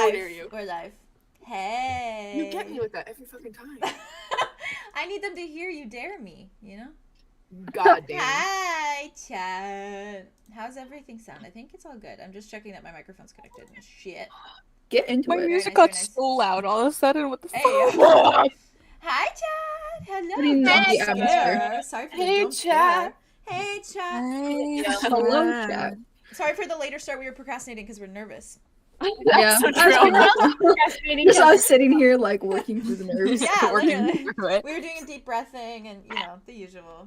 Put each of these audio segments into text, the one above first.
live. near you. We're live. Hey. You get me with that every fucking time. I need them to hear you dare me, you know? God damn. Hi, chat. How's everything sound? I think it's all good. I'm just checking that my microphone's connected and shit. Get into My it. music Very got nice. so loud all of a sudden. What the Hey. fuck? Hi, chat. Hello. Putting the Don't atmosphere. scare. Sorry for the Hey, don't chat. scare. Hey, chat. Hello, chat. Sorry for the later start. We were procrastinating because we're nervous. Yeah. So true. Just us sitting here, like, working through the nerves. Yeah, Working literally. through it. We were doing a deep breathing and, you know, the usual.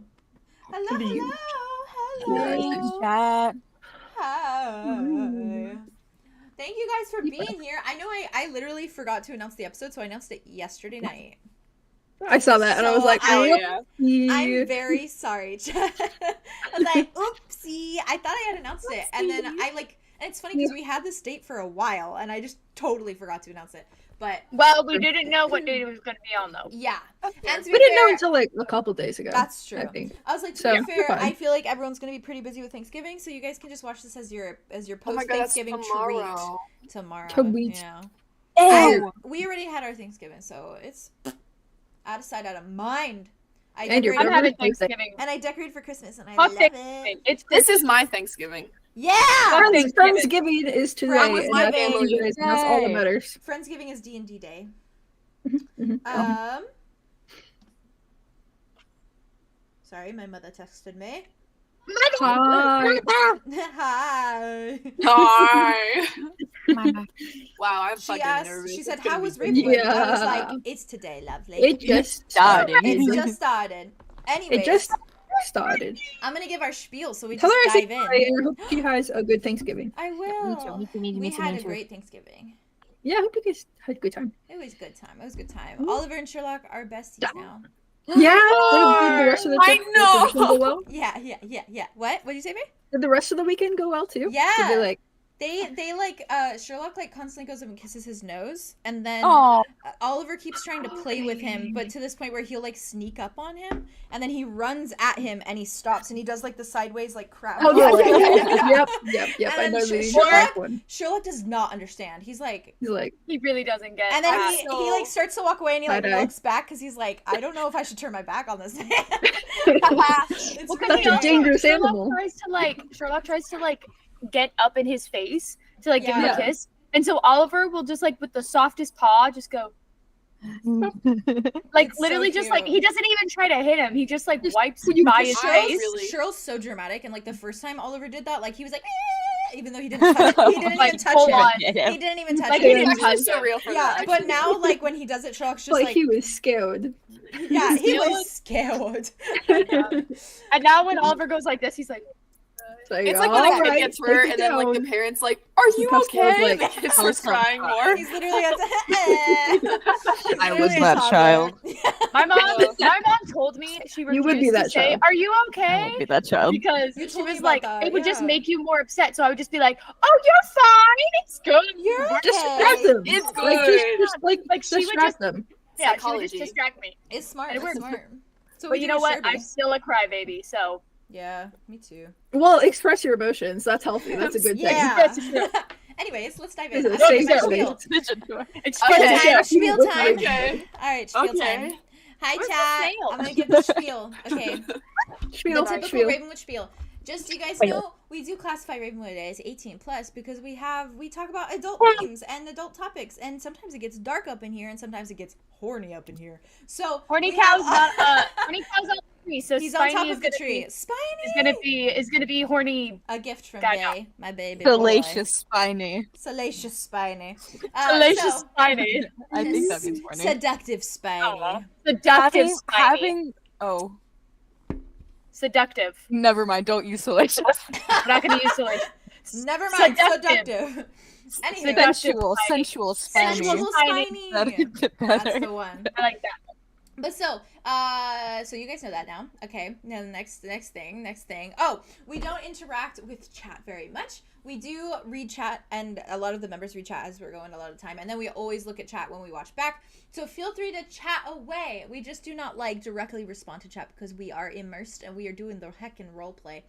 Hello, What do you- hello. Chat. Hi. Thank you guys for being here. I know I literally forgot to announce the episode, so I announced it yesterday night. I saw that and I was like, Hell oh, yeah. I'm very sorry. I was like, oopsie. I thought I had announced it. And then and it's funny because we had this date for a while and I just totally forgot to announce it. But Well, we didn't know what day it was going to be on, though. yeah. And to we be didn't know fair, until like a couple days ago. that's true. I think. I was like, to So, be fair, fine. I feel like everyone's gonna be pretty busy with Thanksgiving, so you guys can just watch this as your Oh my post god, that's Thanksgiving tomorrow. treat tomorrow. Treat. Yeah. Oh. We already had our Thanksgiving, so it's out of sight, out of mind. I And your decorated, I'm Whatever having it takes. Thanksgiving. and I decorated for Christmas, and I Fuck love Thanksgiving. it. It's This is my Thanksgiving. Yeah. Friendsgiving is today. That was and my that's day. all that is, and that's all that Yay. matters. Friendsgiving is D&D day. Mhm. Sorry, my mother texted me. Hi. Hi. Hi. Wow, I'm She fucking asked. nervous. She said, It's gonna "How be was great. Ravenwood?" I was Yeah. like, "It's today, lovely." It just Started. It's just started. Anyways, It just started. I'm gonna give our spiel, so we Tell her just I said dive hi in. and I hope she has a good Thanksgiving. I will. We had a great Thanksgiving. Yeah, I hope you guys had a good time. It was a good time. It was a good time. Oliver and Sherlock are besties now. Yeah. Did the rest of the I did the know. weekend go well? Yeah. What? What did you say, babe? Did the rest of the weekend go well too? Yeah. Did they like? They like Sherlock like constantly goes up and kisses his nose, and then Oh, Oliver keeps trying to play with him, but to this point where he'll like sneak up on him, and then he runs at him and he stops and he does like the sideways like crab. Oh walk. yeah. Yep. And I then know the Sherlock- exact one. Sherlock does not understand. He's like, He's like, He really doesn't get and then that. he like starts to walk away and he like Side-eye. looks back because he's like, I don't know if I should turn my back on this man. Well, It's 'cause That's really a also, dangerous Sherlock animal. Sherlock tries to like get up in his face to like give him Yeah. a kiss, and so Oliver will just like with the softest paw just go like It's so literally just like cute. he doesn't even try to hit him. He just like Just- wipes you by just his eyes, face. really. Cheryl's so dramatic, and like the first time Oliver did that, like he was like, even though he didn't touch it. He didn't Like, even touch full it. on. He didn't even touch Like, it. he It's didn't actually touch so real for Yeah, that. but now like when he does it, Sherlock's just like like, he was scared. yeah, he was scared. And now when Oliver goes like this, he's like, It's like when a kid "Alright, gets hurt take and it then like the down." parents like, are you Cups was okay? like, And the kid "Oh, starts crying more. He's literally at I was that child. my mom told me she refused would be to that say, child. "Are you I okay?" won't be that child. Because You she told me was about like, that, it would just yeah. make you more upset. So I would just be like, "Oh, you're fine. It's good." You're okay. Distract them. It's Like good. just Like, she would distract just- them. Yeah, she would Psychology. just distract me. It's smart. And it It's works. smart. So But we you do know a what? Sherby. I'm still a crybaby, so Yeah, me too. Well, express your emotions. That's healthy. That's a good thing. Yeah. Anyways, let's dive in. It's a I'm gonna safe give my space. spiel. it's Spiel Okay. time. Spiel Okay. time. Okay. All right, spiel Okay. time. Hi, Where's the chat. snail? I'm gonna give the spiel. Okay. Spiel, The typical spiel. Ravenwood spiel. Just so you guys Spiel. know, we do classify Ravenwood as 18 plus because we talk about adult themes and adult topics, and sometimes it gets dark up in here, and sometimes it gets horny up in here. So horny we cow's have- not horny cow's on the tree, so He's on Spiny top is of the gonna tree. be Spiny. is gonna be horny. A gift from Gaga. Bay, my baby boy. Salacious spiny. Salacious Spiny. Salacious So, Spiny. I think that means horny. seductive Spiny. Seductive Spiny. Oh, Seductive. never mind. Don't use salacious. I'm not gonna use salacious. Never mind, Seductive. seductive. Anyway, Seductive. Sensual spiny. sensual Spiny. That'd Spiny. be That's better. the one. I like that. But so you guys know that now. Okay, now the next thing. Oh, we don't interact with chat very much. We do read chat, and a lot of the members read chat as we're going a lot of time, and then we always look at chat when we watch back. So feel free to chat away. We just do not like directly respond to chat because we are immersed and we are doing the heckin' role play.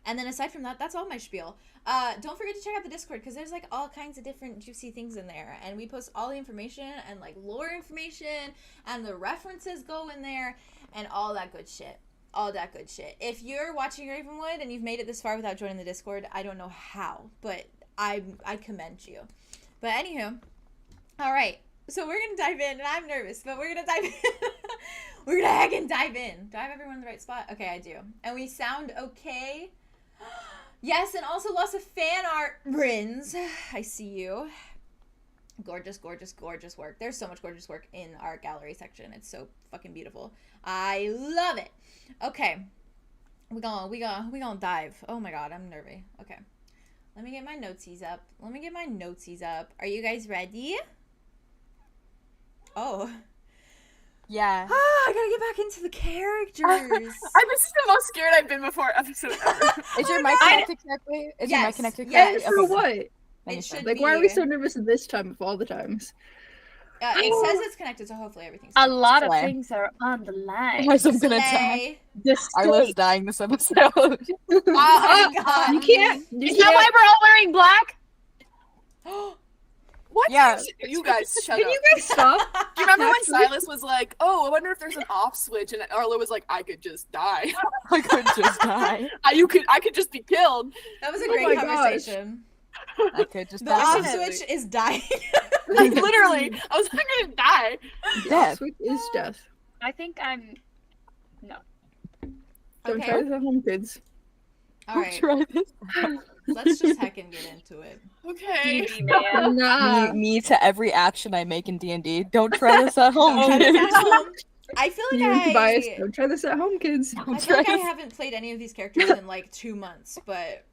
And then aside from that, that's all my spiel. Don't forget to check out the Discord, because there's like all kinds of different juicy things in there, and we post all the information and like lore information, and the references go in there, and all that good shit. All that good shit. If you're watching Ravenwood and you've made it this far without joining the Discord, I don't know how, but I commend you. But anywho, all right. So we're gonna dive in, and I'm nervous, but we're gonna dive in. We're gonna heckin' dive in. Do I have everyone in the right spot? Okay, I do. And we sound okay. Yes, and also lots of fan art, Brins. I see you. Gorgeous, gorgeous, gorgeous work. There's so much gorgeous work in our gallery section. It's so fucking beautiful. I love it. Okay. We gonna dive. Oh my god, I'm nervous. Okay. Let me get my notesies up. Are you guys ready? Oh. Yeah. Ah, I gotta get back into the characters. This is the most scared I've been before episode ever. Is your mic connected correctly? Is your mic connected yes. correctly? For Okay. what? It should Like, be. why are we so nervous at this time of all the times? It says it's connected, so hopefully everything's A good. lot of Slay. things are on the line. Otherwise I'm gonna die. Slay. Arlo's dying this episode. Oh my god. You can't. Is that why we're all wearing black? What? Yeah. You guys, shut Can up. you guys stop? Do you remember when Silas was like, "Oh, I wonder if there's an off switch," and Arlo was like, "I could just die. I could just die. I could just be killed." That was a Oh great my gosh. conversation. I could just The off die. switch is dying. Like literally, I was like, "I'm gonna die." Death. Switch is death. I think I'm. No. Don't Okay. try this at home, kids. All right, Try this. let's just heckin' get into it. Okay. DD, man. Nah. Me to every action I make in D&D. Don't try this at home. Don't try this kids. at home. I feel like You're biased. I Don't try this at home, kids. feel like I haven't played any of these characters in like 2 months, but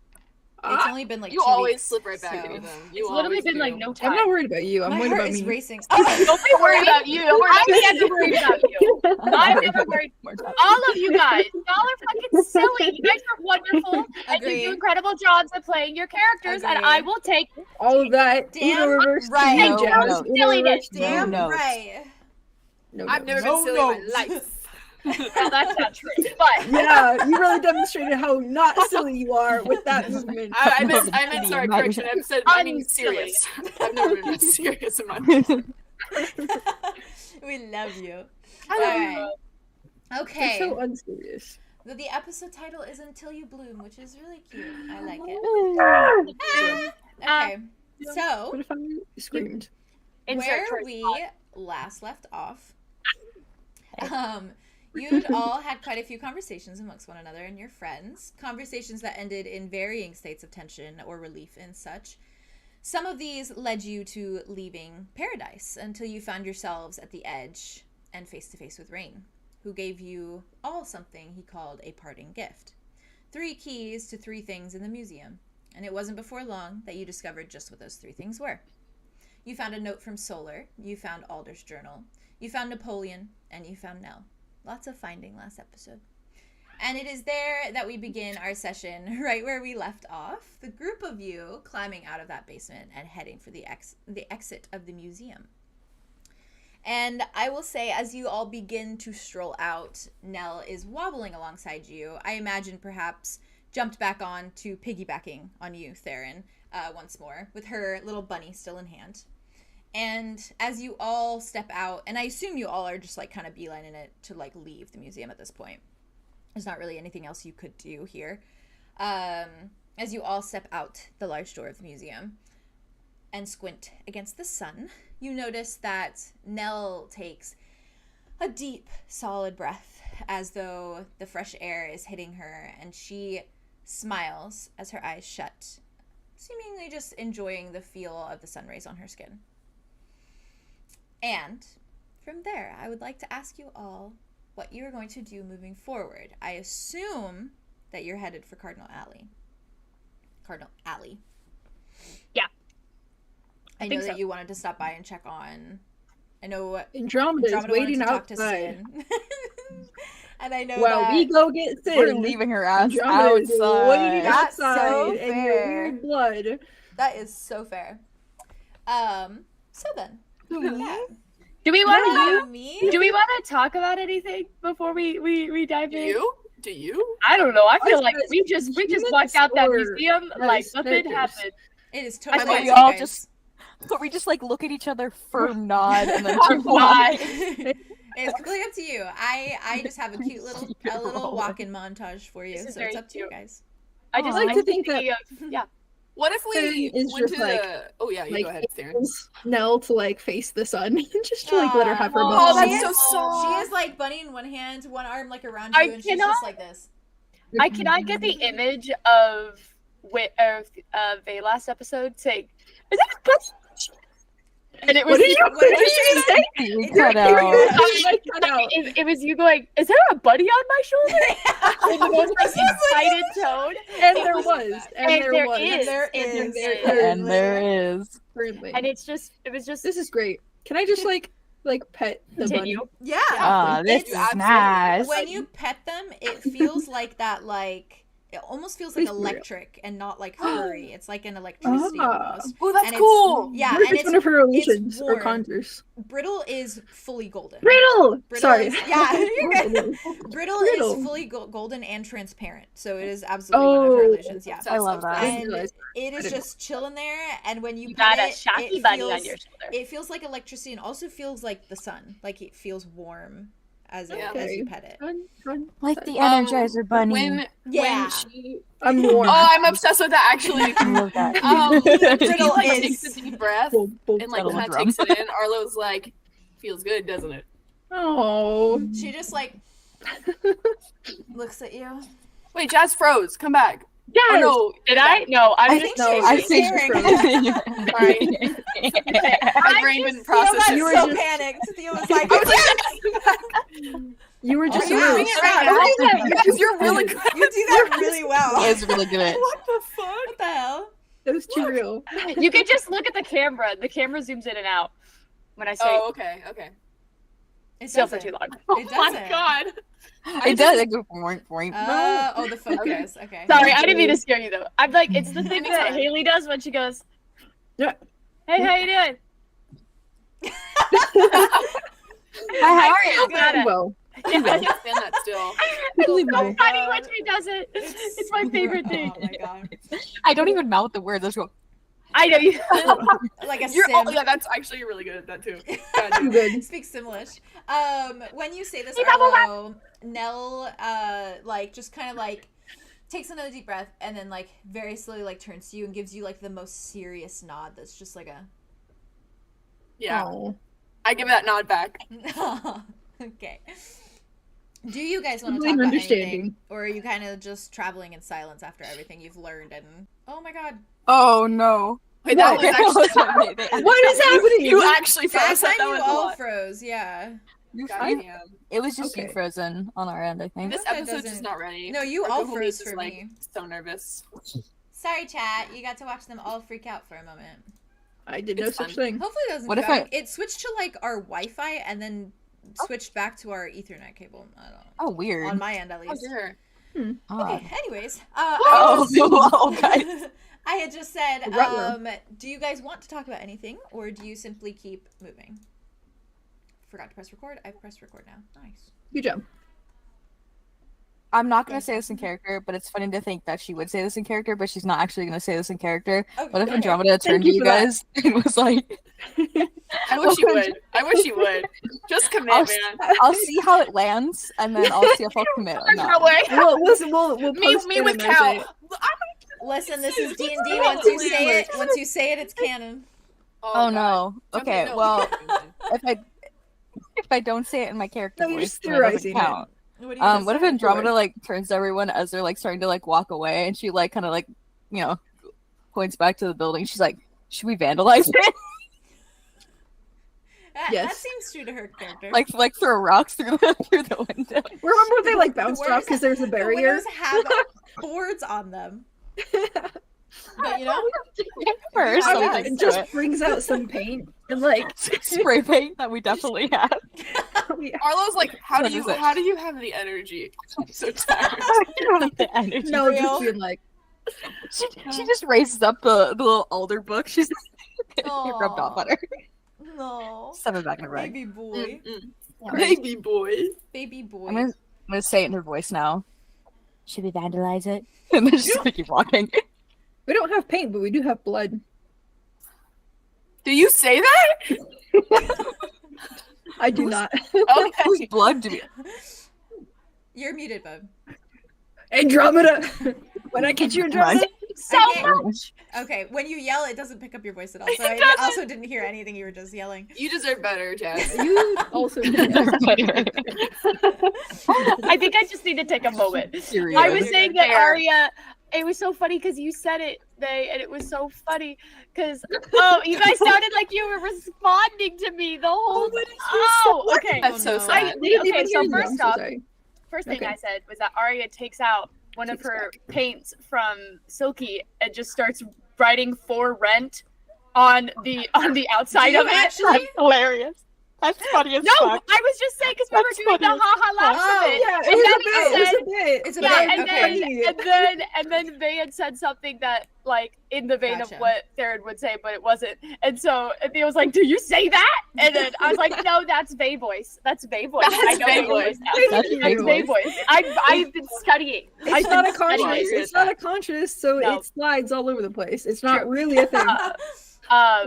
it's only been like You 2 always weeks, slip right back so- into them. You It's literally always been do. like no I'm time. not worried about you. I'm My worried heart about is me. racing. Don't be worried about you. I'm never worried about you. I'm never worried. All of you guys, y'all are fucking silly. You guys are wonderful, and you Agreed. do incredible jobs at playing your characters, and Agreed. I will take. All of that. Damn Uno reverse right. T No, jazz. no. Uno Silliness. reverse Damn No. right. No, I've never No, been silly no. in my life. Well, that's not true, but Yeah, you really demonstrated how not silly you are with that movement. I meant sorry, correction. I mean Unsilly. serious. I've never been this serious in my life. We love you. I don't know. You're Okay. so unserious. The episode title is Until You Bloom, which is really cute. I like it. Okay. So, What if I screamed? Insert where choice we spot. last left off, you'd all had quite a few conversations amongst one another and your friends. Conversations that ended in varying states of tension or relief and such. Some of these led you to leaving paradise until you found yourselves at the edge and face to face with Rain, who gave you all something he called a parting gift. 3 keys to 3 things in the museum. And it wasn't before long that you discovered just what those 3 things were. You found a note from Solar, you found Alder's journal, you found Napoleon, and you found Nell. Lots of finding last episode. And it is there that we begin our session, right where we left off. The group of you climbing out of that basement and heading for the exit of the museum. And I will say, as you all begin to stroll out, Nell is wobbling alongside you. I imagine perhaps jumped back on to piggybacking on you, Theron, once more, with her little bunny still in hand. And as you all step out, and I assume you all are just like kind of beelining it to like leave the museum at this point. There's not really anything else you could do here. As you all step out the large door of the museum and squint against the sun, you notice that Nell takes a deep, solid breath as though the fresh air is hitting her, and she smiles as her eyes shut, seemingly just enjoying the feel of the sun rays on her skin. And from there, I would like to ask you all what you're going to do moving forward. I assume that you're headed for Cardinal Alley. Yeah. I know think that so. you wanted to stop by and check on. I know Andromeda is Andromeda waiting wanted to talk to outside. Syn. And I know While that we go get We're Syn. leaving her ass Andromeda is waiting outside. That's outside so in your fair. weird blood. that is so fair. So then, yeah. Do we want to Me? do we want to talk about anything before we dive in? Do to you? I don't know. I feel like Guys, we just humans walked out that or museum like as nothing predators? happened. It is I totally think up we to you all guys. just, but we just like look at each other, firm nod, and then Firm nod. It's completely up to you. I just have a cute little You're walk-in montage for you, This is so it's very up to you cute. guys. I just I like to think thinking that- What if we Is went just, to like- the... Oh yeah, you like, go ahead, Theron. tells Nell to like face the sun, just to like let her have her Oh, moment. that's She so is- soft. She is like bunny in one hand, one arm like around I you, and she's just cannot- like this. I cannot get the image of the last episode saying, "Is that a bus?" And it was What did you say? you It's cut very out. good. it was you going, "Is there a buddy on my shoulder?" In the most like, excited tone. And It there was- was, and and there there was, is, There and is. there And there is. currently. And it was just This is great. Can I just like pet the bunny? continue. Yeah. Ah, this It's- is absolutely- nice. When you pet them, it feels like that, like, it almost feels like Please be real. electric and not like furry. It's like an electricity almost. Oh, that's And it's- cool. Yeah, What if and it's one of her it's illusions or warm. conjures? Brittle is fully golden. Brittle! Brittle Sorry. is- yeah, you're good. Brittle Brittle. is fully golden and transparent, so it is absolutely one of her Oh. illusions. Yeah, I love that. I didn't and realize. it is didn't just chilling there. And when you You pet got a it, shocky it buddy feels, on your shoulder. it feels like electricity, and also feels like the sun. Like it feels warm as Yeah. as you pet it. Fun. Like the Um, Energizer Bunny. When Yeah. she... I'm warm. Oh, I'm obsessed with that actually. I love that. Brittle Brittle like is- takes a deep breath Boom, boom. and like Settle kind the of takes it in. Arlo's like, feels good, doesn't it? Oh. She just like looks at you. Wait, Jazz froze. Come back. Yes! Oh no, Did I? No, I I was think just she's I just think staring. Sorry. My brain didn't Theo process got it. You were so just- panicked. Theo was like, I was like, You were just you a doing mouse. it right now? because you're really good. You do that really well. It's really good. What the fuck? What the hell? That was too real. You can just look at the camera. The camera zooms in and out when I say Oh, okay, okay. It still for doesn't. too long. It Oh my doesn't. god. It does. It goes boink, boink. Oh, the focus. Okay. Sorry, I didn't mean to scare you though. I'm like, it's the thing that Anytime. Haley does when she goes, Yeah. "Hey, how you doing?" Hi, I feel bad. Well, I can't stand that still. It's Really so well. funny when she does it. It's my favorite thing. Oh my god. I don't even mouth the words. I just go, I know you. Like a You're sim. oh yeah, that's actually you're really good at that too. God, too dude. good. Speak Simlish. When you say this, Hey, Bubble Wrap. Arlo, Nell, like, just kind of, like, takes another deep breath and then, like, very slowly, like, turns to you and gives you, like, the most serious nod that's just, like, a... Yeah, Oh. I give that nod back. Okay. Do you guys want to Completely talk about understanding. anything? Or are you kind of just traveling in silence after everything you've learned and... Oh my god. oh no. Wait, that was actually What is happening? you actually That froze. time That you was a all lot. froze, yeah. You're God fine. damn. It was just you Okay. frozen on our end, I think. This That episode's doesn't- just not ready. No, you Our all co-host froze is, for like, me. so nervous. Sorry, chat. You got to watch them all freak out for a moment. I did no It's such fun. thing. Hopefully it doesn't What go if out. It switched to like our Wi-Fi and then switched back to our Ethernet cable. I don't know. Oh, weird. On my end at Oh least. dear. Ah. Okay, anyways. Oh, oh, guys. I had just said, Ruh-roh. do you guys want to talk about anything or do you simply keep moving? Forgot to press record. I've pressed record now. Nice. Good job. I'm not gonna say this in character, but it's funny to think that she would say this in character, but she's not actually gonna say this in character. Okay. What if Andromeda turned to you you for that. guys and was like, I wish you would. I wish you would. Just commit, I'll, man. I'll see how it lands, and then I'll see if I'll commit or There's not. no way. We'll Me, post me it with and Cal. measure it. Listen, this is D&D. Once you say it, it's canon. Oh God. no. Okay, No. well, if I don't say it in my character No, you're voice, just then it doesn't theorizing it. count. What do you What if Andromeda like turns to everyone as they're like starting to like walk away, and she like kind of like, you know, points back to the building. She's like, "Should we vandalize it? That Yes. seems true to her character. like throw rocks through the window?" Remember when they like bounced Where's off because there's a the barrier? windows have boards on them. But you know, Or Yeah, something It to just it. brings out some paint and like Spray paint that we definitely have. yeah. Arlo's like, how What do is you it? how do you have the energy? I'm so tired. I don't have the energy. No, real. just being like She just raises up the little alder book. She's it rubbed off on her. no, Set it back in the rug. baby boy, Baby boy. baby boy. I'm gonna say it in her voice now. Should we vandalize it? And then just keep walking. We don't have paint, but we do have blood. Do you say that? I do not. Okay. Whose blood do we... You're muted, bub. Andromeda! When I catch you, Andromeda! So Okay. much. Okay, when you yell, it doesn't pick up your voice at all. So It I doesn't. also didn't hear anything. You were just yelling. You deserve better, Jess. You also do. I think I just need to take a moment. Period. I was saying that Fair. Aria, it was so funny because you said it, and it was so funny because you guys sounded like you were responding to me the whole. Okay. That's so no. sad. Okay, so I'm first so off, sorry. first thing Okay. I said was that Aria takes out one of her paints from Silky and just starts writing for rent on the outside Do you of it. actually? hilarious. That's funny as No, I was just saying because we were That's doing the funny. ha-ha laughs Oh, of it. Yeah, And it was then a bit. It was a bit. It's a Yeah, bit. and Okay. then Vay had said something that like in the vein Gotcha. of what 𝙬𝙧 would say, but it wasn't. And so Thea was like, "Do you say that?" And then I was like, "No, that's Vay voice. That's Vay voice. I That's know Vay Vay voice. voice now. That's That's Vay Vay voice. I've been studying. It's I've not been a conscious. studying. It's not a conscious, so No. it slides all over the place. It's not True. really a thing.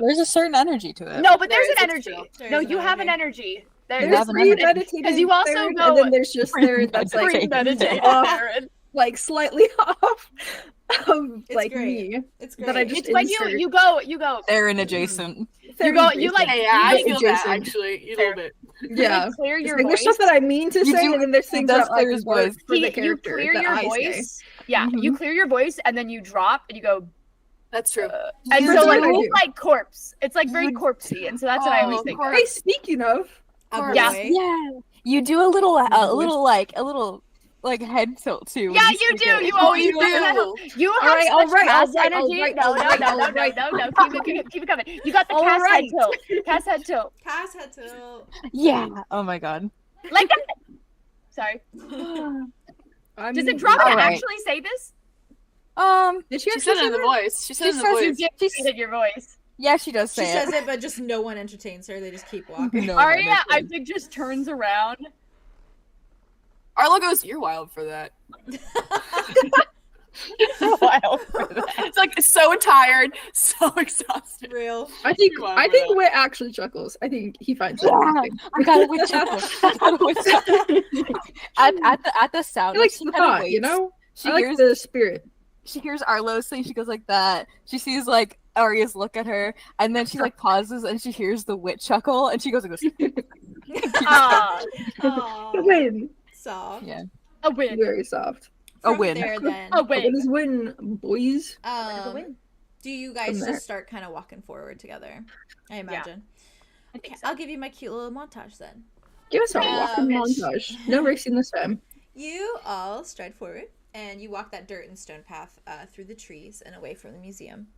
There's a certain energy to it. No, but there's There an is, it's energy. true. No, There is you an have an energy. energy. There- You There's have an free energy. meditating, 'Cause you also third, go- and then there's just third that's like Premeditated, off, Aaron. like slightly off of It's like great. me. It's great. That I just It's when insert. you go. Aaron adjacent. You go. You like. Hey, I you, feel like, that Jason. actually a Fair. little bit. Yeah. you clear It's your like, there's voice. stuff that I mean to You say, do- and then there's he things does that like clear his work voice. for the You character clear that your I voice. say. Yeah, Mhm. you clear your voice and then you drop and you go. That's true. And You so do like what I it's do. like corpse. It's like very corpsey, and so that's what I always Oh, think. corpse. Hey, speaking of, A Yeah. boy. Yeah. You do a little like head tilt too. when Yeah, you speak do. it. You Oh, always you do. do. You have Alright, such alright, cast alright, energy. alright, No. alright. Keep it coming. You got the cast head Alright. tilt. Cast head tilt. Cass had to. Yeah. Oh my god. Like that. Sorry. I'm, Does Andromeda Alright. actually say this? Did she She actually said it say in the that? voice. She said it in the says voice. You did say it in your voice. Yeah, she does She say says it. it, but just no one entertains her. They just keep walking. No, Aria, no, I think just turns around. Arlo goes, "You're wild for that." Wild. It's like so tired, so exhausted. Real. I think Wow, Wit actually chuckles. I think he finds it Yeah. interesting. I got it with chuckle. I got it with chuckle. At the sound, He likes she the kind of thought, waits. you know? She I like hears the spirit. she hears Arlo say, she goes like that. She sees like Aria's look at her, and then she like pauses and she hears the wit chuckle, and she goes like this. Ah, Aw, Win. soft. Yeah. a win. Very soft. A From win. There, then. A Win win. is win, boys. Um, do you guys From there. just start kind of walking forward together? I imagine. I think Okay, so. I'll give you my cute little montage then. Give us a walking montage. No racing this time. You all stride forward, and you walk that dirt and stone path through the trees and away from the museum.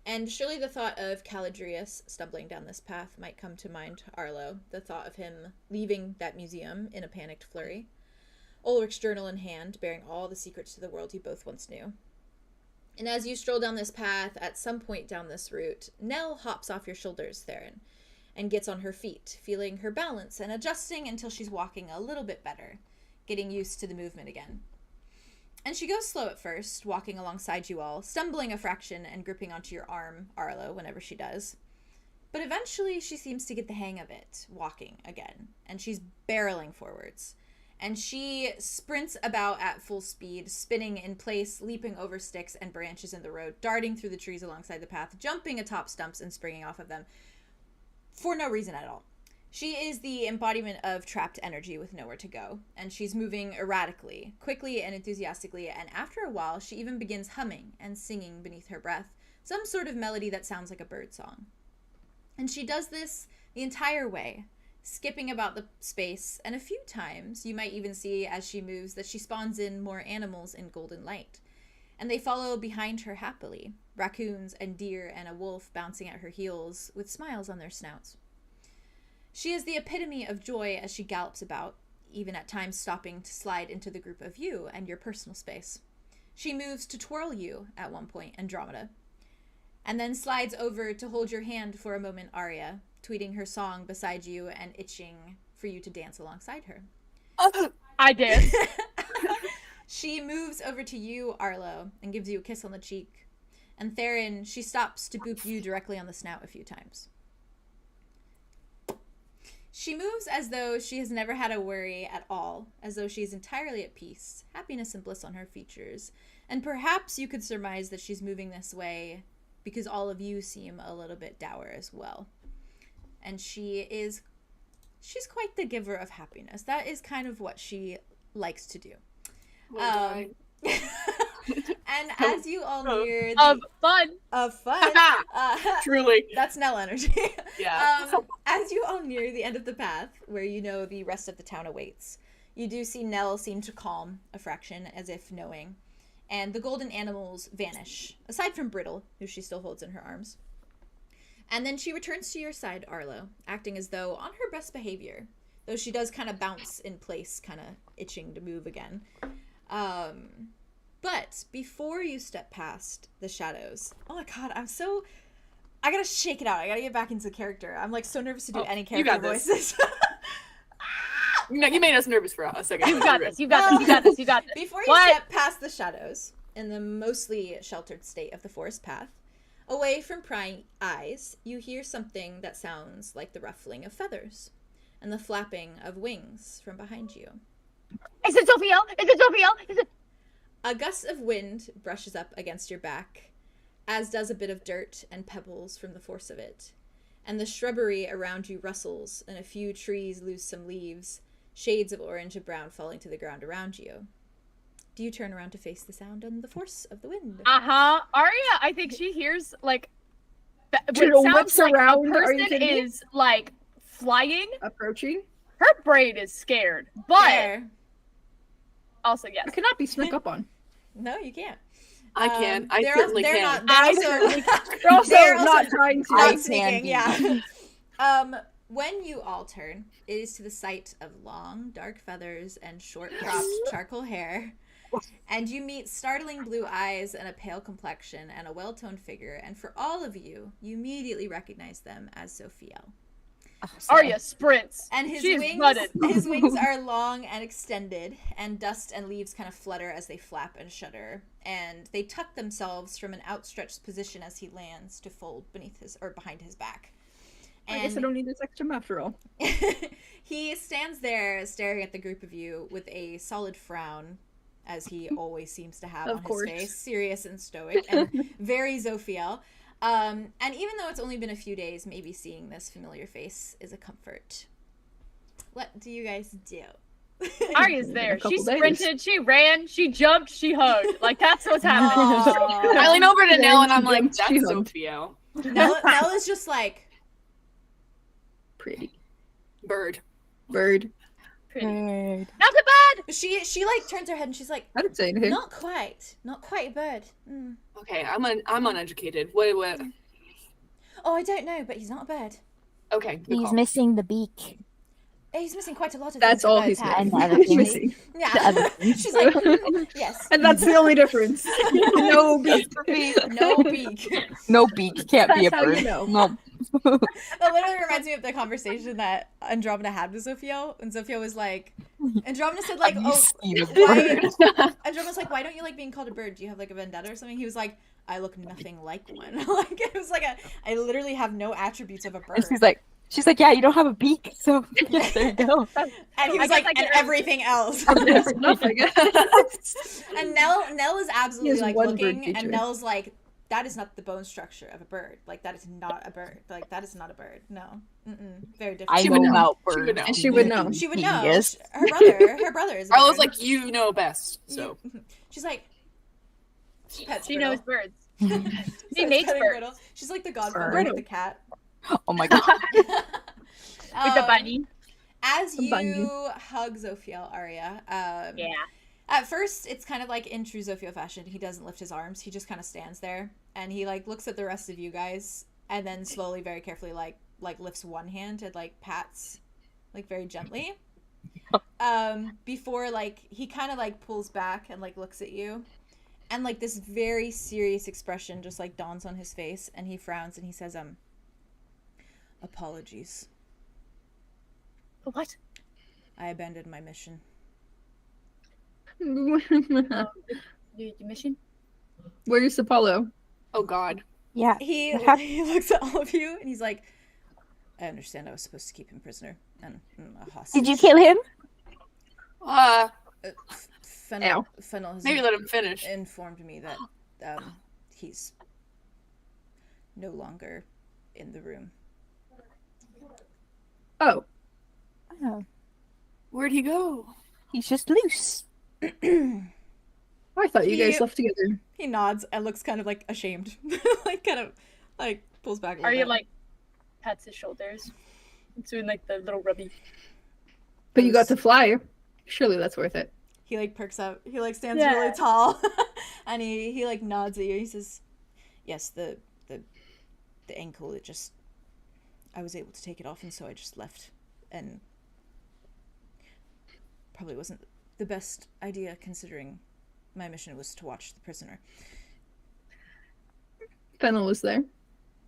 And surely the thought of Calanthe stumbling down this path might come to mind, Arlo. The thought of him leaving that museum in a panicked flurry. Ulrich's journal in hand, bearing all the secrets to the world you both once knew. And as you stroll down this path, at some point down this route, Nell hops off your shoulders, Theron, and gets on her feet, feeling her balance and adjusting until she's walking a little bit better, getting used to the movement again. And she goes slow at first, walking alongside you all, stumbling a fraction and gripping onto your arm, Arlo, whenever she does. But eventually she seems to get the hang of it, walking again, and she's barreling forwards. And she sprints about at full speed, spinning in place, leaping over sticks and branches in the road, darting through the trees alongside the path, jumping atop stumps and springing off of them, for no reason at all. She is the embodiment of trapped energy with nowhere to go, and she's moving erratically, quickly and enthusiastically, and after a while, she even begins humming and singing beneath her breath, some sort of melody that sounds like a bird song. And she does this the entire way, skipping about the space, and a few times you might even see as she moves that she spawns in more animals in golden light, and they follow behind her happily, raccoons and deer and a wolf bouncing at her heels with smiles on their snouts. She is the epitome of joy as she gallops about, even at times stopping to slide into the group of you and your personal space. She moves to twirl you at one point, Andromeda, and then slides over to hold your hand for a moment, Aria, tweeting her song beside you and itching for you to dance alongside her. I did. She moves over to you, Arlow, and gives you a kiss on the cheek. And Theron, she stops to boop you directly on the snout a few times. She moves as though she has never had a worry at all, as though she is entirely at peace, happiness and bliss on her features. And perhaps you could surmise that she's moving this way because all of you seem a little bit dour as well. And she's quite the giver of happiness. That is kind of what she likes to do. And as you all near Of fun. Truly. That's Nell energy. Yeah. As you all near the end of the path, where you know the rest of the town awaits, you do see Nell seem to calm a fraction, as if knowing, and the golden animals vanish, aside from Brittle, who she still holds in her arms. And then she returns to your side, Arlow, acting as though on her best behavior, though she does kind of bounce in place, kind of itching to move again. But before you step past the shadows, oh my god, I gotta shake it out. I gotta get back into character. I'm like so nervous to do any character voices. No, you made us nervous for a second. You got this. You got this. Before you step past the shadows, in the mostly sheltered state of the forest path, away from prying eyes, you hear something that sounds like the ruffling of feathers and the flapping of wings from behind you. Is it Zophiel? Is it? A gust of wind brushes up against your back, as does a bit of dirt and pebbles from the force of it, and the shrubbery around you rustles, and a few trees lose some leaves, shades of orange and brown falling to the ground around you. Do you turn around to face the sound and the force of the wind? Aria, I think she hears, like, What's like around? a Are you person kidding me? is, like, flying. Approaching? Her brain is scared, but Fair. also, yes. I cannot be snuck up on. No, you can't. I can. I they're certainly they're can. Not, You're also They're also not trying to. not I sneaking, can yeah. When you all turn, it is to the sight of long, dark feathers and short, cropped charcoal hair. And you meet startling blue eyes and a pale complexion and a well-toned figure. And for all of you, you immediately recognize them as Zophiel. Arya sprints. And his She's wings, flooded. his wings are long and extended, and dust and leaves kind of flutter as they flap and shudder. And they tuck themselves from an outstretched position as he lands to fold beneath his or behind his back. I guess I don't need this extra after all. He stands there staring at the group of you with a solid frown, as he always seems to have on his face, serious and stoic, and very Zophiel. And even though it's only been a few days, maybe seeing this familiar face is a comfort. What do you guys do? Arya's there. She couple days. sprinted, she ran, she jumped, she hugged. Like, that's what's happening. I lean over to Nell and I'm like, She that's hugged. Zophiel. Nell is just like, Pretty. Bird. Bird. Pretty. Bird. Not the bad! she like turns her head and she's like, I didn't say anything. not quite a bird. Okay, I'm uneducated. What? Oh, I don't know, but he's not a bird. Okay, good He's call. missing the beak. He's missing quite a lot of That's things all that he's birds have. And the other things. missing. Yeah. She's like, yes. And that's the only difference. No beak. No beak. No beak. Can't be a That's how you bird. know. No. That literally reminds me of the conversation that Andromeda had with Zophiel. And Zophiel was like, Andromeda said like, Have you oh, seen a why? bird? Andromeda's like, why don't you like being called a bird? Do you have like a vendetta or something? He was like, I look nothing like one. Like it was like I literally have no attributes of a bird. And she's like, yeah, you don't have a beak, so yeah, there you go. And he was like, and everything else. There's nothing. And Nell is absolutely like one bird looking, feature. and Nell's like, that is not the bone structure of a bird. Like that is not a bird. Like that is not a bird. No, very different. I She would know know. about She would birds. know. And she would know. She would know. Yes. Her brother is. A Arlo's bird. like, you know best. So She's like, she pets She Brittle. knows birds. Starts She makes petting birds. Brittle. She's like the godfather Brittle. of the cat. Oh my god. With the bunny. As The you bunny. hug Zophiel, Aria, Yeah. at first it's kind of like in true Zophiel fashion. He doesn't lift his arms. He just kind of stands there, and he like looks at the rest of you guys, and then slowly, very carefully, like lifts one hand and like pats, like very gently. Before like he kind of like pulls back and like looks at you, and like this very serious expression just like dawns on his face, and he frowns and he says, apologies. What? I abandoned my mission. Your mission? Where's Apollo? Oh God. Yeah. He What he looks at all of you and he's like, I understand I was supposed to keep him prisoner and a hostage. Did you kill him? Fennel has Maybe let him finish. informed me that he's no longer in the room. Oh, Oh, Where'd he go? he's just loose. I thought you guys left together. He nods and looks kind of like ashamed. Like kind of like pulls back a little Arya bit. like pats his shoulders. It's doing like the little rubby. But you got to fly. Surely that's worth it. He like perks up. He like stands Yeah. really tall, and he like nods at you. He says, "Yes, the ankle. It just I was able to take it off, and so I just left, and probably wasn't the best idea considering my mission was to watch the prisoner." Fennel was there.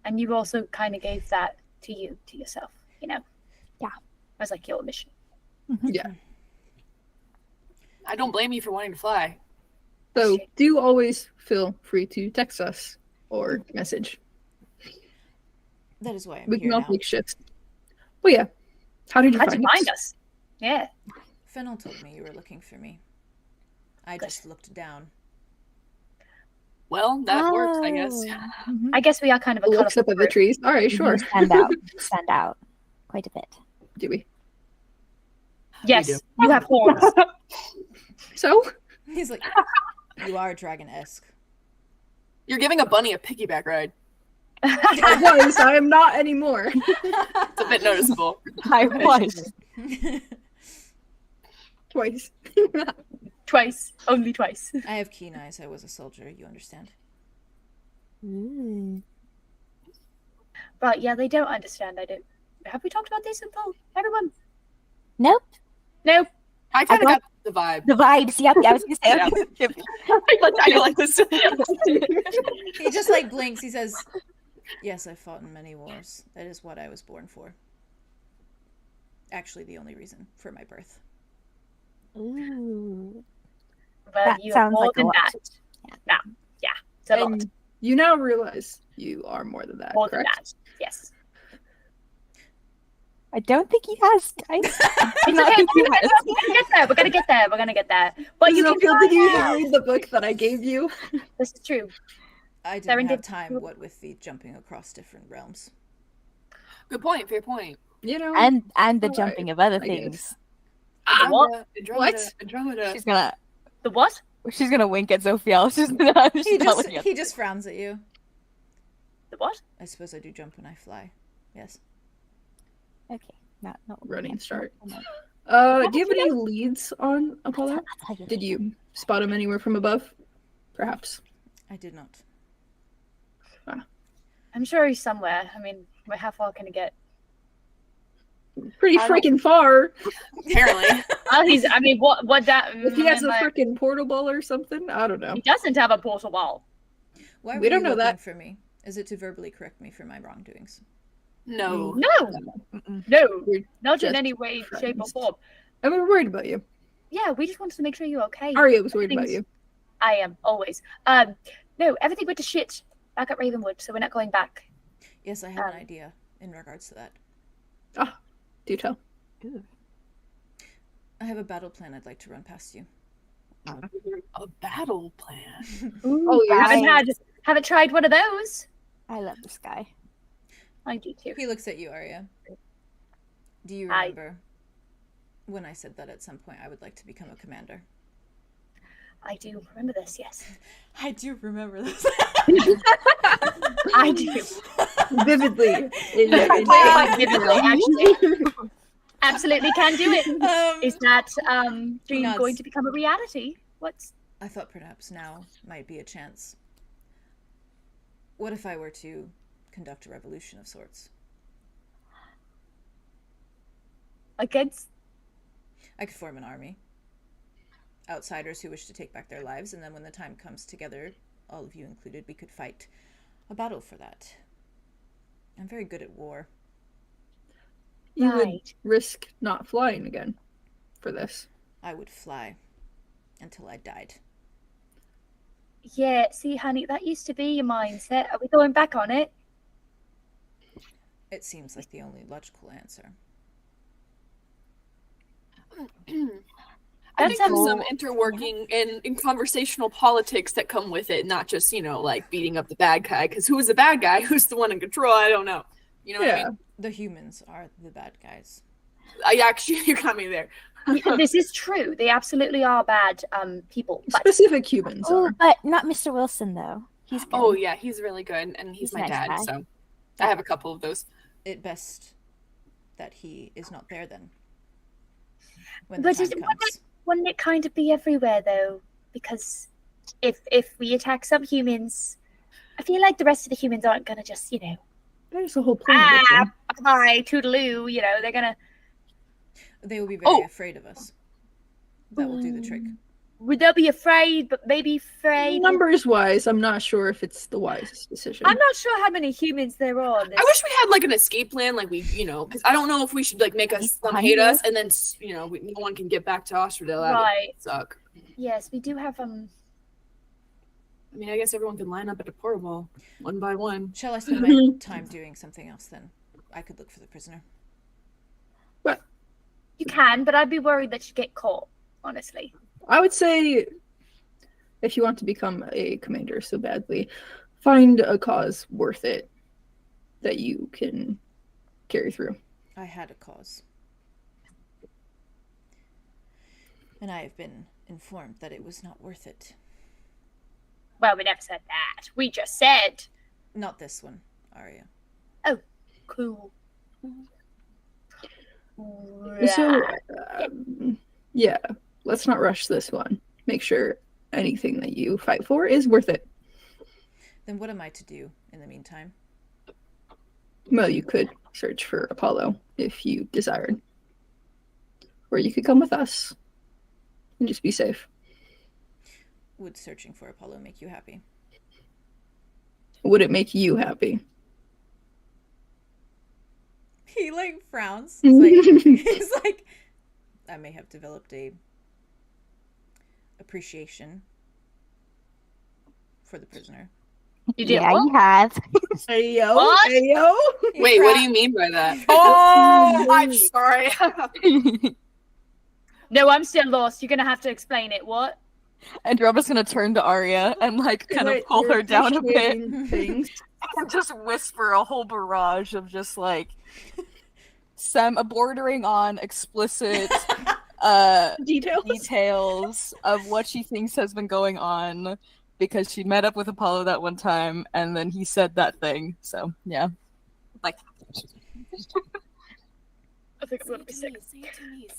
And you also kind of gave that to yourself, you know? Yeah. As like your mission. Yeah. I don't blame you for wanting to fly. So do always feel free to text us or message. That is why I'm We here can all now. take shifts. Well, yeah. How did you How'd find you find us? us? Yeah. Fennel told me you were looking for me. I Good. just looked down. Well, that works, I guess. Mhm. I guess we are kind of a Looks up colorful at the group. trees. All right, sure. Stand out. Stand out. Quite a bit. Do we? Yes, do. you have horns. So? He's like, "You are dragon-esque." You're giving a bunny a piggyback ride. I was. I am not anymore. It's a bit noticeable. I was. Twice. Twice. Only twice. I have keen eyes. I was a soldier. You understand? Ooh. Right, yeah, they don't understand. I don't. Have we talked about this in full? Everyone? Nope. No. I kind of I got the vibe. The vibes. Yep. I was gonna say. Yeah. I like this. He just like blinks. He says, "Yes, I fought in many wars. That is what I was born for. Actually, the only reason for my birth." Ooh. Well, That you have sounds more like a than lot. that. Yeah. It's a lot. And you now realize you are more than that, More than correct? that. Yes. I don't think he has, guys. It's okay. We're gonna get there. We're gonna get there. We're gonna get there. But you can Zilfield, did you even try. read the book that I gave you? This is true. I They're didn't in have time. What with the jumping across different realms. Good point. Fair point. You know? And the Alright, jumping of other I things. What? Andromeda. She's gonna The what? wink at Sophia. She's not looking at He just frowns at you. The what? I suppose I do jump when I fly. Yes. Okay. Not Running start. No. Do you have any leads on Apollo? I'll tell you Did later. you spot him anywhere from above? Perhaps. I did not. I'm sure he's somewhere. I mean, how far can he get? Pretty I don't- freaking far. Apparently. Well, he's. I mean, what that? If he has a like, freaking portal ball or something, I don't know. he doesn't have a portal wall. Why We were don't you know looking that. for me? Is it to verbally correct me for my wrongdoings? No. No, Mm-mm. no, We're not in just any way, shape, or friends. form. And we were worried about you. Yeah, we just wanted to make sure you're okay. Aria was worried about Everything's- you. I am always. No, everything went to shit back at Ravenwood, so we're not going back. Yes, I have an Um, idea in regards to that. Do tell. I have a battle plan I'd like to run past you. A battle plan. Oh, yeah. Haven't tried one of those. I love this guy. I do too. He looks at you, Aria. Do you I- remember when I said that at some point I would like to become a commander? I do remember this. Yes, I do remember this. I do. Vividly. Quite vividly, actually. Absolutely can do it. Is that dream Nods. going to become a reality? What's I thought perhaps now might be a chance. What if I were to conduct a revolution of sorts? against? I could form an army. Outsiders who wish to take back their lives, and then when the time comes together, all of you included, we could fight a battle for that. I'm very good at war. You would Right. risk not flying again for this. I would fly. until I died. Yeah, see, honey, that used to be your mindset. Are we going back on it? It seems like the only logical answer. I think there's some interworking in conversational politics that come with it, not just, like beating up the bad guy, because who is the bad guy? Who's the one in control? I don't know. You know what I mean? The humans are the bad guys. You got me there. This is true. They absolutely are bad people. But... Specific humans are. But not Mr. Wilson, though. He's good. Oh, yeah, he's really good, and he's my nice dad, guy. so I have a couple of those. It best that he is not there then. When the time comes. Wouldn't it kind of be everywhere, though? Because if we attack some humans, I feel like the rest of the humans aren't going to just, There's a whole plan. hi, toodaloo, they're going to... They will be very afraid of us. That will do the trick. Would they be afraid, but maybe afraid? Numbers-wise, I'm not sure if it's the wisest decision. I'm not sure how many humans there are. I wish we had, like, an escape plan, like, because I don't know if we should, like, make us some hate us, and then, no one can get back to Austria. That would suck. Yes, we do have, I mean, I guess everyone can line up at the portal one by one. Shall I spend my time doing something else then? I could look for the prisoner. What? You can, but I'd be worried that you'd get caught, honestly. I would say, if you want to become a commander so badly, find a cause worth it that you can carry through. I had a cause. And I have been informed that it was not worth it. Well, we never said that. We just said... Not this one, Aria. Oh, cool. So, yeah, let's not rush this one. Make sure anything that you fight for is worth it. Then what am I to do in the meantime? Well, you could search for Apollo if you desired. Or you could come with us and just be safe. Would searching for Apollo make you happy? Would it make you happy? He, frowns. He's like, I may have developed a appreciation for the prisoner. You did Yeah, what? you have. Ayo, What? ayo. Wait, what do you mean by that? Oh, I'm sorry. No, I'm still lost. You're going to have to explain it. What? Andromeda's gonna turn to Aria and kind of pull her down a bit Things. and just whisper a whole barrage of just bordering on explicit details of what she thinks has been going on because she met up with Apollo that one time and then he said that thing. So yeah, I think I'm going to be sick. Say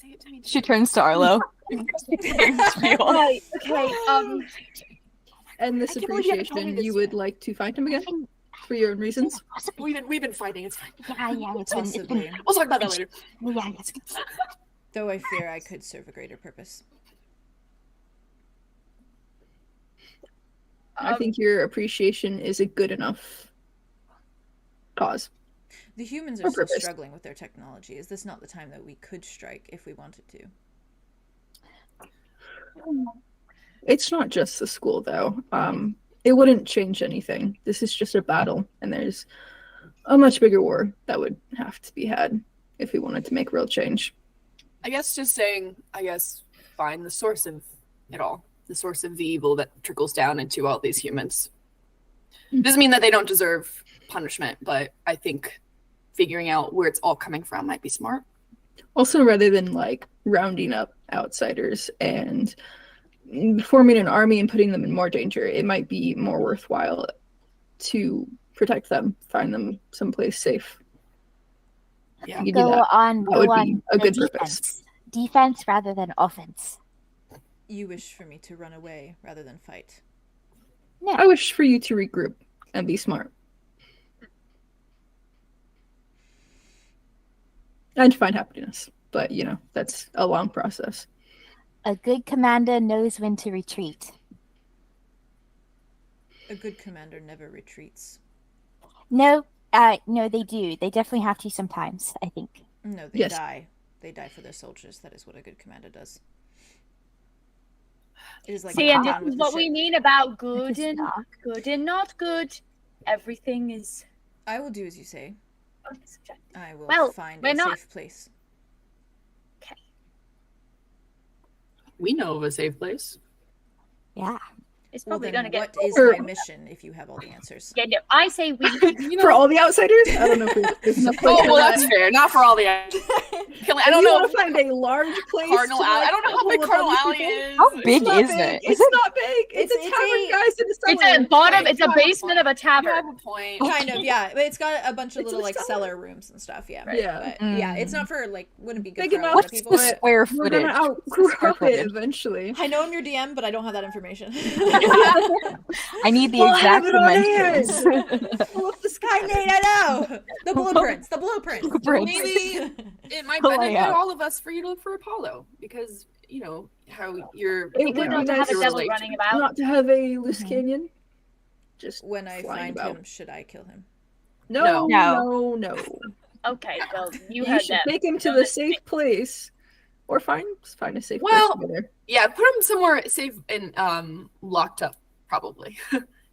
it to me. she turns to Arlo. Right, okay, And this I can't believe you haven't told me appreciation, this you would yet. like to find him again? For your own reasons? We've been fighting. It's fine. Yeah, it's been... Possibly. We'll talk about that later. Yeah, it's good. Though I fear I could serve a greater purpose. I think your appreciation is a good enough cause. The humans Or are still purpose. struggling with their technology. Is this not the time that we could strike if we wanted to? It's not just the school, though. It wouldn't change anything. This is just a battle, and there's a much bigger war that would have to be had if we wanted to make real change. I guess just saying, find the source of it all. The source of the evil that trickles down into all these humans. Doesn't mean that they don't deserve punishment, but I think figuring out where it's all coming from might be smart. Also, rather than rounding up outsiders and forming an army and putting them in more danger, it might be more worthwhile to protect them, find them someplace safe. Yeah. I give you Go that. on, That go would on be a the good defense. purpose. Defense rather than offense. You wish for me to run away rather than fight. No. I wish for you to regroup and be smart. And to find happiness. But, that's a long process. A good commander knows when to retreat. A good commander never retreats. No, they do. They definitely have to sometimes, I think. No, they Yes. die. They die for their soldiers. That is what a good commander does. It is like See, and this down with is the what we ship. mean about good It's and not. not good. Everything is I will do as you say. subjective. I will Well, find we're a not- safe place. Okay. We know of a safe place. Yeah. It's Well, probably then gonna get. what is Or- my mission if you have all the answers? Yeah, no, I say we. For all the outsiders? I don't know if there's enough place Oh, for well, that. that's fair. Not for all the. Killian, I don't you know. want to find a large place. Cardinal to, Alley. like, I don't know how pull big up Cardinal other Alley people? is. How It's big not is big. it? It's not big. It's a It's tavern, a- guys, in a cellar. It's a bottom. Okay, It's you a have a basement of a You tavern. have a point. Kind of, yeah. But it's got a bunch of It's little a like cellar. cellar rooms and stuff, yeah. Yeah. But yeah, it's not for like wouldn't be good Big for a lot enough of What's people. the but square We're footage? gonna outgrow it eventually. I know I'm your DM, but I don't have that information. I need the Well, I exact have it on dimensions. Pull up the I sky. need to know the blueprints. The blueprints. Blueprints. Maybe it might The benefit layout. all of us for you to look for Apollo because you know how you're. It Good would not be to have nice a devil relate. running about. not to have a loose canyon. Just When I flying find about. him, should I kill him? No, No. no. Okay, well, you You heard should that. take him to No, the that's- safe place, or find a safe Well, place together. Yeah, put him somewhere safe and locked up probably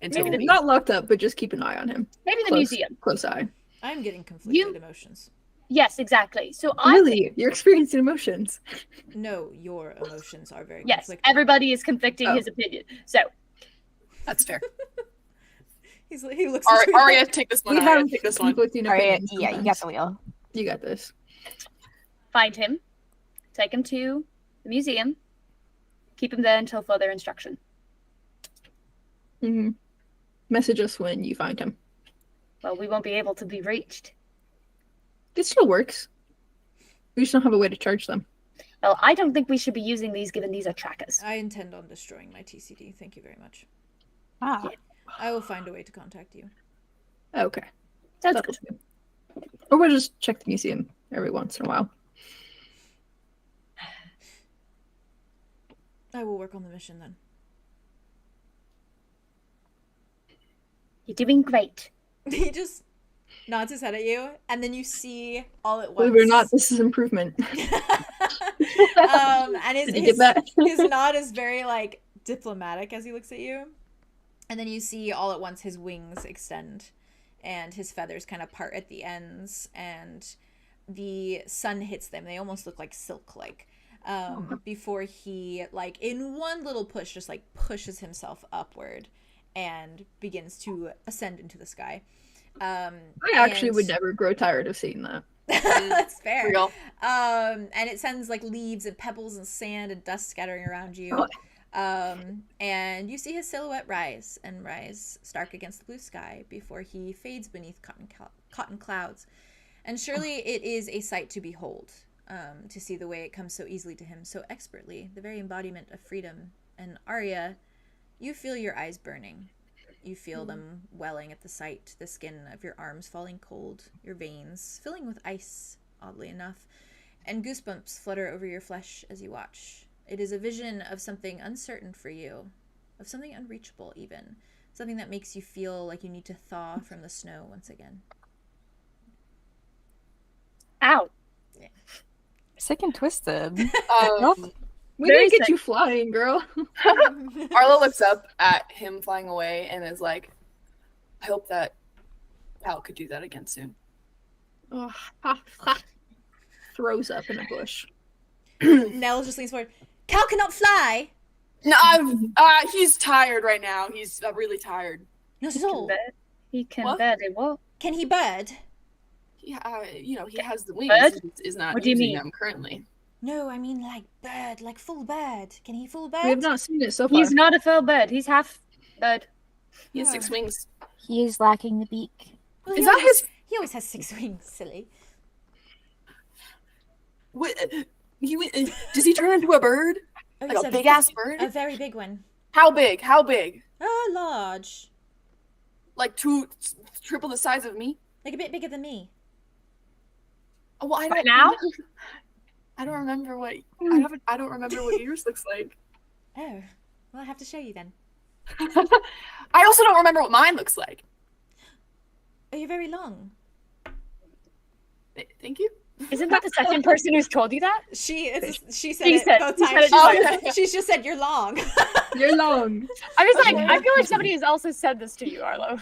until Maybe we. Not locked up, but just keep an eye on him. Maybe the Close- museum. Close eye. I'm getting conflicted You- emotions. Yes, exactly. So I Really, think, you're experiencing emotions. No, your emotions are very yes, conflicted. everybody is conflicting Oh. his opinion. So That's fair. He looks. Aria, take this one. We Aria, have take this one. conflicting All right, opinions. yeah, you got the wheel. You got this. find him, take him to the museum, keep him there until further instruction. hmm Message us when you find him. Well, we won't be able to be reached. It still works. We just don't have a way to charge them. Well, I don't think we should be using these given these are trackers. I intend on destroying my TCD. Thank you very much. Ah. I will find a way to contact you. Okay. That's That'll do. Or we'll just check the museum every once in a while. I will work on the mission then. You're doing great. He just nods his head at you, and then you see all at once. Believe it or not, this is improvement. And Did you get that? his nod is very like diplomatic as he looks at you, and then you see all at once his wings extend, and his feathers kind of part at the ends, and the sun hits them. They almost look like silk, like. Before he, like, in one little push, just like pushes himself upward and begins to ascend into the sky. I actually and- would never grow tired of seeing that. That's fair. Real. And it sends like leaves and pebbles and sand and dust scattering around you. And you see his silhouette rise and rise stark against the blue sky before he fades beneath cotton clouds. And surely it is a sight to behold, to see the way it comes so easily to him, so expertly, the very embodiment of freedom. And Aria, you feel your eyes burning. You feel them welling at the sight, the skin of your arms falling cold, your veins filling with ice, oddly enough, and goosebumps flutter over your flesh as you watch. It is a vision of something uncertain for you, of something unreachable even, something that makes you feel like you need to thaw from the snow once again. Ow. Sick and twisted. We Very didn't get sick. you flying, girl. Arlo looks up at him flying away and is like, I hope that Cal could do that again soon. Oh, throws up in a bush. Nell just leans forward. Cal cannot fly! No, he's tired right now. He's really tired. No, He can, so he can What? barely walk. can he bird? He has the wings. Bird? He is not What do you using mean? them currently. No, I mean like bird, like full bird. Can he full We have bird? not seen it so far. He's not a full bird. He's half bird. He has 6 wings. He is lacking the beak. Well, Is he that always- his? He always has 6 wings, silly. What? Does he turn into a bird? Oh, Like yes, a big ass bird? A very big one. How big? How big? Large. Like triple the size of me? Like a bit bigger than me. Oh, well, I Right don't now? I don't remember what I don't remember what yours looks like. Oh, well, I have to show you then. I also don't remember what mine looks like. Oh, you're very long. Thank you. Isn't that the second person who's told you that? She said She it said- both she times. said it She's just said you're long. You're long. I was like, I feel like somebody has also said this to you, Arlo.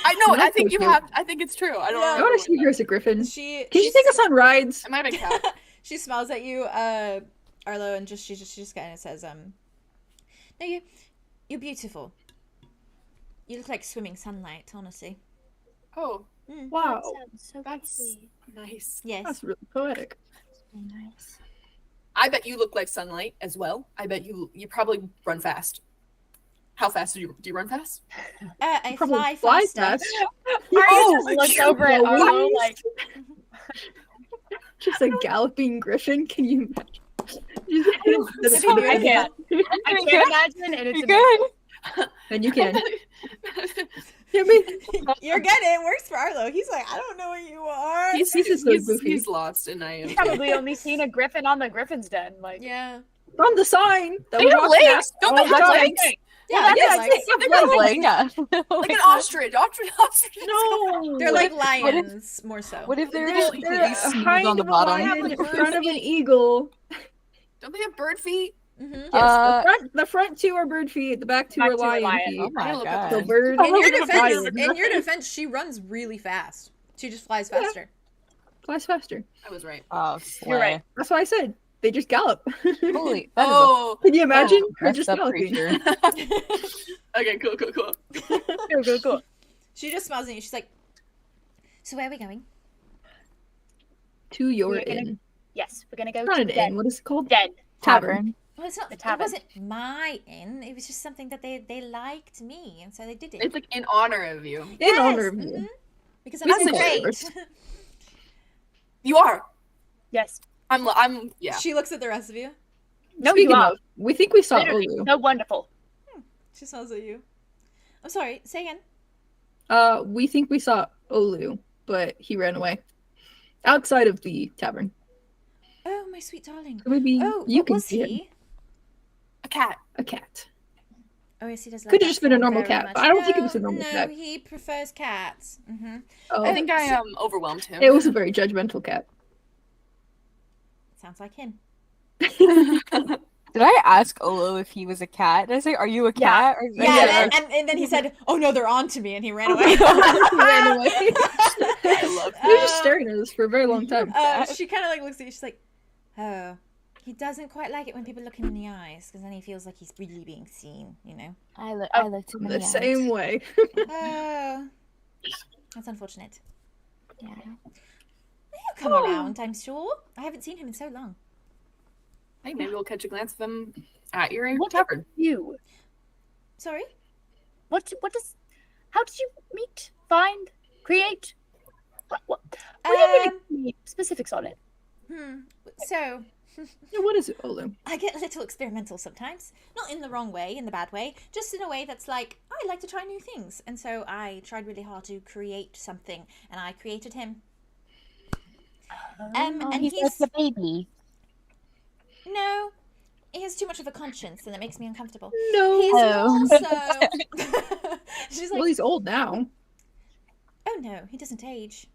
I know. I Not think so you cute. have. I think it's true. I don't. Yeah. I know. want to see her as a griffin. She Can you take us on rides? It might have been cat. she smiles at you, Arlo, and she just kind of says, "No, you're beautiful. You look like swimming sunlight, honestly." Oh, Wow, So that's pretty. nice. Yes. that's really poetic. Nice. I bet you look like sunlight as well. I bet you probably run fast. How fast do you run fast? I Probably fly faster. fast. Arya Oh, just looks over at what? Arlo like, Just a galloping griffin. Can you imagine? That'd be I can't. I can't imagine, and it's You amazing. good? And you can. I mean, You're good. It works for Arlo. He's like, I don't know what you are. he's goofy. lost, and I am. Probably only seen a griffin on the Griffin's Den. Like, Yeah. from the sign that They we have walked legs. past. Don't Oh, they have God. legs? Yeah, yes, they're they like, have legs. Yeah. Like an ostrich. Ostrich. No, they're like what if- lions, more so. What if they're They're just completely smooth hind on the of a bottom? lion, in front of an eagle. Don't they have bird feet? Mm-hmm. Yes, the front two are bird feet, the back two Back are two are lion lion. feet. Oh my look god. So bird. In your defense, she runs really fast. She just flies Yeah. faster. Flies faster. I was right. Oh, You're right. That's why I said they just gallop. Holy, that is Oh. Can you imagine? a They're just dressed up galloping. creature. Okay. Cool. Cool. She just smiles at you. She's like, "So where are we going?" To your We're gonna- inn. Yes, we're gonna go Not to an the inn. den. What is it called? Den. Tavern. Well, it's not. The It tavern. wasn't my inn. It was just something that they liked me, and so they did it. It's like in honor of you. In Yes, honor of you. mhm. Because We I'm think great. first. You are. Yes. I'm. Yeah. She looks at the rest of you. No, Speaking you are. of, we think we saw Literally, Olu. so wonderful. She smiles at you. I'm sorry. Say again. We think we saw Olu, but he ran away. Outside of the tavern. Oh, my sweet darling. So maybe Oh, you what can was see him. he? A cat. A cat. Oh, yes, he does. Could have just been a normal cat, but I don't think it was a normal no, cat. No, he prefers cats. Mm-hmm. Oh, I think I overwhelmed him. it was a very judgmental cat. Sounds like him. Did I ask Olo if he was a cat? Did I say, "Are you a cat?" Or Yeah, and then he said, "Oh no, they're on to me," and he ran away. He ran away. I love He was just staring at us for a very long time. She kind of like looks at you. She's like, "Oh, he doesn't quite like it when people look him in the eyes because then he feels like he's really being seen, you know." I looked him in The the same eyes. way. Oh, that's unfortunate. Yeah. He'll come around, I'm sure. I haven't seen him in so long. Hey, maybe we'll catch a glance of him at your What tavern. You. Sorry. How did you meet, find, create? What? We don't really need specifics on it. So, Yeah, what is it, Olu? I get a little experimental sometimes. Not in the wrong way, in the bad way. Just in a way that's like, I like to try new things. And so I tried really hard to create something. And I created him. Oh, And he's he's... like the baby. No. He has too much of a conscience and it makes me uncomfortable. No. He's Oh. also... She's like, Well, he's old now. oh no, he doesn't age.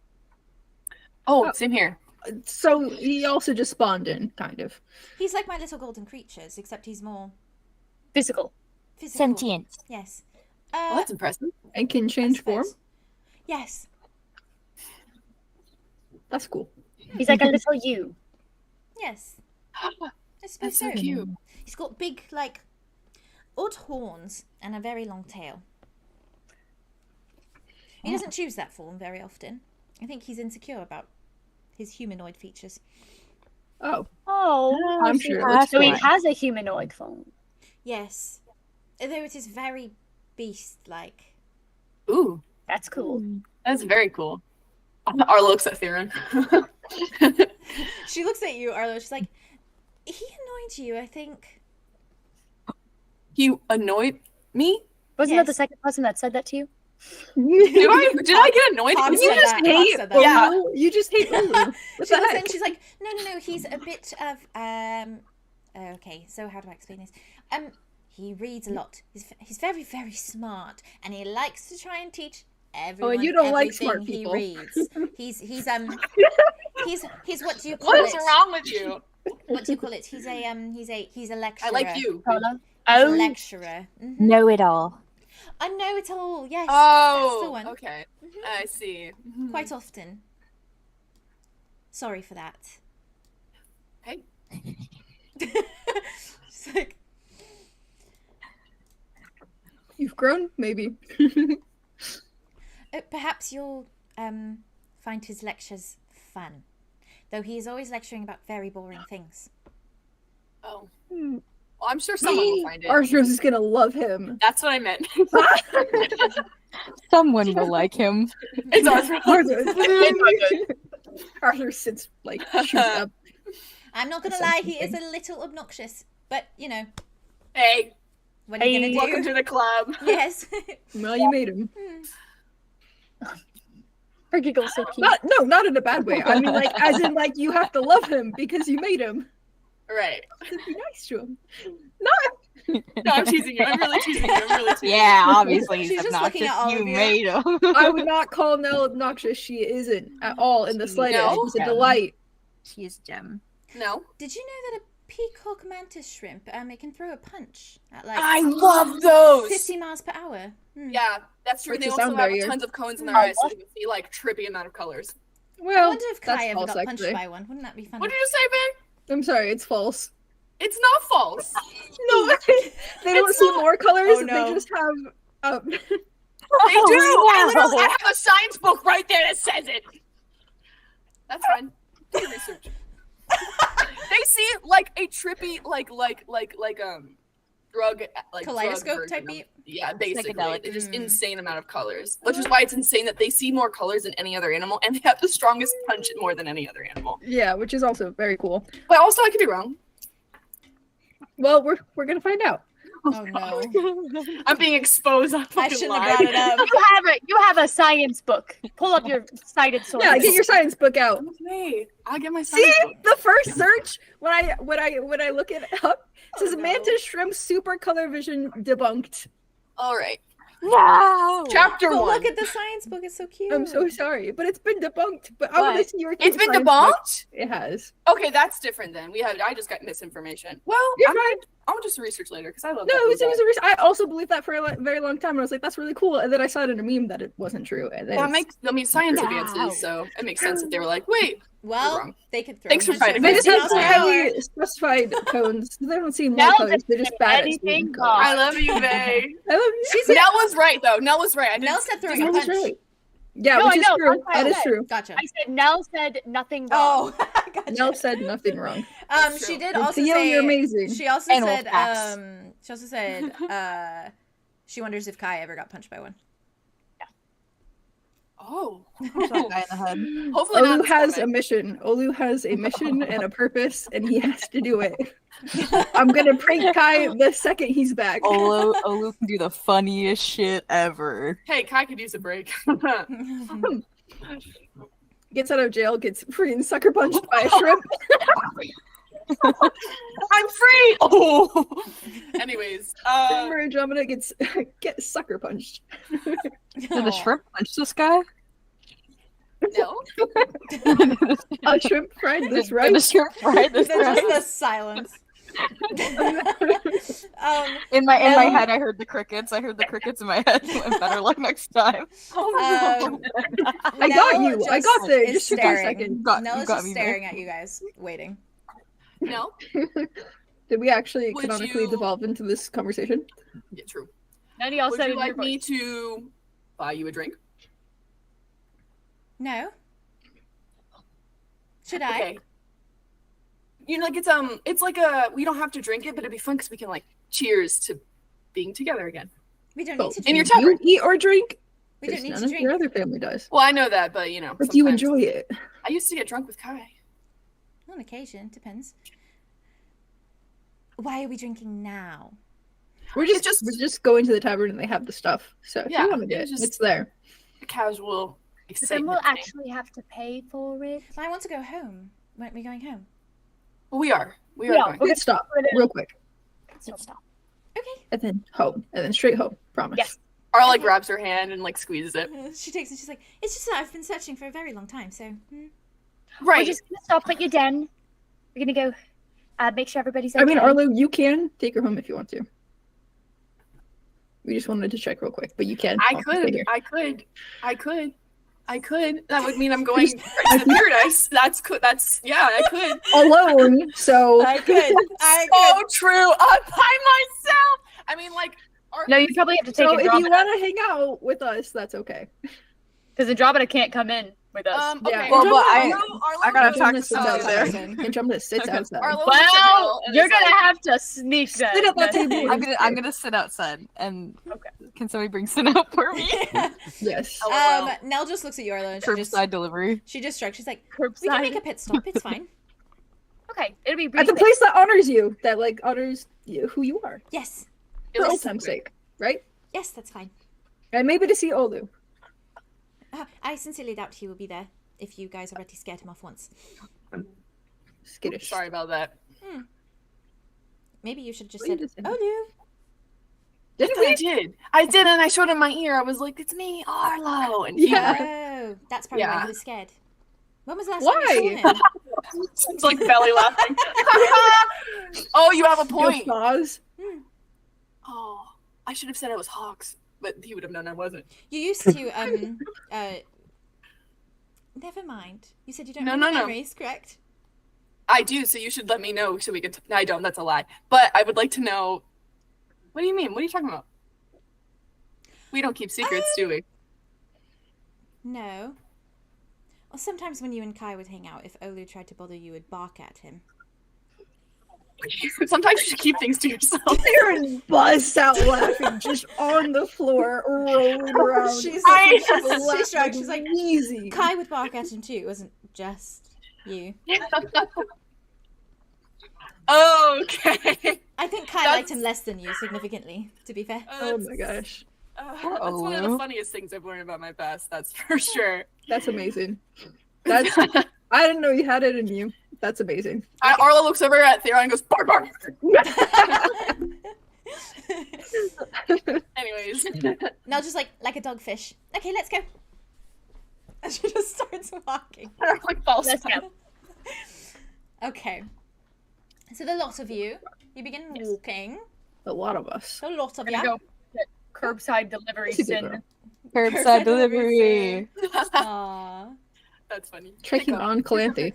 Oh, same here. So he also just spawned in, kind of. He's like my little golden creatures, except he's more Physical. physical. Sentient. Yes. Well, that's impressive. And can I change form. suppose. Yes. That's cool. He's like a little you. Yes. I suppose That's so cute. He's got big, like, odd horns and a very long tail. He doesn't choose that form very often. I think he's insecure about his humanoid features. Oh, Oh, I'm so sure. he- Let's So he try. has a humanoid form. Yes. Although it is very beast-like. Ooh, That's cool. that's very cool. Arlo looks at Theron. She looks at you, Arlo. She's like, he annoyed you, I think. You annoyed me? Wasn't Yes. that the second person that said that to you? Did I get annoyed? Pog You said just that. Pog hate said that. Yeah. Olu. You just hate Olu. What She the looks heck? and she's like, no, he's a bit of, okay, so how do I explain this? He reads a lot. He's very, very smart, and he likes to try and teach everyone. you don't like smart everything people. He reads. He's what do you call What is it? wrong with you? What do you call it? He's a lecturer. I like you. He's a Oh, lecturer. Know it all. I know it all. Yes. Oh, that's the one. okay. I see. Quite often. Sorry for that. Hey. Just like, You've grown, maybe. perhaps you'll find his lectures fun, though he is always lecturing about very boring things. Oh. Well, I'm sure someone will find it. Arthur's is gonna love him. That's what I meant. Someone will like him. It's Arthur. Arthur sits like shoots up. I'm not gonna lie, he is a little obnoxious, but you know, Hey, what are you gonna do? welcome to the club. Yes. Well, you made him. her giggle's so cute. Not in a bad way. I mean, like, as in, like, you have to love him because you made him. Right. To be nice to him. No, I'm teasing you. I'm really teasing you. Yeah, obviously he's She's just looking obnoxious. at all You of you. made him. I would not call Nell obnoxious. She isn't at all in the slightest. No? She's a delight. She is gem. No. Did you know that a peacock mantis shrimp, it can throw a punch at like I love those. 50 miles per hour? Yeah, that's true. What's They the also sound have barrier? tons of cones in their eyes, so you can see like trippy amount of colors. I Well, wonder if that's Kai ever false, got punched actually. by one. Wouldn't that be funny? What did you say, babe? I'm sorry, it's false. It's not false. No, they don't see more colors. Oh, no. They just have. They do. Oh, I have a science book right there that says it. That's fine. Do your research. They see like a trippy drug Kaleidoscope version type of- beat? Yeah, basically. Psychedelic. They're just insane amount of colors. Which is why it's insane that they see more colors than any other animal, and they have the strongest punch more than any other animal. Yeah, which is also very cool. But also, I could be wrong. Well, we're gonna find out. Oh no. I'm being exposed. I shouldn't have brought it up. You have a science book. Pull up your cited source. Yeah, get your science book out. Okay, I'll get my science See, book. the first search when I look it up says no. mantis shrimp super color vision debunked. All right. No. Chapter But 1. look at the science book. It's so cute. I'm so sorry, but it's been debunked. But I want to see your. It's been science book. debunked? It has. Okay, that's different then. I just got misinformation. Well, You're I'm fine. I'll just research later because I love No, that it was book. I also believed that for a very long time. And I was like, that's really cool. And then I saw it in a meme that it wasn't true. And then Well, it's- science Wow. advances, so it makes sense that they were like, wait. Well, wrong. they could throw. Thanks for a fighting. they punch just at have 50 miles per hour. heavy specified cones. They don't see more Nell colors. didn't They're just say bad at anything seeing wrong. colors. I love you, Bay. I love you. She's Nell was right, though. Nell was right. I didn't Nell said throwing a That was punch. right. Yeah, No, which I is know, true. that's what I That is said. true. Gotcha. I said Nell said nothing wrong. Oh, gotcha. Nell said nothing wrong. That's She true. did And also Theo, say. you're amazing. She also Animal said. facts. She also said. She wonders if Kai ever got punched by one. Oh. Punch that guy in the head. Hopefully not. Olu this has a moment. mission. Olu has a mission and a purpose, and he has to do it. I'm gonna prank Kai the second he's back. Olu can do the funniest shit ever. Hey, Kai could use a break. Gets out of jail, gets freaking sucker punched by a shrimp. I'm free! Oh! Anyways, Remember, Andromeda gets sucker punched. Did the shrimp punch this guy? no. A shrimp fried this Did right. the shrimp fry this Then just right? the silence. In my Nell- head, I heard the crickets. I heard the crickets in my head. Better luck next time. Um, I got Nell you. I just got there. is Just took a staring. second. Nell You is got just me there. staring at you guys, waiting. No? Did we actually Would canonically you- devolve into this conversation? Yeah, true. None of y'all Would said you it in your like me voice. to buy you a drink? No. Should I? Okay. You know, like it's like we don't have to drink it, but it'd be fun because we can like cheers to being together again. We don't Well, need to in drink. your do you eat or drink? We don't 'Cause need none to of drink. your other family does. Well, I know that, but you know. But you sometimes- enjoy it. I used to get drunk with Kai. On occasion, depends. Why are we drinking now? We're just going to the tavern and they have the stuff. So if Yeah, you want to it get was it, just- it's there. A casual But then excitement. we'll thing. actually have to pay for it. I want to go home. Weren't we going home? Well, we are. We are Yeah, going. Okay, stop. Real quick. Okay. And then home. And then straight home. Promise. Yes. Arla like grabs her hand and like squeezes it. She takes it. She's like, it's just that I've been searching for a very long time. So We're Right. just gonna stop at your den. We're gonna go make sure everybody's okay. I mean, Arlo, you can take her home if you want to. We just wanted to check real quick, but you can. I could. That would mean I'm going to paradise. That's yeah, I could. Alone, so I could. So true. I'm by myself. I mean, like. No, you probably have to take so if you Andromeda want to hang out with us, that's okay. because Andromeda can't come in with us. Okay. Yeah. Well, but Arlo I gotta goes talk to Andromeda sits someone there. outside. Andromeda sits outside. Arlo Well, looks at Nell and you're is gonna like, have to sneak then. Sit at that table. I'm gonna sit outside and Okay. can somebody bring Syn out for me? Yes. LOL. Nell just looks at you, Arlo, and Curbside delivery. she just shrugs. She's like, Curbside. we can make a pit stop. It's fine. Okay, it'll be At brief. the place that honors you, that like honors you, who you are, Yes. for Yes. old time's sake, right? Yes, that's fine. And maybe to see Olu. I sincerely doubt he will be there if you guys already scared him off once. Skittish. Sorry about that. Maybe you should just What you said, just said. oh no. Didn't I did. I did, and I showed him my ear. I was like, "It's me, Arlo." And he Yeah. Oh, that's probably why Yeah. he was scared. When was the last Why? time you saw him? It's like belly laughing. Oh, you have a point. Pause. Oh, I should have said it was Hawks, but he would have known I wasn't. You used to, never mind. You said you don't No, remember no, no. memories, correct? I do, so you should let me know so we can. No, I don't. That's a lie. But I would like to know. What do you mean? What are you talking about? We don't keep secrets, do we? No. Well, sometimes when you and Kai would hang out, if Olu tried to bother you, would bark at him. Sometimes you should keep things to yourself. Aaron busts out laughing just on the floor, rolling around. She's I- like, she's like, easy. Kai would bark at him too. It wasn't just you. Okay. I think Kai liked him less than you, significantly, to be fair. Oh my gosh. That's one of the funniest things I've learned about my past. That's for sure. That's amazing. That's I didn't know you had it in you. That's amazing. Arlo looks over at Theron and goes, bark, bark. Anyways. Nell just like a dogfish. Okay, let's go. And she just starts walking. Like false. Let's go. Okay. So the lot of you begin walking. A lot of us. A lot of We're gonna you. go get curbside delivery She's a good Syn. girl. Curbside delivery. Aww. That's funny. Checking on Calanthe.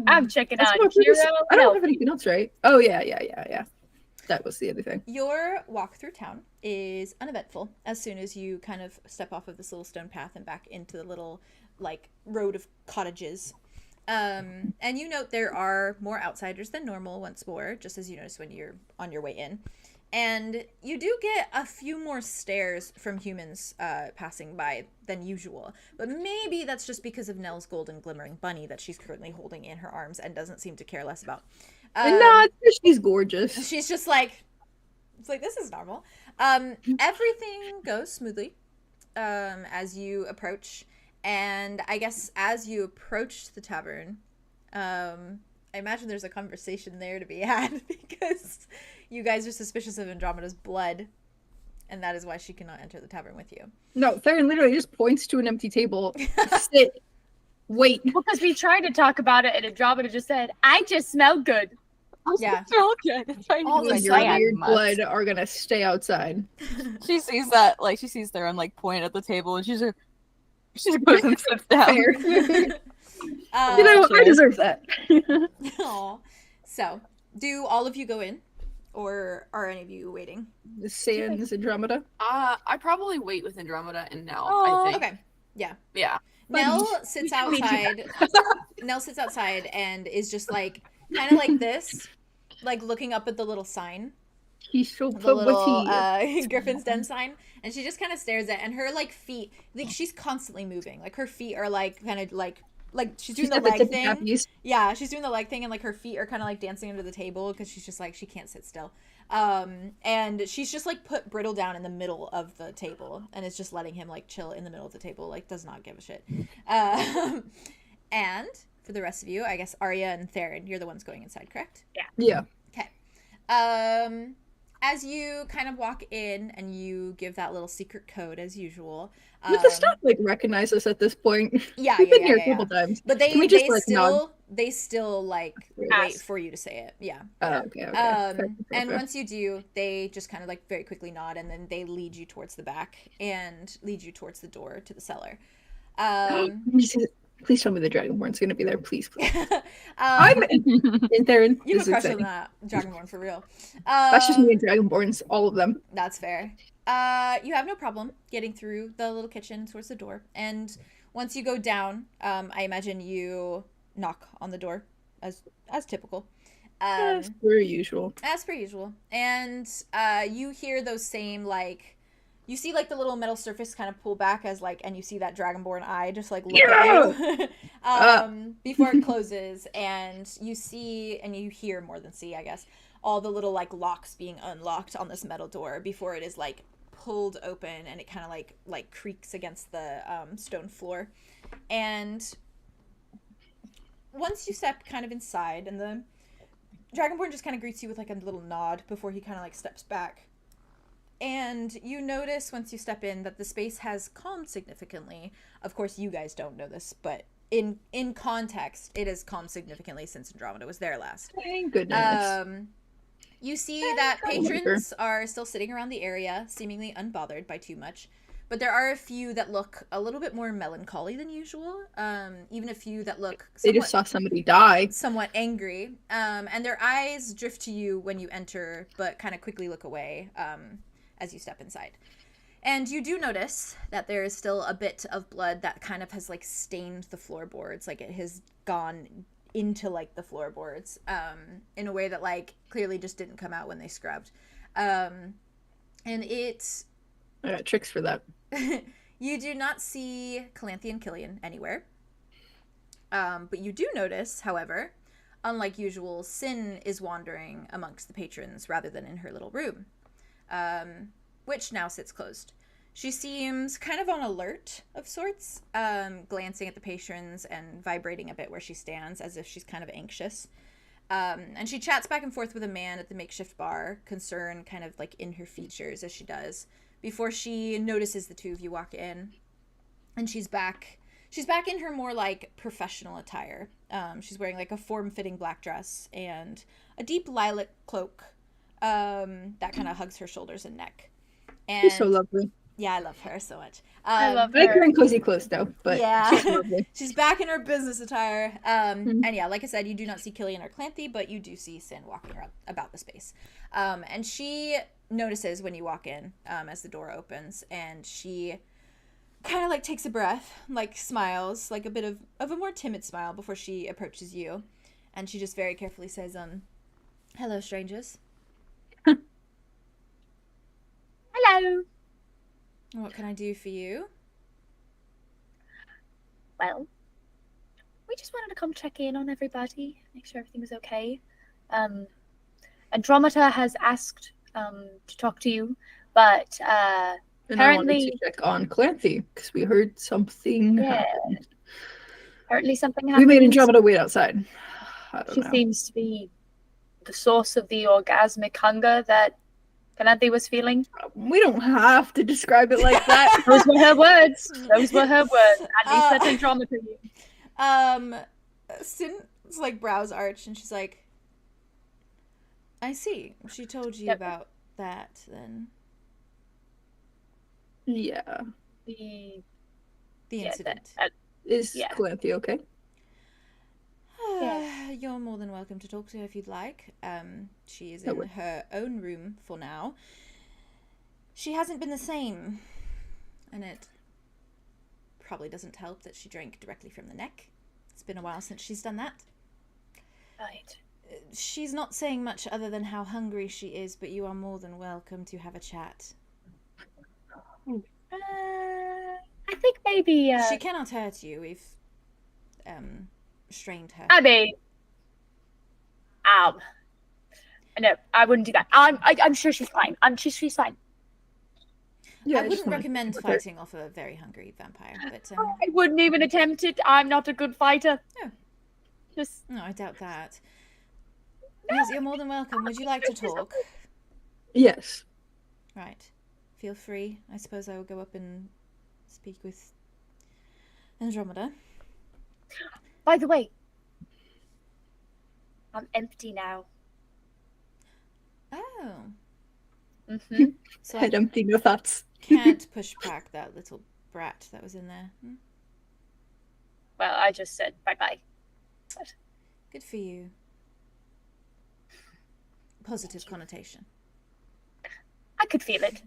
I'm checking That's on what we Kuro. just- I don't have anything else, right? Oh yeah. That was the other thing. Your walk through town is uneventful as soon as you kind of step off of this little stone path and back into the little like road of cottages. And you note there are more outsiders than normal once more, just as you notice when you're on your way in. And you do get a few more stares from humans passing by than usual. But maybe that's just because of Nell's golden glimmering bunny that she's currently holding in her arms and doesn't seem to care less about. No, she's gorgeous. She's just like, it's like, this is normal. Everything goes smoothly as you approach. And I guess as you approach the tavern, I imagine there's a conversation there to be had because you guys are suspicious of Andromeda's blood. And that is why she cannot enter the tavern with you. No, Theron literally just points to an empty table. Sit. Wait. Well, because we tried to talk about it and Andromeda just said, I just smell good. Yeah. Okay. All the Your sand weird blood are gonna stay outside. She sees that, like she sees Theron like point at the table, and she just goes and sits down. Fair. Uh, You know, I deserve that. aw. So, do all of you go in? Or are any of you waiting? Sans Andromeda. I probably wait with Andromeda and Nell, Aw. I think. Okay. Yeah. Yeah. Nell sits outside. Nell sits outside and is just like, kind of like this, like looking up at the little sign, He's so the little pretty. Griffin's Den sign, and she just kind of stares at, and her like feet, like she's constantly moving, like her feet are like kind of like she's doing the got the leg tippy thing. tappies. Yeah, she's doing the leg thing, and like her feet are kind of like dancing under the table because she's just like she can't sit still. And she's just like put Brittle down in the middle of the table, and is just letting him like chill in the middle of the table, like does not give a shit. And for the rest of you, I guess Aria and Theron, you're the ones going inside, correct? Yeah. Okay. as you kind of walk in and you give that little secret code as usual. Would the staff like recognize us at this point? Yeah, We've yeah, been here yeah, a couple yeah. times. But they Can we just, like, still like wait Ask. for you to say it. Yeah. Oh, okay. Fair. And once you do, they just kind of like very quickly nod, and then they lead you towards the back and lead you towards the door to the cellar. Please tell me the Dragonborn's gonna be there, please. I'm in there. You have a crush on that Dragonborn for real. That's just me and Dragonborns, all of them. That's fair. You have no problem getting through the little kitchen towards the door, and once you go down, I imagine you knock on the door as typical. As per usual. As per usual, and you hear those same like. You see like the little metal surface kind of pull back as like, and you see that Dragonborn eye just like look at you before it closes, and you see and you hear more than see, I guess, all the little like locks being unlocked on this metal door before it is like pulled open, and it kind of like creaks against the stone floor. And once you step kind of inside, and the Dragonborn just kind of greets you with like a little nod before he kind of like steps back. And you notice once you step in that the space has calmed significantly. Of course, you guys don't know this, but in context, it has calmed significantly since Andromeda was there last. Thank goodness. You see that patrons are still sitting around the area, seemingly unbothered by too much. But there are a few that look a little bit more melancholy than usual. Even a few that look they just saw somebody die. Somewhat angry. And their eyes drift to you when you enter, but kind of quickly look away. As you step inside. And you do notice that there is still a bit of blood that kind of has like stained the floorboards, like it has gone into like the floorboards in a way that like clearly just didn't come out when they scrubbed. And it... I got tricks for that. You do not see Calanthe and Killian anywhere. But you do notice, however, unlike usual, Syn is wandering amongst the patrons rather than in her little room. Which now sits closed. She seems kind of on alert of sorts, glancing at the patrons and vibrating a bit where she stands as if she's kind of anxious. And she chats back and forth with a man at the makeshift bar, concern kind of like in her features as she does, before she notices the two of you walk in. And she's back in her more like professional attire. She's wearing like a form-fitting black dress and a deep lilac cloak that kind of hugs her shoulders and neck. And She's so lovely. Yeah, I love her so much. I love I like her. her in cozy clothes though, but yeah, she's lovely. she's back in her business attire. And yeah, like I said, you do not see Killian or Calanthe, but you do see Syn walking around about the space. And she notices when you walk in, as the door opens, and she kind of like takes a breath, like smiles, like a bit of a more timid smile before she approaches you, and she just very carefully says, "Hello, strangers." Hello. What can I do for you? Well, we just wanted to come check in on everybody, make sure everything was okay. Andromeda has asked to talk to you, but And apparently, I wanted to check on Calanthe because we heard something. Yeah. happened. apparently something We happened. made Andromeda wait outside. I don't She know. seems to be the source of the orgasmic hunger that Calanthe was feeling. We don't have to describe it like that. Those were her words. Those were her words. At least that's Andromeda. Syn's like brows arch, and she's like, "I see. She told you Yep. about that, then." Yeah. The The Yeah, incident. Is Yeah. Calanthe okay? You're more than welcome to talk to her if you'd like. She is That in would- her own room for now. She hasn't been the same, and it probably doesn't help that she drank directly from the neck. It's been a while since she's done that. right. She's not saying much other than how hungry she is, but you are more than welcome to have a chat. I think maybe. She cannot hurt you. We've restrained her. Abby. No, I wouldn't do that. I'm sure she's fine. She's fine. Yeah, I just wouldn't wanted to recommend check with her. fighting off a very hungry vampire, but I wouldn't even attempt it. I'm not a good fighter. Oh. Just no, I doubt that. Yes, you're more than welcome. Would you like to talk? Yes. Right. Feel free. I suppose I will go up and speak with Andromeda. By the way, I'm empty now. Oh. Mm-hmm. So Head I empty, no thoughts. can't push back that little brat that was in there. Hmm? Well, I just said bye-bye. Good for you. Positive connotation. I could feel it.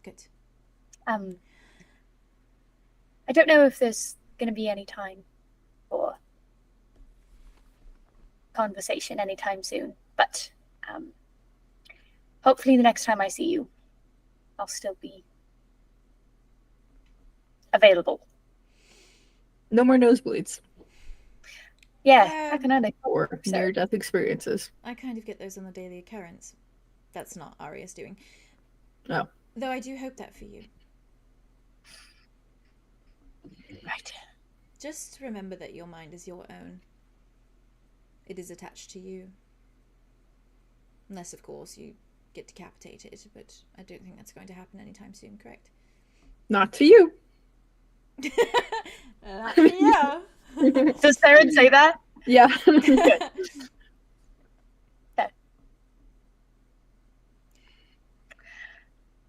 Good. I don't know if there's going to be any time for conversation anytime soon, but hopefully the next time I see you, I'll still be available. No more nosebleeds Yeah, I can understand. or near-death experiences. I kind of get those on the daily occurrence. That's not Aria's doing. No. Though I do hope that for you. Right. Just remember that your mind is your own. It is attached to you. Unless, of course, you get decapitated, but I don't think that's going to happen anytime soon, correct? Not to you. Yeah. Does Theron say that? Yeah.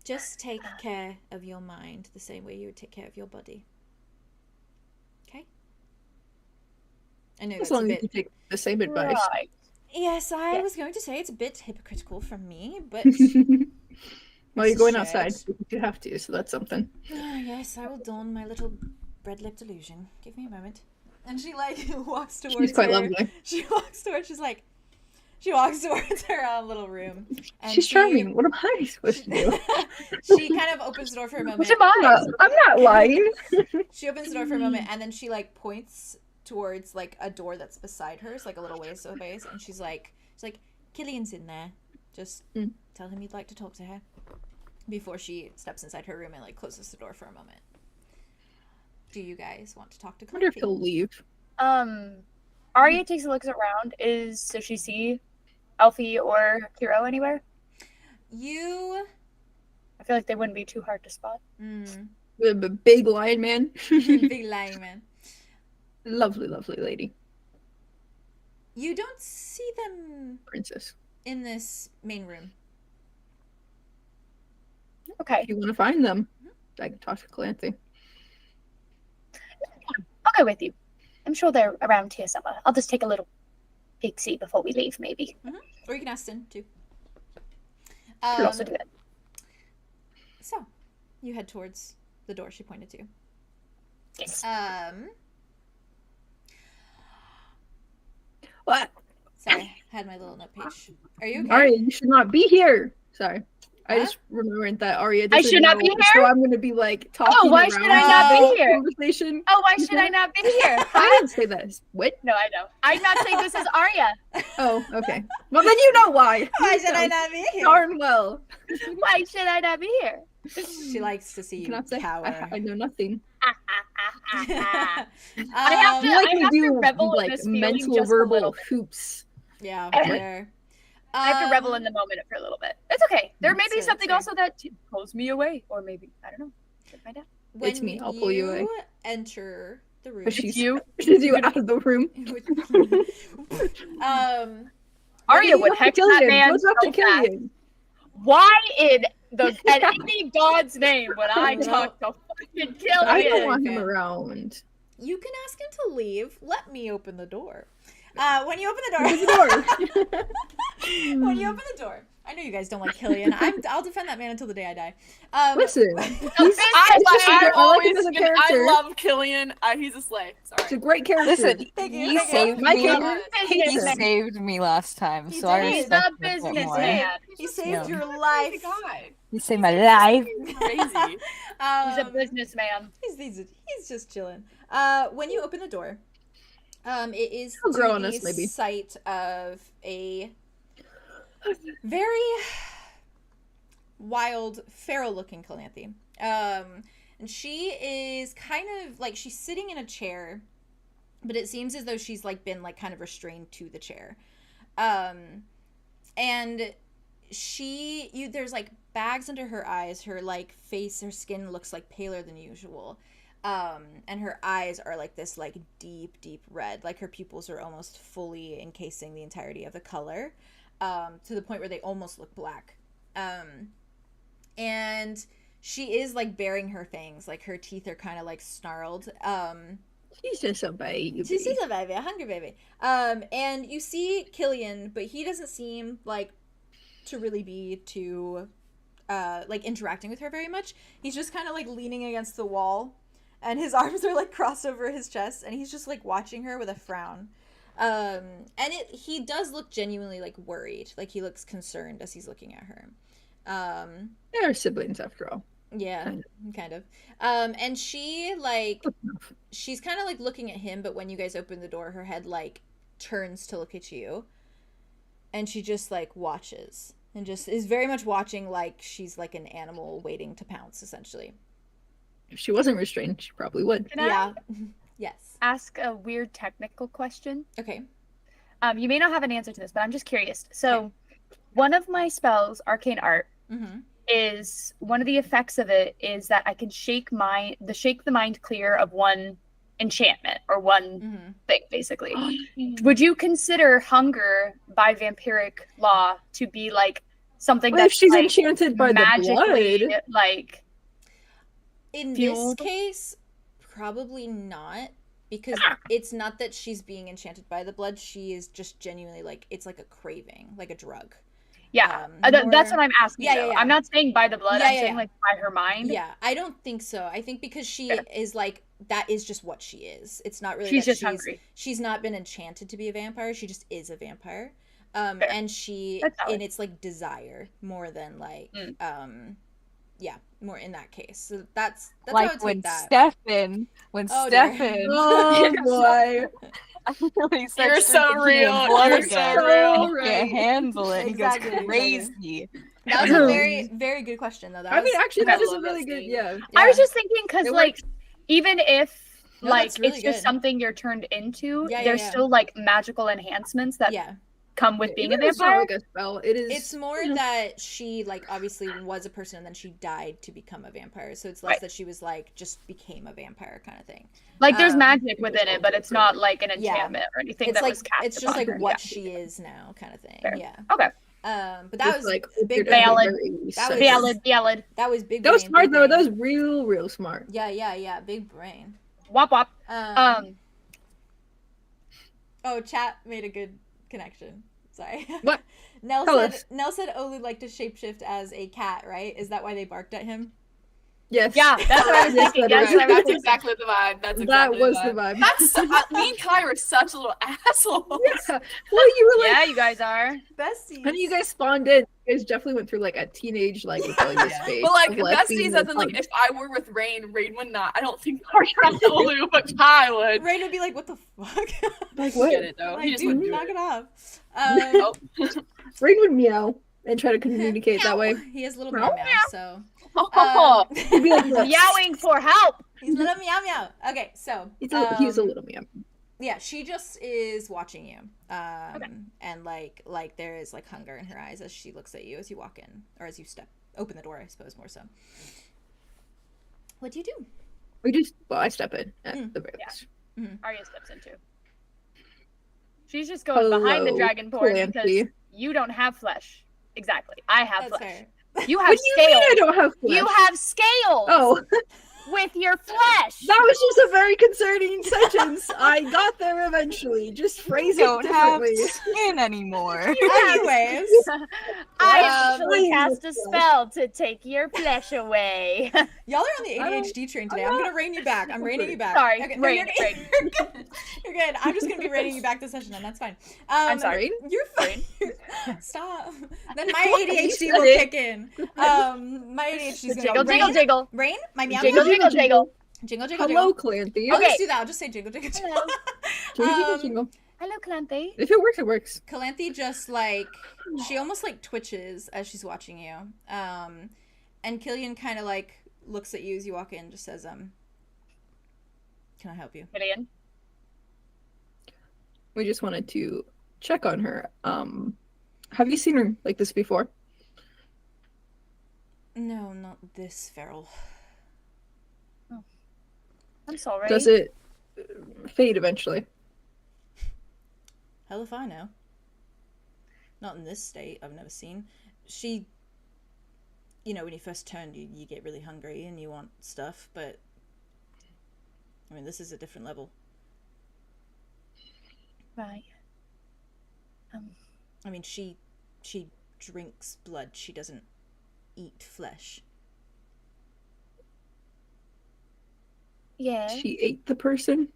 Just take care of your mind the same way you would take care of your body. Okay? I know As that's a long as you bit... take the same advice. Right. Yes, I was going to say it's a bit hypocritical from me, but... Well, you're going shared. outside. You have to, so that's something. Yes, I will don my little red-lipped illusion. Give me a moment. And she, like, walks towards She's quite her. lovely. She walks towards, she walks towards her little room. And She's charming. What am I supposed to do? She kind of opens the door for a moment. What am I? I'm not lying. She opens the door for a moment, and then she, like, points towards, like, a door that's beside hers, like a little ways away, and she's like, Killian's in there. Just tell him you'd like to talk to her. Before she steps inside her room and, like, closes the door for a moment. Do you guys want to talk to I wonder if Calanthe? he'll leave. Aria takes a look around. Does she see Elphie or Kuro anywhere? You... I feel like they wouldn't be too hard to spot. The big lion man. Big lying man. Lovely, lovely lady. You don't see them Princess. in this main room. Okay, If you want to find them, I can talk to Calanthe. I'll go with you. I'm sure they're around here somewhere. I'll just take a little peek-see before we leave, maybe. Or you can ask Syn, too. Could also do it. So, you head towards the door she pointed to. Yes. What? Sorry, I had my little note page. Are you okay? Aria, you should not be here. Sorry. I Huh? just remembered that Aria I doesn't should not know, be here? So I'm going to be like talking why around should I not be the here? conversation. Oh, why should I not be here? I didn't say that. What? No, I know. I'm not saying this is Aria. Oh, okay. Well, then you know why. Why You should I know not be here? darn well. Why should I not be here? She likes to see You you cannot say cower. I know nothing. I have to, You like I to have to do revel in like this feeling mental just a little verbal bit. hoops. Yeah, fair. I have to revel in the moment for a little bit. It's okay. There may be That's something fair. also that pulls me away, or maybe I don't know. Should find out. When It's me, I'll pull you away. enter the room. But she's you. pushes you out of the room. Aria would hex that Killian. man Go talk so to fast. Killian. Why in any god's name would I talk to fucking Killian? I don't want him fan. around. You can ask him to leave. Let me open the door. When you open Open the the door. door, when you open the door, I know you guys don't like Killian. I'll defend that man until the day I die. Listen, I like him as a character. love Killian. He's a slay. He's a Sorry. great character. Listen, Thank you, he thank you. saved My me. camera He hates him. saved me last time, He so I did. He's respect not him a bit business more. man. He saved Yeah. your Crazy life. guy. He saved my life. Crazy. He's a businessman. He's just chilling. When you open the door, it is He'll grow on the us, maybe. sight of a very wild, feral-looking Calanthe. And she is kind of like she's sitting in a chair, but it seems as though she's like been like kind of restrained to the chair. And there's like bags under her eyes. Her like face, her skin looks like paler than usual. And her eyes are like this like deep red, like her pupils are almost fully encasing the entirety of the color, to the point where they almost look black. And she is like baring her fangs, like her teeth are kind of like snarled. She's just a baby. She's just a baby, a hungry baby. And you see Killian, but he doesn't seem like to really be too like interacting with her very much. He's just kind of like leaning against the wall, and his arms are like crossed over his chest, and he's just like watching her with a frown. And he does look genuinely like worried, like he looks concerned as he's looking at her. They're siblings after all. Yeah, kind of. And she like, she's kind of like looking at him, but when you guys open the door, her head like turns to look at you, and she just like watches and just is very much watching, like she's like an animal waiting to pounce, essentially. If she wasn't restrained, she probably would. Can Yeah. I Yes. ask a weird technical question? Okay. You may not have an answer to this, but I'm just curious. So, one of my spells, Arcane Art, is one of the effects of it is that I can shake the mind clear of one enchantment or one thing, basically. Would you consider hunger by vampiric law to be like something What if that's she's like, enchanted by the magically, blood? like In fueled? this case, probably not, because it's not that she's being enchanted by the blood. She is just genuinely like, it's like a craving, like a drug. Yeah, more- that's what I'm asking. Yeah, though. yeah, yeah. I'm not saying by the blood. Yeah, I'm yeah, saying yeah. like by her mind. Yeah, I don't think so. I think because she is like, that is just what she is. It's not really She's that just hungry. She's not been enchanted to be a vampire. She just is a vampire. Fair. And she, That's valid. and it's like desire more than like, yeah, more in that case. So that's how I Like would when take that. Stefan, Oh, dear. Stefan, Oh boy. when he starts You're so drinking real. blood You're again, so real. he can't handle it. He Exactly, goes crazy. That was a very, very good question, though. That I mean, was, actually, I that is a love that really good. scene. Yeah. I was yeah. just thinking because It like even if No, like that's really it's just good. something you're turned into, Yeah, yeah, there's yeah. still like magical enhancements that yeah. come with being a Even if it's not vampire. like a spell. It is. It's more that she like obviously was a person and then she died to become a vampire. So it's less Right. that she was like just became a vampire kind of thing. Like there's um, magic within it, but it's not like an Yeah. enchantment or anything It's that like was cast it's just upon like her. what Yeah. she is now kind of thing. Fair. Yeah. Okay. But that It's was like big. Valid. That was- Valid. That was big. That was brain, smart big though. brain. That was real smart. Yeah. Big brain. Wop wop. Oh, chat made a good connection. Sorry. What? Nell Tell said us. Nell said Olu liked to shapeshift as a cat, right? Is that why they barked at him? Yes. Yeah, that's what I was Yes, thinking. that That's is. what I was That's thinking. exactly the vibe. That's That exactly was the the vibe. vibe. That's me and Kai are such little assholes. Yeah. Well, you were like, Yeah, you guys are. Besties. when you guys spawned in, you guys definitely went through like a teenage like rebellious phase. But like of, like, besties, being as in like fun. if I were with Rain would not. I don't think Olu, but Kai would. Rain would be like, "What the fuck?" Like I what? get it though. Like, He just dude, wouldn't do knock it. it off. Oh. Rain would meow and try to communicate that way. He has little Meow, meow meow, so Oh. He'd be like, Meowing for help. he's little meow meow. Okay, so he's a little meow. yeah, she just is watching you, and like there is like hunger in her eyes as she looks at you as you walk in or as you open the door, I suppose more so. What do you do? I step in at the very Yeah. least. Arya steps in too. She's just going behind the Hello, dragonborn because Calanthe. you don't have flesh. Exactly. I have That's flesh. fair. You What have do you mean I scales. don't have flesh? You have scales Oh, with your flesh. that was just a very concerning sentence. I got there eventually. Just phrase it Don't have differently. skin anymore. Anyways, I actually Um, cast a spell to take your flesh away. y'all are on the ADHD train today. I'm gonna rein you back. I'm reining you back. Sorry, Okay, no, rein, you're good. You're good. You're good. I'm just gonna be reining you back this session, and that's fine. I'm sorry. You're fine. Stop. Then my What? ADHD You will said it. kick in. My ADHD is gonna Jiggle, go, jiggle, rain, jiggle. rain, my meow, Jiggle, meow, jiggle, jiggle. jingle, jingle, Hello, jingle. Calanthe. I'll Okay. just do that. I'll just say jingle, jingle, jingle. Hello. Jingle, jingle, Um, jingle. Hello, Calanthe. If it works, it works. Calanthe just like she almost like twitches as she's watching you. And Killian kind of like looks at you as you walk in, just says, "Can I help you?" Killian. We just wanted to check on her. Have you seen her like this before? No, not this feral. I'm sorry. Does it fade eventually? Hell if I know. Not in this state. I've never seen. She, you know, when you first turn, you get really hungry and you want stuff, but I mean, this is a different level. Right. I mean, she drinks blood. She doesn't eat flesh. Yeah. She ate the person?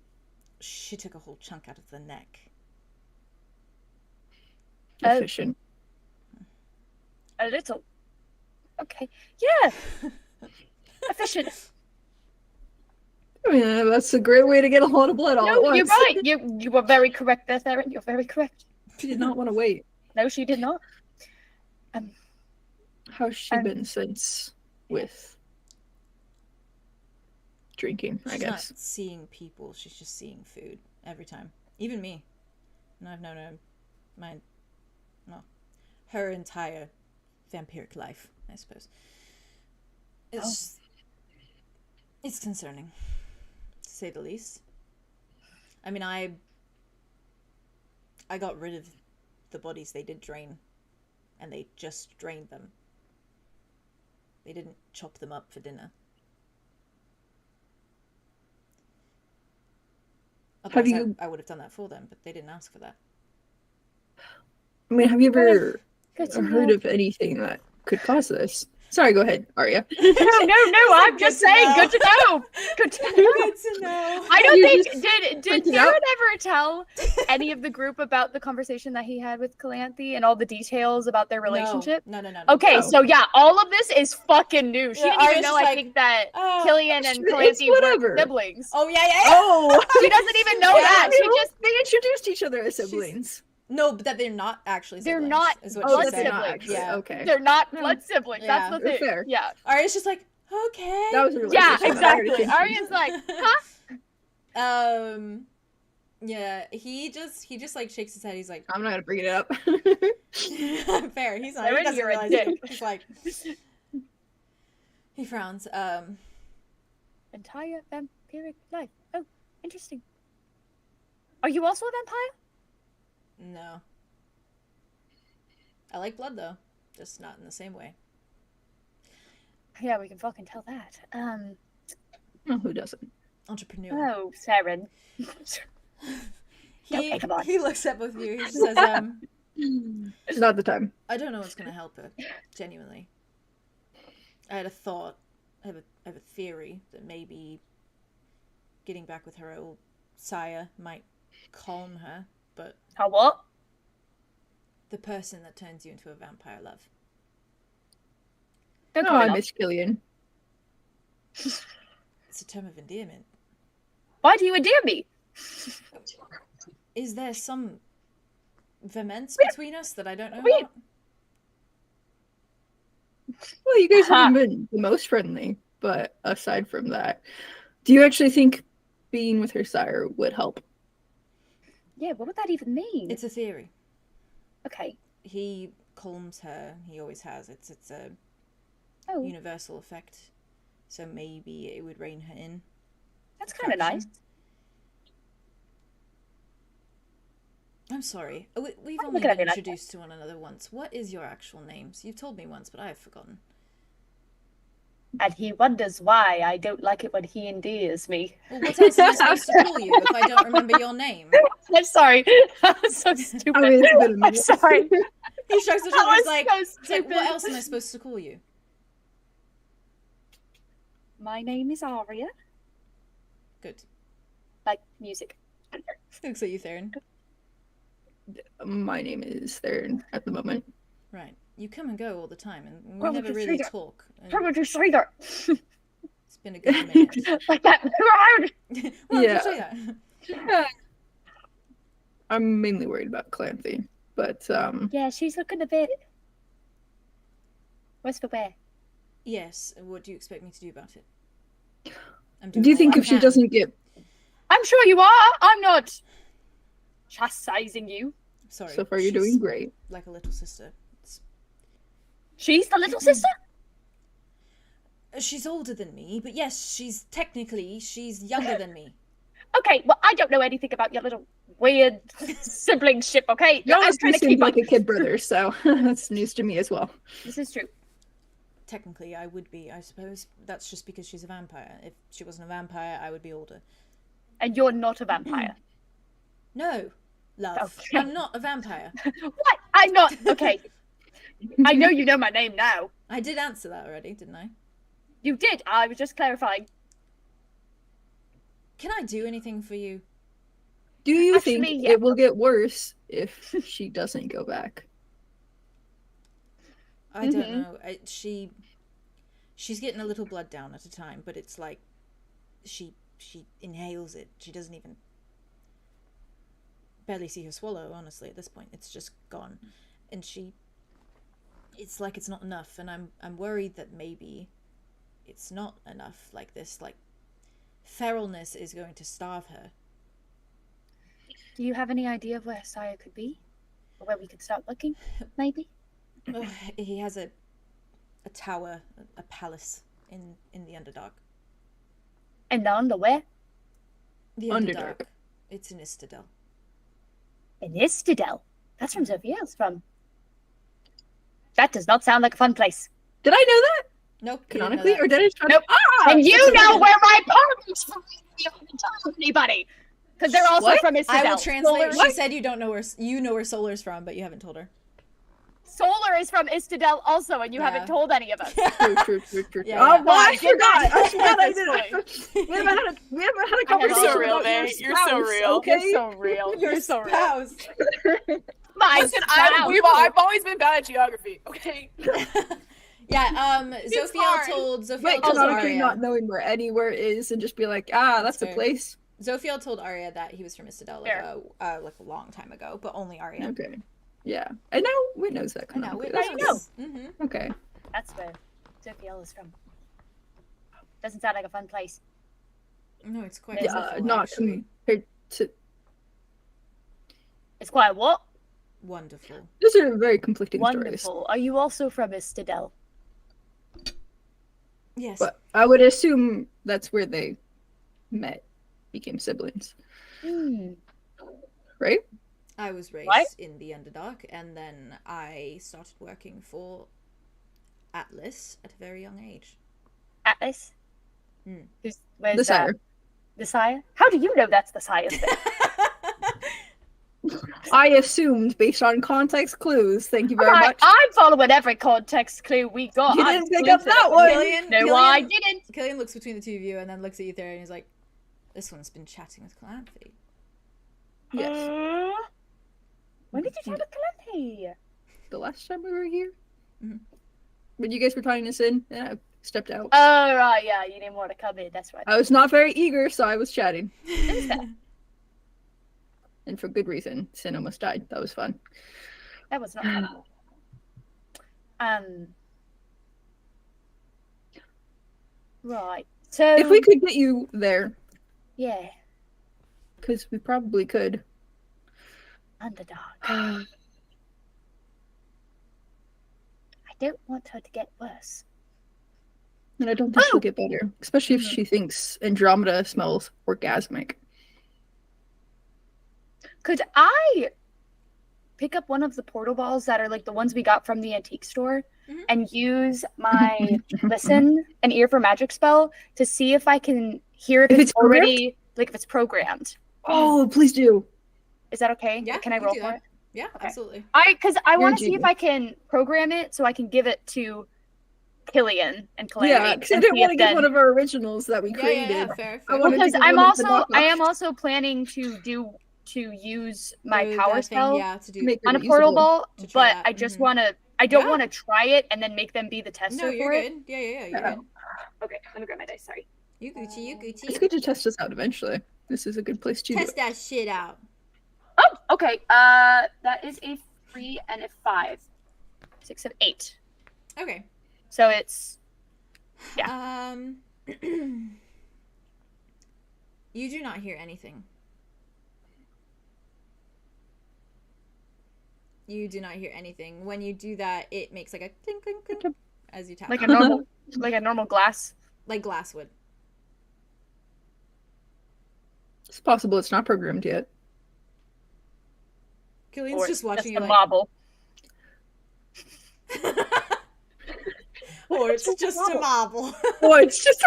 She took a whole chunk out of the neck. Efficient. A little. Okay. Yeah. Efficient. I mean, that's a great way to get a lot of blood all at No, once. you're right. You were very correct there, Theron. You're very correct. She did not want to wait. No, she did not. How's she been since with drinking, I She's guess? not seeing people. She's just seeing food every time. Even me. And I've known her her entire vampiric life, I suppose. It's concerning, to say the least. I mean, I got rid of the bodies they did drain, and they just drained them. They didn't chop them up for dinner. Otherwise, I would have done that for them, but they didn't ask for that. I mean, have you ever Good to heard know. of anything that could cause this? Sorry, go ahead, Aria. No, I'm just saying. Good to know. Good to know. Good to know. I don't You think just did point it Theron out. ever tell any of the group about the conversation that he had with Calanthe and all the details about their relationship? No. Okay, No. so yeah, all of this is fucking new. She Yeah, didn't even Aria's know. just I like, think that oh, Killian and it's Calanthe whatever. were siblings. Oh yeah. Oh! She doesn't even know Yeah, that. She just They introduced each other as siblings. No, but that they're not actually They're siblings, not is what Oh, she that said. they're not siblings. actually. Yeah. Okay. they're not No. blood siblings. Yeah. That's the thing. Fair. Yeah. Aria's just like, okay. That was a Yeah, realization that I already exactly. think. Aria's like, huh? Yeah, he just like shakes his head. He's like, I'm not gonna bring it up. fair. He's not. Aaron, He doesn't you're a realize dick. it. He's like, he frowns. Entire vampiric life. Oh, interesting. Are you also a vampire? No. I like blood though, just not in the same way. Yeah, we can fucking tell that. Oh, who doesn't? Entrepreneur. Oh, Saren. He come on. he looks at both of you. He just says, It's not the time. I don't know what's gonna help her. Genuinely. I had a thought. I have a theory that maybe getting back with her old sire might calm her, but How what? the person that turns you into a vampire, love. Don't Oh, call I it miss Killian. It's a term of endearment. Why do you endear me? Is there some vehemence between us that I don't know Wait. about? Well, you guys Huh. haven't been the most friendly, but aside from that, do you actually think being with her sire would help? Yeah, what would that even mean? It's a theory. Okay. He calms her. He always has. It's a Oh, universal effect. So maybe it would rein her in. that's kind of nice. I'm sorry. We've I'm only looking at been me like introduced to one another once. What is your actual names? You've told me once, but I have forgotten. And he wonders why I don't like it when he endears me. Well, what else am I supposed to call you if I don't remember your name? I'm sorry. That was so stupid. I mean, it's been a I'm minute. sorry. He shrugs his That shoulders was like, so it's like, stupid. what else am I supposed to call you? My name is Aria. Good. Like music. Looks like you, Theron. My name is Theron at the moment. Right. You come and go all the time, and we Well, never just really say that. talk. And How would you say that? it's been a good minute. Like that. Well, Yeah. say that. I'm mainly worried about Calanthe, but Yeah, she's looking a bit. Where's the where? Yes. What do you expect me to do about it? I'm do you all think I if she can. doesn't get I'm sure you are. I'm not chastising you. Sorry. so far, you're she's doing great. like a little sister. It's... She's the little sister. She's older than me, but yes, she's younger than me. Okay, well, I don't know anything about your little weird siblingship, okay? You I'm always trying to seem keep like on... a kid brother, so that's news to me as well. This is true. Technically, I would be, I suppose. That's just because she's a vampire. If she wasn't a vampire, I would be older. And you're not a vampire. No, love. Okay. I'm not a vampire. What? I'm not. Okay. I know you know my name now. I did answer that already, didn't I? You did. I was just clarifying. Can I do anything for you? Do you Actually, think yeah. it will get worse if she doesn't go back? I don't know. She's getting a little blood down at a time, but it's like she inhales it. She doesn't even barely see her swallow, honestly, at this point. It's just gone. And it's like it's not enough, and I'm worried that maybe it's not enough. Like this, like feralness is going to starve her. Do you have any idea of where 𝙬𝙖 could be? Or where we could start looking, maybe? He has a tower, a palace in the Underdark. In the underwear? The Underdark. Underdark. It's in 𝙬𝙗𝙬. In 𝙬𝙗𝙬. That's from Zophiel's from. That does not sound like a fun place. Did I know that? Nope. you didn't know Canonically? that. Or did I just Nope. Ah! And you know where my parents from. You haven't told anybody. Because they're also What? from 𝙬𝙗𝙬. I will translate. Solar, She said you don't know where Solar's from, but you haven't told her. Solar is from 𝙬𝙗𝙬 also, and you Yeah. haven't told any of us. True. Yeah, Oh, yeah. well, I Get forgot. that. I forgot I did That's it. We haven't had a You're conversation so real, about babe. your You're so spouse, real. Okay? You're so real. Your You're so real. spouse. My Listen, spouse. I've always been bad at geography, okay? Yeah. Zophiel hard. told Wait, Aria. canonically not knowing where anywhere is and just be like, that's a fair. place. Zophiel told Aria that he was from 𝙬𝙗𝙬 like a long time ago, but only Aria. Okay. Yeah. And now Wit knows that I know. canonically. Wit That's knows. good. Mm-hmm. Okay. That's where Zophiel is from. Doesn't sound like a fun place. No, it's quite Yeah, wonderful, Not actually. compared to. It's quite what? Wonderful. Those are very conflicting stories. Wonderful. Are you also from 𝙬𝙗𝙬? Yes. But I would assume that's where they met, became siblings, right? I was raised What? in the Underdark, and then I started working for Atlas at a very young age. Atlas? Hmm. Where's The that? sire. The 𝙬𝙗? How do you know that's the 𝙬𝙗 thing? I assumed based on context clues. Thank you very Alright, much. I'm following every context clue we got. You I'm didn't pick up exclusive. that one. No, I didn't. Killian looks between the two of you and then looks at you there and he's like, this one's been chatting with Calanthe. Yes. When did you chat with Calanthe? The last time we were here, Mhm. when you guys were talking to Syn, and I stepped out. Oh, right, yeah, you didn't want to come in. That's right. I was not very eager, so I was chatting, Who's that? and for good reason. Syn almost died. That was fun. That was not fun. Right. So If we could get you there, yeah, because we probably could. Underdog. I I don't want her to get worse. And I don't think she'll get better, especially if she thinks Andromeda smells orgasmic. Could I pick up one of the portal balls that are like the ones we got from the antique store and use my listen an ear for magic spell to see if I can hear if it's already like if it's programmed? Oh, please do. Is that okay? Yeah, Can I you can roll do for that. it? Yeah, absolutely. Because I You're want a to see if genius. I can program it so I can give it to Killian and Calamity. Yeah, because I didn't want to get one of our originals that we created. Yeah, fair. I wanted Because to get I'm one of the also I knockoffs am also planning to use my Do power that thing, spell yeah, to do. Make on a it portal usable. ball, To try but that, I just mhm. want to. I don't Yeah. want to try it and then make them be the tester No, you're for it. good. Yeah, you're Yeah. good. Okay, let me grab my dice. Sorry. You Gucci, you It's Gucci. good to test us out eventually. This is a good place to do Test it. that shit out. Oh, okay. That is a 3 and a 5. 6 and 8. Okay. So it's You do not hear anything. You do not hear anything. When you do that, it makes like a clink, clink, clink as you tap. like a on it. normal Like a normal glass. Like glass would. It's possible it's not programmed yet. Killian's Or just watching you a like. marble. Or it's just a marble. Oh, it's just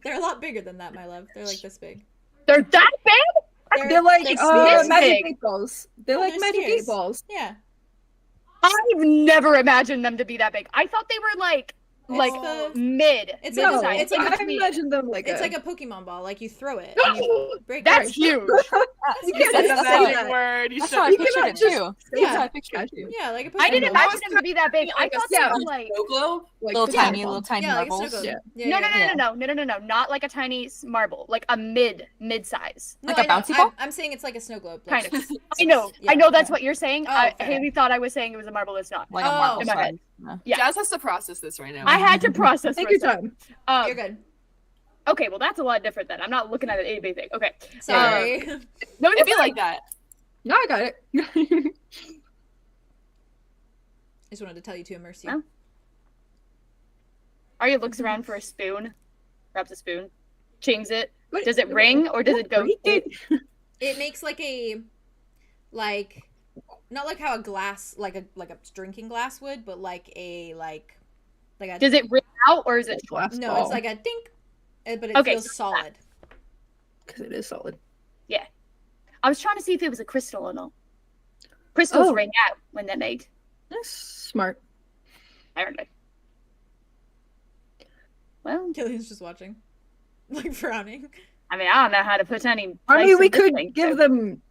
They're a lot bigger than that, my love. They're like this big. They're that big? they're like this magic big. 8-balls. They're like they're magic spheres. 8-balls. Yeah. I've never imagined them to be that big. I thought they were like mid. It's No, like mid-size. it's like I imagine them like it's a... like a Pokemon ball. Like you throw it and you break That's it. huge. You can't That's just a say magic that. word. You That's should how I You pictured cannot it just too. say That's how I that. pictured it too. Yeah, like a Pokemon I didn't ball. imagine them to be that big. I Like a thought they snow- were like snow globe. Like Little ping tiny, pong. little tiny Yeah, like a marbles. snow globe. Yeah. Yeah, no, not like a tiny marble, like a mid-size. No, Like a I know. bouncy ball? I'm saying it's like a snow globe. Like, Kind of. I know that's what you're saying. Oh, okay. Haley thought I was saying it was a marble. It's not. Like a Oh. marble In my size. head. Yeah. Yeah. Jazz has to process this right now. I had to process. Take for your a second. time. You're good. Okay, well that's a lot different then. I'm not looking at an A-B thing. Okay. Sorry. No, It'd be like that. No, I got it. I just wanted to tell you to immerse you. Oh. Arya looks around for a spoon, grabs a spoon, chings it. What- Does it ring or does it go? It makes like a not like how a glass like a drinking glass would, but like a Does it ring out or is it? Glass no, ball. it's like a dink, but it Okay, feels so solid. Because it is solid. I was trying to see if it was a crystal or not. Crystals Oh. ring out when they're made. That's smart. Apparently. Well, Killian's just watching, like frowning. I mean, I don't know how to put any. I place mean, we in this could thing, give so- them...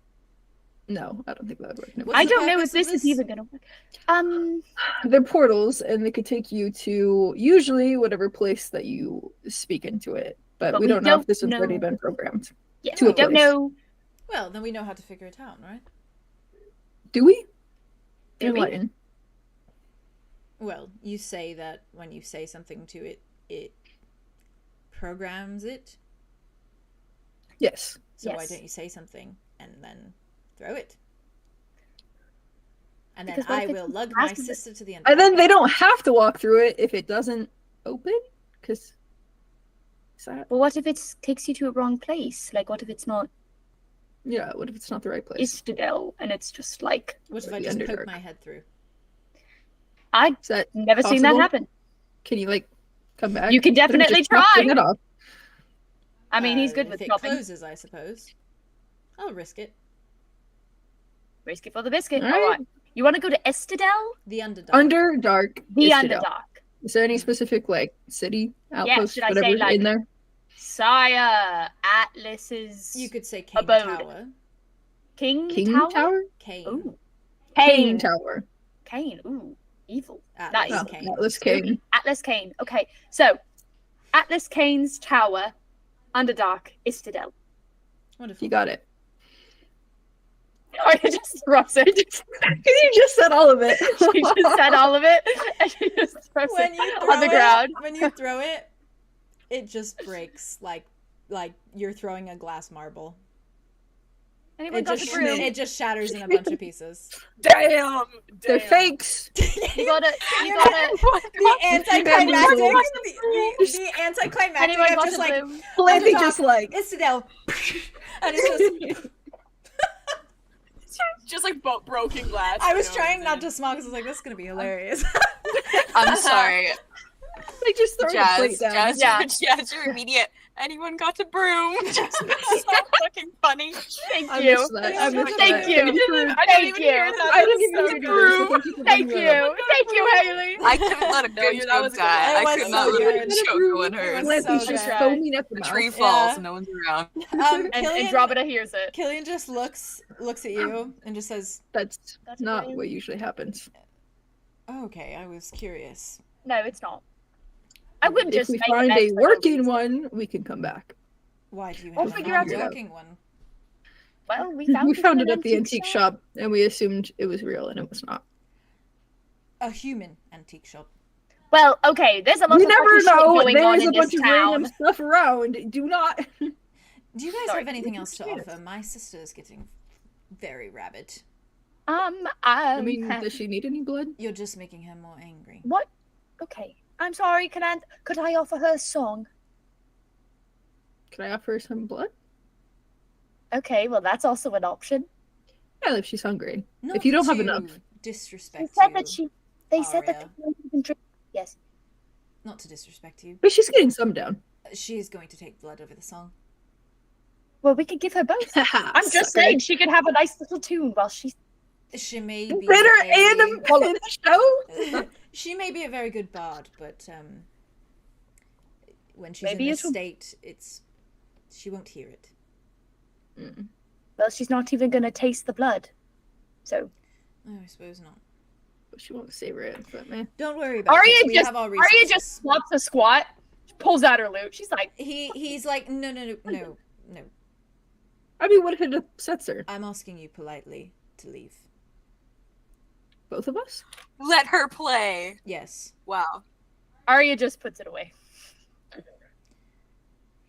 No, I don't think that would work. No. What's I the don't know purpose if of this is this? even gonna work. They're portals, and they could take you to usually whatever place that you speak into it. But we don't know if this has already been programmed. Yeah, To we a don't place. know. Well, then we know how to figure it out, right? Do we? Do we? Enlighten. Well, you say that when you say something to it, it programs it. Yes. So why Yes. don't you say something and then throw it? And then Because what I if it's will lug too my fast? sister to the end. And then they don't have to walk through it if it doesn't open. Because... Is that... But what if it takes you to a wrong place? Like, what if it's not Yeah, what if it's not the right place? Istadel and it's just like What if Or I the just poke Underdark. my head through? I've Is that never seen that possible? happen. Can you, like, come back? You can Couldn't definitely just chop try. it off. I mean, he's good if with it chopping. closes, I suppose. I'll risk it. Risk it for the biscuit. All All right. right. You want to go to Estadel? The Underdark. Underdark. The Istadel. Underdark. Is there any specific, like, city, outpost, should I say, whatever, like- in there? Sire, Atlas's You could say Cane Abode. Tower. King, King Tower? Tower? Cane. Ooh. King Kane. Tower. Kane. Ooh. Evil. Atlas Nice. Cane. Atlas King. Atlas Kane. Okay. So, Atlas Kane's Tower, Underdark, Istadel. Wonderful. You got it. I just throws it. You just said all of it. She just said all of it, and she just throws When it you on throw the it, ground. when you throw it, it just breaks like you're throwing a glass marble. Anyone It got just the broom? it just shatters in a bunch of pieces. Damn. They're fakes. You gotta. The anticlimactic, Anyone the anticlimactic Anyone of got just the like broom? Plenty Underdog. just like... Istadel, and it's just. Just like broken glass. I was trying not to smile because I was like, "This is gonna be hilarious." I'm sorry. They just throw the plate down. Jazz, your immediate. Anyone got a broom? Just so fucking funny. Thank I you. missed that. I missed Thank that. you. Thank you for- Thank you. I didn't even so think of good. it, so Thank bringing that up. you. Thank you, Haley. I couldn't let a No, good that was joke good. die. It I was could not so let a good. good joke go It unheard. was Atlante's so just good. foaming at the The mouth. tree Yeah. falls, no one's around. And Killian, Andromeda hears it. Killian just looks at you and just says, That's That's not brilliant. what usually happens. oh, "Okay, I was curious." No, it's not. I wouldn't If just we make find an a extra working reason. one, we can come back. Why do you We'll have a figure out together. non-working one? Well, we We found found in it an at the antique shop, and we assumed it was real, and it was not. A human antique shop. Well, okay, there's a lot You of never fucking shit know. going on There's in a bunch this of random town. stuff around. Do not. Do you guys Sorry. have anything else to Yes. offer? My sister is getting very rabid. I mean, does she need any blood? You're just making her more angry. What? Okay. I'm sorry, Calanthe. Could I offer her a song? Can I offer her some blood? Okay, well, that's also an option. Yeah, if she's hungry. Not If you don't have to enough. disrespect They said you, that they said that Aria. they don't even drink. Yes. Not to disrespect you. But she's getting some down. She is going to take blood over the song. Well, we could give her both. I'm just saying she could have a nice little tune while she's... She may be Better a... and in the show. She may be a very good bard, but when she's Maybe in it's- this state, she won't hear it. Mm. Well, she's not even going to taste the blood. So... Oh, I suppose not. She won't savor it, but man. Don't worry about Aria it. We just, have all Aria resources. just swaps a squat, pulls out her loot. She's like, He's like, no. I mean, what if it upsets her? I'm asking you politely to leave. Both of us? Let her play. Yes. Wow. Aria just puts it away.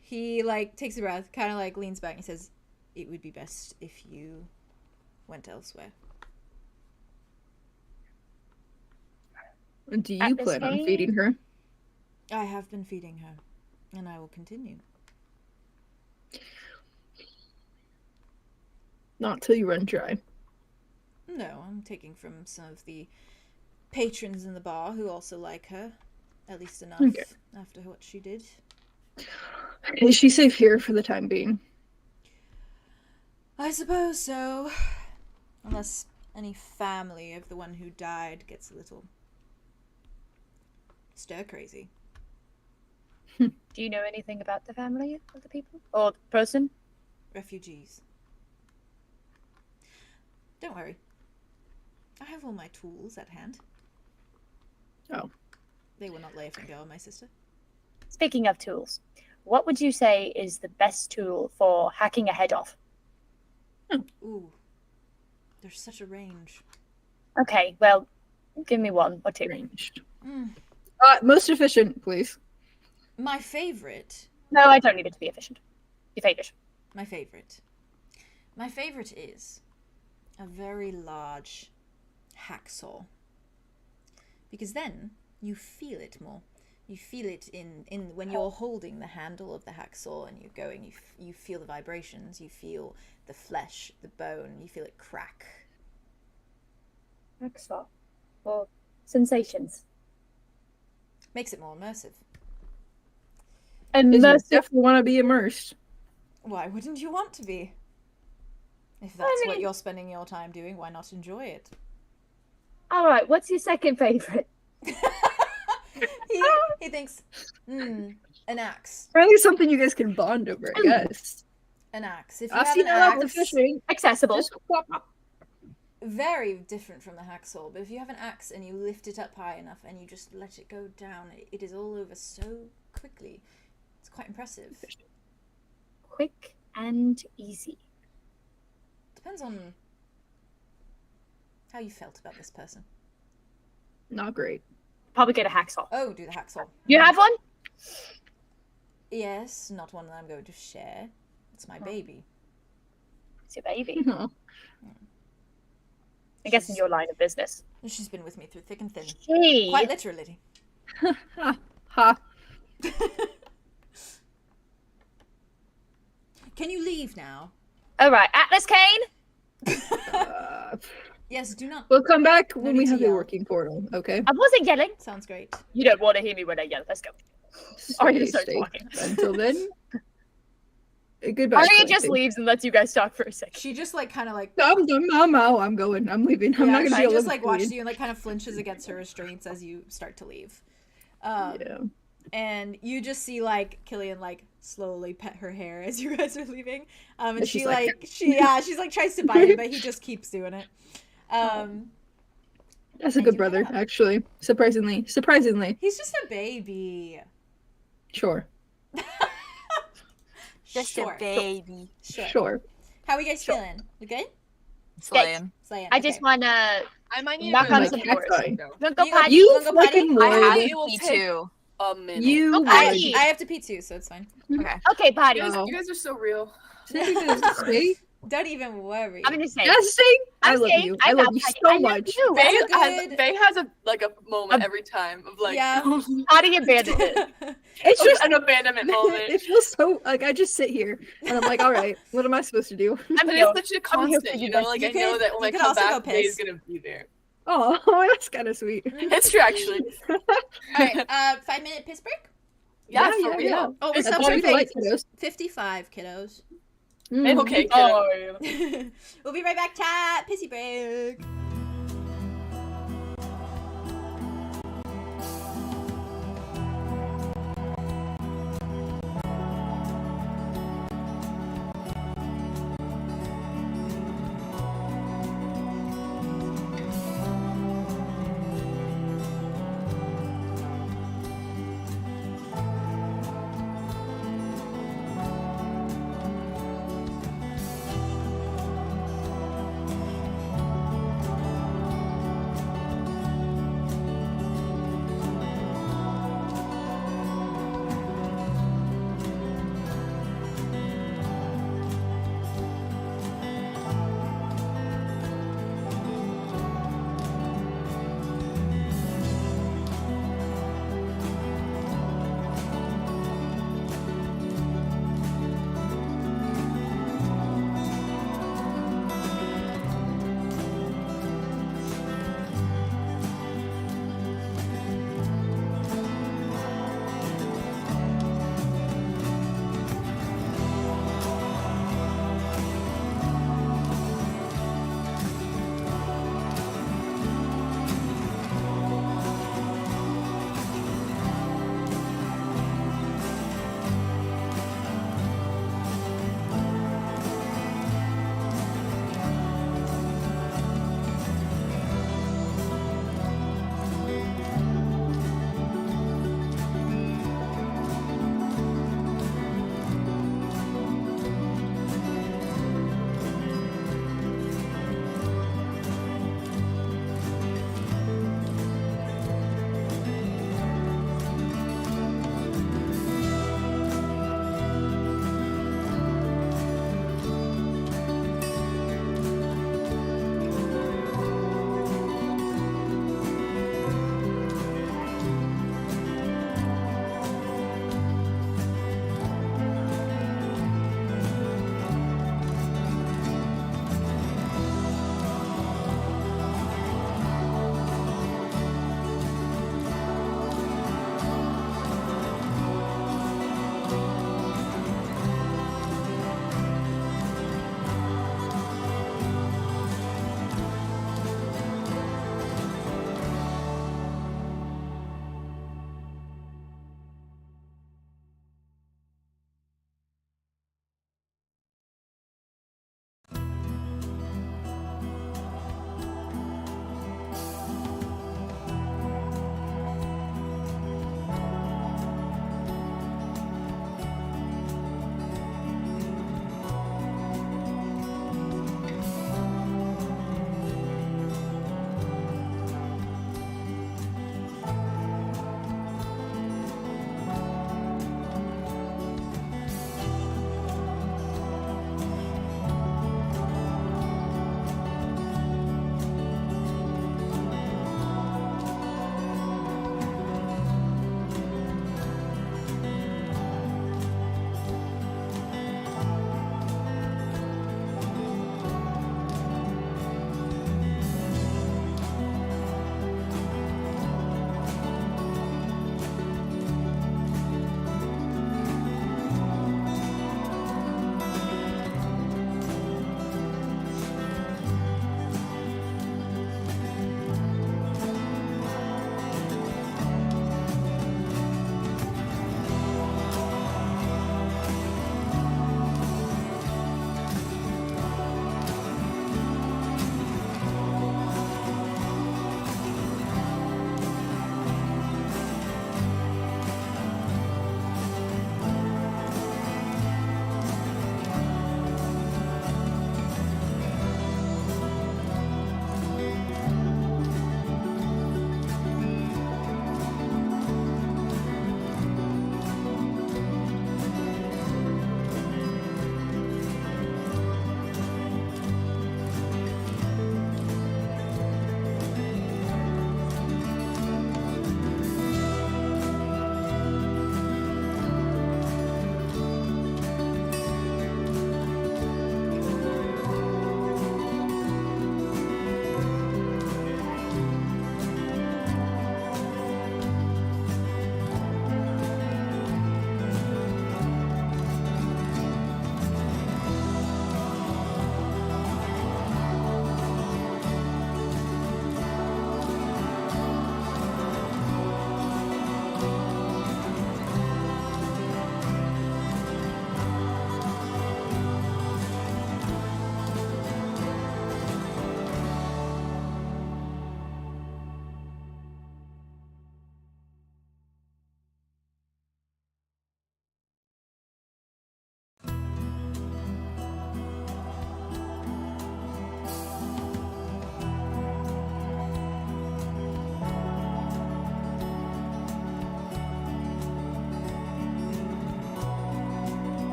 He like takes a breath, kind of like leans back and says, "It would be best if you went elsewhere." Do you At this plan on game? feeding her? I have been feeding her, and I will continue. Not till you run dry. No, I'm taking from some of the patrons in the bar who also like her, at least enough Okay. after what she did. Is she safe here for the time being? I suppose so, unless any family of the one who died gets a little stir crazy. Do you know anything about the family of the people? Or the person? Refugees. Don't worry. I have all my tools at hand. Oh. They will not lay a finger on my sister. Speaking of tools, what would you say is the best tool for hacking a head off? Ooh. There's such a range. Okay, well, give me one or two. Ranged. Mm. Most efficient, please. My favorite. No, I don't need it to be efficient. Your favorite. My favorite. My favorite is a very large hacksaw. Because then you feel it more. You feel it in when you're holding the handle of the hacksaw and you're going, you feel the vibrations, you feel the flesh, the bone, you feel it crack. Hacksaw. Or sensations. Makes it more immersive. You Immersive. definitely want to be immersed. Why wouldn't you want to be? If that's I what mean- you're spending your time doing, why not enjoy it? Alright, what's your second favorite? he thinks, an axe. Probably something you guys can bond over, I guess. An axe. If you I've have seen an a lot of axe, fishing. Accessible. Just whop, whop. very different from the hacksaw, but if you have an axe and you lift it up high enough and you just let it go down, it is all over so quickly. It's quite impressive. Quick and easy. Depends on how you felt about this person. Not great. Probably get a hacksaw. Oh, do the hacksaw. You have one? Yes, not one that I'm going to share. It's my baby. It's your baby. Aw. I guess in your line of business. She's been with me through thick and thin. Hey. Quite literally. Ha. Ha. Can you leave now? Alright, Atlas Kane? Yes, do not. We'll come back when need we to have a yell. working portal, okay? I wasn't yelling. Sounds great. You don't want to hear me when I yell. Let's go. Arya Stay starts safe. walking. Until then, goodbye. Arya just Clancy. leaves and lets you guys talk for a second. She just like kind of like I'm going. I'm leaving. I'm not gonna she deal just with like it. watches you and like kind of flinches against her restraints as you start to leave. Yeah. And you just see like Killian like slowly pet her hair as you guys are leaving. And And she she's like- like she's like tries to bite him, but he just keeps doing it. That's a And good you brother, have. actually. Surprisingly. He's just a baby. Sure. Just Sure. a baby. Sure. How are you guys feeling? We good? Slaying. Slaying. I just want to I might need knock to on like some that's doors. fine. Don't go You- potty. You wanna go potty? fucking I have would. It will me take- too. a minute. You Oh, would. potty. I have to pee too, so it's fine. Okay. Okay, potty. No. You guys are so real. Sitting is sweet. Don't even worry. I'm gonna say. Testing. I I'm love saying, you. I I love love you Heidi. so I love much. you. Faye has a moment every time of like Yeah. How do you abandon it? It's just an abandonment moment. it feels so like I just sit here and I'm like, all right, what am I supposed to do? But healed. it's such a I'm healed constant, for you you know. guys. Like You I know could- that you when I could come also go back, Faye's piss. gonna be there. Oh, that's kind of sweet. It's true, actually. All right, 5-minute piss break. Yeah, Yeah, for yeah, real. Oh, we're It's sub That's for what I like, Faye. kiddos. 55 kiddos. Okay, kiddo. We'll be right back, chat. Pissy break.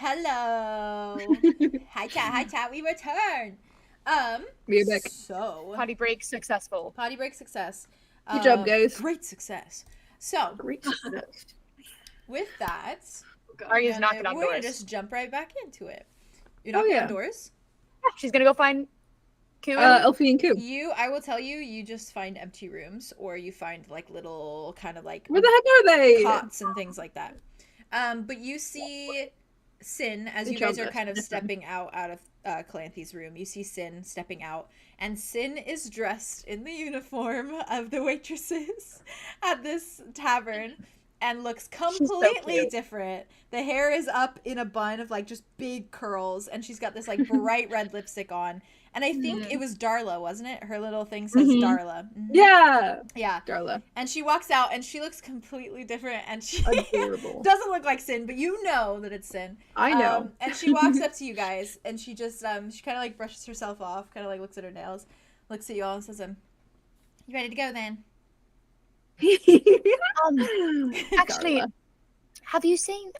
Hello. Hi chat, we return. We're back. So Potty break successful. potty break success. Good job, guys. Great success. So Great success. with that, Arya's knocking on we're gonna doors. just jump right back into it. You're knocking on doors. Yeah, she's gonna go find Kuro. Elphie and Koo. I will tell you, you just find empty rooms, or you find like little kind of like Where the heck are they? cots and things like that. But you see Syn as you guys are kind of stepping out of Calanthe's room. You see Syn stepping out, and Syn is dressed in the uniform of the waitresses at this tavern and looks completely different. The hair is up in a bun of like just big curls, and she's got this like bright red lipstick on. And I think it was Darla, wasn't it? Her little thing says Darla. Yeah. Yeah. Darla. And she walks out, and she looks completely different, and she Adorable. doesn't look like Syn, but you know that it's Syn. I know. And she walks up to you guys, and she just she kind of like brushes herself off, kind of like looks at her nails, looks at you all, and says, "You ready to go then?" Actually, Darla. have you seen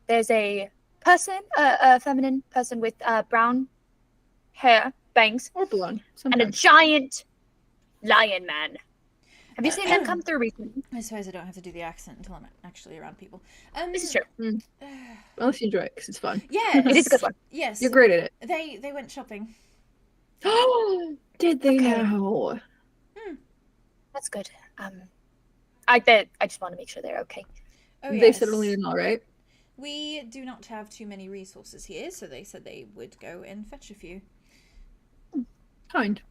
there's a person, a feminine person with brown hair, bangs, Or blonde. and a Sometimes. giant lion man. Have you seen them come through recently? I suppose I don't have to do the accent until I'm actually around people. This is true. Unless you enjoy it, because it's fun. Yes. It is a good one. Yes. You're great at it. They went shopping. Did they Okay. now? That's good. I just want to make sure they're okay. Oh, They yes. settled in all right? We do not have too many resources here, so they said they would go and fetch a few. Kind.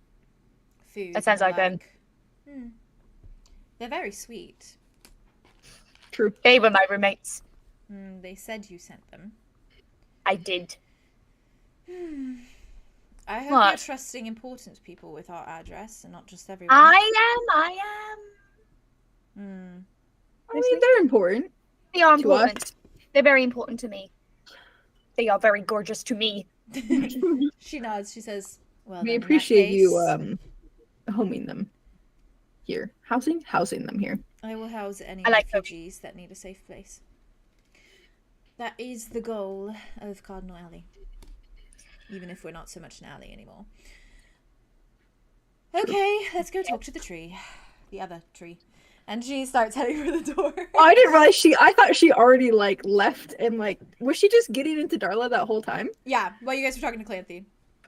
Food. That sounds and like them. They're very sweet. True. They were my roommates. They said you sent them. I did. I hope What? you're trusting important people with our address and not just everyone. I am. I mean, they're important They are to important. us. They're very important to me. They are very gorgeous to me. She nods. She says, "Well, We then, in that appreciate you case, homing them here. Housing them here. I will house any I like refugees that need a safe place. That is the goal of Cardinal Alley. Even if we're not so much an alley anymore. Okay, let's go talk to the tree. The other tree." And she starts heading for the door. I didn't realize I thought she already like left and like was she just getting into Darla that whole time? Yeah, while you guys were talking to Calanthe.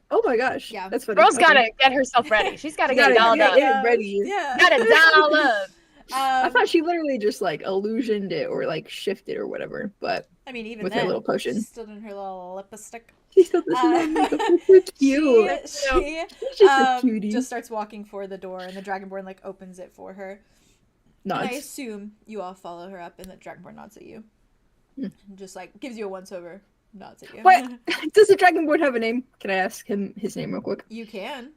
Oh my gosh. Yeah. That's funny. Girl's Okay. gotta get herself ready. She's gotta get Gotta dolled get up. it ready. Yeah. Gotta doll up. I thought she literally just like illusioned it or like shifted or whatever, but I mean, even with then, her little potion. she's still in her little lipstick. She still doesn't have makeup. It's so cute. She She's just a cutie. just starts walking for the door, and the Dragonborn like opens it for her. And I Nods. assume you all follow her up, and the Dragonborn nods at you, Hmm. and just like gives you a once over, nods at you. What? Does the Dragonborn have a name? Can I ask him his name real quick? You can.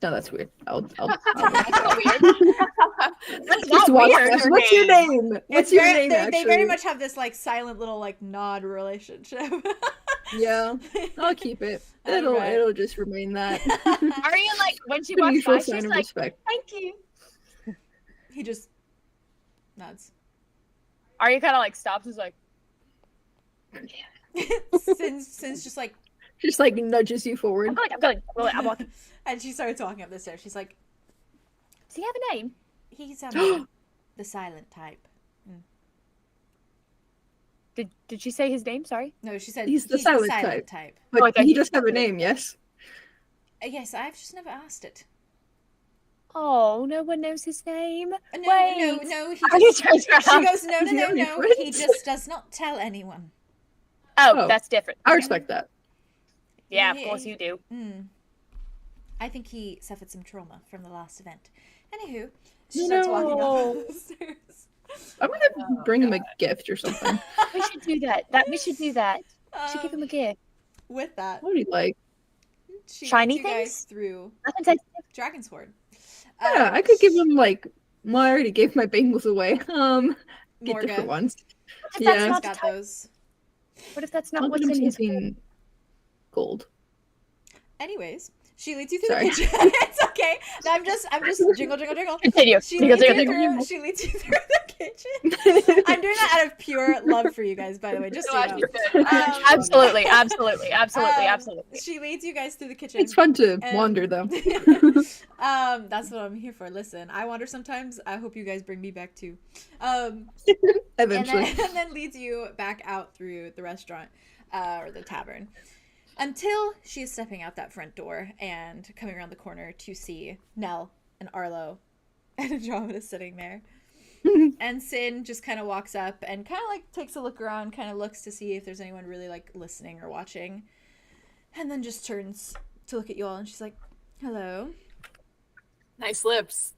No, that's weird. I'll That's not weird. That's just not walk weird. past. What's your name? What's It's your very- name? They very actually? much have this like silent little like nod relationship. Yeah, I'll keep it. Alright. It'll just remain that. Arya, like, when she The walks usual by, sign she's of like, respect. thank you. He just nods. Arya kind of like stops and is like, Since just like, Just like nudges you forward. I'm walking. and she starts walking up the stairs. She's like, Does he have a name? he's the silent type. Did she say his name? Sorry. No, she said He's the silent type. But Oh, I thought he you- does have a name, yes? Yes, I've just never asked it. Oh, no one knows his name. No, Wait. no. Arya turns She around. goes, no. Does he have any He friends? just does not tell anyone. Oh, Oh. that's different. I respect that. Yeah, of course you do. I think he suffered some trauma from the last event. Anywho, she starts walking No. up the stairs. I'm gonna bring him a gift or something. We should do that. We should do that. We should give him a gift. With that, What do you like? she Shiny leads you guys things? through Nothing sensitive. Dragon Sword. Yeah, I could give him like. Well, I already gave my bangles away. Get Morga. different ones. What if Yeah. that's He's not got the type? those. What if that's not I'll what's get him in his something gold. Anyways, she leads you through Sorry. the kitchen. It's okay. I'm just jingle. Continue. She Because leads, they're you gonna- through, she leads you through the kitchen. I'm doing that out of pure love for you guys, by the way. Just so you know. Absolutely. She leads you guys through the kitchen. It's fun to wander, though. That's what I'm here for. Listen, I wander sometimes. I hope you guys bring me back too. Eventually. And then leads you back out through the restaurant or the tavern until she is stepping out that front door and coming around the corner to see Nell and Arlow and Andromeda sitting there. And Syn just kind of walks up and kind of like takes a look around, kind of looks to see if there's anyone really like listening or watching, and then just turns to look at you all and she's like, hello. Nice lips.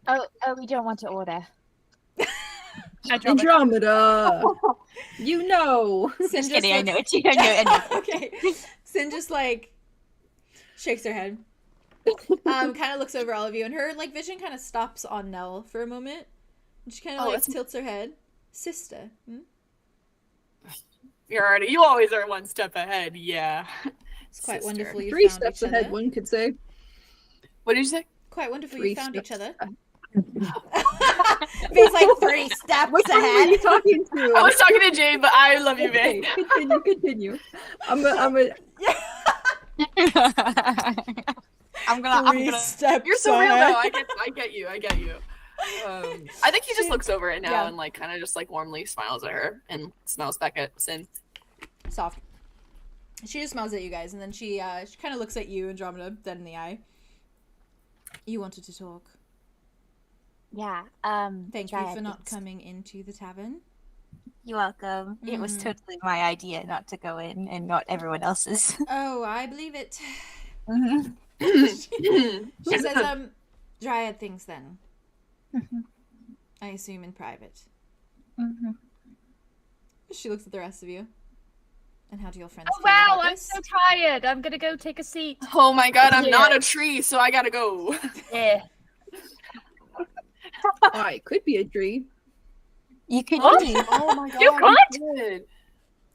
Oh, we don't want to order. Andromeda! You know! Syn Just kidding, I know it. I know. Okay. Syn just like shakes her head. Kind of looks over all of you, and her like vision kind of stops on Nell for a moment. And she kind of tilts her head. Sister. You always are one step ahead. Yeah. It's quite wonderful you 3 found steps each ahead, other. one could say. What did you say? Quite wonderful 3 you found each steps other. ahead. It's like 3 steps Which one were ahead. you talking to? I was talking to Jade, but I love you, babe. Continue. I'm gonna. Steps You're so real, ahead. though. I get you. I think he just looks over it now and like kind of just like warmly smiles at her and smiles back at Syn. Soft. She just smiles at you guys, and then she kind of looks at you, Andromeda, dead in the eye. You wanted to talk. Yeah. Thank you for not coming into the tavern. You're welcome. It was totally my idea not to go in and not everyone else's. Oh, I believe it. Mhm. She says, dryad things then. I assume in private. She looks at the rest of you. And how do your friends feel Wow, about I'm this? so tired. I'm gonna go take a seat. Oh my god, I'm not a tree, so I gotta go. Yeah. I could be a tree. You could What? leave. Oh my god. You Good.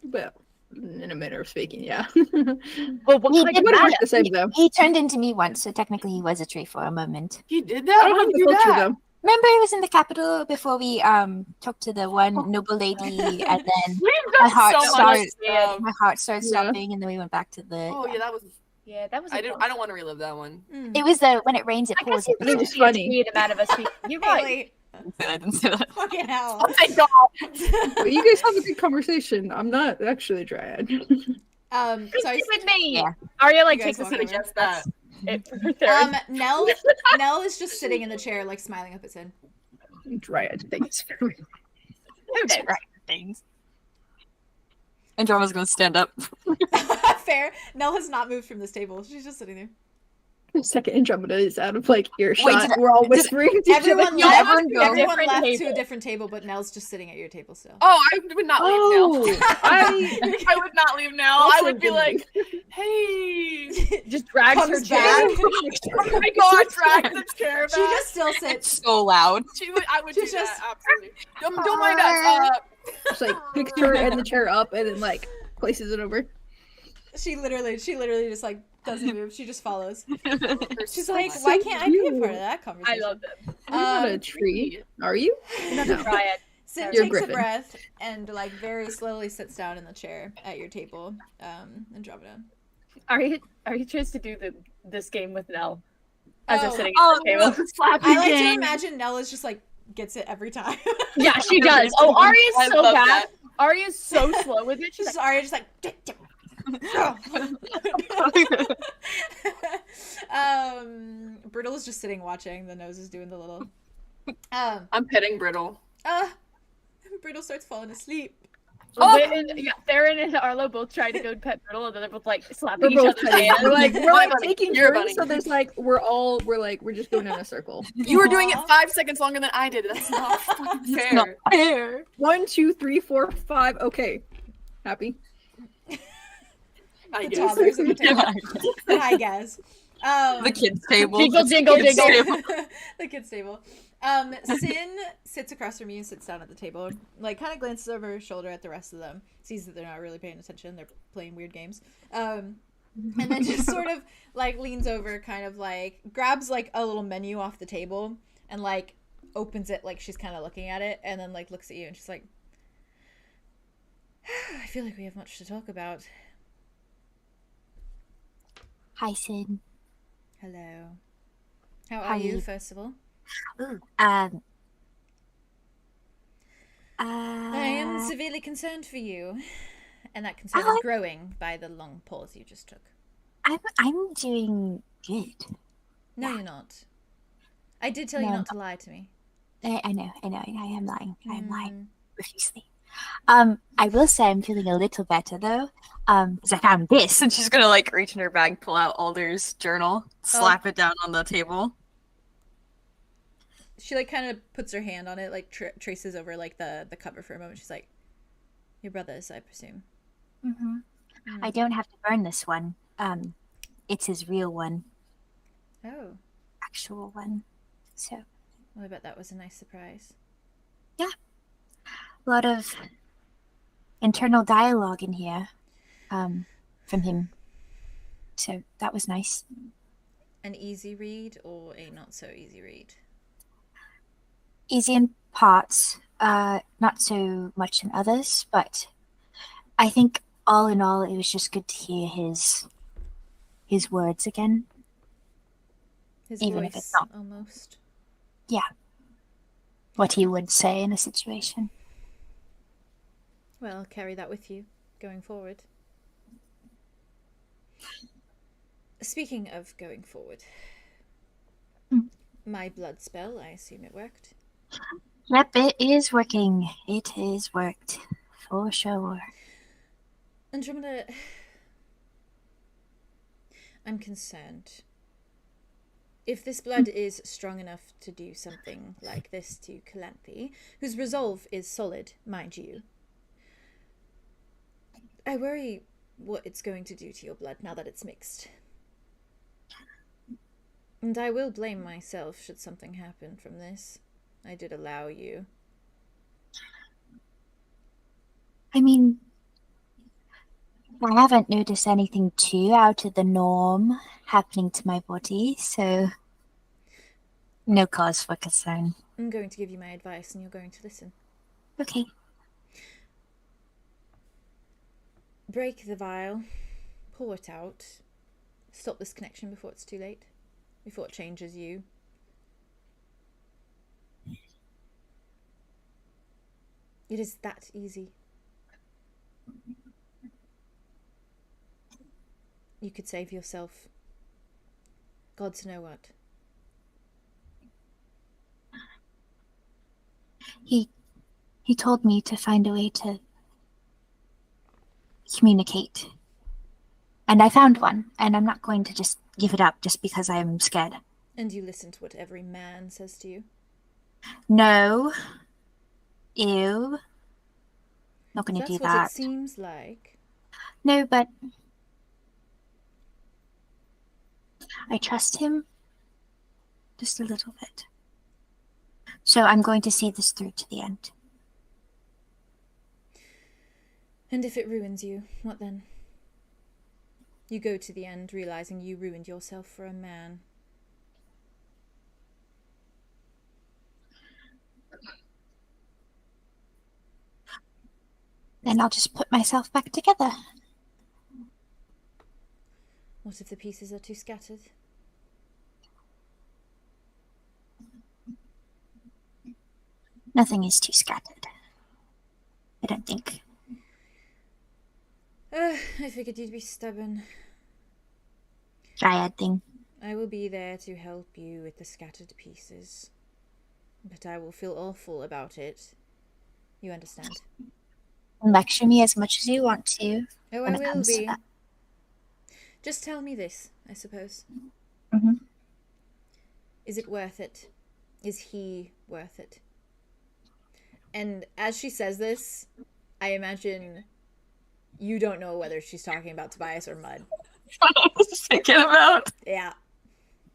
Well, in a manner of speaking, yeah. Well, what He kind did of What man? about the same, though? He turned into me once, so technically he was a tree for a moment. He did that? I don't How have did the you do culture, that? though. Remember, he was in the capital before we talked to the one noble lady, and then We've my got heart so started. much stuff. My heart started Yeah. stopping, and then we went back to the. Oh yeah, that was. Yeah, that was. I don't want to relive that one. It was the when it rains, it I pours. guess you It could was be funny. a tree, the man of us speaking. You're Hey, right. wait. I didn't say that. Fucking hell. Oh thank god. Well, you guys have a good conversation. I'm not actually a dryad. So I, Sit with me. Yeah. Aria like You takes guys a walk seat. over. Just that. Nell is just sitting in the chair, like smiling up at Syn. Dryad, thanks. Things. Andromeda's gonna stand up. Fair. Nell has not moved from this table. She's just sitting there. Second Andromeda is out of like earshot. Wait, We're all whispering to each other. Everyone Yeah, left, everyone go. everyone Different left to table. a different table, but Nell's just sitting at your table still. Oh, I would not leave now. Oh, I I would not leave now. I Also would be didn't like, hey. Just drags her Comes chair. back. Oh my god, drag the chair back. She just still It's sits. so loud. I would do She's just- that, absolutely. Don't mind us. just like picks her and the chair up and then like places it over. She literally just like doesn't move. She just follows. There's She's so like, much. why can't I be a cute. part of that I conversation? love them. You're not a Um, tree, are you? Another No. dryad. Syn You're takes a Griffen. breath and like very slowly sits down in the chair at your table. Andromeda. Aria tries to do this game with Nell as they're Oh. sitting Oh, at the table. I like to imagine Nell is just like gets it every time. Yeah, she does. Oh, Aria's I so love bad. that. Aria's so slow with it. She's She's like, Aria just like. Brittle is just sitting watching. The nose is doing the little. I'm petting Brittle. Brittle starts falling asleep. Theron and Arlo both try to go pet Brittle, and then they're both like We're slapping each both other's petting. hands. We're like bunny. taking You're a turns, bunny. so there's like we're just going in a circle. You were doing it Aw. 5 seconds longer than I did. That's not fucking fair. Not fair. 1, 2, 3, 4, 5. Okay, happy. I The guess. toddlers at the table. I guess. The kids' table. Jingle, jingle, Kids' jingle. table. The kids' table. Syn sits across from you, sits down at the table, like kind of glances over her shoulder at the rest of them, sees that they're not really paying attention, they're playing weird games, and then just sort of like leans over, kind of like grabs like a little menu off the table and like opens it like she's kind of looking at it, and then like looks at you and she's like, I feel like we have much to talk about. Hi, Syn. Hello. How How are you, you? first of all? Ooh, I am severely concerned for you. And that concern Oh, is growing by the long pause you just took. I'm doing good. No, Yeah. you're not. I did tell No, you I'm not to lie to me. I know, I am lying. I am lying profusely. Mm. I will say I'm feeling a little better though. Because I found this. And she's gonna like reach in her bag, pull out Alder's journal, slap it down on the table. She like kind of puts her hand on it, like traces over like the cover for a moment. She's like, "Your brother's, I presume." Mm-hmm. I don't have to burn this one. It's his real one, Oh, actual one. So well, I bet that was a nice surprise. yeah, a lot of internal dialogue in here, from him. So that was nice. An easy read or a not so easy read? Easy in parts, not so much in others, but I think all in all, it was just good to hear his words again. His Even voice, if it's not. almost. Yeah. What he would say in a situation. Well, carry that with you going forward. Speaking of going forward, my blood spell, I assume it worked. Yep, it is working. It is worked. For sure. Andromeda, I'm concerned. If this blood is strong enough to do something like this to Calanthe, whose resolve is solid, mind you, I worry what it's going to do to your blood now that it's mixed. And I will blame myself should something happen from this. I did allow you. I mean, I haven't noticed anything too out of the norm happening to my body, so no cause for concern. I'm going to give you my advice and you're going to listen. Okay. Break the vial, pour it out, stop this connection before it's too late, before it changes you. It is that easy. You could save yourself. God to know what. He told me to find a way to communicate. And I found one, and I'm not going to just give it up just because I'm scared. And you listen to what every man says to you? No. Ew. Not going to do That's that. what it seems like. No, but I trust him just a little bit. So I'm going to see this through to the end. And if it ruins you, what then? You go to the end realizing you ruined yourself for a man. Then I'll just put myself back together. What if the pieces are too scattered? Nothing is too scattered. I don't think. I figured you'd be stubborn. Dryad thing. I will be there to help you with the scattered pieces. But I will feel awful about it. You understand? Lecture me as much as you want to. Oh, when I it will comes to be. that. Just tell me this, I suppose. Mm-hmm. Is it worth it? Is he worth it? And as she says this, I imagine you don't know whether she's talking about Tobias or Mud. I was thinking about Yeah.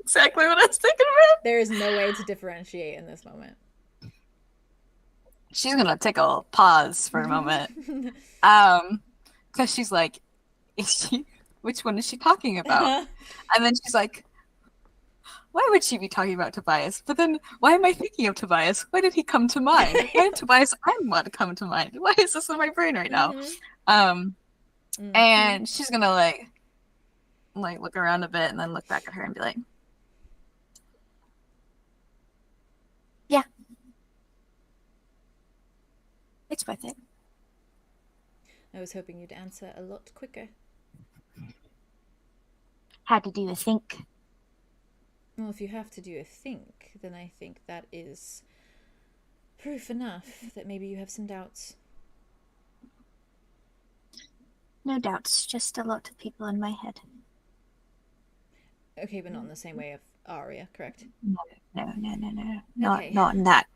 exactly what I was thinking about. There is no way to differentiate in this moment. She's gonna take a pause for a moment. Because she's like, which one is she talking about? And then she's like, why would she be talking about Tobias? But then, why am I thinking of Tobias? Why did he come to mind? Why did Tobias I'm want to come to mind? Why is this in my brain right now? And she's gonna like look around a bit and then look back at her and be like, yeah, it's worth it. I was hoping you'd answer a lot quicker. Had to do a think. Well, if you have to do a think, then I think that is proof enough that maybe you have some doubts. No doubts, just a lot of people in my head. Okay, but not in the same way of Aria, correct? No. Okay. Not in that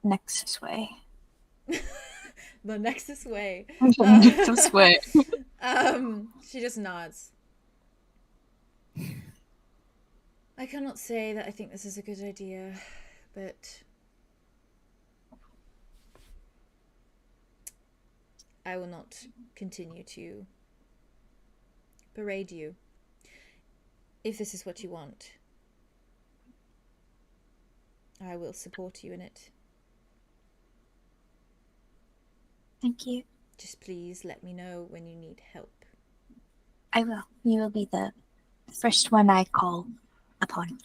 Nexus way. The Nexus way. Nexus way. She just nods. I cannot say that I think this is a good idea, but I will not continue to berate you if this is what you want. I will support you in it. Thank you. Just please let me know when you need help. I will. You will be the first one I call upon.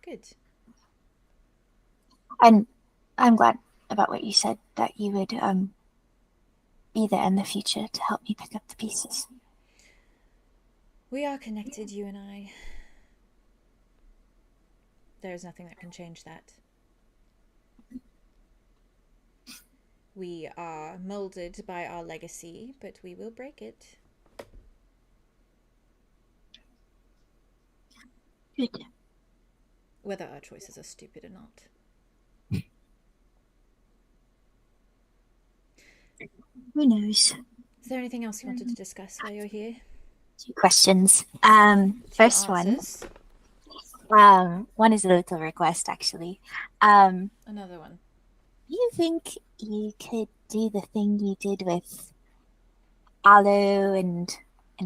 Good. And I'm glad about what you said, that you would be there in the future to help me pick up the pieces. We are connected, you and I. There is nothing that can change that. We are molded by our legacy, but we will break it. Good. Whether our choices are stupid or not. Who knows? Is there anything else you wanted to discuss while you're here? 2 questions. First one. Answers? One is a little request, actually. Another one. Do you think you could do the thing you did with Arlow and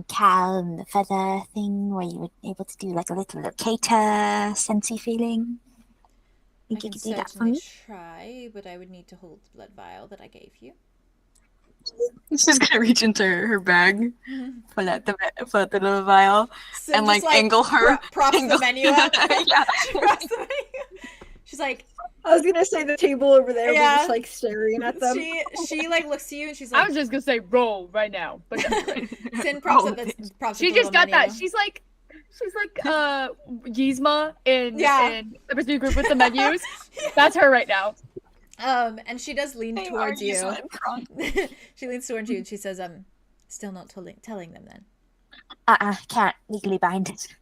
Cal and the feather thing, where you were able to do like a little locator sensey feeling? Think I you can could do that for certainly me? try, but I would need to hold the blood vial that I gave you. she's gonna reach into her bag, pull out the little vial, So and just, like angle her. props the menu up. Yeah. She props the menu. She's like, I was gonna say the table over there. Yeah. We're just like staring at them. she like looks to you and she's I like, was just gonna say roll right now, but Syn props up Oh, this props she up the just got little that. menu. She's like 𝙍𝙬𝙬𝙤𝙬 in Evergrim Group with the menus. That's her right now. And she does lean They towards are you. useless. She leans towards you and she says, still not telling them then. Can't legally bind it.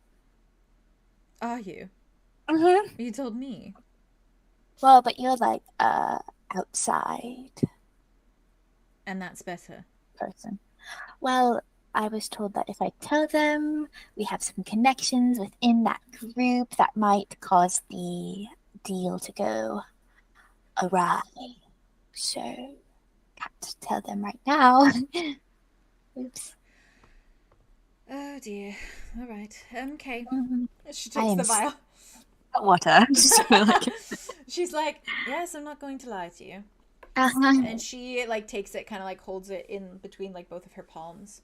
Are you? Mm-hmm. You told me. Well, but you're like outside And that's better. person. Well, I was told that if I tell them we have some connections within that group, that might cause the deal to go awry. So, can't tell them right now. Oops. Oh dear. All right. Okay. Mhm. She I takes am the vial. Water. She's like, yes, I'm not going to lie to you. Uh-huh. And she like takes it, kind of like holds it in between like both of her palms,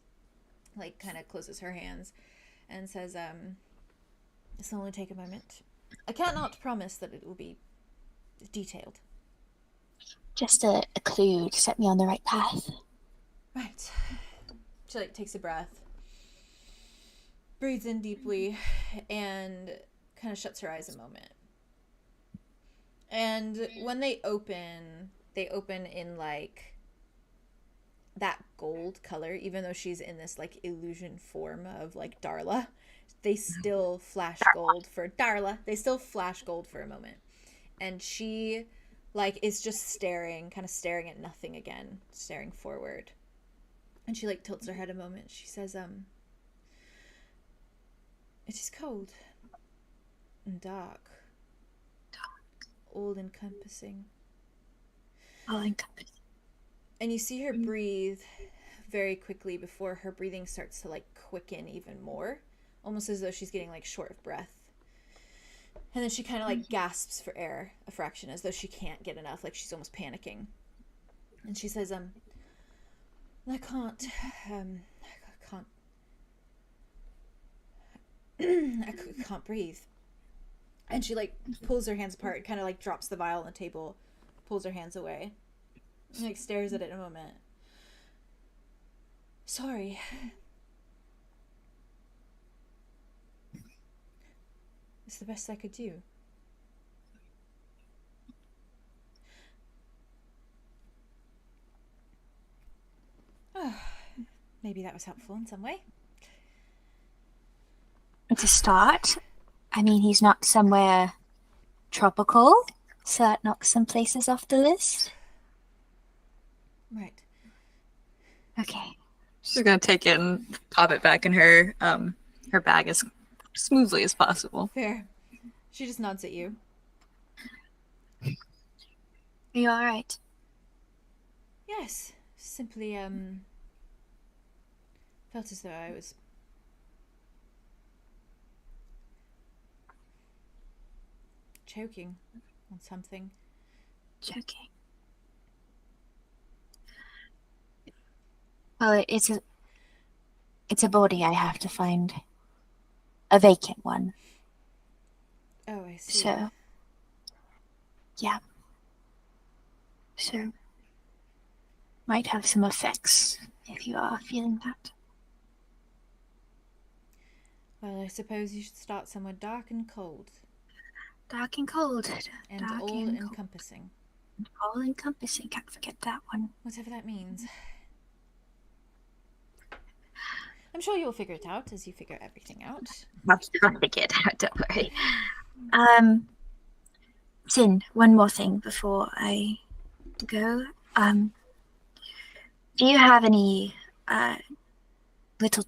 like kind of closes her hands and says, this will only take a moment. I cannot promise that it will be detailed. Just a clue to set me on the right path. Right. She like takes a breath, breathes in deeply, and kind of shuts her eyes a moment. And when they open in like that gold color, even though she's in this like illusion form of like Darla, they still flash gold for Darla. They still flash gold for a moment. And she like is just staring at nothing again, staring forward. And she like tilts her head a moment. She says, it is cold and dark. All-encompassing. All-encompassing. And you see her breathe very quickly before her breathing starts to like quicken even more, almost as though she's getting like short of breath. And then she kind of like gasps for air a fraction, as though she can't get enough, like she's almost panicking. And she says, I can't I can't breathe. And she like pulls her hands apart, kind of like drops the vial on the table, pulls her hands away, and like stares at it a moment. Sorry. It's the best I could do. Oh, maybe that was helpful in some way. To start, I mean, he's not somewhere tropical, so that knocks some places off the list. Right. Okay. She's gonna take it and pop it back in her bag as smoothly as possible. Fair. She just nods at you. Are you alright? Yes. Simply, felt as though I was choking on something. Joking. Well, it's a body I have to find. A vacant one. Oh, I see. So, yeah. So, might have some effects if you are feeling that. Well, I suppose you should start somewhere dark and cold. Dark and cold. And Dark and all-encompassing. All-encompassing. Can't forget that one. Whatever that means. I'm sure you'll figure it out as you figure everything out. I'll figure it out, don't worry. Syn, one more thing before I go. Do you have any little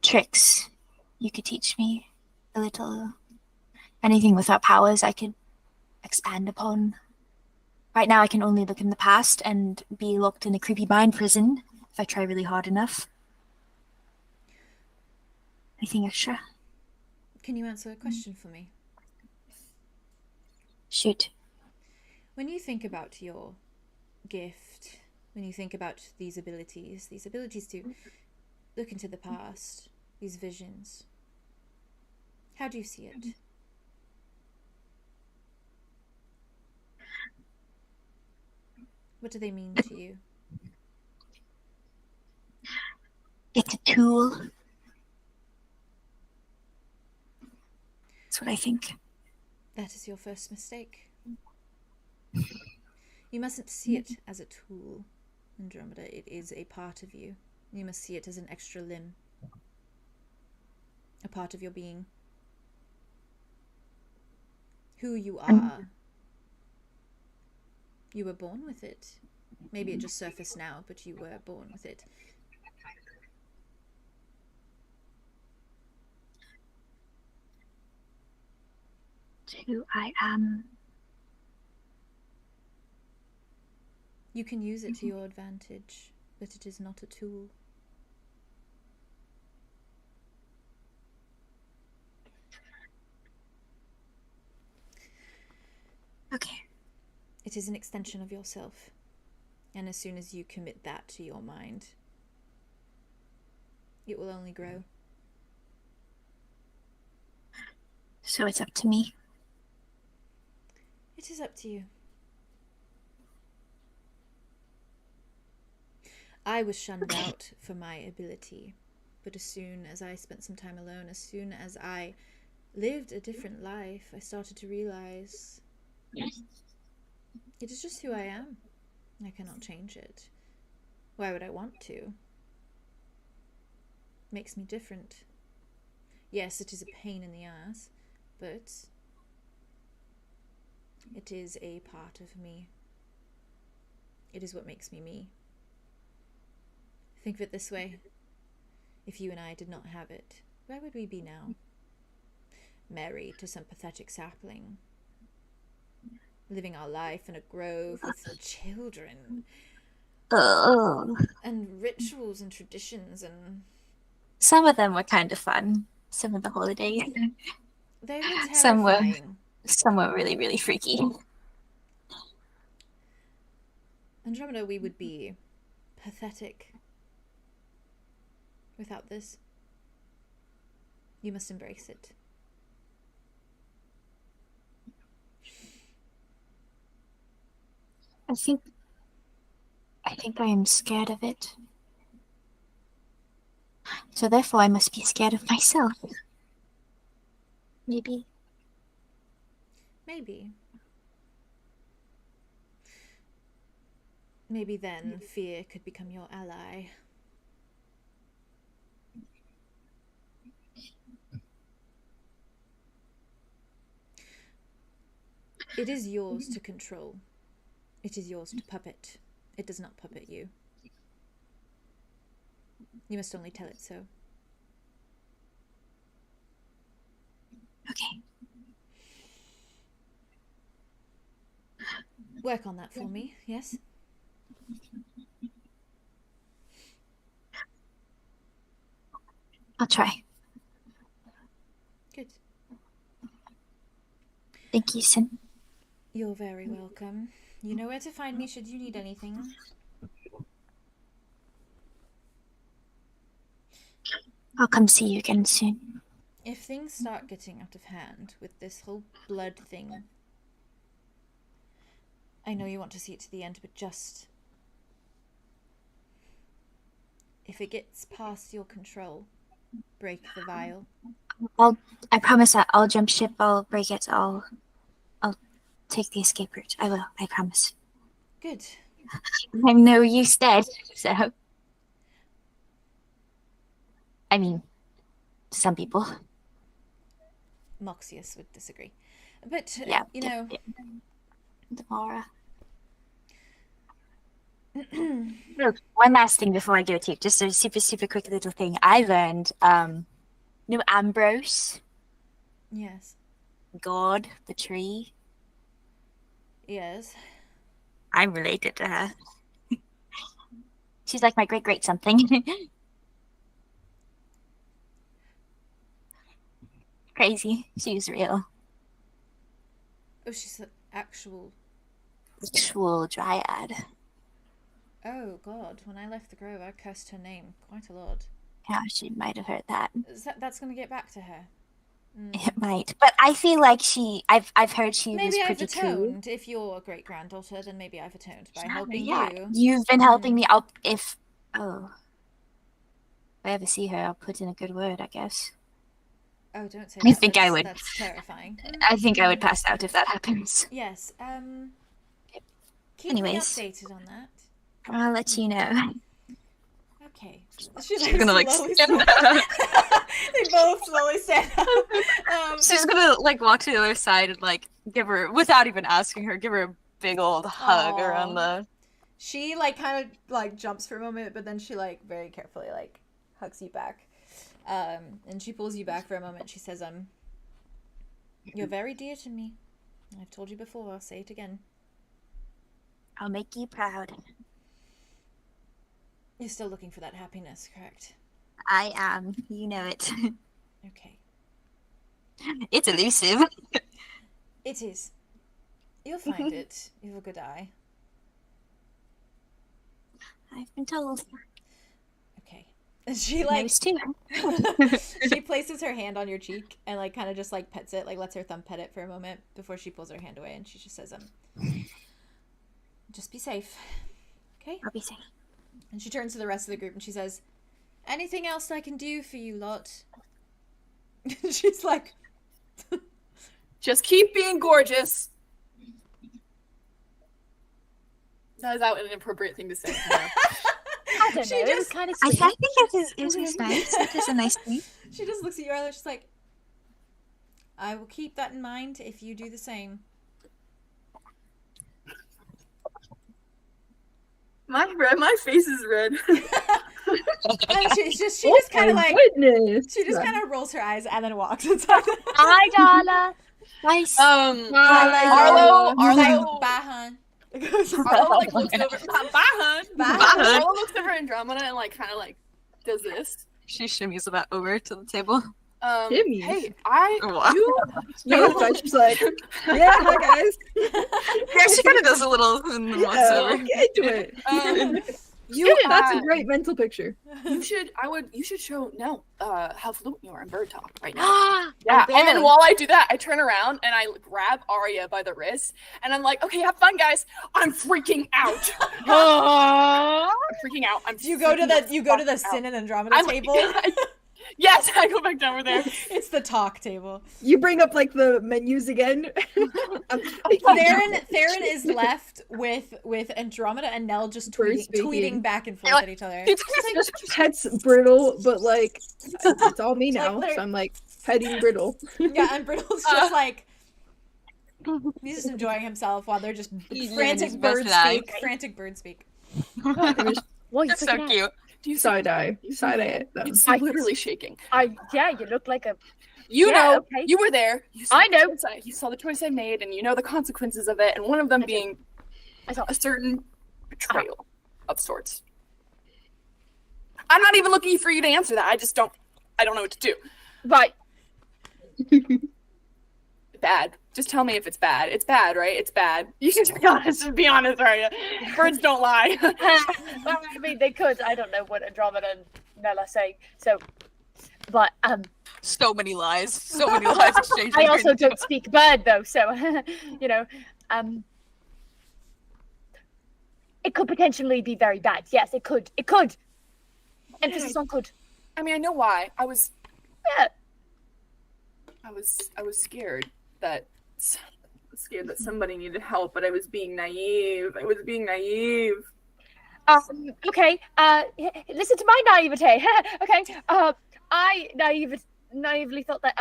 tricks you could teach me? A little anything without powers I could expand upon? Right now I can only look in the past and be locked in a creepy mind prison if I try really hard enough. Anything extra? Can you answer a question for me? Shoot. When you think about your gift, when you think about these abilities to look into the past, these visions, how do you see it? What do they mean to you? It's a tool. That's what I think. That is your first mistake. You mustn't see it as a tool, Andromeda. It is a part of you. You must see it as an extra limb. A part of your being. Who you are. You were born with it. Maybe it just surfaced now, but you were born with it. Who I am. You can use it to your advantage, but it is not a tool. Okay. It is an extension of yourself. And as soon as you commit that to your mind, it will only grow. So it's up to me. It is up to you. I was shunned out for my ability, but as soon as I spent some time alone, as soon as I lived a different life, I started to realize it is just who I am. I cannot change it. Why would I want to? Makes me different. Yes, it is a pain in the ass, but it is a part of me. It is what makes me me. Think of it this way. If you and I did not have it, where would we be now? Married to some pathetic sapling. Living our life in a grove with children. And rituals and traditions and... Some of them were kind of fun. Some of the holidays. They were Some were- terrifying. Some were really, really freaky. Andromeda, we would be pathetic without this. You must embrace it. I think I am scared of it. So therefore I must be scared of myself. Maybe. Maybe. Maybe then fear could become your ally. It is yours to control. It is yours to puppet. It does not puppet you. You must only tell it so. Okay. Work on that for me, yes? I'll try. Good. Thank you, Syn. You're very welcome. You know where to find me should you need anything. I'll come see you again soon. If things start getting out of hand with this whole blood thing, I know you want to see it to the end, but just... if it gets past your control, break the vial. I promise that I'll jump ship, I'll break it, I'll take the escape route. I will, I promise. Good. I'm no use dead, so... I mean, some people. Moxius would disagree. But, Yeah, you know... Tomorrow. Look, one last thing before I go too. Just a super, super quick little thing. I learned, know Ambrose? Yes. God, the tree. Yes. I'm related to her. She's like my great something. Crazy. She's real. Oh, she's an actual... Actual dryad. Oh, God. When I left the grove, I cursed her name quite a lot. Yeah, she might have heard that. That's going to get back to her. It might. But I feel like I've heard she was Maybe I've pretty cool. atoned. If you're a great-granddaughter, then maybe I've atoned by helping Yeah, you. you've been helping me. If I ever see her, I'll put in a good word, I guess. Oh, don't say I that. think I would. That's terrifying. I think I would pass out if that happens. Yes, keep Anyways. me updated on that. I'll let you know. Okay. She's gonna like slowly stand stand- up. They both slowly stand up. She's gonna like walk to the other side and like give her, without even asking her, give her a big old hug Aw. around the. She like kind of like jumps for a moment, but then she like very carefully like hugs you back. And she pulls you back for a moment. She says, you're very dear to me. I've told you before, I'll say it again. I'll make you proud. You're still looking for that happiness, correct? I am. You know it. Okay. It's elusive. It is. You'll find it. You have a good eye. I've been told. Okay. And she like Knows too. she places her hand on your cheek and like kind of just like pets it, like lets her thumb pet it for a moment before she pulls her hand away, and she just says, just be safe. Okay? I'll be safe. And she turns to the rest of the group and she says, anything else I can do for you lot? She's like, Just keep being gorgeous. That is out an inappropriate thing to say. I don't know. It was kind of I sweet. think it was nice. It was a nice thing. she just looks at you, Arlo, she's like, I will keep that in mind if you do the same. My face is red. And she just kind of like, Goodness. she just kind of rolls her eyes and then walks inside. Hi, Dala. Nice. Arlo, Like, bye, hun. Arlo like looks over. Bye, hun. Bye. Arlo looks over Andromeda and like kind of like does this. She shimmies that over to the table. Jimmy's. Hey, Wow. No, she's like, yeah, hi guys. Yeah, she kind of does a little in the Yeah, whatsoever. get into it. That's a great mental picture. You should show Nell how fluent you are in bird talk right now. Ah, Yeah, and then while I do that, I turn around and I grab Aria by the wrist, and I'm like, "Okay, have fun, guys. I'm freaking out. I'm freaking out. You go to the Syn and Andromeda table. Yes, I go back over there. It's the talk table. You bring up like the menus again. Theron is left with Andromeda and Nell just tweeting back and forth at each other. Pet's brittle, but like it's all me now. So I'm like petting brittle. Yeah, and brittle's just like he's just enjoying himself while they're just frantic bird speak. Well, That's so cute. Side-eye it. It's literally shaking. Yeah, you look like a. You know, okay. you were there. I know. You saw the choice I made, and you know the consequences of it, and one of them being a certain betrayal of sorts. I'm not even looking for you to answer that. I don't know what to do. Right. Bad. Just tell me if it's bad. It's bad, right? It's bad. You should be honest. Be honest, Aria. Birds don't lie. Well, I mean, they could. I don't know what Andromeda and Nell are saying. So, but So many lies. So many lies exchanged. I also don't speak bird though, so you know, it could potentially be very bad. Yes, it could. It could. Emphasis on could. I mean, I know why. I was Yeah. scared that somebody needed help, but I was being naive. Okay. Listen to my naivete. Okay. I naively thought that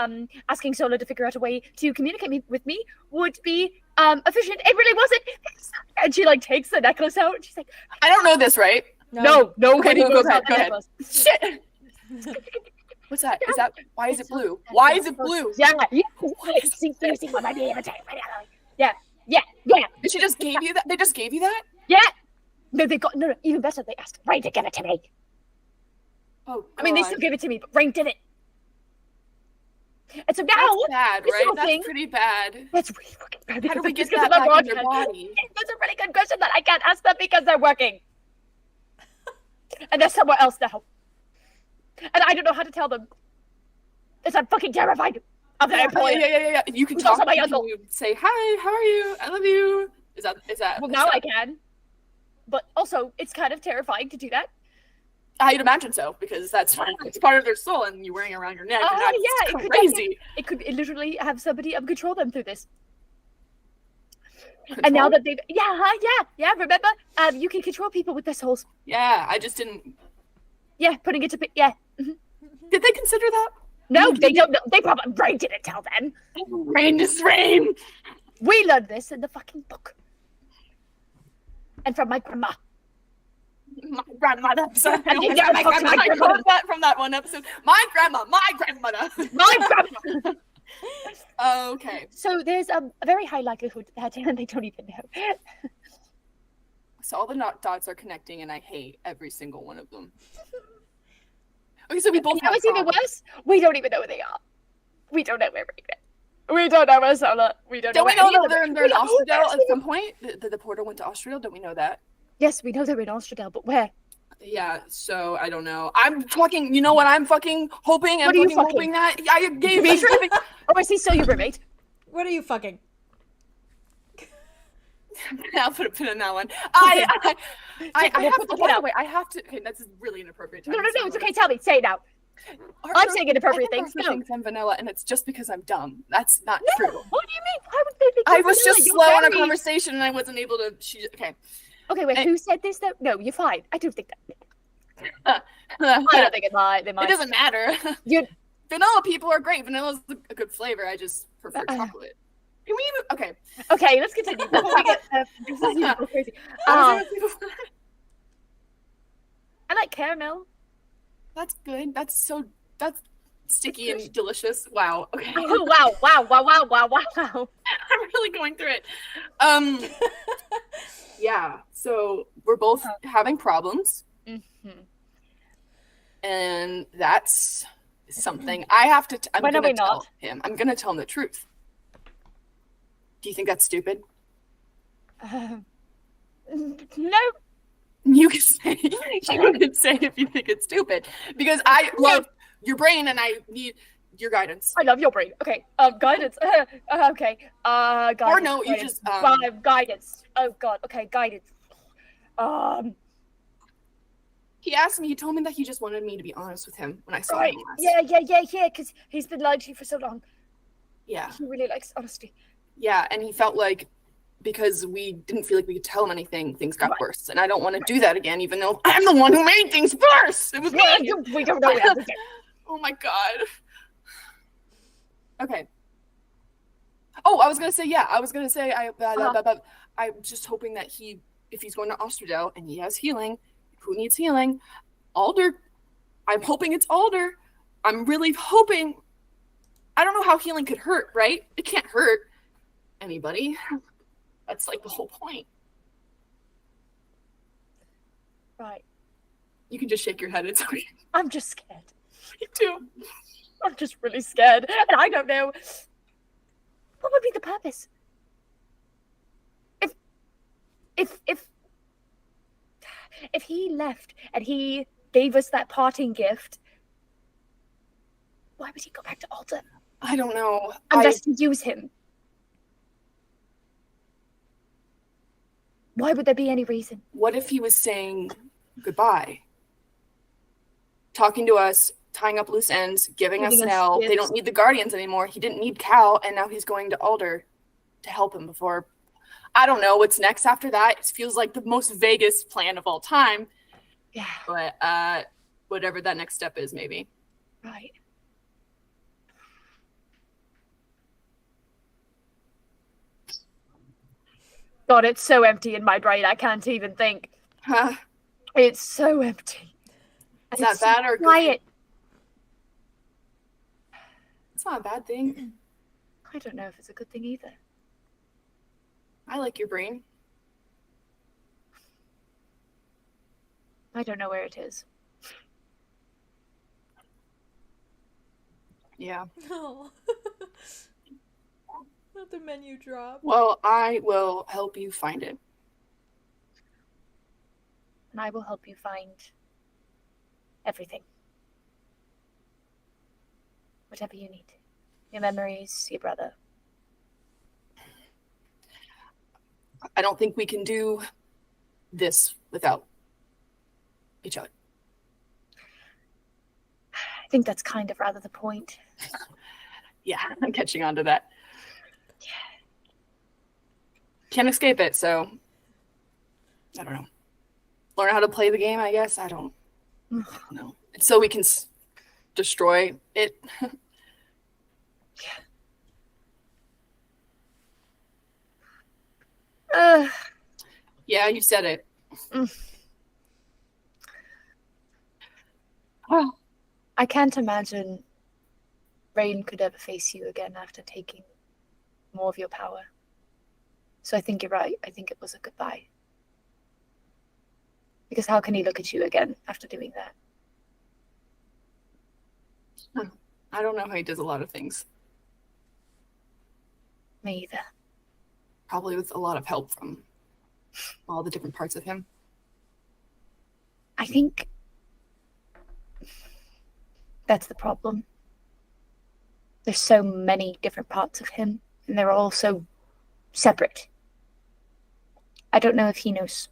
asking Sola to figure out a way to communicate with me would be efficient. It really wasn't. And she like takes the necklace out. And she's like, I don't know this, right? No. Okay, go ahead. Necklace. Shit. What's that? Is that why is it blue? Why is it blue? Yeah. See what my naivete. Yeah. Did she just gave you that? They just gave you that? Yeah. No, even better. They asked Rain to give it to me. Oh, God. I mean, they still gave it to me, but Rain did it. And so now, that's bad, this right? little That's thing- pretty bad. That's really fucking bad. How do we get because that of the back in their broadcast. body? That's a really good question that I can't ask them because they're working. And they're somewhere else now. And I don't know how to tell them. Because I'm fucking terrified of their employer. Yeah. You can Who's talk also to my them. uncle. You say, hi, how are you? I love you. Is that? Well, now I can. But also, it's kind of terrifying to do that. I'd imagine so, because it's part of their soul, and you're wearing it around your neck, and that's yeah, crazy. It could literally have somebody control them through this. And now that they've yeah, remember? You can control people with their souls. Yeah, I just didn't. Yeah, putting it to yeah. Mm-hmm. Did they consider that? No, they don't know. They probably Rain didn't tell them. Rain is rain. We learned this in the fucking book. And from my grandma. My grandmother. Sorry, And you I never talk to my grandmother. quote that from that one episode. My grandmother. My grandma. Okay. So there's a very high likelihood that they don't even know. So all the dots are connecting, and I hate every single one of them. Okay, so we both have What's even worse? We don't even know where they are. We don't know where we don't know where Sola. We don't know we where know any of that them- they're in We don't know where Austradel any at of them- some point? The portal went to Austradel? Don't we know that? Yes, we know they're in Austradel, but where? Yeah, so I don't know. I'm fucking, you know what I'm fucking hoping? I'm What are you fucking fucking? hoping that I gave me. Oh, is he still your roommate? What are you fucking? I'll put a pin in that one. I have to, Look it up. wait, I have to, okay, that's really inappropriate time. No, to say it's words. okay. Tell me. Say it now. I'm saying inappropriate I things. think No. Arthur thinks I'm vanilla, and it's just because I'm dumb. That's not No. true. What do you mean? Why would they think I you're was vanilla? just You're slow in a very- conversation, and I wasn't able to, okay. Okay, wait. Who said this though? No, you're fine. I don't think that. I It don't think it might. They might. doesn't matter. You. Vanilla people are great. Vanilla's a good flavor. I just prefer chocolate. Can we even, okay. Okay, let's continue before we get this is even more crazy. I like caramel. That's good. That's sticky and delicious. Wow. Okay. Oh wow. I'm really going through it. Yeah. So we're both having problems, Mm-hmm. and that's something. I have to. I'm When are gonna we tell not? him. I'm gonna tell him the truth. Do you think that's stupid? No. You can say. You can say if you think it's stupid, because I love your brain and I need your guidance. I love your brain. Okay. Guidance. Okay. Guidance. Or no, you guidance. just guidance. Oh God. Okay. Guidance. He asked me. He told me that he just wanted me to be honest with him when I saw Right. him last. Yeah. Because he's been lying to you for so long. Yeah. He really likes honesty. Yeah, and he felt like because we didn't feel like we could tell him anything, things got worse. And I don't want to do that again, even though I'm the one who made things worse. It was me. We don't know everything. Oh my god. Okay. Oh, I was gonna say I'm just hoping that if he's going to Osterdow and he has healing, who needs healing? Alder. I'm hoping it's Alder. I'm really hoping. I don't know how healing could hurt, right? It can't hurt anybody. That's like the whole point. Right. You can just shake your head. It's okay. I'm just scared. Me too. I'm just really scared, and I don't know what would be the purpose. If he left and he gave us that parting gift, why would he go back to Alder? I don't know. Unless to use him. Why would there be any reason? What if he was saying goodbye? Talking to us, tying up loose ends, giving us Nell. They don't need the Guardians anymore. He didn't need Cal, and now he's going to Alder to help him before. I don't know what's next after that. It feels like the most vaguest plan of all time. Yeah. But whatever that next step is, maybe. Right. God, it's so empty in my brain. I can't even think. Huh? It's so empty. Is that bad or quiet? It's not a bad thing. I don't know if it's a good thing either. I like your brain. I don't know where it is. Yeah. No. Not the menu drop. Well, I will help you find it. And I will help you find everything. Whatever you need. Your memories, your brother. I don't think we can do this without each other. I think that's kind of rather the point. Yeah, I'm catching on to that. Can't escape it, so I don't know. Learn how to play the game, I guess. I don't know. So we can destroy it. Yeah, you said it. I can't imagine Rain could ever face you again after taking more of your power. So I think you're right. I think it was a goodbye. Because how can he look at you again after doing that? I don't know how he does a lot of things. Me either. Probably with a lot of help from all the different parts of him. I think that's the problem. There's so many different parts of him, and they're all so separate. I don't know if he knows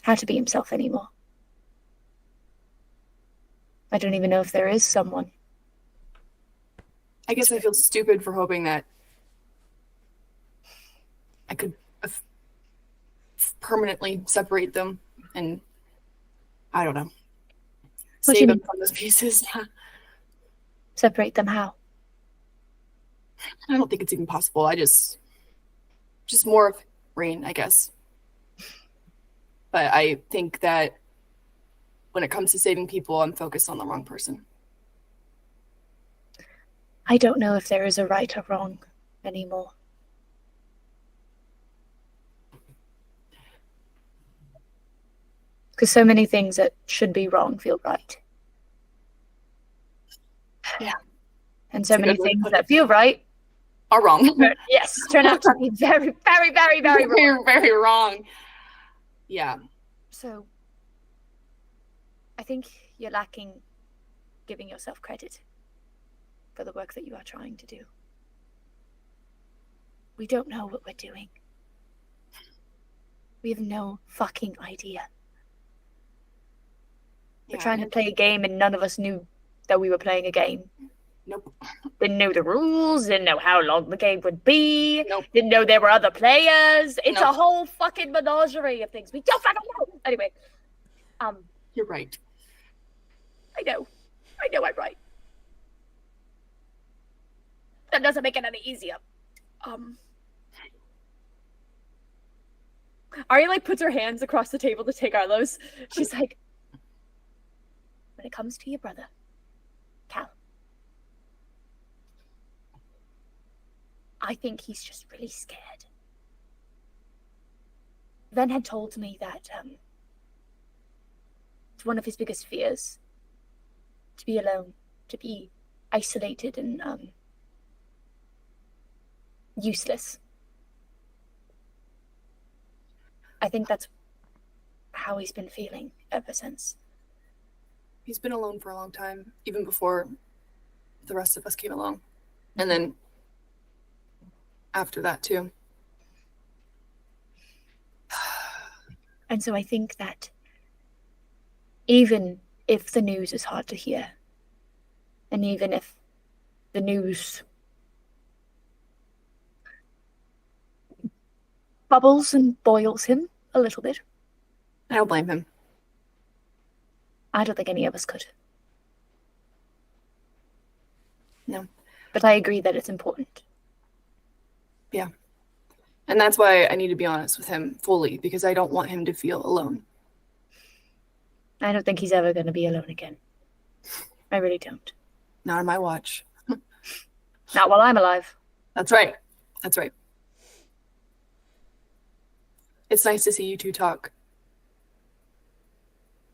how to be himself anymore. I don't even know if there is someone. I guess I feel stupid for hoping that I could permanently separate them and, I don't know, save them from those pieces. Separate them how? I don't think it's even possible. I just more of Rain, I guess. But I think that when it comes to saving people, I'm focused on the wrong person. I don't know if there is a right or wrong anymore. Because so many things that should be wrong feel right. And so That's a many good way to things put that feel right, Are wrong. yes, turn out to be very, very, very, very wrong. Very wrong. Yeah. So, I think you're lacking giving yourself credit for the work that you are trying to do. We don't know what we're doing. We have no fucking idea. We're trying to play a game and none of us knew that we were playing a game. Nope. Didn't know the rules, didn't know how long the game would be, Nope. didn't know there were other players. It's Nope. a whole fucking menagerie of things we don't fucking know. Anyway, You're right. I know I'm right. That doesn't make it any easier. Aria like puts her hands across the table to take Arlow's. She's like, when it comes to your brother, Cal, I think he's just really scared. Ven had told me that it's one of his biggest fears to be alone, to be isolated and useless. I think that's how he's been feeling ever since. He's been alone for a long time, even before the rest of us came along. And then after that too. And so I think that even if the news is hard to hear, and even if the news bubbles and boils him a little bit, I don't blame him. I don't think any of us could. No. But I agree that it's important. Yeah. And that's why I need to be honest with him fully, because I don't want him to feel alone. I don't think he's ever going to be alone again. I really don't. Not on my watch. Not while I'm alive. That's right. That's right. It's nice to see you two talk.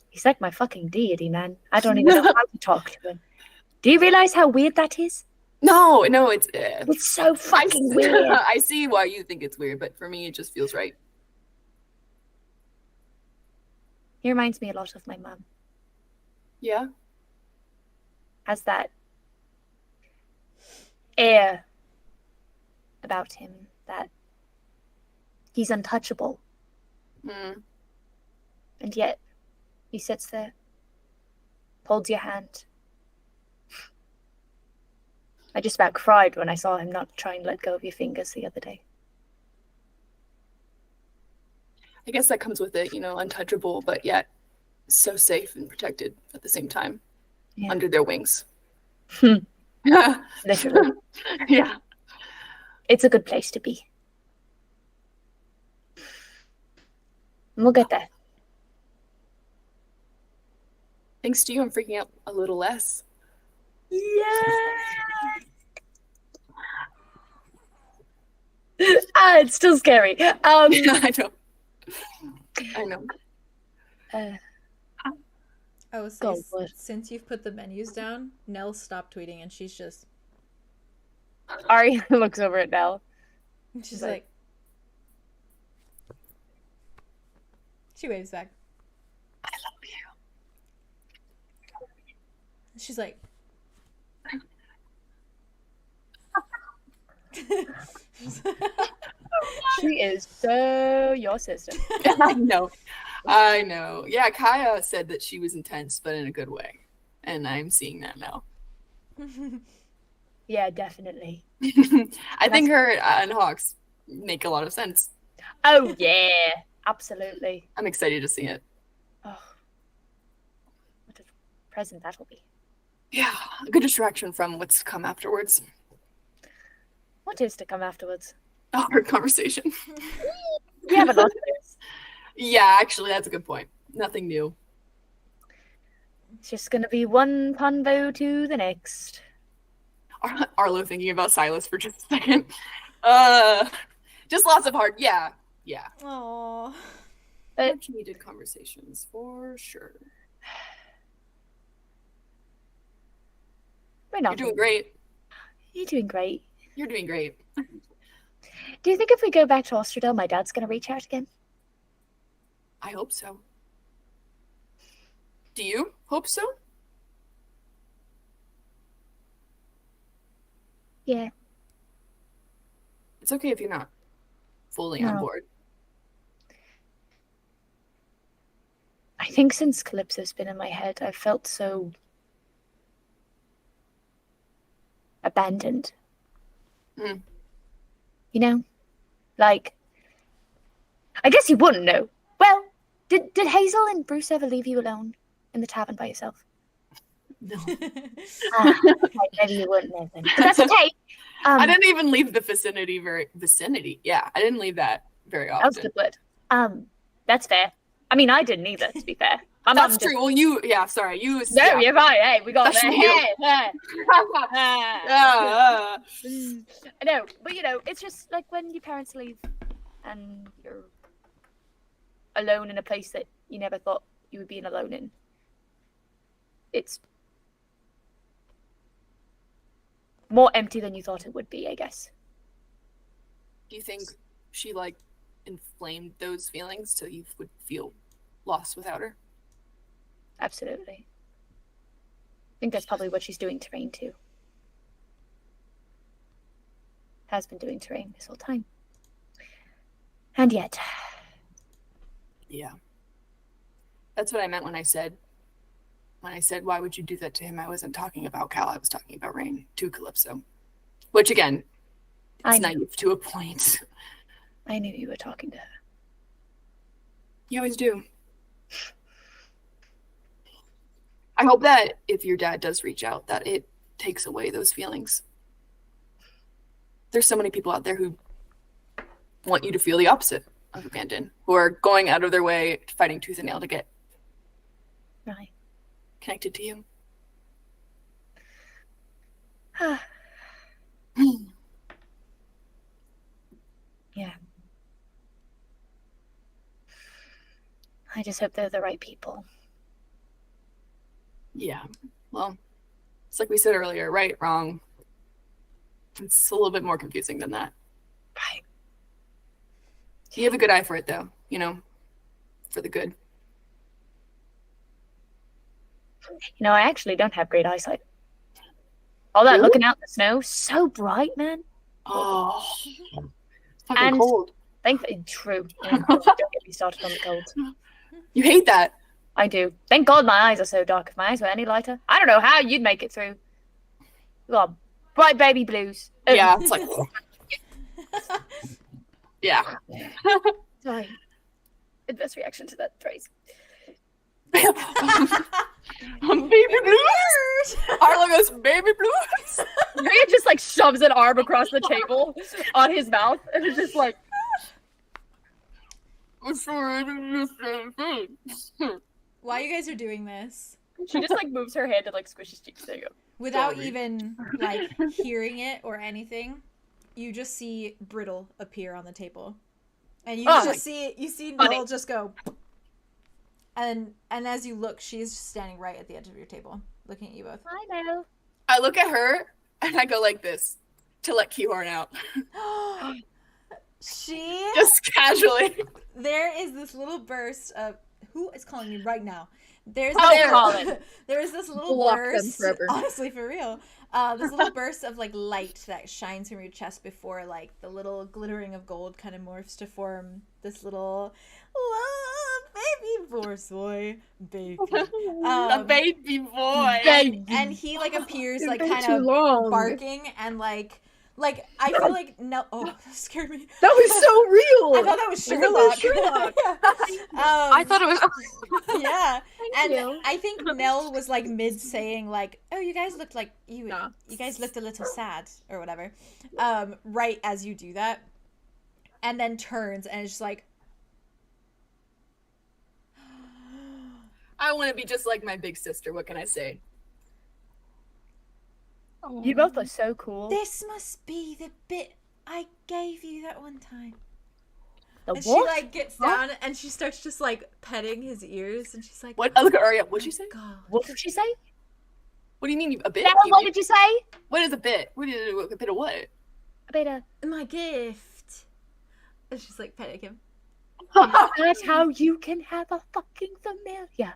He's like my fucking deity, man. I don't even know how to talk to him. Do you realize how weird that is? No, it's It's so fucking weird. I see why you think it's weird, but for me, it just feels right. He reminds me a lot of my mum. Yeah. Has that air about him that he's untouchable. Mm. And yet, he sits there, holds your hand. I just about cried when I saw him not try and let go of your fingers the other day. I guess that comes with it, untouchable, but yet so safe and protected at the same time. Yeah. Under their wings. Literally. Yeah. It's a good place to be. And we'll get there. Thanks to you, I'm freaking out a little less. It's still scary. I know. I was Go, saying, what? since you've put the menus down, Nell stopped tweeting and she's just Aria looks over at Nell. she's like she waves back. I love you. She's like She is so your sister. I know. Yeah, Kaya said that she was intense, but in a good way. And I'm seeing that now. Yeah, definitely. I think her and Hawks make a lot of sense. Oh yeah, absolutely. I'm excited to see it. Oh, what a present that'll be. Yeah, a good distraction from what's come afterwards. What is to come afterwards? Our conversation. We have a lot of this. Yeah, actually, that's a good point. Nothing new. It's just gonna be one convo to the next. Arlo thinking about Silas for just a second. Just lots of hard. Yeah. Aww. Much needed conversations for sure. We're You're not. doing great. You're doing great. You're doing great. Do you think if we go back to Ostradel, my dad's going to reach out again? I hope so. Do you hope so? Yeah. It's okay if you're not fully on No. board. I think since Calypso's been in my head, I've felt so abandoned. Mm. You know? Like, I guess you wouldn't know. Well, did Hazel and Bruce ever leave you alone in the tavern by yourself? No. Okay, maybe you wouldn't know then. But that's okay. I didn't even leave the vicinity. Yeah, I didn't leave that very That was a often. good word. That's fair. I mean, I didn't either, to be fair. My mum That's just- true. Well, you, yeah, sorry. You, No, yeah. you're right. Hey, we got That's there. you. Hey. I know, but you know, it's just like when your parents leave and you're alone in a place that you never thought you would be alone in. It's more empty than you thought it would be, I guess. Do you think she, like, inflamed those feelings so you would feel lost without her? Absolutely. I think that's probably what she's doing to Rain too. Has been doing to Rain this whole time. And yet, Yeah. That's what I meant when I said, why would you do that to him? I wasn't talking about Cal. I was talking about Rain to Calypso. Which, again, I it's know. naive to a point. I knew you were talking to her. You always do. I hope that if your dad does reach out, that it takes away those feelings. There's so many people out there who want you to feel the opposite of abandoned, who are going out of their way, fighting tooth and nail to get Right. connected to you. Yeah. I just hope they're the right people. Yeah. Well, it's like we said earlier, right, wrong. It's a little bit more confusing than that. Right. You have a good eye for it, though, you know, for the good. You know, I actually don't have great eyesight. All that Really? looking out in the snow, so bright, man. Oh, it's fucking And- cold. True. Yeah, don't get me started on the cold. You hate that. I do. Thank God my eyes are so dark. If my eyes were any lighter, I don't know how you'd make it through. You got bright baby blues. Yeah, it's like, yeah. Sorry. Adverse reaction to that phrase. Baby blues. Arlo goes, baby blues. Maria just like shoves an arm across the table on his mouth and is just like, While you guys are doing this, she just like moves her hand and like squishes cheeks. There you go. without Sorry. even like hearing it or anything, you just see Brittle appear on the table, and you Oh, just see funny. Nell just go, and as you look, she's just standing right at the edge of your table, looking at you both. I know. I look at her and I go like this to let Keahorn out. She Just casually. there is this little burst of who is calling me right now. There's Oh, this, Colin. there is this little Block them burst. forever. Honestly, for real. This little burst of like light that shines from your chest before like the little glittering of gold kind of morphs to form this little baby horse boy baby. A baby boy. And he like appears like Been kind too of long. barking and like I feel like no. Oh, that scared me. That was so real. I thought that was I thought Sherlock. that was Yeah. I thought it was. Yeah, and you. I think Nell was like mid saying like, "Oh, you guys looked like you Nah. guys looked a little sad or whatever," right as you do that, and then turns and is just like, I want to be just like my big sister. What can I say? You both are so cool. "This must be the bit I gave you that one time." The And what? she like gets down and she starts just like petting his ears, and she's like, What? I look at Aria. What'd she say? God. What did she say? What do you mean a bit? Nell, what did you say? What is a bit? What is a bit of what? A bit of. My gift. And she's like petting him. That's how you can have a fucking familiar.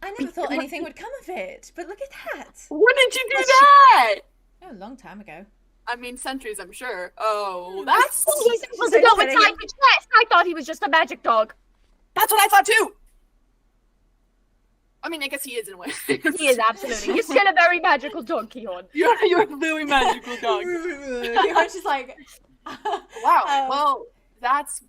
I never thought anything would come of it, but look at that. When did you do that? Oh, a long time ago. I mean, centuries, I'm sure. Oh, that's He's supposed to go inside the chest. I thought he was just a magic dog. that's what I thought too. I mean, I guess he is in a way. He is absolutely. He's still a very magical dog, Keahorn. You're a very magical dog. Keahorn's just like, Wow. Well, that's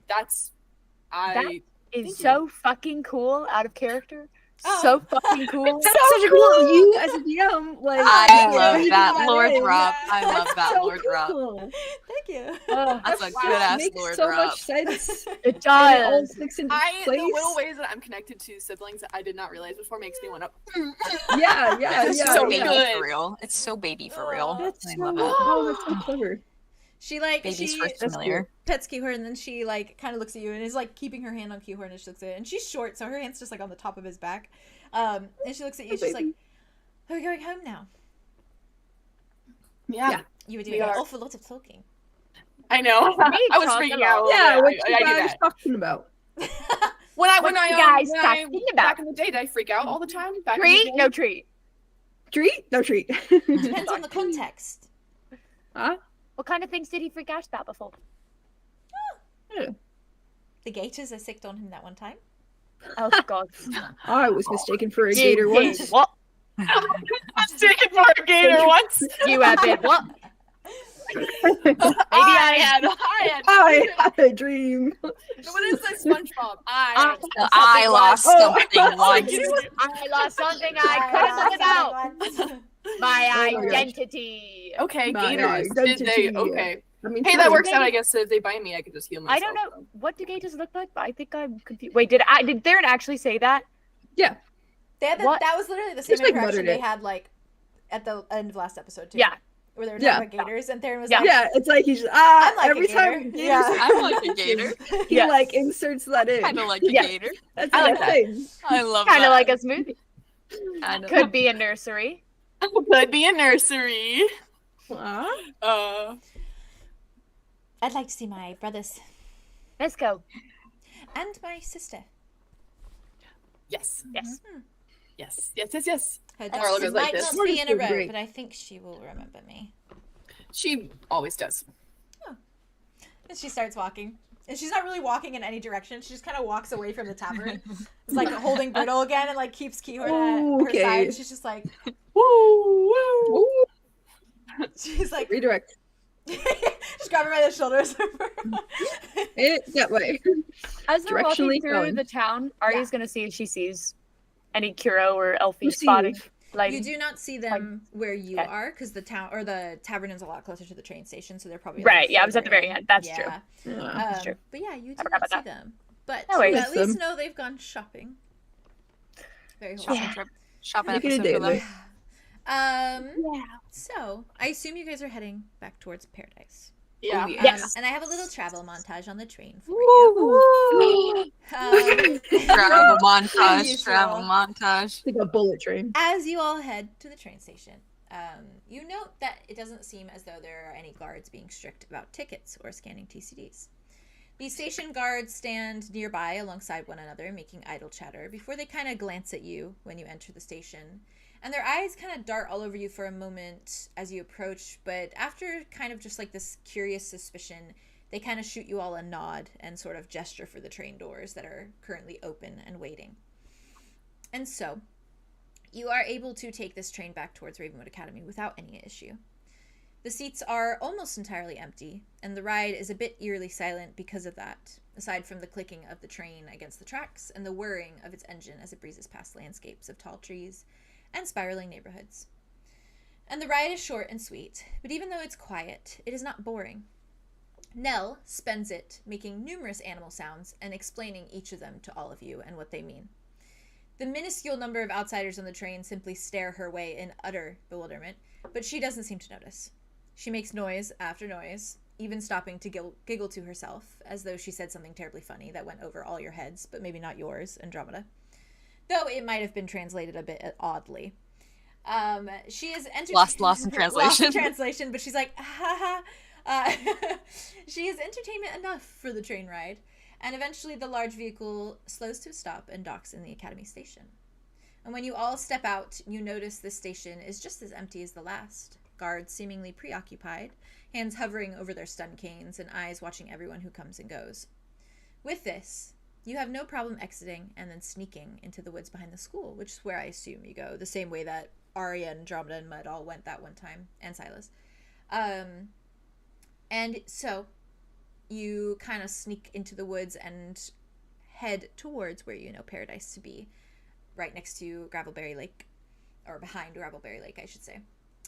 That is so fucking cool out of character. Oh. So fucking cool. That's such a cool you as a DM. Like, I love reading that lore in. drop. I love that So lore drop. cool. Thank you. That's a good ass Makes lore so drop. much sense. It And it all does. sticks into the place. little ways that I'm connected to siblings that I did not realize before makes me want to. Yeah, It's yeah. so baby good. for real. It's so baby for real. That's I so, love it. oh, that's so clever. She like Baby's she first That's familiar. pets Keahorn, and then she like kind of looks at you and is like keeping her hand on Keahorn as she looks at it. And she's short, so her hand's just like on the top of his back. And she looks at you. Oh, She's like, baby. "Are we going home now?" Yeah. You were We doing an are. awful lot of talking. I know. I was talk freaking about- out. a little Yeah, bit. what you I do guys that. talking about? When I What you guys talking about? back in the day, did I freak out all the time? Back Treat? in the No day? treat. Treat? No treat. Depends on the context. Huh? What kind of things did he freak out about before? The gators I sicked on him that one time. Oh God. I was mistaken for a You gator did once. What? I was taken for a gator once. You have been what? I had. I had a dream. What is this, SpongeBob? I I lost something once. I lost something I couldn't live out. My Oh my gosh. identity. Okay, My gators. Did they? identity. Okay. I mean, Hey, that true. works out. I guess if they bite me, I can just heal myself. I don't know what do gators look like, but I think I'm confused. Wait, did Darren actually say that? Yeah. They had What? that was literally the same Just, like, interaction muttered they it. had like at the end of last episode too. Yeah. Where they were Yeah. talking about gators, and Darren was Yeah. like, Yeah, it's like he's I'm like every a time gator. gators Yeah. I'm like a gator. he Yes. like inserts that in. Kind of like a Yeah. gator. That's I like like a that. thing. I love Kind that. of like a smoothie. I know. Could be a nursery. Could be a nursery. Aw. I'd like to see my brothers Let's go. and my sister. Yes. Yes. Yes. Yes. Yes. Yes. Her Arlo dogs goes like might this. not be in a Gorgeous, row, great. but I think she will remember me. She always does. And she starts walking. And she's not really walking in any direction. She just kind of walks away from the tavern. It's like holding Brittle again and like keeps Keahorn at her Okay. side. She's just like, Woo! Woo! Ooh, she's like, redirect. just grab her by the shoulders. It that way. As they're walking Directionally through going. the town, Aria's gonna see if she sees any Kuro or Elphie You see- spotting. Like, You do not see them where you Okay. are, because the town or the tavern is a lot closer to the train station, so they're probably Right, like, yeah, I was at the further very in. end. That's Yeah. true. Yeah. true. But yeah, you do forgot not see about that. them. But No you worries. at least Them. know they've gone shopping. Very Shopping wholesome. trip. Shopping Making a episode day for of them. it. Yeah. So I assume you guys are heading back towards paradise. Yeah. Oh, yeah. Yes. And I have a little travel montage on the train for you. Travel Usual. montage. Travel montage. Like a bullet train. As you all head to the train station, you note that it doesn't seem as though there are any guards being strict about tickets or scanning TCDs. The station guards stand nearby alongside one another, making idle chatter, before they kind of glance at you when you enter the station. And their eyes kind of dart all over you for a moment as you approach, but after kind of just like this curious suspicion, they kind of shoot you all a nod and sort of gesture for the train doors that are currently open and waiting. And so, you are able to take this train back towards Ravenwood Academy without any issue. The seats are almost entirely empty, and the ride is a bit eerily silent because of that, aside from the clicking of the train against the tracks and the whirring of its engine as it breezes past landscapes of tall trees and spiraling neighborhoods. And the ride is short and sweet, but even though it's quiet, it is not boring. Nell spends it making numerous animal sounds and explaining each of them to all of you and what they mean. The minuscule number of outsiders on the train simply stare her way in utter bewilderment, but she doesn't seem to notice. She makes noise after noise, even stopping to giggle to herself, as though she said something terribly funny that went over all your heads, but maybe not yours, Andromeda. Though it might have been translated a bit oddly. She is Lost in translation. Lost in translation, but she's like, ha ha. She is entertainment enough for the train ride, and eventually the large vehicle slows to a stop and docks in the Academy station. And when you all step out, you notice the station is just as empty as the last. Guards seemingly preoccupied, hands hovering over their stun canes, and eyes watching everyone who comes and goes. With this, you have no problem exiting and then sneaking into the woods behind the school, which is where I assume you go, the same way that Aria and Andromeda and Mud all went that one time, and Silas. And so you kind of sneak into the woods and head towards where you know Paradise to be, right next to Gravelberry Lake, or behind Gravelberry Lake, I should say.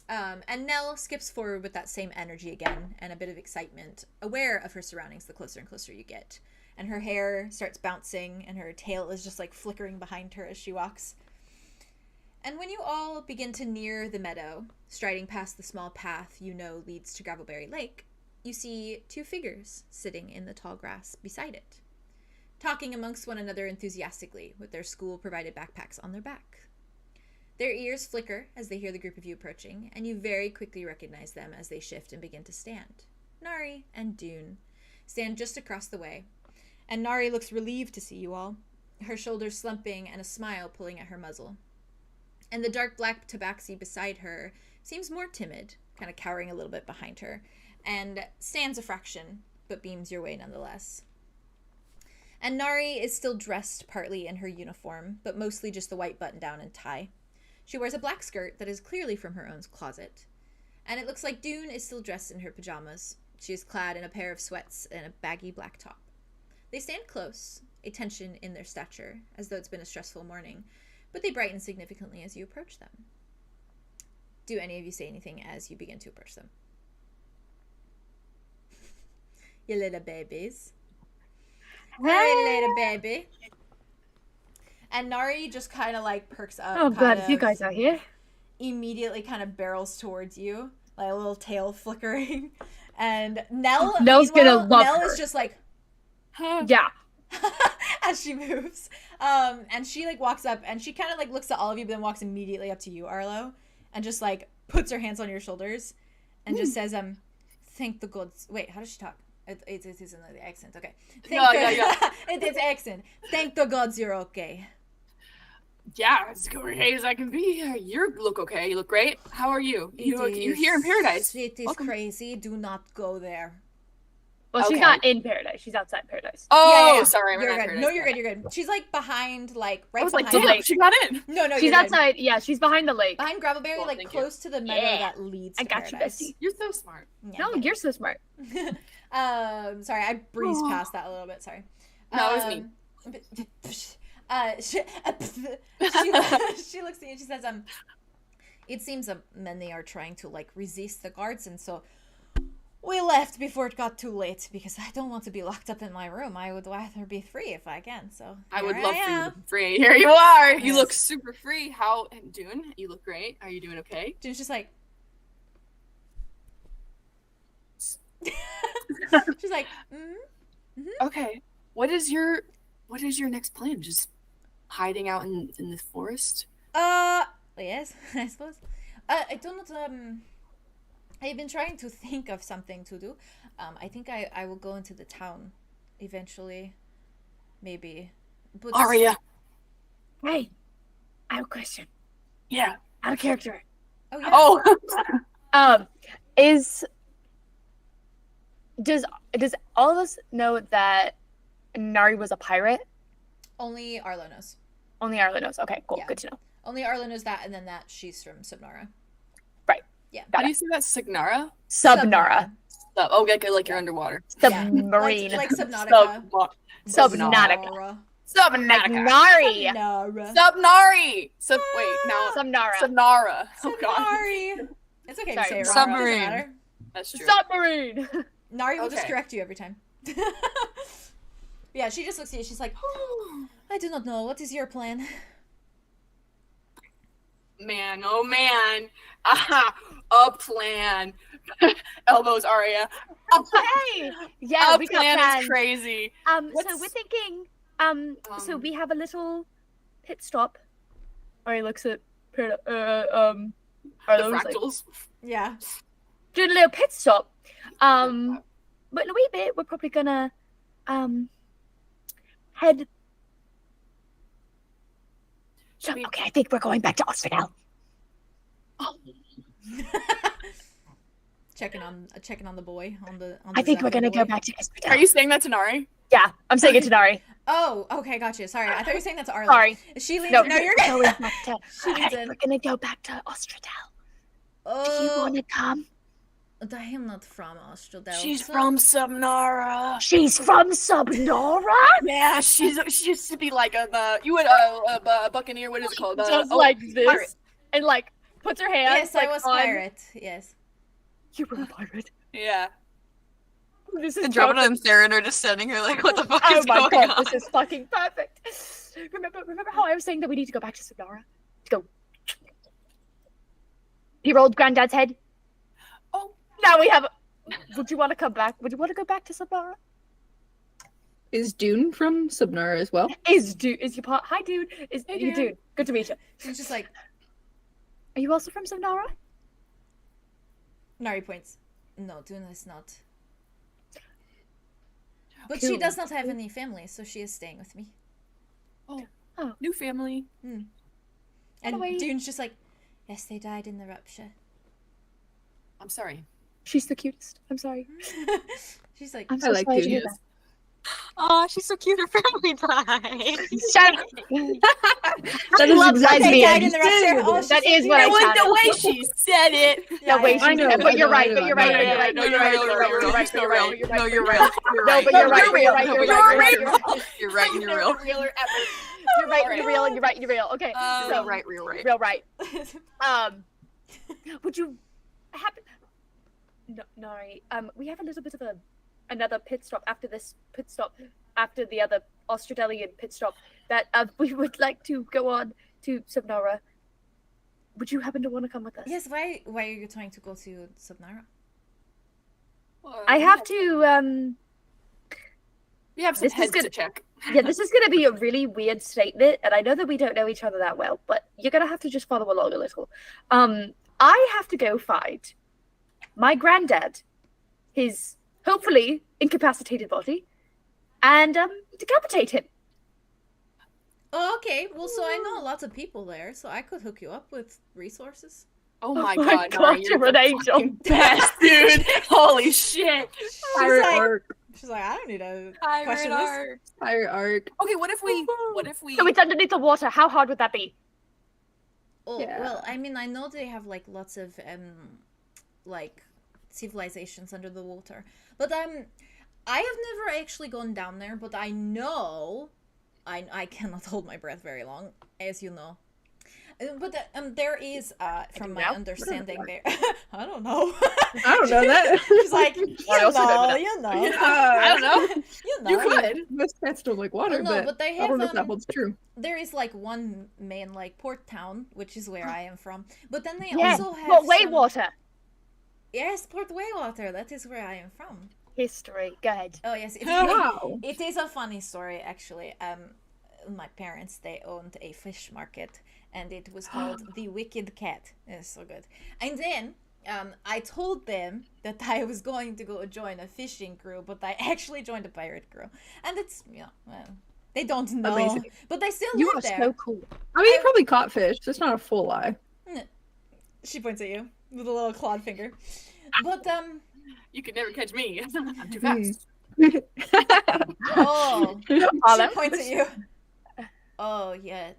And Nell skips forward with that same energy again and a bit of excitement, aware of her surroundings the closer and closer you get. And her hair starts bouncing, and her tail is just like flickering behind her as she walks. And when you all begin to near the meadow, striding past the small path you know leads to Gravelberry Lake, you see two figures sitting in the tall grass beside it, talking amongst one another enthusiastically with their school-provided backpacks on their back. Their ears flicker as they hear the group of you approaching, and you very quickly recognize them as they shift and begin to stand. Nari and Dune stand just across the way, and Nari looks relieved to see you all, her shoulders slumping and a smile pulling at her muzzle. And the dark black tabaxi beside her seems more timid, kind of cowering a little bit behind her, and stands a fraction, but beams your way nonetheless. And Nari is still dressed partly in her uniform, but mostly just the white button-down and tie. She wears a black skirt that is clearly from her own closet, and it looks like Dune is still dressed in her pajamas. She is clad in a pair of sweats and a baggy black top. They stand close, a tension in their stature, as though it's been a stressful morning, but they brighten significantly as you approach them. Do any of you say anything as you begin to approach them? You little babies. Hey, little baby. And Nari just kind of like perks up. Oh, glad you guys are here. Immediately kind of barrels towards you, like a little tail flickering. And Nell, Nell's gonna love Nell her. is just like, Yeah. as she moves. And she like walks up and she kind of like looks at all of you, but then walks immediately up to you, Arlow, and just like puts her hands on your shoulders and just says, thank the gods. Wait, how does she talk? It is in the accent. Okay. It is accent. Thank the gods you're okay. Yeah, as okay as I can be. You look okay. You look great. How are you? You're here in Paradise. It is Welcome. crazy. Do not go there. Well, she's Okay. not in Paradise. She's outside Paradise. Oh, Yeah. sorry. You're I'm not good. No, you're good. You're good. She's like behind, like right I was like, behind. damn, she got in. No, She's you're good. outside. Yeah, she's behind the lake. Behind Gravelberry, Cool, like thank you. close to the meadow Yeah. that leads to I got you, Paradise. bestie. You're so smart. Yeah, No, yeah. you're so smart. Sorry, I breezed past that a little bit. Sorry. No, it was me. She looks at you and she says, it seems many are trying to like resist the guards, and so we left before it got too late because I don't want to be locked up in my room. I would rather be free if I can. So I would here love for you am. to be free. Here you are. You Yes. look super free. How, Dune? You look great. Are you doing okay? June's just like, she's like, Okay. What is your next plan? Just hiding out in the forest? yes, I suppose. I don't I've been trying to think of something to do. I think I will go into the town eventually, maybe. But Aria. Hey, I have a question. Yeah. Out of character. Oh yeah. Oh. Does all of us know that Nari was a pirate? Only Arlo knows. Only Arlo knows. Okay, cool. Yeah. Good to know. Only Arlo knows that, and then that she's from Subnara. Right. Yeah. How do you say that? Signara? Subnara. Oh, like you're underwater. Submarine. Like Subnautica. Subnautica. Subnautica. Nari. Subnara. Subnari. Wait, now. Subnara. Subnara. Oh, God. Subnari. It's okay to Sorry, say it wrong. submarine. Doesn't matter. That's true. Submarine. Nari will just Okay. correct you every time. Yeah, she just looks at you. She's like, I do not know. What is your plan? Man, oh man. A plan. Elbows Aria. Hey. Yeah, A we got plan plans. is crazy. So What's- we're thinking. So we have a little pit stop. Or he looks at Arlow was like, fractals. Yeah. doing a little pit stop. But in a wee bit, we're probably gonna head. So, we- okay, I think we're going back to Osterdahl. checking on the boy on the. I think we're Zephyr gonna boy. go back to Osterdahl. Are you saying that to Nari? Yeah, I'm saying it to Nari. Oh, okay, gotcha. Sorry, I thought you were saying that to Arlo. Sorry. She leans. No, No, you're going good. back to. She leans Okay, in. we're gonna go back to Osterdahl. Do you Oh, wanna come? I am not from Australia. She's from Subnara. She's from Subnora. Yeah, she used to be like a buccaneer. What is it called? Just like this, pirate. and like puts her hands. Yes, like, I was on- pirate. Yes. You were a pirate. Yeah. This is Andromeda perfect. and Theron are just standing here like, what the fuck Oh is my going god, on? this is fucking perfect. Remember how I was saying that we need to go back to Subnora? Go. He rolled Granddad's head. Oh. Now we have. Would you want to come back? Would you want to go back to Subnora? Is Dune from Subnara as well? Is your part? Hi, dude. Is Hey, you dude. dude? Good to meet you. She's just like Are you also from Subnara? Nari points. No, Duna is not. But she Cool. does not have any family, so she is staying with me. New family. And Anyway. Dune's just like, yes, they died in the rupture. I'm sorry. She's the cutest. I'm sorry. She's like, I'm so I like sorry to Dune. hear that. Oh, she's so cute. Her family died. Shut up. That is love exactly they lesbians. died in the rupture. Oh, That she's is what I It was counted. the way she said it. Yeah, No, wait, yeah. I know, but you're I right, know, but you're I right, know. but you're right, No, but you're right, but you're right, but you're right, but you're right, but No, you're you're right. right. No, but you're right, but you're right, but you're right, You're but you're right. You're right and you're real. You're right, you're real, and you're right, and you're real. Okay, So- so Real right. real right. Would you happen? No, Nari. We have a little bit of another pit stop after this pit stop, after the other Australian pit stop that we would like to go on to Subnara. Would you happen to want to come with us? Yes, why are you trying to go to Subnara? I have to. We have some This is heads good. to check. Yeah, this is going to be a really weird statement, and I know that we don't know each other that well, but you're going to have to just follow along a little. I have to go find my granddad, his hopefully incapacitated body, and decapitate him. Oh, okay. Well, so I know lots of people there, so I could hook you up with resources. Oh my my god, God, Nari, you're an the angel. fucking best, dude. Holy shit. Pirate like- arc. She's like, I don't need to Pirate question this. art. Pirate arc. Okay, what if we So it's underneath the water. How hard would that be? Oh, Yeah. well, I mean, I know they have like lots of like civilizations under the water, but I have never actually gone down there. But I know, I cannot hold my breath very long, as you know. But there is, from my now? understanding, there. I don't know. I don't know that. She's like, you also don't know. you know, I don't know. you know. You could. Most cats don't like water, No, but they I don't know if have, that holds true. there is like one main like port town, which is where I am from. But then they Yeah, also have but some... Waywater. Yes, Port Waywater. That is where I am from. History. Go ahead. Oh yes, Wow. it is a funny story actually. My parents, they owned a fish market, and it was called the Wicked Cat. It's so good. And then I told them that I was going to go join a fishing crew, but I actually joined a pirate crew, and it's well, they don't know, Amazing. but they still You live are there. so cool. I mean, you probably caught fish. That's not a full lie. She points at you with a little clawed finger, but You could never catch me. I'm too fast. oh, Arlow? she points at you. Oh yeah,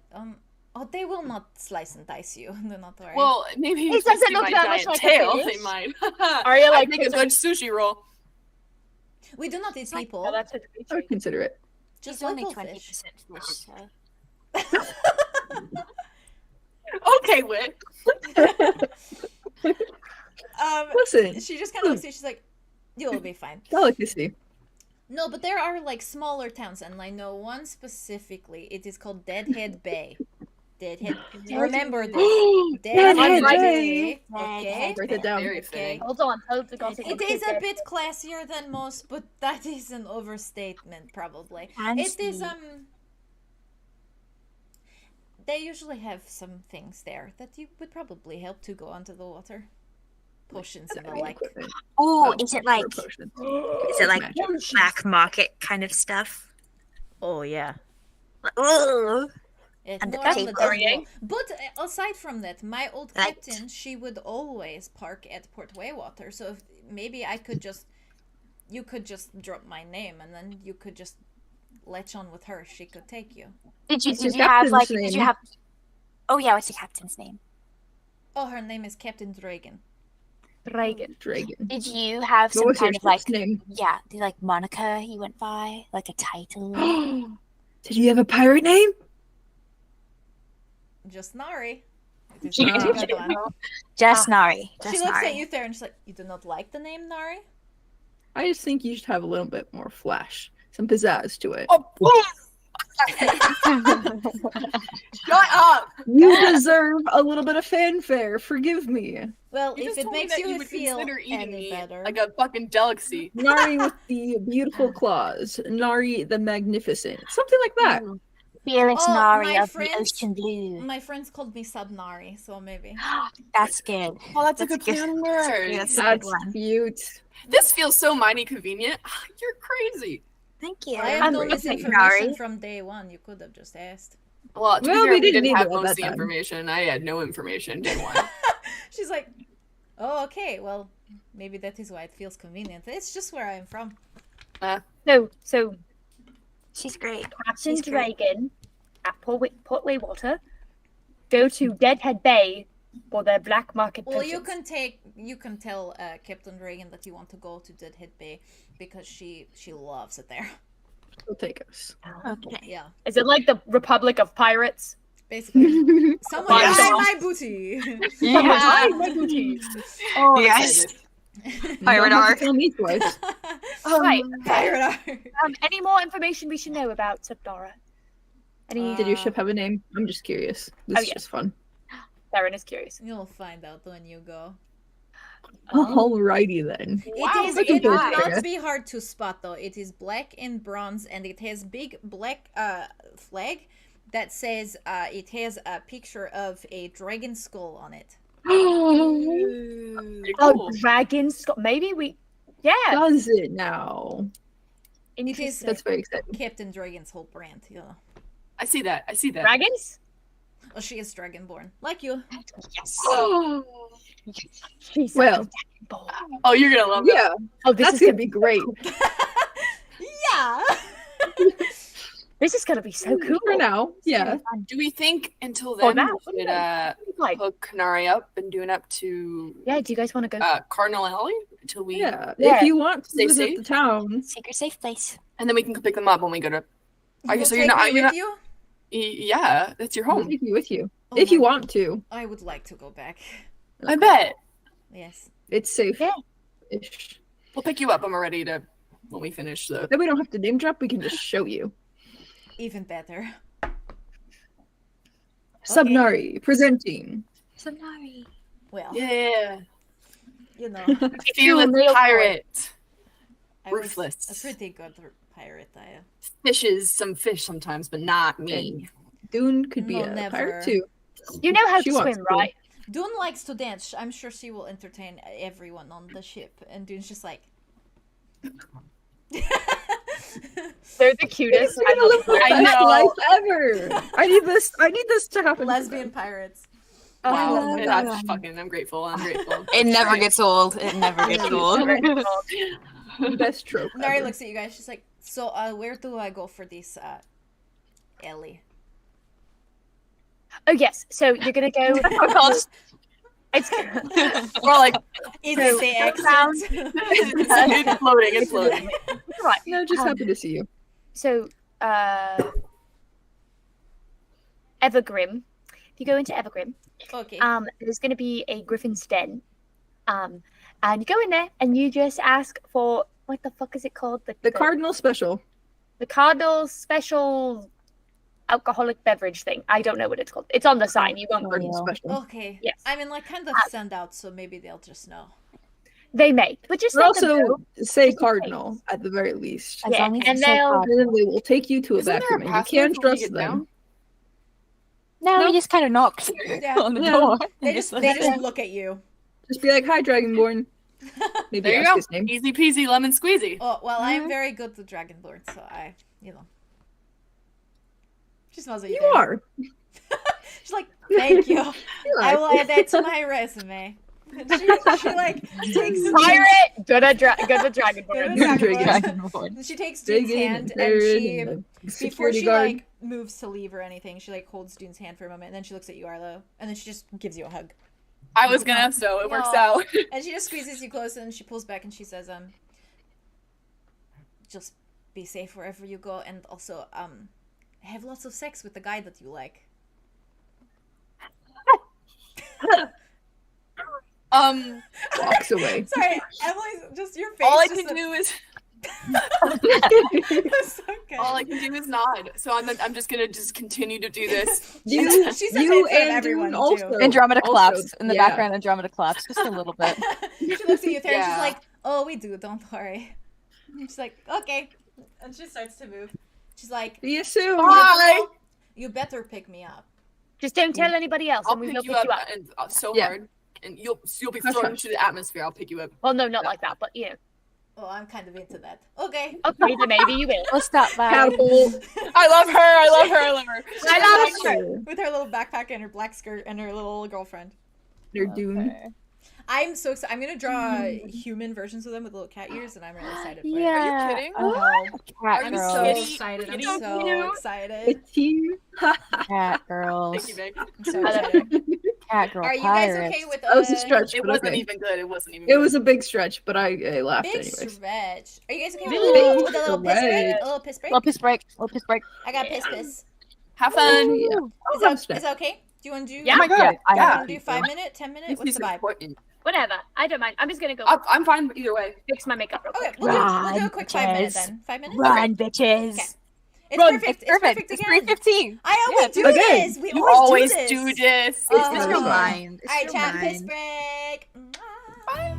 oh, they will not slice and dice you. Do not worry. Well, maybe It if you doesn't see look my that much giant like a tail, fish. they might. Aria, like, I make a good sushi roll. we do not eat people. Oh, that's a I would consider it. Just He's only local 20% fish. fish, so. Okay, Wit. Listen, She just kind of looks at you. She's like, "You'll be fine." delicacy. No, but there are like smaller towns, and I know one specifically. It is called Deadhead Bay. Deadhead. Remember this. Deadhead Bay. Bay. Okay. Write it down. Very Okay. fitting. Hold on. Hold the gossip. It is a bit classier than most, but that is an overstatement, probably. It is They usually have some things there that you would probably help to go under the water. Potions and the like. Oh, is it like potion. black market kind of stuff? Oh yeah. Ooh. It's And the more on the table. devil. But aside from that, my old Right. captain, she would always park at Port Waywater. So if, maybe I could just, you could just drop my name, and then you could just latch on with her. She could take you. Did you What's your did you have like captain's did you name? have? Oh yeah, what's the captain's name? Oh, her name is Captain Dragon. Dragon. Dragon. Did you have What some was your kind of like ship's name? like moniker he went by, like a title? Did you have a pirate name? Just Nari. Just Nari. She Just looks Nari. at you there and she's like, you do not like the name Nari? I just think you should have a little bit more flash, some pizzazz to it. Oh, shut up! You deserve a little bit of fanfare. Forgive me. Well, You if just it told me makes that you would feel consider eating any me better. like a fucking delicacy. Nari with the beautiful claws. Nari the Magnificent. Something like that. Felix Oh, Nari my of friends- the Ocean Blue. My friends called me Sub Nari, so maybe. That's good. Oh, that's a That's good good. plan That's word. a good That's one. cute. This feels so mighty convenient. You're crazy. Thank you. I have known I'm this great, information Nari. from day one. You could have just asked. Well, to be Well, fair, we we didn't didn't need have it at most that of the time. information. I had no information day one. She's like, oh, okay, well, maybe that is why it feels convenient. It's just where I'm from. So She's great. Captain She's great. Dragon at Port Waywater. Go to Deadhead Bay for their black market Well, potions. you can tell Captain Reagan that you want to go to Deadhead Bay because she loves it there. She'll take us. Okay. Yeah, Is it like the Republic of Pirates? basically. Someone Yeah. buy my booty. Yeah. Oh yes. Pirate You don't have to arc. tell me twice. Right. Pirate art. Any more information we should know about Subdara? Any? Did your ship have a name? I'm just curious. This is yeah. just fun. Darren is curious. You'll find out when you go. Alrighty then. It good will idea. not be hard to spot though. It is black in bronze and it has big black flag that says it has a picture of a dragon skull on it. Pretty Oh, cool. Dragon Scott. Maybe we. Yeah. Does it now? Interesting. That's very exciting. Captain Dragon's whole brand, you know. I see that. I see that. Dragons. Oh, she is dragonborn, like you. Yes. She's Well, Oh, you're gonna love that. yeah, oh, this that's is gonna gonna be great. Yeah. This is gonna be so cool. For now, yeah. Do we think until Oh, then now, we should Like, hook Nari up and do it up to yeah. Do you guys want to go? Cardinal Alley until we Yeah. Yeah. If you want to Stay visit safe. the town, Secret safe place. and then we can pick them up when we go to. Are you You'll so you're take not? me You're with not. you? Yeah, that's your I'll home. take you with you. Oh If my- you want to. I would like to go back. I bet. Yes. It's safe. Yeah. Ish. We'll pick you up when we're ready to when we finish the. Then we don't have to name drop, we can just show you. Even better. Subnari presenting. Subnari. Well, Yeah, you know, fearless nail pirate. I was Ruthless. a pretty good pirate. I Fishes some fish sometimes, but not me. Dune could be No, a never. pirate too. You know how She to wants swim, to. right? Dune likes to dance. I'm sure she will entertain everyone on the ship. And Dune's just like. They're the cutest. We're gonna live the I best know. life ever. I need this to happen. Lesbian pirates. Wow, love and that. that's fucking. I'm grateful. I'm grateful. It never gets old. It never gets old. Best trope. Nari ever. looks at you guys. She's like, so where do I go for this Ellie? Oh yes. So you're gonna go. It's We're all like, Is So, it the sound- accent? it's floating. It's floating. right. No, just happy to see you. So Evergrim. If you go into Evergrim, Okay. there's going to be a Griffin's Den, and you go in there and you just ask for what the fuck is it called? The Cardinal special. the Cardinal special alcoholic beverage thing. I don't know what it's called. It's on the sign. You won't. Cardinal yeah. special. Okay. Yes. I mean, like, kind of stand out, so maybe they'll just know. They may, but just Or let them also know. say Just in Cardinal at the very least. As Yeah, long as and you say they'll- Cardinal. And then they will take you to a Isn't back there room a and you password can't before we trust get them. down? No, he just kind of knocked Yeah. on the Yeah. door. They just look at you. Just be like, "Hi, Dragonborn." Maybe There you ask go. his name. Easy peasy lemon squeezy. Oh well, I'm very good with Dragonborn, so I, She smells at you. You there. are. She's like, thank you. You I are. will add that to my resume. And she like takes Pirate! Good with Dragonborn. Good with Dragonborn. And she takes Dune's hand and she, before she like moves to leave or anything, she like holds Dune's hand for a moment and then she looks at you, Arlo, and then she just gives you a hug. I was gonna, so it works Aw. out. And she just squeezes you close and she pulls back and she says, just be safe wherever you go and also, have lots of sex with the guy that you like. Walks away. Sorry, Emily's just your face. All I just can do is That's so good. all I can do is nod. So I'm just gonna continue to do this. You, She says you it in front of and everyone, Dune too. also. Andromeda Also, claps in the yeah. background. Andromeda claps just a little bit. She looks at you there and she's Yeah. like, oh, we do, don't worry. And she's like, okay. And she starts to move. She's like, See you soon. Bye. you better pick me up. Just don't tell anybody else, I'll and we pick will you pick up, you up. and so Yeah. hard, and you'll be Hush, thrown hush. into the atmosphere. I'll pick you up. Well, no, not like that, but you know. Oh, I'm kind of into that. Okay. Okay, then maybe you will. We'll stop by. Catapult. I love her. I love her. I love her. I love her. With her little backpack and her black skirt and her little girlfriend. They're Dune. Okay. I'm so excited. I'm going to draw human versions of them with little cat ears, and I'm really excited for it. Yeah. Are you kidding? Oh, Cat I'm girls. so Kitty- excited. I'm kitty so cute. excited. The team. Cat girls. Thank you, babe. I'm so excited. Cat girl Are you guys pirates. okay with That was a stretch, It but wasn't okay. even good. It wasn't even. It good. was a big stretch, but I laughed Big anyways. stretch. Are you guys okay Big with a little piss break? stretch. A little piss break? Little piss break. Little piss break. I got piss. Have fun. Yeah. Is that okay? Do you want to do? Yeah. Oh my god. Yeah, I You Yeah. want to do 5 minute, 10 minute? This What's is the vibe? important. Whatever. I don't mind. I'm just gonna go I'm fine either way. fix my makeup real Okay, quick. we'll do a quick 5 minutes Bitches. then. 5 minutes? Run, bitches. Okay. It's Run. perfect. It's perfect. It's It's perfect again. 3:15. I always do okay. this. We You always always do this. do this. Oh. It's your fine. mind. It's All right, your chat. Piss mind. break. Bye.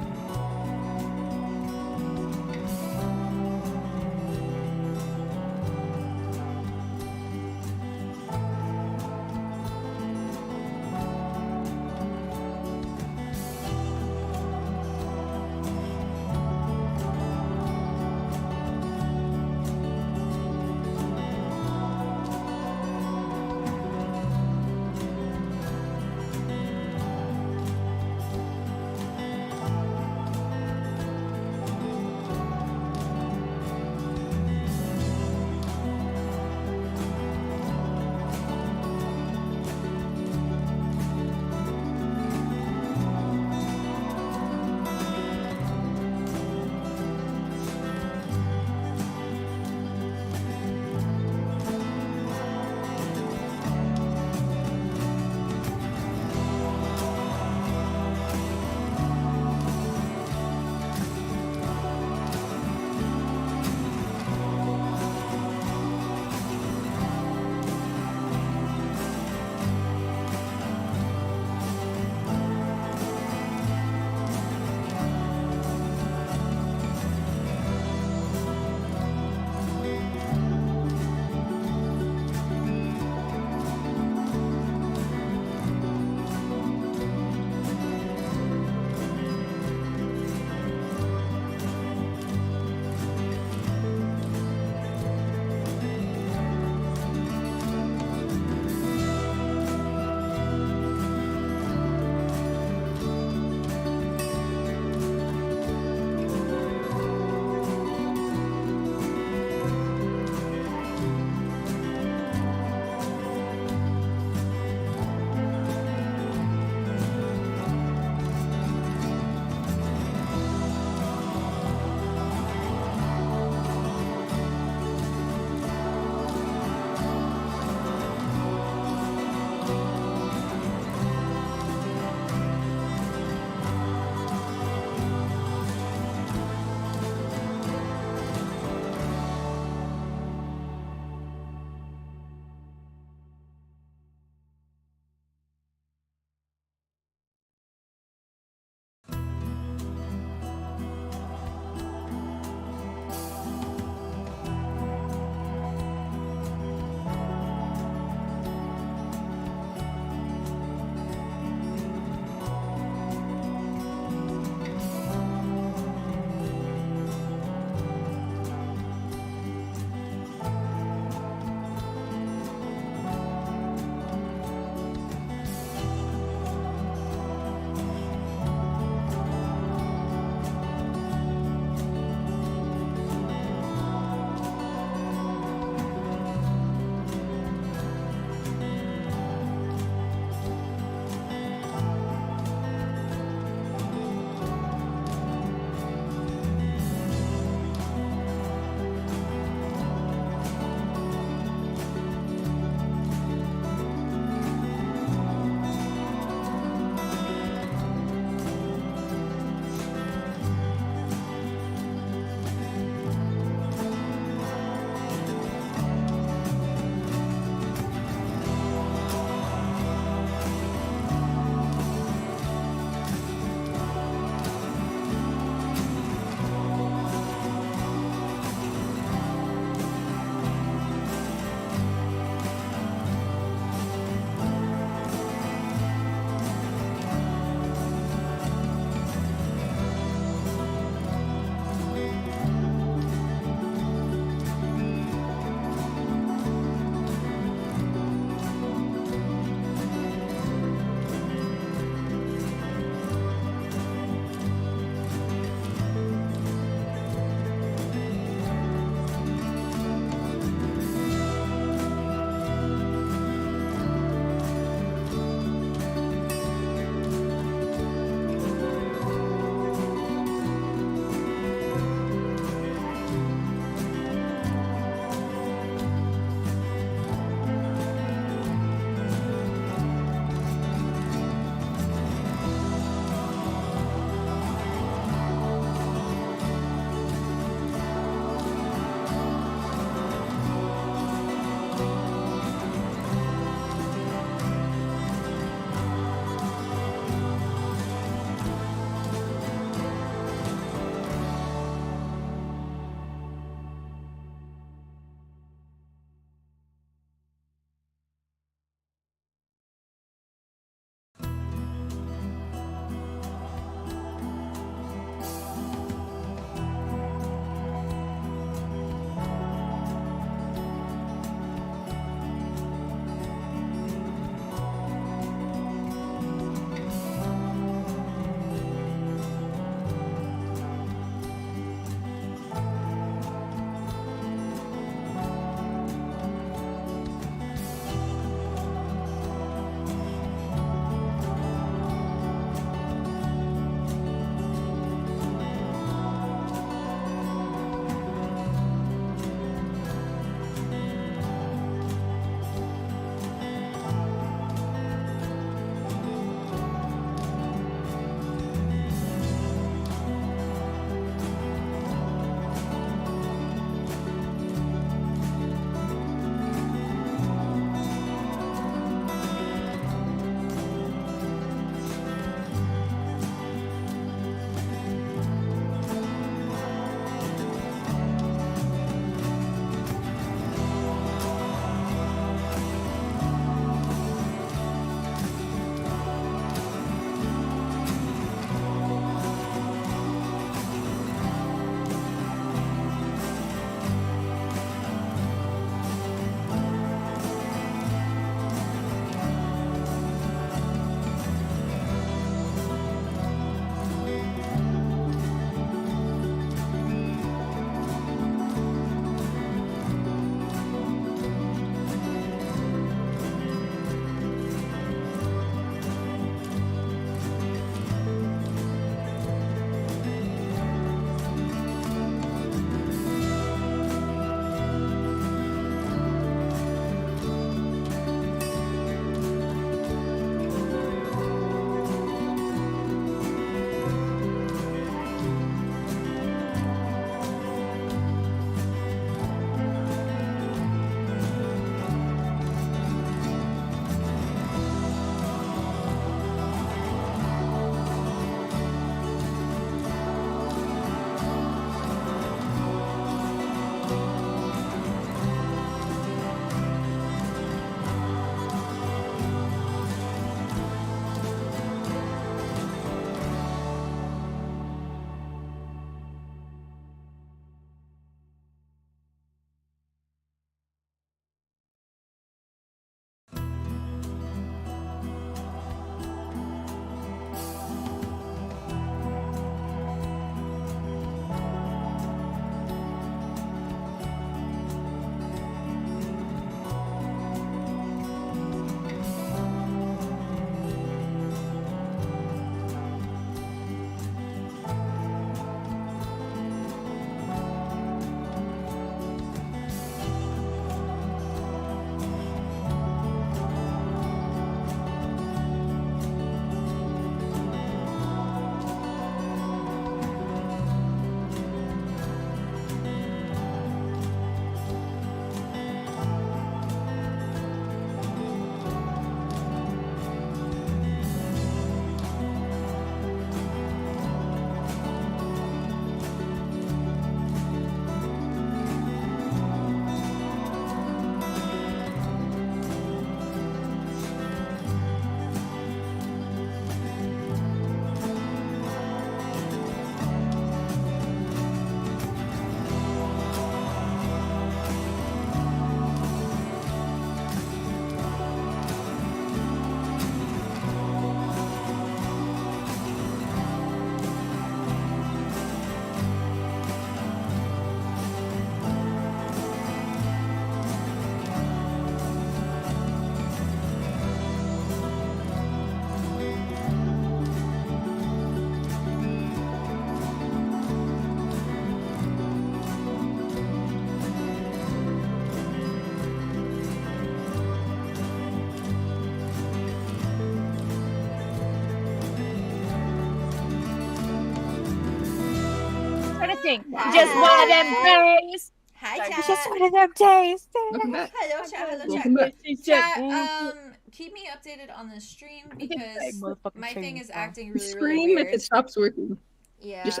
connecting. Just one of them days. Hi, Sorry. chat. It's just one of them days. Welcome back. Hello, chat. Hello, Welcome chat. back. Chat, keep me updated on the stream because motherfucking my thing is chainsaw. acting really, really Scream weird. if it stops working. Yeah. Just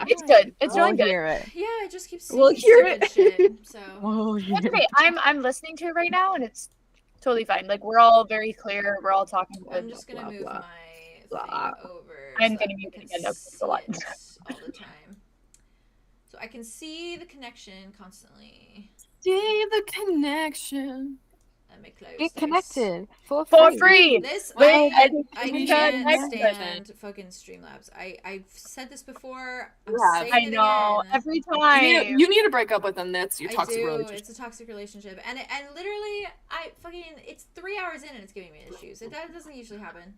It's good. It's We'll really good. hear it. Yeah, I just keep We'll seeing hear stupid shit. So We'll hear That's it. okay. I'm listening to it right now, and it's totally fine. Like we're all very clear. We're all talking. I'm Good. just gonna blah, move blah, my blah. thing over. I'm so gonna I mute can it again, though, 'cause it's a see lot. it all the time. So I can see the connection constantly. See the connection. Let me close Get this. connected for For free. free. This Wait, I we can't can't stand fucking Streamlabs. I've said this before. I'm Yeah, saying I it know. again. Every time. You need to break up with them. That's your I toxic do. relationship. It's a toxic relationship, and literally, it's 3 hours in and it's giving me issues. That doesn't usually happen.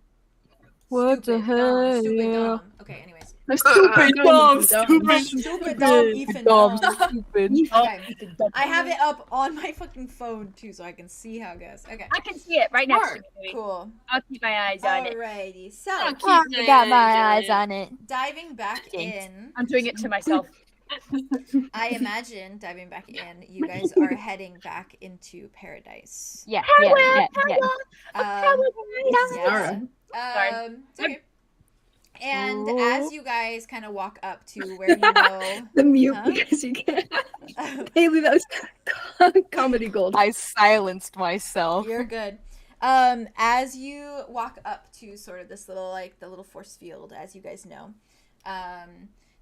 What the Stupid hell? dumb. Okay, anyways. Stupid, dumb, stupid. Stupid dumb, Ethan Dumb, dumb. stupid. Okay. I have it up on my fucking phone too, so I can see how it goes. Okay. I can see it right next to me. Cool. I'll keep my eyes on it. Alrighty. So, I got my eyes on it. diving back in, I'm doing it to myself. I imagine diving back in, you guys are heading back into paradise. Yeah. Yeah. Sorry. It's okay. And as you guys kind of walk up to where you know, The mute Huh? because you can't. Haley, that was comedy gold. I silenced myself. you're good. As you walk up to sort of this little the little force field, as you guys know,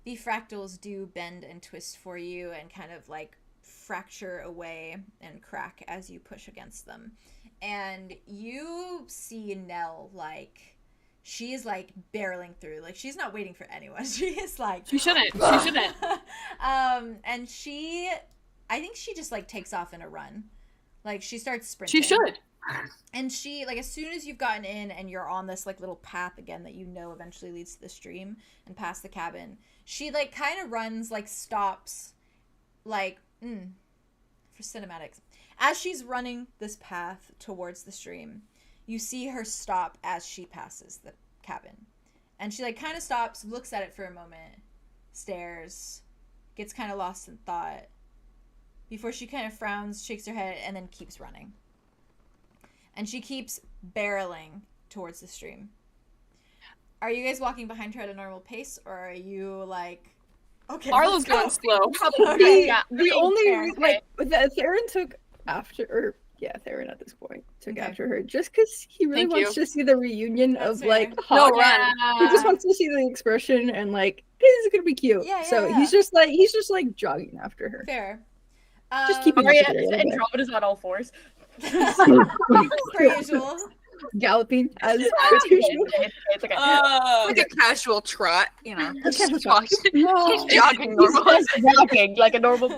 the fractals do bend and twist for you and kind of like fracture away and crack as you push against them. And you see Nell, like, she is like barreling through, like she's not waiting for anyone. She is like, She shouldn't. She shouldn't. and I think she just like takes off in a run, like she starts sprinting. She should. And she, like, as soon as you've gotten in and you're on this like little path again that you know eventually leads to the stream and past the cabin, she like kind of runs, like stops, like for cinematics. As she's running this path towards the stream, you see her stop as she passes the cabin. And she like kind of stops, looks at it for a moment, stares, gets kind of lost in thought, before she kind of frowns, shakes her head, and then keeps running. And she keeps barreling towards the stream. Are you guys walking behind her at a normal pace, or are you like, okay, Arlo's let's go? going slow. Okay. Yeah. The only fair. reason, like, that Theron took after, or yeah, Theron at this point took Okay. after her just because he really Thank wants you. to see the reunion That's of like fair. Hawk. run. He just wants to see the expression and like, hey, this is gonna be cute. Yeah, so yeah. he's just like jogging after her. Fair. Just keep it Aria up a little bit. Andromeda's on all fours. per usual. Galloping as It's okay. Like a casual trot, you know. casual Jogging. No. He's jogging He's normal, just walking like a normal.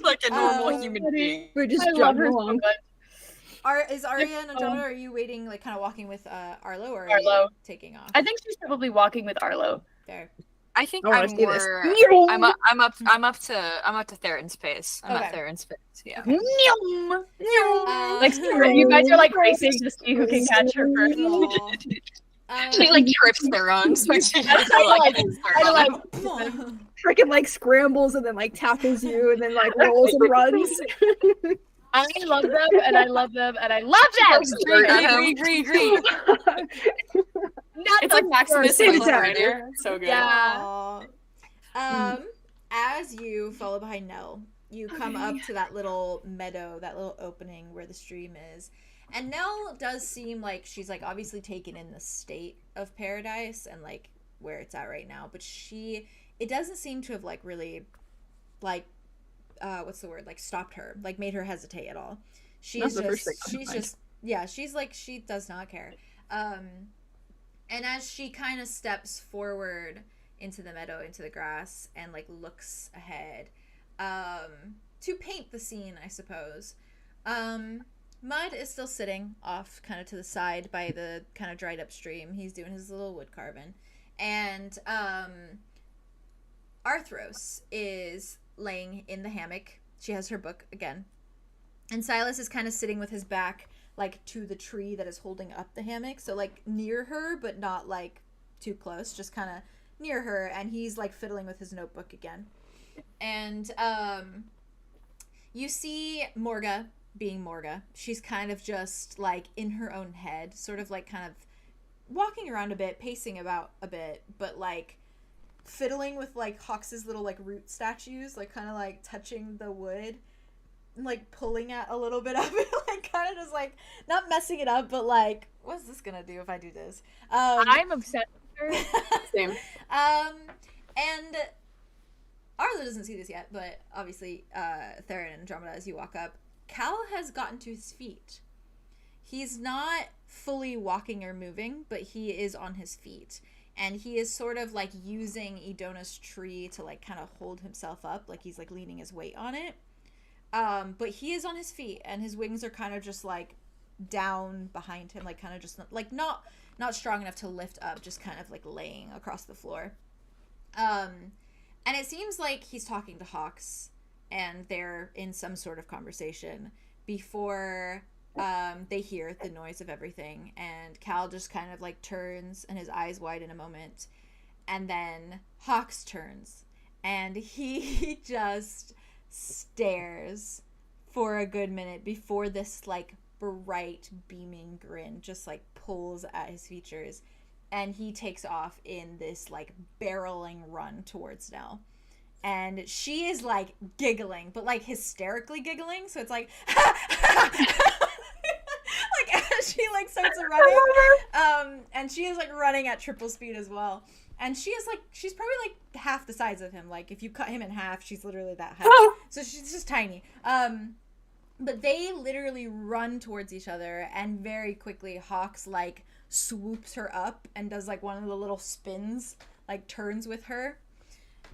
like a normal Oh, human being. We're just I love jogging her so along. much. Is Aria and Andromeda, are you waiting, like kind of walking with Arlo, or are Arlo. you taking off? I think she's probably walking with Arlo. Fair. I think I wanna I'm see this. more. I'm up to Theron's pace. I'm Okay. at Theron's pace. Yeah. Like you guys are like racing to see who can catch her first. She like trips Theron, so she That's just like- like. Freaking like scrambles and then like tackles you and then like rolls and runs. I love them and I love them and I love them. Agree. Not It's the like Maximus Same and time. Rider. So good. Yeah. As you follow behind Nell, you come up to that little meadow, that little opening where the stream is. And Nell does seem like she's like obviously taken in the state of paradise and like where it's at right now, but it doesn't seem to have like really like what's the word, like stopped her, like made her hesitate at all. That's the first thing on She's my mind. just yeah, she's like, she does not care. And as she kind of steps forward into the meadow, into the grass, and like looks ahead, to paint the scene, I suppose, Mud is still sitting off kind of to the side by the kind of dried up stream. He's doing his little wood carving. And Arthros is laying in the hammock. She has her book again. And Silas is kind of sitting with his back like to the tree that is holding up the hammock. So like near her, but not like too close, just kind of near her. And he's like fiddling with his notebook again. And you see Morga being Morga. She's kind of just like in her own head, sort of like kind of walking around a bit, pacing about a bit, but like fiddling with like Hawks's little like root statues, like kind of like touching the wood, like pulling at a little bit of it, like kind of just like not messing it up, but like, what's this gonna do if I do this? I'm obsessed with her. Same. And Arlo doesn't see this yet, but obviously Theron and Andromeda, as you walk up, Cal has gotten to his feet. He's not fully walking or moving, but he is on his feet. And he is sort of like using Idona's tree to like kind of hold himself up, like he's like leaning his weight on it. But he is on his feet, and his wings are kind of just like down behind him, like kind of just like not strong enough to lift up, just kind of like laying across the floor. And it seems like he's talking to Hawks, and they're in some sort of conversation before they hear the noise of everything, and Cal just kind of like turns and his eyes widen a moment, and then Hawks turns and he just stares for a good minute before this like bright beaming grin just like pulls at his features, and he takes off in this like barreling run towards Nell. And she is like giggling, but like hysterically giggling, so it's like like as she like starts running, and she is like running at triple speed as well, and she's probably like half the size of him. Like if you cut him in half, she's literally that high. So she's just tiny. But they literally run towards each other, and very quickly Hawks like swoops her up and does like one of the little spins, like turns with her.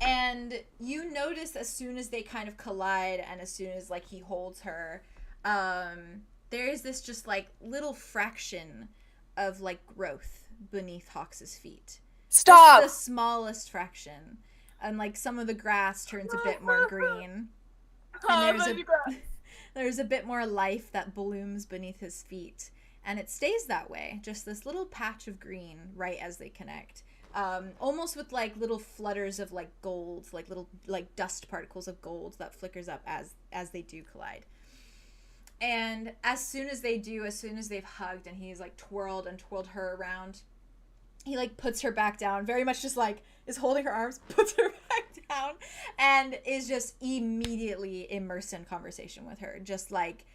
And you notice as soon as they kind of collide, and as soon as like he holds her, there is this just like little fraction of like growth beneath Hawks's feet. Stop! Just the smallest fraction. And like some of the grass turns a bit more green. And there's a bit more life that blooms beneath his feet. And it stays that way. Just this little patch of green right as they connect. Almost with like little flutters of like gold, like little like dust particles of gold that flickers up as they do collide. And as soon as they do, as soon as they've hugged and he's like twirled her around, he like puts her back down, very much just like is holding her arms, puts her back down, and is just immediately immersed in conversation with her, just like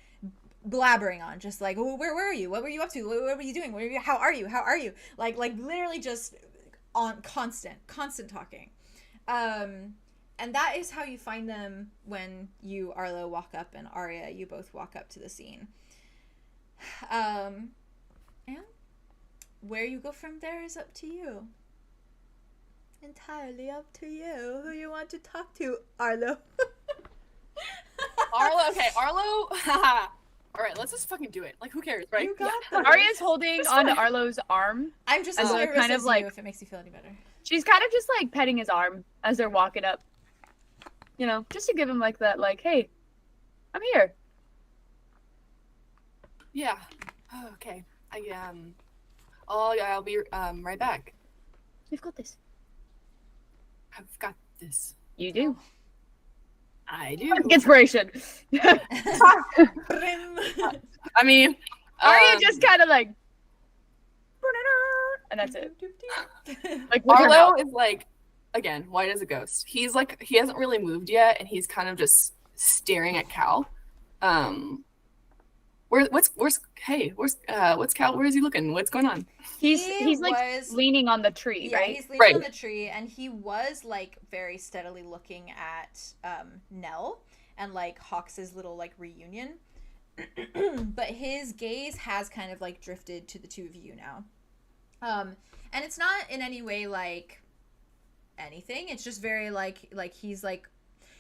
blabbering on, just like, oh, where were you? What were you up to? What were you doing? How are you? Like literally just on constant talking. And that is how you find them when you, Arlo, walk up, and Aria, you both walk up to the scene. And where you go from there is up to you. Entirely up to you. Who you want to talk to, Arlo? Arlo. All right, let's just fucking do it. Like, who cares, right? You got Aria's holding onto Arlo's arm. I'm just And as they're nervous kind as of like- you, if it makes you feel any better. She's kind of just like petting his arm as they're walking up. You know, just to give him like that, like, hey, I'm here. Yeah. Oh, okay. I'll be right back. We've got this. I've got this. You do. I do. Inspiration. I mean, Aria just kind of like, and that's it. Like with her Arlo mouth. is like, again, white as a ghost. He's like, he hasn't really moved yet, and he's kind of just staring at Cal. What's Cal? Where is he looking? What's going on? He's like leaning on the tree, Yeah, right? he's leaning on the tree, and he was like very steadily looking at Nell and like Hawks's little like reunion. But his gaze has kind of like drifted to the two of you now. And it's not in any way like anything. It's just very like he's like,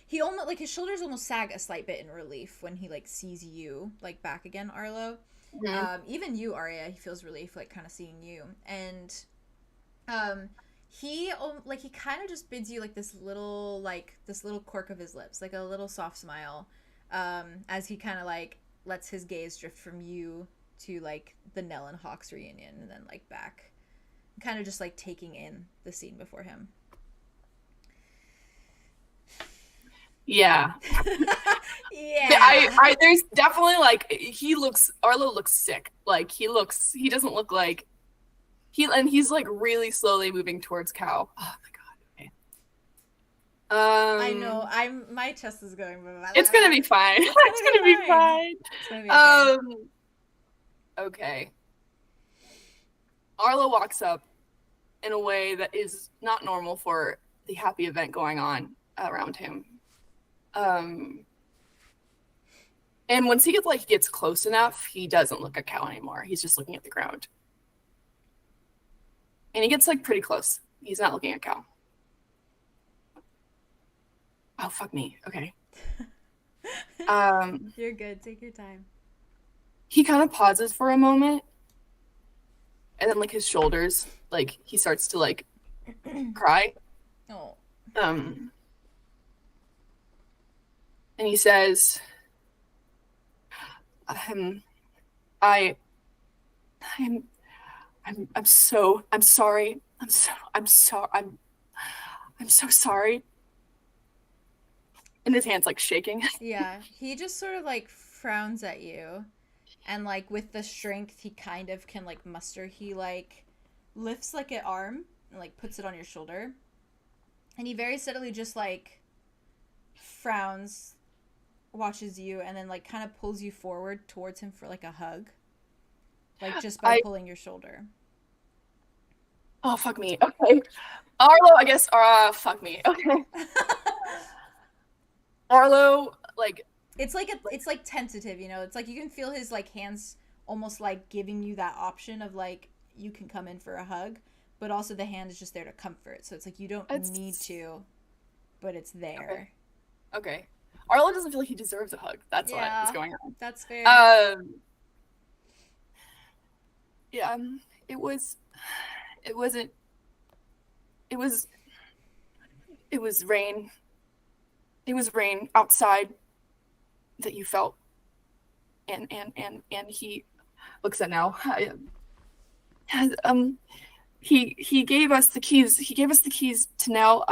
he almost like his shoulders almost sag a slight bit in relief when he like sees you like back again, Arlo. Mm-hmm. Even you, Aria, he feels relief like kind of seeing you. And he kind of just bids you like this little quirk of his lips, like a little soft smile, as he kind of like lets his gaze drift from you to like the Nell and Hawks reunion, and then like back, kind of just like taking in the scene before him. Yeah. Yeah. I there's definitely like Arlo looks sick. Like he doesn't look like he's like really slowly moving towards Cal. Oh my god. Okay. I know. My chest is going. It's gonna be fine. It's gonna be fine. It's gonna be okay. Okay. Arlo walks up in a way that is not normal for the happy event going on around him. And once he gets close enough, he doesn't look at Cal anymore. He's just looking at the ground. And he gets like pretty close. He's not looking at Cal. Oh, fuck me. Okay. You're good. Take your time. He kind of pauses for a moment. And then like his shoulders, like he starts to like cry. Oh. And he says, I'm so sorry. I'm so sorry. And his hand's like shaking. Yeah, he just sort of like frowns at you, and like with the strength he kind of can like muster, he like lifts like an arm and like puts it on your shoulder, and he very steadily just like frowns, watches you, and then like kind of pulls you forward towards him for like a hug, like just by pulling your shoulder. Oh, fuck me. Okay. Arlo, I guess, fuck me. Okay. Arlo, like... It's like tentative, you know? It's like you can feel his like hands almost like giving you that option of like, you can come in for a hug, but also the hand is just there to comfort. So it's like you don't need to, but it's there. Okay. Arlo doesn't feel like he deserves a hug. That's what is going on. That's fair. Yeah, it was rain. It was rain outside that you felt. And he looks at Nell. He gave us the keys. He gave us the keys to Nell.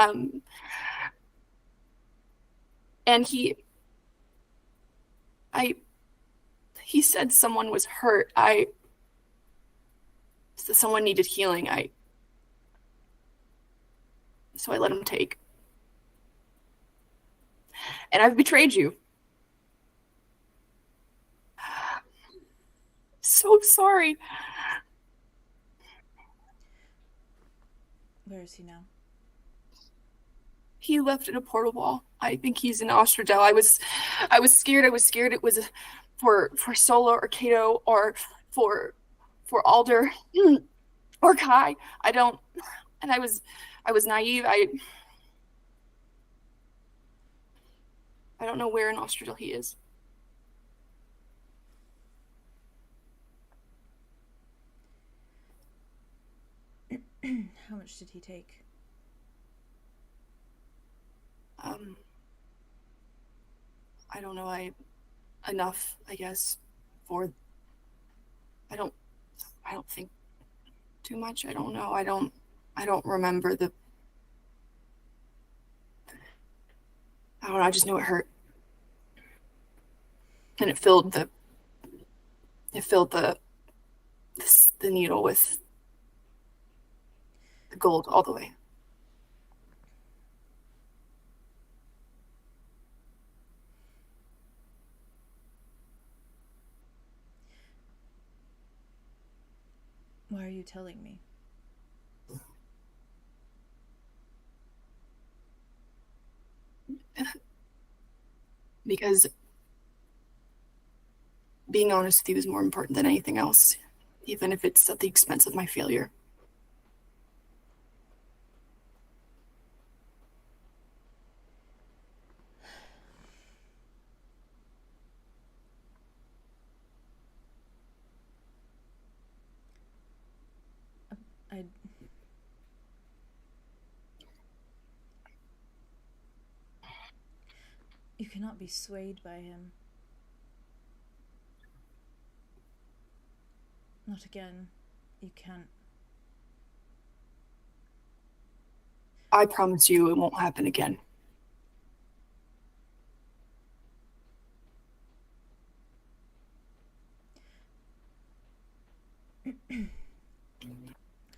And he said someone was hurt. Someone needed healing. So I let him take. And I've betrayed you. So sorry. Where is he now? He left in a portal wall. I think he's in 𝙍𝙬𝙘. I was scared. I was scared it was for Solo or Kato or for Alder or Kai. I was naive. I don't know where in 𝙍𝙬𝙘 he is. How much did he take? I don't know. Enough, I guess, for. I don't think too much. I don't know. I don't remember the. I don't know. I just know it hurt, and it filled the needle with the gold all the way. Why are you telling me? Because being honest with you is more important than anything else, even if it's at the expense of my failure. You cannot be swayed by him. Not again. You can't. I promise you it won't happen again.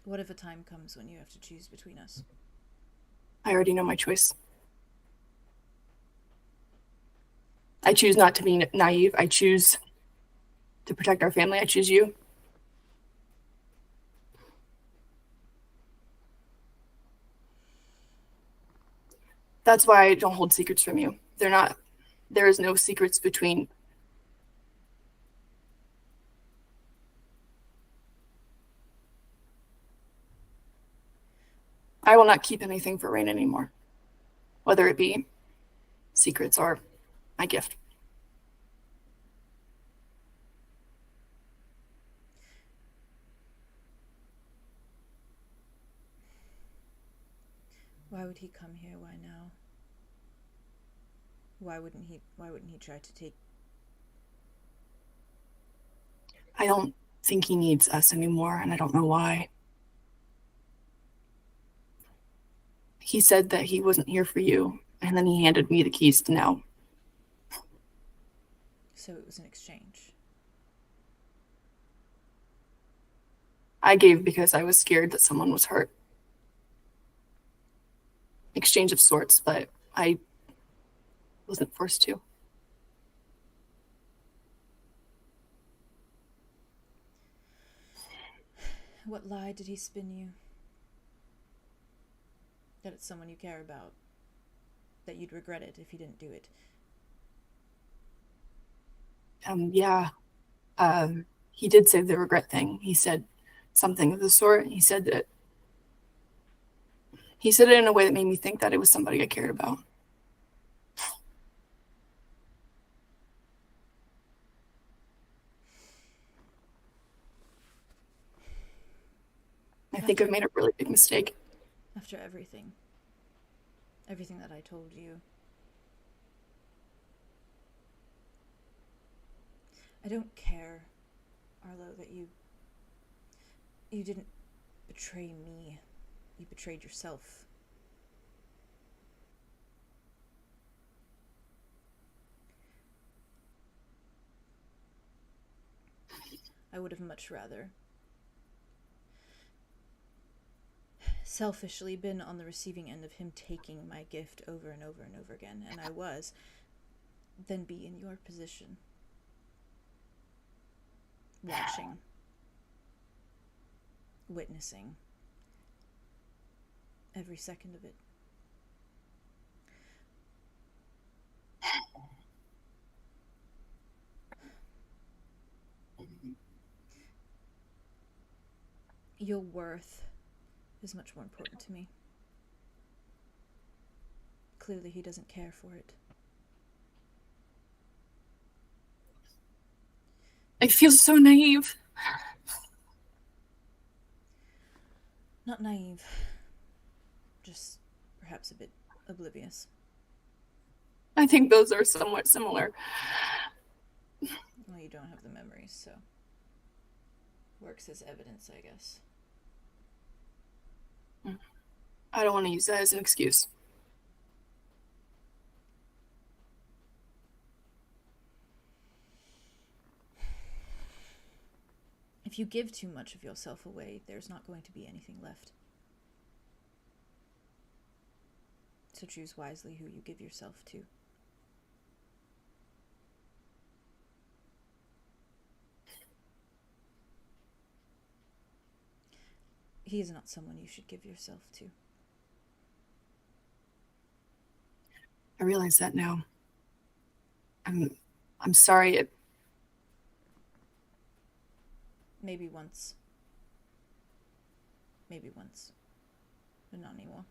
What if a time comes when you have to choose between us? I already know my choice. I choose not to be naive. I choose to protect our family. I choose you. That's why I don't hold secrets from you. There is no secrets between. I will not keep anything for Rain anymore, whether it be secrets or my gift. Why would he come here? Why now? Why wouldn't he try to take... I don't think he needs us anymore, and I don't know why. He said that he wasn't here for you, and then he handed me the keys to Nell. So it was an exchange. I gave because I was scared that someone was hurt. Exchange of sorts, but I wasn't forced to. What lie did he spin you? That it's someone you care about. That you'd regret it if he didn't do it. Yeah. He did say the regret thing. He said something of the sort. He said it in a way that made me think that it was somebody I cared about. I think I've made a really big mistake. After everything. Everything that I told you. I don't care, Arlow, that you didn't betray me. You betrayed yourself. I would have much rather selfishly been on the receiving end of him taking my gift over and over and over again, and I was, than be in your position. Watching. Witnessing. Every second of it. Your worth is much more important to me. Clearly he doesn't care for it. I feel so naive. Not naive. Just perhaps a bit oblivious. I think those are somewhat similar. Well, you don't have the memories, so works as evidence, I guess. I don't want to use that as an excuse. If you give too much of yourself away, there's not going to be anything left. So choose wisely who you give yourself to. He is not someone you should give yourself to. I realize that now. I'm sorry. Maybe once. Maybe once. But not anymore.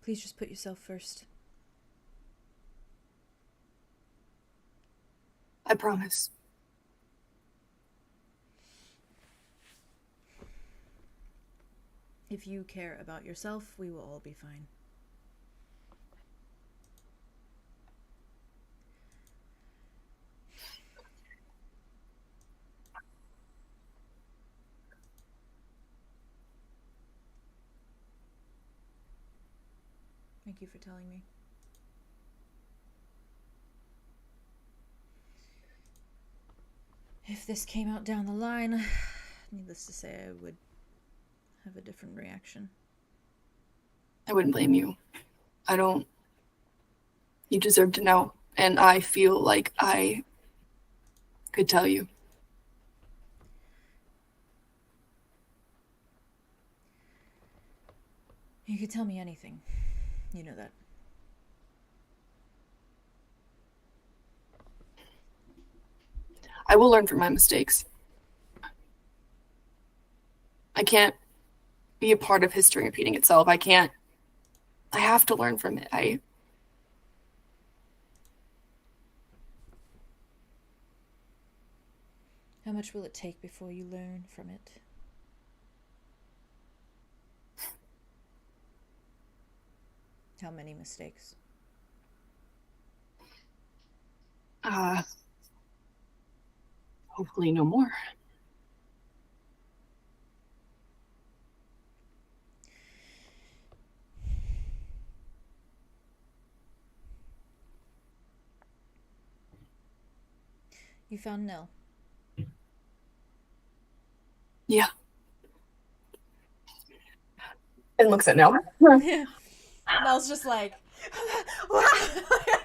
Please just put yourself first. I promise. If you care about yourself, we will all be fine. Thank you for telling me. If this came out down the line, needless to say, I would have a different reaction. I wouldn't blame you. You deserve to know, and I feel like I could tell you. You could tell me anything. You know that. I will learn from my mistakes. I can't be a part of history repeating itself. I have to learn from it. How much will it take before you learn from it? How many mistakes? Hopefully no more. You found Nell. Yeah. And looks at Nell. Nell's just like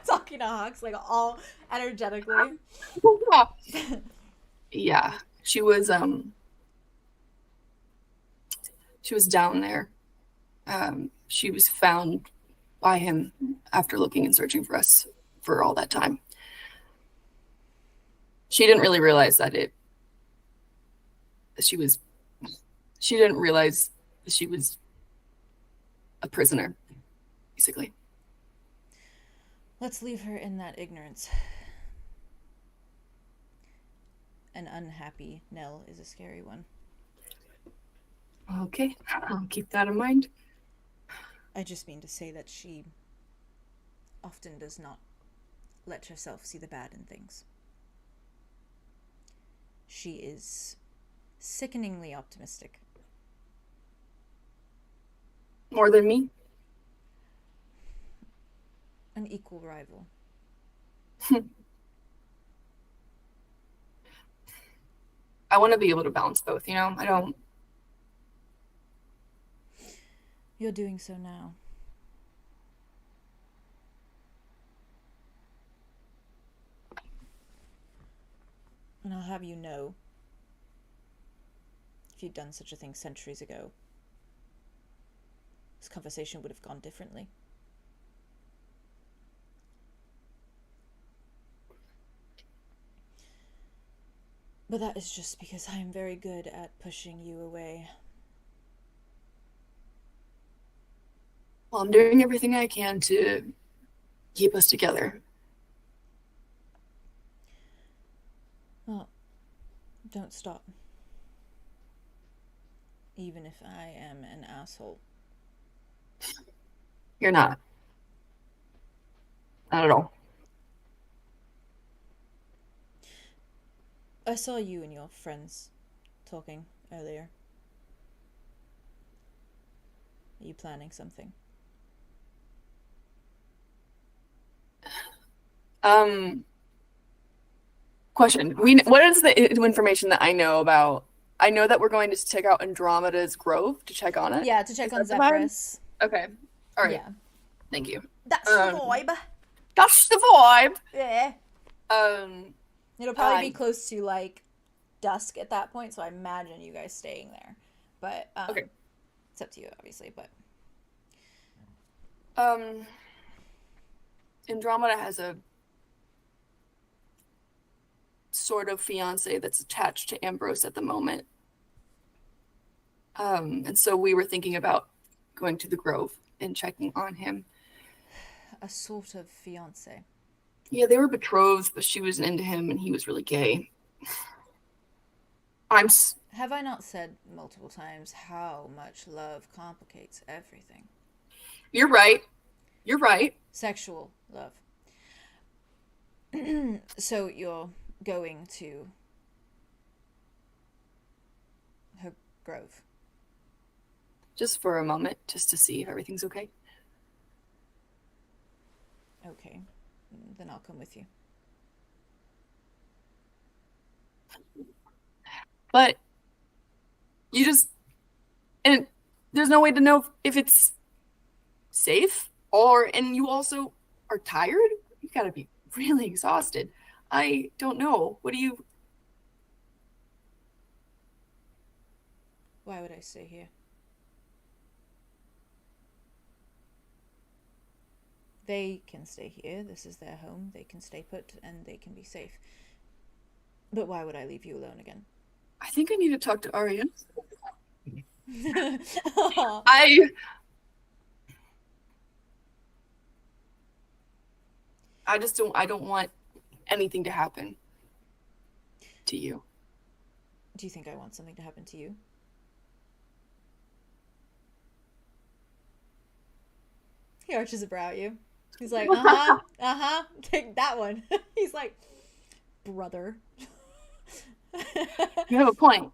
talking to Hawks like all energetically. Yeah. She was down there. She was found by him after looking and searching for us for all that time. She didn't really realize she didn't realize she was a prisoner, basically. Let's leave her in that ignorance. An unhappy Nell is a scary one. Okay, I'll keep that in mind. I just mean to say that she often does not let herself see the bad in things. She is sickeningly optimistic. More than me? An equal rival. I want to be able to balance both, you know? I don't... You're doing so now. And I'll have you know, if you'd done such a thing centuries ago, this conversation would have gone differently. But that is just because I am very good at pushing you away. Well, I'm doing everything I can to keep us together. Well, don't stop. Even if I am an asshole. You're not. Not at all. I saw you and your friends talking earlier. Are you planning something? Question. What is the information that I know about? I know that we're going to check out Andromeda's grove to check on it. Yeah, to check on that the vibe? Zephyrus. Okay. All right. Yeah. Thank you. That's the vibe. That's the vibe. Yeah. It'll probably be close to like dusk at that point, so I imagine you guys staying there. But okay. It's up to you, obviously. But Andromeda has a sort of fiance that's attached to Ambrose at the moment. And so we were thinking about going to the Grove and checking on him. A sort of fiance. Yeah, they were betrothed, but she was into him and he was really gay. Have I not said multiple times how much love complicates everything? You're right. You're right. Sexual love. So you're going to her grove? Just for a moment, just to see if everything's okay. Okay, then I'll come with you. But you just, and there's no way to know if it's safe, and you also are tired. You gotta be really exhausted. I don't know. What do you? Why would I stay here? They can stay here. This is their home. They can stay put and they can be safe. But why would I leave you alone again? I think I need to talk to Aria. Aw. I just don't. I don't want anything to happen to you. Do you think I want something to happen to you? He arches a brow at you. He's like, take that one. He's like, brother. You have a point.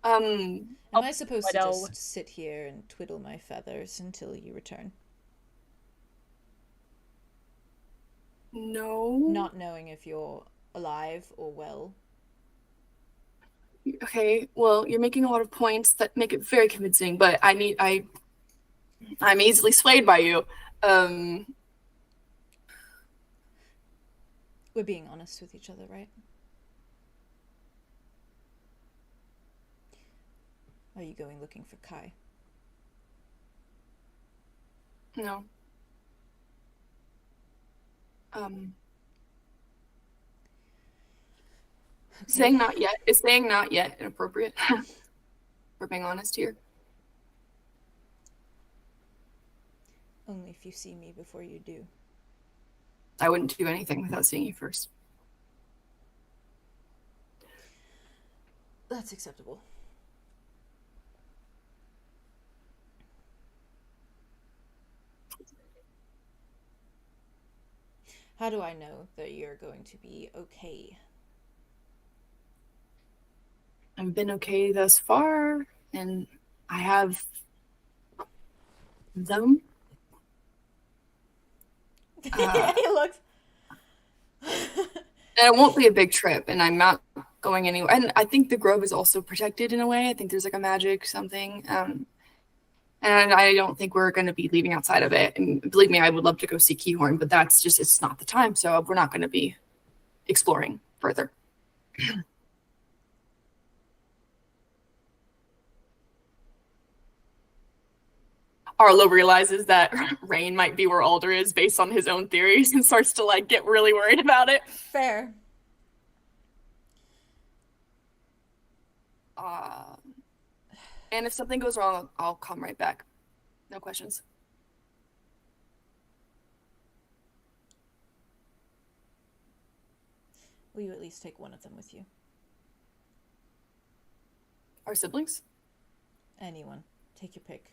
Am I supposed to no. just sit here and twiddle my feathers until you return? No. Not knowing if you're alive or well. Okay, well, you're making a lot of points that make it very convincing, but I'm easily swayed by you. We're being honest with each other, right? Are you going looking for Kai? No. Saying not yet is saying not yet inappropriate. We're being honest here. Only if you see me before you do. I wouldn't do anything without seeing you first. That's acceptable. How do I know that you're going to be okay? I've been okay thus far, and I have them. He looks. And it won't be a big trip, and I'm not going anywhere. And I think the grove is also protected in a way. I think there's like a magic something. And I don't think we're going to be leaving outside of it. And believe me, I would love to go see Keahorn, but that's just, it's not the time. So we're not going to be exploring further. Arlow realizes that Rain might be where Alder is based on his own theories and starts to like get really worried about it. Fair. And if something goes wrong, I'll come right back. No questions. Will you at least take one of them with you? Our siblings? Anyone. Take your pick.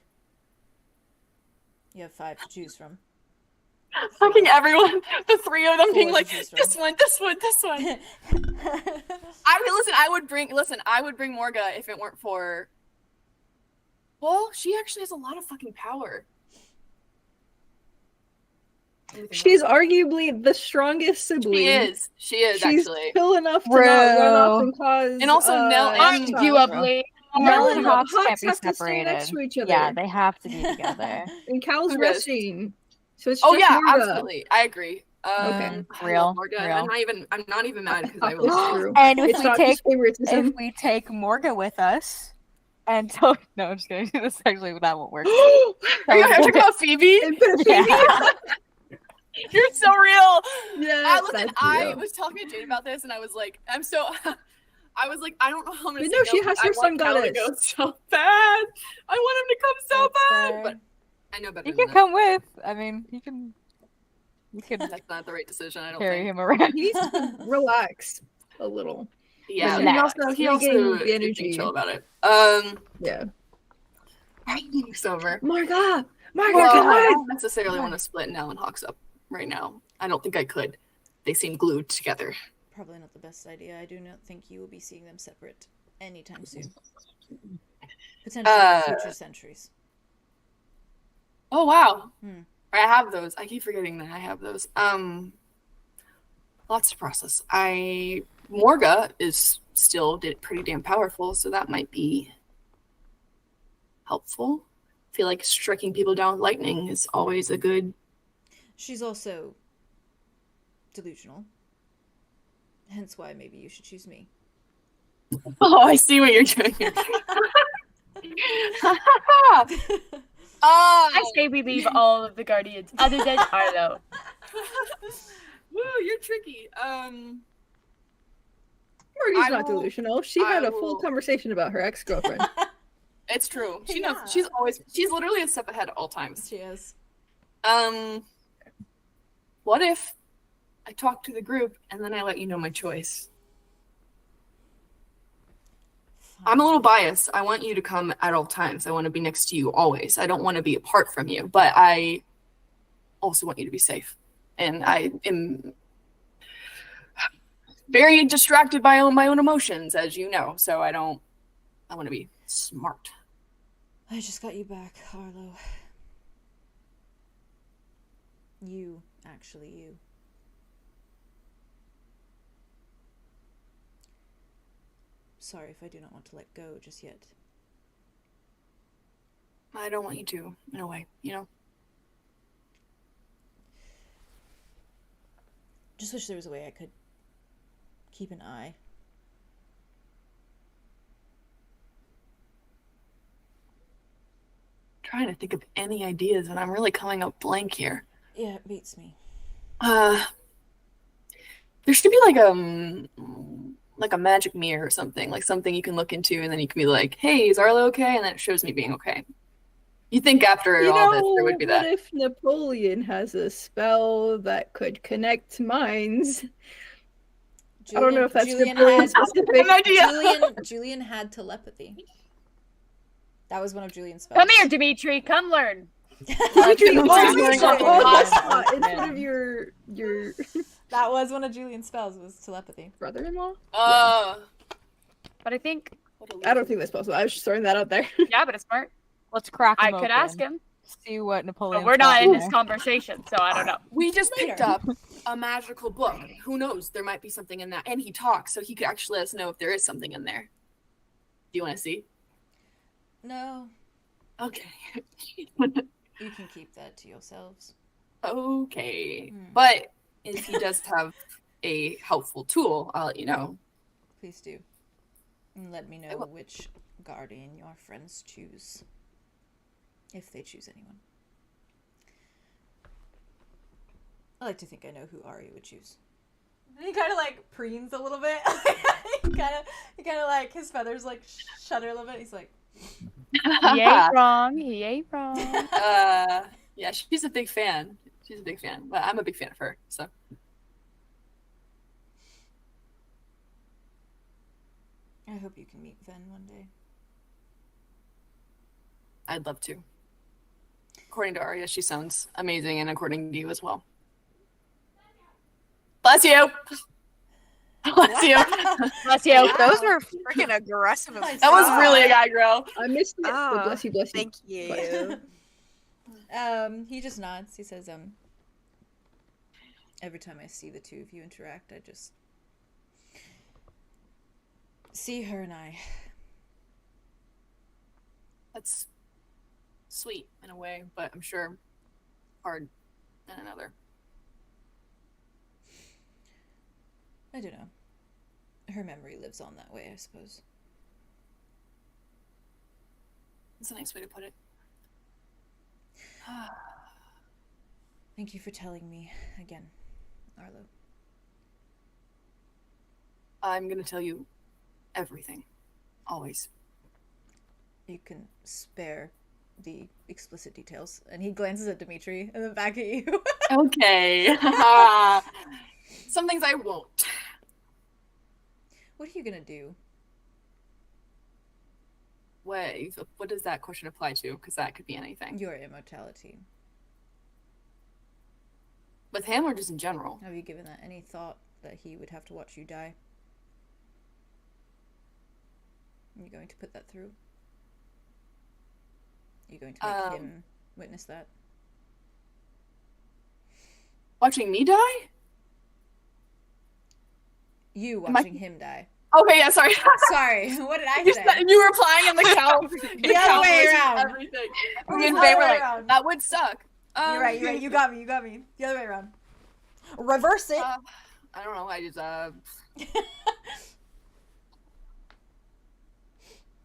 You have 5 to choose from. Fucking everyone. The 3 of them 4 being to like, choose from. this one, this one, this one. I would bring Morga if it weren't for... Well, she actually has a lot of fucking power. She's arguably the strongest sibling. She is She's actually. still enough to not run off and cause. And also Nell and You up late. Nell and Hawks Hawks can't be have to stay next separated. to each other. Yeah, they have to be together. And Cal's Who is? resting. So it's Oh just yeah, Morga. absolutely. I agree. Okay. I Real, love Morga. real. I'm not even mad because I It's will. true. And if It's we not take just favoritism. if we take Morga with us, and no, I'm just kidding. This actually that won't work. Are you talking about Phoebe? And put a baby. Yeah. You're so real. Yeah, Listen, that's I real. was talking to Jade about this, and I was like, I was like, I don't know how I'm gonna But say no, she no, has I her want sun Cal to goddess. go so bad. I want him to come so That's bad, fair. but I know better You than can come with. I mean, you can That's not the right decision. I don't carry think. him around. He needs to relax a little. Yeah, But he also he regained also the is energy. being chill about it. Yeah. It's over. Morga! Well, Morga! I don't necessarily want to split Nell and Hawks up right now. I don't think I could. They seem glued together. Probably not the best idea. I do not think you will be seeing them separate anytime soon. Potentially in future centuries. Oh wow. I have those. I keep forgetting that I have those. Lots to process. Morga is still pretty damn powerful, so that might be helpful. I feel like striking people down with lightning is always a good... She's also delusional. Hence why maybe you should choose me. Oh, I see what you're doing. I say we leave all of the guardians other than Arlow. Woo, you're tricky. Morgan's not delusional. She had a full will- conversation about her ex-girlfriend. It's true. She knows. Yeah. She's literally a step ahead at all times. She is. What if I talk to the group and then I let you know my choice? I'm a little biased. I want you to come at all times. I want to be next to you always. I don't want to be apart from you, but I also want you to be safe. And I am very distracted by my own emotions, as you know. So I want to be smart. I just got you back, Arlow. You, actually, you. Sorry if I do not want to let go just yet. I don't want you to, in a way, you know? Just wish there was a way I could keep an eye. Trying to think of any ideas, and I'm really coming up blank here. Yeah, it beats me. There should be like a magic mirror or something, like something you can look into, and then you can be like, "Hey, is Arlo okay?" And then it shows me being okay. You think after all this, there would be that? What if Napoleon has a spell that could connect minds? I don't know if that's Napoleon specific. Julian had telepathy. That was one of Julian's spells. Come here, Dimitri. Come learn. Dimitri, Dimitri's instead of your That was one of Julian's spells, was telepathy. brother-in-law. But I think, I don't think that's possible. I was just throwing that out there. yeah, but it's smart. Let's crack him I could open. ask him. See what Napoleon. But we're not in this conversation, so I don't know. We just Later. picked up a magical book. Who knows? There might be something in that. And he talks, so he could actually let us know if there is something in there. Do you want to see? No, Okay. you can keep that to yourselves. Okay. But if he does have a helpful tool, I'll let you know. Please do. And let me know which guardian your friends choose. If they choose anyone. I like to think I know who Aria would choose. And he kind of like preens a little bit. he kind of like, his feathers like shudder a little bit. He's like, He ain't wrong. He ain't wrong. Yeah, she's a big fan. She's a big fan. But I'm a big fan of her, so. I hope you can meet Ven one day. I'd love to. According to Aria, she sounds amazing, and according to you as well. Bless you! Bless you! Bless you. Wow. Those were freaking aggressive. That That was really a guy girl. I missed it. Oh, but bless you, bless you. Thank you. He just nods. He says, every time I see the two of you interact, I just see her and I. That's sweet in a way, but I'm sure hard in another. I don't know. Her memory lives on that way, I suppose. That's a nice way to put it. Thank you for telling me again, Arlo. I'm gonna tell you everything. Always. You can spare the explicit details. And he glances at Dimitri and then back at you. Okay. Some things I won't. What are you gonna do? What does that question apply to? Because that could be anything. Your immortality. With him or just in general? Have you given that any thought that he would have to watch you die? Are you going to put that through? Are you going to make him witness that? Watching me die? You Am I- watching him die. Okay, yeah, sorry. Sorry, what did I You say? said- you were replying in the cow. The other way around. Everything. It was Me and the Faye other were way like, around. that would suck. You're right. You got me. The other way around. Reverse it. I don't know. I just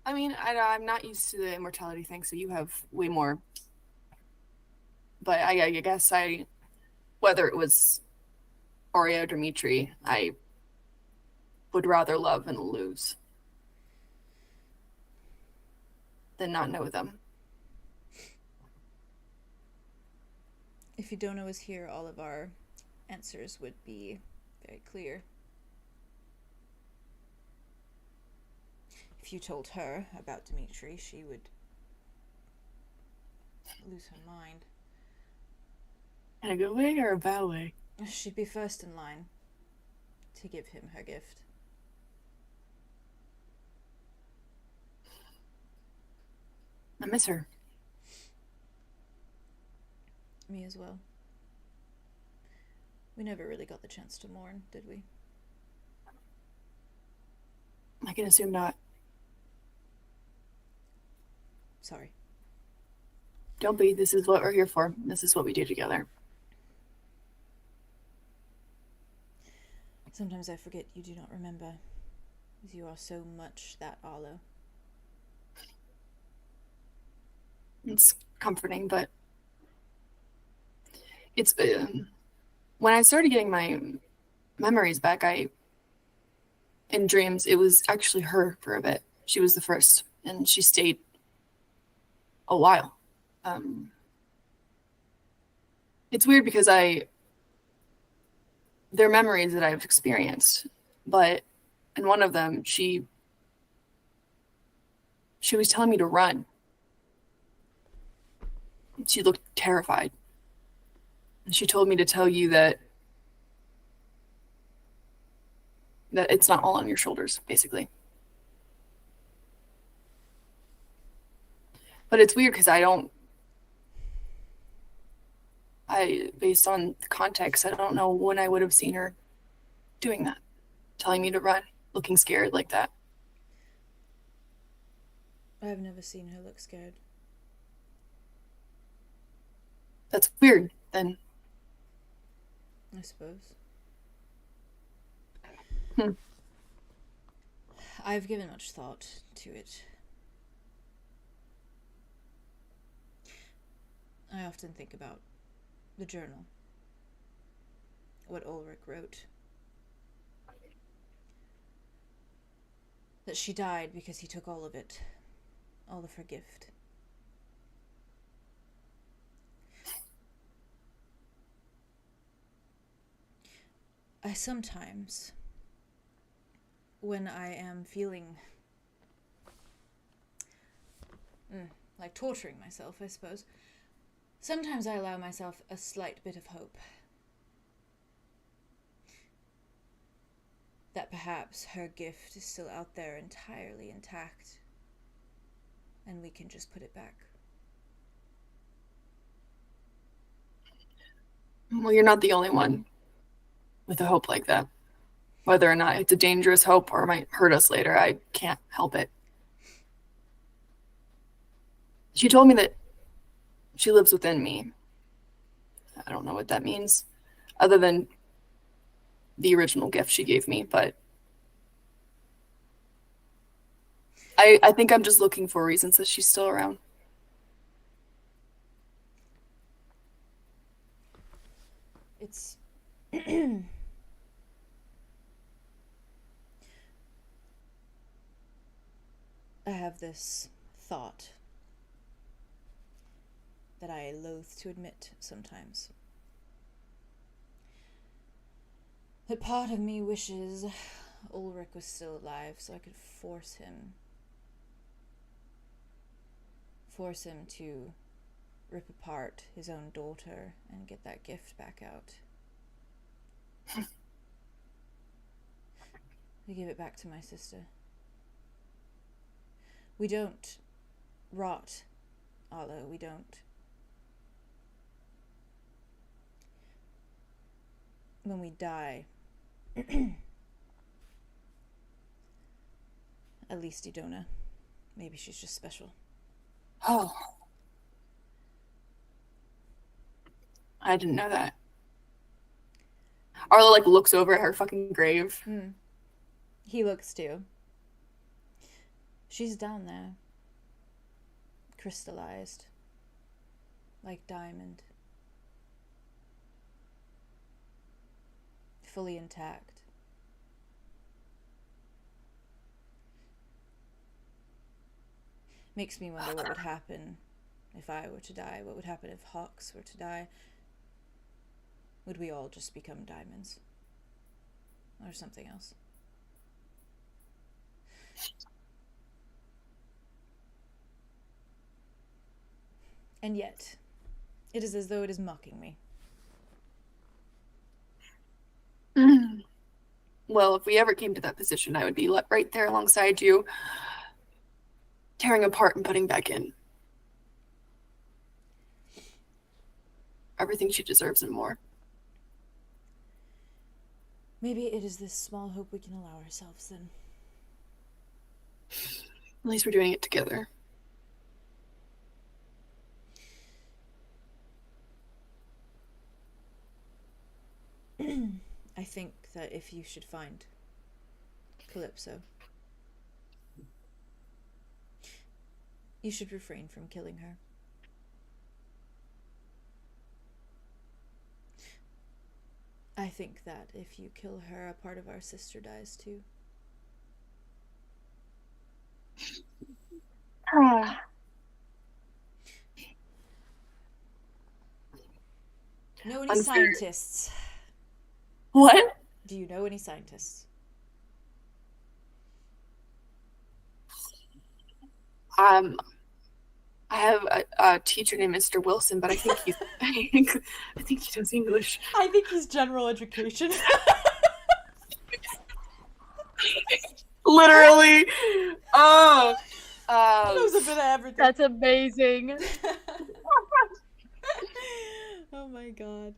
I mean, I'm not used to the immortality thing, so you have way more. But I guess whether it was Aria or Dimitri, I would rather love and lose than not know them. If Idona was here, all of our answers would be very clear. If you told her about Dimitri, she would lose her mind. In a good way or a bad way? She'd be first in line to give him her gift. I miss her. Me as well. We never really got the chance to mourn, did we? I can assume not. Sorry. Don't be. This is what we're here for. This is what we do together. Sometimes I forget you do not remember, as you are so much that Arlow. It's comforting, but it's when I started getting my memories back, in dreams, it was actually her for a bit. She was the first, and she stayed a while. It's weird because they're memories that I've experienced, but in one of them, she was telling me to run. She looked terrified. And she told me to tell you that it's not all on your shoulders, basically. But it's weird because based on the context, I don't know when I would have seen her doing that. Telling me to run, looking scared like that. I've never seen her look scared. That's weird, then. I suppose. I've given much thought to it. I often think about the journal. What Ulrich wrote. That she died because he took all of it. All of her gift. I sometimes, when I am feeling like torturing myself, I suppose, sometimes I allow myself a slight bit of hope that perhaps her gift is still out there entirely intact and we can just put it back. Well, you're not the only one with a hope like that. Whether or not it's a dangerous hope or might hurt us later, I can't help it. She told me that she lives within me. I don't know what that means, other than the original gift she gave me, but I think I'm just looking for reasons that she's still around. It's I have this thought that I loathe to admit sometimes. That part of me wishes Ulrich was still alive so I could force him to rip apart his own daughter and get that gift back out. To give it back to my sister. We don't rot, Arlow, we don't. when we die, at least Idona. Maybe she's just special. Oh. I didn't know that. Arlo, like, looks over at her fucking grave. He looks too. She's down there. Crystallized. Like diamond. Fully intact. Makes me wonder what would happen if I were to die. What would happen if Hawks were to die? Would we all just become diamonds? Or something else? And yet, it is as though it is mocking me. Well, if we ever came to that position, I would be right there alongside you, tearing apart and putting back in. Everything she deserves and more. Maybe it is this small hope we can allow ourselves then. At least we're doing it together. I think that if you should find Calypso, you should refrain from killing her. I think that if you kill her, a part of our sister dies too. Know any scientists? What? Do you know any scientists? I have a teacher named Mr. Wilson, but I think he's I think he does English. I think he's general education. Literally. Oh. Knows a bit of everything. That's amazing. Oh my god.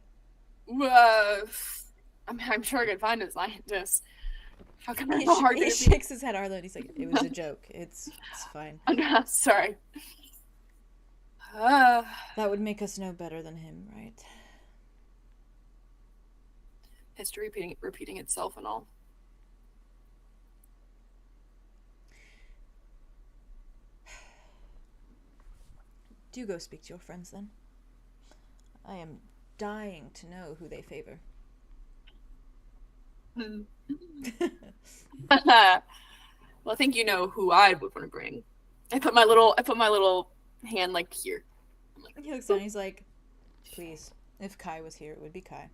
I'm sure I could find a scientist. How come He, it's so hard he to shakes his head, Arlo, and he's like, it was a joke. It's fine. I'm not sorry. That would make us know better than him, right? History repeating itself and all. Do go speak to your friends then. I am dying to know who they favor. Well, I think you know who I would want to bring. I put my little hand like here. He looks down, he's like, please, if Kai was here, it would be Kai.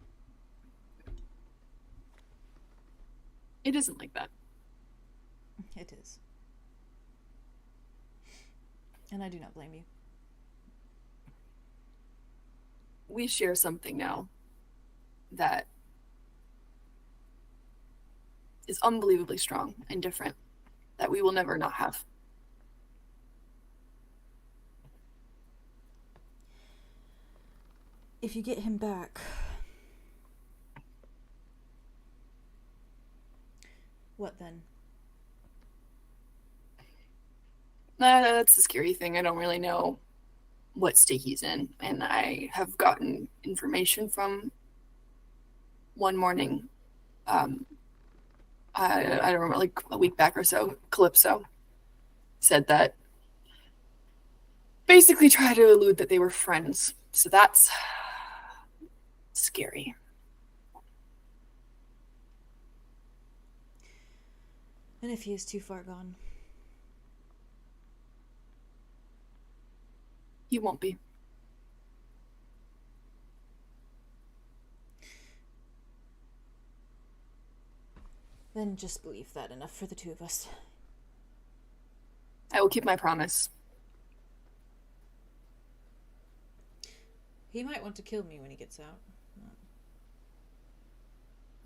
It isn't like that. It is. And I do not blame you. We share something now that is unbelievably strong and different that we will never not have. If you get him back, what then? That's the scary thing. I don't really know what state he's in, and I have gotten information from one morning. I don't remember, like a week back or so. Calypso said that basically tried to allude that they were friends. So that's scary. And if he is too far gone? He won't be. Then just believe that enough for the two of us. I will keep my promise. He might want to kill me when he gets out.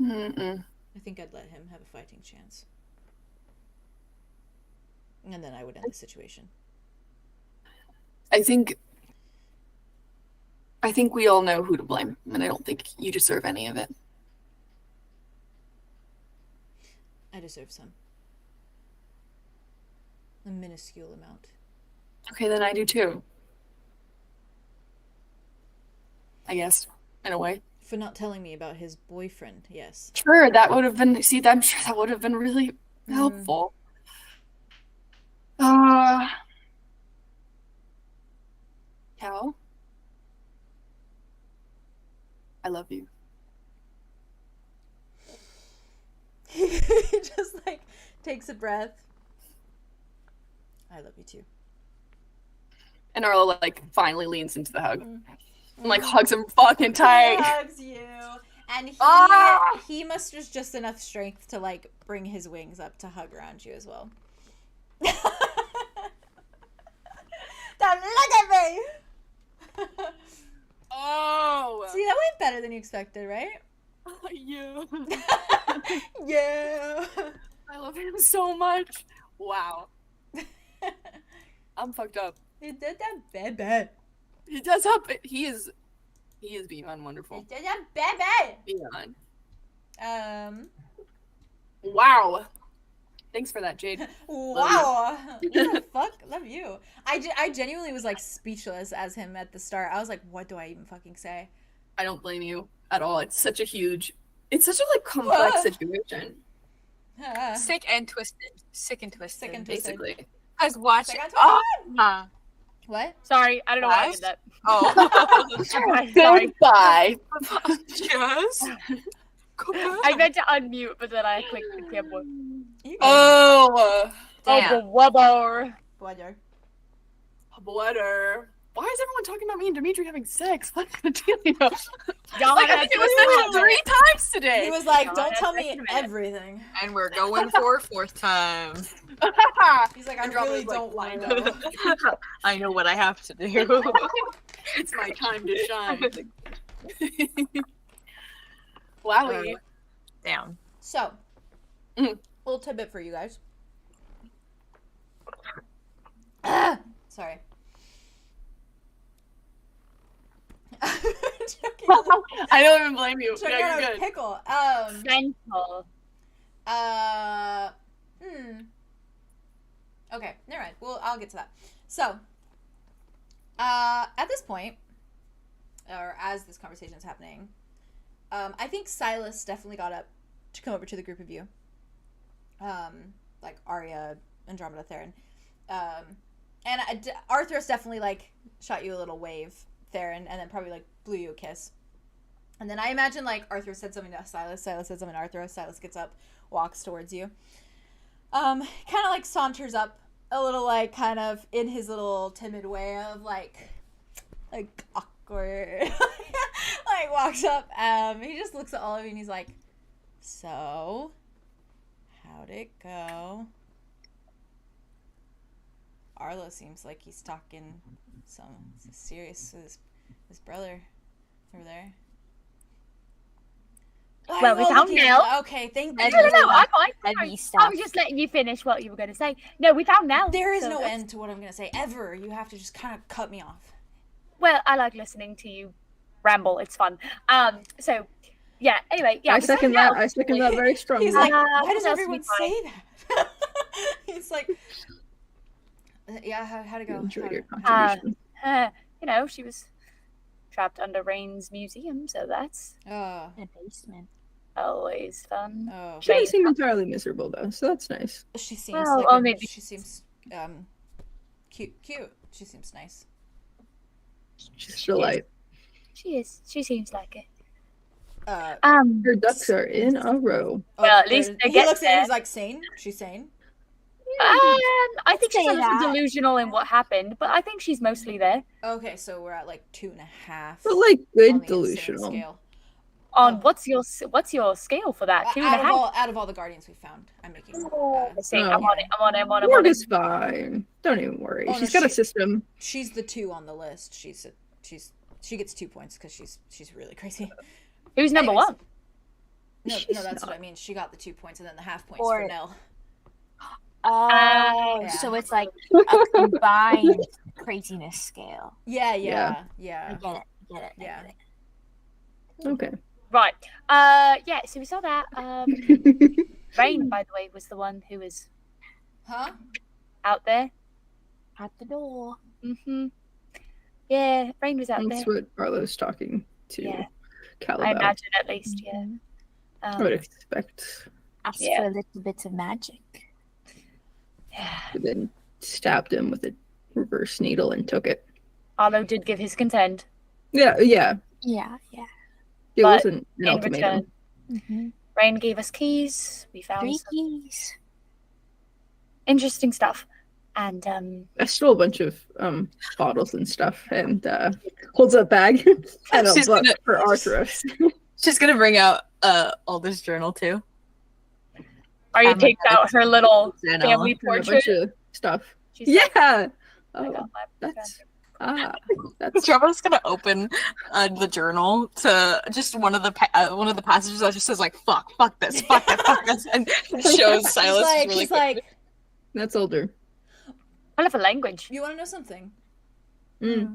Mm-mm. I think I'd let him have a fighting chance. And then I would end the situation. I think we all know who to blame, and I don't think you deserve any of it. I deserve some. A minuscule amount. Okay, then I do too. I guess, in a way. For not telling me about his boyfriend, yes. Sure, that would have been, see, I'm sure that would have been really helpful. Cal? I love you. He just like takes a breath. I love you too. And Arlo like finally leans into the hug. And like hugs him fucking tight. He hugs you. And he musters just enough strength to like bring his wings up to hug around you as well. Don't look at me! Oh! See, that went better than you expected, right? Yeah. Yeah. I love him so much. Wow. I'm fucked up. You did that, baby. He does help. He is beyond wonderful. You did that, baby. Beyond. Wow. Thanks for that, Jade. Wow. What the fuck? Love you. I genuinely was like speechless as him at the start. I was like, what do I even fucking say? I don't blame you at all. It's such a like complex situation. Sick and twisted. Sick and twisted. Sick and twisted. Basically. I was watching. Sick and Oh, twisted? What? Sorry, I don't know why I did that. oh. Sorry. Goodbye. Yes. I meant to unmute, but then I clicked the keyboard. Oh. Damn. Wubber. Brother. Butter. Why is everyone talking about me and Dimitri having sex? What's the deal? Y'all Like, I had think it was mentioned 3 times today. He was like, No, don't that's tell me estimate. everything. And we're going for a 4th time. He's like, I Andromeda's really like, don't want to "Why know. I know what I have to do. It's my time to shine. Wowie. Down. So, Mhm. little tidbit for you guys. Sorry. I don't even blame you. Check Yeah, out you're a good. pickle. Mental. Okay, never mind. Well, I'll get to that. So, at this point, or as this conversation is happening, I think Silas definitely got up to come over to the group of you. Like Aria, Andromeda, Theron. And Arthros definitely, like, shot you a little wave, Theron, and then probably, like, blew you a kiss. And then I imagine, like, Arthros said something to Silas, Silas said something to Arthros, Silas gets up, walks towards you. Kind of, like, saunters up a little, like, kind of in his little timid way of, like awkward. Like, walks up. He just looks at all of you and he's like, so, how'd it go? Arlo seems like he's talking some serious with his brother over there. Well, we found Nell. Okay, thank No, you. No, I'm fine. Heavy I stuff. was just letting you finish what you were going to say. No, we found Nell. There is so no that's- end to what I'm going to say, ever. You have to just kind of cut me off. Well, I like listening to you ramble. It's fun. So, yeah. Anyway, yeah. I we found second that. Nell. I second that very strongly. He's like, Uh, why what does else everyone we find? say that? He's like, yeah, how'd it go? Enjoy your How'd- contribution. You know, she was trapped under Rain's museum, so that's Oh, In the basement. always fun. oh. She didn't seem entirely miserable though, so that's nice. She seems Well, like only be- she seems cute. She seems nice. She's a delight. She is. She seems like it. Uh, Her ducks are in a row. Well, at least they he get looks at there. it. He's like, sane. She's sane. I think she's say a little that. delusional in what happened, but I think she's mostly there. Okay, so we're at like 2.5. But like on good the insane delusional. scale. On Oh. what's your scale for that? 2.5. Out of all the guardians we found, I'm making. See, Oh. I'm on it. I'm on it. Morga's fine. Don't even worry. Oh, no, She's got a she- system. She's the 2 on the list. She gets 2 points because she's really crazy. Who's number Anyways. one? No, She's that's not. what I mean. She got the 2 points and then the half points Or- for Nell. Oh, Yeah. so it's like a combined craziness scale. Yeah. I Yeah. get it. I Yeah. get it. Okay. Right. Yeah. So we saw that. Rain, by the way, was the one who was Huh? out there. At the door. Mm-hmm. Yeah, Rain was out That's there. what Arlow's talking to Yeah. Cal I about. imagine, at least, yeah. I would expect. Asked Yeah. for a little bit of magic. Yeah. But then stabbed him with a reverse needle and took it. Arlo did give his consent. Yeah. Yeah. It But wasn't an in ultimatum. return, Rain gave us keys. We found 3 some keys. interesting stuff. And I stole a bunch of bottles and stuff, and holds up bag and a She's book gonna- for Arthros. She's gonna bring out Alder's journal too. Aria Oh my takes God, out her little Journal. family And a portrait. bunch of stuff. She's like, Yeah. I Oh, got my that's that's Trevor's gonna open the journal to just one of the passages that just says like fuck this, fuck this, and shows Silas really She's quick. like, that's older. I love a language. you want to know something?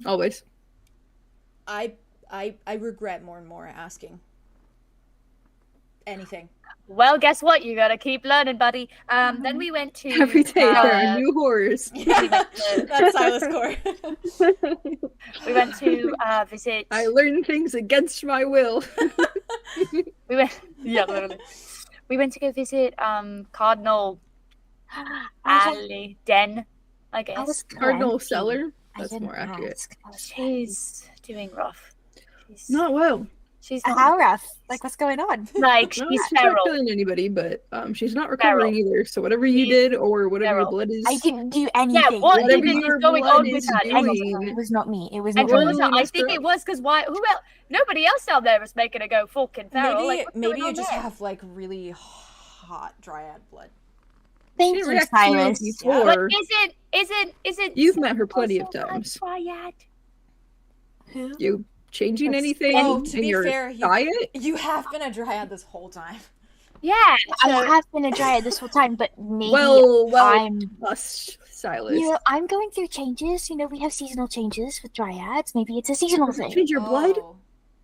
Always. I regret more and more asking anything. Well, guess what? You gotta keep learning, buddy. Then we went to Every day there are new horrors. That's Silas Core. we went to visit. I learn things against my will. We went. Yeah, literally. We went to go visit Cardinal Alley Den, I guess. I was Cardinal Calanthe. Cellar. I That's didn't more accurate. ask. I was She's doing rough. She's Not well. she's How rough? Like, what's going on? like No, she's she's not feral. killing anybody, but she's not recovering either. So whatever you She's did or whatever your feral. blood is, I didn't do anything. Yeah, what Whatever even your is going blood on with is her? doing. It was not me. It was And not Andromeda me. Andromeda, I messed think her it up. was because why? Who else? Nobody else out there was making her go fucking feral. Maybe Like, what's maybe going you on just there? have like really hot dryad blood. Thank She you, reacted to you Silas. before. But isn't You've met her plenty of also a times. Dryad? Who? You changing That's- anything Oh, to in be your fair, you- diet? You have been a dryad this whole time. Yeah. I So, have been a dryad this whole time, but maybe Well, I'm. us, Silas. You know, I'm going through changes. You know, we have seasonal changes with dryads. Maybe it's a seasonal Does it thing. change your blood? Oh.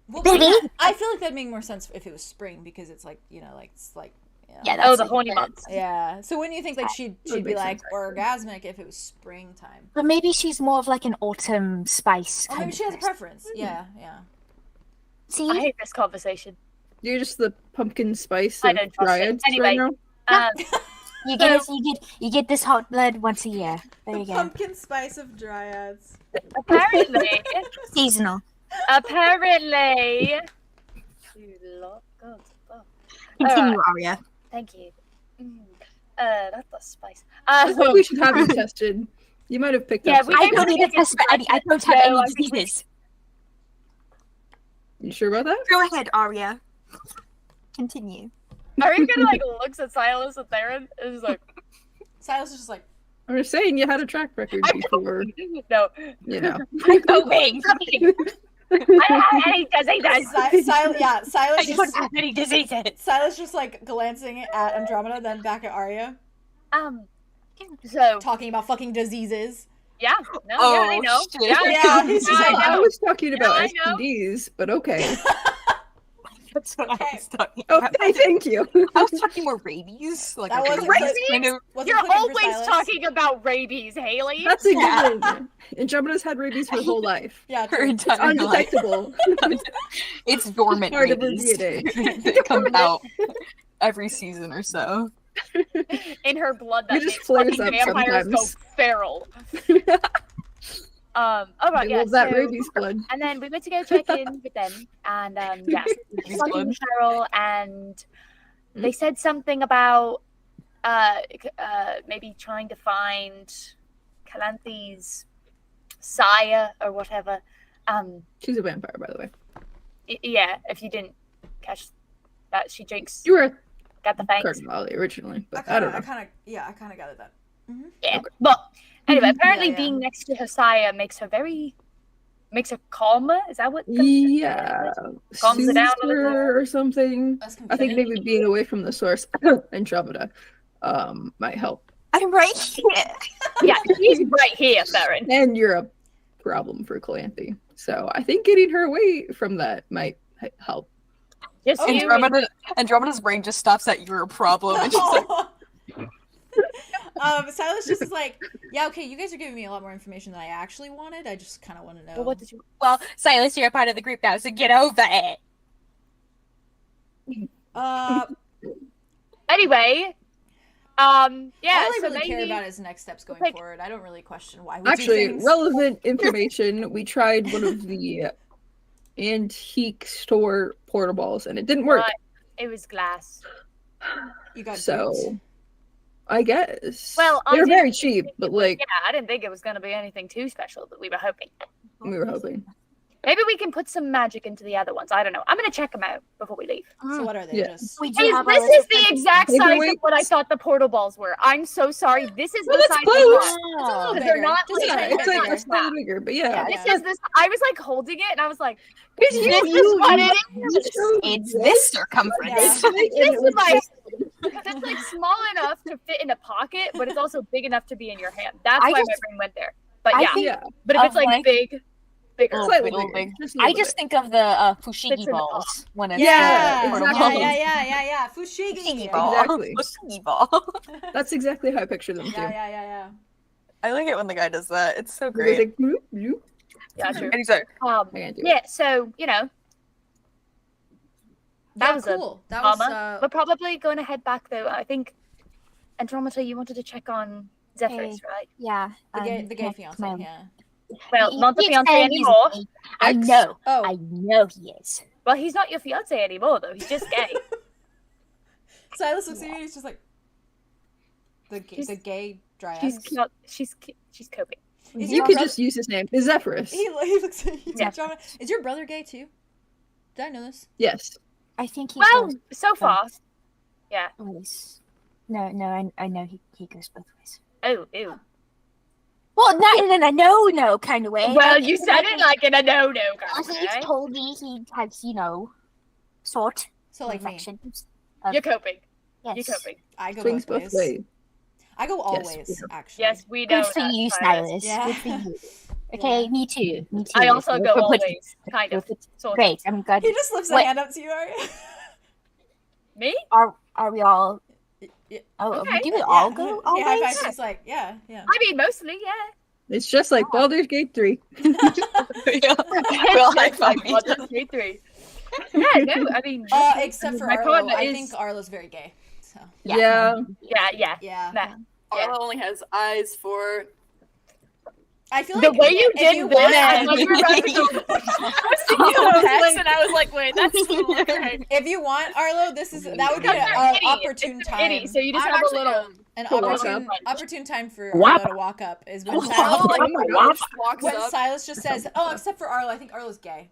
Well, Baby? I feel like that'd make more sense if it was spring because it's like it's like Yeah, oh, that's the like horny the- months. yeah. So when you think like she'd be make like sense. orgasmic if it was springtime. But maybe she's more of like an autumn spice Or kind maybe of she has a person. preference. Yeah, yeah. See, I hate this conversation. You're just the pumpkin spice I of don't trust it. dryads Anyway. right now. you get you get this hot blood once a year. There you go. Pumpkin spice of dryads. Apparently, Seasonal. Continue, Aria. Thank you. That's the spice. I think we should have you tested. You might have picked Yeah, up we something. I don't need a test for any. I don't have No, any I think we- diseases. You sure about that? Go ahead, Aria. Continue. Aria kind of like looks at Silas and Theron and is like, Silas is just like, I'm just saying you had a track record before, no. you know. I'm going. I don't have any diseases. Silas I just don't have any diseases. Silas just like glancing at Andromeda, then back at Aria, So talking about fucking diseases. yeah, no, Oh, yeah, I know. shit. Yeah, Yeah, he's just I like, I know. was talking about I know. STDs, but okay. That's what I was talking Okay, about. thank you. I was talking more rabies. Like That a wasn't rabies clicking. kind of. Wasn't You're clicking for always Silas. talking about rabies, Haley. That's a given. Andromeda's had rabies her whole life. Yeah, Her true. entire life. Undetectable. It's dormant Part of her rabies. DNA. It comes out every season or so. In her blood that It just makes flares fucking up vampires sometimes. go feral. All I right, yeah. love that so- rabies blood. And then we went to go check in with them, and yeah, Rabies fucking blood. feral, and they said something about maybe trying to find Calanthe's sire or whatever. She's a vampire, by the way. Yeah, if you didn't catch that, she drinks. You were Got the fangs. Cardinal originally, but I I don't know. kind of gathered that. Yeah, but anyway, apparently Yeah, yeah. being next to her sire makes her calmer. Is that what? Yeah, Calms it down a little. soother or something. That's I think confusing. maybe being away from the source, Andromeda, might help. I'm right here. Yeah, she's right here, Theron. And you're a problem for Calanthe, so I think getting her away from that might help. Just you. Andromeda's brain just stops at your problem, and she's like, Silas just is like, yeah, okay, you guys are giving me a lot more information than I actually wanted. I just kind of want to know. Well, what did you? Well, Silas, you're a part of the group now, so get over it. Anyway, yeah. All I so really care maybe about is next steps going like- forward. I don't really question why we do Actually, things. relevant information. We tried one of the antique store portables, and it didn't work. it was glass. You got So, duped. I guess. Well, I they were didn't very cheap, but like Yeah, I didn't think it was going to be anything too special, but we were hoping. we were hoping. Maybe we can put some magic into the other ones. I don't know. I'm going to check them out before we leave. So what are they? Yeah. Just We do Hey, have this our is the exact size of Paperweights? what I thought the portal balls were. I'm so sorry. This is Well, the that's size close. of it's a little They're bigger. not Just a like- tiny It's bit like bigger. a slightly bigger, but yeah. This is this. I was like holding it, and I was like, This is what it is. It's this circumference. Yeah. This is like, because it's like small enough to fit in a pocket, but it's also big enough to be in your hand. That's I why my just- brain went there. But I yeah, think- Yeah, but if it's of like like- bigger. slightly little bigger. big. Just a I little just bit. think of the Fits fushigi in the balls when it's Yeah, portable. yeah. Fushigi. Fushigi ball. Exactly. Fushigi ball. That's exactly how I picture them too. Yeah. I like it when the guy does that. It's so It's great. like, bloop, bloop. Yeah, true. And he's like, I can't do it. Yeah, so that Yeah, was cool. a That was bummer. We're probably going to head back though. I think Andromeda, you wanted to check on Zephyrus, right? Yeah. the gay fiance. my- Yeah. Well, not the He's fiance saying he's anymore. gay. I know. Oh, I know he is. Well, he's not your fiance anymore though. He's just gay. Silas looks at you and he's just like the She's- gay dryad. she's coping. Is You your could bro- just use his name. It's Zephyrus. He looks at you. Yeah. Drama. Is your brother gay too? Did I know this? Yes. I think he Well, goes so far. both ways. No, I know he goes both ways. Oh, ew. Well, not in a no kind of way. Well, you said it like in a no kind of He's way. told me he has, sort So like me. infections. You're coping. Yes. You're coping. I go Swings both both ways. ways. I go all Yes, we ways, know. actually. Yes, we know. Good for that, you, Cyrus. Silas. Yeah. Good for you. Okay, Yeah. me too. Me too. I also go We're all put- ways, kind of. we're put- Sort of. Great. I'm glad. He just lifts a What- hand up to you, Aria. Me? Are we all? Yeah. Oh, Okay. do we all go Yeah, high always? five. She's like, yeah. I mean, mostly, yeah. It's just like Baldur's Gate 3. we all high It's like five each one, other. 2, 3. Yeah, no, I mean, Except for my Arlo. partner I is- think Arlo's very gay. So Yeah. yeah. yeah. Nah. Arlo only has eyes for. I feel The like way you if did you this, want- I thought you were about to go. I was thinking of Hex, and I was like, wait, that's okay. If you want, Arlo, that would be Because an they're itty. opportune It's time. itty, so you just I'm have a actually, little. An To walk opportune time for Wap. Arlo to walk up is when Arlo Silas, like walks when up. Silas just says, "Oh, except for Arlo, I think Arlo's gay."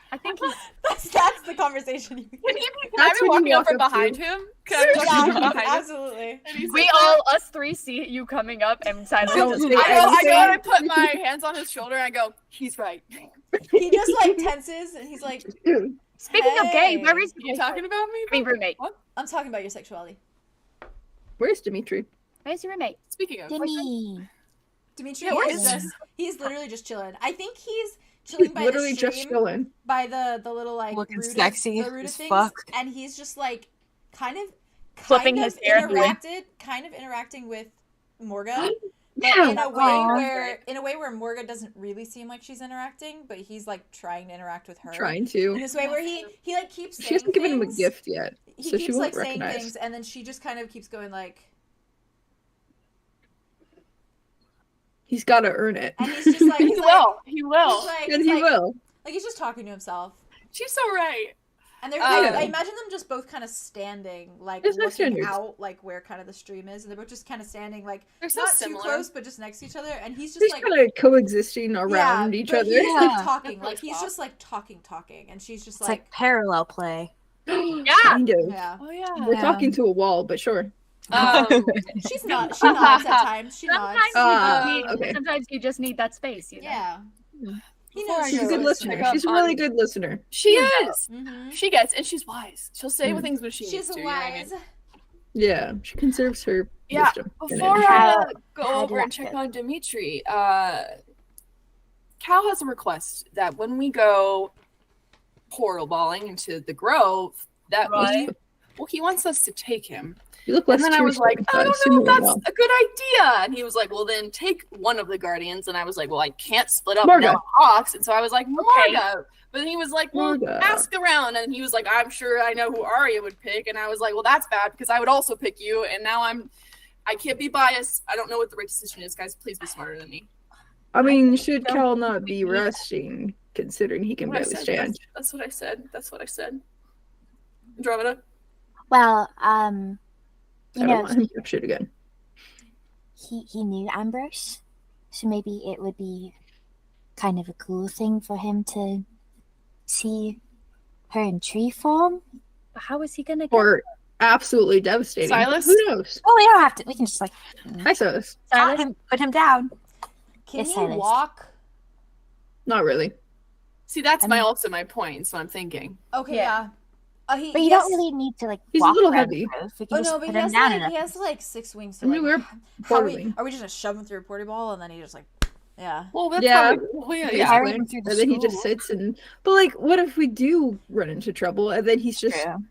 I think he's. That's the conversation. Can I That's be when walking you walk up from up to- behind him? Can I be walking up from Yeah, behind him? absolutely. And he's We like, all, us three, see you coming up, and Silas Don't just. say I go and I anything. put my hands on his shoulder and I go, he's right. He just like tenses and he's like, Speaking of gay, Hey. where is You talking about me? I mean, roommate? "I'm talking about your sexuality." Where's Dimitri? Where's your roommate? Speaking of, Didn't Dimitri Yeah, where is is just, he's literally just chilling. I think he's chilling by Literally the just stream, chilling. by the little like Looking root of- sexy the root of as things, fuck. and he's just like kind of Flipping his hair. interacting with Morga. But Yeah. in a way Aw. where Morga doesn't really seem like she's interacting, but he's like trying to interact with her. Trying In to. this way where he like keeps saying She hasn't given him a things. gift yet, He so keeps she won't like saying recognize. things, and then she just kind of keeps going like, He's got to earn it. and he's just like, he will. He he's will. like, And he's he like, will. like he's just talking to himself. She's so right. And they're, Yeah. I imagine them just both kind of standing, like There's no looking standards. out, like where kind of the stream is, and they're both just kind of standing, like They're so not similar. too close, but just next to each other. And he's just Just like, kind of coexisting around yeah, each but other. He's like Yeah. talking, That's like he's really just like talking, and she's just It's like, like parallel play. Yeah. Kind of. yeah. Oh yeah. We're Yeah. talking to a wall, but sure. She's not. She nods at times. She nods. Sometimes you just need that space, you know. Yeah. He Before knows I She's a go, good let's listener. check up She's a on- really good listener. She is. Mm-hmm. She gets, and she's wise. She'll say Mm. things when she She's needs to. You know what I mean? wise. Yeah, she conserves her Yeah, wisdom. and Before energy. I go How over do and I check fit? on Dimitri, Cal has a request that when we go portal balling into the grove that Right. he wants us to take him. You look less And then I was like, I don't know if that's well. a good idea. And he was like, well, then take one of the guardians. And I was like, well, I can't split up Morga. Nell Hawks. And so I was like, Okay. Morga. But then he was like, well, Morga. ask around. And he was like, I'm sure I know who Aria would pick. And I was like, well, that's bad because I would also pick you. And now I can't be biased. I don't know what the right decision is. Guys, please be smarter than me. I mean, should Cal not be resting, considering he can What I barely said, stand? That's what I said. That's what I said. Andromeda? Well, I you don't know, want him to shoot again. he knew Ambrose, so maybe it would be kind of a cool thing for him to see her in tree form. But how is he gonna get Or absolutely devastating. Silas? Who knows? Oh, we don't have to. We can just like Hi, Silas. pat him, put him down. Can Yes, he Silas. walk? Not really. See, that's I mean- also my point. So I'm thinking. Okay, Yeah. yeah. He, But you yes. don't really need to like He's a walk little around the heavy. roof. We can Oh just no, but put he him has down like enough. he has like 6 wings to I mean, like. we're How portaling. are we just gonna shove him through a porty ball and then he just like, yeah. Well, that's Yeah. probably, Yeah, yeah. Carry him through the and then he just school. sits and. But like, what if we do run into trouble and then he's just True.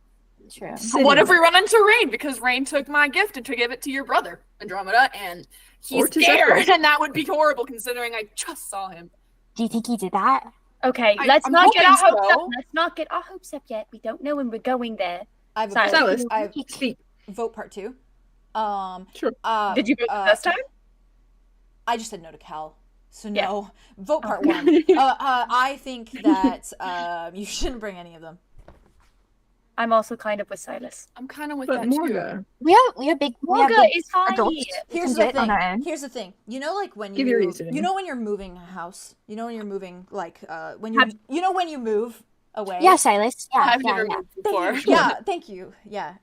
True. sitting What if we there? run into Rain? Because Rain took my gift and to give it to your brother, Andromeda, and he's Or to scared, Zephyr. and that would be horrible considering I just saw him. Do you think he did that? Okay, I'm let's not get our hoping hopes so. up. Let's not get our hopes up yet. We don't know when we're going there. I have a Silas. vote. Silas, I have speak. vote part 2. Sure. Did you vote the first time? I just said no to Cal. So Yeah. no. Vote part 1. I think that you shouldn't bring any of them. I'm also kind of with Silas. I'm kind of with But that too. Morga. We are big. We are Morga big is fine. adults. We Here's can the do it on our thing. own. Here's the thing. You know, like when Give you, your reasoning. you know, when you're moving a house. You know, when you're moving, like, when when you move away. Yeah, Silas. Yeah, I've yeah, never yeah. moved before. Yeah, thank you. Yeah.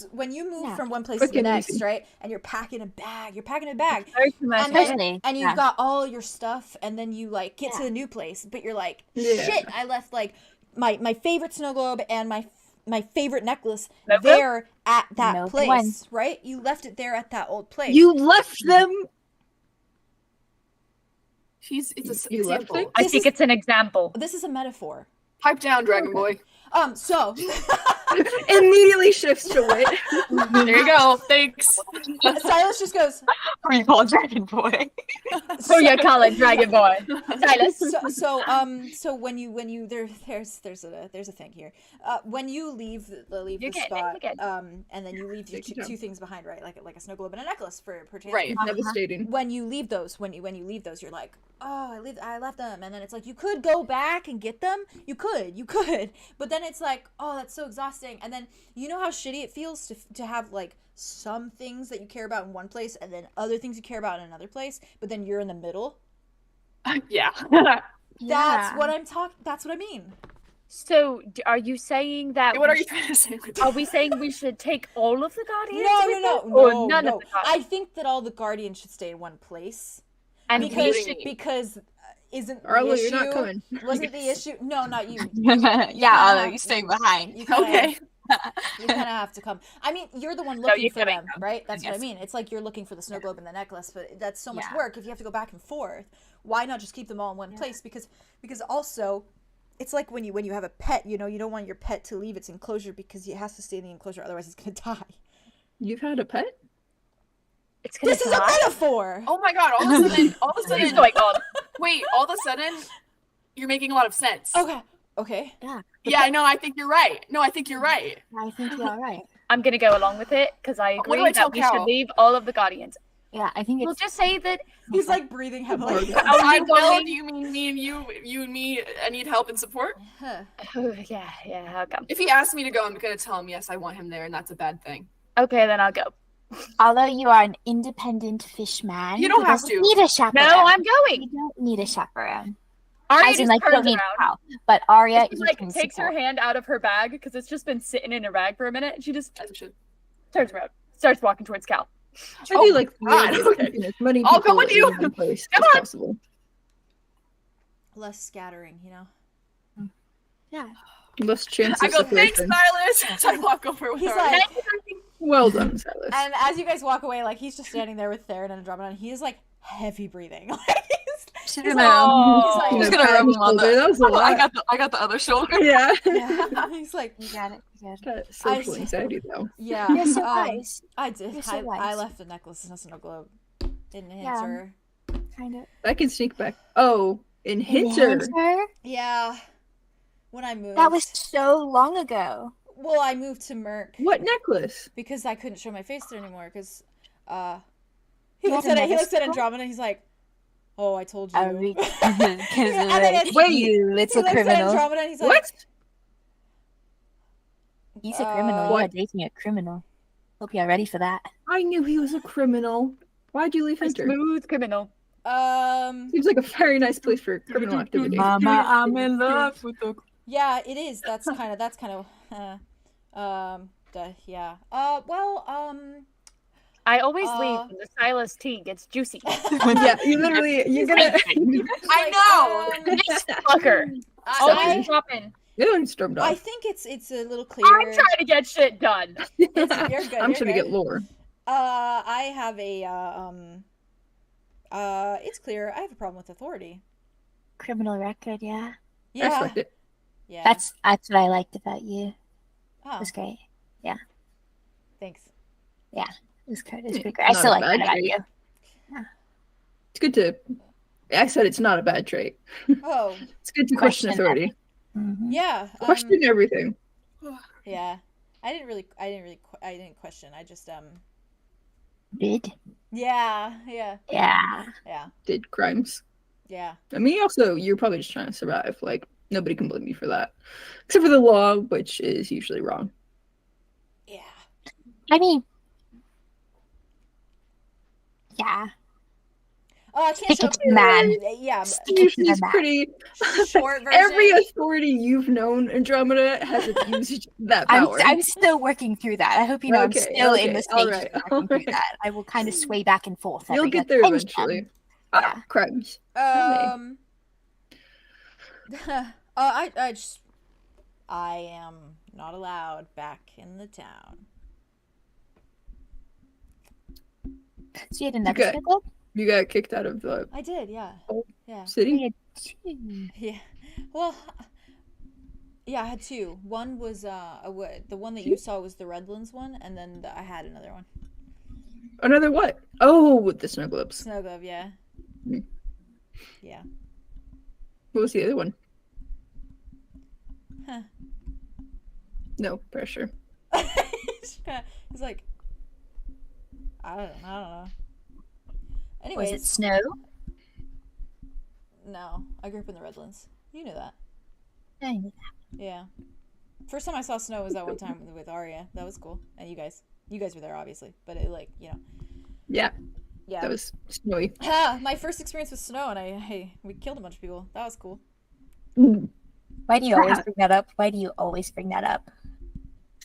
When you move Yeah. from one place Quick to the and next, easy. right? And you're packing a bag. Very commercial. And then- Totally. And you've Yeah. got all your stuff, and then you like get to the new place, but you're like, Yeah. shit, I left like my favorite snow globe and my favorite necklace Snow globe? there at that No place, one. right? You left it there at that old place. You left them. It's a You left example. it? I This think is- it's an example. This is a metaphor. Pipe down, Dragon Boy. So Immediately shifts to Wit. There you go. Thanks. Silas just goes, Or you call it Dragon Boy. Oh yeah, Colin, Dragon Boy. Silas. so when you there's a thing here. When you leave the You're getting it, spot, you're getting and then you leave Take your time. two things behind, right? Like a snow globe and a necklace for chance. Right. Devastating. When you leave those, when you leave those, you're like, oh, I left them, and then it's like you could go back and get them. You could, but then it's like, oh, that's so exhausting. And then you know how shitty it feels to have like some things that you care about in one place and then other things you care about in another place, but then you're in the middle. Yeah. That's what I'm talking. That's what I mean. So, are you saying that? What are you trying to say with Are that? we saying we should take all of the guardians? with No, us, or no, none no. of the guardians? I think that all the guardians should stay in one place And because we should. isn't the Arlo, issue? you're not coming. Wasn't the issue? No, not you. Yeah, although you're staying behind. You kinda, Okay. You kind of have to come. I mean, you're the one No, looking you for gotta them, come. right? That's what I Yes. mean. It's like you're looking for the snow globe and the necklace, but that's so much Yeah. work if you have to go back and forth. Why not just keep them all in one place? Because also, it's like when you have a pet. You know, you don't want your pet to leave its enclosure because it has to stay in the enclosure, otherwise it's gonna die. You've had a pet? It's gonna This is a die. metaphor. Oh my god, all of a sudden, What is going on? wait, all of a sudden, you're making a lot of sense. Okay. Yeah, I know, I think you're right. No, I think you're right. I think you're right. I'm gonna go along with it because I What do agree I tell that we should Cal? leave all of the guardians. Yeah, I think We'll it's. just say that. He's like breathing heavily. I will, going- do you mean me and you and me, I need help and support? Huh. Oh, yeah, how come? If he asks me to go, I'm gonna tell him, yes, I want him there, and that's a bad thing. Okay, then I'll go. Although you are an independent fish man, You don't who have doesn't to. need a chaperone. No, I'm You going. don't need a chaperone. Aria As in, just like, you don't turns need around. Cal. But Aria, She you like can takes her support. hand out of her bag because it's just been sitting in her bag for a minute, and she just As it should. turns around, starts walking towards Cal. I do like the God, idea of okay. keeping as many I'll people go with you. in one place Come as on. possible. Less scattering, you know. Yeah. Less chance I of go, thanks, separation. Silas! I walk over with He's her. like, Well done, Silas. and as you guys walk away, like he's just standing there with Theron and Andromeda, and he is like heavy breathing. Like, She's He's gonna, like, she's You know, gonna pat rub his him on shoulder. That was a the. lot. I got the other shoulder. Yeah. yeah. He's like, You got it. You got it. Got social I- anxiety though. yeah. You're so wise. I did. You're so I wise. left the necklace in a snow globe. Didn't Yeah. answer. Kind of. I can sneak back. Oh, in Hinter. Her? Yeah. When I moved. That was so long ago. Well, I moved to Merc What necklace? because I couldn't show my face there anymore. Because, he You looks had at it. He looks at another Andromeda. And he's like, "Oh, I told you." Because then it's- Wait, you He little looks at criminal. Andromeda and he's like, What? he's a criminal. You What? are dating a criminal. Hope you're ready for that. I knew he was a criminal. Why'd you leave A Hinter? smooth criminal. Seems like a very nice place for criminal activity. Mama, I'm in love with the. Yeah, it is. That's kind of, yeah. I always leave Uh, when the Silas tea gets juicy. Yeah, you're gonna. I know. Fucker. Always dropping. You don't stormed I off. think it's a little clearer. I'm trying to get shit done. You're good. I'm you're trying to good. get lore. I have a it's clear. I have a problem with authority. Criminal record, yeah. I Yeah. respect it. Yeah. That's what I liked about you. It Oh, was great. thanks. It was good. It was Yeah, pretty great. I not still a like that bad about trait. you. It's good to. I said it's not a bad trait. Oh, It's good to question Question authority. Mhm. yeah. Question everything. Yeah. I didn't question. I just Did? Yeah. Yeah. Did crimes. Yeah. I mean, also, you're probably just trying to survive. Like, nobody can blame you for that. Except for the law, which is usually wrong. Yeah. I mean, yeah. Oh, I can't Stick show it to the man. Yeah. Stick it to the He's man. pretty. Short version. Every authority you've known, Andromeda, has abused that power. I'm still working through that. I hope you know I'm Okay, still in okay, the stage alright, of working through alright. that. I will kind of sway back and forth. You'll every get like there 10 eventually. times. Yeah. Crimes. I am not allowed back in the town. So you had another Okay. struggle? You got kicked out of the I did, yeah. Oh. Yeah. city? Yeah. Well, yeah, I had two. One was the one that you saw was the Redlands one, and then I had another one. Another what? Oh, with the snow globes. Snow Glove, yeah. Hmm. Yeah. What was the other one? Huh. No pressure. He's like, I don't know. Anyways, Was it snow? no, I grew up in the Redlands. You knew that. I knew that. Yeah. First time I saw snow was that one time with Aria. That was cool. And you guys were there obviously, but it Yeah, yeah. that was snowy. My first experience with snow, and we killed a bunch of people. That was cool. Why do you always Crap. bring that up? Why do you always bring that up?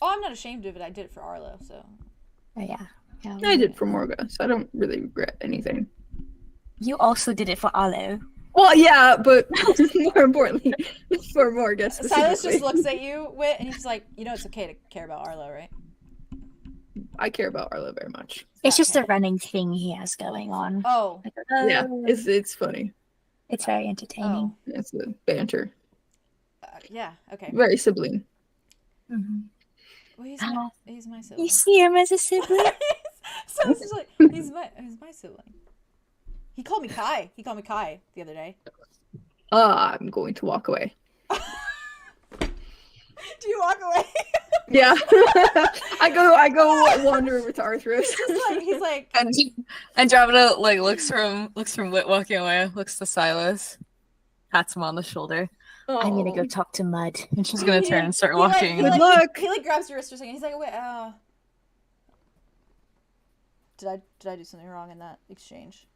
Oh, I'm not ashamed of it. I did it for Arlo, so. Oh, yeah. I did for Morga, so I don't really regret anything. You also did it for Arlo. Well, yeah, but more importantly, for Morga Silas specifically. just looks at you, Wit, and he's like, it's okay to care about Arlo, right? I care about Arlo very much. It's just Okay. a running thing he has going on. Oh. Like, Yeah, it's funny. it's very entertaining. It's the banter. Yeah, okay. Very sibling. Mhm. Well, he's my sibling. You see him as a sibling? So it's just like, he's my sibling. He called me Kai. He called me Kai the other day. I'm going to walk away. Do you walk away? Yeah. I go wander over to Arthros. he's like And Andromeda looks from Wit walking away, looks to Silas, pats him on the shoulder. I'm gonna go talk to Mud. And she's gonna turn and start he walking. He Good like, luck. He grabs your wrist for a second. He's like, wait, did I do something wrong in that exchange?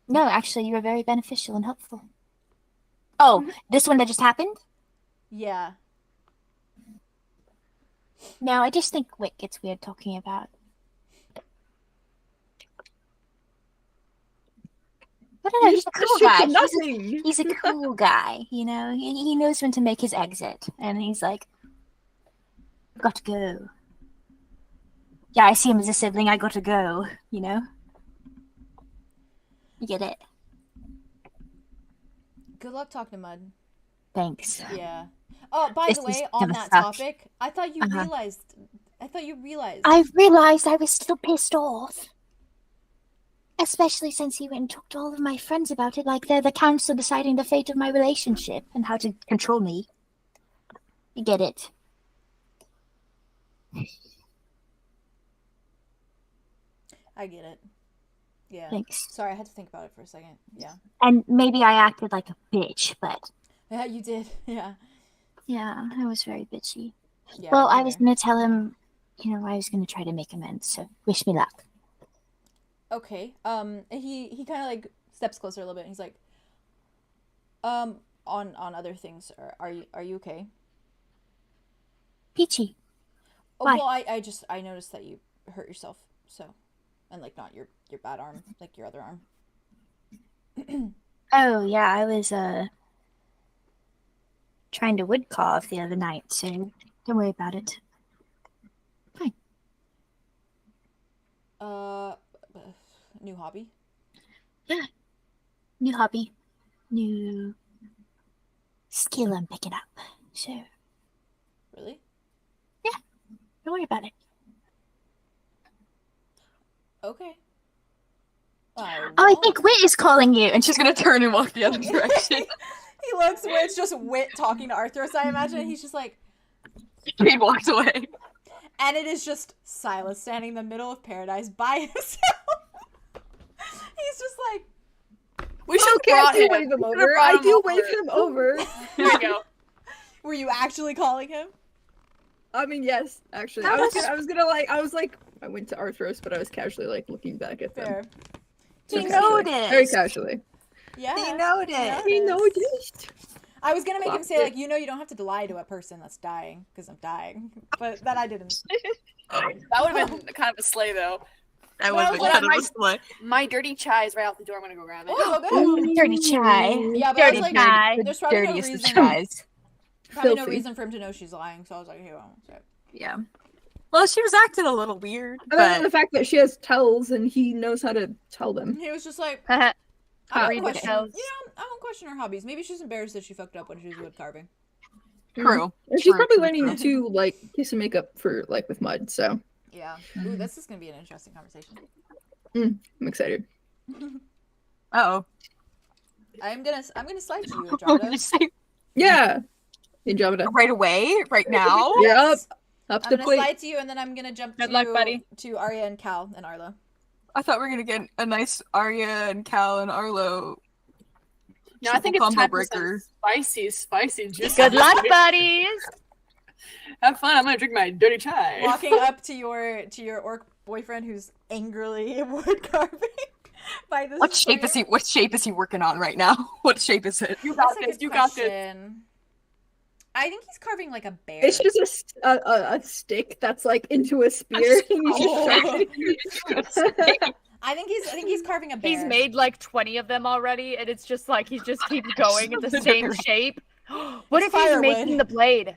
No, actually, you were very beneficial and helpful. Oh, this one that just happened? Yeah. No, I just think Wit gets weird talking about. I don't know, he's a cool guy. Nothing. He's a cool guy, you know? He knows when to make his exit. And he's like, I've got to go. Yeah, I see him as a sibling, I got to go, you know? You get it? Good luck talking to Mud. Thanks. Yeah. Oh, by This the is way, on gonna that suck. topic, I thought you realized. I realized I was still pissed off. Especially since he went and talked to all of my friends about it, like they're the council deciding the fate of my relationship and how to control me. You get it. I get it. Yeah. Thanks. Sorry, I had to think about it for a second. Yeah. And maybe I acted like a bitch, but Yeah, you did. Yeah. yeah, I was very bitchy. Yeah. Well, I me was neither. going to tell him, I was going to try to make amends, so wish me luck. Okay. He kind of like steps closer a little bit. And he's like, on other things, are you okay? Peachy. Oh, Why? well, I noticed that you hurt yourself, so, and like not your bad arm, like your other arm. Oh, yeah, I was, trying to wood carve the other night, so don't worry about it. Fine. New hobby? Yeah. New hobby. New skill I'm picking up, so Really? don't worry about it. Okay. Oh, I think Wit is calling you. And she's gonna turn and walk the other direction. He looks where it's just Wit talking to Arthros, I imagine, and he's just like, He walked away. and it is just Silas standing in the middle of paradise by himself. He's just like, We should Okay, have I do brought wave him. him We over. could've brought I him do over. wave him over. Here we go. were you actually calling him? I mean, yes, actually. I went to Arthros, but I was casually like looking back at them. Fair. So He casually. noticed. Very casually. Yeah. He noticed. He noticed. I was gonna make him say, Well, like, you don't have to lie to a person that's dying, because I'm dying. But that I didn't. That would have been kind of a sleigh, though. That Well, was what kind of I- a slut. My dirty chai is right out the door. I'm gonna go grab it. Oh, good. Dirty chai. Yeah, but I Dirty was like, guy. there's probably no Dirtiest of reason. guys. Probably no Filthy. reason for him to know she's lying, so I was like, here, I won't say it. Yeah. Well, she was acting a little weird, Other than the but fact that she has tells and he knows how to tell them. He was just like, I I read won't the question, tells. I won't question her hobbies. Maybe she's embarrassed that she fucked up when she was wood carving. true. And she's True, probably true, learning true. to like kiss and make up for like with Mud, so Yeah. Ooh, this is gonna be an interesting conversation. I'm excited. Uh-oh. I'm gonna slide to you, What did Andromeda. you say? Yeah. Andromeda. Right away? Right now? You're up. Yes. Up I'm to gonna plate. slide to you, and then I'm gonna jump Good luck, buddy. to Aria and Cal and Arlo. I thought we were gonna get a nice Aria and Cal and Arlo. No, I think it's combo time for breaker. some spicy, juicy. Good luck, buddies. Have fun. I'm gonna drink my dirty chai. Walking up to your orc boyfriend who's angrily wood carving by this. What shape is he? What shape is he working on right now? What shape is it? You That's got a this. good You got this. question. I think he's carving like a bear. It's just a stick that's like into a spear. And you just shove it. I think he's carving a bear. He's made like 20 of them already, and it's just like he just keeps going in the same shape. What It's if he's firewood. making the blade?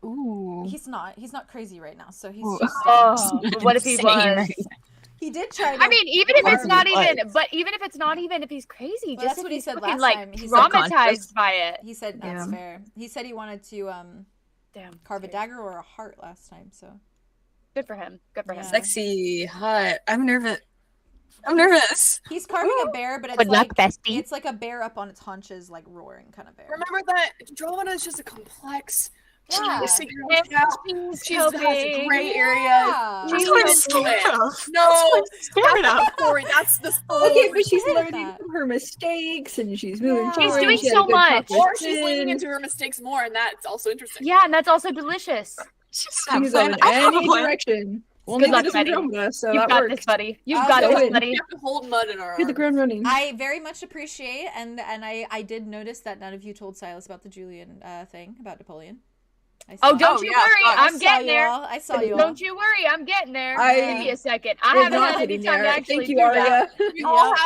Ooh. He's not crazy right now, so he's Ooh. just. Oh, what if he Insane. was? He did try. To, I mean, even if it's carve not it. even, but even if it's not even, if he's crazy, Well, just that's if what he he's said fucking, last like time. He said- traumatized by it. He said that's Yeah. fair. He said he wanted to Damn, carve a dagger or a heart last time. So good for him. Good for him. Yeah. Sexy, hot. I'm nervous. I'm nervous. he's carving a bear, but it's Good like luck, bestie. it's like a bear up on its haunches, like roaring kind of bear. Remember that Andromeda is just a complex. Yeah. She's figuring it out. She has coping. gray areas. Yeah. She's That's what I'm gonna scared do it. of. No, Scared of. story. That's the story. Okay, but she's scared of learning that. from her mistakes and she's moving Yeah. forward. She's doing She had so a good much. Or she's leaning competition. into her mistakes more, and that's also interesting. Yeah, and that's also delicious. She's She so can go fun. in I have a any plan. direction. Well, Good maybe luck, this is buddy. Andromeda, so You've that got works. this, buddy. You've I'll got go this, in. buddy. We have to hold mud in our Hit the arms. ground running. I very much appreciate, and I did notice that none of you told Silas about the Julian thing about Napoleon. I Oh, saw- don't Oh, you yeah, worry. I I'm saw getting you there. all. I saw you all. Don't you worry. I'm getting there. I- Give me a second. I We're haven't not had any getting time to there. actually Thank you, do that. Aria.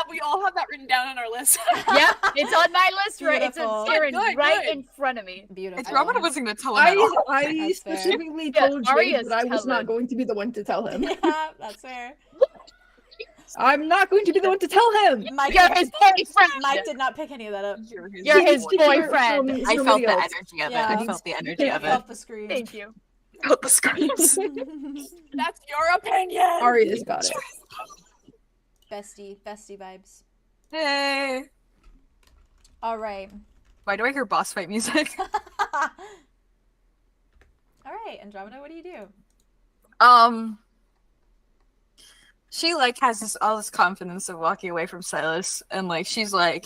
We all have that written down on our list. Yep, it's on my list. Right, Beautiful. it's staring Good, right good. in front of me. Beautiful. Andromeda wasn't gonna tell him at all. I That's fair. specifically Yeah, told Jade Aria's that I was not telling. going to be the one to tell him. Yeah, that's fair. I'm not going to be the one to tell him. Mike, You're his boyfriend. Mike did not pick any of that up. You're his, You're his boyfriend. boyfriend. From I felt somebody the else. energy of Yeah. it. I felt the energy of I it. felt the scream. Thank you. Felt the screams. That's your opinion. Aria's got it. Bestie vibes. Hey. All right. Why do I hear boss fight music? All right, Andromeda, what do you do? She like has all this confidence of walking away from Silas, and like she's like,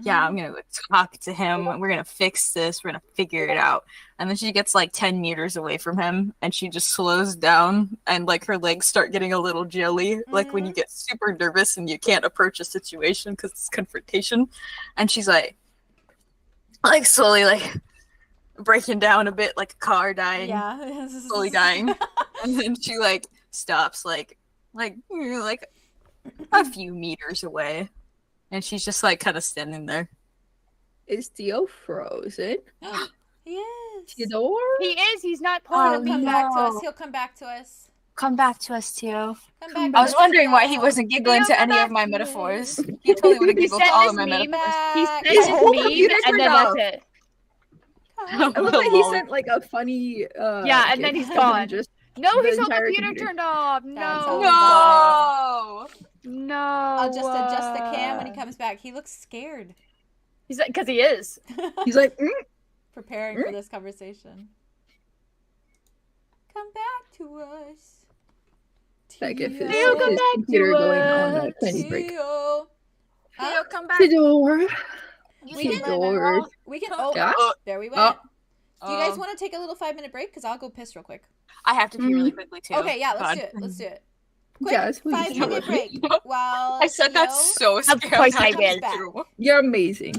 yeah, I'm gonna talk to him. We're gonna fix this. We're gonna figure it out. And then she gets like 10 meters away from him, and she just slows down, and like her legs start getting a little jelly, like when you get super nervous and you can't approach a situation because it's confrontation. And she's like slowly like breaking down a bit, like a car dying, Yeah. slowly dying. And then she like stops, like a few meters away, and she's just like kind of standing there. Is Theo frozen? He is. Theodore? He is. He's not He'll pulling come me. back to us. no. He'll come back to us. Come back to us, Theo. Come back. I was to us, wondering why he Theo. wasn't giggling Theo, to any come of my back. metaphors. He totally would have He giggled to sent all this of my meme. metaphors. He Back. sent His this whole meme, computer and turned then off. that's it. I love that he sent like a funny Yeah, and then gif, he's gone. just No, the his whole entire computer computer. turned off. That's No. how No. No. I'll just adjust the cam when he comes back. He looks scared. He's like, because he is. he's like, Preparing for this conversation. Come back to us. that gif is Theo, come his back computer to going on us. a tiny break. Theo. Theo, come back. Theodore. You We can can- Theodore. We can. Oh, Yeah? there we went. Oh. Do you guys want to take a little 5-minute break? Because I'll go piss real quick. I have to pee really quickly too. Okay, yeah, let's God. do it. Let's do it. Quick, Yes, please. 5-minute break. While I said that Theo so scared. course I comes will. back. You're amazing.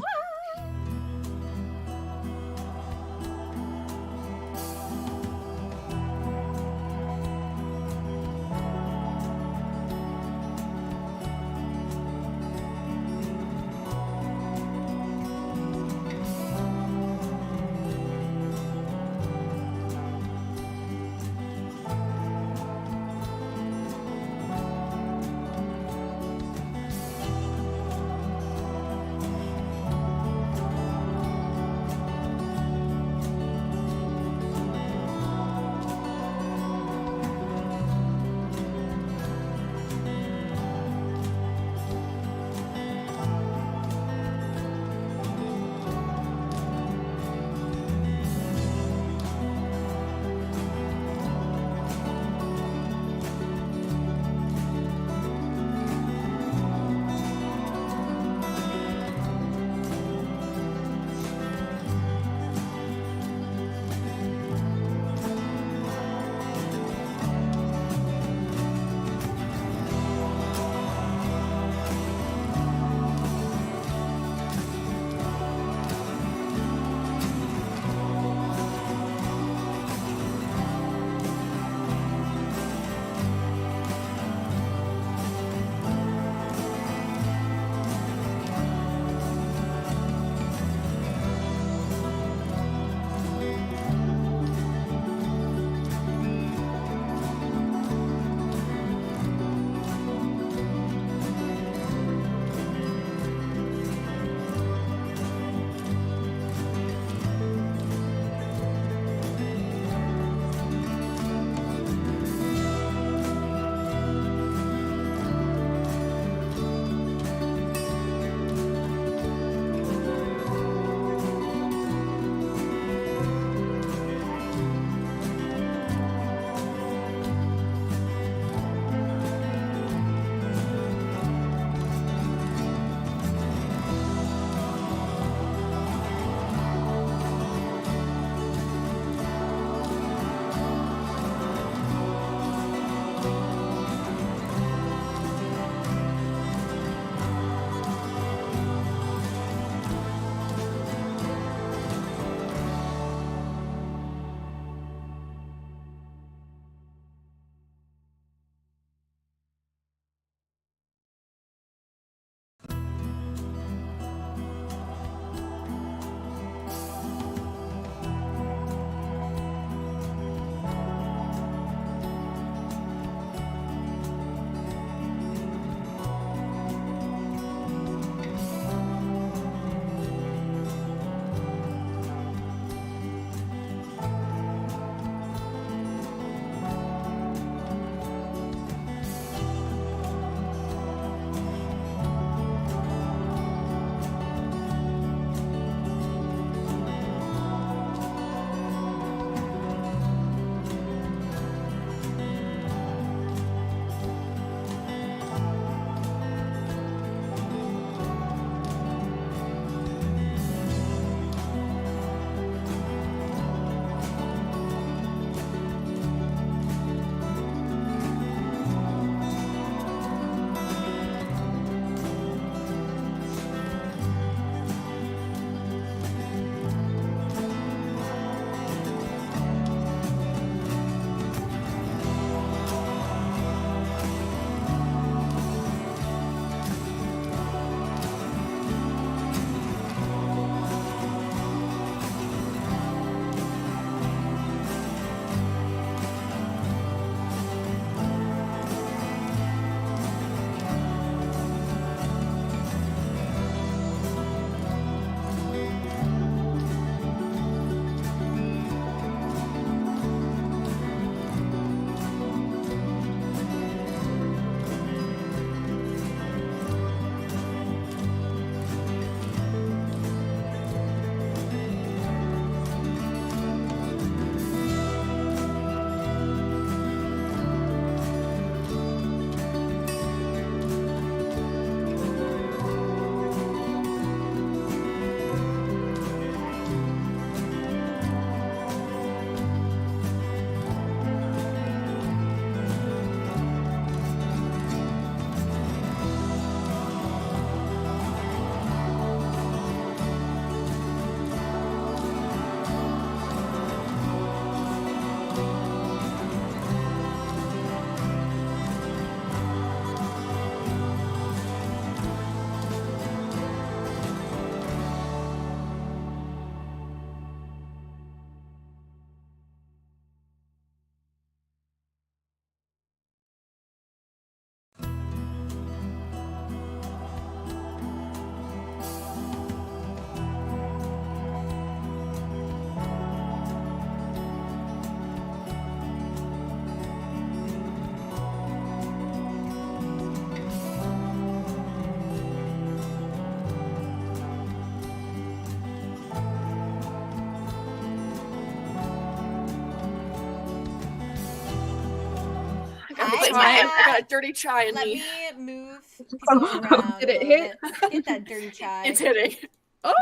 I got a dirty chai in Let me. me move people around. Did it a little hit? bit. Get that dirty chai. It's hitting. Oh,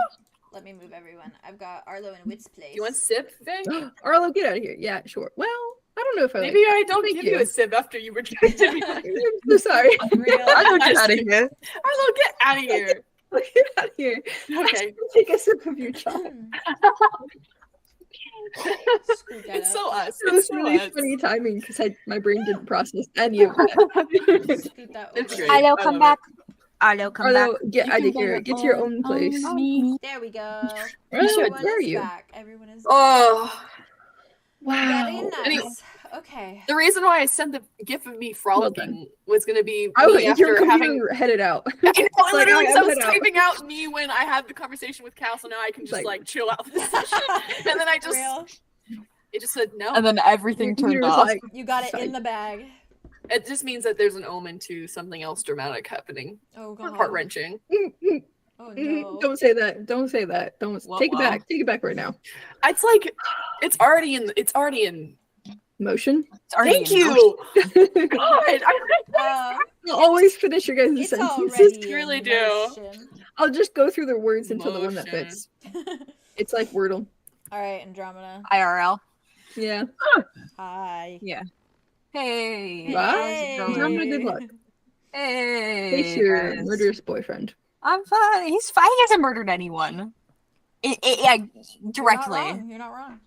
Let me move everyone. I've got Arlo in Wit's place. Do you want sip thing? Arlo, get out of here. Yeah, sure. Well, I don't know if I Maybe I don't Thank give you. you a sip after you rejected me. I'm so sorry. Real. I don't get out of here. Arlo, get out of here. Get out of here. Okay. Take a sip of your chai. Scoot that It's up. so us. It was It's so really us. funny timing because my brain didn't process any of that. Scoot that It's over. great. Arlo, I come love back. Arlo, come back. Arlo, get out of here. Get to your own place. There we go. Arlo, Everyone where are is you? back. Everyone is Oh, very Wow. nice. Anyway. Okay. the reason why I sent the gif of me frolicking was going to be I was me like, your after computer having. headed out. I know, Like, literally, I so I was went out. typing out me when I had the conversation with Cal, so now I can just Like- chill out with this session. And then I just, Real. it just said no. And then everything Your turned computer was off. like, You got it in Psych. the bag. It just means that there's an omen to something else dramatic happening. Oh god. Heart wrenching. Oh no. Don't say that. Don't say that. Don't Well, take it well. back. Take it back right now. It's like, it's already in. Motion. It's already Thank in motion. you. God, Uh, Always finish your guys' it's sentences. already in really do. motion. I'll just go through the words until the one that Motion. fits. It's like Wordle. All right, Andromeda. IRL. Yeah. Hi. Hey. Wow. Hey. Andromeda, good luck. Hey. Face your guys. murderous boyfriend. I'm fine. He's fine. He hasn't murdered anyone. Yeah, directly. You're not wrong.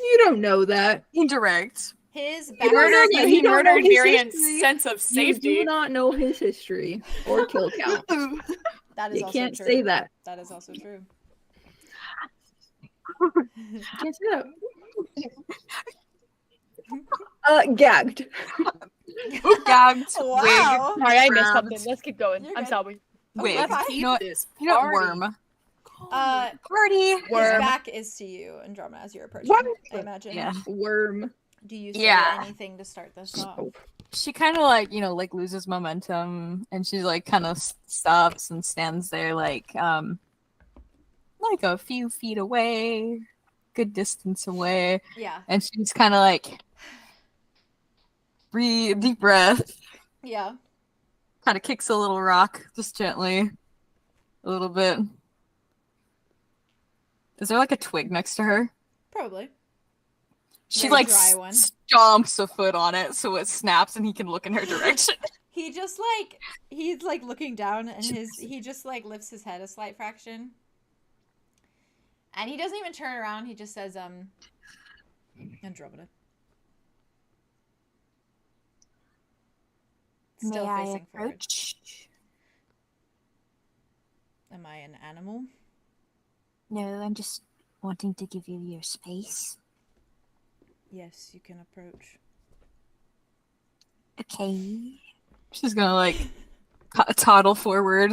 You don't know that. Indirect. His He back. murdered, You he don't murdered know his Varian's history. sense of You safety. do not know his history or kill count. That is You also can't true. say that. That is also true. You can't say that. Gagged. Gagged. Wow. Sorry, I missed Grabbed. something. Let's keep going. You're I'm good. sorry. Wig. Let's Wig. keep You know what? this You know what? party Worm. His Worm. back is to you, Andromeda, as you're approaching. What? I imagine. Yeah. Worm. Do you say Yeah. anything to start this off? Oh. She kind of like loses momentum, and she kind of stops and stands there like a few feet away, good distance away, Yeah. and she's kind of like breathe, deep breath, Yeah. kind of kicks a little rock just gently, a little bit. Is there like a twig next to her? Probably. She Very like dry one. stomps a foot on it so it snaps and he can look in her direction. He just he's like looking down and he just like lifts his head a slight fraction. And he doesn't even turn around, he just says, Andromeda. Still May I facing forward. approach? Am I an animal? No, I'm just wanting to give you your space. Yes, you can approach. Okay. She's gonna like toddle forward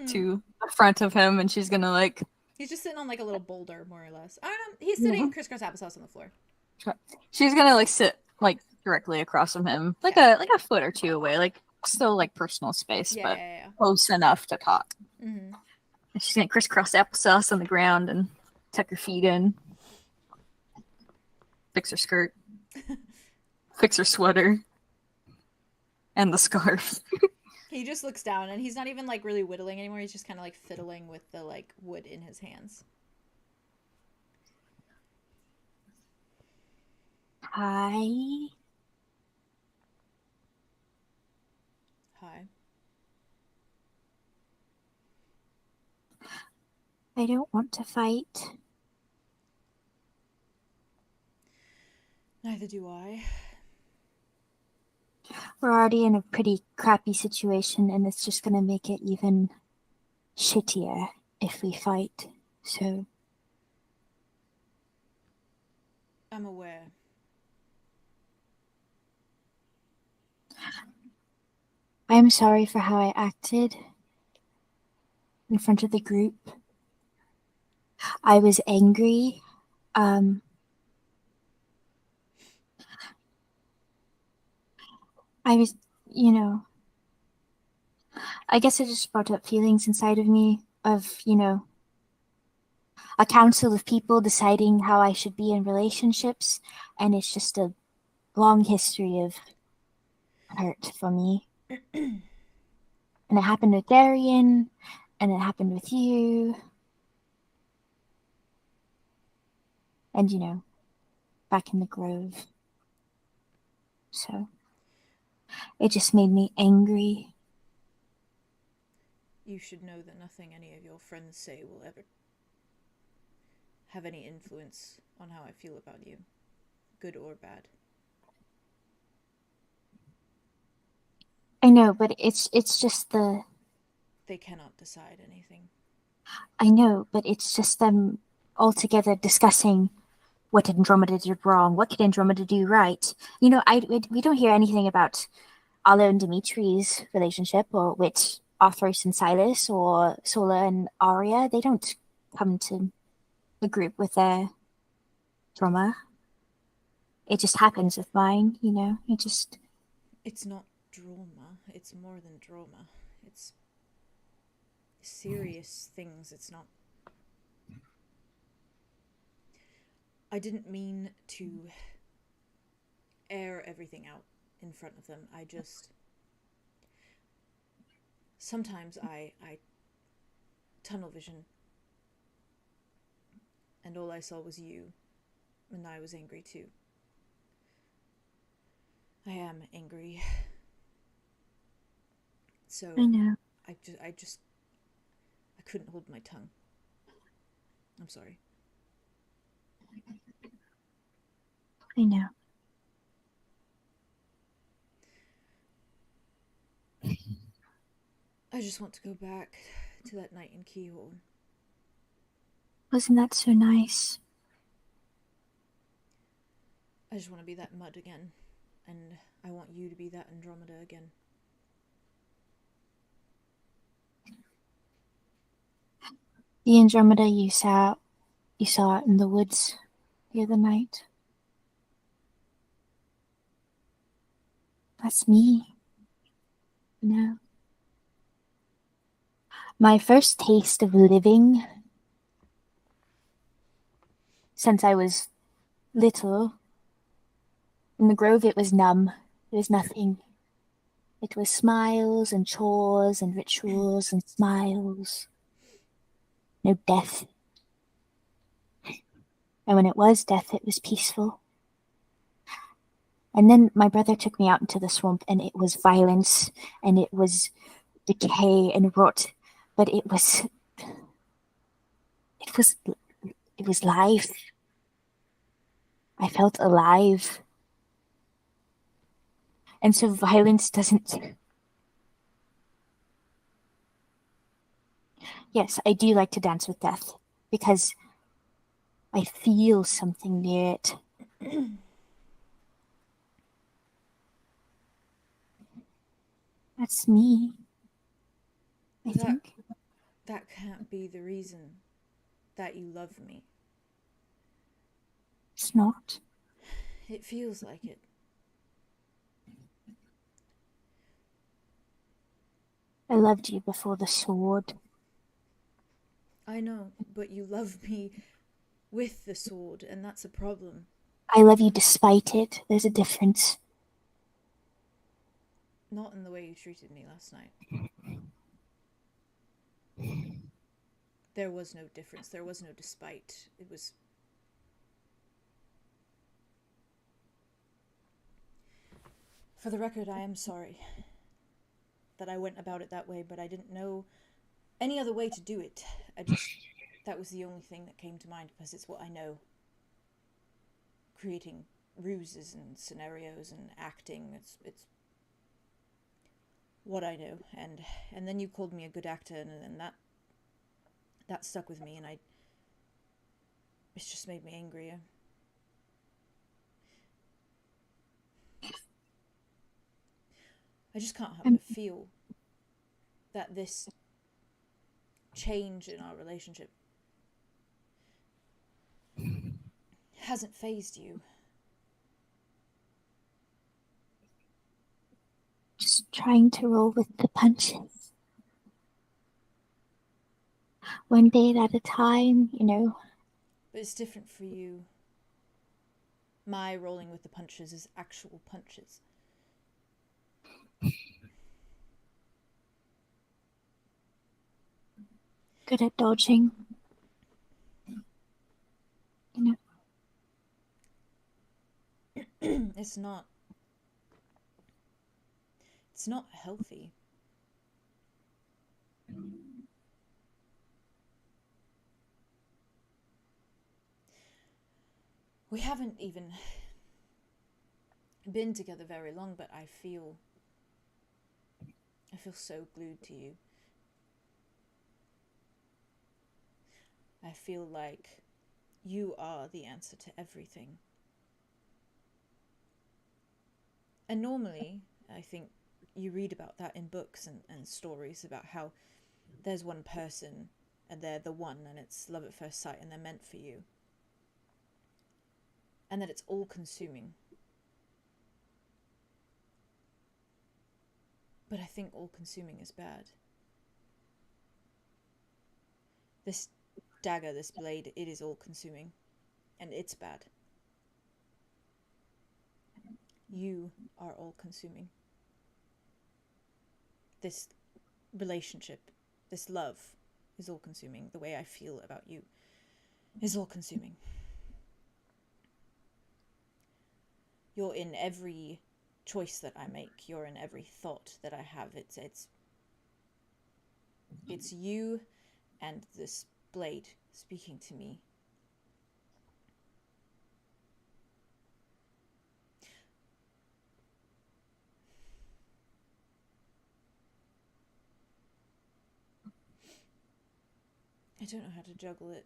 to the front of him, and she's gonna like He's just sitting on like a little boulder, more or less. I don't know. He's sitting crisscross applesauce on the floor. she's gonna like sit like directly across from him, like a foot or two away, like still like personal space, Yeah, but yeah, close enough to talk. yeah. Mm-hmm. And she's gonna crisscross applesauce on the ground and tuck her feet in, fix her skirt, fix her sweater, and the scarf. He just looks down and he's not even like really whittling anymore. He's just kind of like fiddling with the like wood in his hands. Hi. Hi. I don't want to fight. Neither do I. We're already in a pretty crappy situation, and it's just gonna make it even shittier if we fight. So, I'm aware. I'm sorry for how I acted in front of the group. I was angry. I was, I guess it just brought up feelings inside of me of, a council of people deciding how I should be in relationships, and it's just a long history of hurt for me. And it happened with Darian, and it happened with you. And, you know, back in the grove. So, it just made me angry. You should know that nothing any of your friends say will ever have any influence on how I feel about you, good or bad. I know, but it's just the... They cannot decide anything. I know, but it's just them all together discussing what Andromeda did wrong, what could Andromeda do right. You know, we don't hear anything about Arlo and Dimitri's relationship, or with Arthros and Silas, or Sola and Aria. They don't come to the group with their drama. It just happens with mine, you know. It's not drama. It's more than drama. It's serious things. It's not... I didn't mean to air everything out in front of them. I just... Sometimes I tunnel vision. And all I saw was you. And I was angry too. I am angry. So I know. I couldn't hold my tongue. I'm sorry. I know. I just want to go back to that night in Keahorn. Wasn't that so nice? I just want to be that Mud again. And I want you to be that Andromeda again. The Andromeda you saw it in the woods the other night. That's me. You know? My first taste of living since I was little. In the grove it was numb. There was nothing. It was smiles and chores and rituals and smiles. No death. And when it was death, it was peaceful. And then my brother took me out into the swamp, and it was violence, and it was decay and rot, but it was life. I felt alive. And so violence doesn't... Yes, I do like to dance with death, because I feel something near it. That's me, I think. That can't be the reason that you love me. It's not. It feels like it. I loved you before the sword. I know, but you love me with the sword, and that's a problem. I love you despite it. There's a difference. Not in the way you treated me last night. There was no difference. There was no despite. It was... For the record, I am sorry that I went about it that way, but I didn't know any other way to do it. That was the only thing that came to mind, because it's what I know. Creating ruses and scenarios and acting, it's what I know. And then you called me a good actor, and that stuck with me, and it's just made me angrier. I just can't help but feel that this change in our relationship hasn't fazed you. Just trying to roll with the punches. One day at a time, you know. But it's different for you. My rolling with the punches is actual punches. good at dodging. You know. It's not healthy. We haven't even been together very long, but I feel so glued to you. I feel like you are the answer to everything. And normally, I think you read about that in books and stories about how there's one person and they're the one and it's love at first sight and they're meant for you. And that it's all consuming. But I think all consuming is bad. This dagger, this blade, it is all consuming. And it's bad. You are all consuming. This relationship, this love is all consuming. The way I feel about you is all consuming. You're in every choice that I make. You're in every thought that I have. It's you and this blade speaking to me. I don't know how to juggle it.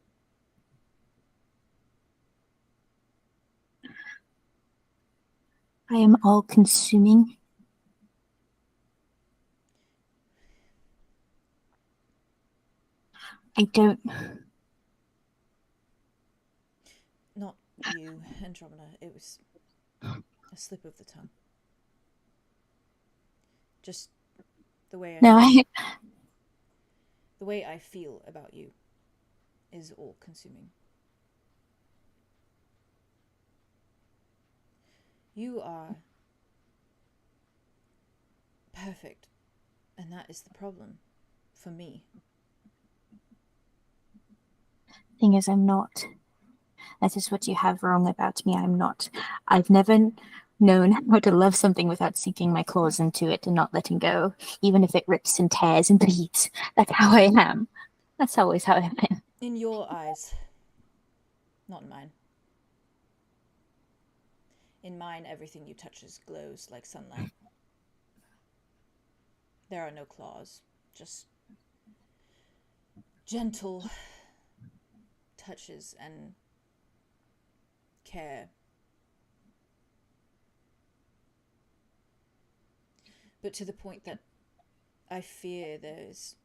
I am all-consuming. I don't... Not you, Andromeda. It was a slip of the tongue. Just the way the way I feel about you is all-consuming. You are perfect, and that is the problem for me. Thing is, I'm not. That is what you have wrong about me. I'm not. I've never known how to love something without sinking my claws into it and not letting go, even if it rips and tears and bleeds. That's how I am. That's always how I am. In your eyes, not in mine. In mine, everything you touches glows like sunlight. There are no claws, just gentle touches and care. But to the point that I fear there's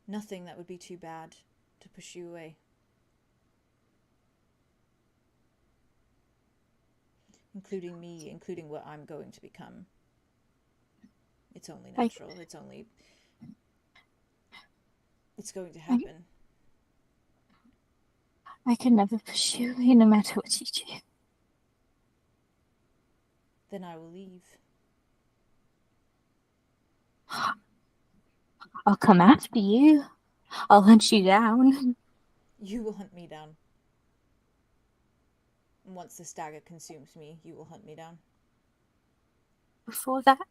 nothing that would be too bad to push you away. Including me, including what I'm going to become. It's only natural. It's going to happen. I can never push you away no matter what you do. Then I will leave. I'll come after you. I'll hunt you down. You will hunt me down. And once this dagger consumes me, you will hunt me down. Before that?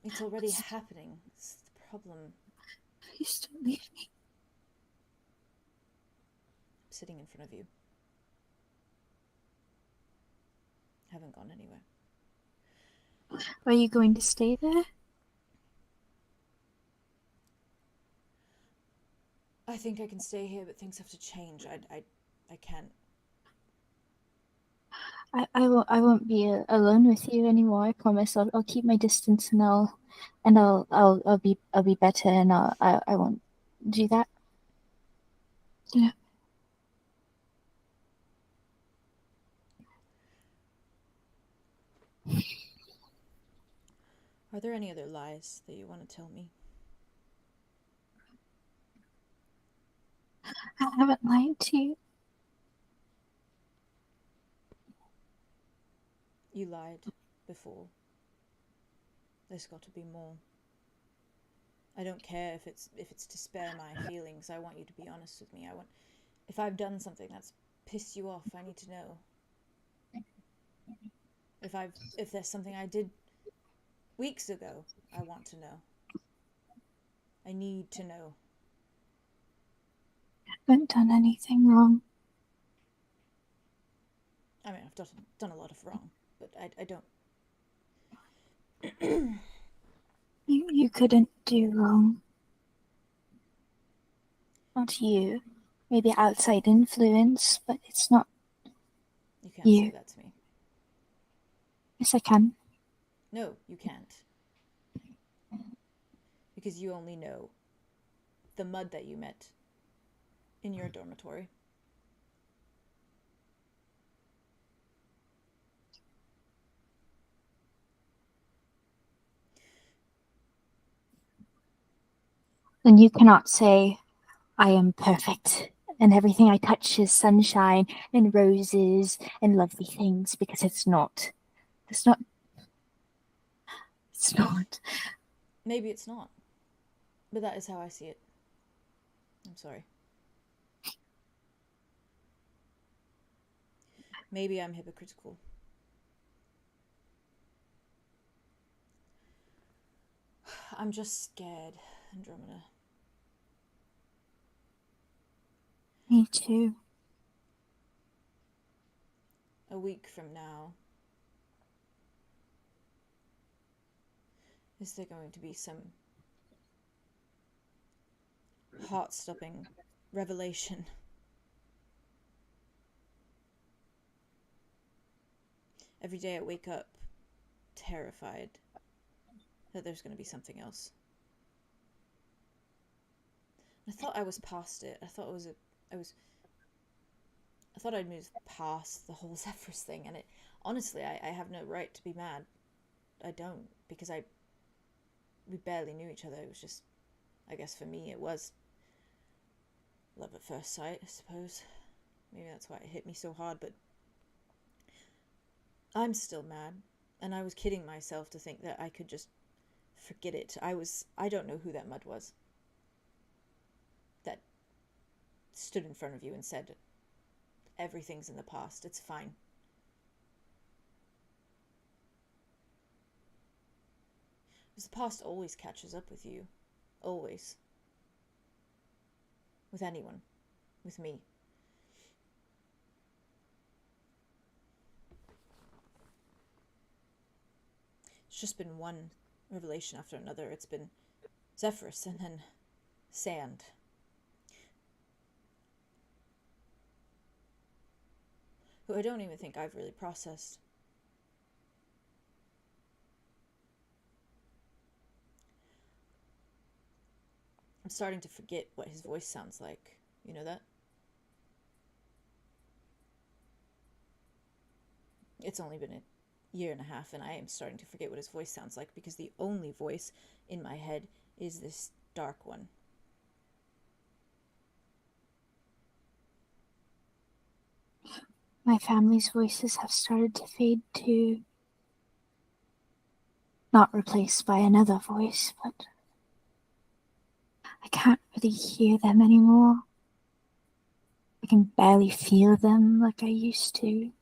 It's already happening. It's the problem. Please don't leave me. I'm sitting in front of you. Haven't gone anywhere. Are you going to stay there? I think I can stay here, but things have to change. I can't. I won't be alone with you anymore. I promise. I'll keep my distance, and I'll be better, and I won't do that. Yeah. Are there any other lies that you want to tell me? I haven't lied to you. You lied before. There's got to be more. I don't care if it's to spare my feelings. I want you to be honest with me. If I've done something that's pissed you off, I need to know. If there's something I did weeks ago, I want to know. I need to know. I haven't done anything wrong. I mean, I've done a lot of wrong, but I don't. You couldn't do wrong. Not you. Maybe outside influence, but it's not. You can't say that to me. Yes, I can. No, you can't. Because you only know the mud that you met in your dormitory. Then you cannot say, I am perfect, and everything I touch is sunshine and roses and lovely things, because it's not. It's not. It's not. Maybe it's not. But that is how I see it. I'm sorry. Maybe I'm hypocritical. I'm just scared, Andromeda. Me too. A week from now, is there going to be some heart-stopping revelation? Every day I wake up terrified that there's going to be something else. I thought I was past it. I thought I'd moved past the whole 𝙍𝙗 thing, and honestly, I have no right to be mad. I don't, because we barely knew each other. It was just, I guess for me, it was love at first sight, I suppose. Maybe that's why it hit me so hard, but I'm still mad, and I was kidding myself to think that I could just forget it. I don't know who that mud was that stood in front of you and said, everything's in the past, it's fine. Because the past always catches up with you. Always. With anyone. With me. It's just been one revelation after another. It's been 𝙍𝙗 and then sand. Who I don't even think I've really processed. I'm starting to forget what his voice sounds like. You know that? It's only been a year and a half, and I am starting to forget what his voice sounds like, because the only voice in my head is this dark one. My family's voices have started to fade too. Not replaced by another voice, but I can't really hear them anymore. I can barely feel them like I used to.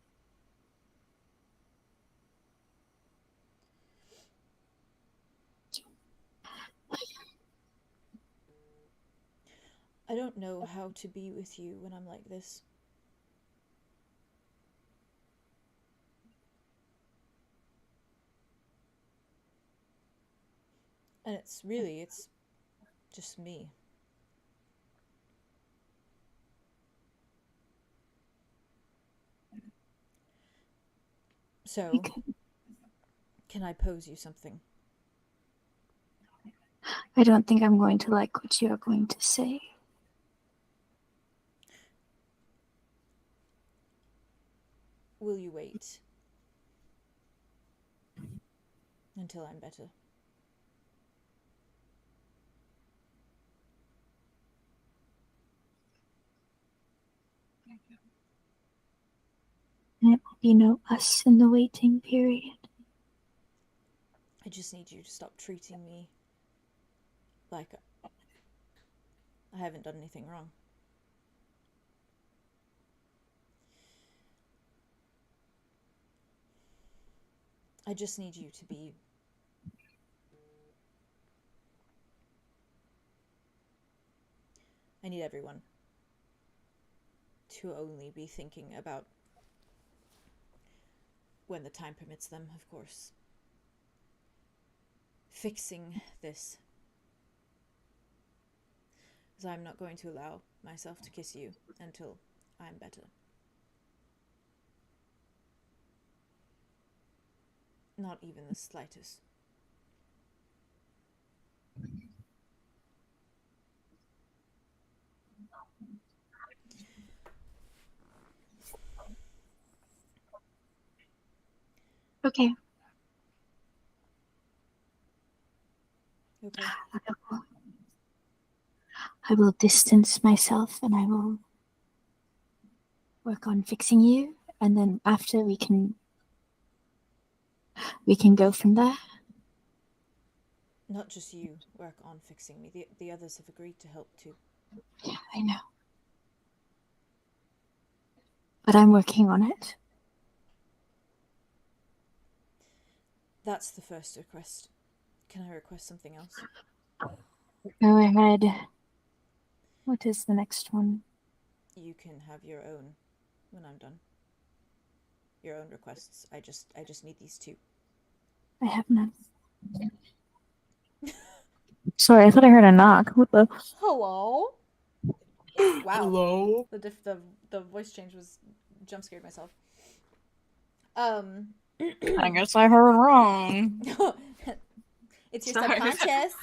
I don't know how to be with you when I'm like this. And it's just me. So, can I pose you something? I don't think I'm going to like what you are going to say. Will you wait until I'm better? And it will be no us in the waiting period. I just need you to stop treating me Like, I haven't done anything wrong. I just need you to be... I need everyone to only be thinking about, when the time permits them, of course, fixing this. Because I'm not going to allow myself to kiss you until I'm better. Not even the slightest. Okay. Okay. I will distance myself and I will work on fixing you, and then after we can go from there. Not just you work on fixing me. The others have agreed to help too. Yeah, I know. But I'm working on it. That's the first request. Can I request something else? Go ahead. What is the next one? You can have your own when I'm done. Your own requests. I just need these two. I have none. Sorry, I thought I heard a knock. What the? Hello. Wow. Hello. The voice change was jump scared myself. I guess I heard wrong. It's your Sorry. subconscious.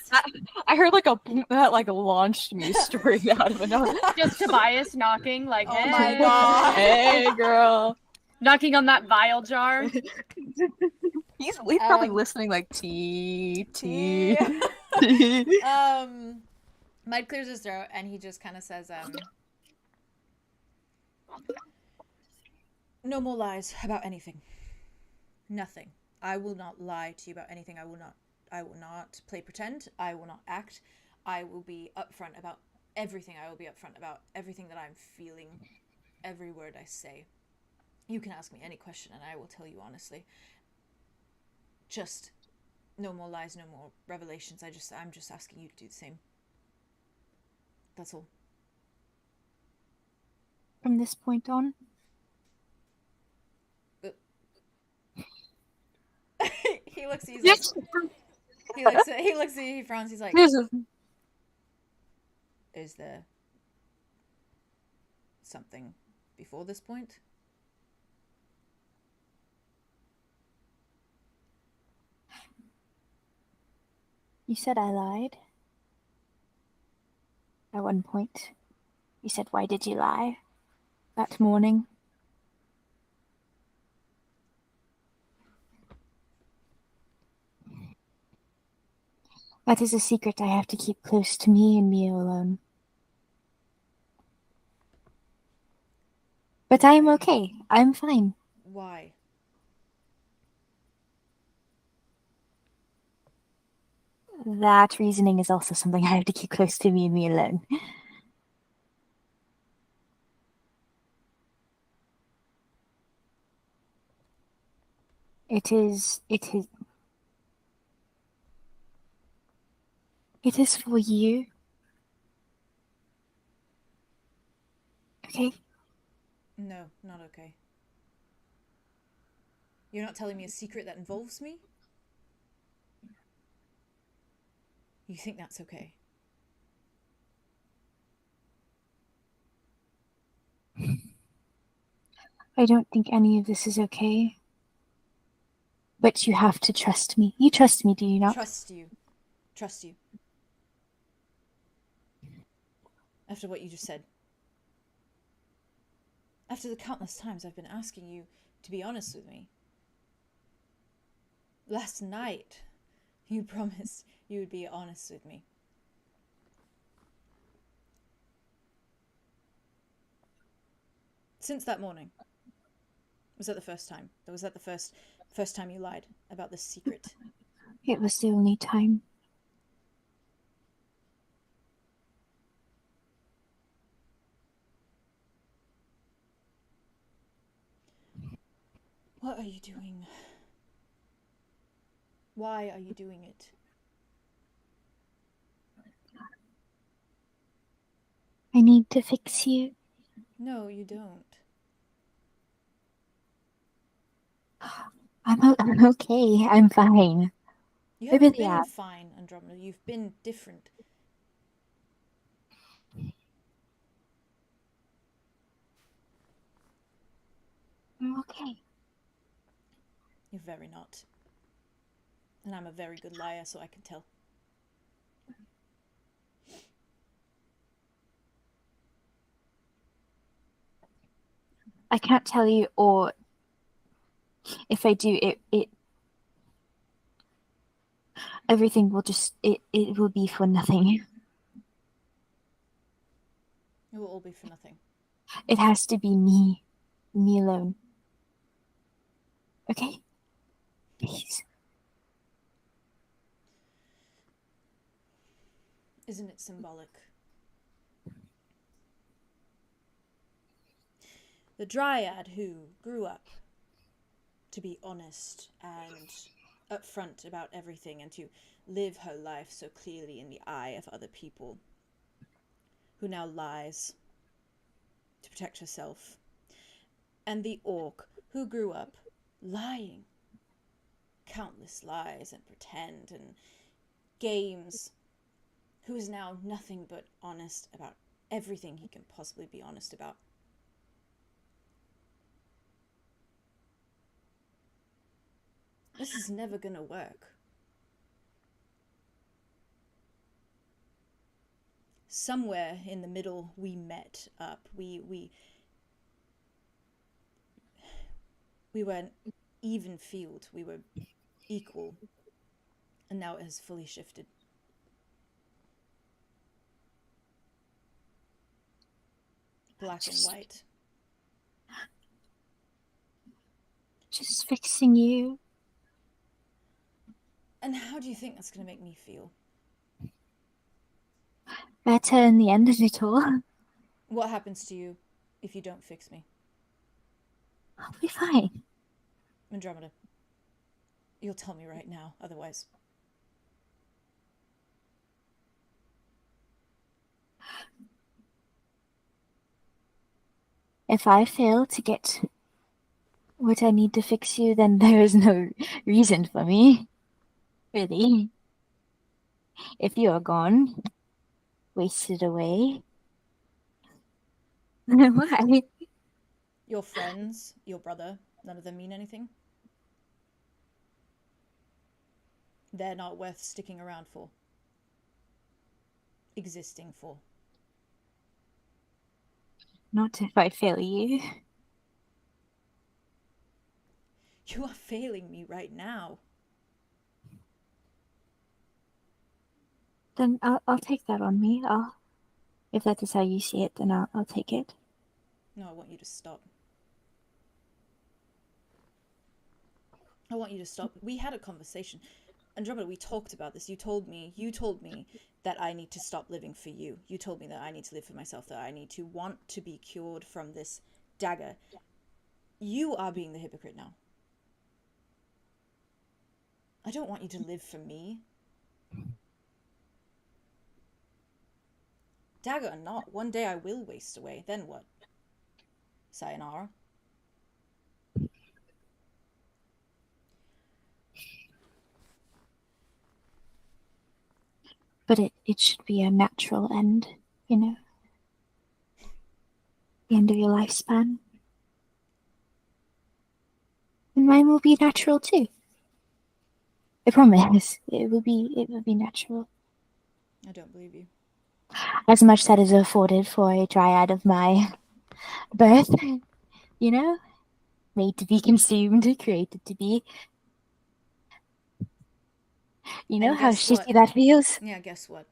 I heard like that like launched me straight out of another. Just Tobias knocking, like, Oh hey, my God. Hey, girl. knocking on that vial jar. He's probably listening like T. Mud clears his throat and he just kind of says, no more lies about anything. Nothing. I will not lie to you about anything. I will not play pretend. I will not act. I will be upfront about everything. I will be upfront about everything that I'm feeling. Every word I say. You can ask me any question and I will tell you honestly. Just no more lies, no more revelations. I'm just asking you to do the same. That's all. From this point on? He looks. He's like. He looks. He frowns. He's like. Is there something before this point? You said I lied. At one point. You said, why did you lie? That morning. That is a secret I have to keep close to me and me alone. But I am okay. I'm fine. Why? That reasoning is also something I have to keep close to me and me alone. It is for you. Okay? No, not okay. You're not telling me a secret that involves me? You think that's okay? I don't think any of this is okay. But you have to trust me. You trust me, do you not? Trust you. Trust you. After what you just said. After the countless times I've been asking you to be honest with me. Last night, you promised you would be honest with me. Since that morning. Was that the first time? Was that the first time you lied about this secret? It was the only time. What are you doing? Why are you doing it? I need to fix you. No, you don't. I'm okay. I'm fine. You I haven't really been am. fine, Andromeda. You've been different. I'm okay. You're very not. And I'm a very good liar, so I can tell. I can't tell you, or if I do, it everything will just it will be for nothing. It will all be for nothing. It has to be me alone. Okay? Please. Isn't it symbolic? The dryad who grew up to be honest and upfront about everything and to live her life so clearly in the eye of other people, who now lies to protect herself, and the orc who grew up lying, countless lies and pretend and games, who is now nothing but honest about everything he can possibly be honest about. This is never gonna work. Somewhere in the middle we met up. We were even field. We were equal. And now it has fully shifted. Black and white. Just fixing you. And how do you think that's going to make me feel? Better in the end of it all. What happens to you if you don't fix me? I'll be fine. Andromeda, you'll tell me right now, otherwise. If I fail to get what I need to fix you, then there is no reason for me. Really. If you are gone, wasted away, then why? Your friends, your brother, none of them mean anything? They're not worth sticking around for. Existing for. Not if I fail you. You are failing me right now. Then I'll take that on me. If that is how you see it, then I'll take it. No, I want you to stop. I want you to stop. We had a conversation. Andromeda, we talked about this. You told me that I need to stop living for you. You told me that I need to live for myself, that I need to want to be cured from this dagger. You are being the hypocrite now. I don't want you to live for me. Dagger or not, one day I will waste away. Then what? Sayonara. But it should be a natural end, you know? The end of your lifespan. And mine will be natural too. I promise. It will be natural. I don't believe you. As much that is afforded for a dryad of my birth, you know? Made to be consumed, created to be. You know how shitty that feels? Yeah, guess what?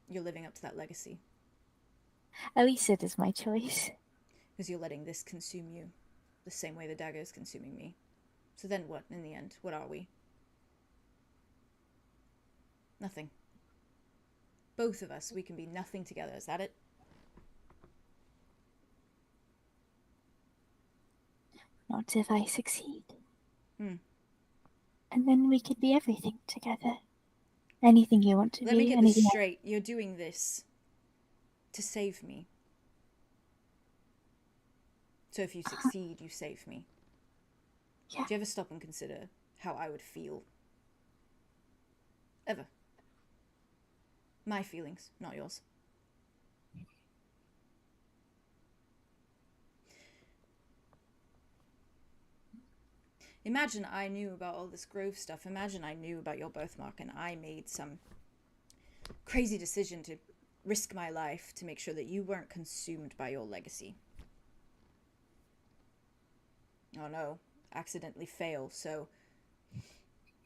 You're living up to that legacy. At least it is my choice. Because you're letting this consume you. The same way the dagger is consuming me. So then what, in the end? What are we? Nothing. Both of us, we can be nothing together. Is that it? Not if I succeed. And then we could be everything together. Anything you want to Let me be. get Anything this straight. You're doing this to save me. So if you succeed, you save me. Yeah. Do you ever stop and consider how I would feel? Ever? My feelings, not yours. Imagine I knew about all this grove stuff. Imagine I knew about your birthmark and I made some crazy decision to risk my life to make sure that you weren't consumed by your legacy. Oh no, accidentally fail, so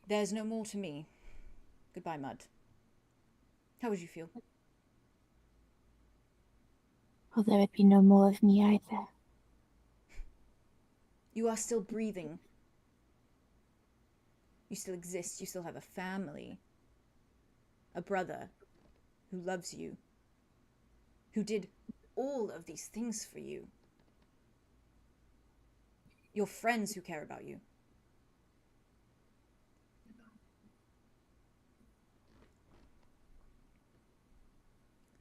there's no more to me. Goodbye, Mud. How would you feel? Well, there would be no more of me either. You are still breathing. You still exist. You still have a family. A brother who loves you. Who did all of these things for you. Your friends who care about you.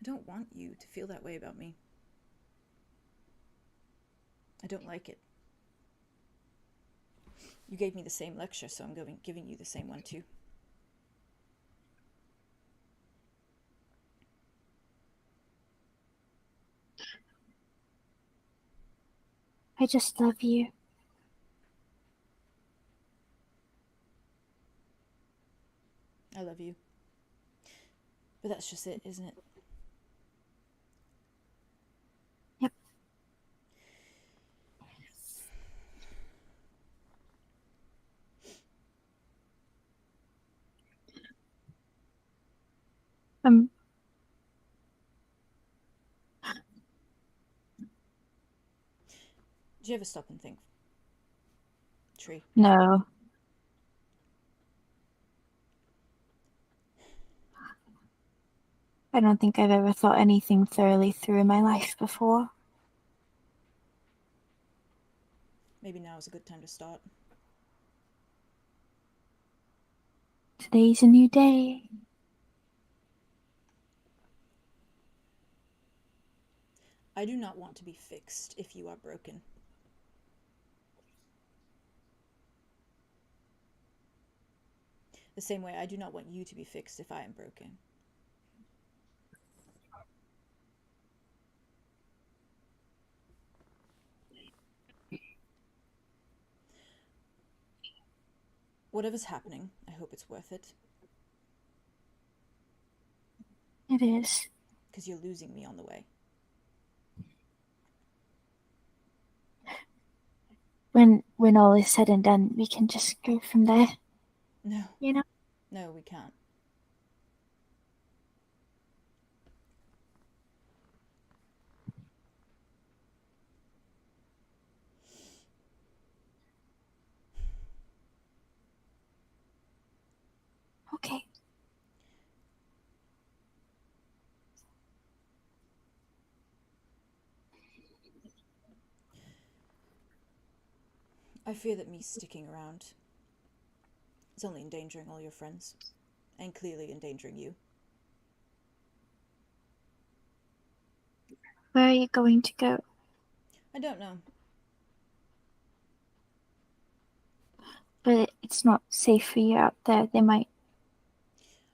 I don't want you to feel that way about me. I don't like it. You gave me the same lecture, so I'm giving you the same one too. I just love you. I love you. But that's just it, isn't it? Yep. Do you ever stop and think? Tree. No. I don't think I've ever thought anything thoroughly through in my life before. Maybe now is a good time to start. Today's a new day. I do not want to be fixed if you are broken. The same way I do not want you to be fixed if I am broken. Whatever's happening, I hope it's worth it. It is. Because you're losing me on the way. When all is said and done, we can just go from there. No. You know? No, we can't. Okay. I fear that me sticking around is only endangering all your friends, and clearly endangering you. Where are you going to go? I don't know. But it's not safe for you out there. They might...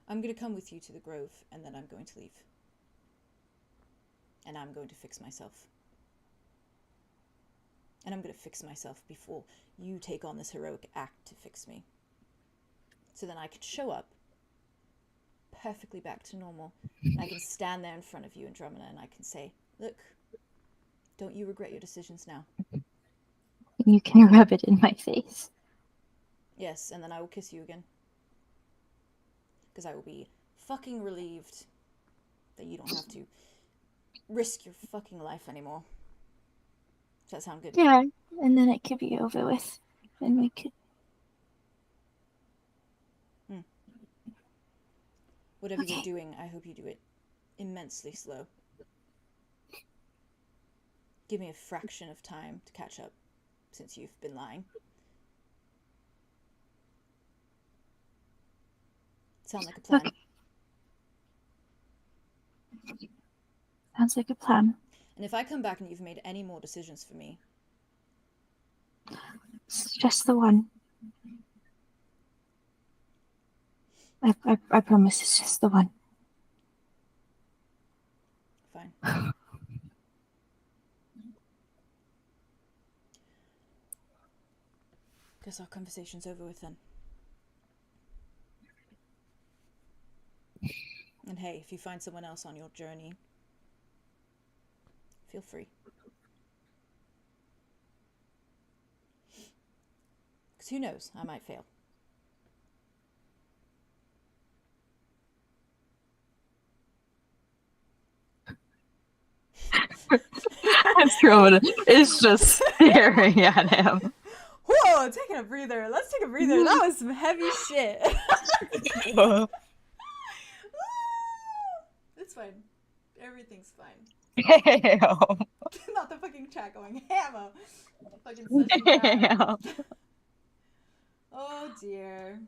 I'm going to come with you to the grove, and then I'm going to leave. And I'm going to fix myself. And I'm going to fix myself before you take on this heroic act to fix me. So then I can show up perfectly back to normal. And I can stand there in front of you, Andromeda, and I can say, look, don't you regret your decisions now? You can rub it in my face. Yes, and then I will kiss you again. Because I will be fucking relieved that you don't have to risk your fucking life anymore. Does that sound good? Yeah, and then it could be over with. And we could... Whatever you're doing, I hope you do it immensely slow. Give me a fraction of time to catch up, since you've been lying. Sound like a plan. Sounds like a plan. And if I come back and you've made any more decisions for me... It's just the one. I promise it's just the one. Fine. Guess our conversation's over with then. And hey, if you find someone else on your journey, feel free. Because who knows, I might fail. Andromeda is just staring at him. Whoa, taking a breather. Let's take a breather. That was some heavy shit. It's fine. Everything's fine. Damn. Not the fucking chat going hammer. Fucking Damn. Oh dear.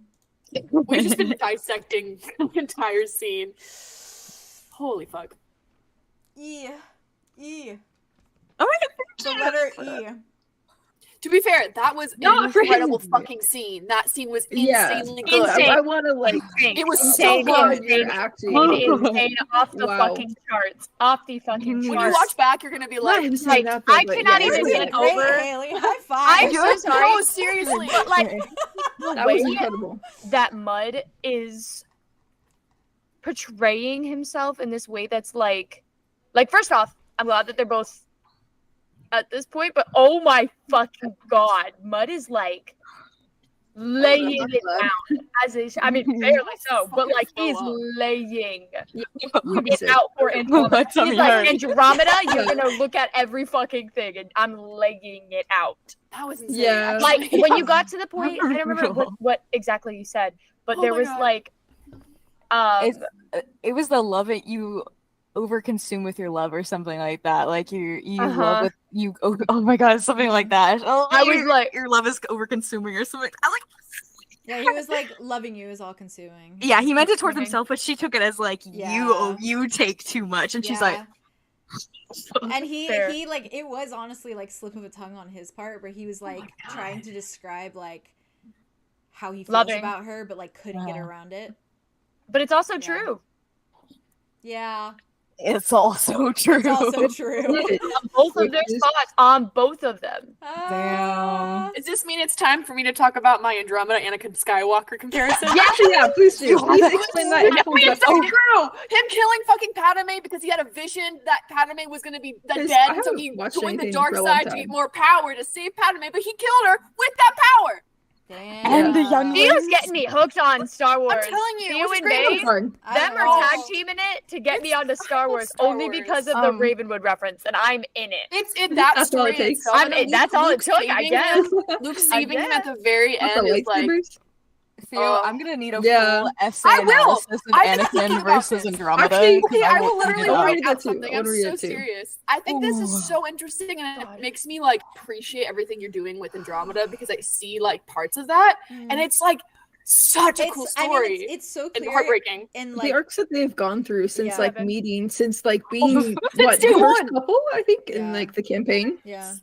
We've just been dissecting the entire scene. Holy fuck. E. E. Oh my god. The letter E. To be fair, that was an Not for him. incredible fucking scene. That scene was insanely good. Insane. I want to like. It was Insane. so good. You're acting. Insane, off the Wow. fucking charts. Off the fucking charts. When you watch back, you're gonna be Not like, insane like, that, but I cannot yeah, even it get was- over- Haley, high five. I'm so sorry. no, seriously. But like That was incredible. that Mud is portraying himself in this way that's like first off, I'm glad that they're both at this point, but oh my fucking god, Mud is like laying it out as is. I mean, barely so, but like he's laying it out for Andromeda. That's He's something like, hurt. Andromeda, you're gonna look at every fucking thing, and I'm laying it out. That was insane. Yeah. Like when you got to the point, I don't remember what exactly you said, but Oh there my was God. like, It was the love it you overconsume with your love or something like that. Like you Uh-huh. love with you. Oh my god, something like that. Oh, I was like, your love is overconsuming or something. I like. Yeah, he was like, loving you is all consuming. Yeah, he meant it towards Okay. himself, but she took it as like Yeah. you take too much, and she's Yeah. like, And he Fair. like, it was honestly like slip of a tongue on his part where he was like trying to describe like how he feels Loving. about her, but like couldn't get Yeah. around it. but it's also Yeah. true. Yeah, it's also true. it's also true. On both of their spots, on both of them. Ah. Does this mean it's time for me to talk about my Andromeda Anakin Skywalker comparison? Actually, yeah, please do. Please explain that. in full It's depth. so true. Him killing fucking Padme because he had a vision that Padme was going to be Yes, dead, I and so haven't he watched joined the anything dark for a long side to get time. more power to save Padme, but he killed her with that power. Damn. And the young Theo's getting me hooked on Star Wars. I'm telling you, it Theo was and great. Dave, Fun. I them don't are know. tag teaming it to get me onto Star Wars Star only Wars. because of the Ravenwood reference, and I'm in it. It's in that That's all story it takes. itself. I'm in, that's all it took, I saving guess. him- Luke saving him at the very Not the end is like, lightsabers? Theo, Oh. I'm gonna need a Yeah. full essay I will. analysis of I've been thinking Anakin about versus this. Andromeda. Actually, 'cause okay, I will won't literally read it out. write read out that too. something. I I'm wanna read so that too. serious. I think this Ooh. is so interesting, and God. it makes me like appreciate everything you're doing with Andromeda because I see like parts of that, and it's like such a cool I story mean, it's so and clear heartbreaking. in The like arcs that they've gone through since Yeah. like meeting, since like being what day the first one. couple, I think, in Yeah. like the campaign. yeah.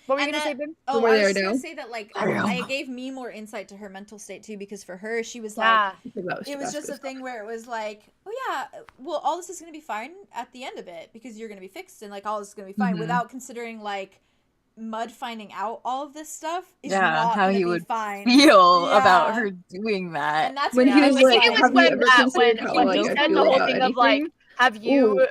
What were you And gonna say, that- Ben? Oh, where I they was are just gonna now. say that like Damn. it gave me more insight to her mental state too, because for her she was like Yeah. I think that was it was just a Tabasco's. thing where it was like, oh yeah, well all this is gonna be fine at the end of it because you're gonna be fixed and like all this is gonna be fine Mhm. without considering like Mud finding out all of this stuff is Yeah, not how gonna he be would feel feel Yeah. about her doing that. and that's When what he I was was like, I think it was have you when ever that considered when how when like you I said feel the whole about thing of like, anything? have you Ooh.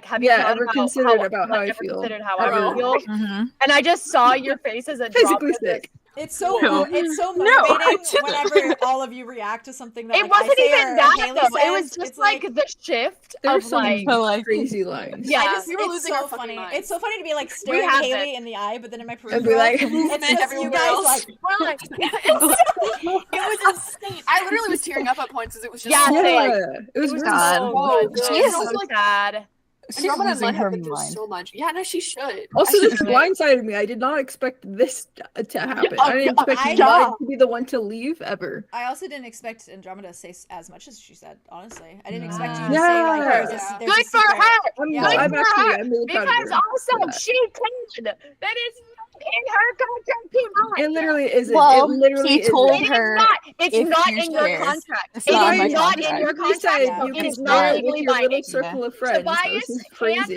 have you Yeah, thought ever about considered how, about how I ever feel? considered how Ever. I feel? Mhm. And I just saw your face as a Physically drop. sick. it's so No. it's so No, motivating I didn't. whenever all of you react to something that It like, I wasn't say even or that Haley though. It says. was just It's like the shift There were of some like So, like, crazy lines. yeah. I just, We were it's losing so our fucking funny. minds. It's so funny to be like staring have Haley it. in the eye, but then in my And peripheral, be like, it's just you everywhere guys else. like, We're like, It was insane. I literally was tearing up at points because it was just Yeah, so, same. like, yeah, it was really God. so Oh, good. Jesus. So sad. She's Andromeda losing Mud her have been through mind. so much. Yeah, no, she should. Also, I this should- blindsided me. I did not expect this to happen. I didn't expect I- Mud to be the one to leave ever. I also didn't expect Andromeda to say as much as she said, honestly. I didn't expect you Yeah. to say, like, Yeah. there's a Yeah. there's a Good for secret. her! Yeah. I'm Good for her! really proud of Because her also for that. she can. That is not in her contract. Peanut. It literally isn't. Well, it literally he isn't. told It her is not. It's if not you in your share. contract. It's It not is in my not in contract. your He said contract. Yeah. you It can is share not it with legally your little binding. circle of friends. That was Tobias just crazy.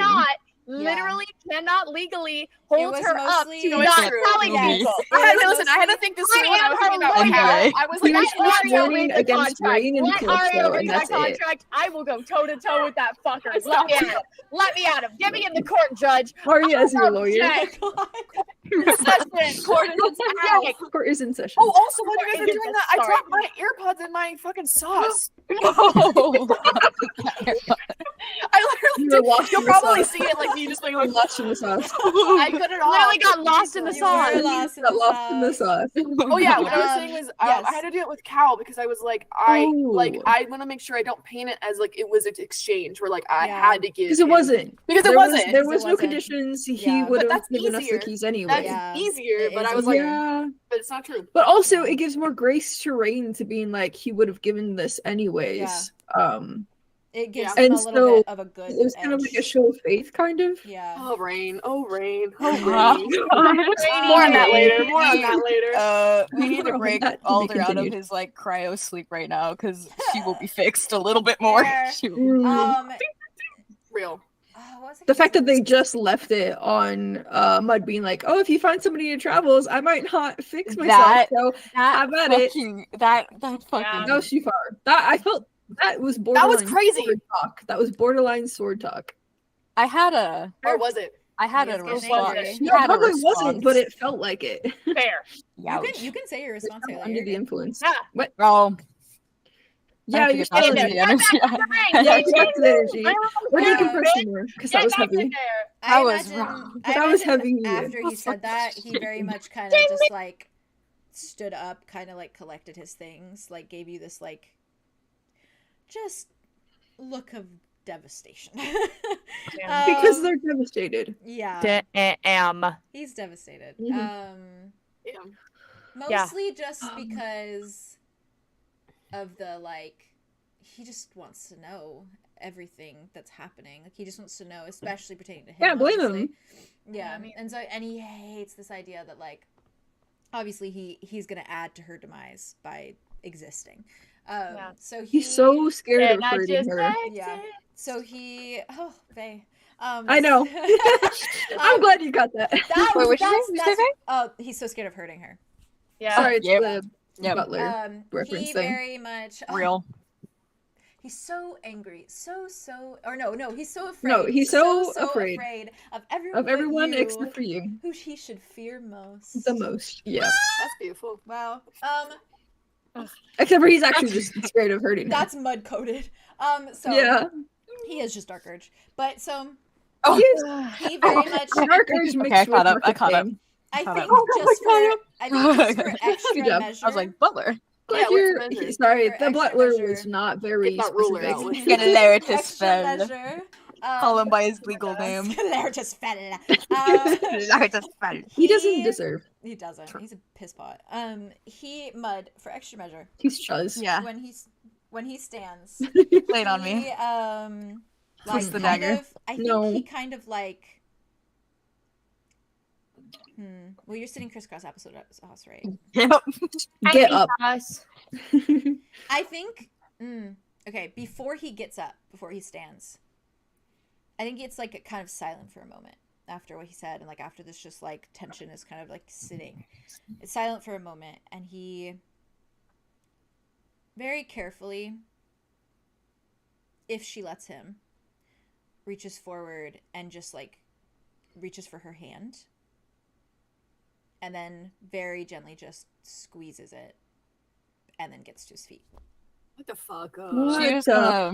literally cannot legally hold was her up mostly- to No, it's not true. telling Yes. people. It I had, was listen, I had to think this through when I was thinking about lawyer. Cal. I was like, He was Let just Aria warning read the against contract. Rain and Let Calypso, Aria and read that that's it. contract. I will go toe to toe with that fucker. Let me at him. Let me at him. Get me in the court, judge. Aria is your lawyer. Check. Session, court is in Court is in session. Oh, also, while you guys are Sorry. doing that, I dropped my AirPods in my fucking sauce. I You were literally lost You'll in the probably sauce. see it like me just like Lost in the sauce. I cut it off. Literally got lost in the You sauce. were lost in Got the lost in the sauce. sauce. Oh yeah, what I was saying was yes. I had to do it with Cal because I was like I Oh. want to make sure I don't paint it as like it was an exchange where like I Yeah. had to give Because it him- wasn't. because it There wasn't. There was no wasn't. conditions. He Yeah. would But have that's given us easier. the keys anyway. That's Yeah. easier, It but is I was like, yeah. but it's not true. But also, it gives more grace to Rain to being like he would have given this anyways. It gives Yeah. them And a little so, bit of a good It was kind of like a edge. show of faith, kind of. Yeah. Oh rain, oh rain, oh Oh, rain. More on that later. More on that later. We need to break That to be Alder out of continued. his like cryo sleep right now because she will be fixed a little bit more. Fair. She will be- Mm. Real. What was I The gonna fact say? that they just left it on Mud being like, oh, if you find somebody in your travels, I might not fix myself. That- So that Have at it. fucking that fucking that was too far. That I felt that was borderline crazy. sword talk. That was borderline sword talk. I had a Or was it? I had You a guys get response. angry. She No, it had a probably response. wasn't, but it felt like it. Fair. Ouch. You can say your response I'm later. under the influence. Yeah. What? Oh, Yeah, I you're have to still get in back it. to the energy. Yeah, get back to the energy. We're Yeah. decompressing more because that was heavy. That was wrong. I That was imagine heavy. After he said that, he very much kind of just like stood up, kind of like collected his things, like gave you this like just look of devastation. Because they're devastated. yeah, Damn. he's devastated. Mhm. Yeah. Mostly just because of the like he just wants to know everything that's happening. Like he just wants to know, especially pertaining to him. Yeah, blame him. obviously. Yeah, I mean- and he hates this idea that like obviously he's gonna add to her demise by existing. Yeah. So He's so scared And of I hurting just her. yeah. So he Vey. I know. I'm glad you got that. That Wait, was, what'd you say? that's, What'd you say, that's, oh, he's so scared of hurting her. Yeah. Sorry, it's Yep. the Yep. butler He reference thing. very much Real. He's so angry, he's so afraid. No, he's so afraid afraid of everyone, Of everyone but you, except for you. who he should fear most. The most. Yeah. That's beautiful. Wow. Except for he's actually just scared of hurting her. That's mud coated. So Yeah. he is just dark urge, but so Oh. he very much. Dark Urge mixed I caught with up, I caught up. Dark I Caught think up. just for extra Good job. measure. I was like Butler. Yeah, Like what's you're- the measure? sorry, For the extra butler measure. was not very Get that ruler specific. out. Get a there to extra spell. measure. Call him by his legal name. Scleratus fell. He doesn't deserve. He doesn't. He's a piss pot. He mud for extra measure. He's Chuz. Yeah. When he stands. Lay it on me. He, Twist the kind dagger. of- I think No. he kind of like. Well, you're sitting crisscross episode house, right? Yep. Get up. Us. I think. Okay, before he gets up, before he stands, I think it's like kind of silent for a moment after what he said, and like after this, just like tension is kind of like sitting. It's silent for a moment, and he very carefully, if she lets him, reaches forward and just like reaches for her hand, and then very gently just squeezes it, and then gets to his feet. What the fuck? What? She's gonna,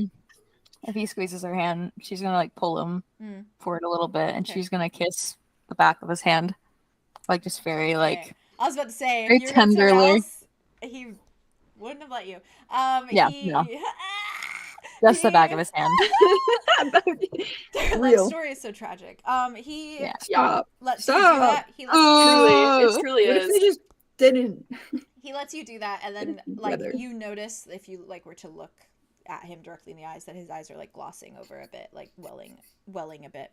if he squeezes her hand, she's gonna like pull him Mm. forward a little bit, and Okay. she's gonna kiss the back of his hand, like just very like. Okay. I was about to say, very if you were somewhere tenderly. else, he wouldn't have let you. Yeah, he, no. Just the back of his hand. That Real. story is so tragic. He Yeah. Stop. lets you do that. He lets It truly What if is. they just didn't? He lets you do that, and then like you notice if you like were to look at him directly in the eyes that his eyes are like glossing over a bit, like welling a bit.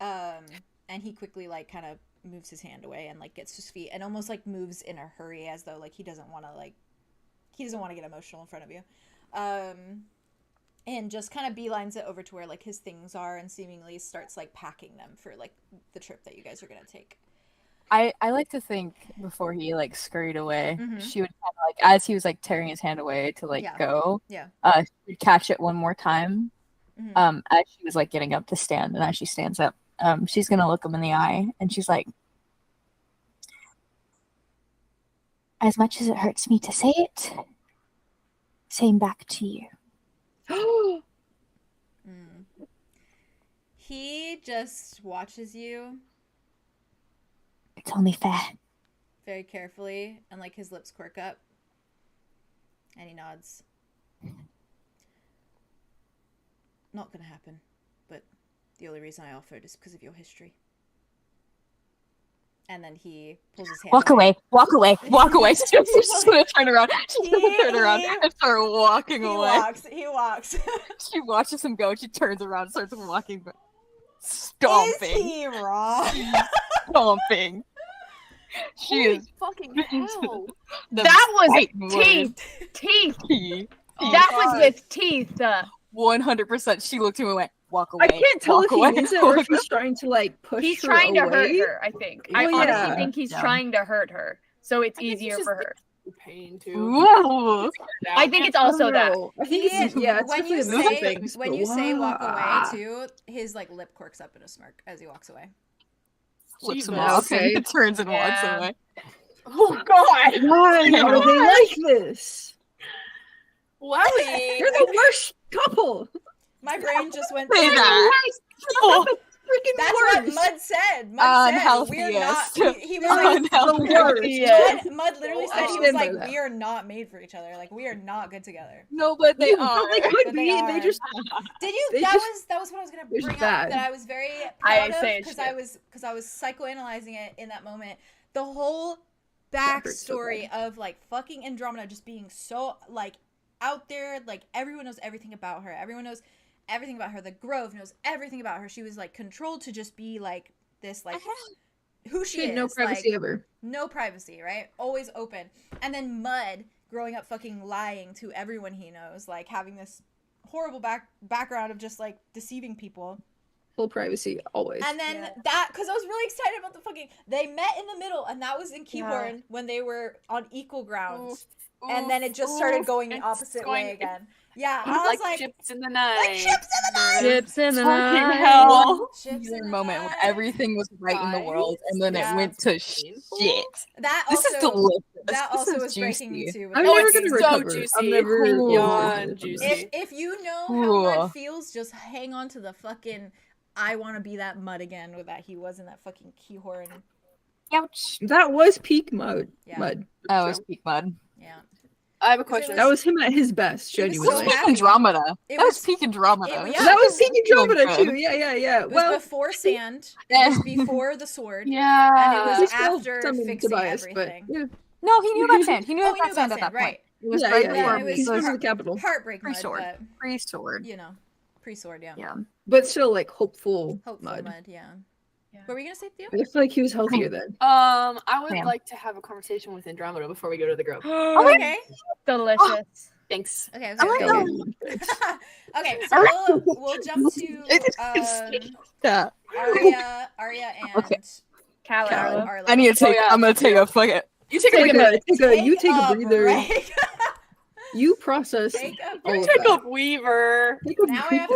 And he quickly like kind of moves his hand away and like gets to his feet and almost like moves in a hurry as though like he doesn't want to get emotional in front of you. And just kind of beelines it over to where like his things are and seemingly starts like packing them for like the trip that you guys are gonna take. I like to think before he like scurried away, Mhm. she would kind of like as he was like tearing his hand away to like go, Yeah. She would catch it one more time, Mhm. as she was like getting up to stand, and as she stands up, she's gonna look him in the eye, and she's like, As much as it hurts me to say it, same back to you. He just watches you It's only fair. very carefully, and like his lips quirk up, and he nods. Not gonna happen, but the only reason I offered is because of your history. And then he pulls his hand Walk away. walk away. She's just gonna turn around. She's gonna turn around and start walking away. He walks. She watches him go. She turns around and starts walking, Is stomping, he wrong? stomping. She is fucking hell. That was fighting teeth. Teeth. Teeth. That was with teeth. 100%. She looked at him and went, walk away. I can't tell walk if he away, means it or if walk he's trying to like push He's her trying to hurt away. her, I think. I Well, honestly yeah. think he's Yeah. trying to hurt her. So it's I think easier he's for just her. Pain too. Whoa. I think it's also that. I think it's it's when you definitely say a thing. when you say walk away Wow. too, his like lip quirks up in a smirk as he walks away. Flips him Jesus. off Okay. and turns and walks Yeah. away. Oh god. Why are they like this? Wowie. You're the worst couple. My brain just went. Say that. Oh, Freaking That's worst. what Mud said. Mud said we're not. Unhealthiest. He was like, Unhealthy. worst. Mud literally I said he was stand by like, that. we are not made for each other. Like we are not good together. No, but they Yeah, are. but they could But be. they They are. just Did you? They That just- was what I was gonna they're bring just up. bad. That I was very I proud of say because shit. I was psychoanalyzing it in that moment. The whole hurts so backstory of like fucking Andromeda just being so like out there. Like everyone knows everything about her. Everyone knows everything about her. The Grove knows everything about her. She was like controlled to just be like this, like who she she had is. no privacy like, ever. no privacy, right? Always open. And then Mud growing up fucking lying to everyone he knows, like having this horrible background of just like deceiving people. Full privacy always. And then that, because I was really excited about the fucking, they met in the middle, and that was in Keahorn when they were on equal grounds. And then it just started going the opposite way again. Yeah, I was like, ships in the night. like ships in the night. Chips in the Fucking night. hell. Ships in the Moment when night. everything was right in the world, and then Yeah. it went to shit. That This also, is delicious. that This also is was breaking me juicy. too. I'm Oh, never it's gonna so recover. juicy. I'm never Cool. Beyond juicy. If you know how Cool. Mud feels, just hang on to the fucking I want to be that Mud again with that he was in that fucking Keahorn. Ouch. That was peak mode. Yeah. Mud. That was peak mud. Yeah. I have a question. That was him at his best, He was genuinely. so That was happy. peak Andromeda. It That was was- peak Andromeda. yeah. That was peak Feeling Andromeda good. too. Yeah. It was Well, before sand. It was before the sword. Yeah. And it he was still after summoned fixing Tobias, everything. But yeah, No, he knew about sand. He knew Oh, he about knew sand about at that sand, point. right. It was yeah, right yeah, before yeah. it was He goes to heart- the capital, Heartbreak Mud, Pre-sword. but, Pre-sword. you know, pre-sword, yeah. Yeah. but still like hopeful, Hopeful Mud. Mud, yeah. Yeah. What were you gonna say, Theo? I feel like he was healthier then. I would Ma'am. like to have a conversation with Andromeda before we go to the Grove. Okay. Delicious. Thanks. Okay. Oh my Okay. God. Okay. So we'll jump to Yeah. Aria and Okay. Calanthe. Arlo. I need to take. yeah. I'm gonna take a fucking. You take Take a break. you take a breather. break. You process. Take a all You of take that. a Weaver. Take a Now I have to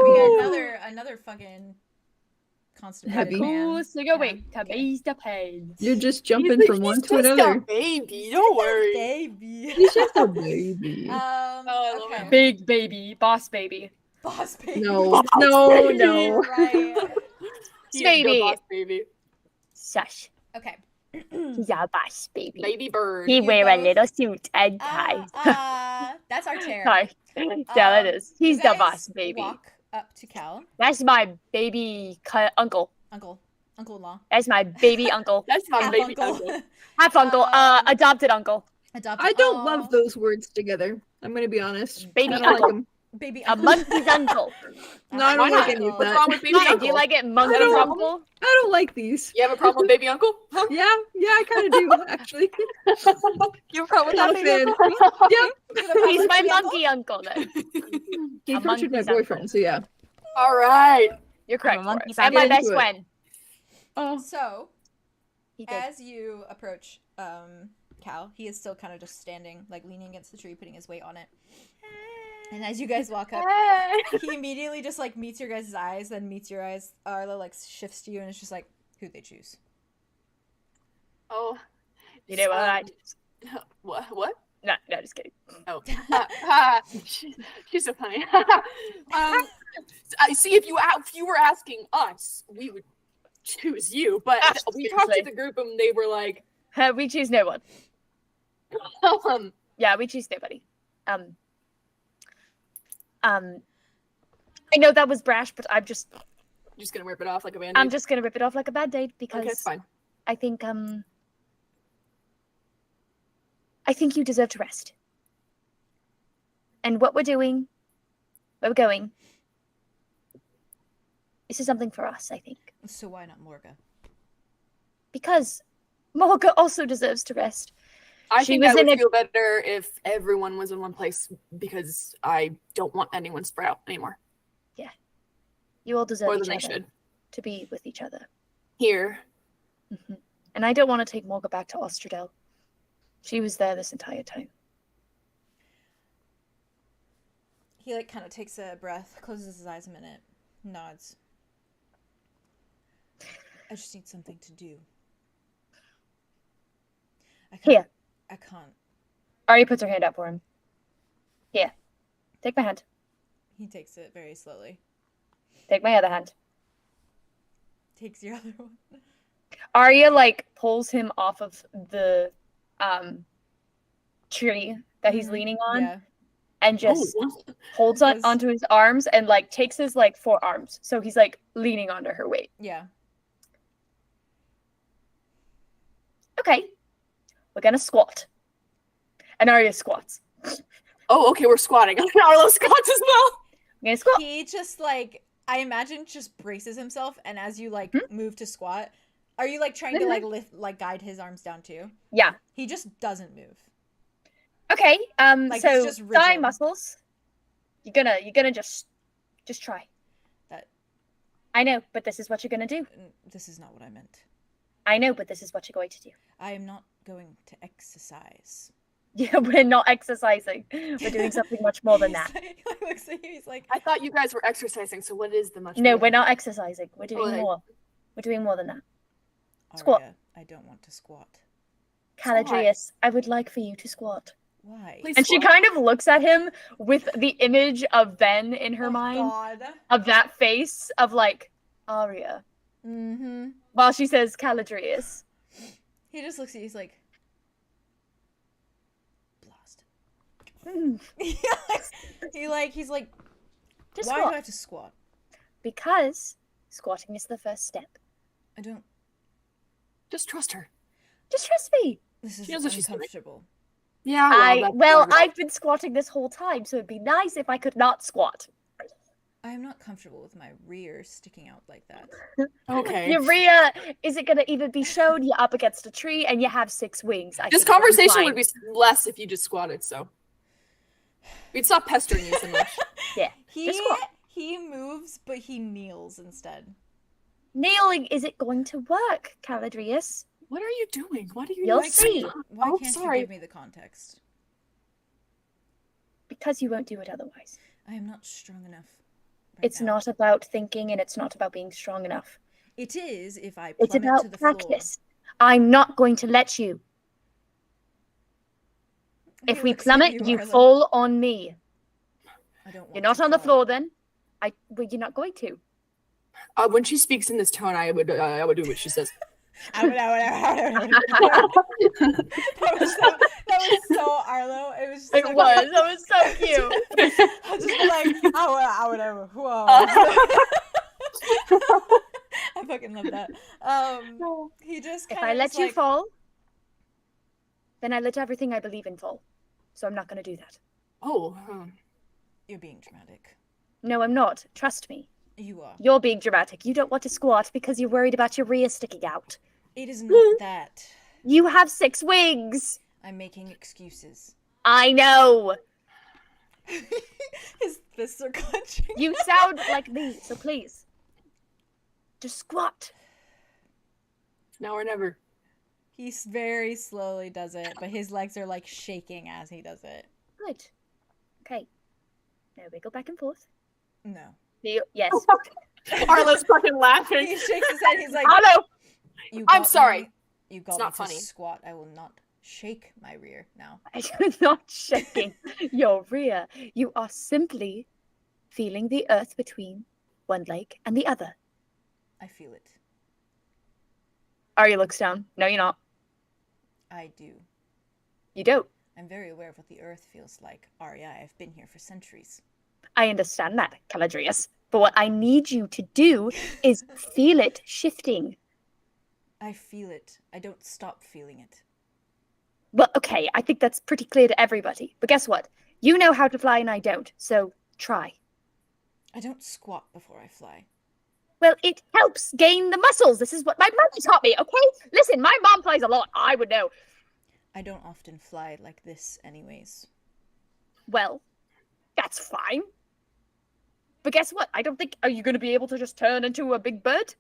breather. be another fucking constipated Heavy. man. Cool. So go Yeah. wait. Tabby's the pain. You're just jumping from one to another. Baby, don't worry. Baby. He's just a baby. I love Okay. him. Big baby. Boss baby. Boss baby. No, no, no. Right. He is Baby. the boss baby. Shush. Okay. He's a boss baby. Baby bird. He You wear a both- little suit and tie. That's our chair. Sorry. Yeah, that is. He's you the guys boss, baby. Walk up to Cal, That's my baby uncle-in-law. That's my baby uncle. That's my half baby uncle. Half uncle. Um, Adopted uncle. Adopted. I don't Aw. love those words together. I'm gonna be honest. Baby I don't like uncle. them. Baby A uncle. monkey's uncle. No, I don't Why like not? any of What's that. wrong with baby Hi, do uncle? you like it, monkey's don't- uncle? I don't like these. You have a problem with baby uncle? Huh? Yeah, I kind of do actually. You have a problem with Not that a baby fan. uncle? Yeah, He's my Baby uncle? monkey uncle then. he A tortured my monkey's uncle. boyfriend, so yeah. All right. You're correct. a Forrest. monkey's And my uncle. best Into it. friend. Oh, So, He did. as you approach Cal, he is still kind of just standing, like leaning against the tree, putting his weight on it. And as you guys walk up, he immediately just like meets your guys' eyes, then meets your eyes. Arlo like shifts to you, and it's just like, who'd they choose? Oh. You know what? What? No, just kidding. Oh. She's so funny. I see. If you were asking us, we would choose you. But we talked to the group, and they were like, We choose no one. Yeah, we choose nobody. I know that was brash, but I'm just gonna rip it off like a band-aid. I'm just gonna rip it off like a bad day because Okay, it's fine. I think you deserve to rest. And what we're doing, where we're going, this is something for us, I think. So why not Morga? Because Morga also deserves to rest. I She think was I in would a- feel better if everyone was in one place because I don't want anyone spread out anymore. You all deserve More each than they other should. to be with each other. Here. hmm And I don't want to take Morga back to Ostradel. She was there this entire time. He like kind of takes a breath, closes his eyes a minute, nods. I just need something to do. Here. I can't. Aria puts her hand out for him. Here. Take my hand. He takes it very slowly. Take my other hand. Takes your other one. Aria like pulls him off of the tree that he's leaning on Yeah. and just Oh, holds Because- onto his arms and like takes his like forearms. So he's like leaning onto her weight. Yeah. Okay. We're gonna squat. And Aria squats. oh, okay, we're squatting. Arlo squats as well. We're gonna squat. He just like, I imagine just braces himself, and as you like move to squat, are you like trying to like lift, like guide his arms down too? Yeah. He just doesn't move. Okay. Like, So it's just thigh rigid. muscles. You're gonna just try. That I know, but this is what you're gonna do. this is not what I meant. I know, but this is what you're going to do. I am not going to exercise. Yeah, we're not exercising. We're doing something much more than that. He like, looks at you. He's like, I thought you guys were exercising, so what is the much No, more we're than not that? exercising. We're doing Okay. more. We're doing more than that. Squat. Aria, I don't want to squat. Caladrius, I would like for you to squat. Why? Please And she squat. kind of looks at him with the image of Ben in her Oh, mind, God. of that face of like Aria, Mm-hmm. while she says Caladrius. He just looks at you. He's like, blast. Mm, He's like, Just why do squat. I have to squat? Because squatting is the first step. I don't. Just trust her. Just trust me. This is She knows what she's doing. uncomfortable. Yeah, I've been squatting this whole time, so it'd be nice if I could not squat. I am not comfortable with my rear sticking out like that. okay. Your rear isn't going to even be shown. You're up against a tree and you have 6 wings. This think you'll be conversation fine. would be less if you just squatted, so we'd stop pestering you so much. Yeah. Just squat. He moves, but he kneels instead. Kneeling isn't going to work, Caladrius. What are you doing? What are you You'll doing? see. Why Oh, can't sorry. you give me the context? Because you won't do it otherwise. I am not strong enough. right It's now. not about thinking and it's not about being strong enough. It is if I It's plummet to about the practice. I'm not going to let you. floor. If He we looks at plummet, you Arlo. fall on me. I don't want You're not to on the fall. floor then. Well, you're not going to. When she speaks in this tone, I would do what she says. That was That was so Arlo. It was just It so was. cute. That was so cute. I just be like, whatever. Whoa. I fucking love that. He just If kind I of let you like, fall, then I let everything I believe in fall. So I'm not going to do that. Oh. You're being dramatic. No, I'm not. Trust me. You are. You're being dramatic. You don't want to squat because you're worried about your rear sticking out. It is not that. You have 6 wings. I'm making excuses. I know. His fists are clenching. You sound like me, so please. Just squat. Now or never. He very slowly does it, but his legs are like shaking as he does it. Good. Okay. Now wiggle back and forth. No. Yes. Arlo's fucking laughing. He shakes his head. He's like, Arlo! I'm sorry. You got It's me not to funny. squat. I will not shake my rear now. I'm not shaking your rear. You are simply feeling the earth between one leg and the other. I feel it. Aria looks down. No, you're not. I do. You don't. I'm very aware of what the earth feels like. Aria, I've been here for centuries. I understand that, Calanthe. But what I need you to do is feel it shifting. I feel it. I don't stop feeling it. Well, okay, I think that's pretty clear to everybody. But guess what? You know how to fly and I don't, so try. I don't squat before I fly. Well, it helps gain the muscles. This is what my mom taught me, okay? Listen, my mom flies a lot. I would know. I don't often fly like this anyways. Well, that's fine. But guess what? I don't think... Are you going to be able to just turn into a big bird?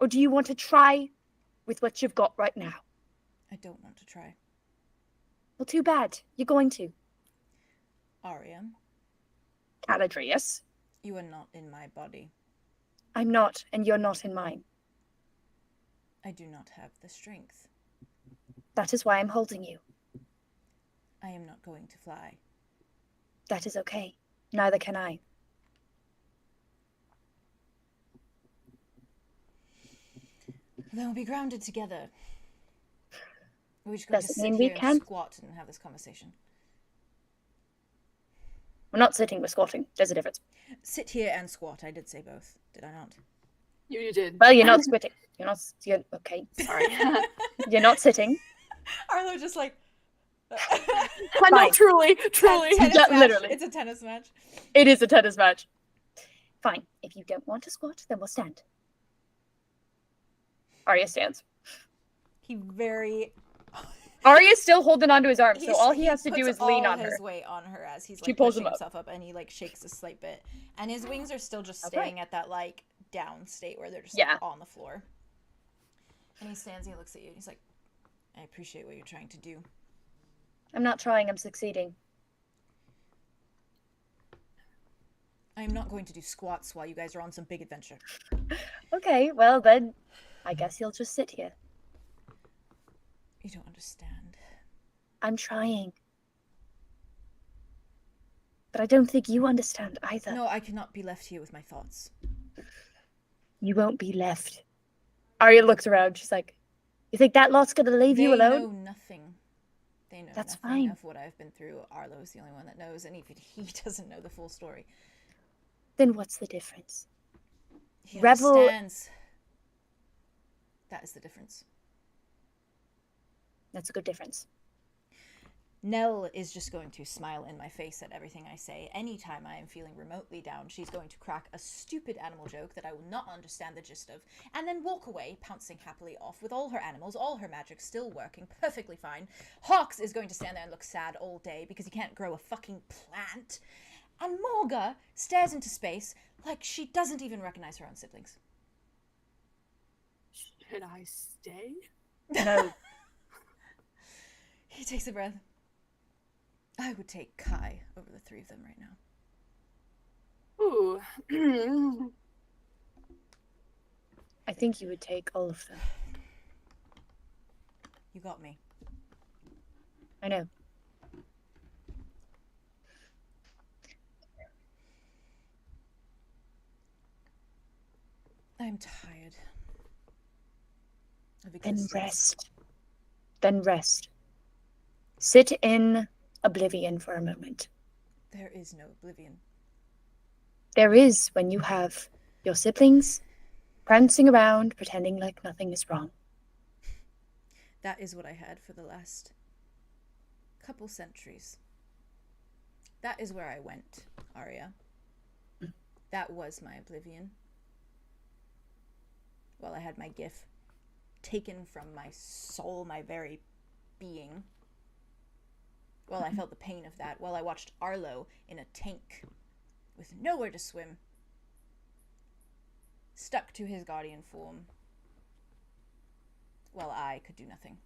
Or do you want to try with what you've got right now? I don't want to try. Well, too bad. You're going to. Aria, Calanthe. you are not in my body. I'm not, and you're not in mine. I do not have the strength. That is why I'm holding you. I am not going to fly. That is okay. Neither can I. Then we'll be grounded together. We're just going to Doesn't sit mean here we and can. squat and have this conversation. We're not sitting, we're squatting. There's a difference. Sit here and squat. I did say both. Did I not? You did. Well, you're not squatting. You're okay. Sorry. You're not sitting. Arlo just like... I know, Fine. truly. Tennis Yeah, match. literally. It's a tennis match. It is a tennis match. Fine. If you don't want to squat, then we'll stand. Arya stands. He very... Arya's still holding onto his arm, so He's- all he has to do puts is lean all on her. his weight on her as he's She like pulls pushing him up. himself up, and he like shakes a slight bit, and his wings are still just Okay. staying at that like down state where they're just Yeah. like, on the floor. And he stands and he looks at you and he's like, "I appreciate what you're trying to do." I'm not trying, I'm succeeding. I am not going to do squats while you guys are on some big adventure. Okay, well then, I guess you'll just sit here. You don't understand. I'm trying. But I don't think you understand either. No, I cannot be left here with my thoughts. You won't be left. Arya looks around, she's like, you think that lot's gonna leave you They alone? know nothing. They know That's nothing fine. of what I've been through. Arlo is the only one that knows, and even he doesn't know the full story. Then what's the difference? He Revel- understands. That is the difference. That's a good difference. Nell is just going to smile in my face at everything I say. Anytime I am feeling remotely down, she's going to crack a stupid animal joke that I will not understand the gist of, and then walk away, pouncing happily off with all her animals, all her magic still working perfectly fine. Hawks is going to stand there and look sad all day because he can't grow a fucking plant. And Morga stares into space like she doesn't even recognize her own siblings. Should I stay? No. He takes a breath. I would take Kai over the three of them right now. Ooh. I think you would take all of them. You got me. I know. I'm tired. Of Then existence. rest. Then rest. Sit in oblivion for a moment. There is no oblivion. There is when you have your siblings prancing around, pretending like nothing is wrong. That is what I had for the last couple centuries. That is where I went, Aria. That was my oblivion. Well, I had my gift taken from my soul, my very being. Well, I felt the pain of that while I watched Arlow in a tank with nowhere to swim, stuck to his guardian form, while I could do nothing.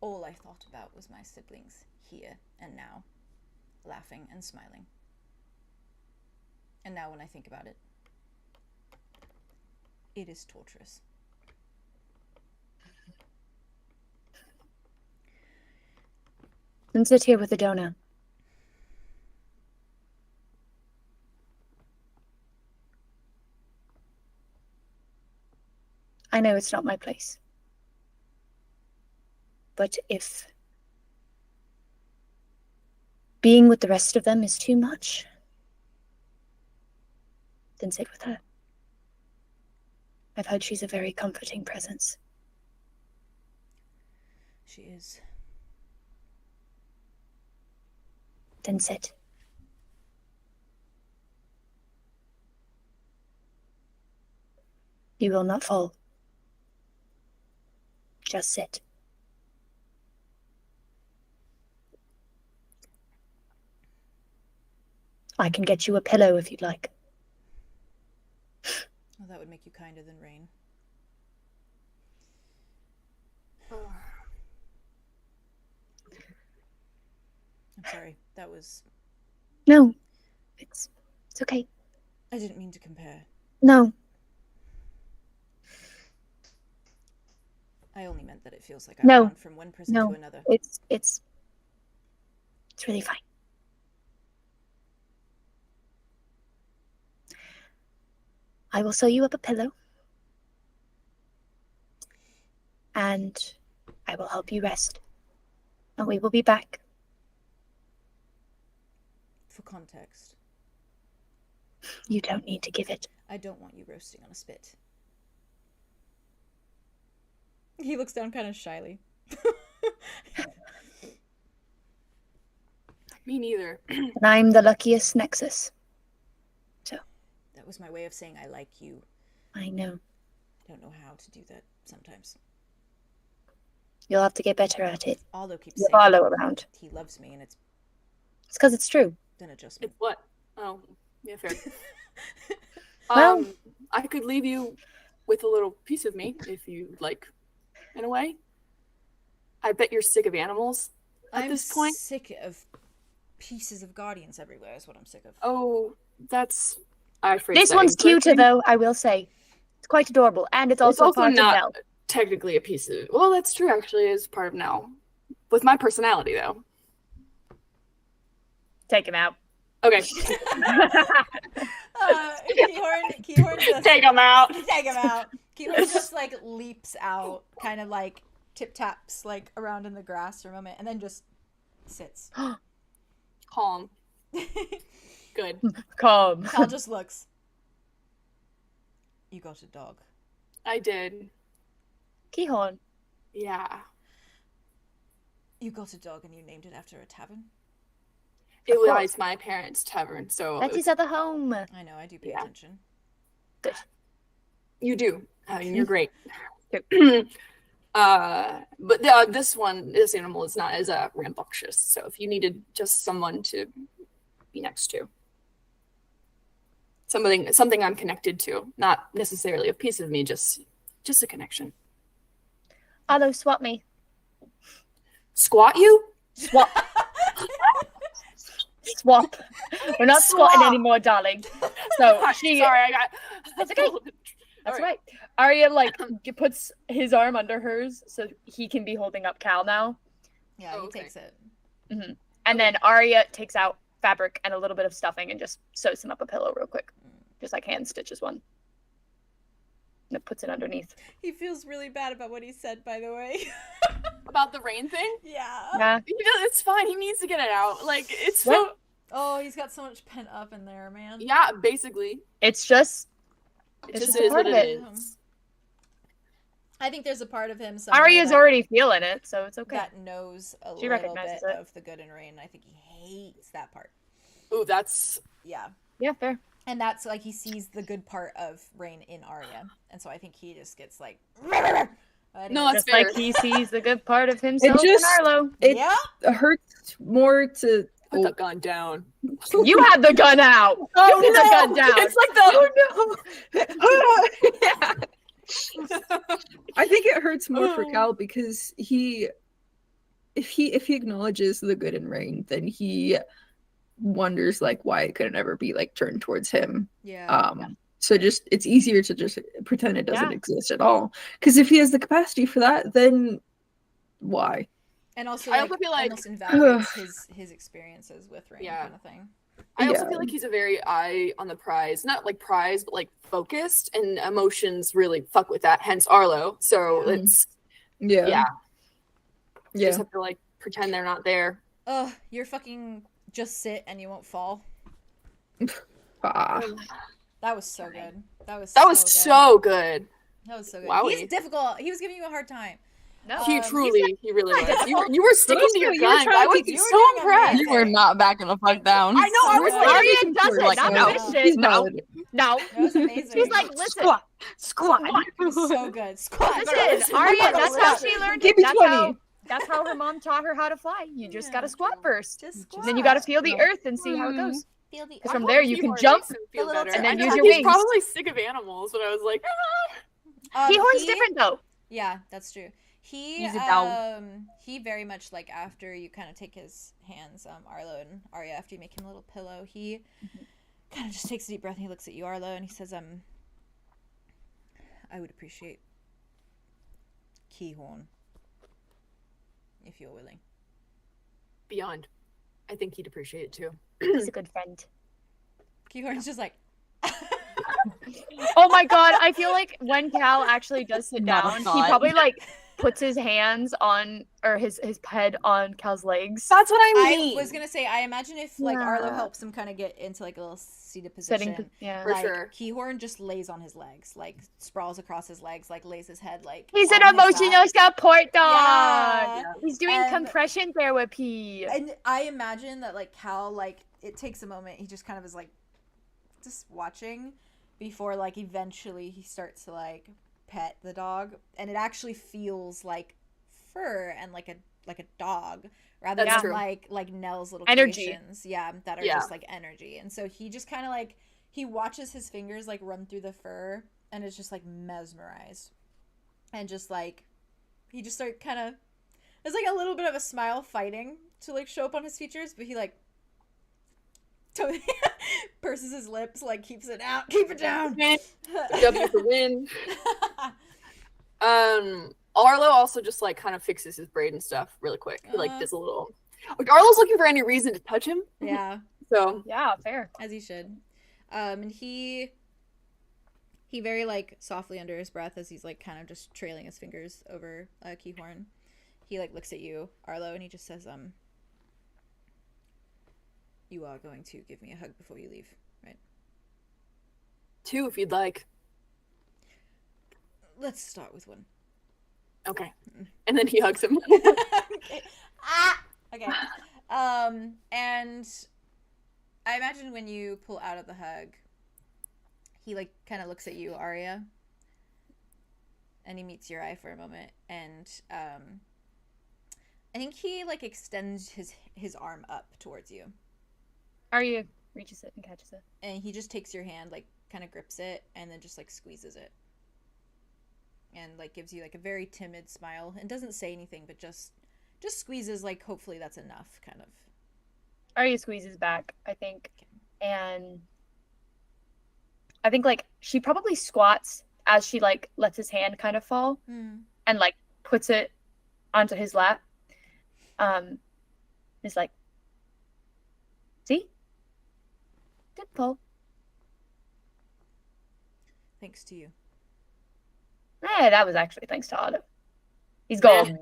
All I thought about was my siblings here and now, laughing and smiling. And now when I think about it, it is torturous. And sit here with Idona. I know it's not my place. But if being with the rest of them is too much, then sit with her. I've heard she's a very comforting presence. She is. Then sit. You will not fall. Just sit. I can get you a pillow if you'd like. Well, that would make you kinder than rain. I'm sorry. That was... No. It's okay. I didn't mean to compare. No. I only meant that it feels like I've gone from one prison to another. It's really fine. I will sew you up a pillow. And I will help you rest. And we will be back. For context. You don't need to give it. I don't want you roasting on a spit. He looks down kind of shyly. Me neither. And I'm the luckiest Nexus. So. That was my way of saying I like you. I know. I don't know how to do that sometimes. You'll have to get better at it. Arlow keeps With saying Arlow around. He loves me, and it's because it's true. An adjustment. It's what? Oh, yeah, fair. Well, I could leave you with a little piece of me if you like, in a way. I bet you're sick of animals at this point. I'm sick of pieces of guardians everywhere is what I'm sick of. Oh, that's... I phrased this that one's cuter, incorrectly. though, I will say. It's quite adorable, and it's also part of not Nell. Technically a piece of... Well, that's true, actually, is part of Nell. With my personality, though. Take him out. Okay. Keahorn just... Take him out! Take him out! Keahorn just, like, leaps out, kind of, like, tip-taps, like, around in the grass for a moment, and then just sits. Calm. Good. Calm. Cal just looks. You got a dog. I did. Keahorn. Yeah. You got a dog and you named it after a tavern? It was my parents' tavern, so... That is at the home. I know, I do pay attention. Good. You do. I mean, you're great. Good. But this animal is not as rambunctious, so if you needed just someone to be next to. Something I'm connected to. Not necessarily a piece of me, just a connection. Arlow, swap me. Squat you? Swap. Swap. We're not squatting anymore, darling. So she... Sorry, I got... That's okay. That's right. Aria, like, puts his arm under hers so he can be holding up Cal now. Yeah, he takes it. Mm-hmm. And then Aria takes out fabric and a little bit of stuffing and just sews him up a pillow real quick. Just like hand stitches one. and puts it underneath. He feels really bad about what he said, by the way. About the rain thing? Yeah. Yeah. It's fine. He needs to get it out. Like, it's so... Oh, he's got so much pent up in there, man. Yeah, basically. It's just It just just a is part what of it it. is. I think there's a part of him somewhere Aria's that, already feeling it, so it's okay. that knows a She little recognizes bit it. of the good and rain. I think he hates that part. Ooh, that's... Yeah. Yeah, fair. And that's like he sees the good part of Rain in Aria. And so I think he just gets like No, that's Just fair. like he sees the good part of himself just- in Arlow. It yeah. hurts more to. Put the gun down. You had the gun out. You put the gun down. It's like the... Oh no! I think it hurts more for Cal because if he acknowledges the good in Rain, then he wonders like why it couldn't ever be like turned towards him. Yeah. So just it's easier to just pretend it doesn't Yeah. exist at all. Because if he has the capacity for that, then why? And also I like, also feel like- almost invalidates his experiences with Rain Yeah. kind of thing. I also Yeah. feel like he's a very eye on the prize. Not like prize, but like focused. And emotions really fuck with that. Hence Arlow. So Yeah. it's... Yeah. Yeah. You Yeah. just have to like pretend they're not there. Ugh, you're fucking just sit and you won't fall. Ah. That was so good. That was That was good. so good. That was so good. Wowie. He's difficult. He was giving you a hard time. No. He he's truly, he really was. You were sticking to your You were gun. trying I to was keep- you were so doing impressed. amazing. You were not backing the fuck down. I know, I was like, Aria looking does for it. like, Not no, this shit. he's No. valid. No. That was amazing. She's like, listen. Squat. so good. Squat. Listen, Aria, that's how she learned Give it. me That's 20. that's how her mom taught her how to fly. You just Yeah. gotta squat first. Just squat. And then you gotta feel the earth and see how it goes. Feel the 'Cause from there you can jump feel little better. and then I use know your he's wings. probably sick of animals, but I was like, Keahorn's different though. Yeah, that's true. He's a dog. He very much like after you kind of take his hands, Arlow and Aria, after you make him a little pillow, he kind of just takes a deep breath and he looks at you, Arlow, and he says, I would appreciate Keahorn if you're willing. beyond. I think he'd appreciate it too. He's a good friend. Keahorn's just like Oh my god, I feel like when Cal actually does sit Not a down, he thought. probably like puts his hands on or his head on Cal's legs. That's what I I mean. was gonna say, I imagine if like Arlow Yeah. helps him kind of get into like a little seated position, Setting yeah. For like sure. Keahorn just lays on his legs, like sprawls across his legs, like lays his head like He's an on his emotional lap. support dog. Yeah. He's doing And- compression therapy. And I imagine that like Cal, like it takes a moment, he just kind of is like just watching before like eventually he starts to like pet the dog, and it actually feels like fur and like a dog rather That's than true. like Nell's little Energy. creations, yeah, that are Yeah. just like energy. And so he just kind of like he watches his fingers like run through the fur and is just like mesmerized, and just like he just start kind of there's like a little bit of a smile fighting to like show up on his features, but he like totally purses his lips, like keeps it out, keep it down. W for win. Arlo also just like kind of fixes his braid and stuff really quick. He like does a little. Like, Arlo's looking for any reason to touch him. Yeah, So Yeah, fair. as he should. And he very like softly under his breath as he's like kind of just trailing his fingers over Keahorn. He like looks at you, Arlo, and he just says, "You are going to give me a hug before you leave, right? 2 if you'd like. Let's start with one." Okay. And then he hugs him. Okay. Okay. And I imagine when you pull out of the hug, he like kind of looks at you, Aria, and he meets your eye for a moment, and I think he like extends his arm up towards you, Aria reaches it and catches it. and he just takes your hand, like kind of grips it, and then just like squeezes it, and like gives you like a very timid smile, and doesn't say anything, but just squeezes, like hopefully that's enough, kind of. Aria squeezes back, I think, and I think like she probably squats as she like lets his hand kind of fall and like puts it onto his lap. Is like, see, good pull. Thanks to you. That was actually thanks to Otto. He's gone.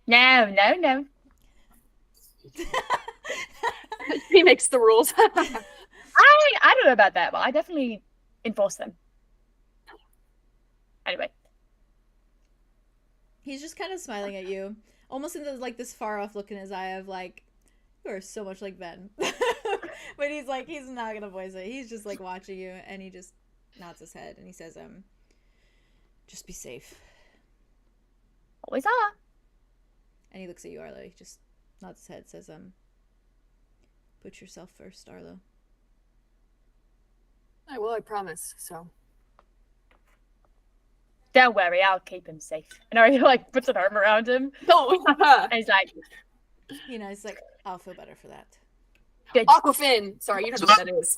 No. He makes the rules. I don't know about that, but I definitely enforce them. Anyway. He's just kind of smiling at you. Almost in this far off look in his eye of like, you are so much like Ben. But he's not gonna voice it. He's just like watching you, and he just nods his head and he says, just be safe. Always are. And he looks at you, Arlo. He just nods his head, says, put yourself first, Arlo. I will, I promise, so. Don't worry, I'll keep him safe. And Aria puts an arm around him. No. And he's like, he's like, I'll feel better for that. Good. Aquafin! Sorry, you don't know what that is.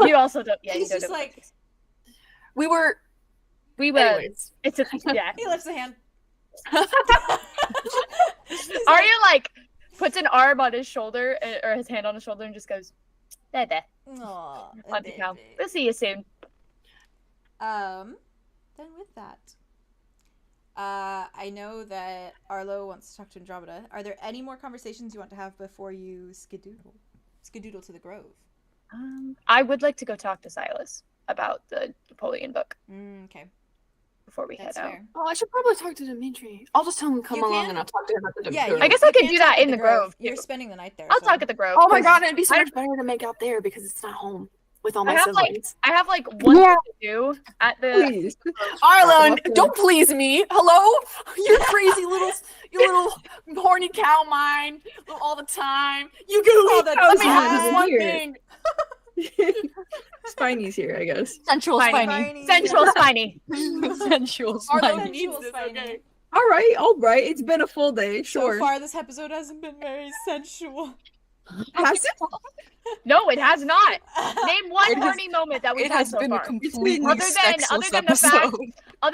You also don't. Yeah, he's you don't just know like, we were. Anyways. It's a yeah. He lifts a hand. Aria puts an arm on his shoulder or his hand on his shoulder and just goes, there. Aww, we'll see you soon. Then with that, I know that Arlo wants to talk to Andromeda. Are there any more conversations you want to have before you skedoodle to the Grove? I would like to go talk to Silas about the Napoleon book. Okay. Before we head out. Oh, I should probably talk to Dimitri. I'll just tell him to come along and I'll talk to him at the Grove. Yeah, I guess I could do that in the Grove. You're spending the night there. I'll talk at the Grove. Oh my god, it'd be so much better to make out there because it's not home with all my siblings. I have one thing to do at the. Please. Arlo, don't please me. Hello? You crazy you little horny cow mind all the time. You go. Let me have one thing. Spiney's here, I guess. Sensual Spiny. Sensual Spiny. Sensual Arlo Spiny. needs this, okay? All right. It's been a full day. Sure. So far, this episode hasn't been very sensual. Has it? No, it has not. Name one horny moment that we've It had has so been far. a completely Other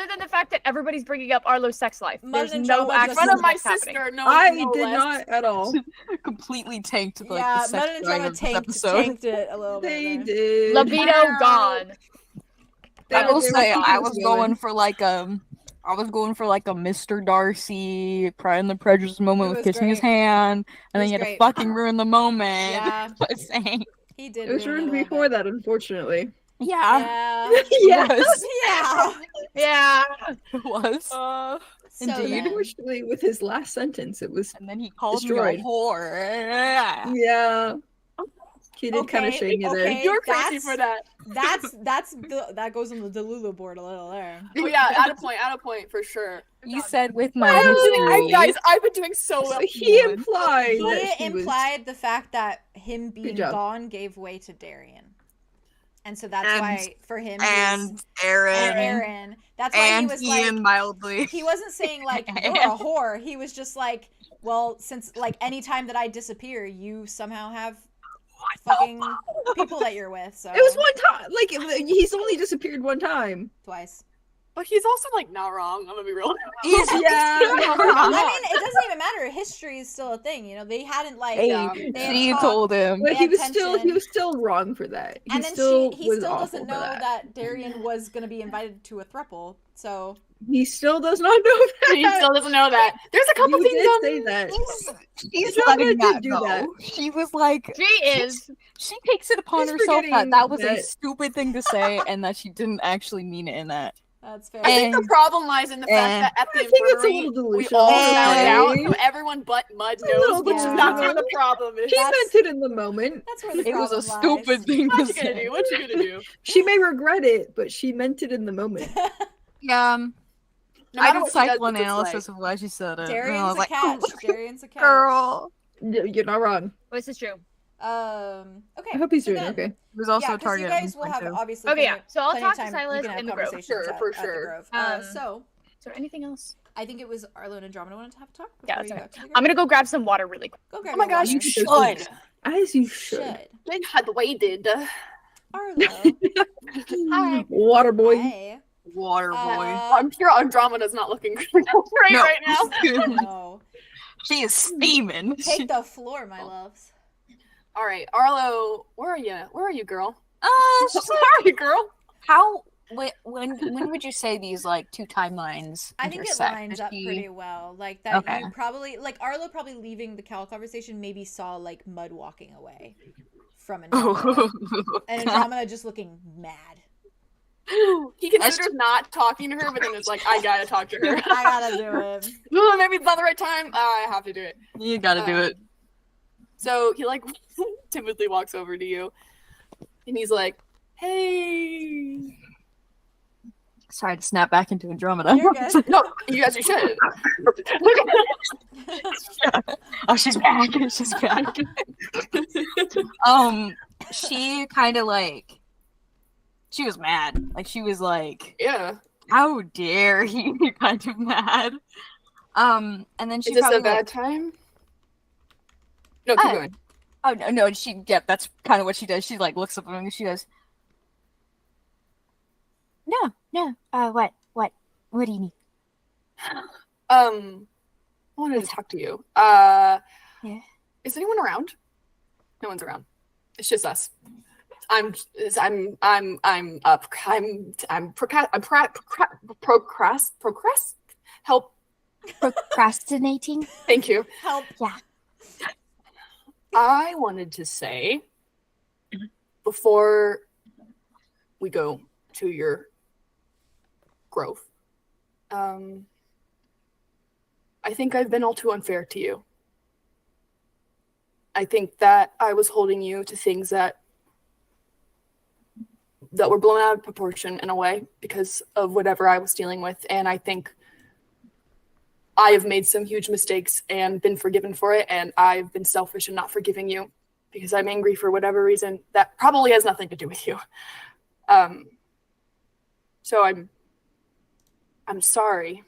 than the fact that everybody's bringing up Arlo's sex life. There's no in actual front of my sex sister. happening. No, I no did less. not at all. Completely tanked the Yeah, sex Mud and drive Andromeda of this episode. tanked it a little bit. They there. did. Libido gone. I will They were say keeping I us was going. going for a Mr. Darcy Pride and the Prejudice moment It with was kissing his great. hand, and then was you had great. to fucking ruin the moment. Yeah. By saying, He did. It was ruin ruined a little before bit. that, unfortunately. yeah, Yeah. it was. Yeah. Yeah. It was. So Indeed. then- Unfortunately, with his last sentence, it was. And then he called Destroyed. me a whore. Yeah. He did kind of shame you there. okay. You're crazy for that. That goes on the Delulu board a little there. Oh yeah, at a point for sure. You said with my Guys, I've been doing so well. So he implied He that he was. implied the fact that him being job. gone gave way to Darian. And so that's And- why for him and Aaron. Aaron That's why he and was Ian like mildly. he wasn't saying like you're a whore. He was just like, well, since like any time that I disappear, you somehow have fucking people that you're with. So It was one time. Like, he's only disappeared one time. twice. But he's also not wrong. I'm gonna be real. Yeah. I mean, it doesn't even matter. History is still a thing. They hadn't like. Hey, they had she talked. told him. But They he had was still wrong for that. He And then still he was still awful doesn't for know that. that Darian was going to be invited to a throuple. So He still does not know that. He still doesn't know that. There's a couple You things did on say that. She's Andromeda letting did that do go. that. She was like, She is. she takes it upon She's herself forgetting that was a that- stupid thing to say and that she didn't actually mean it in that. that's fair. I think the And- problem lies in the fact that at the I think it's a infirmary, little we delusional. all found out, Okay. so everyone but Mud A little knows, which is delusional. not where the problem is. She That's- meant it in the moment. That's where the It was a problem lies. stupid thing to What you gonna say. do? What you gonna do? She may regret it, but she meant it in the moment. Yeah, No I matter did what she does, it's psychoanalysis of why she said it. and I Darian's was a like, catch. oh, Darian's a catch. girl. You're not wrong. This is true. Okay. I hope he's so doing then- okay. It was also yeah, a 'cause target. you guys will have obviously. Okay, yeah. So I'll plenty of talk to time. You Silas can have in the Grove. Is conversations Sure, at- for at the sure. Grove. So there anything else? I think it was Arlo and Andromeda wanted to have a talk. Yeah, before that's you okay. got to the I'm Grove. gonna go grab some water really quick. Go grab Oh my your gosh, you water. should. As you should. Then _𝙍𝙖𝙫𝙬𝙬𝙬. Arlo. Hi. Water boy. Hey. Water boy. I'm sure Andromeda's not looking great No. right now. No. She is steaming. Take the floor, my loves. All right, Arlo, where are you? Where are you, girl? She's Where are you, girl? how when would you say these like two timelines I think it intersect? lines Is up she- pretty well. Like that Okay. you probably like Arlo probably leaving the Cal conversation maybe saw like Mud walking away from Andromeda. And Andromeda just looking mad. He considers not talking to her, but then it's like, I gotta talk to her. I gotta do it. Ooh, maybe it's not the right time. I have to do it. You gotta do it. So he like timidly walks over to you, and he's like, "Hey." Sorry to snap back into Andromeda. You're good. No, you guys, you should. Oh, she's back. She's back. She kind of like, she was mad. Like she was like, Yeah. "How dare he?" Kind of mad. And then she Is this probably a bad like, time? No, keep going. oh no, that's kind of what she does. She like looks up at him and she goes, No. What do you need? I wanted to talk to you. Yeah. Is anyone around? No one's around. It's just us. Help. Procrastinating? Thank you. Help. Yeah. I wanted to say, before we go to your growth, I think I've been all too unfair to you. I think that I was holding you to things that were blown out of proportion in a way because of whatever I was dealing with, and I think I have made some huge mistakes and been forgiven for it, and I've been selfish in not forgiving you because I'm angry for whatever reason that probably has nothing to do with you. So I'm sorry,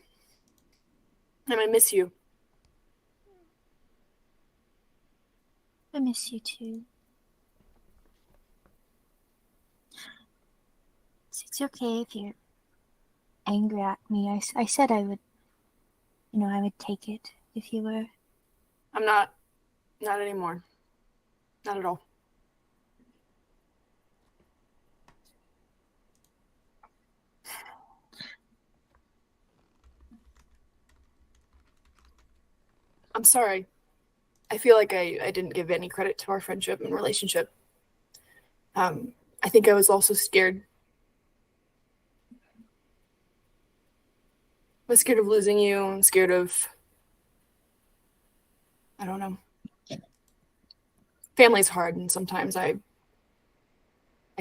and I miss you. I miss you too. It's okay if you're angry at me. I said I would, I would take it if you were. I'm not anymore. Not at all. I'm sorry. I feel like I didn't give any credit to our friendship and relationship. I think I was also scared. I was scared of losing you. I'm scared of, I don't know. Family's hard, and sometimes I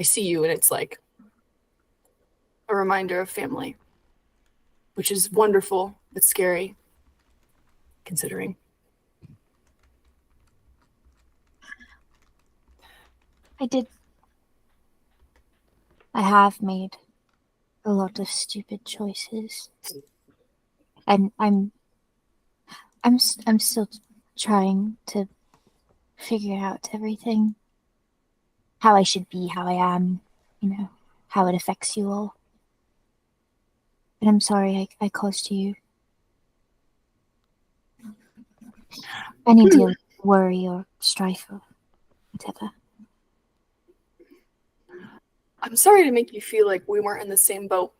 see you and it's like a reminder of family, which is wonderful but scary, considering. I have made a lot of stupid choices. And I'm still trying to figure out everything. How I should be, how I am, how it affects you all. And I'm sorry I caused you any deal of worry or strife or whatever. I'm sorry to make you feel like we weren't in the same boat.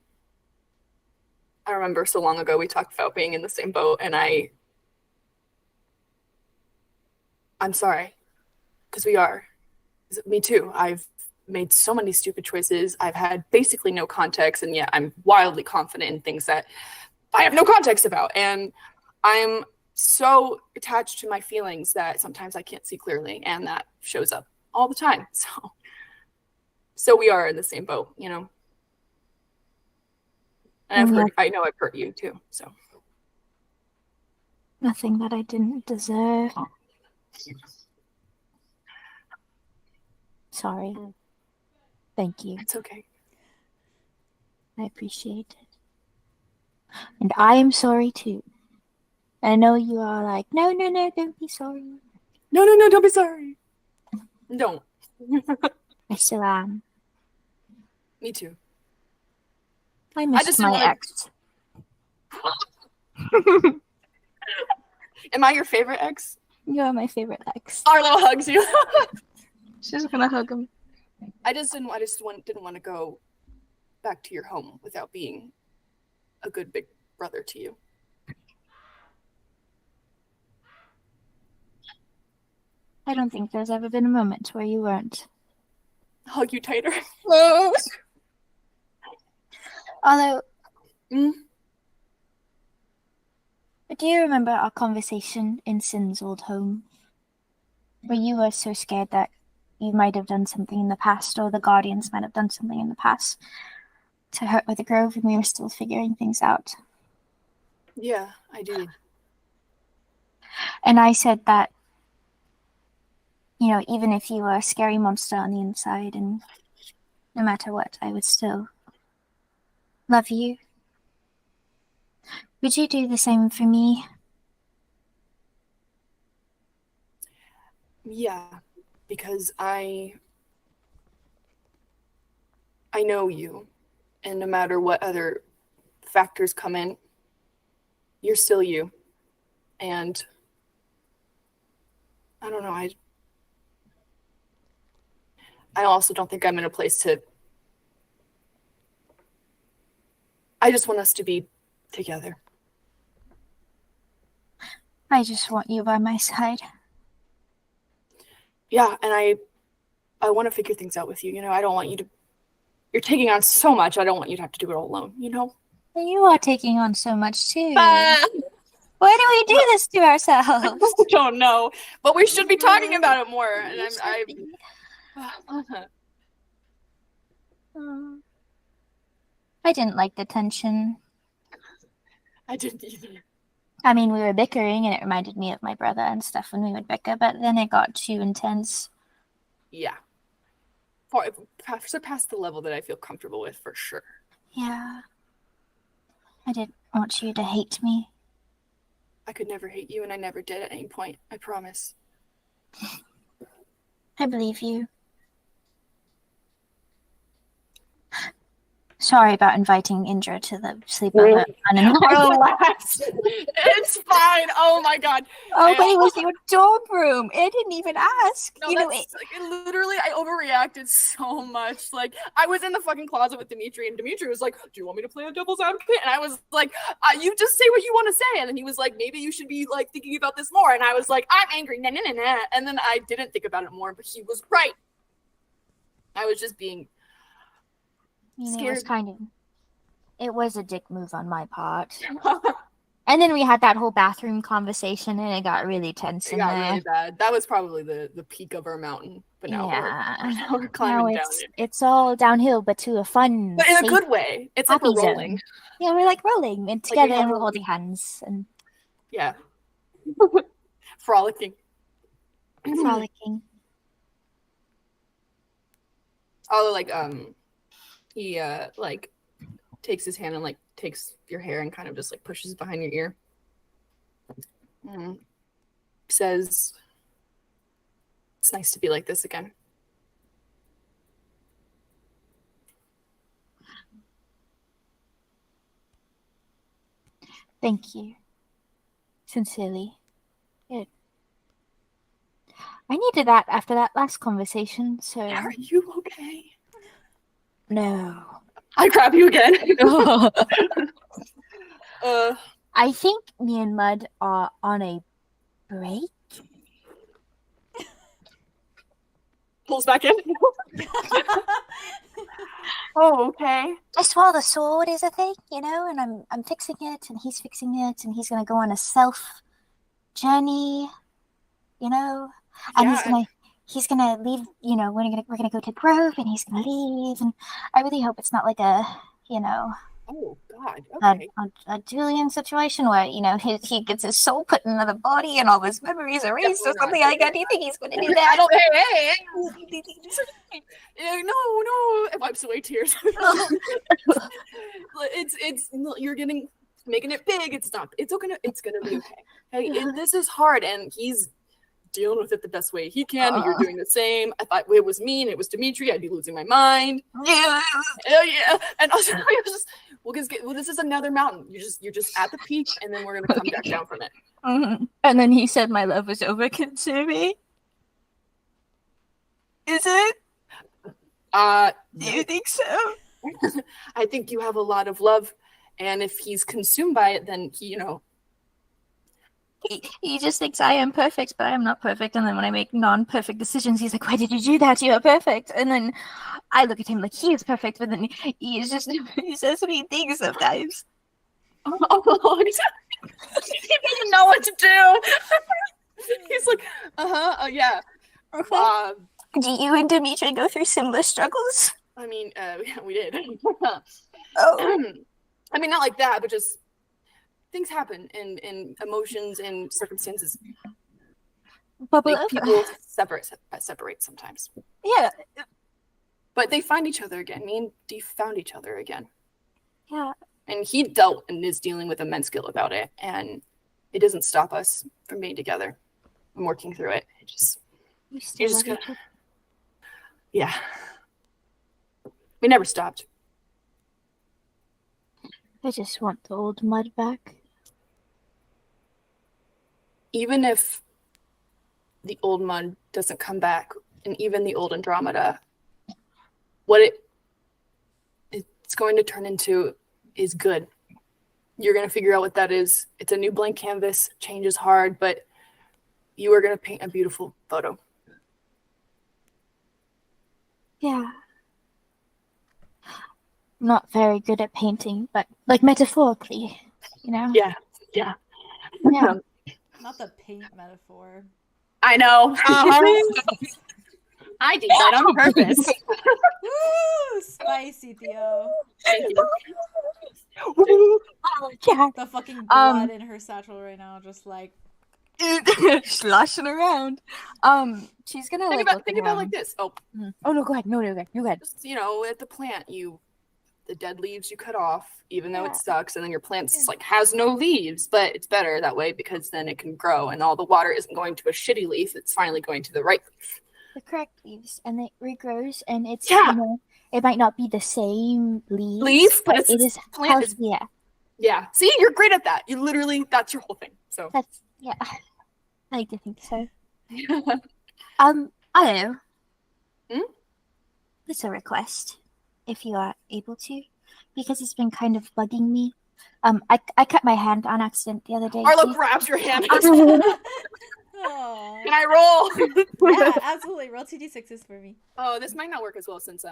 I remember so long ago we talked about being in the same boat, and I'm sorry, because we are. Me too. I've made so many stupid choices. I've had basically no context, and yet I'm wildly confident in things that I have no context about. And I'm so attached to my feelings that sometimes I can't see clearly, and that shows up all the time. So we are in the same boat, And I know I've hurt you too, so. Nothing that I didn't deserve. Sorry. Thank you. It's okay. I appreciate it. And I am sorry too. I know you are like, no, don't be sorry. No, don't be sorry. Don't. I still am. Me too. I miss my ex. Am I your favorite ex? You are my favorite ex. Arlo hugs you. she's gonna hug him. I didn't want to go back to your home without being a good big brother to you. I don't think there's ever been a moment where you weren't. Hug you tighter. Although, do you remember our conversation in Syn's old home? Where you were so scared that you might have done something in the past, or the Guardians might have done something in the past to hurt with the Grove, and we were still figuring things out. Yeah, I do. And I said that, you know, even if you were a scary monster on the inside, and no matter what, I would still love you. Would you do the same for me? Yeah, because I know you, and no matter what other factors come in, you're still you. And I don't know, I also don't think I'm in a place to... I just want us to be together. I just want you by my side. Yeah, and I want to figure things out with you. You know, I don't want you to... You're taking on so much. I don't want you to have to do it all alone, you know? You are taking on so much, too. Why do we do this to ourselves? I don't know, but we should be talking about it more. And I didn't like the tension. I didn't either. I mean, we were bickering, and it reminded me of my brother and stuff when we would bicker, but then it got too intense. Yeah. Surpassed the level that I feel comfortable with, for sure. Yeah. I didn't want you to hate me. I could never hate you, and I never did at any point. I promise. I believe you. Sorry about inviting Indra to the sleepover. Relax. It's fine. Oh my god. Oh, but it was your dorm room. It didn't even ask. No, you know, literally, I overreacted so much. Like, I was in the fucking closet with Dimitri, and Dimitri was like, "Do you want me to play a devil's advocate?" And I was like, "You just say what you want to say." And then he was like, "Maybe you should be like thinking about this more." And I was like, "I'm angry." Nah, nah, nah, nah. And then I didn't think about it more, but he was right. I was just being scared. It was a dick move on my part. And then we had that whole bathroom conversation, and it got really tense in there. Really bad. That was probably the peak of our mountain. But now we're climbing down it. It's all downhill, but to a fun, but in a good way. It's like we're rolling. Zone. Yeah, we're like rolling and together, and we're holding hands and yeah, frolicking. Oh, like he like takes his hand and like takes your hair and kind of just like pushes it behind your ear. Says, "It's nice to be like this again." Thank you. Sincerely. Good. I needed that after that last conversation, so... Are you okay? No. I grab you again. I think me and Mud are on a break. Pulls back in. Oh, okay. Just while the sword is a thing, you know, and I'm fixing it, and he's fixing it, and he's gonna go on a self journey, you know, and he's gonna leave. You know, we're gonna go to Grove, and he's gonna leave, and I really hope it's not like a, you know. Oh God! Okay. A Julian situation where, you know, he gets his soul put in another body and all his memories erased or something like that. Do you think he's going to do that? I don't. No. It wipes away tears. It's you're making it big. It's not. It's gonna be okay. Hey, this is hard, and he's dealing with it the best way he can. You're doing the same. I thought it was me and it was Dimitri, I'd be losing my mind. Yeah. And also, this is another mountain. You're just at the peak, and then we're gonna come back down from it. Mm-hmm. And then he said, "My love was over-consuming." Is it? Do you think so? I think you have a lot of love, and if he's consumed by it, then he, He just thinks I am perfect, but I am not perfect. And then when I make non-perfect decisions, he's like, "Why did you do that? You are perfect." And then I look at him like he is perfect, but then he is just he says mean things sometimes. Oh, he doesn't know what to do. He's like, yeah. Do you and Dimitri go through similar struggles? I mean, we did. Oh, I mean, not like that, but just things happen in emotions and circumstances. bubble Like over. people separate sometimes. Yeah, But they find each other again. Me and Dee found each other again. yeah. And he dealt and is dealing with immense guilt about it. And it doesn't stop us from being together and working through it. It just, We you're still just love gonna, each other. yeah. We never stopped. I just want the old mud back. Even if the old Mud doesn't come back, and even the old Andromeda, what it's going to turn into is good. You're going to figure out what that is. It's a new blank canvas. Change is hard, but you are going to paint a beautiful photo. Yeah. Not very good at painting, but like metaphorically, you know? Yeah. Yeah. Not the paint metaphor. I know. I did that on purpose. Woo! Spicy, Theo. Thank you. Yeah. The fucking blood in her satchel right now, just like. sloshing around. She's gonna Think about it like this. Oh, Oh no, go ahead. No, go ahead. just, at the plant, the dead leaves you cut off, even though it sucks, and then your plant has no leaves, but it's better that way because then it can grow, and all the water isn't going to a shitty leaf; it's finally going to the right leaf. The correct leaves, and it regrows, and it's Yeah. it might not be the same Leaf, but it is plant is- healthier. Yeah. See, you're great at that. You literally, that's your whole thing. So. That's I like to think so. Hello. It's a request, if you are able to, because it's been kind of bugging me. I cut my hand on accident the other day. Arlo grabs your hand. Aw. Can I roll? Yeah, absolutely. Roll 2d6s for me. Oh, this might not work as well since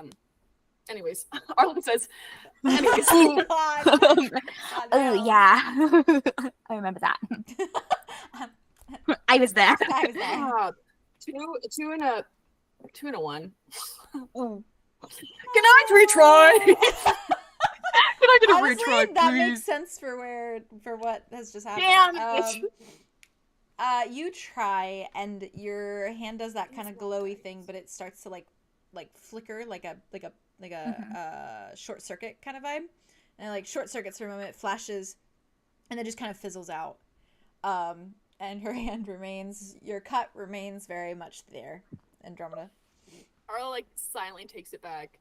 anyways, Arlo says. Anyways. Oh, God. God, Oh no. yeah, I remember that. I was there. I was there. Two and a 1. Ooh. Can I retry? Can I get a Honestly, retry, that please? makes sense for what has just happened. Damn. You try, and your hand does that kind of glowy thing, but it starts to like flicker, like a short circuit kind of vibe, and it, like short circuits for a moment, flashes, and then just kind of fizzles out. And her hand remains. Your cut remains very much there, Andromeda. Arlo silently takes it back,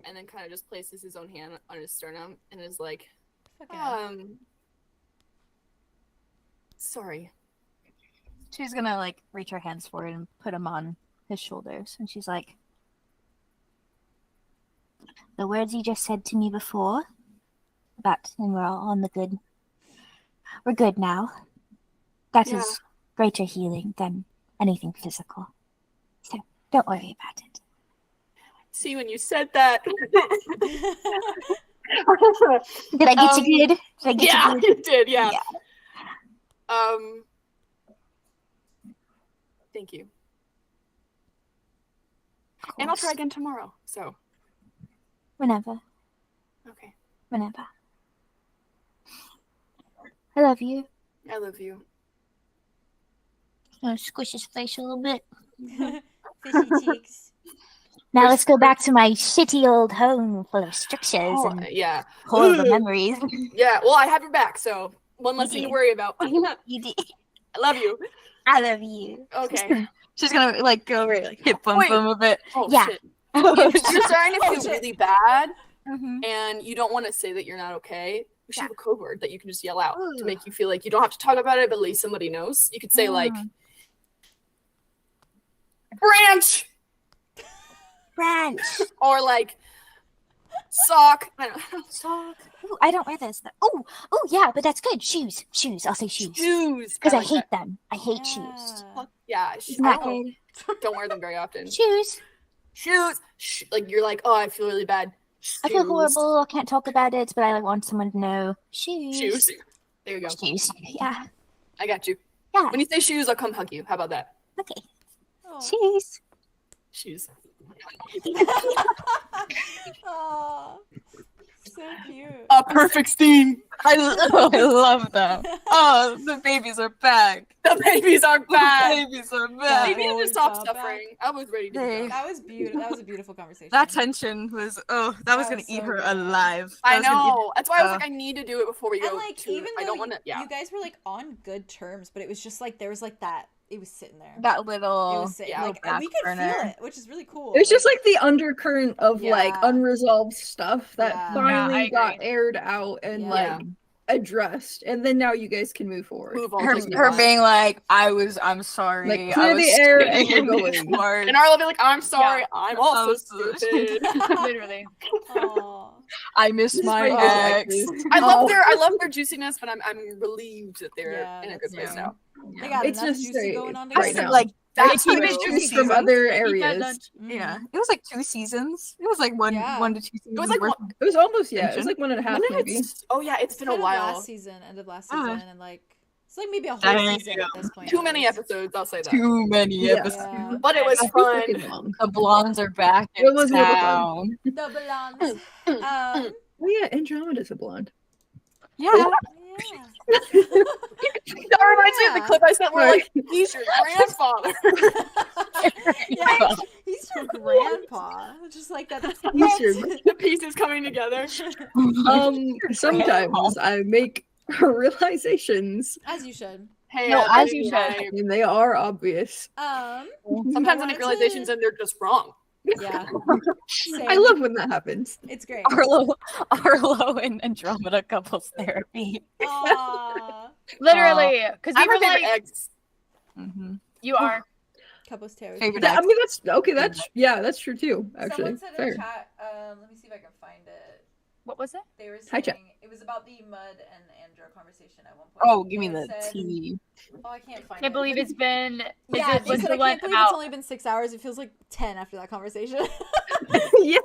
and then kind of just places his own hand on his sternum and is like, sorry. She's gonna reach her hands forward and put them on his shoulders, and she's like, "The words you just said to me before, and we're all on the good. We're good now. That is greater healing than anything physical. So don't worry about it." See, when you said that. Did I get you good? Did I get you good? You did, yeah. Thank you. And I'll try again tomorrow, so. Whenever. Okay. Whenever. I love you. I love you. I'll squish his face a little bit. Fishy cheeks. Now let's go back to my shitty old home full of strictures and horrible memories. Yeah, well, I have your back, so one less thing to worry about. You did. I love you. I love you. Okay. She's gonna go over hip bump him a bit. Oh, Yeah. shit. You're starting to feel really bad, Mm-hmm. and you don't want to say that you're not okay. We should have a code word that you can just yell out to make you feel like you don't have to talk about it, but at least somebody knows. You could say branch, Branch. or Sock. I don't Sock. Ooh, I don't wear this. Oh, yeah, but that's good. Shoes. I'll say shoes. Shoes. Because I like hate that. them. I hate shoes. Yeah. Isn't that I good? don't wear them very often. Shoes. Shoes. Like you're like, oh, I feel really bad. I feel Shoes. horrible. I can't talk about it, but I want someone to know. Shoes. Shoes. There you go. Shoes. Yeah. I got you. Yeah. When you say shoes, I'll come hug you. How about that? Okay. Oh. Shoes. Shoes. Aw. So cute. A perfect steam. I love them. Oh, the babies are back. The babies are back. The babies are back. Maybe I just Boys stopped are suffering. I was ready to They- go. That was beautiful. That was a beautiful conversation. That tension was that was That gonna was eat so her good. alive. I That was gonna eat- know. That's why I was like, I need to do it before we go. and like to, even though I don't want to. Yeah. you guys were like on good terms, but it was just like there was like that. It was sitting there. that It little was sitting yeah, like back we could burner. feel it, which is really cool. It's just like the undercurrent of like Yeah. unresolved stuff that Yeah. finally Yeah, I got agree. aired out and Yeah. like addressed, and then now you guys can move forward. Move on. her, just move her on. being like, I'm sorry. Like, I clear was the air and stupid we're and going. smart." And Arlo be like, I'm sorry. Yeah. I'm also so stupid. Literally. Aw. I miss This is my my ex. ex. I love Oh. their juiciness, but I'm relieved that they're Yeah, in a good that's place true. now. They got It's enough just juicy say going on right together. now. Like That's They Two keep seasons. juice from other Keep that areas. lunch. yeah, Mhm. it was like 2 seasons. It was like one Yeah. 1 to 2 seasons. It was like worth. It was almost it was Tension. like 1.5 when did maybe. it? Oh yeah, it's been a kind of while. Last season, end of last Ah. season, and like it's like maybe a whole Damn. season at this point. Too at many least. episodes. I'll say that. Too many Yeah. episodes. Yeah. But it was I think fun. freaking long. The blondes are back It in was really fun. town. The balance. Oh yeah, Andromeda's a blonde. Yeah. Yeah. That reminds me of the Yeah. clip I sent where Right. like he's your grandfather. Yeah, he's your grandpa. Just like that. He's your The pieces coming together. Sometimes I make realizations, As you should. Hey, No, as baby, you should. hey. and they are obvious. Sometimes I wanted make realizations to- and they're just wrong. Yeah. I love when that happens. It's great. Arlo and Andromeda couples therapy. Aw. Literally, because we I'm her were favorite like, ex. Mm-hmm. you are. Couples Terror. Favorite Yeah, I ex. mean that's okay. That's true too. Actually, Someone said in fair. chat, let me see if I can find it. What was it? They were Hi, saying chat. it was about the Mud and Andro conversation at one point. Oh, give me They the said- tea. Oh, I can't find it. Can't believe it's been. Yeah, Is they it said, was I the one can't believe it's about only been 6 hours. It feels like 10 after that conversation. Yeah,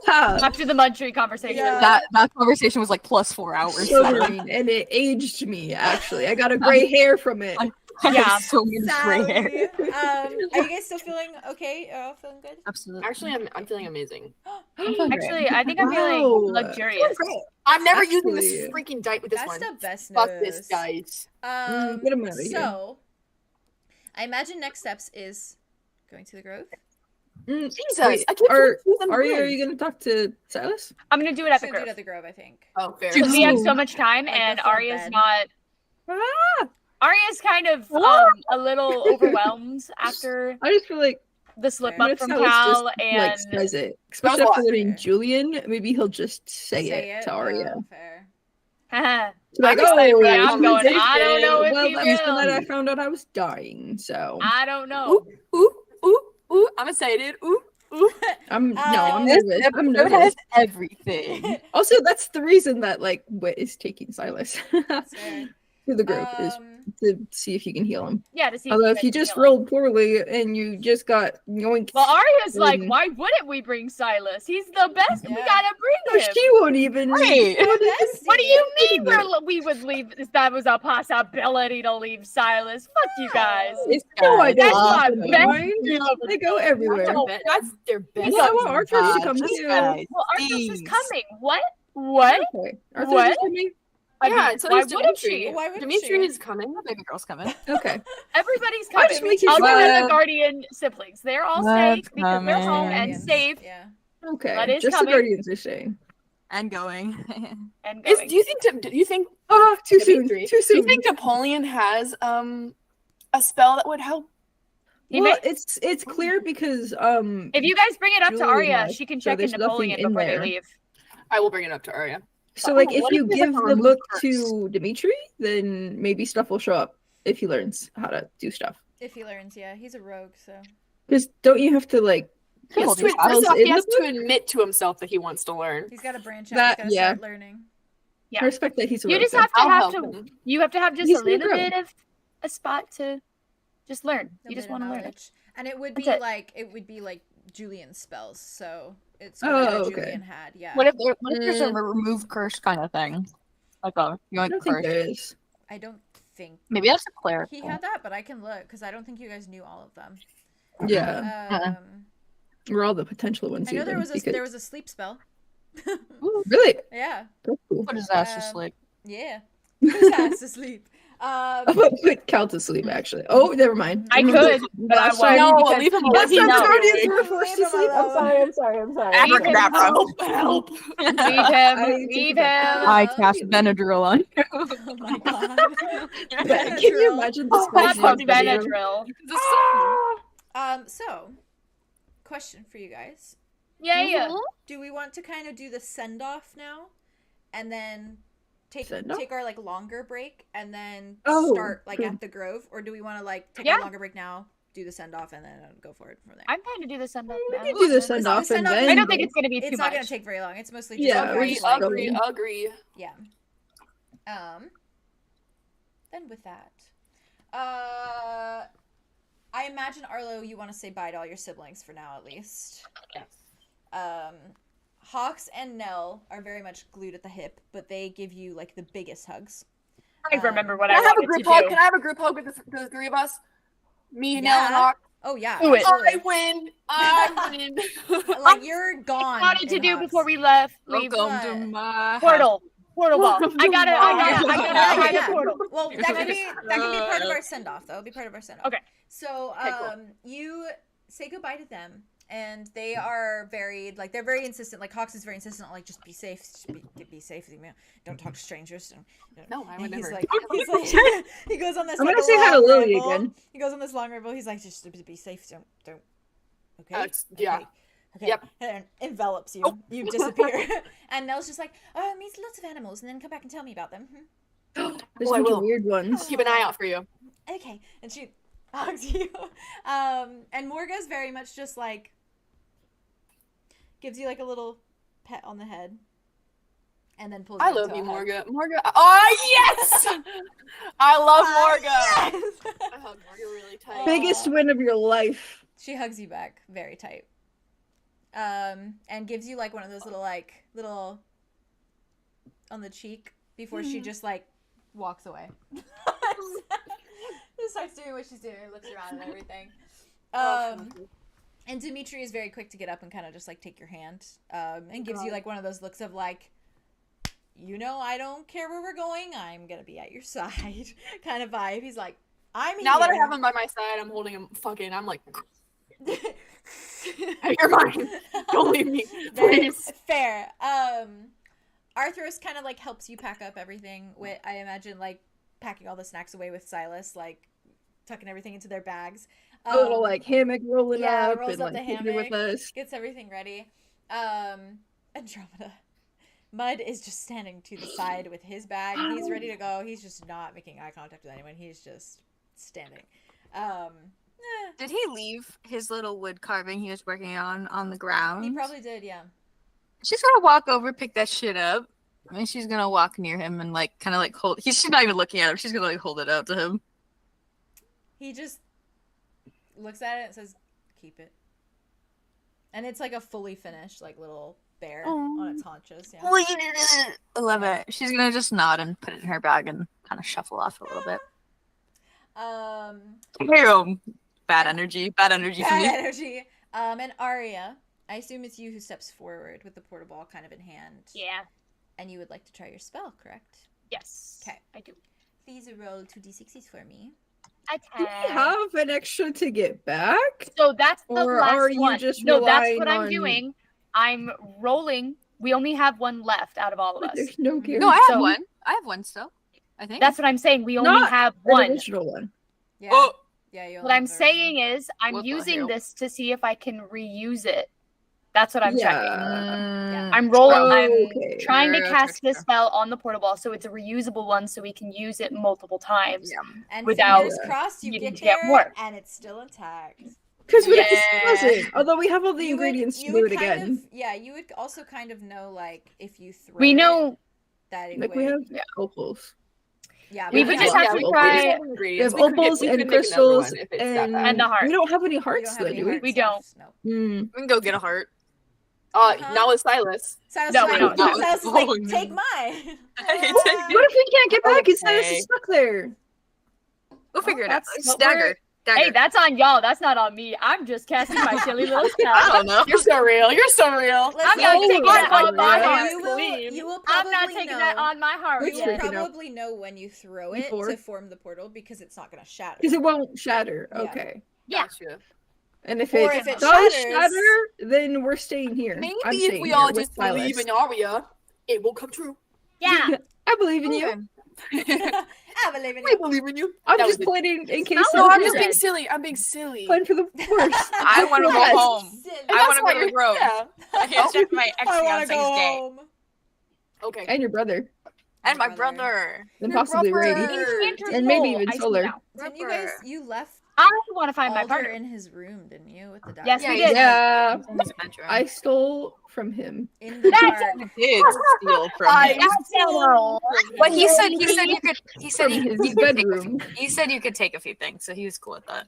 after the Mud Tree conversation? Yeah. That conversation was like plus 4 hours. so green, and it aged me. Actually, I got a gray hair from it. I Yeah. have so many gray hair. Sally. Are you guys still feeling okay? Feeling good? Absolutely. Actually, I'm feeling amazing. Actually, I think I'm Wow. feeling luxurious. I'm never using this Actually, freaking dice with this That's one. the best Fuck news. this dice. Get 'em outta here. So, I imagine next steps is going to the Grove. Jesus, Wait, I keep are confusing are them. you gonna talk to Silas? I'm gonna do it at the Should do it Grove at the Grove, I think. Oh, fair. because we have Ooh. so much time, Like and before Aria's bed. not. Ah, Aria's kind of a little overwhelmed after I just feel like the slip what up if from Silas Cal, just and like says it, was especially a after lot. letting Julian. Maybe he'll just say it to Aria. Oh, fair. haha, Like, excited for that yeah, I'm going. I don't know if well, he that was the night I will. found out I was dying. So I don't know. Ooh, ooh, ooh. I'm excited. Ooh, ooh. I'm I'm This nervous. I'm episode nervous. has everything. Also, that's the reason that like Wit is taking Silas That's fair. to the group is Um, to see if you can heal him. Yeah, to see. Although if guys you can just heal him. rolled poorly and you just got yoinked, Well, Aria's like, then- why wouldn't we bring Silas? He's the best. We Yeah. gotta bring him. she won't even. Right. What do you mean Bestie. we would leave? That was a possibility to leave Silas. Fuck you guys. It's no idea. That's my They best. go everywhere. That's their best. Yeah, I want Archer to God, come this too. guy Well, Arthur's is stinks. coming. What? What? Okay. Arthur's What? is coming? I Yeah, mean, and so why is wouldn't Dimitri. she? Why would Dimitri she? is coming. Baby girl's coming. Okay. Everybody's Why coming. just make you I'll get smile? the Guardian siblings. They're all That's safe because they're home coming. and safe Yeah. Okay. That is Just coming. the Guardians are staying. And going. and Do going. you think Oh, too soon. Dimitri, Too do soon. you think Napoleon has a spell that would help? He well, may- it's clear because if you guys bring it up to Julie Aria, left, she can so check in there's nothing Napoleon in before there. they leave. I will bring it up to Aria. so like if what you if there's, give like, a the remove book curse? to Dimitri, then maybe stuff will show up if he learns how to do stuff. If he learns, yeah. He's a rogue, so. Because don't you have to like He has Hold to, your first spells off, he in has the to book? admit to himself that he wants to learn. He's got to branch out. That- He's got to yeah. start learning. Yeah. I respect that he's a You just rogue, have I'll to help him. you have to have just He's a gonna little grow. bit of a spot to just learn. A You just bit want of to learn it. knowledge. And it would That's be it. like Julian's spells. So it's Oh, whatever okay. Julian had. Yeah. What if there's a remove curse kind of thing? Like a I yoink don't think curse. there is. I don't think Maybe that's a cleric. he had that, but I can look because I don't think you guys knew all of them. Yeah, we're all the potential ones. I know even, because- there was a sleep spell. Really? Yeah. That's cool. What is that? Just like Yeah. Who's asked to sleep? I'm gonna put Cal to sleep, actually. Oh, never mind. I could, but I Last time- won't. No, because leave him he alone. Last doesn't time know. Guardians were forced to Leave him sleep. I'm alone. sorry. I'm sorry. Abracadabra. Help! Leave him. I Leave take him. it I cast Benadryl on you. Oh my god. Can you imagine the That's spells a in video? Benadryl. So, question for you guys. Yeah. Do we want to kind of do the send off now and then Send off? take our like longer break and then Oh, start like good. at the Grove, or do we want to like take Yeah. a longer break now, do the send off, and then go forward from there? I'm trying to do the send off We now. can do the Because send the off and send-off- then. I don't think it's gonna be too It's not much. going to take very long. It's mostly just Yeah, we're Agree, just agree, going. agree. yeah. Then with that, I imagine Arlo, you want to say bye to all your siblings for now, at least. Yes. Hawks and Nell are very much glued at the hip, but they give you like the biggest hugs. I remember what Can I I have a wanted group to hug? do. Can I have a group hug with the three of us? Me, Nell, and Yeah. Hawk. Oh yeah, Do it. absolutely. I win. I win. Like you're gone. Wanted to in do Hawks. before we left. Leave. Welcome What? to my Portal ball. Welcome I to gotta my find Yeah. a portal. Well, that can be part of our send off, though. Be part of our send off. Okay. So, Okay, cool. you say goodbye to them, and they are they're very insistent. Like Hawks is very insistent on like just be safe, be safe. Don't talk to strangers. No, I would He's never. like, he goes on this. I'm like, gonna say hi to long Lily ramble. again. He goes on this long ramble. He's like, just be safe. Don't. Okay. Yeah. Okay. Yep. And envelops you. Oh. You disappear. And Nell's just like, meet lots of animals, and then come back and tell me about them. There's Oh, I a bunch will. of weird ones. Keep an eye out for you. Okay. And she hugs you. And Morga's very much just like gives you like a little pet on the head. And then pulls I you love into you, a hug. Morga. Morga. Oh yes! I love Morga. Yes! I hug Morga really tight. Biggest win of your life. She hugs you back very tight. And gives you like one of those little on the cheek before she just like walks away. Just starts doing what she's doing, looks around and everything. And Dimitri is very quick to get up and kind of just like take your hand, and gives you like one of those looks of like, I don't care where we're going, I'm gonna be at your side kind of vibe. He's like, I'm Now that I here. have him by my side, I'm holding him. I'm like, you're mine. Don't leave me, Very please. fair. Arthros kind of like helps you pack up everything with, I imagine, like packing all the snacks away with Silas, like tucking everything into their bags. A little like hammock rolling up rolls and up like the taking it with hammock, us. gets everything ready. Andromeda. Mud is just standing to the side with his bag. He's ready to go. He's just not making eye contact with anyone. He's just standing. Did he leave his little wood carving he was working on the ground? He probably did, yeah. She's gonna walk over, pick that shit up, and she's gonna walk near him and like kind of like hold. She's not even looking at him. She's gonna like hold it out to him. He just looks at it and says, keep it. And it's like a fully finished, like, little bear on its haunches. Yeah. I love it. She's gonna just nod and put it in her bag and kind of shuffle off a little bit. Hey, bad energy from Bad you. energy. And Aria, I assume it's you who steps forward with the porta ball kind of in hand. Yeah. And you would like to try your spell, correct? Yes. Okay. I do. Please roll 2d6s for me. I Do we have an extra to get back? So that's the Or last are you one. just No, that's relying what I'm on- doing. I'm rolling. We only have one left out of all of us. There's no guarantee. No, I have So- one. I have one still. I think. That's what I'm saying. We only Not have An one. additional one. Yeah. Oh, Yeah, you What I'm saying is, I'm What the using hell? this to see if I can reuse it. That's what I'm checking. Yeah. I'm rolling. I'm Okay. trying to Sure, cast sure, this spell on the porta ball, so it's a reusable one, so we can use it multiple times. Yeah. And without fingers crossed you needing get to get there more. and it's still intact. Because we Yeah. doesn't. Although we have all the You would- ingredients you to do would it kind again. of- yeah, you would also kind of know, like, if you throw We it, know that it Like would. we have opals. Yeah, We but would yeah, just have to try- We have opals and crystals and the heart. We don't have any we hearts don't have though, any do we? hearts We don't. left, No. Hmm. We can go get a heart. Now it's Silas. Silas No, is we like, don't. Silas is like, take mine. What if we can't get back? It's Okay. stuck there. We'll figure it out. that's what Dagger. Dagger. Hey, that's on y'all. That's not on me. I'm just casting my silly little I spell. don't know. You're so real. You're so real. I'm not Oh, taking that right, on my right. heart. You will I'm probably not taking know. that on my heart. Wit's You yet. will freaking out. probably know when you throw it Before. to form the portal because it's not going to shatter. Because it won't shatter. Yeah. Okay. Yeah. Gotcha. And if Or it, if it does shatters- shatter, then we're staying here. Maybe I'm if staying we here all with just believe Silas. in Aria, it will come true. Yeah. I believe in you. I believe in We you. believe in you. I'm That just was it. planning in case No, of I'm the just being Yes. silly. I'm being silly. plan for the worst. I want to go Yes. home. Silly. I want to why go to the you're- grove. Yeah. I can't check my I want to ex-fiance's go gay. home. Okay. And your brother. And my Brother. brother. And Your possibly brother. Rady. Enchanter's And maybe Soul, even I see Solar. now. Didn't you guys, you left I want to find my Alder partner. in his room, didn't you, with the dagger? Yes, Yeah, we he's did. Yeah. in his bedroom. I stole from him. In the That's dark. did steal from him. But he said you could. He said From you his could take a few, bedroom. he said you could take a few things, so he was cool with that.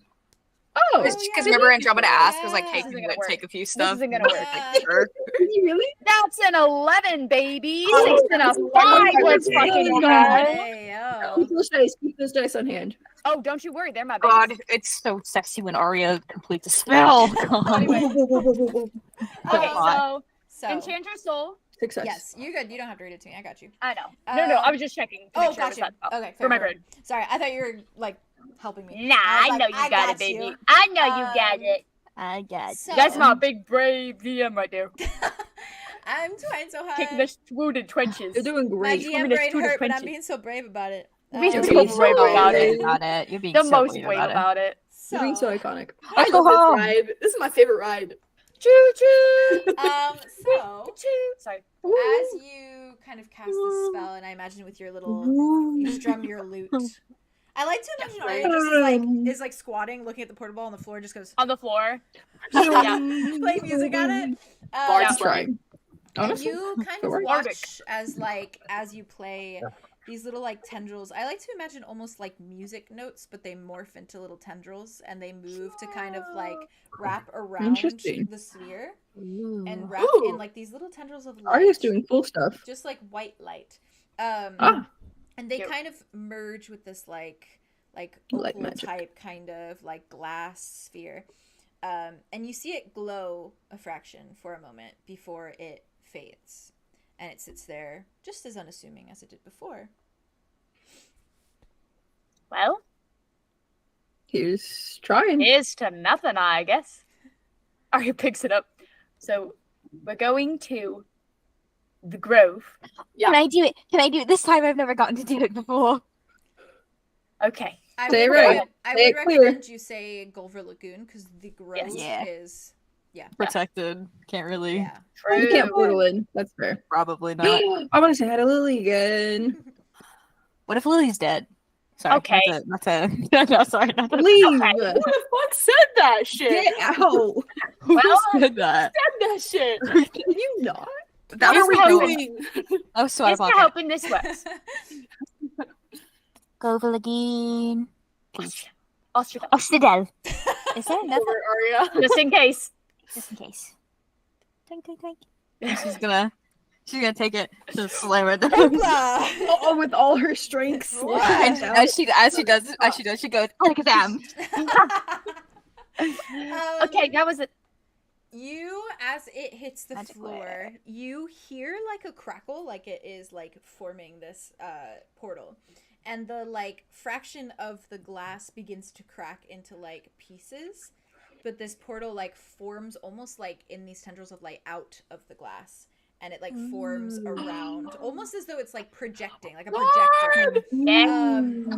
Oh, yeah. Because remember Andromeda asked, was like, Yeah. "Hey, This can isn't you gonna work. take a few This stuff?" isn't gonna work. Yeah. Sure. really? That's an 11, baby. Oh, 6 and a 5. Let's okay. fucking Oh, go. Hey, yo. Keep those dice. Keep those dice on hand. Oh, don't you worry. They're my God, babies. it's so sexy when Aria completes a spell. Anyway. Okay, hot. so So, Enchanter's Soul. Success. yes, you're good. You don't have to read it to me. I got you. I know. No, I was just checking. To Oh, make sure it got was you. that spell. Okay, For my fair. bird. Sorry, I thought you were, like, helping me. Nah, I was I know like, you I got got it, baby. you. I know you got it. I got So, That's my big brave DM right there. I'm trying so hard. Taking the wounded trenches. You're doing My great. GM Women is brain two hurt, but I'm different- being so brave about it. You're being You're so being brave so about brave. it. About it. You're being The so most brave brave about it. about it. You're being so iconic. I go love home. this ride. This is my favorite ride. Choo choo. So, Choo. Sorry. as you kind of cast the spell, and I imagine with your little, you strum your lute. I like to imagine Aria just is like squatting, looking at the portable on the floor, just goes On the floor. yeah, playing music on it. Bard's I'm trying. And Honestly. you kind of works. watch as you play these little like tendrils. I like to imagine almost like music notes, but they morph into little tendrils and they move to kind of like wrap around Interesting. the sphere and wrap in like these little tendrils of light. Aria's doing cool stuff. Just like white light. And they Cute. kind of merge with this like Light opal magic. type kind of like glass sphere. And you see it glow a fraction for a moment before it fades. And it sits there just as unassuming as it did before. Well, Here's trying. here's to nothing, I guess. Arya picks it up. So we're going to the grove. Yeah. Can I do it? Can I do it this time? I've never gotten to do it before. Okay. I Say it would, right. I Say would it clear. recommend you say Gulver Lagoon because the grove Yeah. is Protected. Can't really. yeah. You can't portal in. That's fair. Probably not. I want to say hi to Lily again. What if Lily's dead? Sorry. Okay. That's a no, sorry. Not that. Leave. Okay. Who the fuck said that shit? Get out. Who Well, said that? Said that shit. Can you not? That Here's was to me hoping- doing. Oh, sweat Here's to pocket. hoping this works. Go for again. Ostrich, Ostadel. Is there another? Over Aria. just in case. Just in case. Clink, clink, clink. She's gonna take it to slam it. Oh, with all her strength. And slammed out. as she does, she goes, "Look at them." Okay, that was it. You, as it hits the Magic floor, wire. you hear like a crackle, like it is like forming this portal, and the like fraction of the glass begins to crack into like pieces, but this portal like forms almost like in these tendrils of light out of the glass, and it like forms around, almost as though it's like projecting, like a projector.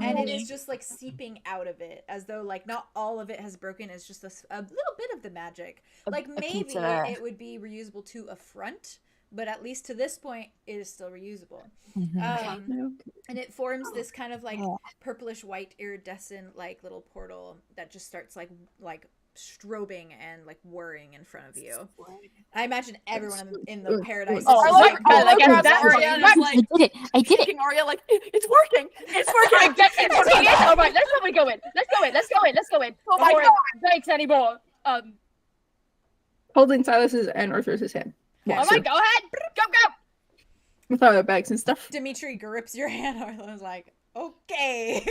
And it is just like seeping out of it, as though like not all of it has broken. It's just a little bit of the magic. Like maybe pizza. it would be reusable to a front, but at least to this point, it is still reusable. And it forms this kind of like purplish white iridescent like little portal that just starts like strobing and like whirring in front of you. I imagine everyone in the paradise. Oh, is like, like, like grabs that Aria Aria and is is like, I did it. kicking Aria like, it's working. It's working. All right, let's probably go in. Let's go in. Oh my Before it God. breaks anymore. Holding Silas's and Arthur's hand. All right, go ahead. Go. With all our bags and stuff. Dimitri grips your hand. Arlo's like, okay.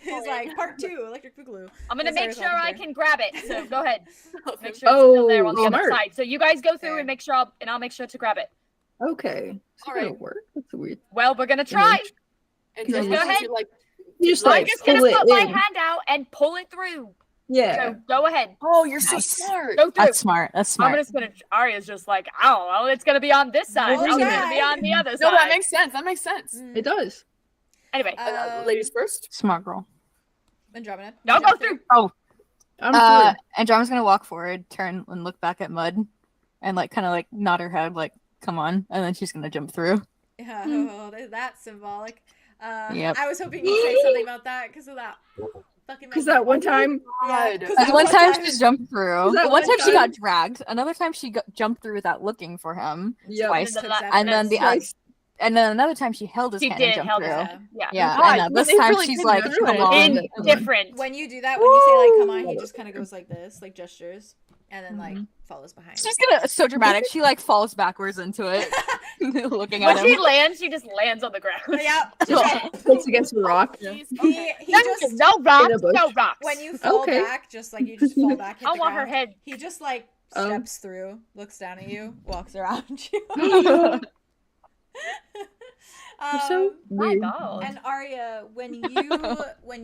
He's like, part 2, electric boogaloo. I'm gonna That's make Aria's sure I walking can grab it. So go ahead. Okay. Make sure it's still there on the smart. other side. So you guys go through Fair. and make sure, I'll make sure to grab it. Okay. Is All that gonna right. work? That's weird. Well, we're gonna try. And Just then go ahead. you're like, You just I'm like just gonna pull put it my in. hand out and pull it through. Yeah. So go ahead. oh, you're so Nice. smart. Go through. That's smart. That's I'm smart. just gonna. Aria's just like, I don't know. It's gonna be on this side. Oh, It's yeah. gonna be on the other No, side. that makes sense. That makes sense. Mm. It does. Anyway, Ladies first. Smart girl. Andromeda. y'all go through. I'm sure. Andromeda's gonna walk forward, turn and look back at Mud, and like kind of like nod her head, like "Come on," and then she's gonna jump through. Yeah, oh, that's symbolic. Yep. I was hoping you'd say something about that because of that fucking. Because that one time, Yeah, God. 'cause And that one time time- she jumped through. that One one time she time? got dragged. Another time she jumped through without looking for him. Yep. Twice. Took that And then first. and then another time she held his She hand and did. jumped Held through. his Yeah. hand. Yeah. Yeah, God, and but this they time really she's couldn't like, do "Come it. on." Indifferent. When you do that, when you say like "come on," he just kind of goes like this, like gestures, and then like follows behind. She's gonna so dramatic. She like falls backwards into it, looking When at she him. lands, she just lands on the ground. Yeah. puts against a rock. He No, just no rocks. In a bush. No rocks. when you fall Okay. back, just like you just fall back. Hit I the want her ground, head. He just like Oh. steps through, looks down at you, walks around you. You're so My weird. God. And Aria, when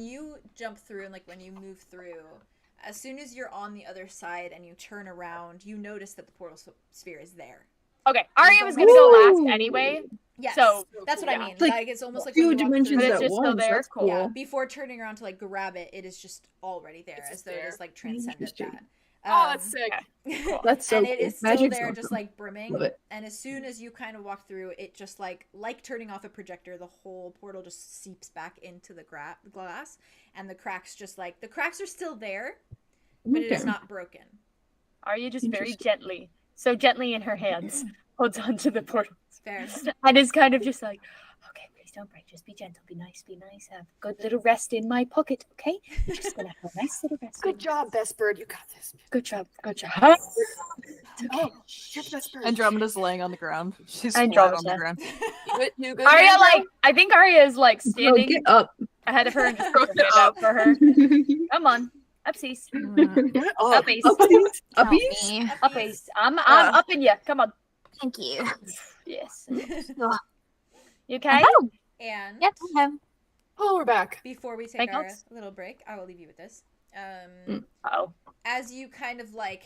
you jump through and like when you move through, as soon as you're on the other side and you turn around, you notice that the portal sphere is there. Okay, Aria was gonna go last anyway. Yes, So, that's what I yeah. mean. It's like Like it's almost like Two when you walk dimensions through, But it's at just still once. there, That's cool. cool. yeah, before turning around to like grab it, it is just already there, It's as just though it there. is like transcended Interesting. that. Oh, that's sick. That's so and it cool. is still Magic's there, just awesome. like brimming. Love it. And as soon as you kind of walk through, it just like turning off a projector, the whole portal just seeps back into the glass, and the cracks just like the cracks are still there, but it is Okay. not broken. Aria just very Interesting. gently, so gently in her hands, holds onto the portal Fair. and is kind of just like, okay, please don't break. Just be gentle. Be nice. Have a good little rest in my pocket. Okay, you're just gonna have a nice little rest. Good job, best bird. You got this. Good job. Good job. Oh, you're the best bird. Andromeda's laying on the ground. She's flat Andromeda. on the ground. You good, Aria, Andrew? like, I think Aria is like Bro, standing get up. ahead of her and just puts her hand out for her. Come on, upsies, Oh, uppies, Uppies? Help Uppies? me. uppies. I'm up in you. Come on. Thank you. Yes. Oh, You okay? oh, And yep, I have. oh, we're back. before we take Thank our notes. little break, I will leave you with this. Oh, As you kind of like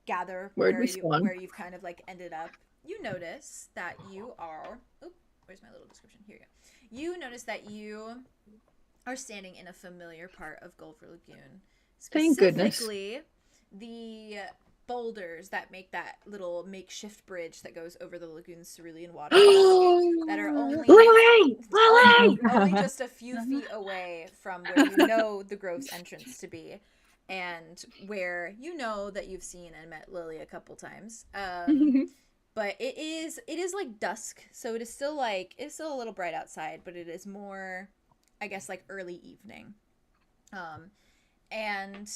gather Where'd where, we spawn? where you've kind of like ended up, you notice that you are. Oh, where's my little description? Here you go. You notice that you are standing in a familiar part of Gulfer Lagoon. Thank goodness. Specifically, the boulders that make that little makeshift bridge that goes over the lagoon's cerulean water that are only just a few feet away from where you know the Grove's entrance to be, and where you know that you've seen and met Lily a couple times. But it is like dusk, so it is still a little bright outside, but it is more, I guess, like early evening. And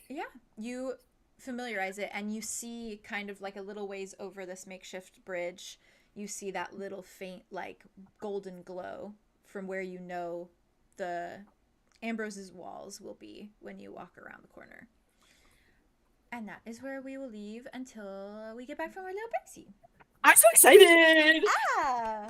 yeah, you familiarize it, and you see kind of like a little ways over this makeshift bridge, you see that little faint like golden glow from where you know the Ambrose's walls will be when you walk around the corner. And that is where we will leave until we get back from our little breaksy. I'm so excited. Ah!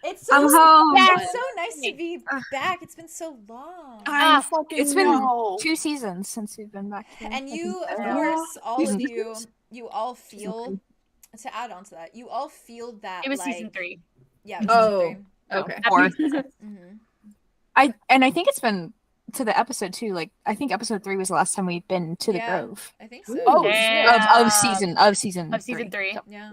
It's so, I'm home. it's so nice to be back. It's been so long. I fucking It's been know. 2 seasons since we've been back here. And you, of Yeah. course, all of Season you all feel, to add on to that, you all feel that, it was like, season 3. Yeah, it was Oh. season Okay. Four. 3. Mm-hmm. I think it's been to the episode too. Like I think episode 3 was the last time we've been to the Yeah. Grove. I think so. Oh, Damn. of season Of season 3. Yep. Yeah.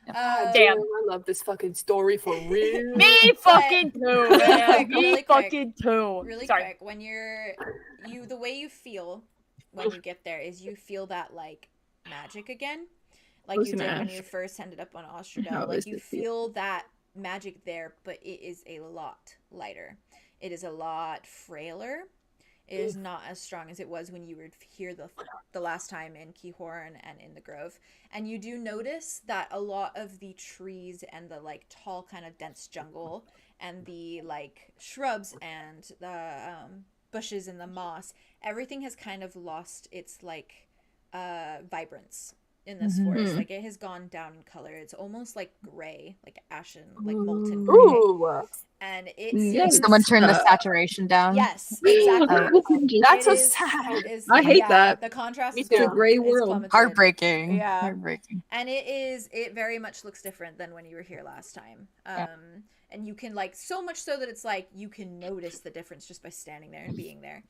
God Damn. I love this fucking story for real. Me fucking too, man. Really Me quick. fucking too. Really Sorry. quick, when the way you feel when you get there is you feel that like magic again, like was you did gonna when ask. you first ended up on How Ostrogel. Like is you it feel? feel that magic there, but it is a lot lighter. It is a lot frailer. It is not as strong as it was when you were here the last time in Keahorn and in the Grove. And you do notice that a lot of the trees and the like tall kind of dense jungle and the like shrubs and the bushes and the moss, everything has kind of lost its like vibrance in this forest. Like it has gone down in color. It's almost like gray, like ashen, like molten gray. Ooh. And it Yeah, seems Someone turn the saturation down. yes, exactly. That's so It is- sad. it is- I hate that. The contrast Me is too. It's a gray it's world. plummeted. Heartbreaking. Yeah. Heartbreaking. And it very much looks different than when you were here last time. And you can like so much so that it's like you can notice the difference just by standing there and being there.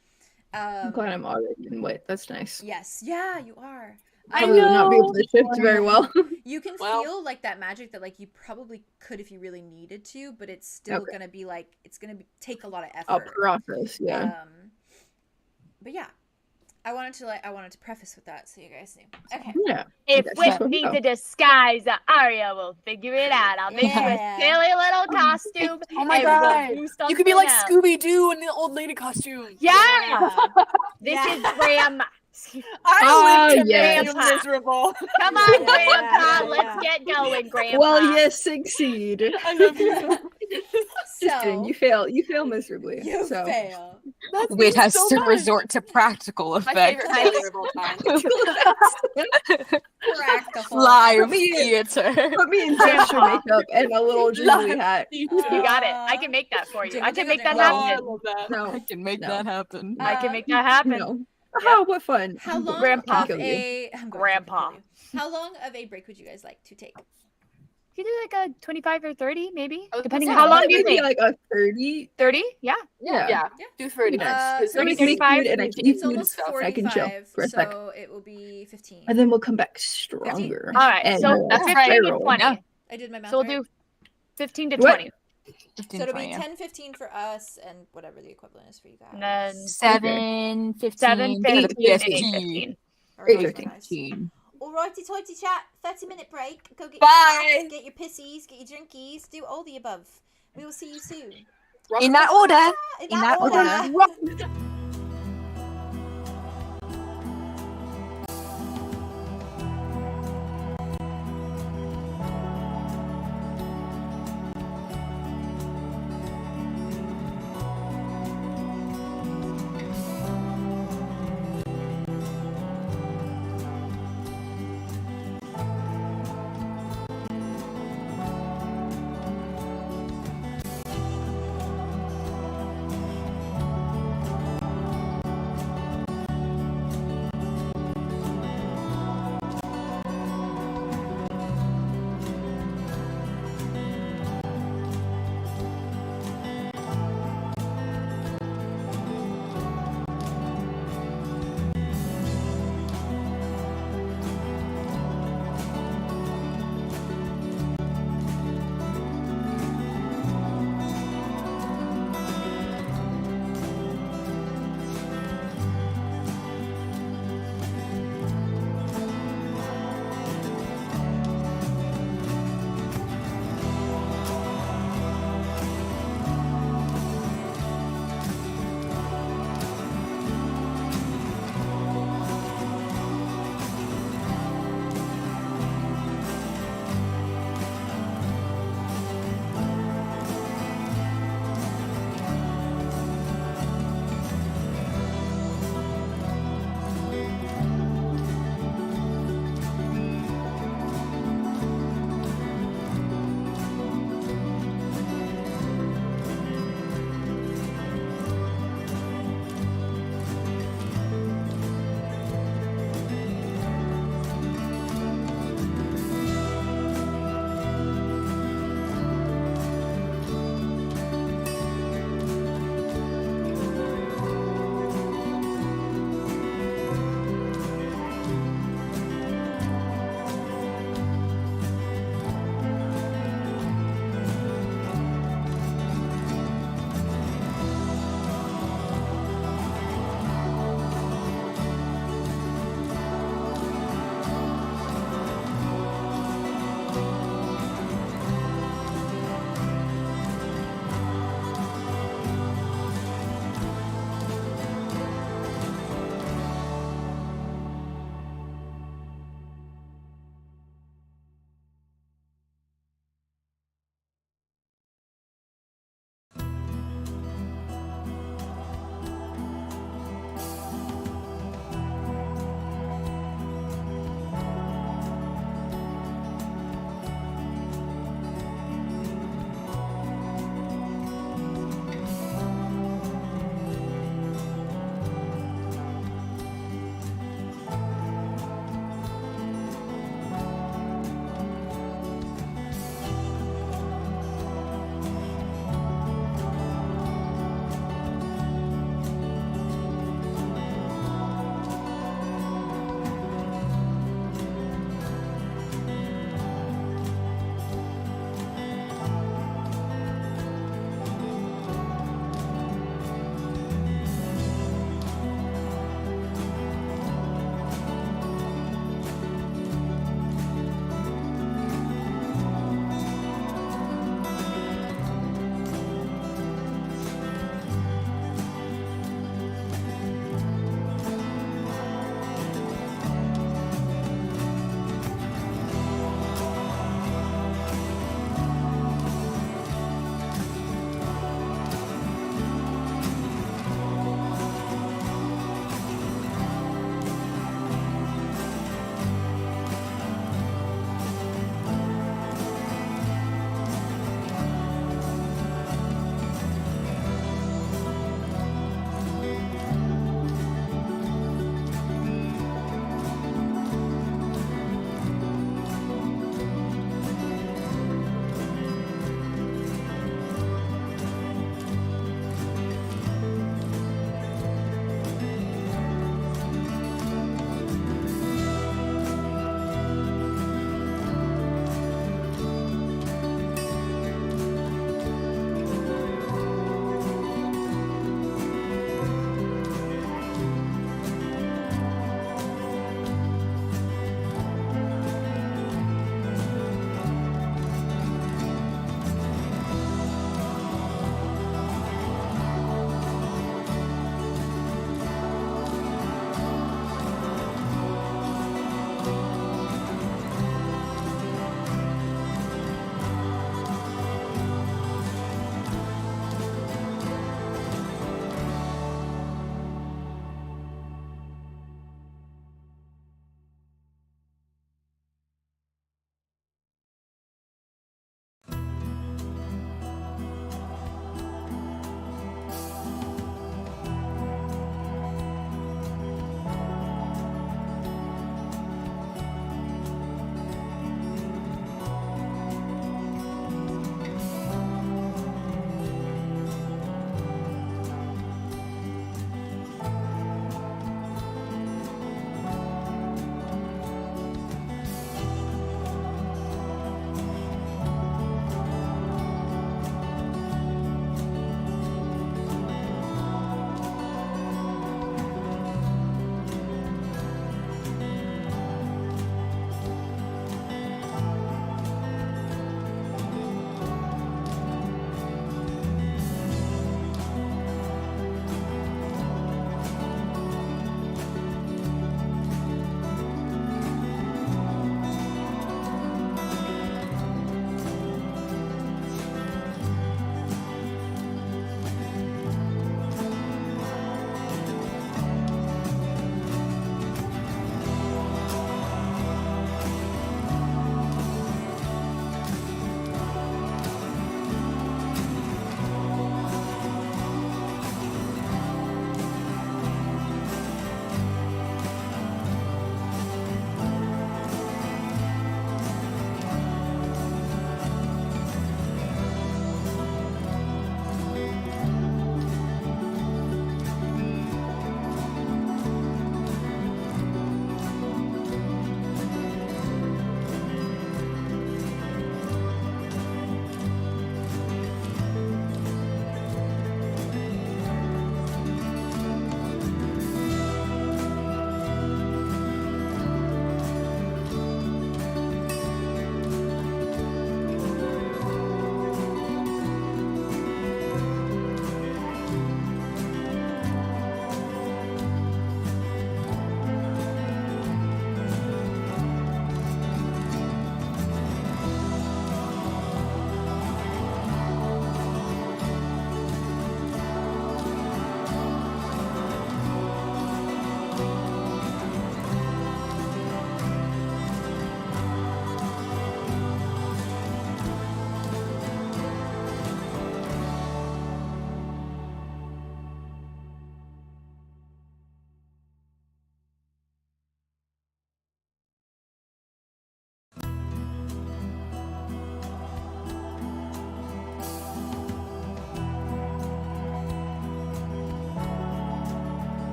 I'm glad I'm already in Wit. That's nice. Yes, yeah, you are. I would not be able to shift very well. You can Well- feel like that magic that like you probably could if you really needed to, but it's still Okay. gonna be like it's gonna take a lot of I'll effort. process, yeah. But yeah, I wanted to preface with that so you guys knew. Okay. Yeah. If That's Wit just what- needs oh. a disguise, Aria will figure it out. I'll make you Yeah. a silly little costume. Oh my and we'll God. do You could be like something else. Scooby-Doo in the old lady costume. Yeah. This Yeah. is Grandma. I would yes. be miserable. Come on, Yeah, Grandpa. yeah, Let's get going, Grandpa. Well, you succeed. I love you. Just kidding. You fail miserably. You so. fail. Wit has so to much. resort to practical My effects. favorite failure of all time. Practical. Live Me- theater. Put me in gesture makeup and a little jiggly hat. You got it. I can make that for you. I can make that Jingle, Oh, I happen. love that. No. I can make No. that happen. I can make that happen. No. Oh, what fun. How long Grandpa. of Kill you. a I'm going to Grandpa. kill you. How long of a break would you guys like to take? You do like a 25 or 30, maybe, Oh, depending yeah, on how long do you Maybe think? like a 30. 30? Yeah. Yeah. Yeah. Do 30 Uh, next. so Let me it's make 35, food and I It's eat food almost stuff. 45, I can chill for a sec. so it will be 15. And then we'll come back stronger. All right. And So more. That's 15 right. to 20. Yeah. I did my math So we'll right. do 15 to What? 20. 15, So it'll 20, be yeah. 10, 15 for us, and whatever the equivalent is for you guys. And then 7, 15. 7, for the 15, PSP. 15. Alright, 15. guys. 15. Alrighty, tighty chat. 30-minute break. Go get Bye. your snacks, get your pissies, get your drinkies, do all the above. We will see you soon. In that order. In In that that order.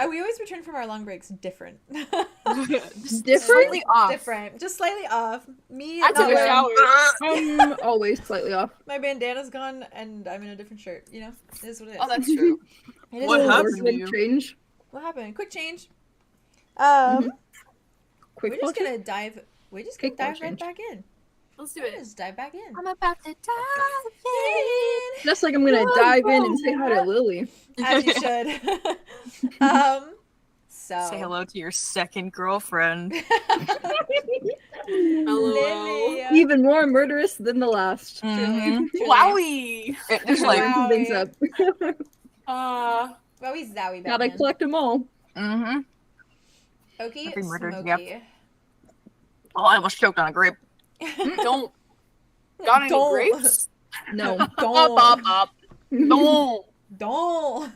We always return from our long breaks different. Different? Slightly off. Different. Just slightly off. Me, I not took a wearing- shower. I'm always slightly off. my bandana's gone and I'm in a different shirt. You know, it is what it is. Oh, that's true. It is What it is. happened? Quick change. What happened? Quick change. Quick We're just change. gonna dive. We're just gonna Quick dive change. right back in. Let's do We're it. just dive back in. I'm about to die. Just like I'm gonna dive in and say hi to Lily. As you should. So Say hello to your second girlfriend. Lily. Even more murderous than the last. Truly. Wowie. There's like, Wow. Things up. Well, he's Zowie Gotta Batman. collect them all. Okie Every murder, Smokey. yep. oh, I almost choked on a grape. Don't. Got any Don't. grapes? No. Don't. No. Don't.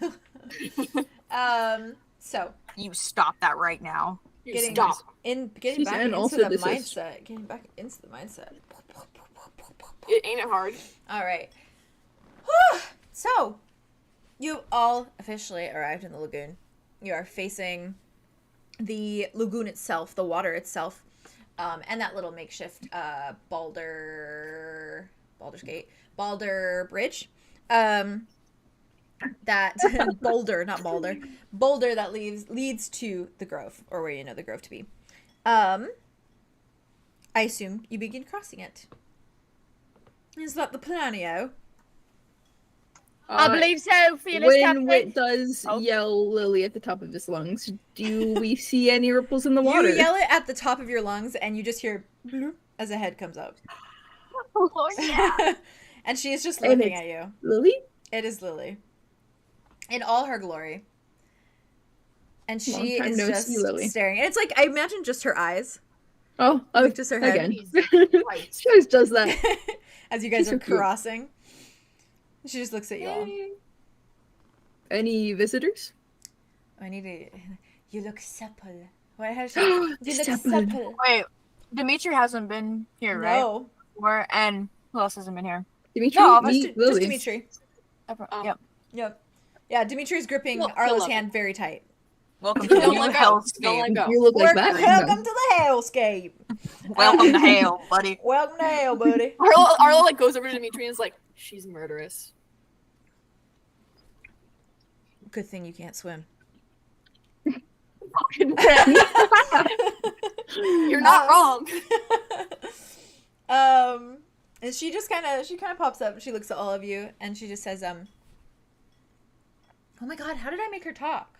So You stop that right now. getting Stop. getting She's back an into also the desist. mindset. Getting back into the mindset. It ain't it hard. All right. So, you've all officially arrived in the lagoon. You are facing the lagoon itself, the water itself, and that little makeshift Baldur's Bridge. That boulder, not Balder, boulder that leads to the grove, or where you know the grove to be. I assume you begin crossing it. Is that the planio? I believe so, fearless When captain. Wit does Oh. yell Lily at the top of his lungs, do we see any ripples in the water? You yell it at the top of your lungs, and you just hear bloop as a head comes up. Oh, yeah. And she is just And looking it's- at you. Lily? It is Lily. In all her glory. And Long she time is no just see, Lily. staring. And it's like, I imagine just her eyes. Oh, Like just her head. again. She always does that. As you guys She's are so cute. crossing. She just looks at you all. Any visitors? I need to... You look supple. What? How does she... You look Supple. supple. Wait, Dimitri hasn't been here, right? No. Where and who else hasn't been here? Dimitri? No, Me, just Lily. Dimitri. Yep. Yep. Yeah, Dimitri's gripping Well, Arlo's Philip. hand very tight. Welcome to the Don't new let go. hellscape. Don't let go. You look like that? Welcome No. to the hellscape. Welcome to hell, buddy. Welcome to hell, buddy. Arlo like goes over to Dimitri and is like, she's murderous. Good thing you can't swim. You're not wrong. And she just kind of pops up. She looks at all of you and she just says, "Oh my God, how did I make her talk?"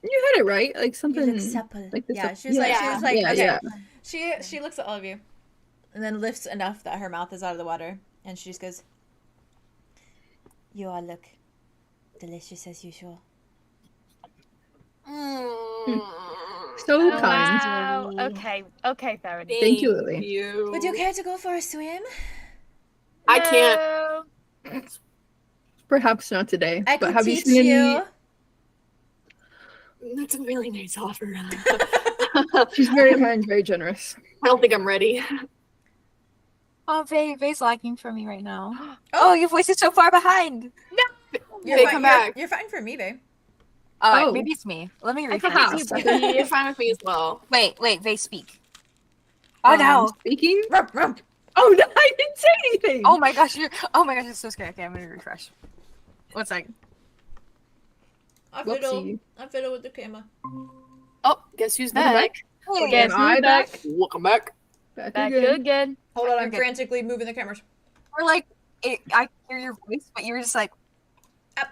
You had it right. Like You something look supple. like this. Yeah, she was like, Yeah, okay. yeah. She looks at all of you, and then lifts enough that her mouth is out of the water, and she just goes, "You all look delicious as usual." So Oh, kind. wow. Okay, fair enough. Thank you, Lily. Would you care to go for a swim? I can't. No. Perhaps not today. I but could have you teach seen any? you. That's a really nice offer. She's very kind, very generous. I don't think I'm ready. Oh, Vay's lagging for me right now. Oh, your voice is so far behind. You're Babe, fine. come back. You're fine for me, babe. Oh. Maybe it's me. Let me I can refresh. teach you, buddy. You're fine with me as well. Wait, Vay, speak. Oh no! Speaking? Ruff, ruff. Oh no, I didn't say anything. Oh my gosh, it's so scary. Okay, I'm gonna refresh. 1 second. I Whoopsie. fiddle with the camera. Oh, guess who's Welcome back? Guess Am I who's back? Welcome back. Back Back again. again. Hold on, I'm Okay. frantically moving the cameras. Or like, I hear your voice, but you're just like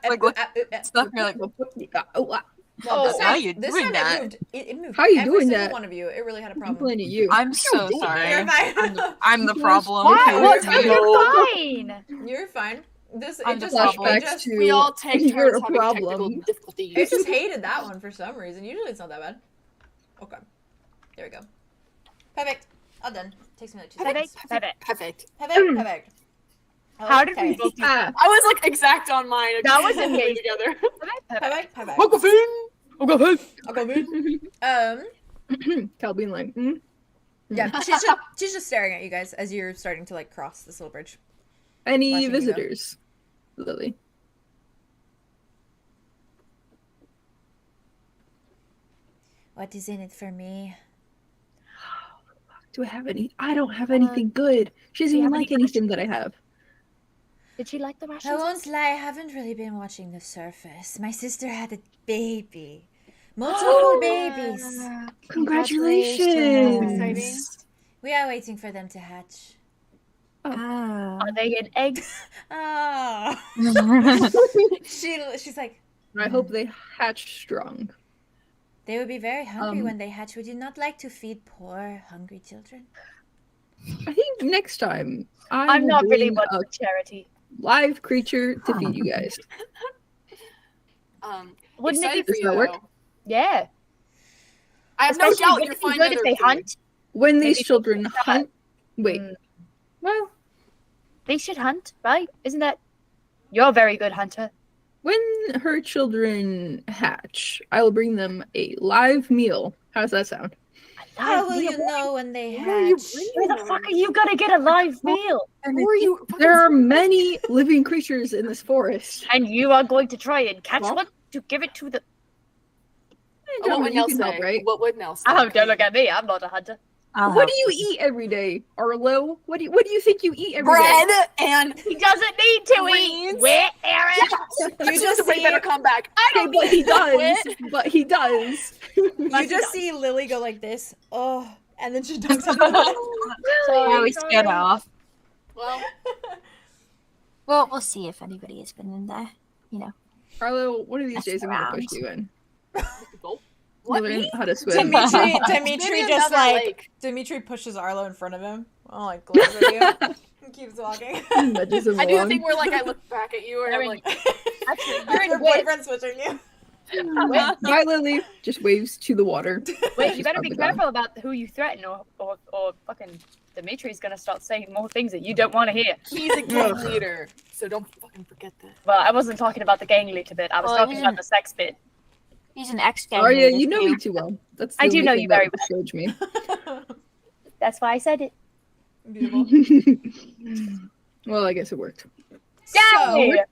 Like, what- stuff. You're like, Well, this how time, you this doing time that? it moved. It moved. How you Every doing single that? one of you. It really had a I'm problem. playing at you. I'm so sorry. You're fine. I'm the problem. What? Okay, What's it's me. you're fine. You're fine. This I'm it the just, problem. it Flashbacks just to We all take you're turns a having technical problem. difficulties. it just hated that one for some reason. Usually it's not that bad. Okay. There we go. Perfect. All done. Takes me like 2 seconds. Perfect. Perfect. Perfect. Perfect. How did we Okay. both do Ah, I was like exact on mine. That was Put them amazing. together. Perfect. Perfect. Welcome in. I'll go move. Cal being like, hmm? Yeah, she's just staring at you guys as you're starting to like cross this little bridge. Any Watching you go. visitors? Lily. What is in it for me? Do I have any? I don't have anything good. She doesn't even like anything that I have. Did she like the I rations? won't lie, I haven't really been watching the surface. My sister had a baby. Multiple babies. Congratulations. Exciting. We are waiting for them to hatch. Are they in eggs? Oh. She's like, I hope they hatch strong. they will be very hungry when they hatch. Would you not like to feed poor, hungry children? I think next time I'm not really bring one a for charity. live creature to feed you guys. Wouldn't it Excited be for you, Does that work? though. Yeah. I have no Especially doubt wouldn't you're it be finding good if other they food. hunt. When these Maybe children that. hunt, wait. Well, they should hunt, right? Isn't that? You're a very good hunter. When her children hatch, I will bring them a live meal. How does that sound? How will you know when they What are you hatch? bringing Where the fuck are you gonna get a live meal? Who are you? There are many living creatures in this forest. And you are going to try and catch Well- one to give it to the. What Gentlemen, would you Nell can say? help, right? What would Nell say? Oh, don't look at me. I'm not a hunter. What do you eat every day, Arlo? What do you think you eat every day? Bread and He doesn't need to eat. Greens. Wait, Aaron. you just way better come back. I Okay, don't but he need does. But he does. You just see Lily go like this. Oh, and then she dunks on Really scared off. Well, We'll see if anybody has been in there. Arlo, one of these Mess days I'm gonna push around. you in. what? You learn Me? how to swim. Dimitri Maybe just another like lake. Dimitri pushes Arlo in front of him. Oh, like gloves at you. And keeps walking. Nudges him I do the along. thing where like I look back at you and I'm like, Actually, Your boyfriend's switching you. Bye, Lily. Just waves to the water. wait, She's you better be probably gone. careful about who you threaten, or fucking Dimitri's gonna start saying more things that you don't want to hear. he's a gang leader, so don't fucking forget that. Well, I wasn't talking about the gang leader bit. I was Well, talking yeah. about the sex bit. He's an ex-gang Aria, leader, you know too. me too well. That's the I do only know thing you that very discouraged me. That's why I said it. Beautiful. Well, I guess it worked. Yeah.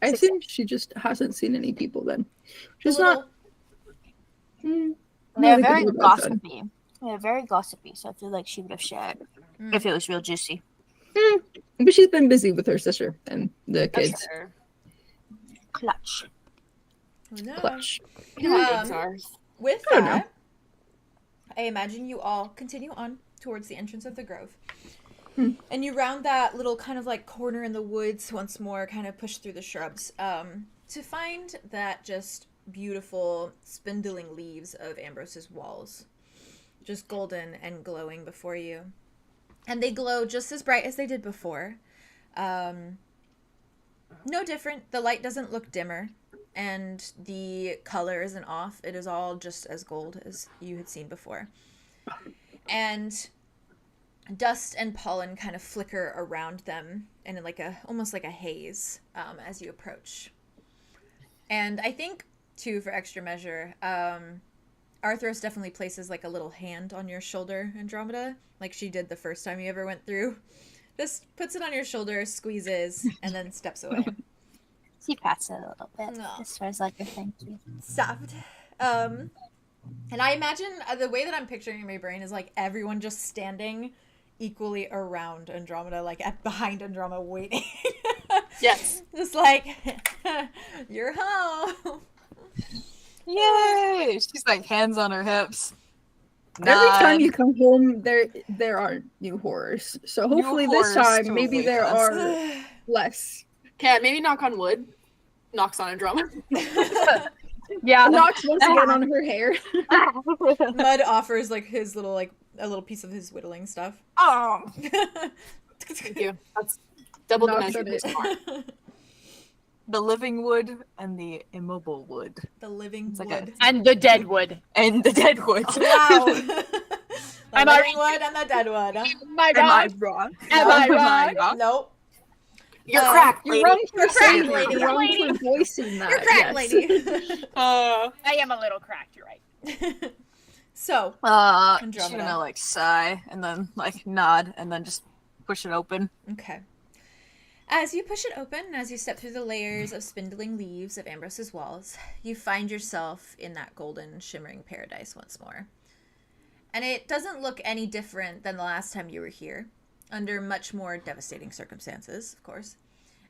I assume she just hasn't seen any people then. She's not. They're really very good about that. gossipy. They're very gossipy, so I feel like she would have shared if it was real juicy. But she's been busy with her sister and the kids. Sure. Clutch. Who knows? Clutch. You know what kids are. With I don't know. that, I imagine you all continue on towards the entrance of the grove. And you round that little kind of like corner in the woods once more, kind of push through the shrubs, to find that just beautiful spindling leaves of Ambrose's walls. Just golden and glowing before you. And they glow just as bright as they did before. No different. The light doesn't look dimmer. And the color isn't off. It is all just as gold as you had seen before. And dust and pollen kind of flicker around them in like almost like a haze as you approach. And I think, too, for extra measure, Arthros definitely places like a little hand on your shoulder, Andromeda, like she did the first time you ever went through. Just puts it on your shoulder, squeezes, and then steps away. She pats it a little bit. No. As far as like a thank you. Soft. And I imagine the way that I'm picturing in my brain is like everyone just standing equally around Andromeda, like behind Andromeda waiting. Yes. Just like, you're home. Yay! She's like hands on her hips. Every Nod. time you come home, there are new horrors. So hopefully this horrors time, to maybe await there us. are less. Okay, maybe knock on wood. Knocks on Andromeda. Yeah. Knocks once again on her hair. Mud offers like his little like a little piece of his whittling stuff. Oh, Thank you. That's double the Knocks measure. on it. Smart. the living wood and the immobile wood. The living It's like wood. And the dead wood. And the dead wood. Wow. The Am I living wood and the dead wood. Huh? Am I Am I wrong? wrong? Am I wrong? Nope. You're cracked, You're lady. wrong for You're saying cracked, that. lady. You're wrong for voicing that. You're cracked, yes. lady. I am a little cracked, you're right. So, She's Andromeda. gonna like sigh and then like nod and then just push it open. okay. As you push it open, as you step through the layers of spindling leaves of Ambrose's walls, you find yourself in that golden, shimmering paradise once more. And it doesn't look any different than the last time you were here, under much more devastating circumstances, of course.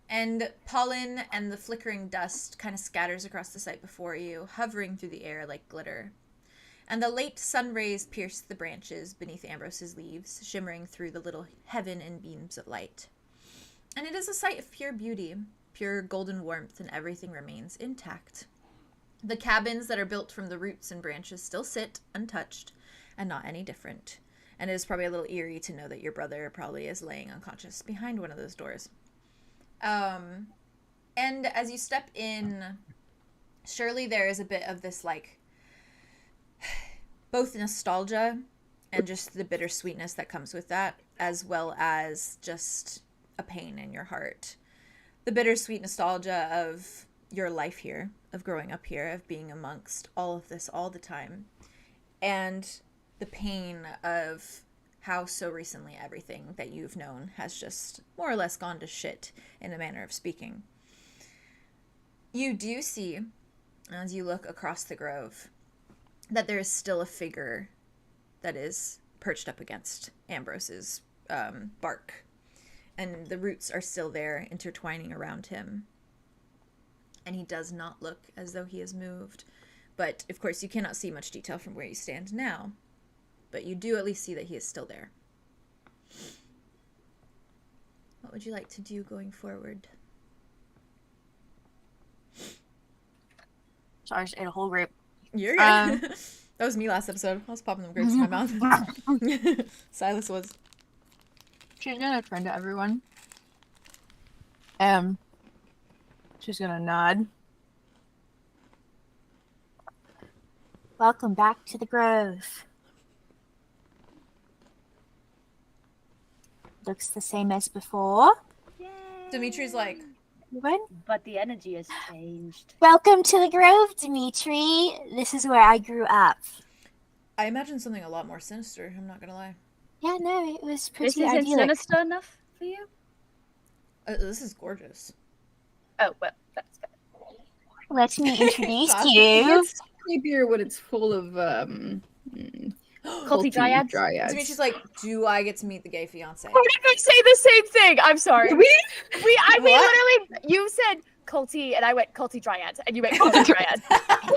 And pollen and the flickering dust kind of scatters across the site before you, hovering through the air like glitter. And the late sun rays pierce the branches beneath Ambrose's leaves, shimmering through the little heaven in beams of light. And it is a sight of pure beauty, pure golden warmth, and everything remains intact. The cabins that are built from the roots and branches still sit untouched, and not any different. And it is probably a little eerie to know that your brother probably is laying unconscious behind one of those doors. And as you step in, surely there is a bit of this, like, both nostalgia and just the bittersweetness that comes with that, as well as just a pain in your heart. The bittersweet nostalgia of your life here, of growing up here, of being amongst all of this all the time, and the pain of how so recently everything that you've known has just more or less gone to shit, in a manner of speaking. You do see, as you look across the grove, that there is still a figure that is perched up against Ambrose's bark. And the roots are still there, intertwining around him. And he does not look as though he has moved. But, of course, you cannot see much detail from where you stand now. But you do at least see that he is still there. What would you like to do going forward? Sorry, I just ate a whole grape. You're good. That was me last episode. I was popping them grapes in my mouth. Silas was. She's gonna turn to everyone. She's gonna nod. Welcome back to the Grove. Looks the same as before. Dimitri's like, What? But the energy has changed. Welcome to the Grove, Dimitri. This is where I grew up. I imagine something a lot more sinister, I'm not gonna lie. Yeah, no, it was This pretty isn't idyllic. sinister enough for you? This is gorgeous. Oh, well, that's good. Let me introduce Classic. you. It's creepier when it's full of Culty dryads? Dimitri's like, do I get to meet the gay fiance? How did we say the same thing? I'm sorry. We We What? literally, you said culty, and I went culty dryads, and you went culty dryads.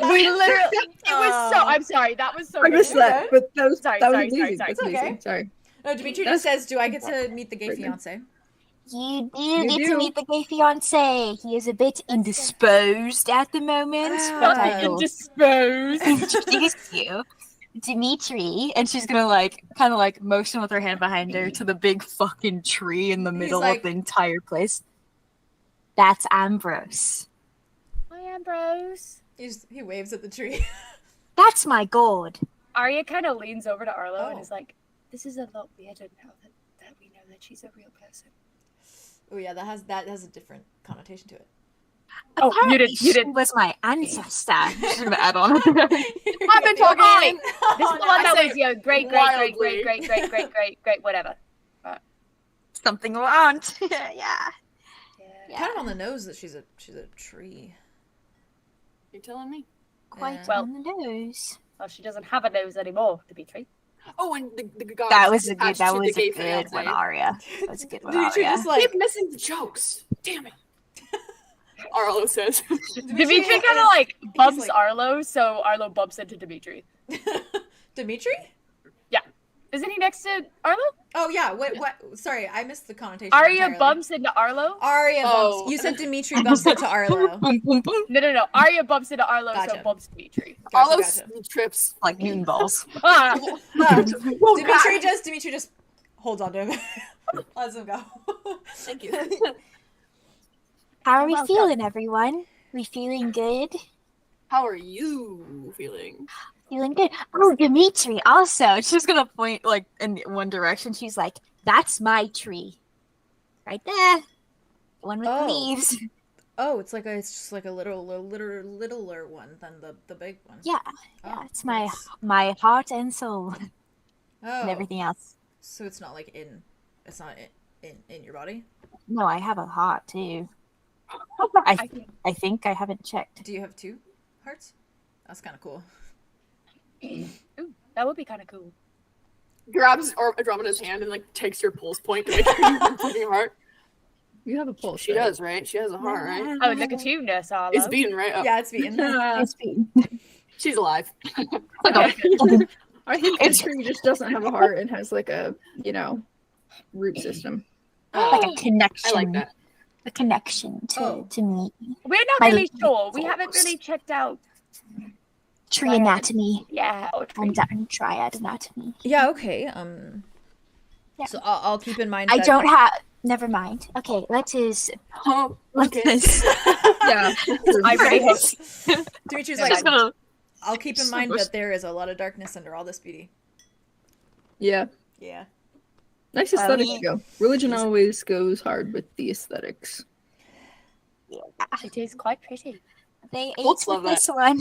We literally, it was so, I'm sorry, that was so I missed good. that, but that was Sorry, that was sorry, amazing. sorry, That's sorry. amazing. Okay. Sorry. No, Dimitri just says, do I get to meet the gay fiance? You do You get do. to meet the gay fiance. He is a bit indisposed at the moment, but I will Indisposed. introduce you. Dimitri. And she's gonna like kind of like motion with her hand behind her to the big fucking tree in the middle like- of the entire place. That's Ambrose. Hi, Ambrose. He waves at the tree. That's my god. Arya kind of leans over to Arlo Oh. and is like, this is a lot weirder now that we know that she's a real person. Oh yeah, that has a different connotation to it. Oh, you Apparently did- you she did. was my ancestor. She's gonna add on. I've been talking. This is the one that I say was your great, wildly. great, whatever. Something around. Yeah. Kind of on the nose that she's a tree. You're telling me? Quite Well- on the nose. Well, she doesn't have a nose anymore, Dimitri. Oh, and the gods That was a good. attached That to the was gay a good fiance. one, Aria. That was a good one, Dimitri Aria. just like Keep missing the jokes. Damn it. Arlo says. Dimitri kind of like bumps Arlo, so Arlo bumps into Dimitri. Dimitri? Isn't he next to Arlo? Oh yeah. What? Sorry, I missed the connotation. Arya entirely. bumps into Arlo. Aria bumps. Oh. You said Dimitri bumps into Arlo. Boom, boom, boom. No. Arya bumps into Arlo, Gotcha. so bumps Dimitri. Gotcha, Arlo gotcha. trips. Like Newton balls. Ah, Dimitri just holds on to him. Lets him go. Thank you. How are we Welcome. feeling, everyone? We feeling good? How are you feeling? Feeling good. Oh, Dimitri, also. She's gonna point like in one direction. She's like, that's my tree. Right there. The one with Oh. the leaves. Oh, it's just like a littler one than the big one. Yeah. Oh, Yeah, it's my nice. my heart and soul Oh, and everything else. so it's not like it's not in your body? No, I have a heart too. I think I haven't checked. Do you have 2 hearts? That's kind of cool. Ooh, that would be kind of cool. Grabs Andromeda's hand and like takes your pulse point to make sure you have a fucking heart. You have a pulse. She right? does, right? She has a heart, right? Oh, look at you, Nurse Arlow. It's beating, right? Oh, Yeah, it's beating. It's been. she's alive. I think the tree just doesn't have a heart and has like a, root system. Like a connection. I like that. A connection to me. We're not My really little sure. We haven't folks. really checked out. Tree anatomy Yeah, or tree. and triad anatomy. Yeah, okay. Yeah. So I'll keep in mind I that... don't have. Never mind. Okay, let us. Oh, Let okay. us. Yeah. I really hope. Dimitri's Yeah, like, I- I'll keep in mind that there is a lot of darkness under all this beauty. Yeah. Yeah. Nice aesthetic to go. Religion always goes hard with the aesthetics. It is quite pretty. They Colts ate love with that. this one.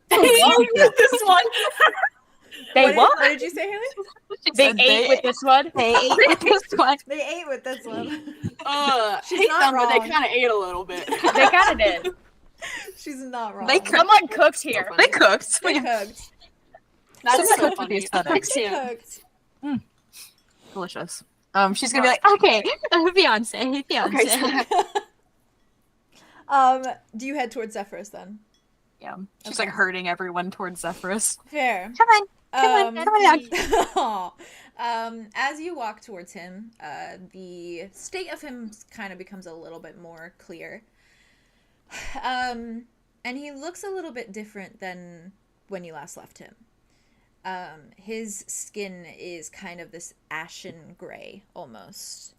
This one. They what? What did you say, Haley? They ate with this one. They ate with this one. They ate with this one. Hate not them, but they wrong. kind of ate a little bit. They kind of did. She's not wrong. They could- Someone cooked here. So They cooked. They cooked. That's Someone so cooked with the funny. aesthetics. They Yeah. cooked. Delicious. She's gonna be like, okay, fiance. Okay, Do you head towards Zephyrus then? Yeah. She's Okay. like herding everyone towards Zephyrus. Fair. Come on. Come on, As you walk towards him, the state of him kind of becomes a little bit more clear. And he looks a little bit different than when you last left him. His skin is kind of this ashen gray, almost.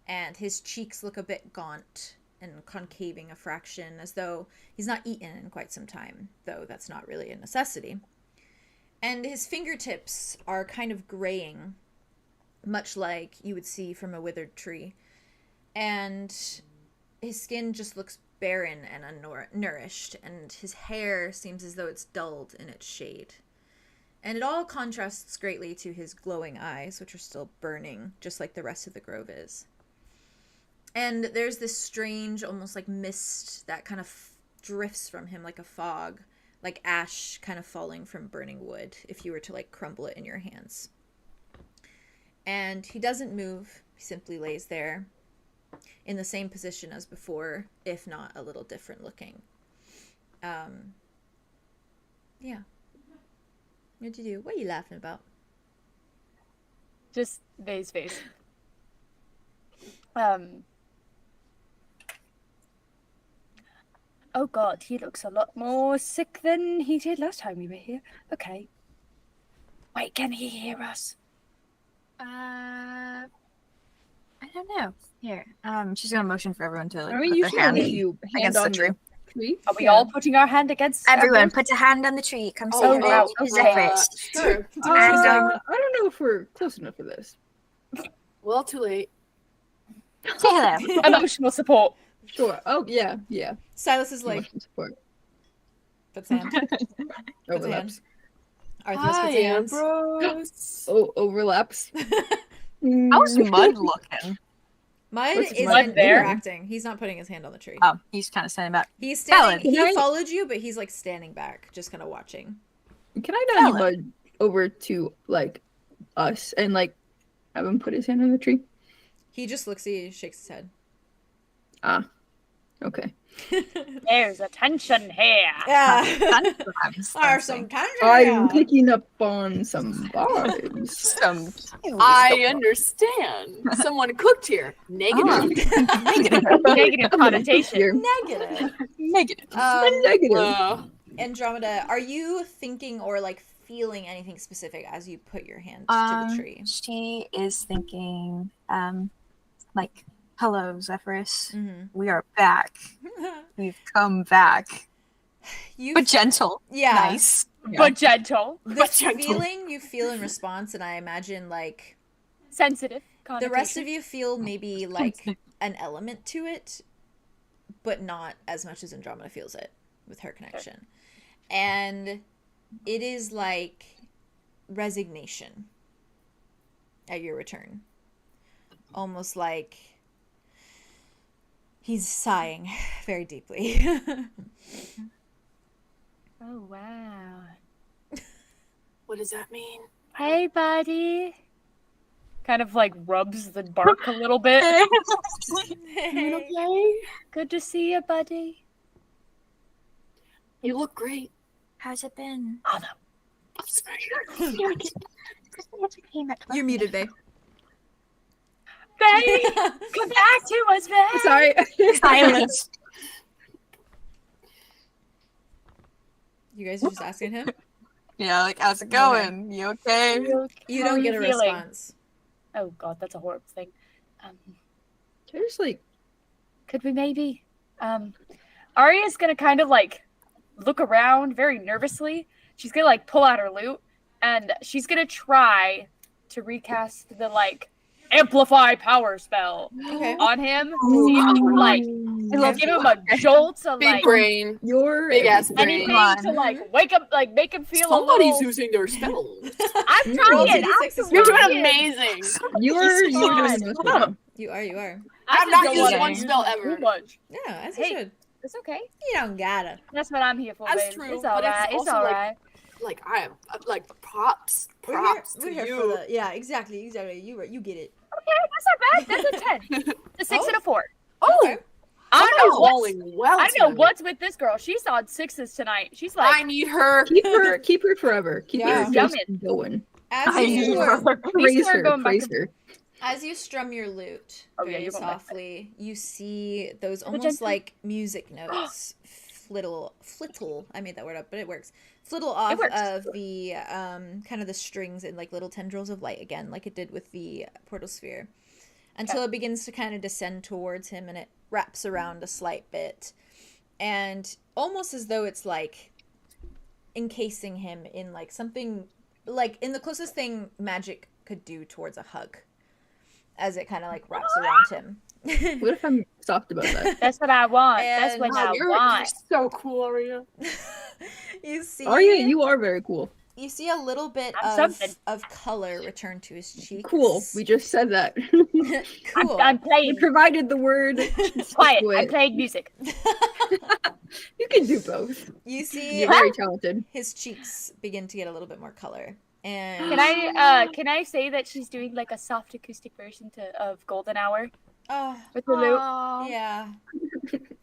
And his cheeks look a bit gaunt and concaving a fraction, as though he's not eaten in quite some time, though that's not really a necessity. And his fingertips are kind of graying, much like you would see from a withered tree. And his skin just looks barren and unnourished, and his hair seems as though it's dulled in its shade. And it all contrasts greatly to his glowing eyes, which are still burning, just like the rest of the grove is. And there's this strange, almost like mist that kind of drifts from him like a fog, like ash kind of falling from burning wood if you were to like crumble it in your hands. And he doesn't move, he simply lays there in the same position as before, if not a little different looking. Yeah. What'd you do? What are you laughing about? Just Vay's face. Oh god, he looks a lot more sick than he did last time we were here. Okay. Wait, can he hear us? I don't know. Here. She's gonna motion for everyone to like, I mean, put you their should hand have you against the tree. tree. Are we all putting our hand against Everyone, put a hand on the tree. Come say Oh, hello wow. to Zephyrus. Sure. And, I don't know if we're close enough for this. Well, too late. say hello. emotional support? Sure. Oh, yeah. Silas is like, Emotional support. puts hand. Overlaps. Arthur Hi, puts hands. Ambrose. Oh, overlaps. How's Mud looking? Mud What's isn't Mud there? interacting. He's not putting his hand on the tree. Oh, he's kind of standing back. He's standing. Valid. He followed you, but he's like standing back, just kind of watching. Can I nudge Mud over to, like, us and, like, have him put his hand on the tree? He just looks at you, shakes his head. Ah. Okay. There's a tension here. Yeah. Sometimes, There's some tension. I'm picking up on some vibes. Some I understand. Someone cooked here. Negative. Negative connotation. Here. Negative. negative. Negative. Andromeda, are you thinking or like feeling anything specific as you put your hand to the tree? She is thinking, like, hello, Zephyrus. Mm-hmm. We are back. We've come back. But gentle. Yeah. Nice. But gentle. The feeling you feel in response, and I imagine like Sensitive. the rest of you feel maybe like an element to it, but not as much as Andromeda feels it with her connection. And it is like resignation at your return. almost like he's sighing very deeply. Oh, wow. What does that mean? Hey, buddy. Kind of like rubs the bark a little bit. You okay? Good to see you, buddy. You look great. How's it been? Oh, no. I'm sorry. You're muted, babe. Babe, come back to us, babe. Sorry. Silence. You guys are just asking him? Yeah, like, how's it going? You okay? You How don't are get you a feeling? response. Oh, God, that's a horrible thing. Just like, Could we maybe? Aria's gonna kind of like look around very nervously. She's gonna like pull out her lute and she's gonna try to recast the like amplify power spell Okay. on him. See if he can like give him a jolt to Big like brain. you're Big ass brain. anything Come to on. like wake up, like make him feel Somebody's a little. using their spells. I'm Roll trying. 2d6 as You're well. doing amazing. you're He's doing fine. the most right now. You are. I've I not just used don't one wanna spell use ever. too much. Yeah, as you Hey. should. It's okay. You don't gotta. That's what I'm here for, That's babe. true, It's but all it's right. It's also, all like, right. Like I am, like props We're to here you. for the. Yeah, exactly. You get it. Okay, that's not bad. That's a 10. A 6 and a 4. Okay. I don't know what's, rolling well. I don't know tonight. what's with this girl. She's on 6s tonight. She's like, I need her. Keep her forever. Keep Yeah. her just going. As I you need Praise her her, going back praise to- her. as you strum your lute Oh, yeah, very you're going back. softly, you see those almost gentle- like music notes flittle. I made that word up, but it works. Flittle off works. of the kind of the strings and like little tendrils of light again, like it did with the portal sphere, until it begins to kind of descend towards him, and it wraps around a slight bit, and almost as though it's like encasing him in like something, like in the closest thing magic could do towards a hug, as it kind of like wraps around him. What if I'm soft about that? that's what I want. That's And- what I You're want. so cool, Aria. You see, Arya, you are very cool. you see a little bit I'm of something. color return to his cheeks. Cool. We just said that. cool. I'm You playing. provided the word. Quiet. Wait. I'm playing music. You can do both. You see You're very talented. his cheeks begin to get a little bit more color. And Can I say that she's doing like a soft acoustic version of Golden Hour oh with the lute? Aw, yeah,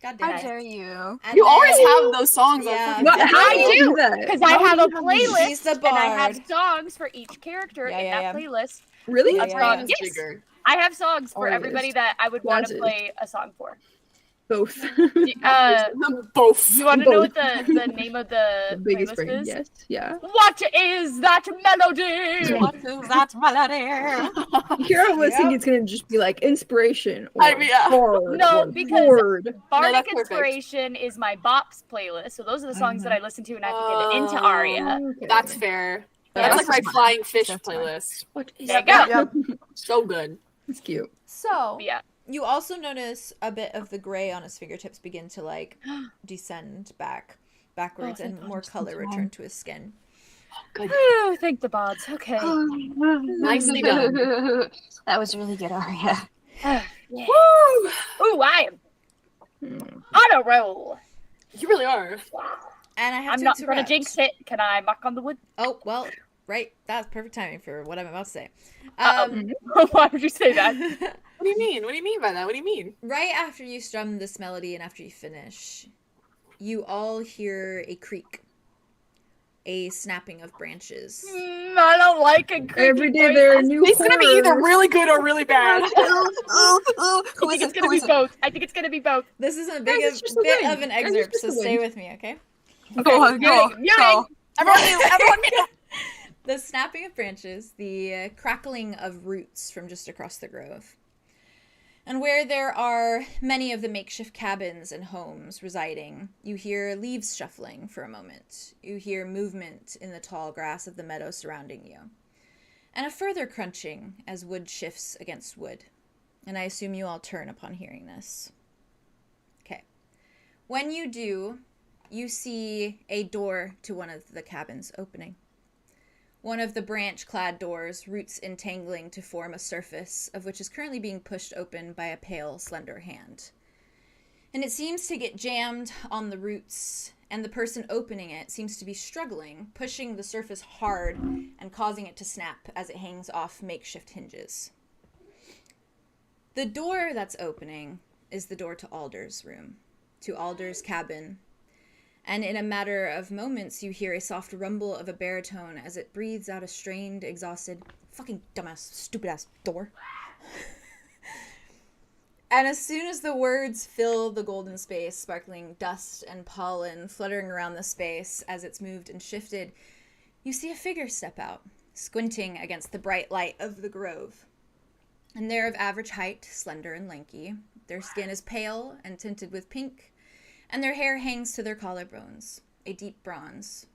god how damn dare it. you? And You then always have those songs. Yeah. On What? fucking How I do you do, do that? Because I How have do a you have these? She's the playlist and I have bard. songs for each character Yeah, in yeah, that yeah. playlist. Really? Yeah, Of yeah, songs. yeah. Yes. Jigger. I have songs for Artist. everybody that I would want to Closet. play a song for. Both. Both. You want to know Both. what the name of the The biggest playlist brain. is? Yes. Yeah. What is that melody? What is that melody? Here I'm listening. Yep. It's gonna just be like inspiration or Yeah. chord No, or because- chord. Bardic that's perfect. Inspiration is my bops playlist, so those are the songs that I listen to when I have to get into Oh. Aria. Okay. That's fair. Yeah, That's that's like my fine. flying fish That's fine. playlist. What is There you that? go. So good. It's cute. So But yeah. you also notice a bit of the gray on his fingertips begin to like descend backwards, Oh, and thank more God. color return to his skin. Good. Oh, thank the bods. Okay. Nicely done. That was really good, Aria. Yeah. Woo! Ooh, I am Hmm. on a roll. You really are. And I have I'm to not gonna interrupt. jinx it. Can I knock on the wood? Oh well, right. That's perfect timing for what I'm about to say. Why would you say that? What do you mean? What do you mean by that? What do you mean? Right after you strum this melody and after you finish, you all hear a creak, a snapping of branches. I don't like it. Every day there are new It's gonna be either horrors. really good or really bad. Who I is think it? it's gonna Who be is it? both. I think it's gonna be both. This is a Guys, big it's just a bit win. of an Guys, it's excerpt, just so a stay win. with me, okay? Go on, go. Muting. Everyone, The snapping of branches, the crackling of roots from just across the grove. And where there are many of the makeshift cabins and homes residing, you hear leaves shuffling for a moment. You hear movement in the tall grass of the meadow surrounding you. And a further crunching as wood shifts against wood. And I assume you all turn upon hearing this. Okay. When you do, you see a door to one of the cabins opening. One of the branch-clad doors, roots entangling to form a surface, of which is currently being pushed open by a pale, slender hand. And it seems to get jammed on the roots, and the person opening it seems to be struggling, pushing the surface hard and causing it to snap as it hangs off makeshift hinges. The door that's opening is the door to Alder's room, to Alder's cabin, and in a matter of moments you hear a soft rumble of a baritone as it breathes out a strained, exhausted, fucking dumbass, stupid-ass door. And as soon as the words fill the golden space, sparkling dust and pollen fluttering around the space as it's moved and shifted, you see a figure step out, squinting against the bright light of the grove. And they're of average height, slender and lanky. Their skin is pale and tinted with pink, and their hair hangs to their collarbones, a deep bronze.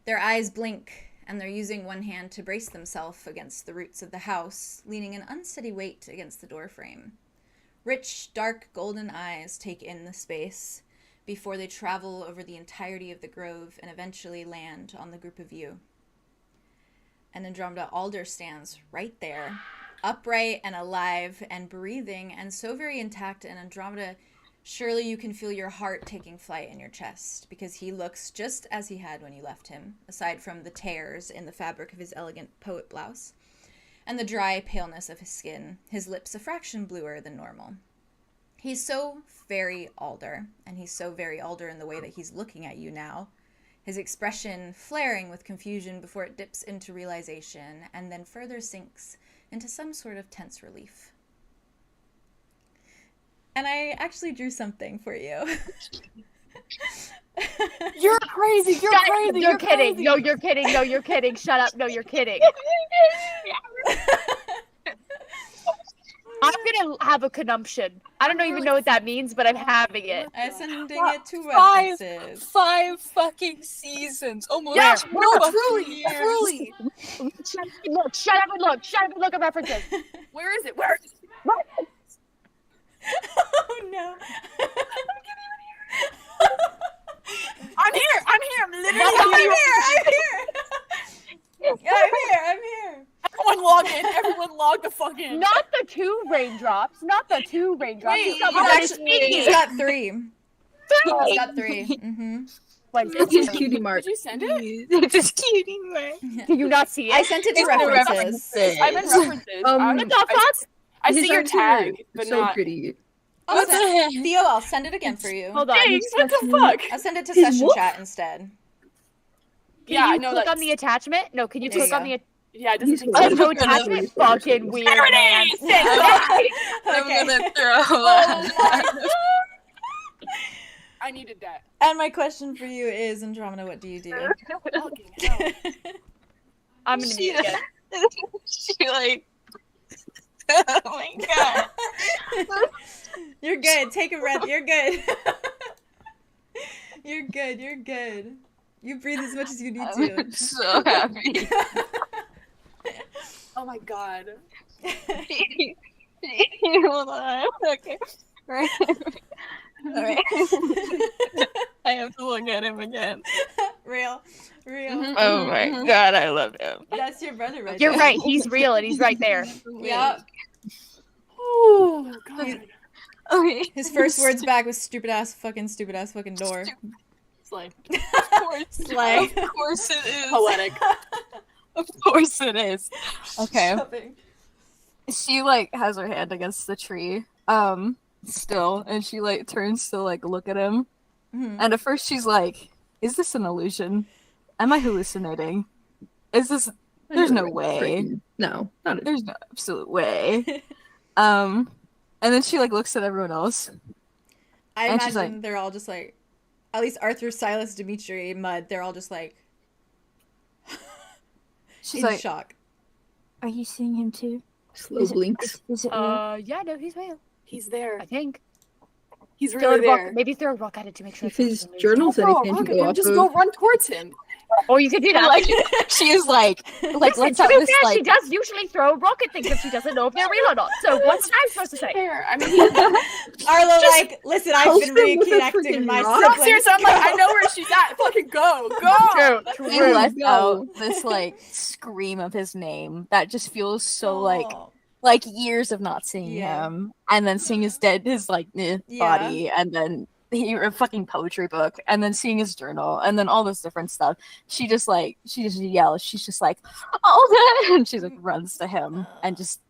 Their eyes blink, and they're using one hand to brace themselves against the roots of the house, leaning an unsteady weight against the doorframe. Rich, dark, golden eyes take in the space before they travel over the entirety of the grove and eventually land on the group of you. And Andromeda Alder stands right there, upright and alive and breathing and so very intact, and Andromeda, surely you can feel your heart taking flight in your chest, because he looks just as he had when you left him, aside from the tears in the fabric of his elegant poet blouse, and the dry paleness of his skin, his lips a fraction bluer than normal. He's so very Alder, and he's so very Alder in the way that he's looking at you now, his expression flaring with confusion before it dips into realization, and then further sinks into some sort of tense relief. And I actually drew something for you. You're crazy. You're crazy. You're kidding. Crazy. No, you're kidding. No, you're kidding. Shut up. No, you're kidding. I'm gonna have a consumption. I don't even know what that means, but I'm having it. I'm sending it to references. 5 fucking seasons. Almost. Yeah, truly. Shut up and look at references. Where is it? Where is it? Oh no. I'm here. I'm literally I'm here. Everyone log in. Everyone log the fuck in. Not the 2 raindrops. Wait, he's got 3. He's got 3. Mm-hmm. It's his cutie mark. Did you send it? It's a cutie mark. Can you not see it? I sent it to references. I'm in references. I see your tag, but so not. pretty. Theo, I'll send it again for you. Hold on. Thanks, what the fuck? I'll send it to session chat instead. Yeah, I know click that. on the attachment? No, can you click on the Yeah, it doesn't take Oh, no attachment? Fucking weird, man. Okay. I needed that. And my question for you is, Andromeda, what do you do? I'm gonna need it again. She like, oh my god. You're good. Take a breath. You're good. You're good. You're good. You breathe as much as you need to. I'm so happy. Oh my god. Hold on. Okay. Right. Alright. I have to look at him again. Real. Oh my god, I love him. That's your brother right You're there. right. He's real and he's right there. Yep. Oh god. Okay. His first words back was stupid ass fucking door. Slay. Of course. Slay. Of course it is. Poetic. Of course it is. Okay. Shopping. She like has her hand against the tree. Still, and she like turns to like look at him. Mm-hmm. And at first she's like, is this an illusion? Am I hallucinating? Is this there's no way. No, not There's no absolute way. And then she like looks at everyone else. I And she's imagine like- they're all just like, at least Arthur, Silas, Dimitri, Mud, they're all just like, She's in like, shock. are you seeing him too? slow blinks. Is it real? Yeah, no, he's real. He's there. I think. He's Throw really a rock, there. maybe throw a rock at it to make sure. If it's not his an illusion. journals Don't throw a anything rock to at go him, off just of, go run towards him. Or you could do that. Like, she is like Listen, let's to have be this fair, like. she does usually throw rocket things if she doesn't know if they're real or not. So what's I supposed to say? Fair. I mean, Arlo, like, listen, I've Help been them with a reconnecting freaking my rock. no, siblings. seriously, I'm like, I know where she's at. Fucking go. He True. left Go. out this like scream of his name that just feels so Aw. like years of not seeing Yeah. him, and then seeing his Yeah. body, and then a fucking poetry book, and then seeing his journal, and then all this different stuff. She just yells. She's just like, oh, and she like runs to him and just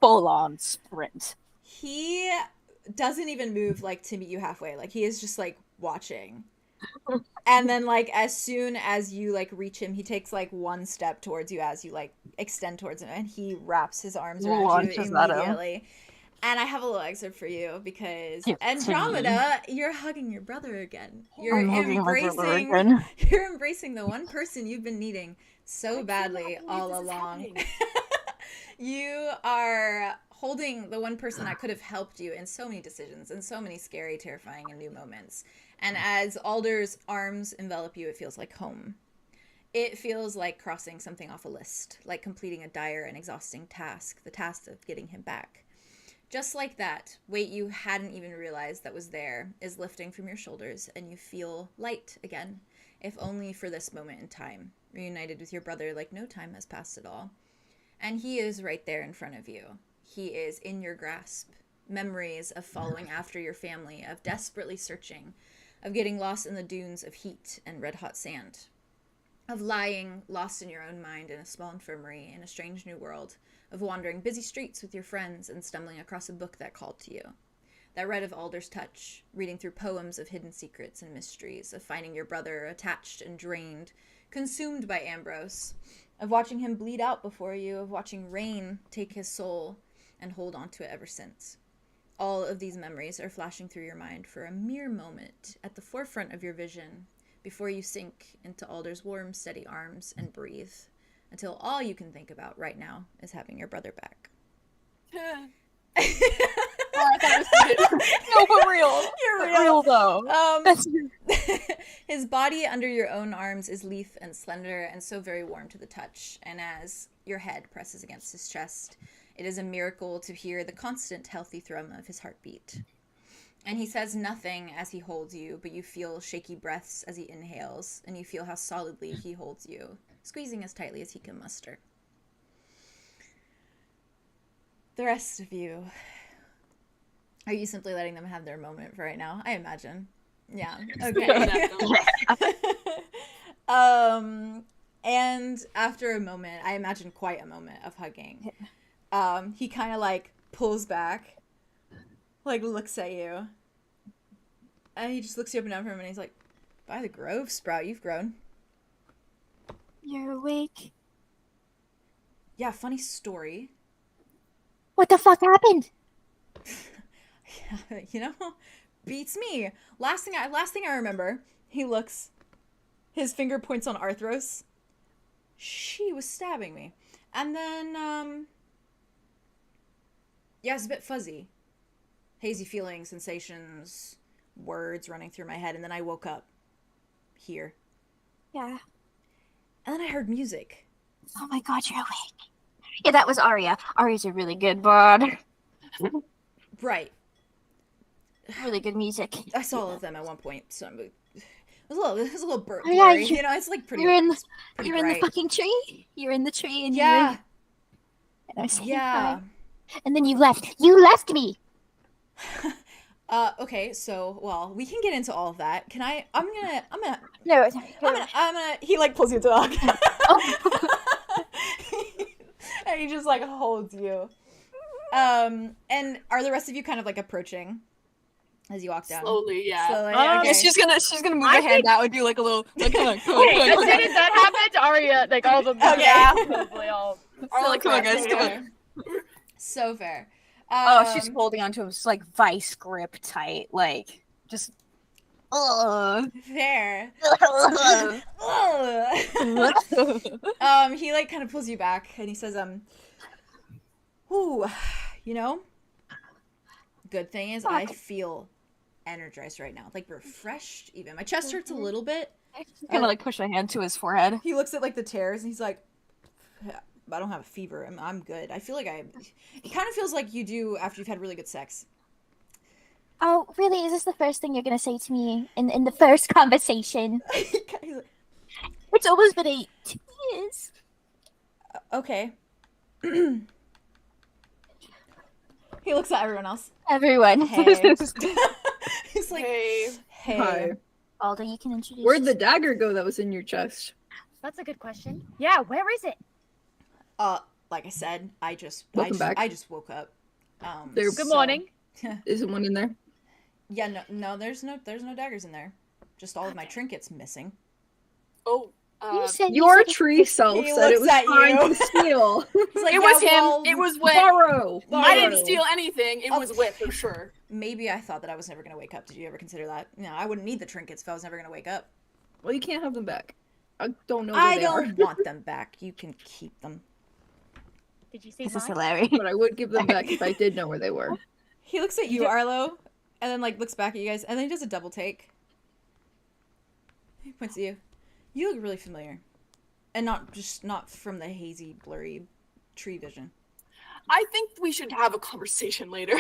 full on sprint. He doesn't even move like to meet you halfway. Like he is just like watching. And then like as soon as you like reach him, he takes like one step towards you as you like extend towards him, and he wraps his arms around you Launches at him. immediately. And I have a little excerpt for you because Give it to Andromeda, you're hugging your brother again. You're I'm hugging my brother embracing again. you're embracing the one person you've been needing so badly all along. You are holding the one person that could have helped you in so many decisions and so many scary, terrifying, and new moments. And as Alder's arms envelop you, it feels like home. It feels like crossing something off a list, like completing a dire and exhausting task, the task of getting him back. Just like that, weight you hadn't even realized that was there is lifting from your shoulders, and you feel light again, if only for this moment in time, reunited with your brother like no time has passed at all. And he is right there in front of you. He is in your grasp. Memories of following after your family, of desperately searching, of getting lost in the dunes of heat and red-hot sand, of lying lost in your own mind in a small infirmary in a strange new world, of wandering busy streets with your friends and stumbling across a book that called to you, that read of Alder's touch, reading through poems of hidden secrets and mysteries, of finding your brother attached and drained, consumed by Ambrose, of watching him bleed out before you, of watching rain take his soul and hold on to it ever since. All of these memories are flashing through your mind for a mere moment at the forefront of your vision before you sink into Alder's warm, steady arms and breathe, until all you can think about right now is having your brother back. No, but real. You're Real though. His body under your own arms is lithe and slender and so very warm to the touch, and as your head presses against his chest, it is a miracle to hear the constant healthy thrum of his heartbeat. And he says nothing as he holds you, but you feel shaky breaths as he inhales, and you feel how solidly he holds you, squeezing as tightly as he can muster. The rest of you, are you simply letting them have their moment for right now? I imagine. Yeah. Okay. And after a moment, I imagine quite a moment of hugging, he kind of like pulls back, like looks at you, and he just looks you up and down for him, and he's like, "By the Grove, Sprout, you've grown." You're awake. Yeah, funny story. What the fuck happened? You know, beats me. Last thing I remember, he looks, his finger points on Arthros. She was stabbing me. And then, yeah, it's a bit fuzzy. Hazy feelings, sensations, words running through my head, and then I woke up here. Yeah. And then I heard music. Oh my god, you're awake. Yeah, that was Aria. Aria's a really good bard. Right. Really good music. I saw all of them at one point, so it was a little blurry. Oh, yeah, you know, it's like pretty. You're in bright. the fucking tree. You're in the tree, and Yeah. and I was saying Yeah. hi. And then you left. You left me. Okay, so, well, we can get into all of that. Can I, I'm gonna, No. he, like, pulls you to the hug. And he just, like, holds you. And are the rest of you kind of, like, approaching as you walk down? Slowly, yeah. Slowly, Yeah, okay. she's gonna move a hand out and do like a little like come on. Wait, as soon as that happens, Aria, like all the Okay. all Like, come on, guys, come on. So fair. Oh, she's holding onto him, just like vice grip tight, like just. Fair. He, like, kind of pulls you back, and he says, ooh, you know, good thing is I feel energized right now, like refreshed. Even my chest hurts a little bit. I'm gonna like push a hand to his forehead. He looks at like the tears and he's like, I don't have a fever. I'm good. I feel like it kind of feels like you do after you've had really good sex. Oh, really? Is this the first thing you're gonna say to me in the first conversation? It's almost been 8 years. Okay. He looks at everyone else. Everyone. Hey. He's like, Hey. Hi. Alder, you can introduce. Where'd the dagger go that was in your chest? That's a good question. Yeah, where is it? Like I said, I just back. woke up. Good morning. Isn't one in there? Yeah, no, there's no daggers in there. Just all of my trinkets missing. Oh, Your tree self He said it looks was at fine you. to steal. He's like, it was "Yeah, him. well, It was Wit. Borrow. I didn't steal anything. It was Wit for sure. Maybe I thought that I was never gonna wake up. Did you ever consider that? No, I wouldn't need the trinkets if I was never gonna wake up. Well, you can't have them back. I don't know where I they are. don't want them back. You can keep them. Did you see This is mine? hilarious. But I would give them back if I did know where they were. He looks at you, Arlo, and then like looks back at you guys, and then he does a double take. He points at you. You look really familiar, and not from the hazy, blurry tree vision. I think we should have a conversation later.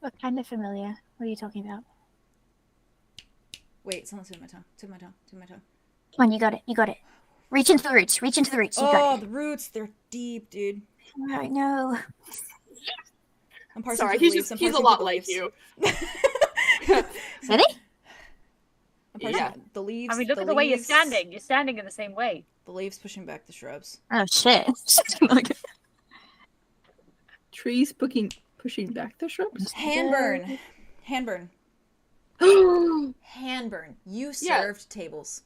What kind of familiar? What are you talking about? Wait, someone's to my tongue. To my tongue. To my tongue. Come on, you got it. You got it. Reach into the roots. Reach into the roots. You Oh, got it. the roots. They're deep, dude. I know. I'm parsing Sorry, through the leaves. I'm he's a parsing lot through the like leaves. you. Really? I'm parsing Yeah. the leaves. I mean, look the at the way you're leaves- standing. You're standing in the same way. The leaves pushing back the shrubs. Oh shit. Trees pushing back the shrubs. Handburn. Handburn. Handburn. You Yeah. served tables.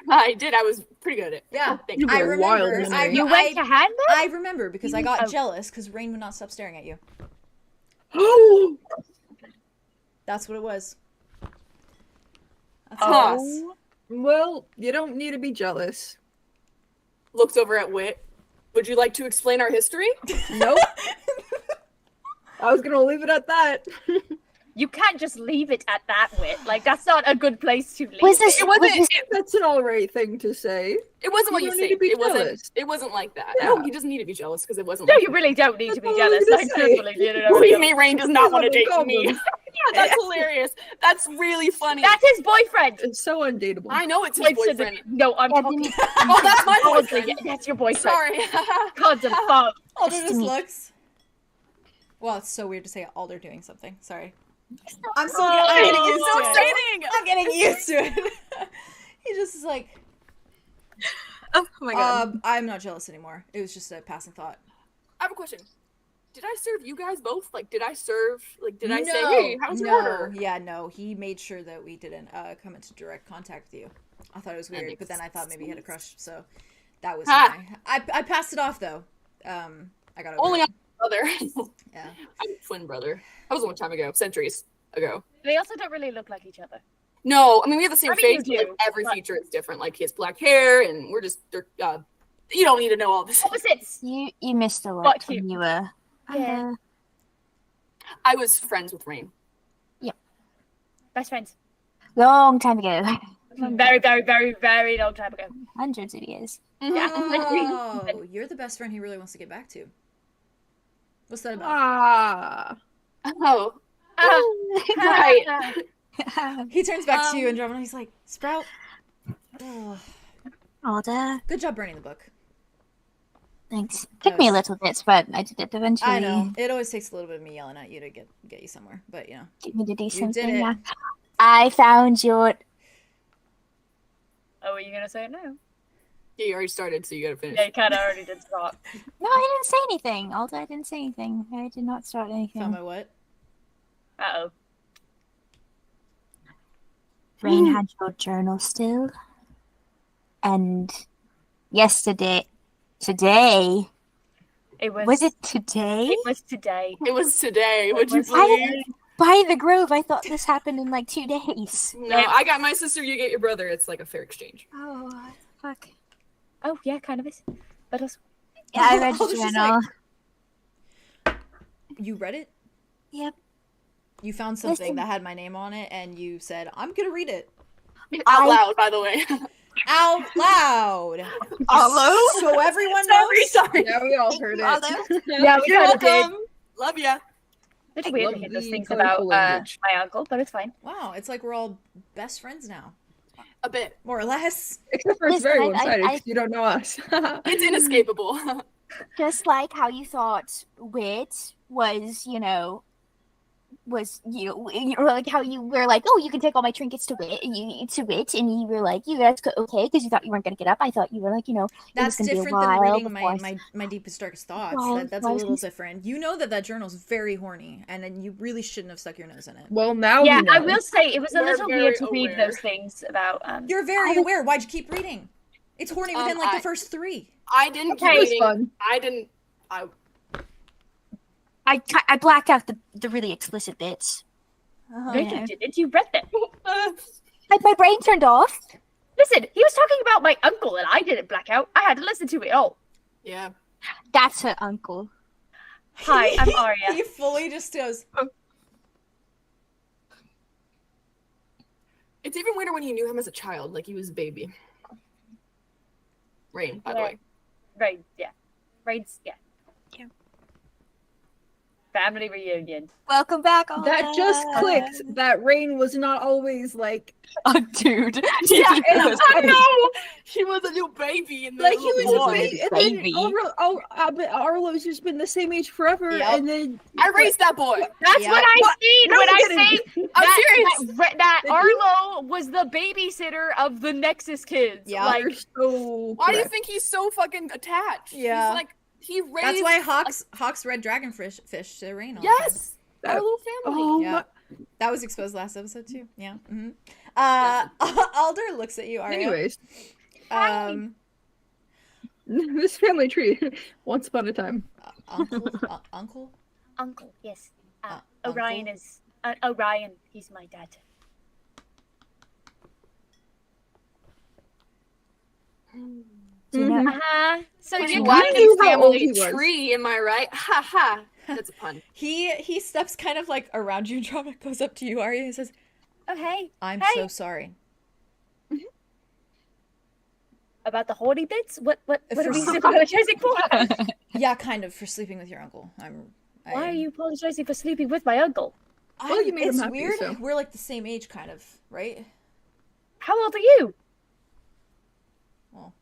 I did. I was pretty good at it. Yeah. Thank You you. I were a wild remember. woman. I, You I, went to Handburn? I remember because I got Oh. jealous because Rain would not stop staring at you. That's what it was. That's what it was. Oh. Well, you don't need to be jealous. Looks over at Wit. Would you like to explain our history? Nope. I was gonna leave it at that. You can't just leave it at that, Wit. Like, that's not a good place to leave Was this? It wasn't. Was this That's an alright thing to say. It wasn't what You you don't need think. to be It wasn't. jealous. It wasn't like that. Yeah. No, he doesn't need to be jealous because it wasn't. No, like you really don't need to be That's all I was jealous. gonna Like, say. truthfully, you know, Believe me, Rain does not want to date Problem. me. Yeah, that's hilarious. That's really funny. That's his boyfriend. It's so undateable. I know it's his Wait, so boyfriend. no, I'm Yeah, talking. Oh, that's my Honestly, boyfriend. that's your boyfriend. Sorry. God, the fuck. Alder Just just me. looks. Well, it's so weird to say Alder doing something. Sorry. I'm so I'm getting used so to it. exciting. I'm getting used to it. He just is like, Oh my god. I'm not jealous anymore. It was just a passing thought. I have a question. Did I serve you guys both? Like, did I serve? Like, did I say, No, hey, how's your order? Yeah, no. He made sure that we didn't come into direct contact with you. I thought it was weird, but then I thought maybe he had a crush, so that was Ha. I passed it off though. I got over Only it. I'm brother. Yeah. I'm a twin brother. That was a long time ago, centuries ago. They also don't really look like each other. No, I mean we have the same I mean, face. you but, do, like, every but- feature is different. Like he has black hair, and we're just. You don't need to know all this. Opposites. you missed a lot Got when you. you were. Yeah. I was friends with Rain. Best friends. Long time ago. Very, very, very, very long time ago. Hundreds of years. Yeah. Oh, you're the best friend he really wants to get back to. What's that about? Ah. Oh, Right. He turns back to you, Andromeda. He's like, Sprout. Alder. Good job burning the book. Thanks. Took me a little bit, but I did it eventually. I know. It always takes a little bit of me yelling at you to get you somewhere, but you know. Get me to do You something. did it. Yeah. I found your. Oh, are you gonna say it now? yeah, you already started, so you gotta finish. Yeah, you kind of already did start. No, I didn't say anything. Alder, I didn't say anything. I did not start anything. Found my what? Uh-oh. Rain had your journal still. And today. It was. Was it today? It was today. It was today. Would you was- believe? By the Grove, I thought this happened in like 2 days. No, I got my sister. You get your brother. It's like a fair exchange. Oh, fuck. Oh, yeah, kind of is. But also, Yeah, I read I was your just journal. You read it? Yep. You found something that had my name on it, and you said, "I'm gonna read it Out loud, by the way. out loud." Hello? So everyone knows. Sorry. Yeah, we all heard it. Yeah, we You're kind of did. welcome. Love ya. It's I weird love to hear those the things colorful about language. my uncle, but it's fine. Wow, it's like we're all best friends now, A bit. more or less. Except for it's very Listen, one-sided I- because you don't know us. It's inescapable. Just like how you thought Wit was, like how you were like, oh, you can take all my trinkets to Wit, and you were like, you guys could, okay, because you thought you weren't gonna get up. I thought you were like, That's gonna be a different than while reading before I my deepest, darkest thoughts. Well, That's a little different. You know that journal's very horny, and then you really shouldn't have stuck your nose in it. Well, now Yeah, you know. I will say it was a We're little very weird to read aware. those things about. You're very aware. Why'd you keep reading? It's horny within like I- the first 3. I didn't Okay. keep It was reading. fun. I blacked out the really explicit bits. No, you didn't. You read them. My brain turned off. Listen, he was talking about my uncle, and I didn't black out. I had to listen to it all. Yeah. That's her uncle. Hi, I'm Aria. He fully just goes, It's even weirder when he knew him as a child, like he was a baby. Rain, by the Yeah. way. Right, yeah. Right, yeah. Yeah. Family reunion. Welcome back. All That just clicked. That Rain was not always like Oh, dude. yeah, and I know! He was a new baby in the like he was little a boy. baby, and baby. then but Arlo's just been the same age forever, Yep. and then I raised that boy. That's Yeah. what I mean when I say I'm serious. that Did you- Arlo was the babysitter of the Nexus kids. Yeah. Like, you're so Why do you correct. think he's so fucking attached? Yeah. He's like, he raised. that's why Hawk's red dragonfish fish to rain all the Yes. That- Our little family. Oh Yeah. my. time. That was exposed last episode too. Yeah. Alder looks at you, Aria. Anyways, Um, this family tree. Once upon a time. uncle? uncle, yes. Uncle? Orion is Orion. He's my dad. Do you know? So When you you knew walk how the old family he was. tree, am I right? Ha ha. That's a pun. He steps kind of like around you, Andromeda, goes up to you, Aria, and says, Oh hey, "I'm Hey. so sorry." about the horny bits? What are For we some- apologizing for? Yeah, kind of, for sleeping with your uncle. Why are you apologizing for sleeping with my uncle? Well, you made him it's happy, weird. so. We're like the same age, kind of, right? How old are you? Well,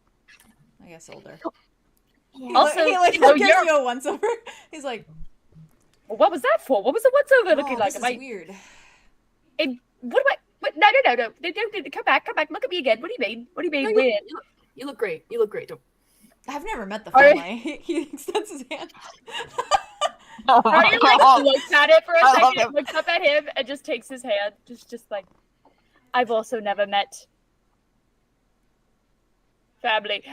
I guess older. Yeah. Also, he like so gives you're- you a once over. He's like, Well, what was that for? What was the once over looking "Oh, like? this Am is I? weird." What am I? What? No. Come back. Look at me again. What do you mean? What do you mean No, weird? You look great. You look great. Don't. I've never met the Aria- family. He extends his hand. Arya like looks at it for a I love second, him. looks up at him, and just takes his hand. Just like, I've also never met family.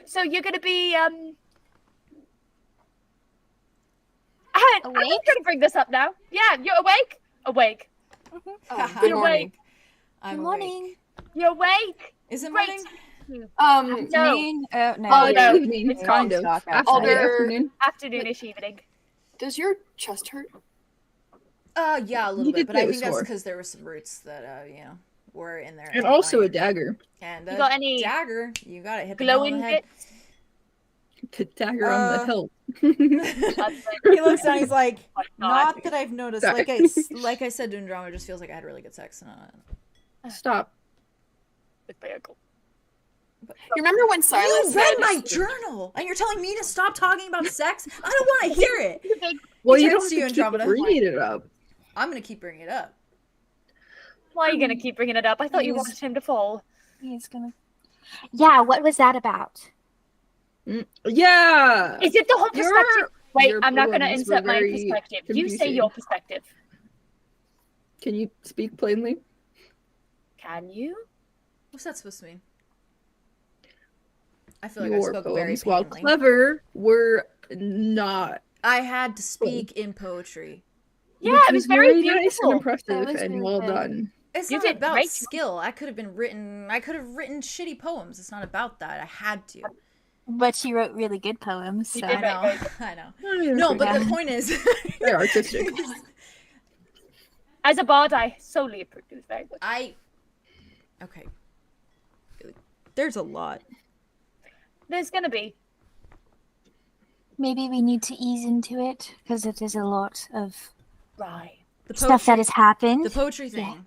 So you're gonna be I'm Awake? gonna bring this up now. Yeah, you're awake. Awake. Good You're morning. awake. I'm Good awake. morning. You're awake. Is it Great. morning? No. No. Oh, no. Evening, It's kind of. Stock After outside. the afternoon. Afternoonish evening. Does your chest hurt? Yeah, a little You bit, did but say I it think was that's sore. because there were some roots that were in there. at And some also a point. dagger. And You got any dagger? You got it. Hit the nail on glowing the head. bits? To dagger on the hilt. He looks down. He's like, Oh, not that I've noticed. Sorry. Like I said to Andromeda, it just feels like I had really good sex. Stop. With my uncle. You remember when Silas You read said- my journal, and you're telling me to stop talking about sex? I don't want to hear it. Well, He you turns don't to you, have to keep Andromeda. bringing it up. I'm gonna keep bringing it up. Why are you gonna keep bringing it up? I thought you He's- wanted him to fall. He's gonna. Yeah, what was that about? Yeah. Is it the whole Your- perspective? Wait, your I'm not gonna poems insert were my very perspective. You say confusing. your perspective. Can you speak plainly? Can you? What's that supposed to mean? I feel like I Your spoke very poems, while plainly. clever, were not. I had to speak in poetry. Yeah, Which it was very nice beautiful. and impressive That was and really well good. done. It's You not did about great. skill. I could have written shitty poems. It's not about that. I had to. But she wrote really good poems. So. I know. I know. No, but the point is, They're artistic. As a bard, I solely approve. It was very good. Okay. There's a lot. There's gonna be. Maybe we need to ease into it because it is a lot of Right. stuff that has happened. The poetry thing.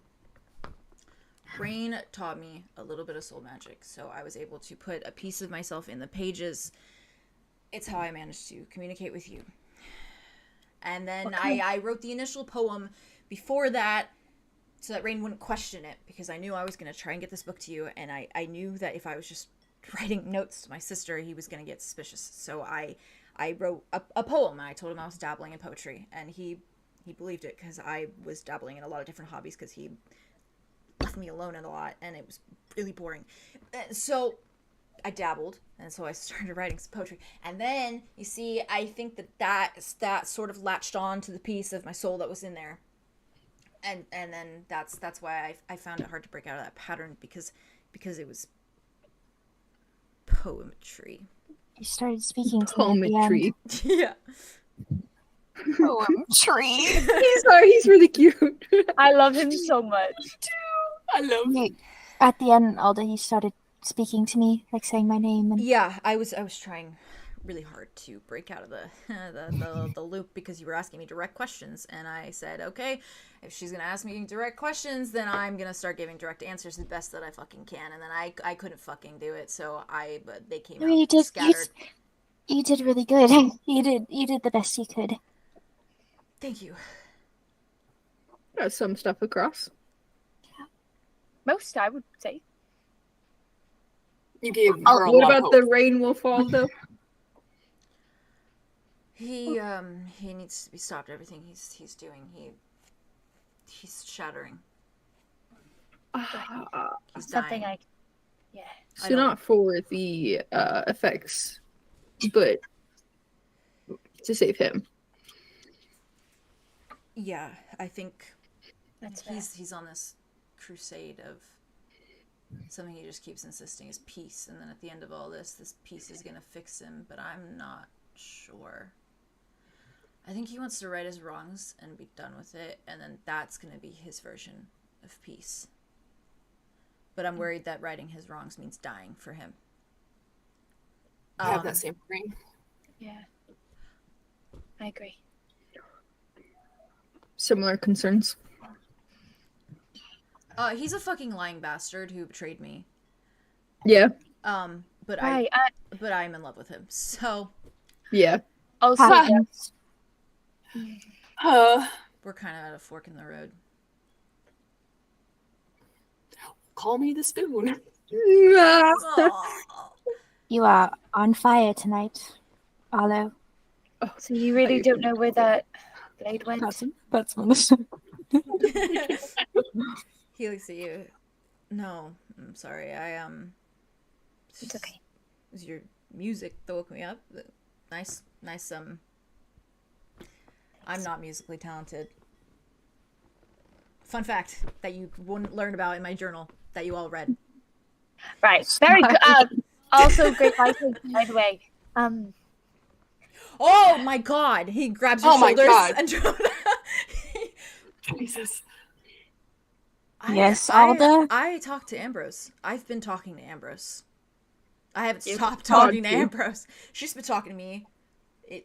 Rain taught me a little bit of soul magic, so I was able to put a piece of myself in the pages. It's how I managed to communicate with you. And then I wrote the initial poem before that so that Rain wouldn't question it, because I knew I was going to try and get this book to you, and I knew that if I was just writing notes to my sister, he was going to get suspicious. So I wrote a poem, and I told him I was dabbling in poetry, and he believed it, because I was dabbling in a lot of different hobbies, because he left me alone in a lot, and it was really boring. So I dabbled, and so I started writing some poetry. And then, you see, I think that sort of latched on to the piece of my soul that was in there. And then that's why I found it hard to break out of that pattern, because it was poetry. You started speaking to me at the end. Yeah. Poetry. He's really cute. I love him so much. I love you. At the end, Alda, you started speaking to me, like saying my name. And... Yeah, I was trying really hard to break out of the loop, because you were asking me direct questions, and I said, okay, if she's gonna ask me direct questions, then I'm gonna start giving direct answers the best that I fucking can. And then I couldn't fucking do it, so they came out scattered. You did really good. You did the best you could. Thank you. Got some stuff across. Most, I would say. You gave her a What lot about of the hope. rain will fall though? He needs to be stopped. Everything he's doing, he's shattering. He's Something dying. yeah. So not for the effects, but to save him. Yeah, I think That's he's on this crusade of something he just keeps insisting is peace, and then at the end of all this peace is gonna fix him, but I'm not sure. I think he wants to right his wrongs and be done with it, and then that's gonna be his version of peace. But I'm worried that righting his wrongs means dying for him. I have that same ring. Yeah. I agree. Similar concerns. He's a fucking lying bastard who betrayed me. Yeah. But Right, but I'm in love with him. So Yeah. also, Happens. we're kind of at a fork in the road. Call me the spoon. You are on fire tonight, Arlo. so you really don't know where that blade went? That's Melissa. He looks at you. No, I'm sorry. It's okay. It was your music that woke me up. Nice. I'm not musically talented. Fun fact that you wouldn't learn about in my journal that you all read. Right. Very good. Also, great writing, by the way. Oh my god! He grabs your shoulders. God. Andromeda. Jesus. Yes, Alda? I talked to Ambrose. I've been talking to Ambrose. I haven't You've stopped talked talking to to- Ambrose. She's been talking to me.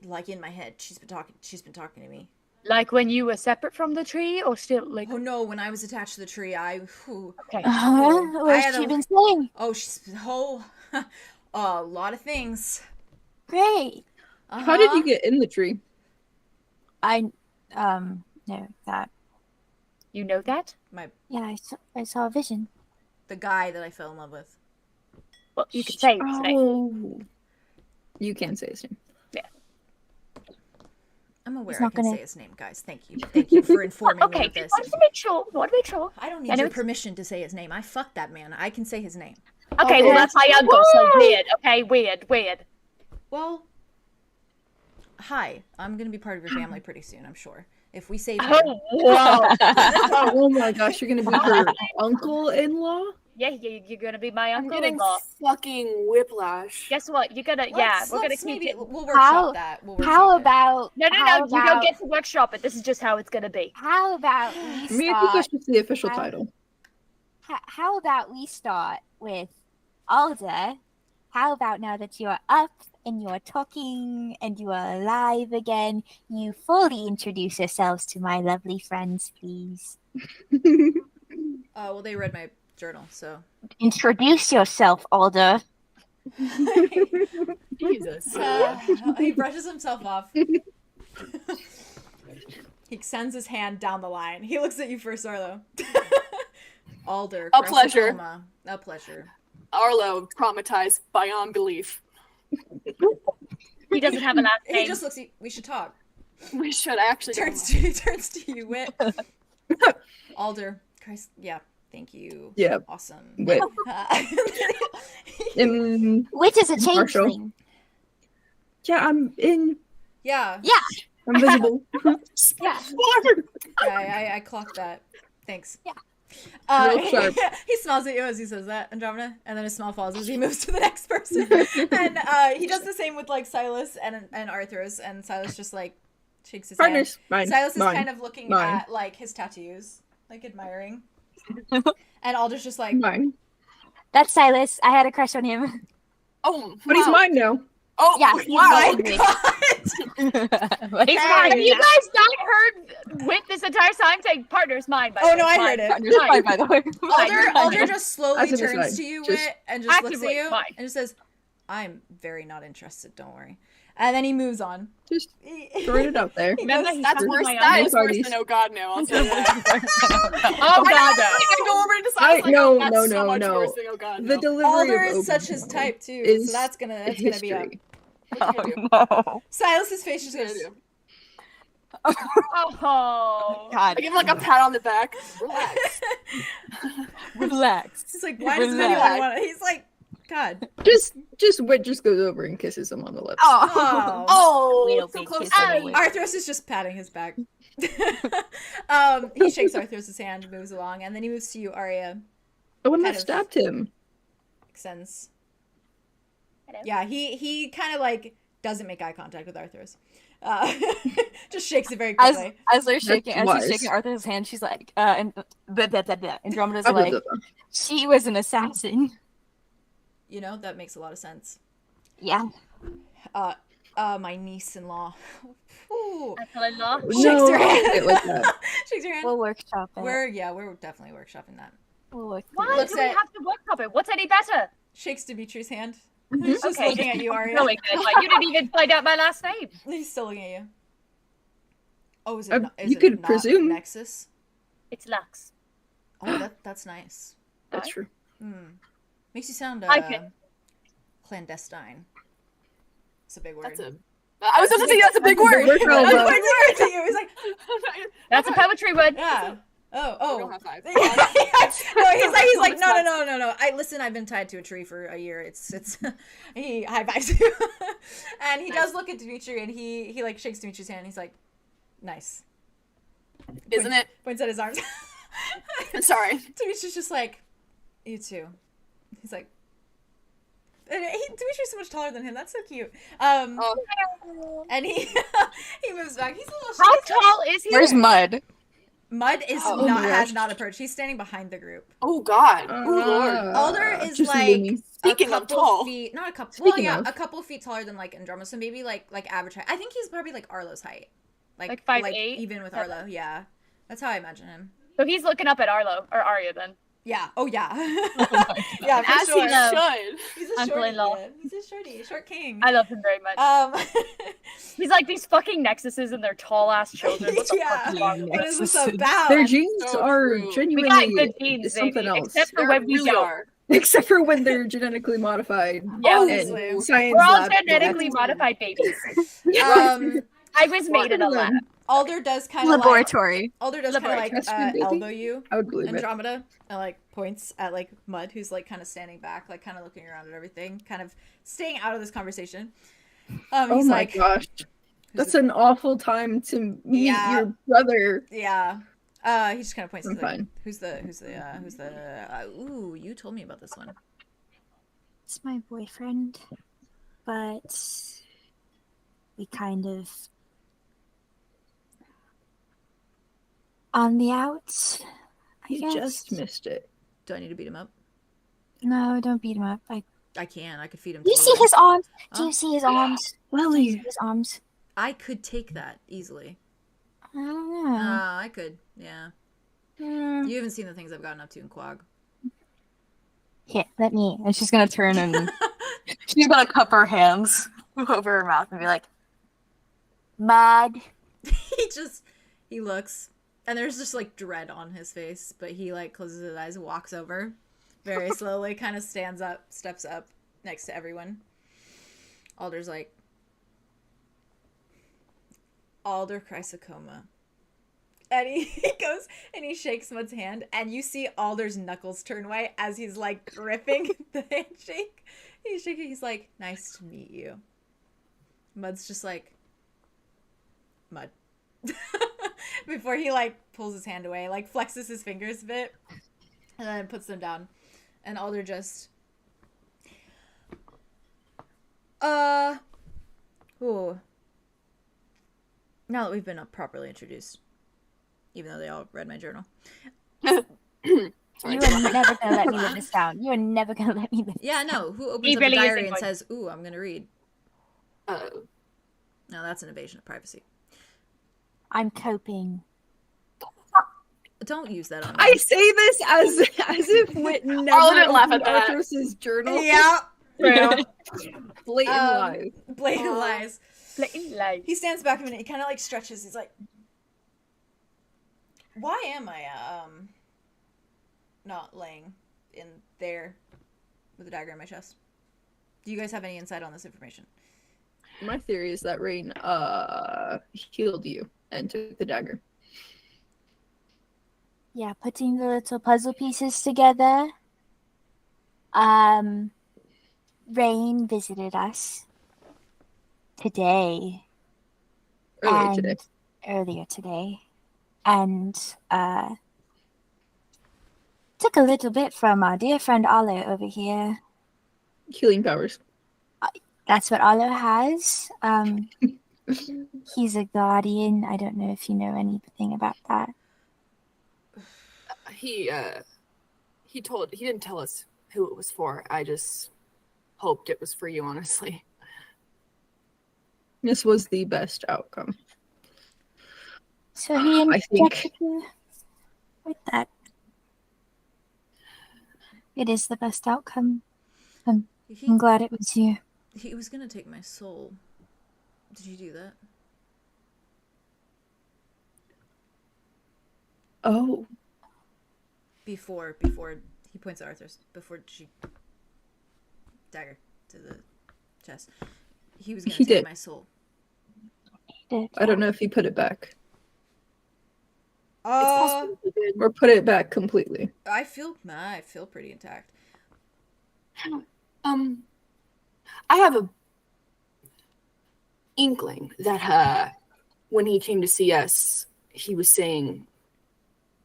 Like in my head. She's been talking to me. Like when you were separate from the tree, or still like? Oh no, when I was attached to the tree, Okay. What's had she a- been saying? Oh, a lot of things. Great. How did you get in the tree? I know that. You know that? Yeah, I saw a vision. The guy that I fell in love with. Well, you could say his name. Oh. You can say his name. I'm aware He's I not can gonna- say his name, guys. Thank you for informing me Okay. of this. Want to make sure. Want to make sure. I don't I need know your it's- permission to say his name. I fucked that man. I can say his name. Okay. Well, that's my uncle. So weird. Okay. Weird. Well, hi. I'm gonna be part of your family pretty soon, I'm sure. If we save him. Oh wow. Oh my gosh, you're gonna be her uncle-in-law? Yeah, you're gonna be my I'm uncle getting in law. fucking whiplash. Guess what? You're gonna we're gonna keep maybe it. we'll How- workshop that. We'll workshop How it. about No, how you don't about- get to workshop it. This is just how it's gonna be. How about we I mean, I think that's start? just the official how- title. How about we start with Alder? How about now that you're up and you're talking and you are alive again, you fully introduce yourselves to my lovely friends, please. Well, they read my journal, so. Introduce yourself, Alder. Jesus. He brushes himself off. He sends his hand down the line. He looks at you first, Arlo. Alder. A pleasure. Chrysotoma. A pleasure. Arlo, traumatized beyond belief. He doesn't have a last name. He just looks at you. We should talk. We should actually. Turns to you, Wit. Alder. Christ. Yeah. Thank you. Yeah. Awesome. Wit. Wit is a Marshall. changeling. Yeah, I'm in. Yeah. I'm visible. Yeah. I clocked that. Thanks. Yeah. Real sharp. He smiles at you as he says that, Andromeda, and then his smile falls as he moves to the next person. And he does the same with like Silas and Arthur's, and Silas just like shakes his Partners. hand. Mine. Silas is Mine. kind of looking Mine. at like his tattoos, like admiring. And Alder's just like, Mine. That's Silas. I had a crush on him. Oh, But he's wow. mine now. Oh, Yeah, he's wow. my mine. god! He's Have mine. you guys not heard Wit this entire time saying partner's mine? By the Oh way, no, I mine. heard it. Partner's fine, by the way. Alder just slowly As if it's turns fine. to you, Just- Wit, and just looks at Actively you, fine. and just says, "I'm very not interested. Don't worry." And then he moves on. Just throwing it out there. He Remember goes- he That's talked to worse. my That uncle? is worse Parties. than oh god no. I'll say that. Oh god, I no. go over and decide. I was like, No, oh, that's no, so no, much no. worse than oh god The no. delivery Alder of is such his Obi-Wan type too, is so that's gonna be a history. Oh, Silas's face just goes. Oh. I God. give him like a pat on the back. Relax. Relax. He's like, why does anyone Relax. want to? He's like, God. Just Wit just goes over and kisses him on the lips. Oh. Oh, We'll so be close kissing to away. me. Arthros is just patting his back. He shakes Arthros' hand, moves along, and then he moves to you, Aria. The one kind that of- stabbed him. Extends. Hello. Yeah, he kind of like doesn't make eye contact with Arthros. Just shakes it very As quickly. as they're shaking, as wise. she's shaking Arthur's hand, she's like, and Andromeda's Blah, blah, like, blah, blah. She was an assassin. You know, that makes a lot of sense. Yeah. My niece-in-law. Ooh. Uncle-in-law. Shakes No, your hand. it like that. Shakes your hand. We'll workshop it. We're definitely workshopping that. We'll work Why Looks do we at- have to workshop it? What's any better? Shakes Dimitri's hand. He's just Okay. looking at you, Aria. Really good. Like, you didn't even find out my last name. He's still looking at you. Oh, is Uh, it? Not, is you it could not presume. Nexus. It's Lux. Oh, that's nice. That's true. Makes you sound I can- clandestine. It's a big word. That's a. I was going to say that's a big word. We're I was gonna- pointing it to you. He's like, That's a poetry word. yeah. Oh. We don't have five. No, he's like, no. I've been tied to a tree for a year. It's he high fives you, and he does look at Dimitri, and he like shakes Dimitri's hand. And he's like, nice. Isn't it? Points at his arms. Sorry. Dimitri's just like, you too. He's like, Dimitri's so much taller than him. That's so cute. Oh, And he he moves back. He's a little. How he's- tall is he? "Where's Mud?" Mud is Oh not my has gosh. not approached. He's standing behind the group. oh God. Oh Lord. Alder is just like loony. Speaking a of couple tall. feet, not a couple. Well, Speaking yeah, of. a couple feet taller than like Andromeda, so maybe like average height. I think he's probably like Arlo's height, Like 5'8"? even with Arlo. Yeah, that's how I imagine him. So he's looking up at Arlo or Aria then. Yeah. Oh yeah. Yeah, for As sure. he should. He's a shorty. Uncle-in-law. Yeah. He's a shorty, short king. I love him very much. He's like these fucking nexuses and their tall ass children. What the Yeah. fuck is wrong with What is this Nexuses. about? Their genes So are true. We got genuinely good genes, something baby. else. Except for They when we really don't. are. Except for when they're genetically modified. Yeah, Obviously. And science we're all lab genetically rats. modified babies. Um, I was made in a lab. Alder does kind of like Laboratory. Alder does kind of like Test tube, baby. elbow you. I would believe it. Andromeda and like points at like Mud, who's like kind of standing back, like kind of looking around at everything, kind of staying out of this conversation. Oh He's my like, gosh. That's an awful time to meet Yeah. your brother. yeah. He just kind of points. I'm He's like, fine. who's the? Ooh, you told me about this one. It's my boyfriend, but we kind of on the outs. I You guess. just missed it. Do I need to beat him up? No, don't beat him up. I can. I could feed him. Do you totally. see his arms? Do Huh? you see his arms? Lily. His arms. I could take that easily. I don't know. I could. Yeah. Hmm. You haven't seen the things I've gotten up to in Quag. Here, let me. And she's gonna turn and she's gonna cup her hands over her mouth and be like, Mud. he looks, and there's just like dread on his face, but he like closes his eyes and walks over very slowly, kind of steps up next to everyone. Alder's like, Alder Chrysocoma. And he goes and he shakes Mud's hand, and you see Alder's knuckles turn white as he's like gripping the handshake. He's shaking, he's like, nice to meet you. Mud's just like, Mud. Before he like pulls his hand away, like flexes his fingers a bit, and then puts them down. And Alder just, ooh. Now that we've been properly introduced, even though they all read my journal. You are never gonna let me live this down. You are never gonna let me live. Yeah, no. Who opens He up really a is diary and annoying. says, ooh, I'm gonna read? Oh. No, that's an invasion of privacy. I'm coping. Don't use that on me. I say this as if Wit never Arlo didn't laugh at opened that. Arthur's journal. Yeah. Blatant lies. Blatant lies. Blatant lies. He stands back a minute. He kind of like stretches. He's like, why am I not laying in there with a dagger in my chest? Do you guys have any insight on this information? My theory is that Rain healed you and took the dagger. Yeah, putting the little puzzle pieces together. Rain visited us today. Earlier today. And took a little bit from our dear friend Arlo over here. Healing powers. That's what Arlo has. He's a guardian. I don't know if you know anything about that. He didn't tell us who it was for. I just hoped it was for you, honestly. This was the best outcome. So he I think- injected you with that. It is the best outcome. I'm glad it was you. He was gonna take my soul. Did you do that? Oh. Before he points at Arthur's, before she dagger to the chest, he was gonna He take did. my soul. He did. I don't know if he put it back. It's possible he did. Or put it back completely. I feel pretty intact. I have a inkling that when he came to see us, he was saying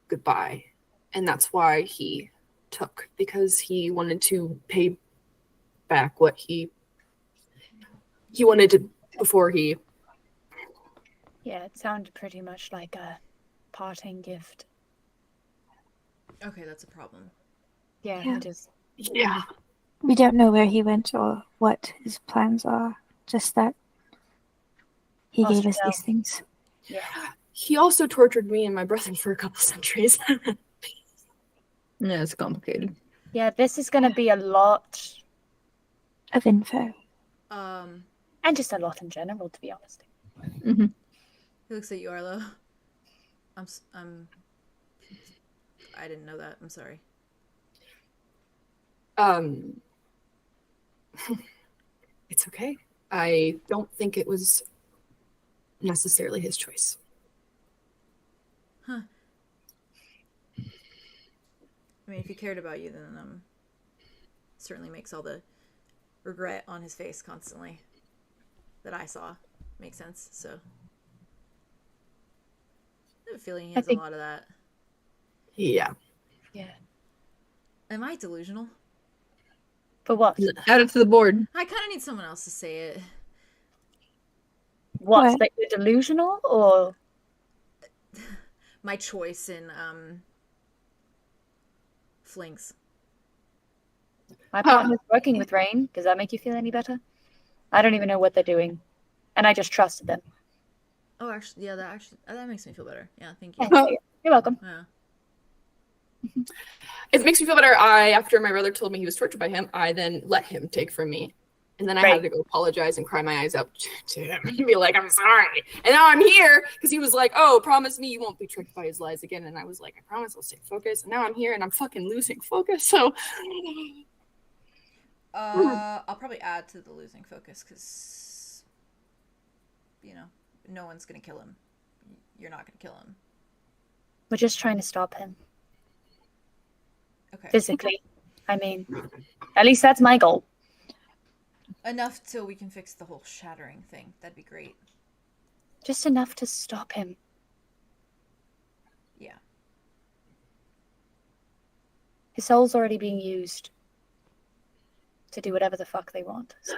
goodbye, and that's why he took, because he wanted to pay back what he wanted to before he. Yeah, it sounded pretty much like a parting gift. Okay, that's a problem. Yeah, Yeah. it is. Yeah. We don't know where he went or what his plans are. Just that he gave us Austria. these things. Yeah. He also tortured me and my brother for a couple centuries. Yeah, it's complicated. Yeah, this is going to be a lot, Of info. Um, and just a lot in general, to be honest. Mm-hmm. he looks at you, Arlo. I didn't know that. I'm sorry. It's okay. I don't think it was necessarily his choice. Huh. I mean, if he cared about you, then certainly makes all the regret on his face constantly that I saw make sense. So I have a feeling he has a lot of that. Yeah. Yeah. Am I delusional? For what? Add it to the board. I kind of need someone else to say it. What? What? That you're delusional, or My choice in flings. my partner's working with Rain? Does that make you feel any better? I don't even know what they're doing, and I just trusted them. Oh, actually, yeah, that makes me feel better. Yeah, thank you. Yeah, you're welcome. Yeah. It makes me feel better. After my brother told me he was tortured by him, I then let him take from me. And then I had to go apologize and cry my eyes out to him and be like, I'm sorry. And now I'm here because he was like, oh, promise me you won't be tricked by his lies again. And I was like, I promise I'll stay focused. And now I'm here and I'm fucking losing focus. So I'll probably add to the losing focus because, no one's going to kill him. You're not going to kill him. We're just trying to stop him. Okay. Physically. I mean, at least that's my goal. Enough till we can fix the whole shattering thing. That'd be great. Just enough to stop him. Yeah. His soul's already being used to do whatever the fuck they want. So.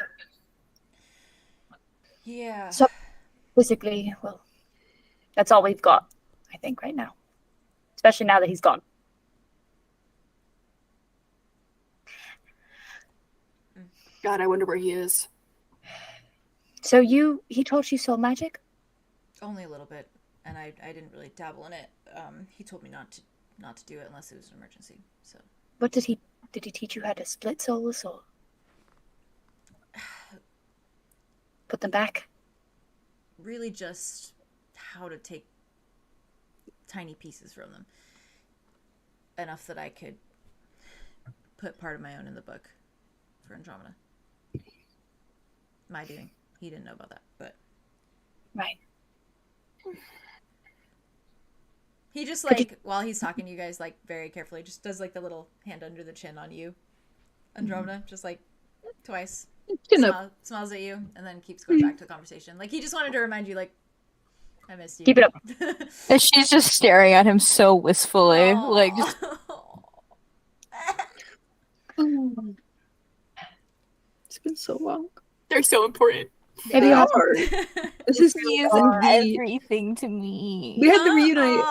Yeah. So, physically, well, that's all we've got, I think, right now. Especially now that he's gone. God, I wonder where he is. So he taught you soul magic? Only a little bit, and I didn't really dabble in it. He told me not to do it unless it was an emergency. So. What did he teach you how to split souls or put them back? Really just how to take tiny pieces from them. Enough that I could put part of my own in the book for Andromeda. My doing. He didn't know about that, but... Right. He just, while he's talking to you guys, very carefully, just does, the little hand under the chin on you, Andromeda, just, twice. Smiles at you, and then keeps going back to the conversation. He just wanted to remind you, I missed you. Keep it up. And she's just staring at him so wistfully. Just... It's been so long. They're so important. They are. This is everything to me. We had the reunion,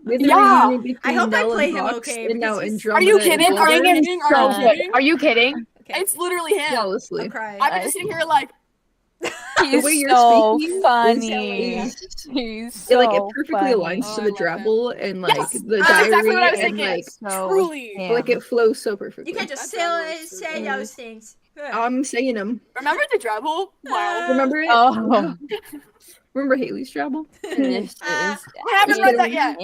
reunion between I hope Nell I play and him Fox, okay. and now Andromeda. Are you kidding? Are you kidding? Are you kidding? Are you kidding? Okay. It's literally him. Flawlessly. I'm crying. I'm just sitting here the way you're so speaking funny. He's so it perfectly funny. aligns to the drabble and the That's diary exactly what I was and thinking. so Truly. it flows so perfectly. You can't just say those things. I'm saying them. Remember the drabble? Wow. Remember it? Oh. Remember Haley's drabble? I haven't read that yet.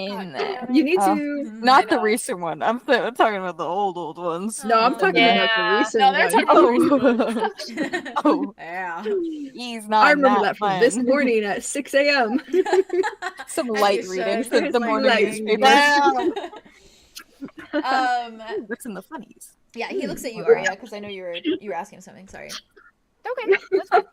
You need to. Not the recent one. I'm talking about the old ones. No, I'm talking about the recent. No, they're talking about the recent. Oh, Yeah. he's not. I remember that from fun. this morning at 6 a.m. Some light you readings should. in the morning Light newspaper. That's in the funnies. Yeah, he looks at you, Aria, because I know you were asking him something. Sorry. Okay, that's fine.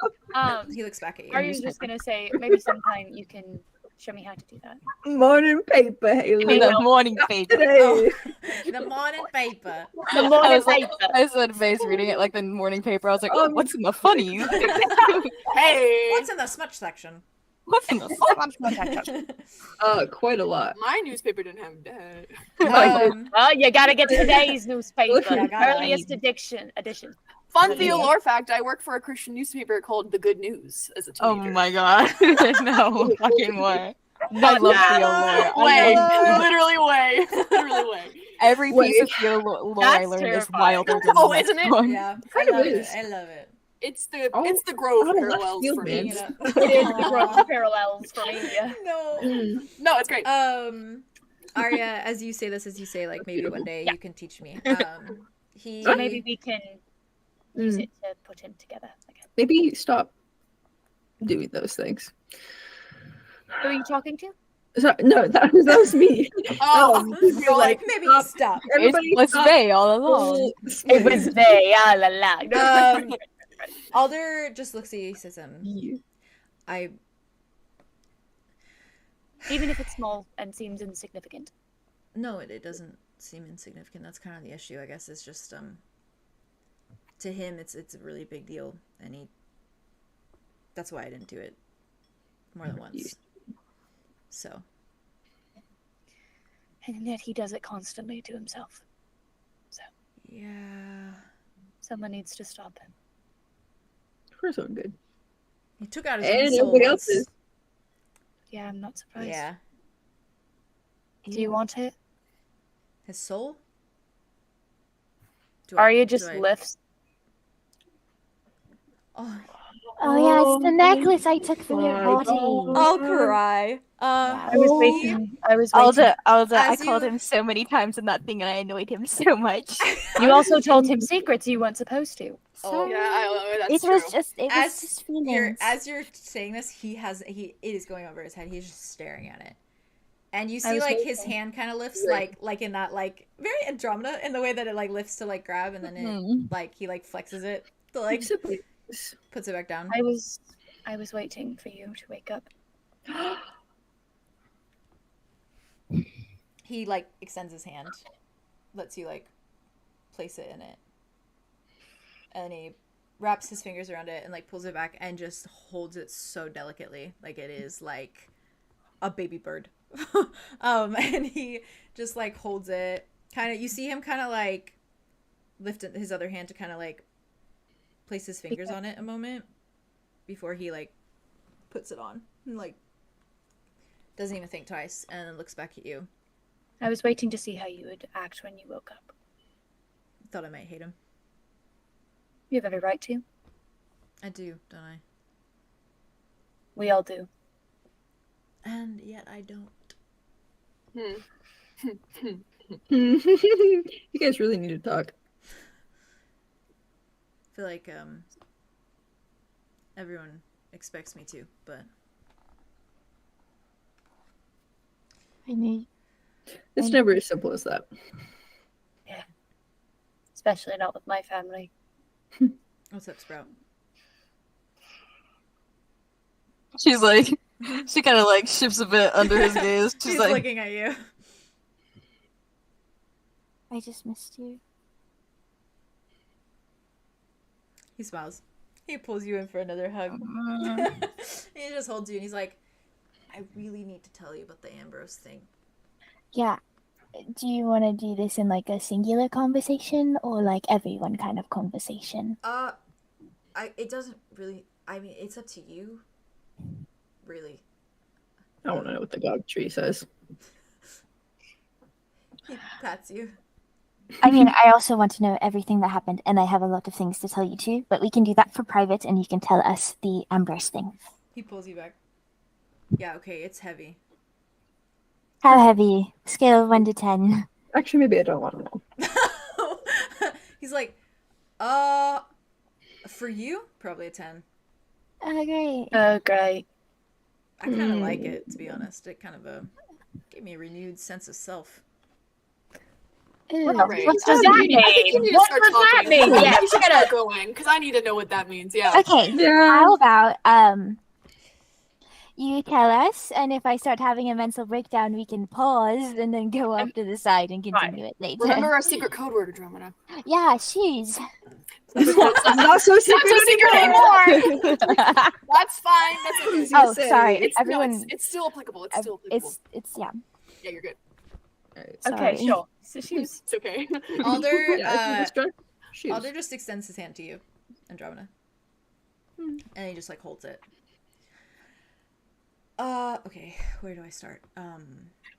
He looks back at you. Are you just gonna say maybe sometime you can show me how to do that? Morning paper, Haley. The morning paper. Today. The morning paper. The morning paper. I was on face reading it like the morning paper. I was like, Oh, what's in the funnies? Hey! What's in the smudge section? What's in the Quite a lot. My newspaper didn't have that. Oh, you gotta get today's newspaper. gotta. Earliest edition. Fun for your lore fact, I work for a Christian newspaper called The Good News as a Oh teenager. my god. No fucking way. I love Theo lore. Literally way. Every Wait. piece of Theo lore I That's learned is terrifying. wilder than Oh, the next isn't it? one. Yeah, Kind of love is. it. I love it. It's the Grove Oh, left parallels field, for man. me. You know? It is the growth parallels for me. Yeah. No. No, it's great. Aria, as you say, maybe one day Yeah. you can teach me. So maybe we can use it to put him together. Okay. Maybe stop doing those things. Who are you talking to? No, that was me. You're like, maybe stop. stop. Everybody It was stop. they all along. It was they. Ah la la. Alder just looks at you. He says, Even if it's small and seems insignificant. No, it doesn't seem insignificant. That's kind of the issue, I guess. It's just to him it's a really big deal, and that's why I didn't do it more than once. So. And yet he does it constantly to himself. So. Yeah. Someone needs to stop him. For his own good. He took out his And own soul everybody once. else's. Yeah, I'm not surprised. Yeah. Do you want it? His soul? Arya just lifts. Oh yeah, it's the necklace I took from your body. I'll cry. I was waiting. Alda, I As called you- him so many times in that thing and I annoyed him so much. You also told him secrets you weren't supposed to. Oh, Yeah, that's It true. was just As feelings. as you're saying this, it is going over his head. He's just staring at it. And you I see was like his waiting. hand kind of lifts like in that like very Andromeda in the way that it like lifts to like grab, and then it like he like flexes it to like puts it back down. I was waiting for you to wake up. He like extends his hand, lets you like place it in it, and he wraps his fingers around it and like pulls it back and just holds it so delicately, like it is like a baby bird. And he just like holds it, kind of, you see him kind of like lift his other hand to kind of like place his fingers on it a moment before he like puts it on and like doesn't even think twice, and then looks back at you. I was waiting to see how you would act when you woke up. Thought I might hate him. You have every right to. I do, don't I? We all do. And yet I don't. You guys really need to talk. I feel like everyone expects me to, but I mean, It's never as simple as that. Yeah. Especially not with my family. what's up, Sprout? She's like, she kind of like shifts a bit under his gaze. She's He's like, looking at you. I just missed you. He smiles. He pulls you in for another hug. He just holds you and he's like, I really need to tell you about the Ambrose thing. Yeah. Do you want to do this in like a singular conversation or like everyone kind of conversation? It doesn't really, I mean, it's up to you. Really. I want to know what the dog tree says. He pats you. I mean, I also want to know everything that happened, and I have a lot of things to tell you too, but we can do that for private, and you can tell us the Ambrose thing. He pulls you back. Yeah, okay, it's heavy. How heavy? Scale of 1 to 10. Actually, maybe I don't want to know. He's like, for you, probably a 10. Oh, great. Oh, great. I kind of like it, to be honest. It kind of gave me a renewed sense of self. Ooh. Right. What does that mean? I think you need to What start does that talking. mean? Yeah, Yeah. you should get going because I need to know what that means. Yeah. Okay, Yeah. how about you tell us, and if I start having a mental breakdown, we can pause and then go off to the side and continue it later. Remember our secret code word, Andromeda. Yeah, shoes. Not so secret anymore. That's fine. That's okay. Oh, sorry. It's, Everyone, no, it's still applicable. It's still applicable. it's yeah. Yeah, you're good. Okay, Sorry. sure. So shoes. It's okay. Alder, Shoes. Alder just extends his hand to you, Andromeda. And he just like holds it. Okay, where do I start?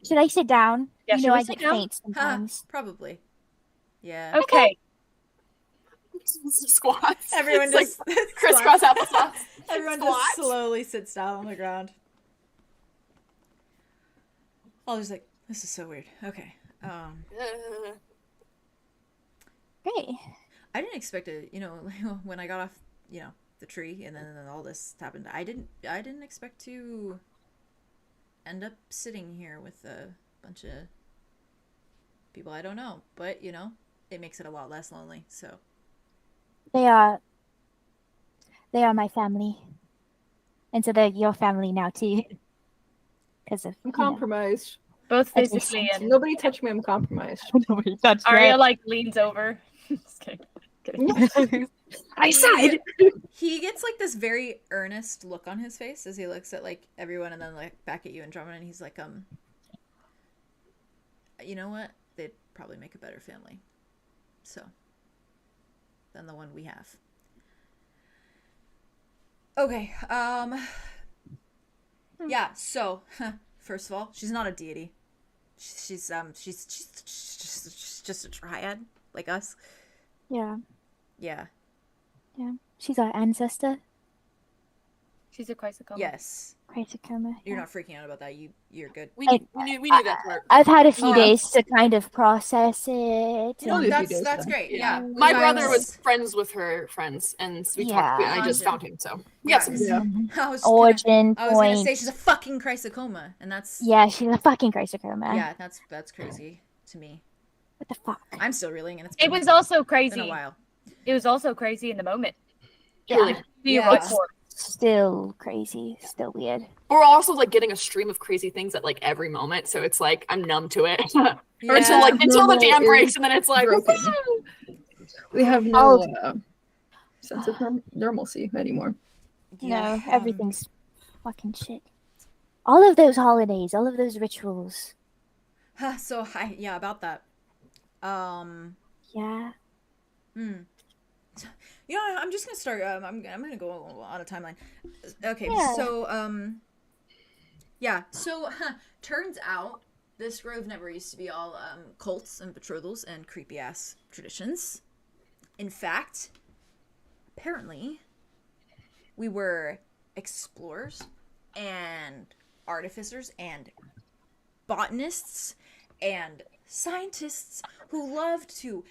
Should I sit down? Yeah, you should know we I sit get down? faint sometimes. Probably. Yeah. Okay. Squats. Everyone It's just like crisscross applesauce. Everyone Squat. just slowly sits down on the ground. Alder's like, this is so weird. Okay. Great. I didn't expect it, when I got off, the tree and then all this happened. I didn't expect to end up sitting here with a bunch of people I don't know, but it makes it a lot less lonely. So They are my family, and so they're your family now too. Because of I'm compromised. both That makes physically sense. and Nobody touch me, I'm compromised. Nobody touched Aria that. like leans over. Just kidding. I said! He gets like this very earnest look on his face as he looks at like everyone and then like back at you, Andromeda, and he's like, you know what? They'd probably make a better family. So, than the one we have. Okay, yeah, so, first of all, she's not a deity. She's just a triad, like us. Yeah. Yeah. Yeah. She's our ancestor. She's a Chrysochoma. Yes. Chrysochoma. You're Yeah. not freaking out about that. You're good. We I- knew that part. I've had a few Oh. days to kind of process it. No, Only a few that's days, that's though. great. Yeah. My Guys- brother was friends with her friends, and we talked. Yeah. I just found him, so yes. Guys, Yeah. I was Origin I was gonna point. say she's a fucking Chrysocoma, and that's Yeah, she's a fucking Chrysochoma. yeah, that's crazy to me. What the fuck? I'm still reeling, and it's It was also been a crazy. while. It was also crazy in the moment. Yeah. Yeah. What for? Still crazy. Still weird. We're also like getting a stream of crazy things at like every moment, so it's like I'm numb to it. Or until Yeah. until the Normal dam is breaks, and then it's like broken. woo! We have no sense of normalcy anymore. No, everything's fucking shit. All of those holidays, all of those rituals. So yeah, about that. Yeah. You know, I'm just gonna start. I'm gonna go on a timeline. Okay, Yeah. so yeah. So turns out this grove never used to be all cults and betrothals and creepy ass traditions. In fact, apparently, we were explorers and artificers and botanists and scientists who loved to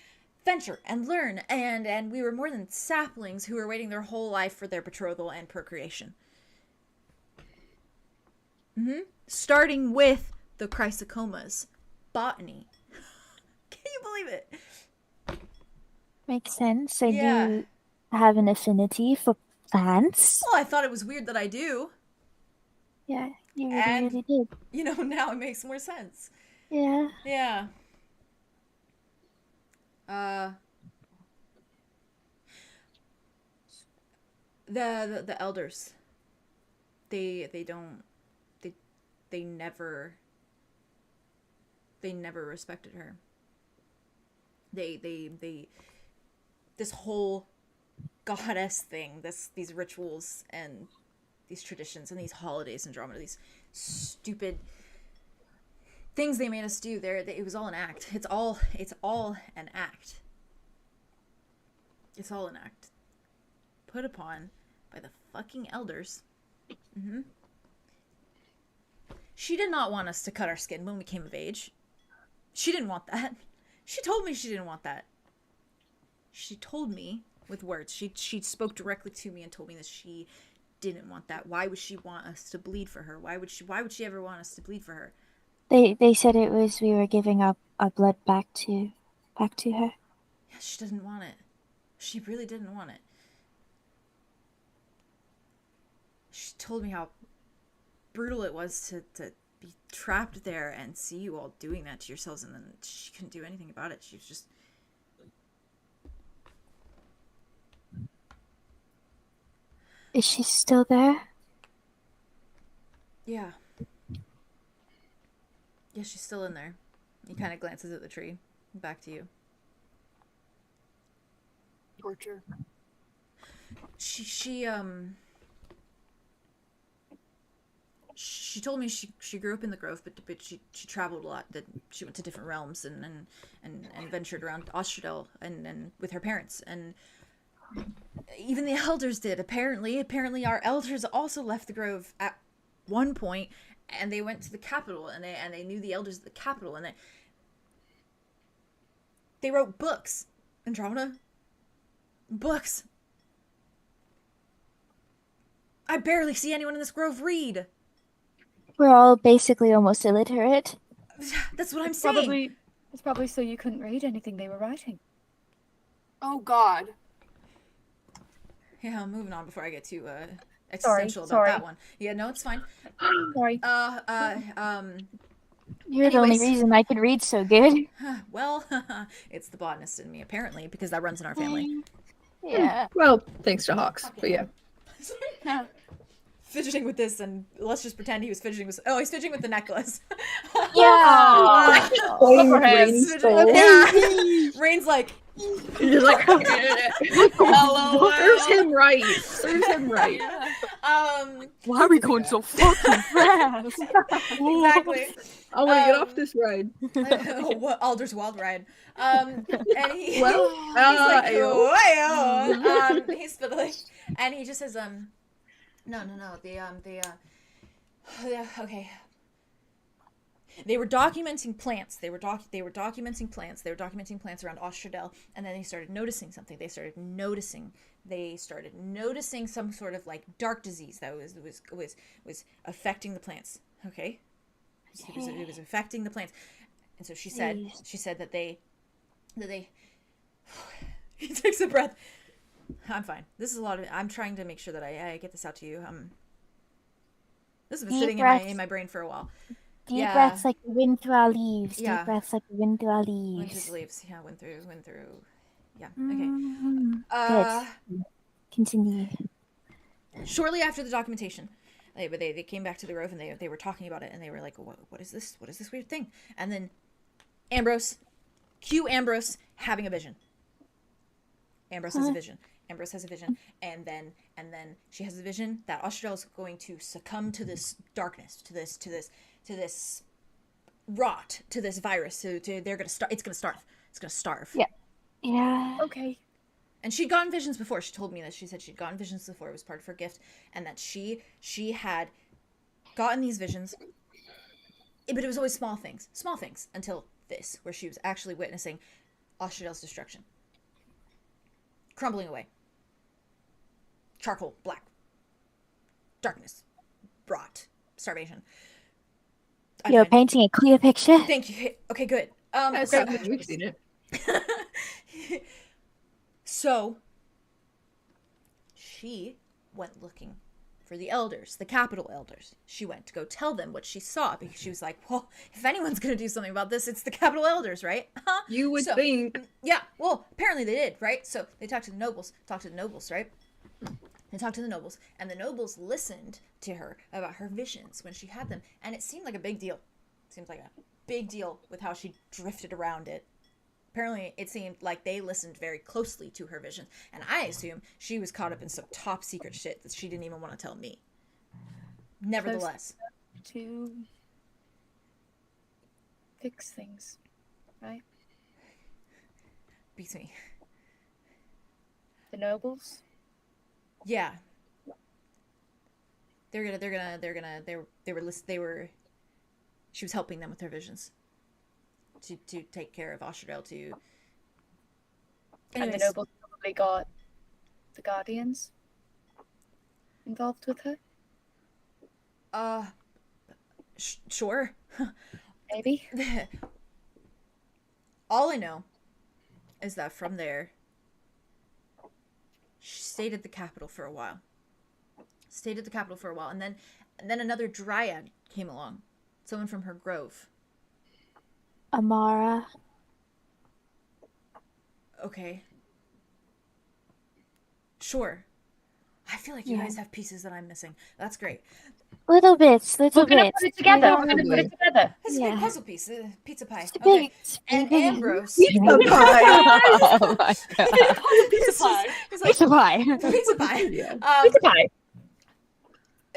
venture and learn, and we were more than saplings who were waiting their whole life for their betrothal and procreation. Starting with the Chrysochomas, botany. Can you believe it? Makes sense. I Yeah. do have an affinity for plants. Well, I thought it was weird that I do. Yeah, you And- really did. You know, now it makes more sense. Yeah. Yeah. The elders, they never respected her. They this whole goddess thing, these rituals and these traditions and these holidays and drama, these stupid things they made us do. It was all an act. It's all an act. It's all an act put upon by the fucking elders. She did not want us to cut our skin when we came of age. She didn't want that. She told me she didn't want that. She told me with words. She spoke directly to me and told me that she didn't want that. Why would she want us to bleed for her? Why would she ever want us to bleed for her? They said it was we were giving up our blood back to her. Yeah, she doesn't want it. She really didn't want it. She told me how brutal it was to be trapped there and see you all doing that to yourselves, and then she couldn't do anything about it. She was just... Is she still there? Yeah. Yeah, she's still in there. He kind of glances at the tree. Back to you. Torture. She told me she grew up in the Grove, but she traveled a lot. That she went to different realms and ventured around Ostradel and with her parents, and even the elders did. Apparently our elders also left the Grove at one point, and they went to the capital, and they knew the elders at the capital, and they wrote books. Andromeda, books. I barely see anyone in this Grove read. We're all basically almost illiterate. That's what I'm saying. It's probably so you couldn't read anything they were writing. Oh God. Yeah, I'm moving on before I get too existential about sorry. that one. Yeah, no, it's fine. Sorry. You're the only Anyways. reason I can read so good. Well, it's the botanist in me, apparently, because that runs in our family. Yeah. Well, thanks to Hawks, but yeah. Fidgeting with this, and let's just pretend he was fidgeting with... Oh, he's fidgeting with the necklace. Yeah. Playing with Overhead. Rain's Fidgeting- soul. Yeah. Rain's like... Just like, LOL. serves him right. Serves him right. Why are we going so fucking fast? Exactly. I want to get off this ride. What Alder's Wild Ride. And he... Well, he's like, ayo. "Oh, he's fiddling, and he just says, no, okay. They were documenting plants. They were documenting plants. They were documenting plants around Ostradel, and then they started noticing something. They started noticing some sort of like dark disease that was affecting the plants. Okay, it was affecting the plants, and so she said that they. He takes a breath. I'm fine. This is a lot of. I'm trying to make sure that I get this out to you. This has been sitting in my brain for a while. Deep breaths like the wind through our leaves. Yeah. Deep breaths like the wind through our Went leaves. through the leaves. Yeah, went through. Yeah. Okay. Good. Continue. Shortly after the documentation, they came back to the grove and they were talking about it, and they were like, what is this? What is this weird thing? And then Ambrose having a vision. Ambrose has a vision. And then she has a vision that Ostradel is going to succumb to this darkness, to this rot, to this virus. So they're gonna start. It's gonna starve. Yeah. Yeah. Okay. And she'd gotten visions before. She told me that. She said she'd gotten visions before. It was part of her gift, and that she had gotten these visions. But it was always small things until this, where she was actually witnessing Ostradel's destruction, crumbling away. Charcoal, black, darkness, rot, starvation. You're painting a clear picture. Thank you. Okay, good. We've seen it. So she went looking for the elders, the capital elders. She went to go tell them what she saw, because she was like, well, if anyone's going to do something about this, it's the capital elders, right? You would think. Yeah, well, apparently they did, right? So they talked to the nobles, right? They talked to the nobles, and the nobles listened to her about her visions when she had them, and it seemed like a big deal. Seems like a big deal with how she drifted around it. Apparently, it seemed like they listened very closely to her visions, and I assume she was caught up in some top secret shit that she didn't even want to tell me. Nevertheless. To fix things, right? Beats me. The nobles. Yeah. She was helping them with their visions. To take care of Ostradel, And the nobles probably got the guardians involved with her. Sure. Maybe. All I know is that from there, she stayed at the capital for a while. And then another dryad came along. Someone from her grove. Amara. Okay. Sure. I feel like you guys have pieces that I'm missing. That's great. Little bits. We're gonna put it together. It's a Yeah. big puzzle piece. Pizza pie. It's Okay. big. And Ambrose. Pizza pie. Oh my god. Pizza pie. It's like, Pizza pie. pizza pie. Yeah. Pizza pie.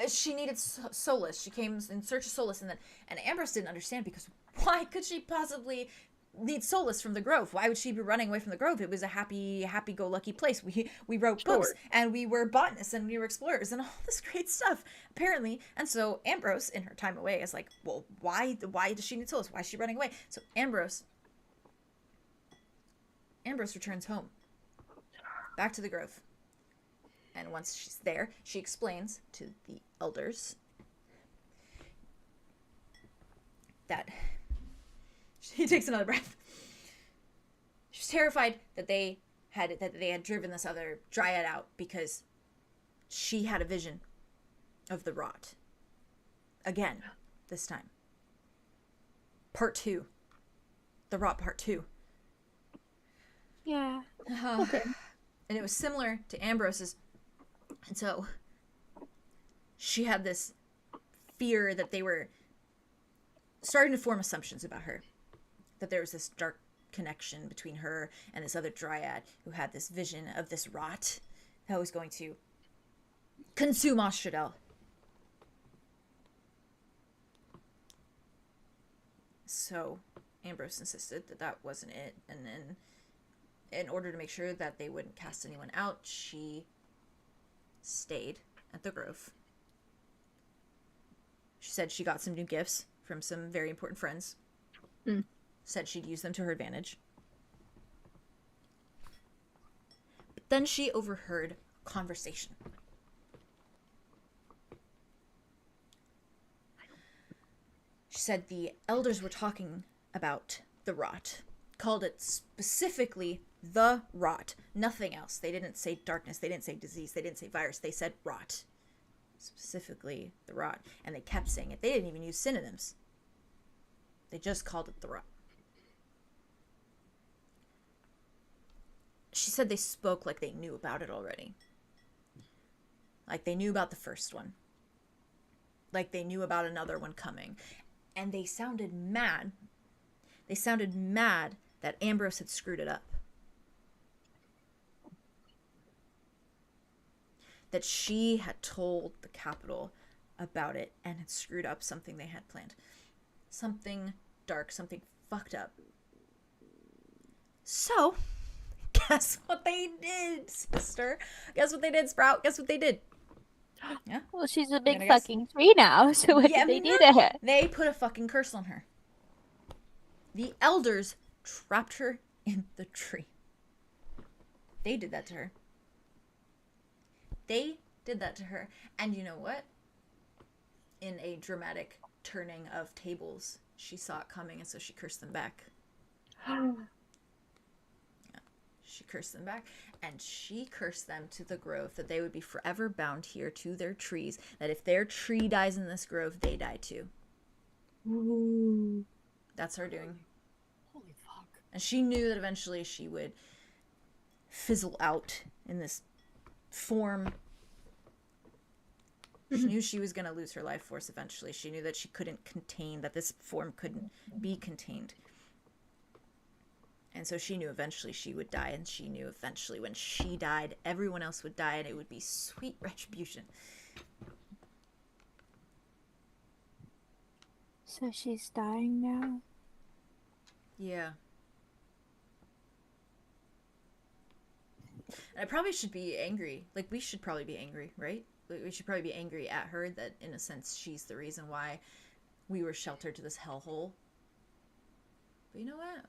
She needed solace. She came in search of solace, and Ambrose didn't understand, because why could she possibly need solace from the grove? Why would she be running away from the grove? It was a happy-go-lucky place. We wrote books, and we were botanists, and we were explorers, and all this great stuff, apparently. And so Ambrose, in her time away, is like, well, why does she need solace? Why is she running away? So Ambrose returns home, back to the grove. And once she's there, she explains to the elders that he takes another breath. She's terrified that they had driven this other dryad out, because she had a vision of the rot again this time. part 2. The rot part 2. Yeah. Okay. And it was similar to Ambrose's. And so she had this fear that they were starting to form assumptions about her. That there was this dark connection between her and this other dryad who had this vision of this rot that was going to consume 𝙍𝙬𝙫𝙬. So Ambrose insisted that that wasn't it, and then in order to make sure that they wouldn't cast anyone out, she stayed at the grove. She said she got some new gifts from some very important friends. Said she'd use them to her advantage. But then she overheard a conversation. She said the elders were talking about the rot. Called it specifically the rot. Nothing else. They didn't say darkness. They didn't say disease. They didn't say virus. They said rot. Specifically the rot. And they kept saying it. They didn't even use synonyms. They just called it the rot. She said they spoke like they knew about it already. Like they knew about the first one. Like they knew about another one coming. And they sounded mad. They sounded mad that Ambrose had screwed it up. That she had told the capital about it and had screwed up something they had planned. Something dark, something fucked up. So, guess what they did, sister? Guess what they did, Sprout? Guess what they did? Yeah? Well, she's a big Gonna guess? fucking tree now, so what did they do to her? They put a fucking curse on her. The elders trapped her in the tree. They did that to her. They did that to her. And you know what? In a dramatic turning of tables, she saw it coming, and so she cursed them back. She cursed them back, and she cursed them to the grove that they would be forever bound here to their trees, that if their tree dies in this grove, they die too. Ooh. That's her doing. Holy fuck. And she knew that eventually she would fizzle out in this form. She knew she was going to lose her life force eventually. She knew that she couldn't contain, that this form couldn't be contained. And so she knew eventually she would die, and she knew eventually when she died, everyone else would die, and it would be sweet retribution. So she's dying now? Yeah. And I probably should be angry. Like, we should probably be angry, right? Like, we should probably be angry at her that, in a sense, she's the reason why we were sheltered to this hellhole. But you know what?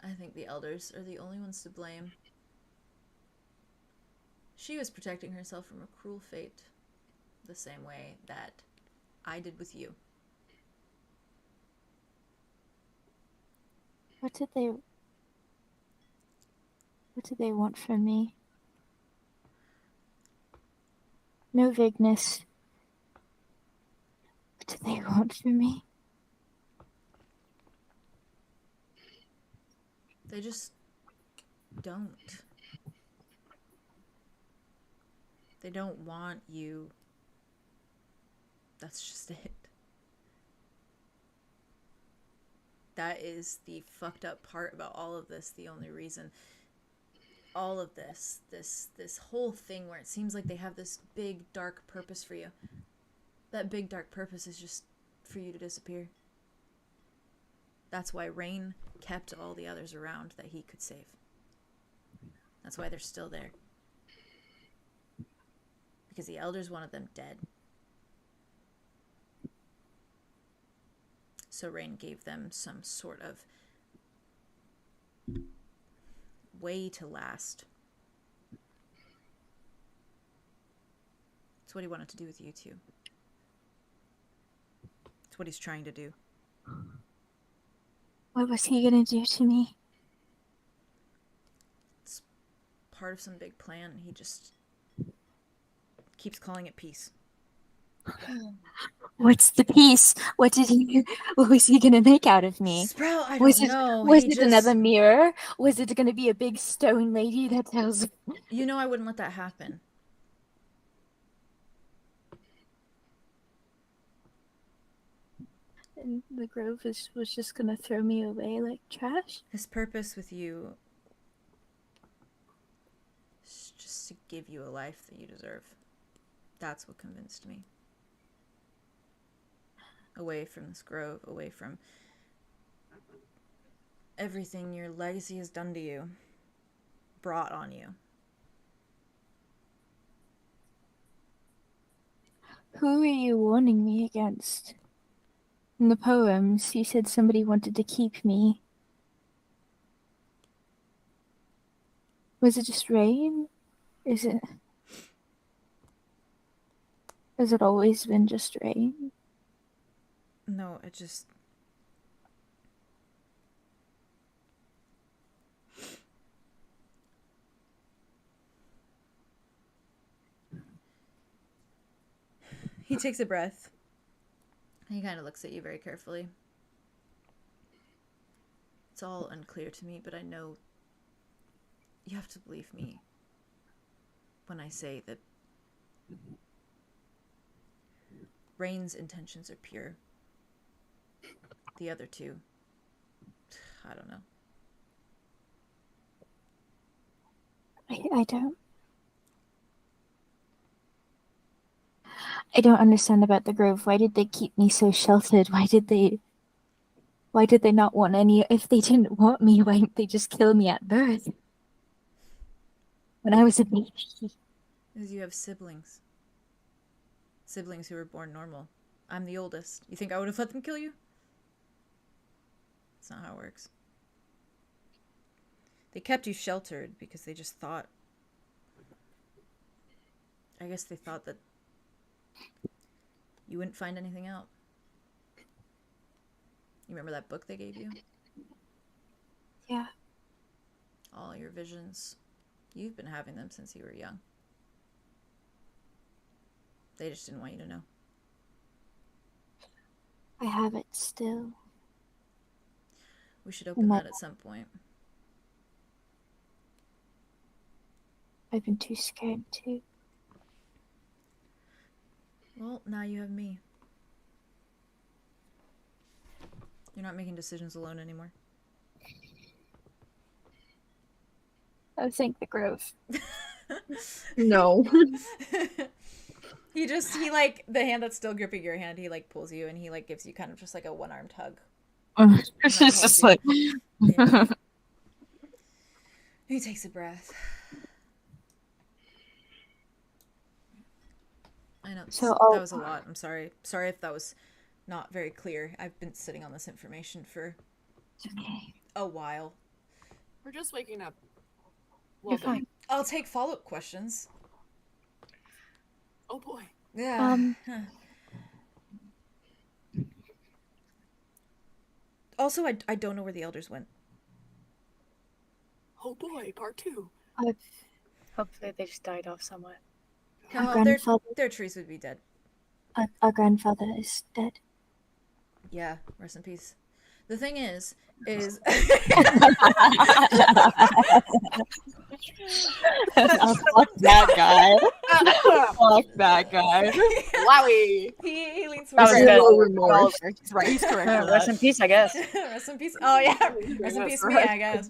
I think the elders are the only ones to blame. She was protecting herself from a cruel fate, the same way that I did with you. What did they want from me? No vagueness. What did they want from me? They just don't. They don't want you. That's just it. That is the fucked up part about all of this. The only reason all of this whole thing where it seems like they have this big dark purpose for you. That big dark purpose is just for you to disappear. That's why Rain kept all the others around that he could save. That's why they're still there. Because the elders wanted them dead. So Rain gave them some sort of way to last. It's what he wanted to do with you two. It's what he's trying to do. What was he gonna do to me? It's part of some big plan, and he just keeps calling it peace. What's the piece? What was he gonna make out of me? Sprout, I Was don't it know. was He it just, another mirror? Was it gonna be a big stone lady that tells? You know I wouldn't let that happen. And the Grove was just gonna throw me away like trash? His purpose with you is just to give you a life that you deserve. That's what convinced me. Away from this grove, away from everything your legacy has done to you, brought on you. Who are you warning me against? In the poems, you said somebody wanted to keep me. Was it just rain? Has it always been just rain? No, it just... He takes a breath. He kind of looks at you very carefully. It's all unclear to me, but I know you have to believe me when I say that Rain's intentions are pure. The other two, I don't know. I don't understand about the Grove. Why did they keep me so sheltered? Why did they not want any? If they didn't want me, why didn't they just kill me at birth? When I was a baby. Because you have siblings. Siblings who were born normal. I'm the oldest. You think I would have let them kill you? That's not how it works. They kept you sheltered because they just thought... I guess they thought that you wouldn't find anything out. You remember that book they gave you? Yeah. All your visions. You've been having them since you were young. They just didn't want you to know. I have it still. We should open that at some point. I've been too scared to. Well, now you have me. You're not making decisions alone anymore. I think the Grove. No. He like, the hand that's still gripping your hand, he like pulls you and he like gives you kind of just like a one-armed hug. She's just like... Yeah. He takes a breath. I know, that was a lot. I'm sorry. Sorry if that was not very clear. I've been sitting on this information for a while. We're just waking up. You're fine. I'll take follow-up questions. Oh boy. Yeah. Also, I don't know where the elders went. Oh boy, part 2. Hopefully they just died off somewhere. Their trees would be dead. Our grandfather is dead. Yeah, rest in peace. The thing is Fuck that guy. Fuck that guy. Wowie. He leans That was forward. good. He's right. He's correct. Rest in peace, I guess. Rest in peace. Oh yeah, rest in peace me, I guess.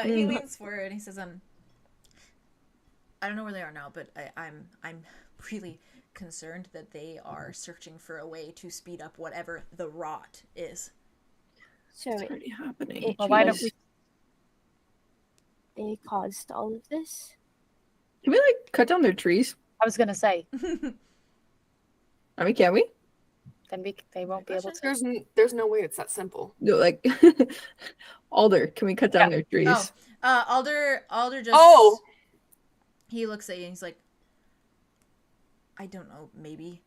He leans forward and he says, I don't know where they are now, but I'm really concerned that they are searching for a way to speed up whatever the rot is. So It's already happening. Well, why don't we... They caused all of this? Can we like cut down their trees? I was gonna say, I mean, can we? then they won't be able to. There's no way it's that simple. No, like Alder, can we cut down their trees? Alder just... Oh! He looks at you and he's like, I don't know, maybe.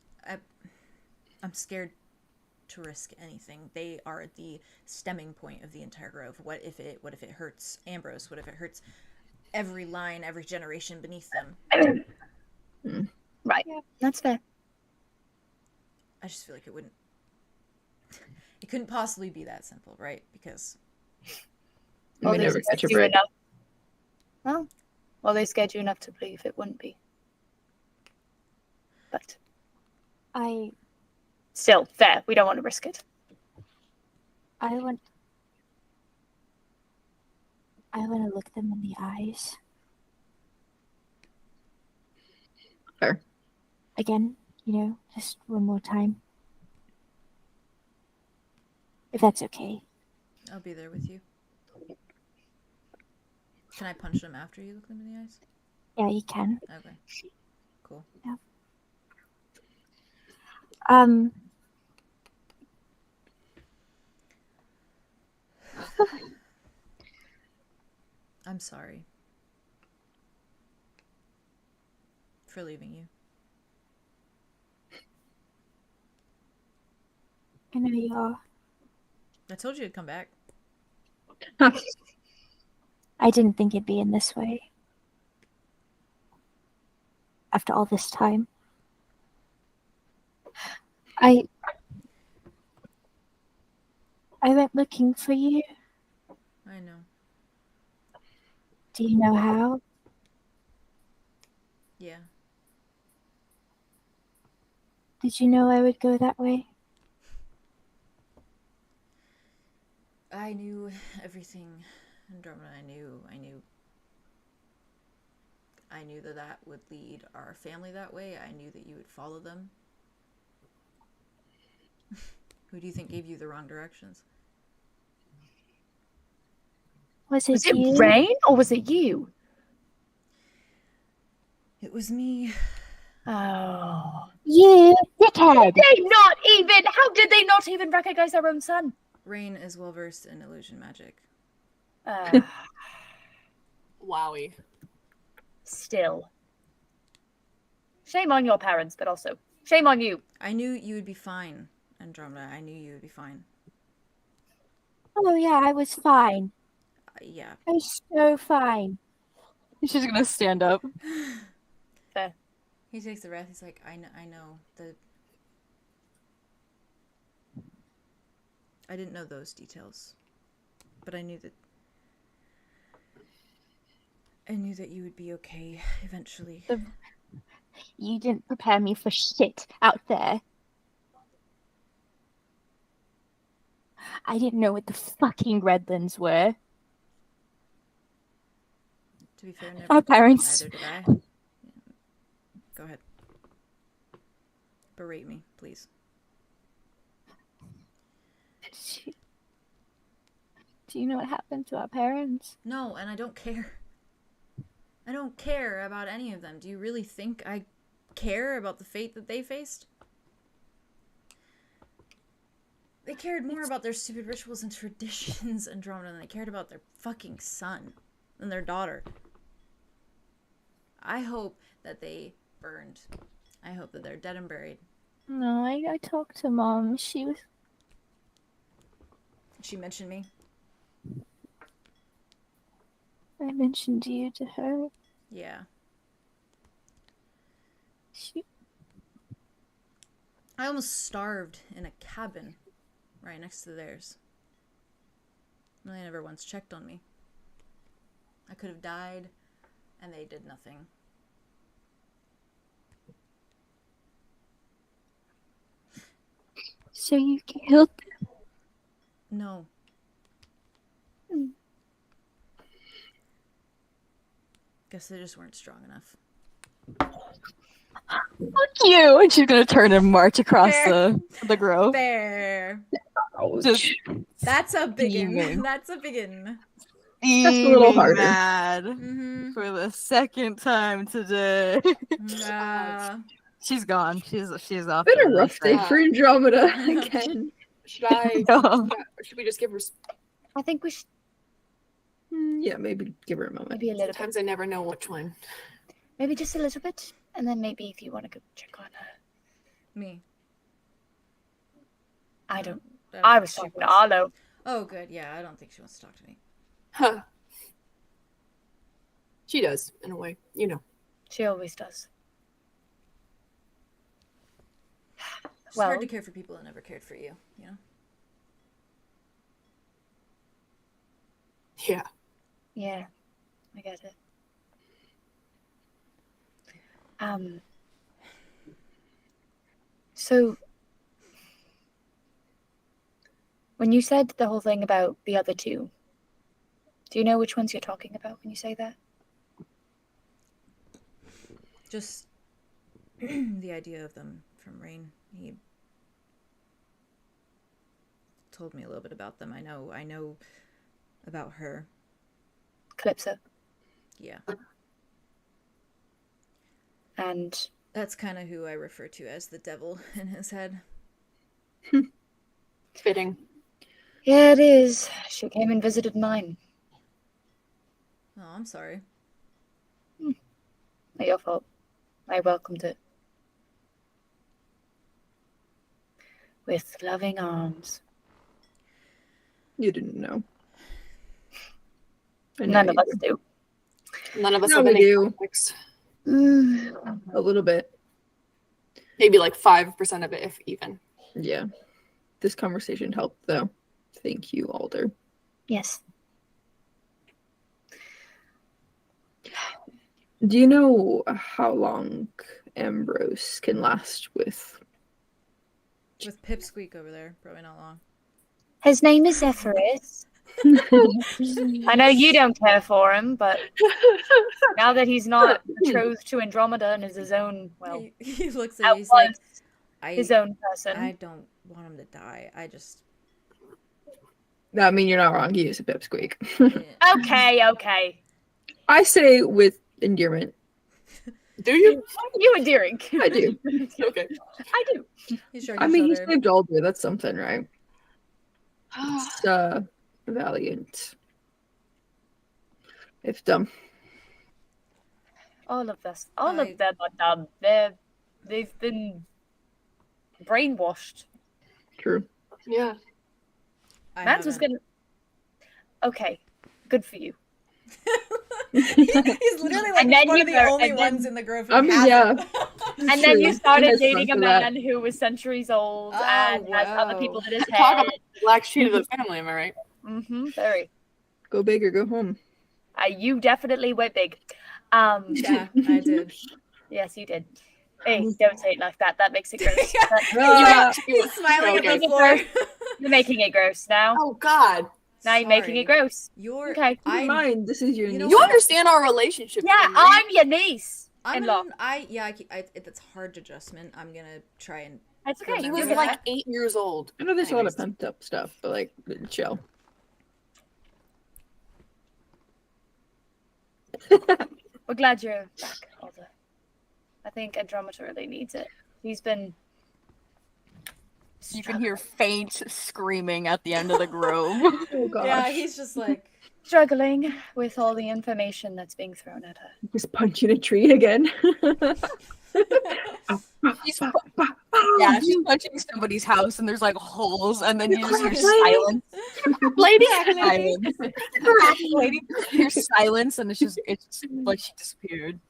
I'm scared to risk anything. They are the stemming point of the entire grove. What if it hurts Ambrose? What if it hurts every line, every generation beneath them? Right. Yeah, that's fair. I just feel like it wouldn't. It couldn't possibly be that simple, right? Because We never catch a you break. enough. Well, they scared you enough to believe it wouldn't be. But still, fair. We don't want to risk it. I want to look them in the eyes. Fair. Again, just one more time. If that's okay. I'll be there with you. Can I punch them after you look them in the eyes? Yeah, you can. Okay. Cool. Yeah. I'm sorry for leaving you. I know you are. I told you to come back. I didn't think it'd be in this way. After all this time. I went looking for you. I know. Do you know how? Yeah. Did you know I would go that way? I knew everything, Andromeda. I knew that would lead our family that way. I knew that you would follow them. Who do you think gave you the wrong directions? Was Was it you? it Rain or was it you? It was me. Oh. You dickhead! How did they not even recognize their own son? Rain is well versed in illusion magic. Wowie. Still. Shame on your parents, but also shame on you. I knew you would be fine, Andromeda. I knew you would be fine. Oh yeah, I was fine. Yeah. I was so fine. She's gonna stand up. Fair. He takes a breath. He's like, I know. I didn't know those details, but I knew that you would be okay eventually. You didn't prepare me for shit out there. I didn't know what the fucking redlands were. To be fair, Our parents. neither did I. Go ahead. Berate me, please. Do you know what happened to our parents? No, and I don't care. I don't care about any of them. Do you really think I care about the fate that they faced? They cared more about their stupid rituals and traditions, Andromeda, than they cared about their fucking son and their daughter. I hope that they burned. I hope that they're dead and buried. No, I talked to Mom. She mentioned me. I mentioned you to her. Yeah. I almost starved in a cabin right next to theirs. They never once checked on me. I could have died, and they did nothing. So you killed them? No. Guess they just weren't strong enough. Fuck you! And she's gonna turn and march across the grove. Fair. Just That's a biggin. steaming. That's a biggin. That's a little steaming harder. mad Mm-hmm. for the second time today. She's gone. She's off. Been to a the rough day side. for Andromeda again. No. Should we just give her? I think we should Yeah, maybe give her a moment. maybe a little bit. Sometimes I never know which one. Maybe just a little bit. And then maybe if you want to go check on her. Me. I don't. don't I think was she talking to Arlow. Oh, good. Yeah, I don't think she wants to talk to me. Huh. She does, in a way. You know. She always does. It's hard to care for people that never cared for you, you know? Yeah. Yeah, I get it. So when you said the whole thing about the other two, do you know which ones you're talking about when you say that? Just the idea of them from Rain. He told me a little bit about them. I know about her. Calypso. Yeah. And that's kind of who I refer to as the devil in his head. Fitting. Yeah, it is. She came and visited mine. Oh, I'm sorry. Not your fault. I welcomed it. With loving arms. You didn't know. None of us do. None of us No, have we any do. context. A little bit. Maybe like 5% of it, if even. Yeah. This conversation helped, though. Thank you, Alder. Yes. Do you know how long Ambrose can last with? With Pipsqueak over there, probably not long. His name is Zephyrus. I know you don't care for him, but now that he's not betrothed to Andromeda and is his own, well, he looks at you, he's like, his own person. I don't want him to die. I mean, you're not wrong. He is a pipsqueak. Okay. I say with endearment. Do you? You endearing. I do. Okay. I do. I mean, he saved Alder. That's something, right? It's valiant. It's dumb. All of them are dumb. They've been brainwashed. True. Yeah. Mans was gonna. Okay, good for you. He's literally like one of the only ones in the Grove who yeah. And then you started dating a man who was centuries old and has other people in his head. Talk about the black sheep of the family, am I right? Mm-hmm. Very. Go big or go home. You definitely went big. Yeah, I did. Yes, you did. Hey, don't say it like that. That makes it gross. He's smiling at the floor. You're making it gross now. Oh, God. Now you're making it gross. You're okay. I mind. This is your niece. You understand our relationship. Yeah, I'm your niece. It's hard adjustment. I'm gonna try and. That's okay. He was like 8 years old. I know there's a lot of pent up stuff, but like, chill. We're glad you're back, Alder. I think Andromeda really needs it. He's been. You can hear faint screaming at the end of the grove. Oh gosh. Yeah, he's just like struggling with all the information that's being thrown at her. Just punching a tree again. She's punching somebody's house and there's like holes and then you just hear silence. Lady silence. Lady hears silence and it's just like she disappeared.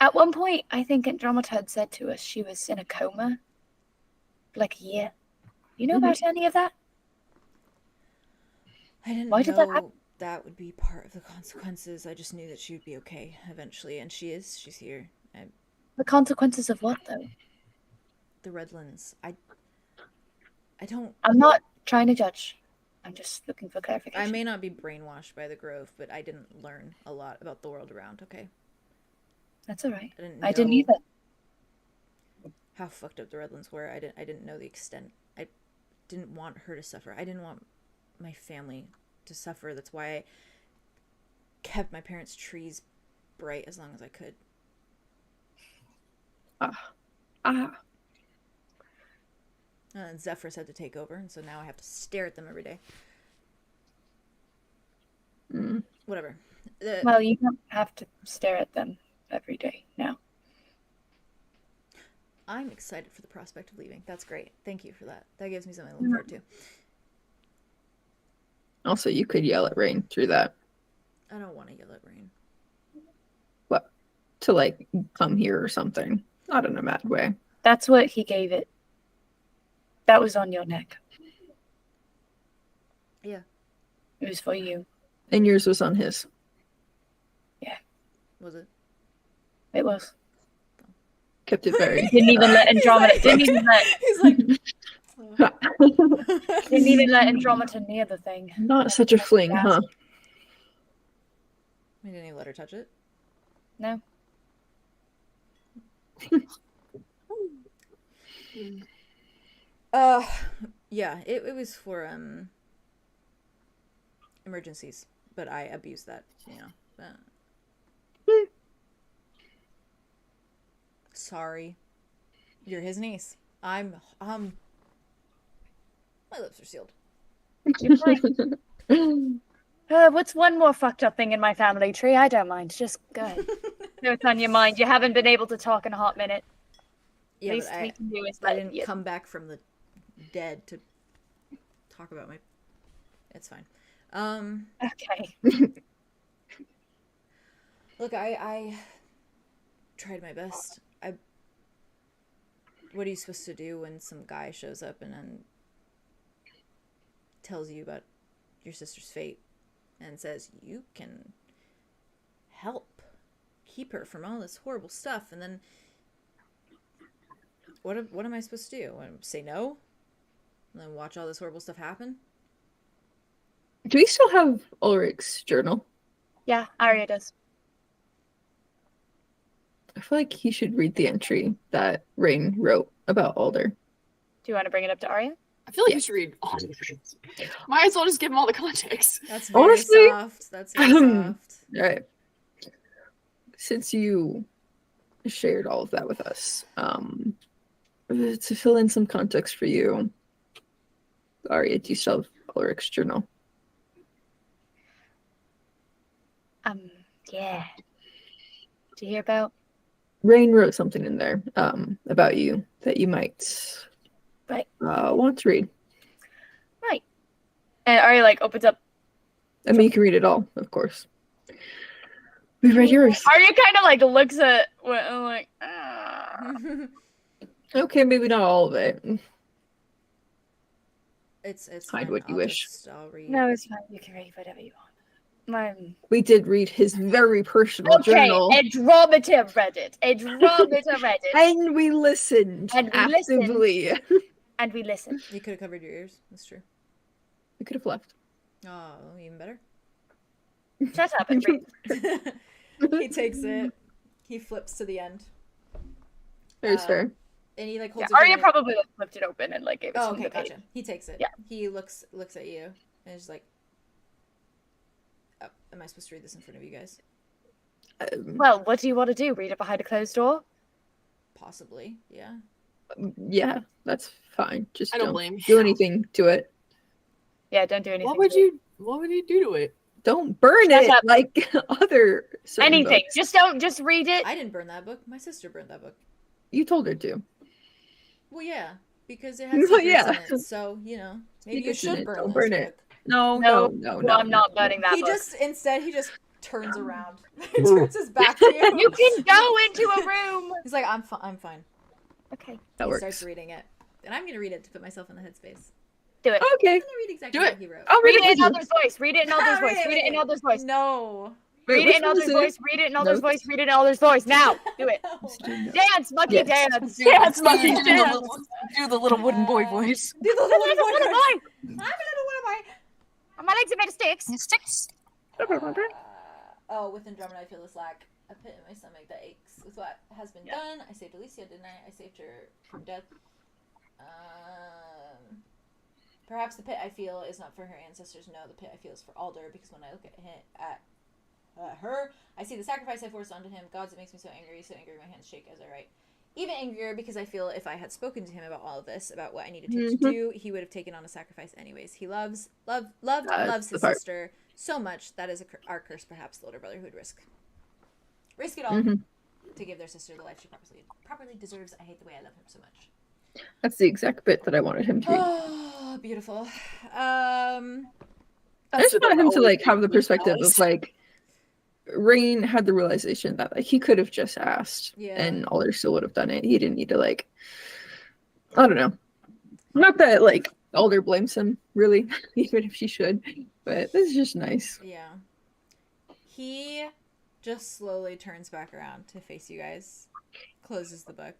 At one point, I think Andromeda had said to us she was in a coma, like a year. You know about any of that? I didn't Why did that know happen? that would be part of the consequences. I just knew that she would be okay eventually, and she is. She's here. The consequences of what, though? The Redlands. I don't. I'm not trying to judge. I'm just looking for clarification. I may not be brainwashed by the Grove, but I didn't learn a lot about the world around. Okay. That's all right. I didn't either. How fucked up the Redlands were. I didn't know the extent. I didn't want her to suffer. I didn't want my family to suffer. That's why I kept my parents' trees bright as long as I could. And Zephyrus had to take over, and so now I have to stare at them every day. Whatever. Well, you don't have to stare at them every day now. I'm excited for the prospect of leaving. That's great. Thank you for that. That gives me something to look forward to. Also, you could yell at Rain through that. I don't want to yell at Rain. What? To like come here or something. Not in a mad way. That's what he gave it. That was on your neck. Yeah. It was for you. And yours was on his. Was it? It was. Kept it very. Didn't even let Andromeda. Didn't even let. He's like. Didn't even let Andromeda near the thing. Not such a fling, huh? We didn't even let her touch it. No. Yeah, it was for emergencies, but I abused that, you know. Sorry. You're his niece. My lips are sealed. You're fine. What's one more fucked up thing in my family tree? I don't mind. Just go ahead. No, it's on your mind. You haven't been able to talk in a hot minute. Yeah, Least but we can do is I let didn't you. come back from the dead to talk about my... It's fine. Okay. Look, I tried my best. What are you supposed to do when some guy shows up and then tells you about your sister's fate and says you can help keep her from all this horrible stuff, and then what am I supposed to do? Say no? And then watch all this horrible stuff happen? Do we still have Ulrich's journal? Yeah, Aria does. I feel like he should read the entry that Rain wrote about Alder. Do you want to bring it up to Aria? I feel like you should read all of it. Might as well just give him all the context. That's very Honestly, soft. That's very soft. All right. Since you shared all of that with us, to fill in some context for you, Aria, do you still have Ulrich's journal? Yeah. Do you hear about? Rain wrote something in there about you that you might want to read. Right. And Aria like opens up. I mean, you can read it all, of course. We read yours. Aria kind of like looks at what I'm like. Ah. Okay, maybe not all of it. It's Hide fine. what you wish. I'll read. No, it's fine. You can read whatever you want. We did read his very personal journal. Andromeda read it. Andromeda read it. And we listened And we actively. And we listened. You could have covered your ears. That's true. We could have left. Oh, even better. Shut up and read. He takes it. He flips to the end. Very fair. And he like holds Yeah, it. Aria probably like, flipped it open and like gave it Oh, some okay, debate. gotcha. He takes it. Yeah. He looks at you and is like, oh, am I supposed to read this in front of you guys? Well, what do you want to do? Read it behind a closed door? Possibly, yeah. Yeah, that's fine. Just I don't blame do you. anything to it. Yeah, don't do anything. What would you do to it? Don't burn Shut it up. like other certain anything? books. Just read it. I didn't burn that book. My sister burned that book. You told her to. Well, yeah, because it had Well, secrets yeah. in it. So maybe you Secrets in should it, burn don't this burn it. book. No. I'm not burning that He book. instead turns around. He turns his back to you. You can go into a room. He's like, I'm fine. Okay, That He works. starts reading it, and I'm gonna read it to put myself in the headspace. do it. Okay. I'm gonna read exactly Do what it. he wrote. I'll Read read it in it. Elder's voice. Read it in Elder's voice. Read it in Elder's voice. No. Read it in Elder's voice. Read it in Elder's voice. Read it in Elder's voice. Now, do it. Dance, monkey, Yes. dance. Dance, monkey, do the little wooden boy voice. Do the little Little boy. boy. I'm a little boy. My legs are made of sticks. Sticks. With Andromeda, I feel this lack. A pit in my stomach that aches. With what has been done, I saved Alicia, didn't I? I saved her from death. Perhaps the pit I feel is not for her ancestors. No, the pit I feel is for Alder, because when I look at her, I see the sacrifice I forced onto him. Gods, it makes me so angry my hands shake as I write. Even angrier because I feel if I had spoken to him about all of this, about what I needed to do, he would have taken on a sacrifice anyways. He loves his sister so much. That is our curse, perhaps the older brother who would risk it all to give their sister the life she properly deserves. I hate the way I love him so much. That's the exact bit that I wanted him to read. Oh, beautiful. I just want him to like have the perspective of like Rain had the realization that like he could have just asked, Yeah. and Alder still would have done it. He didn't need to like. I don't know. Not that like Alder blames him really, even if she should, but this is just nice. Yeah. He just slowly turns back around to face you guys, closes the book,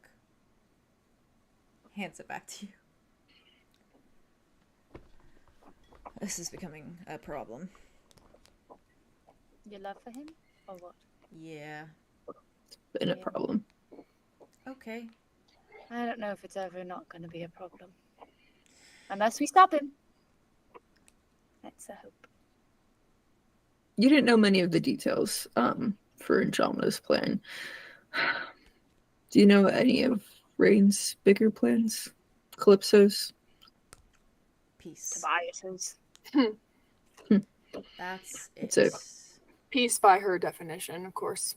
hands it back to you. This is becoming a problem. Your love for him, or what? Yeah. It's been a problem. Okay. I don't know if it's ever not going to be a problem. Unless we stop him. That's a hope. You didn't know many of the details for Andromeda's plan. Do you know any of Rain's bigger plans? Calypso's? Peace. Tobias's. That's it. That's it. Peace by her definition, of course.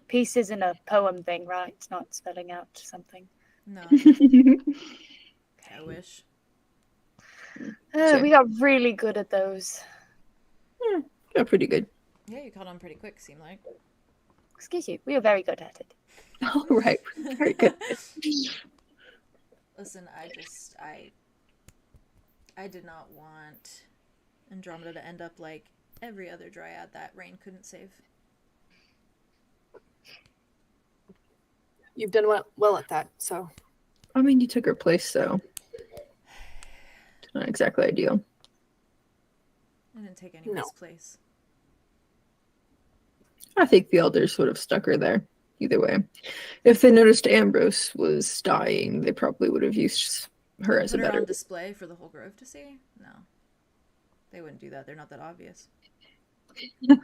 Peace isn't a poem thing, right? It's not spelling out something. No. I wish. We got really good at those. Yeah, pretty good. Yeah, you caught on pretty quick, seemed like. Excuse you. We are very good at it. All right. Very good. Listen, I did not want Andromeda to end up like every other dryad that Rain couldn't save. You've done well at that, so. I mean, you took her place, so it's not exactly ideal. I didn't take anyone's place. I think the elders would have stuck her there. Either way, if they noticed Ambrose was dying, they probably would have used her as a Put her better. on display for the whole grove to see? No, they wouldn't do that. They're not that obvious.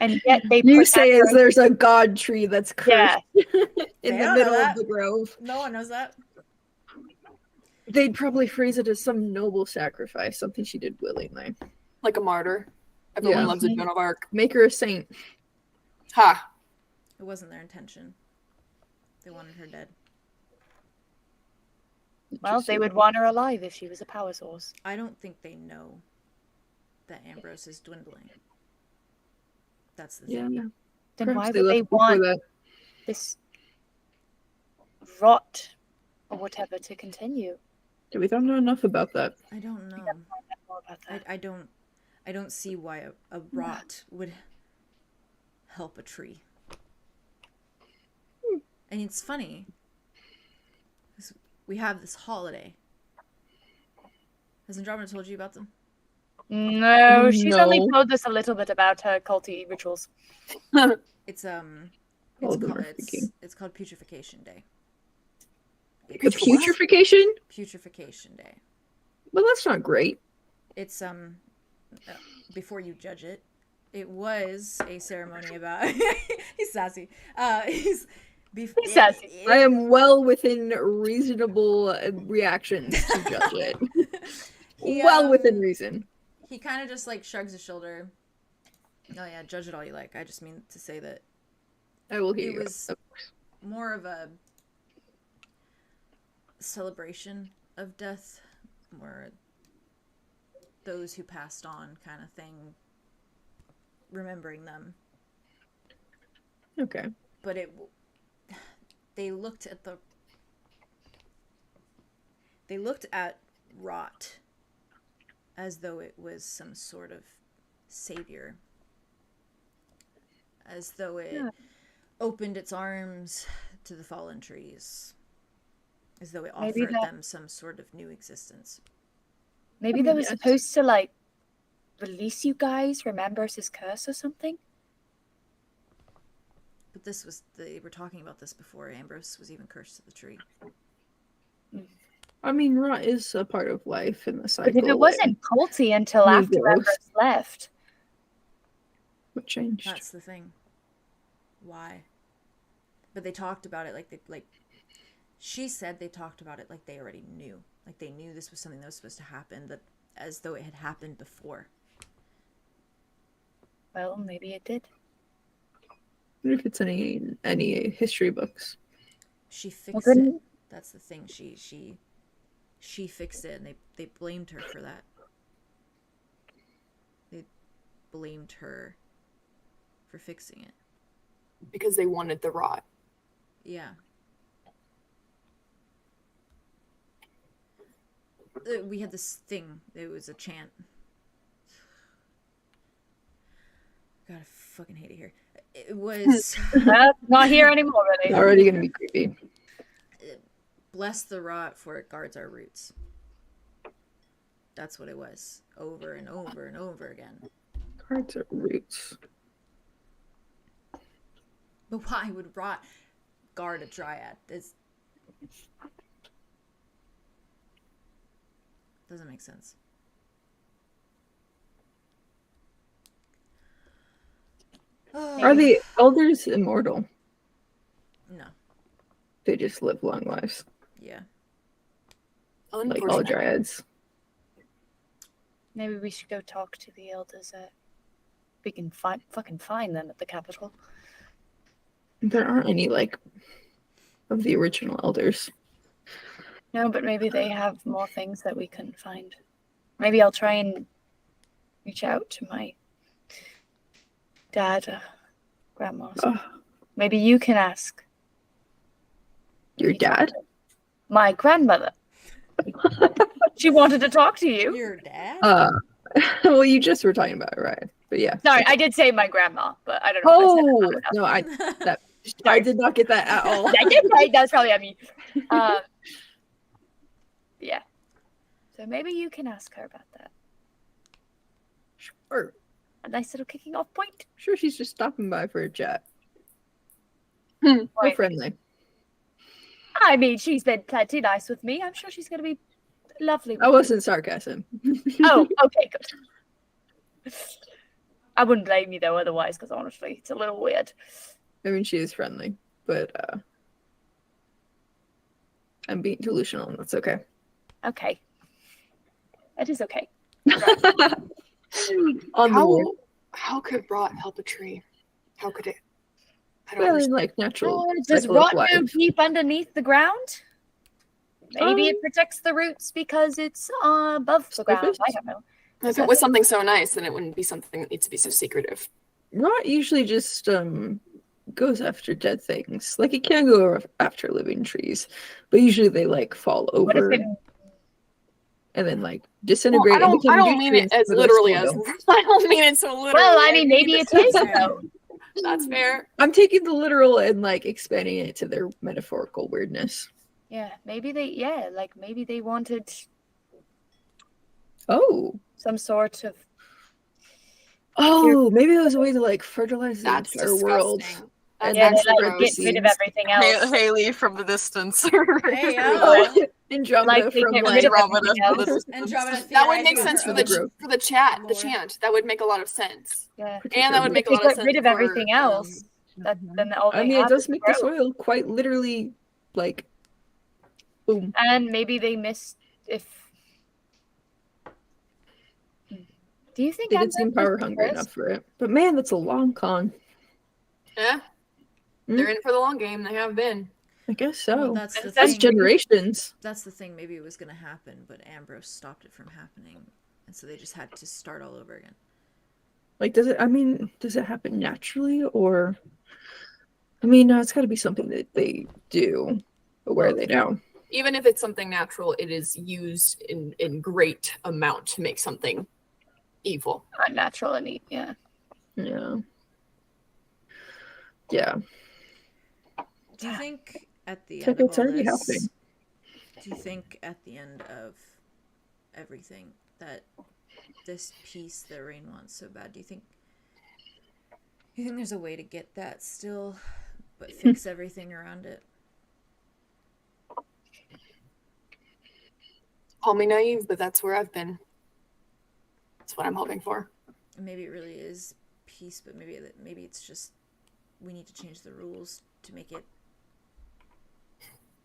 And yet they You put say that as there's a god tree that's cursed in They the don't know middle that. of the grove. No one knows that. They'd probably phrase it as some noble sacrifice, something she did willingly. Like a martyr. Everyone Yeah. loves a Joan of Arc. Make her a saint. Ha! It wasn't their intention. They wanted her dead. Well, they would want her alive if she was a power source. I don't think they know that Ambrose is dwindling. That's the thing. Yeah. Then Perhaps why would left they before want that. this rot or whatever to continue? We don't know enough about that. I don't know. More about that. I don't see why a rot would help a tree. And it's funny, 'cause we have this holiday. Has Andromeda told you about them? No, she's only No. told us a little bit about her culty rituals. It's All of them are freaking. it's called Putrefaction Day. The putrefaction? Putrefaction Day. Well, that's not great. It's before you judge it, it was a ceremony about he's sassy. He's sassy. I am well within reasonable reactions to judge it. Well within reason. He kind of just like shrugs his shoulder. Oh yeah, judge it all you like. I just mean to say that I will hear it you. was more of a celebration of death, more those who passed on kind of thing, remembering them. Okay. But they looked at rot as though it was some sort of savior, as though it opened its arms to the fallen trees, as though it offered them some sort of new existence. Maybe they were supposed to like release you guys from Ambrose's curse or something. But they were talking about this before Ambrose was even cursed to the tree. I mean, rot is a part of life in the cycle. But if it wasn't culty until after Ambrose left. What changed? That's the thing. Why? But they talked about it like she said they talked about it like they already knew. Like they knew this was something that was supposed to happen, that as though it had happened before. Well, maybe it did. What if it's any history books? She fixed it. That's the thing. She fixed it, and they blamed her for that. They blamed her for fixing it. because they wanted the rot. Yeah. We had this thing. It was a chant. God, I fucking hate it here. It was... Not here anymore, really. Already gonna be creepy. Bless the rot, for it guards our roots. That's what it was. Over and over and over again. Guards our roots. But why would rot guard a dryad? This doesn't make sense. Are the elders immortal? No. They just live long lives. Yeah. Like all dryads. Maybe we should go talk to the elders. We can fucking find them at the capital. There aren't any, like, of the original elders. No, but maybe they have more things that we couldn't find. Maybe I'll try and reach out to my dad, grandma. Maybe you can ask. Your dad? My grandmother. She wanted to talk to you. Your dad? Well, you just were talking about it, right? But yeah. Sorry, I did say my grandma, but I don't know. I did not get that at all. I did right. That was probably on me. Yeah. So maybe you can ask her about that. Sure. A nice little kicking off point. Sure, she's just stopping by for a chat. We're friendly. I mean, she's been plenty nice with me. I'm sure she's going to be lovely. I wasn't sarcasm. Oh, okay, good. I wouldn't blame you, though, otherwise, because honestly, it's a little weird. I mean, she is friendly, but I'm being delusional, and that's okay. Okay. It is okay. How could rot help a tree? How could it? I don't Well, understand. like natural. Does cycle of rot life. go deep underneath the ground? Maybe it protects the roots because it's above the ground. I don't know. If it was something so nice, then it wouldn't be something that needs to be so secretive. Rot usually just goes after dead things. Like it can go after living trees, but usually they like fall over and then like disintegrate. Well, I don't mean it as literally as I don't mean it so literally. Well, I mean maybe it is though. That's fair. I'm taking the literal and like expanding it to their metaphorical weirdness. Yeah, maybe they wanted some sort of maybe it was a way to like fertilize the entire world. And like get rid of everything else. Haley from the distance. Hey, Andromeda from get like rid of everything else. Andromeda that would make sense for the chat. The chant that would make a lot of sense. Yeah, and that would make a lot of sense. Get rid of everything else. Then all I mean, it does make the soil quite literally like boom. And maybe they missed if. Do you think they didn't seem power hungry enough for it? But man, that's a long con. Yeah, they're in for the long game. They have been. I guess so. Well, that's generations. That's the thing. Maybe it was going to happen, but Ambrose stopped it from happening, and so they just had to start all over again. Like, does it happen naturally, or? I mean, no, it's got to be something that they do, but where are they now? Even if it's something natural, it is used in great amount to make something evil. Unnatural and neat, yeah. Yeah. Yeah. Do you think at the end of all this, do you think at the end of everything that this piece that Rain wants so bad, do you think there's a way to get that still, but fix everything around it? Call me naive, but that's where I've been. That's what I'm hoping for. And maybe it really is peace, but maybe it's just we need to change the rules to make it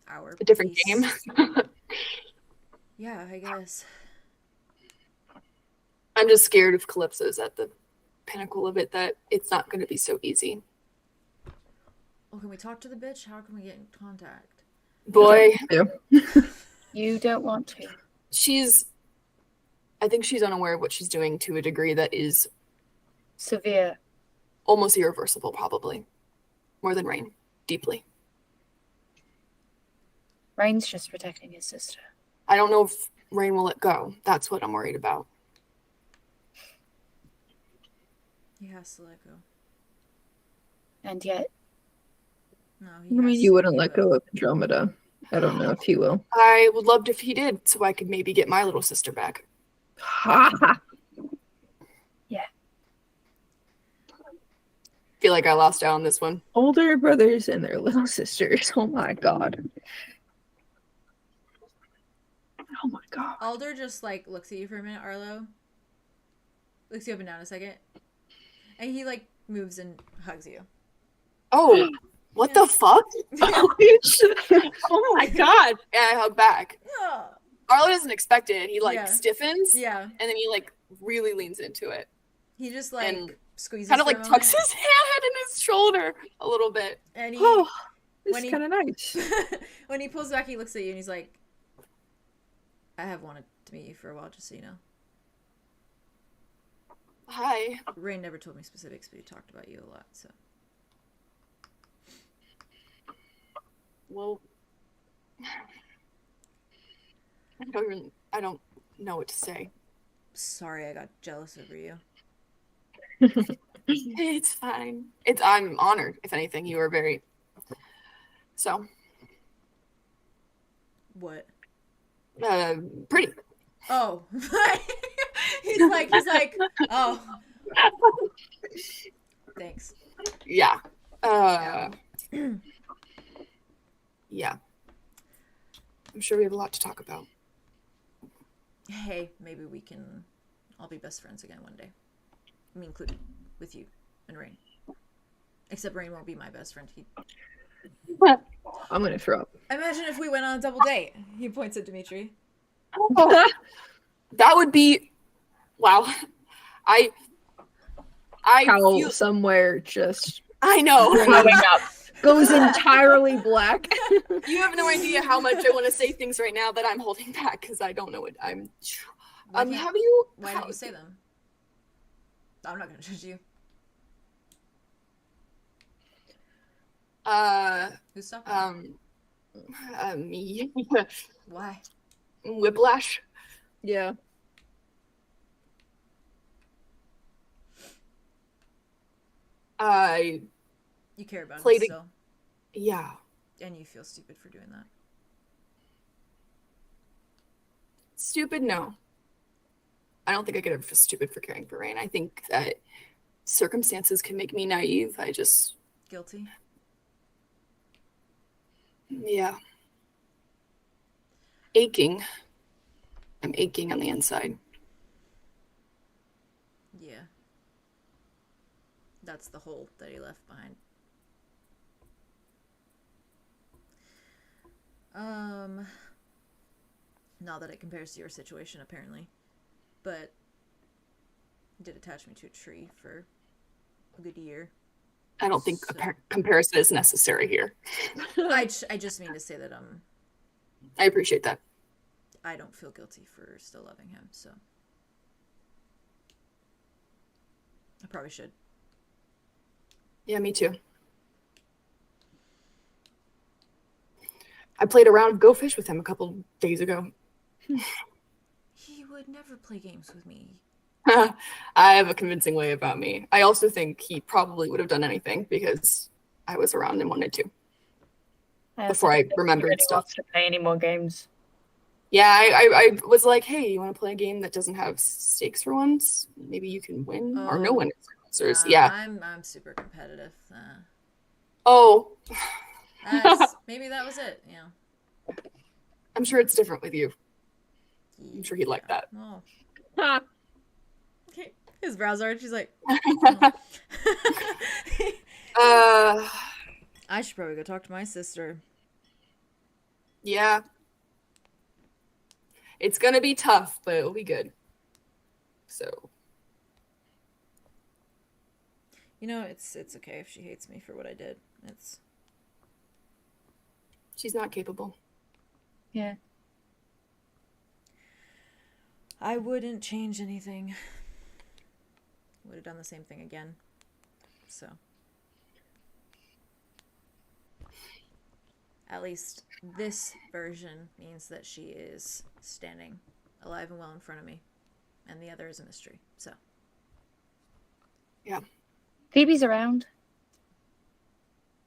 our a different peace. game. Yeah, I guess. I'm just scared of Calypso's at the pinnacle of it, that it's not going to be so easy. Well, can we talk to the bitch? How can we get in contact? Boy. You don't want to. I think she's unaware of what she's doing to a degree that is severe. Almost irreversible, probably. more than Rain, deeply. Rain's just protecting his sister. I don't know if Rain will let go. That's what I'm worried about. He has to let go. And yet, No, I he mean, has you to, wouldn't he let go of Andromeda. I don't know if he will. I would love if he did, so I could maybe get my little sister back. Ha ha! Feel like I lost out on this one. Older brothers and their little sisters. Oh my god. Oh my god. Alder just like looks at you for a minute, Arlo. Looks you up and down a second. And he like moves and hugs you. Oh, what the fuck? Oh my god. And I hug back. Oh. Arlo doesn't expect it. He like Yeah. stiffens. Yeah. And then he like really leans into it. He just like And squeezes kind of for a like tucks moment, his hand in his shoulder a little bit. and he Oh, this when is he- kind of nice. when he pulls back, he looks at you and he's like, I have wanted to meet you for a while, just so you know. Hi. Rain never told me specifics, but he talked about you a lot, so. Well, I don't know what to say. Sorry I got jealous over you. It's fine. I'm honored, if anything. You are very... So, What? pretty. Oh. he's like, oh. Thanks. Yeah. Yeah. I'm sure we have a lot to talk about. Hey, maybe we can all be best friends again one day. Me included, with you and Rain. Except Rain won't be my best friend. I'm gonna throw up. Imagine if we went on a double date. He points at Dimitri. That would be... Wow. I How feel... somewhere just I know. growing up goes entirely black. You have no idea how much I want to say things right now that I'm holding back because I don't know what I'm... Why can't- have you... Why don't you say them? I'm not gonna judge you. Who's stopping? Me. Why? Whiplash. Yeah. You care about Played him it- still. Yeah. And you feel stupid for doing that. Stupid? No. I don't think I could ever feel stupid for caring for Rain. I think that circumstances can make me naive. I just... Guilty? Yeah. Aching. I'm aching on the inside. Yeah. That's the hole that he left behind. Not that it compares to your situation, apparently. But he did attach me to a tree for a good year. I don't think So- comparison is necessary here. I just mean to say that I appreciate that. I don't feel guilty for still loving him, so I probably should. Yeah, me too. I played a round of Go Fish with him a couple days ago. He would never play games with me. I have a convincing way about me. I also think he probably would have done anything because I was around and wanted to. Before I remembered stuff. Wants to play any more games. Yeah, I was like, hey, you want to play a game that doesn't have stakes for once? Maybe you can win, or no Oh. one is answers. Yeah. I'm super competitive. Oh, Maybe that was it. Yeah. I'm sure it's different with you. I'm sure he'd like that. Oh. Ha. Okay. His brows arch. She's like, I should probably go talk to my sister. Yeah. It's gonna be tough, but it'll be good. So. You know, it's okay if she hates me for what I did. She's not capable. Yeah. I wouldn't change anything. Would have done the same thing again. So. At least this version means that she is standing alive and well in front of me, and the other is a mystery. So, yeah. Phoebe's around.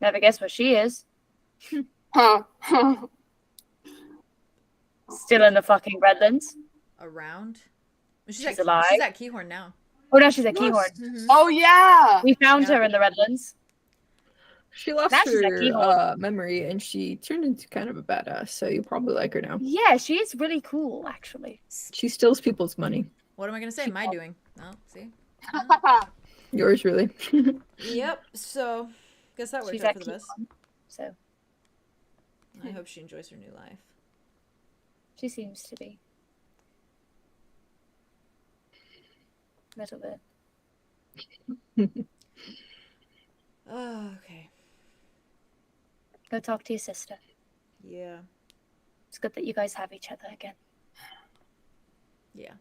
Never guess what she is. Huh. Still in the fucking Redlands. around. She's alive. She's at Keahorn now. Oh, no, she's at Keahorn. Mm-hmm. Oh yeah. We found her in the Redlands. She lost Now she's at her Keahorn. memory, and she turned into kind of a badass, so you probably like her now. Yeah, she is really cool, actually. She steals people's money. What am I gonna say? My doing? Oh, see. Yours, really. Yep. So, guess that worked She's out at for the best. Keahorn, so I hope she enjoys her new life. she seems to be. A little bit. Oh, okay. Go talk to your sister. Yeah. It's good that you guys have each other again. Yeah.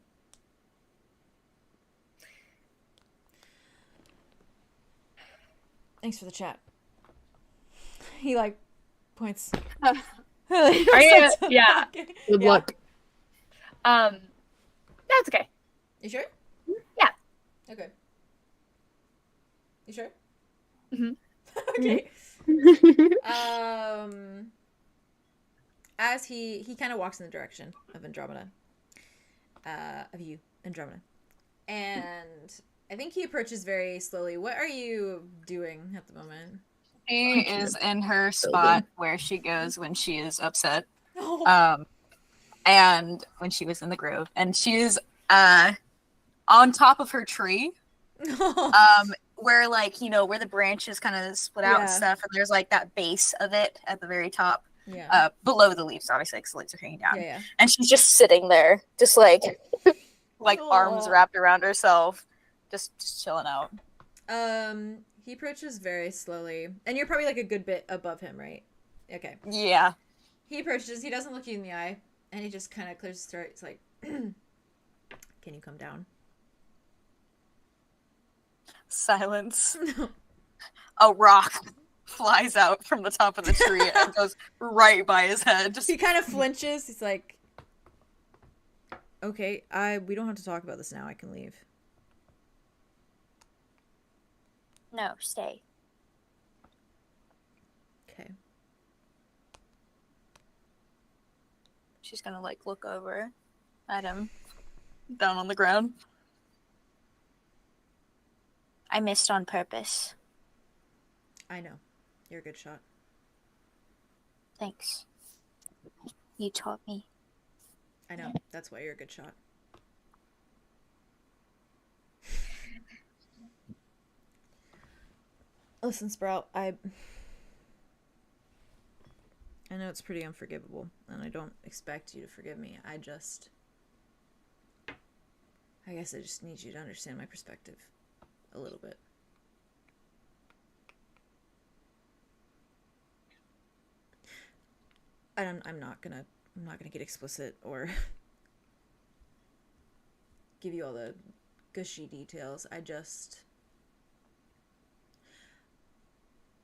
Thanks for the chat. He like points. Are you? Yeah. Good luck. That's okay. You sure? Yeah. Okay. You sure? Mhm. Okay. As he kind of walks in the direction of Andromeda, of you, Andromeda, and I think he approaches very slowly. What are you doing at the moment? She is in her spot where she goes when she is upset. Oh. And when she was in the grove, and she is on top of her tree. Where like, you know, where the branches kind of split out and stuff, and there's like that base of it at the very top, below the leaves, obviously, because the leaves are hanging down. Yeah. And she's just sitting there, just like, like arms wrapped around herself, just chilling out. He approaches very slowly, and you're probably like a good bit above him, right? Okay. Yeah. He approaches. He doesn't look you in the eye, and he just kind of clears his throat. It's like, "Can you come down?" Silence. A rock flies out from the top of the tree and goes right by his head. Just He kind of flinches. He's like, "Okay, we don't have to talk about this now. I can leave." No, stay. Okay. she's gonna like look over at him down on the ground. I missed on purpose. I know. You're a good shot. Thanks. You taught me. I know. That's why you're a good shot. Listen, Sprout, I know it's pretty unforgivable, and I don't expect you to forgive me. I guess I just need you to understand my perspective a little bit. I'm not gonna get explicit or give you all the gushy details.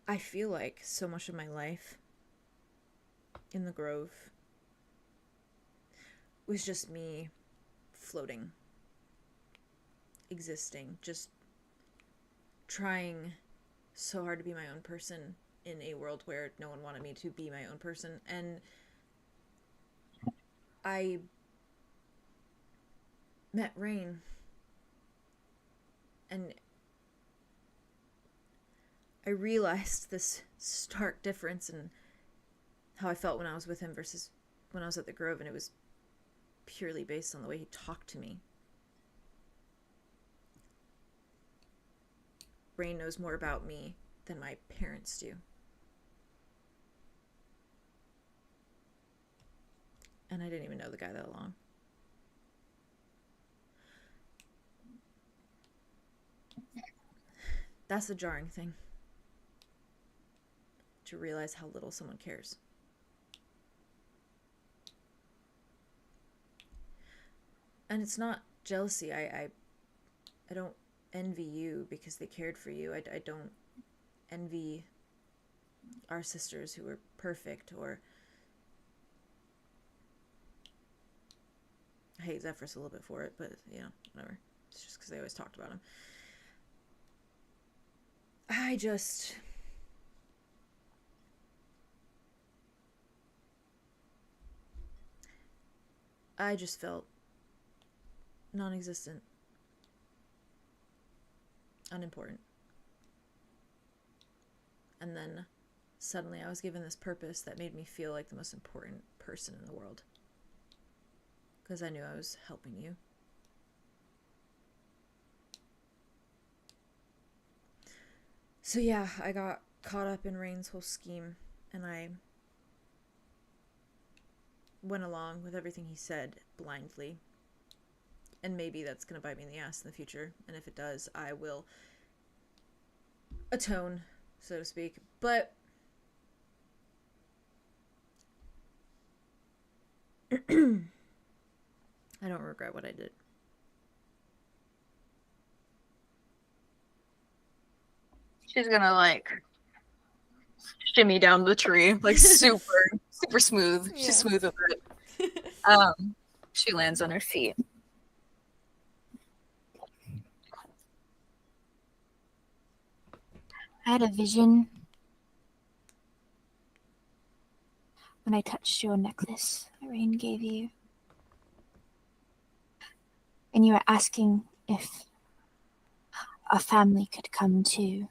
I feel like so much of my life in the Grove was just me floating, existing, just trying so hard to be my own person in a world where no one wanted me to be my own person. And I met Rain, and I realized this stark difference in how I felt when I was with him versus when I was at the Grove, and it was purely based on the way he talked to me. Rain knows more about me than my parents do. And I didn't even know the guy that long. That's a jarring thing. To realize how little someone cares. And it's not jealousy. I don't envy you because they cared for you. I don't envy our sisters who were perfect, or I hate Zephyrus a little bit for it, but you know, whatever. It's just because they always talked about him. I just felt non-existent, unimportant. And then suddenly I was given this purpose that made me feel like the most important person in the world. Because I knew I was helping you. So yeah, I got caught up in Rain's whole scheme, and I went along with everything he said blindly. And maybe that's going to bite me in the ass in the future. And if it does, I will atone, so to speak. But I don't regret what I did. She's gonna like shimmy down the tree, like super smooth. Yeah. She's smooth with it. She lands on her feet. I had a vision when I touched your necklace that Rain gave you. And you were asking if a family could come too.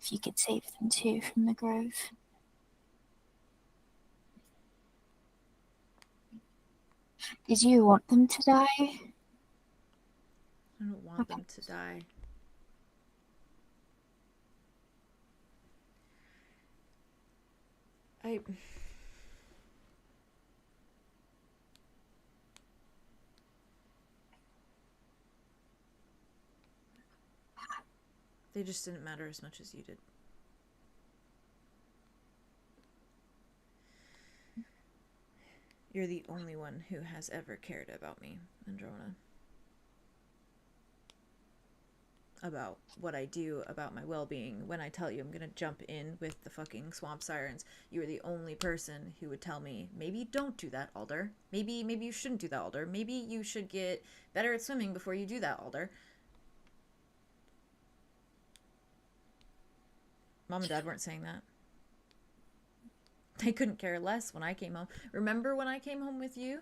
If you could save them too from the grove. Did you want them to die? I don't want them to die. They just didn't matter as much as you did. You're the only one who has ever cared about me, Andromeda. About what I do, about my well-being. When I tell you I'm gonna jump in with the fucking swamp sirens, you are the only person who would tell me, maybe don't do that, Alder. Maybe you shouldn't do that, Alder. Maybe you should get better at swimming before you do that, Alder. Mom and Dad weren't saying that. They couldn't care less when I came home. Remember when I came home with you?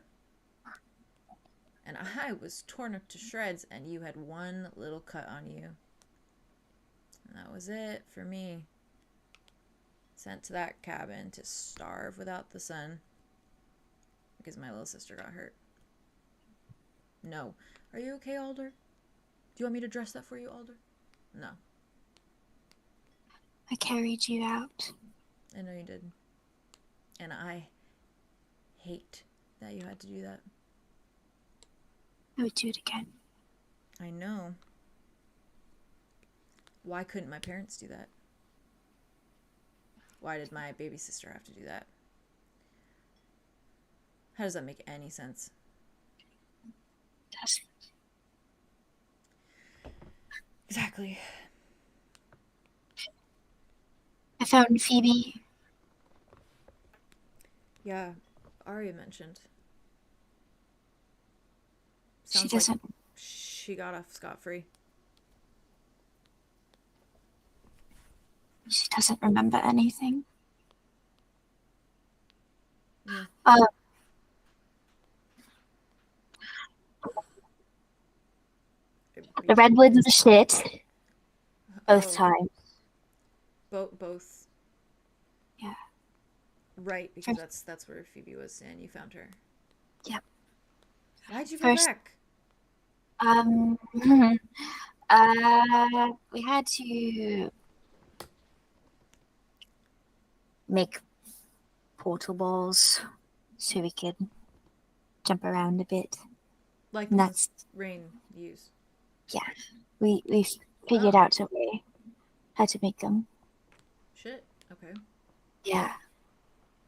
And I was torn up to shreds, and you had one little cut on you. And that was it for me. Sent to that cabin to starve without the sun. Because my little sister got hurt. No. Are you okay, Alder? Do you want me to dress that for you, Alder? No. I carried you out. I know you did. And I hate that you had to do that. I would do it again. I know. Why couldn't my parents do that? Why did my baby sister have to do that? How does that make any sense? Doesn't. Exactly. I found Phoebe. Yeah, Aria mentioned. She doesn't. Like she got off scot-free. She doesn't remember anything. Yeah. The redwoods are shit. Both times. Both. Yeah. Right, because that's where Phoebe was, and you found her. Yep. Why'd you go back? We had to make portal balls so we could jump around a bit. Like and that's Rain used. Yeah, we figured out a way how to make them. Shit. Okay. Yeah,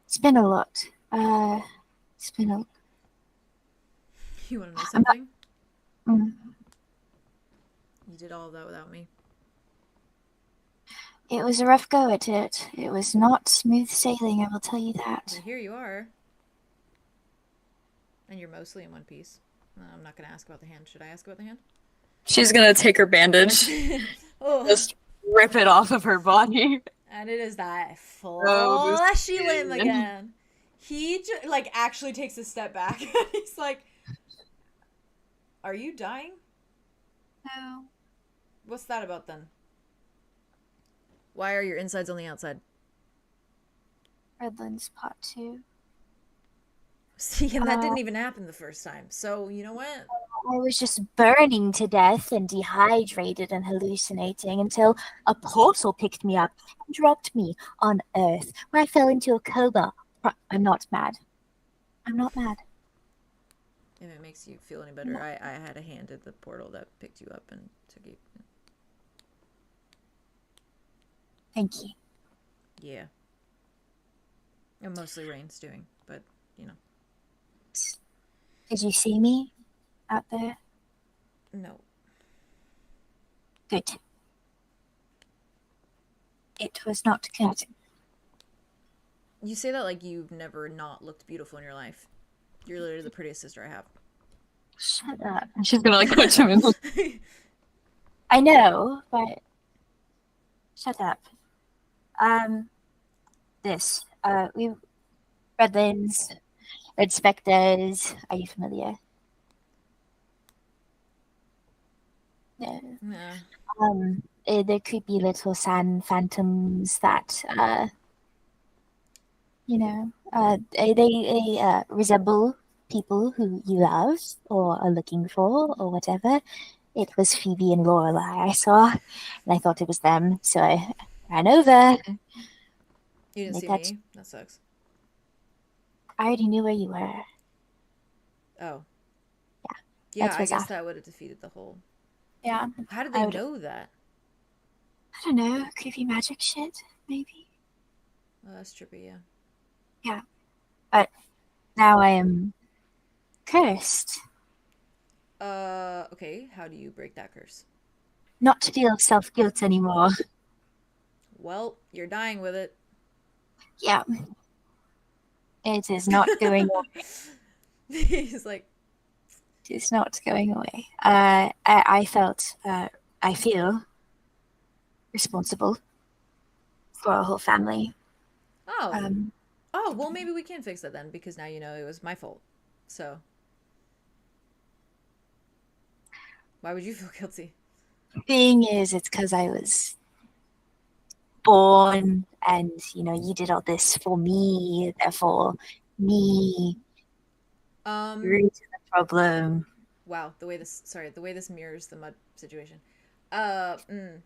it's been a lot. It's been a. You want to know something? You did all of that without me. It was a rough go at it. It was not smooth sailing, I will tell you that. Well, here you are. And you're mostly in one piece. I'm not going to ask about the hand. Should I ask about the hand? She's gonna take her bandage, Oh. just rip it off of her body. And it is that Oh, fleshy this limb skin. again. He like actually takes a step back. He's like, "Are you dying? No. What's that about then? Why are your insides on the outside?" Redlands Part 2. See, and that didn't even happen the first time. So, you know what? I was just burning to death and dehydrated and hallucinating until a portal picked me up and dropped me on Earth, where I fell into a coma. I'm not mad. I'm not mad. If it makes you feel any better, no. I had a hand at the portal that picked you up and took you. Thank you. Yeah. And mostly Rain's doing, but, you know. Did you see me out there? No. Good. It was not good. You say that like you've never not looked beautiful in your life. You're literally the prettiest sister I have. Shut up. She's gonna like punch him in the... I know, but shut up. We Redlands, Red Spectres. Are you familiar? No. Yeah. The creepy little sand phantoms that they resemble people who you love or are looking for or whatever. It was Phoebe and Lorelai I saw, and I thought it was them, so I ran over. You didn't see me? That sucks. I already knew where you were. Oh. Yeah. Yeah, I guess that would have defeated the whole... Yeah. How did they know that? I don't know. Creepy magic shit, maybe. Oh, that's trippy, yeah. Yeah. But now I am cursed. Okay. How do you break that curse? Not to feel self-guilt anymore. Well, you're dying with it. Yeah. It is not going away. He's like... It's not going away. I feel responsible for our whole family. Oh. Well, maybe we can fix that then, because now you know it was my fault. So. Why would you feel guilty? Thing is, it's because I was born and, you did all this for me, therefore me. Root of the problem. Wow, the way this mirrors the mud situation. Youch.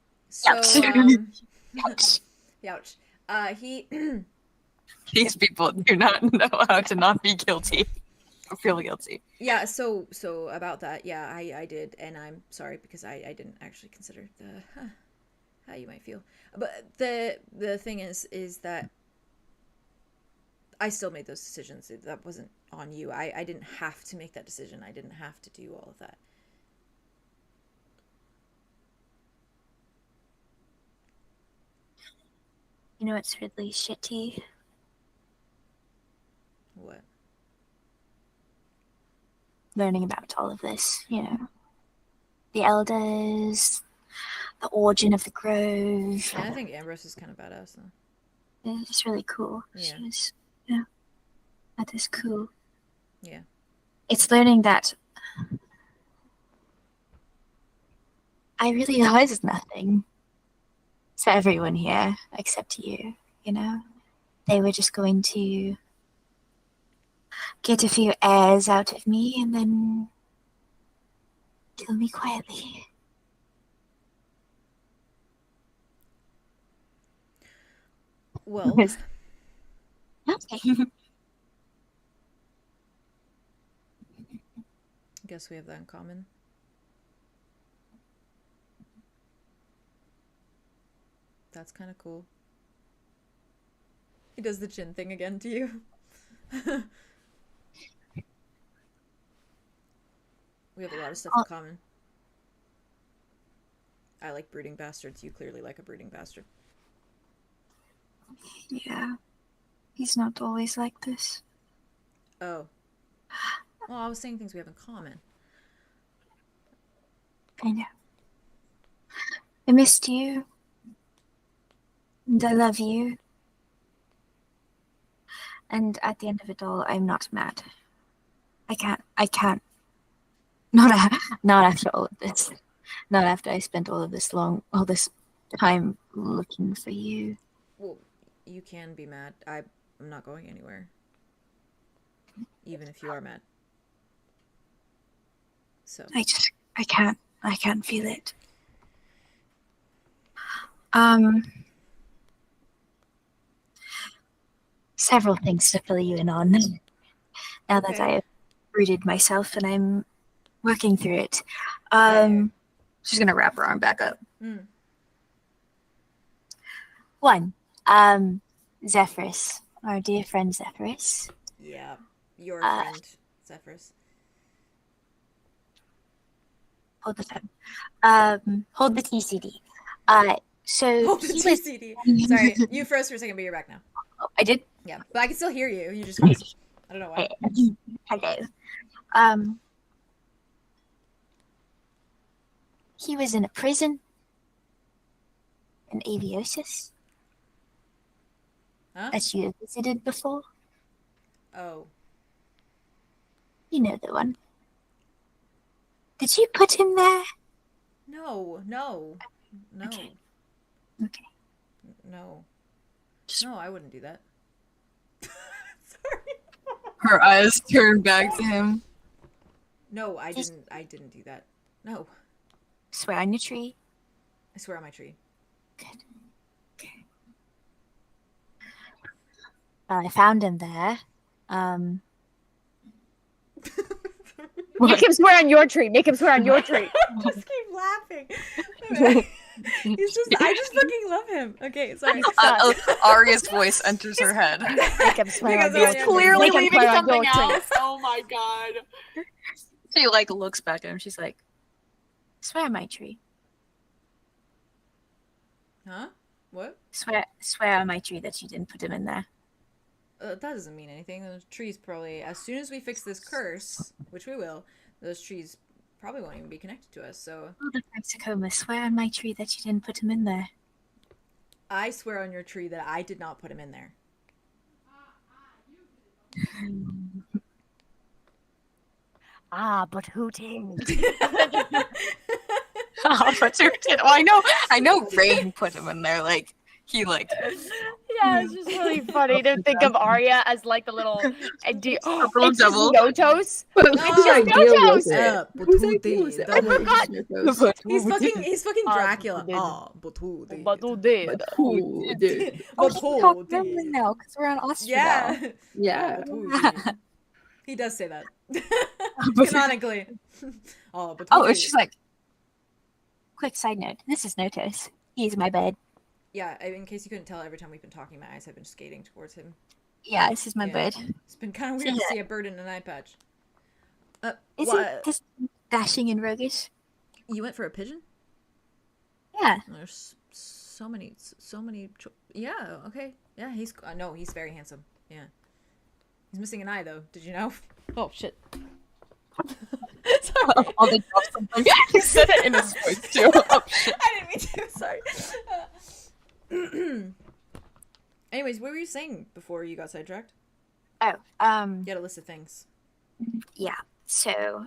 These people do not know how to not be guilty or feel guilty. Yeah, so about that, yeah, I did, and I'm sorry because I didn't actually consider how you might feel. But the thing is that I still made those decisions. That wasn't on you. I didn't have to make that decision. I didn't have to do all of that. You know what's really shitty? What? Learning about all of this, the elders, the origin of the grove. And I think Ambrose is kind of badass, though. It's really cool. Yeah. That is cool. Yeah. It's learning that I really was nothing to everyone here except you, They were just going to get a few airs out of me and then kill me quietly. Well, okay. Guess we have that in common. That's kind of cool. He does the chin thing again to you. We have a lot of stuff in common. I like brooding bastards. You clearly like a brooding bastard. Yeah. He's not always like this. Oh. Well, I was saying things we have in common. I know. I missed you. And I love you. And at the end of it all, I'm not mad. I can't. Not after all of this. Not after I spent all this time looking for you. Well, you can be mad. I'm not going anywhere. Even if you are mad. So. I can't feel it. Several things to fill you in on. Now that I have rooted myself and I'm working through it. She's gonna wrap her arm back up. One, Zephyrus, our dear friend Zephyrus. Yeah, your friend Zephyrus. Hold the phone. Hold the TCD. So hold the TCD. Sorry, you froze for a second, but you're back now. Oh, I did? Yeah, but I can still hear you. You just froze. I don't know why. Hello. He was in a prison in Aviosis. Huh? That you have visited before. Oh. You know the one. Did you put him there? No. Okay. No, I wouldn't do that. Sorry. Her eyes turn back to him. No, I didn't do that. No. Swear on your tree. I swear on my tree. Good. Okay. I found him there. Make him swear on your tree. Make him swear on your tree. Just keep laughing. I just fucking love him. Okay, sorry. Aria's voice enters her head. Make him swear on your He's tree. clearly Make him leaving swear on something your tree. else. Oh my god. She looks back at him. She's like, swear on my tree. Huh? What? Swear on my tree that you didn't put him in there. That doesn't mean anything. Those trees probably, as soon as we fix this curse, which we will, those trees probably won't even be connected to us, so... Oh, the Tacoma, swear on my tree that you didn't put him in there. I swear on your tree that I did not put him in there. But who did? But who did? Oh, I know Rain put him in there, he Yeah, it's just really funny to think of Aria as like the little Little devil. Notos. Whose idea was it? Whose idea was it? I forgot. He's fucking Dracula. But who did? But who did? Who did? But we who talk did? Gremlin now because we're on Austria. Yeah. Yeah. But who did? He does say that. Canonically. But who did? It's just like, quick side note. This is Notos. He's my bed. Yeah, in case you couldn't tell, every time we've been talking, my eyes have been skating towards him. Yeah, this is my bed. It's been kind of weird to see a bird in an eye patch. Isn't this dashing and roguish? You went for a pigeon? Yeah. There's so many. Yeah. Okay. Yeah. He's no. He's very handsome. Yeah. He's missing an eye though. Did you know? Oh shit. Sorry. He said it in his voice too. Oh, shit. I didn't mean to. Sorry. Anyways, what were you saying before you got sidetracked? Oh, You had a list of things. yeah. So,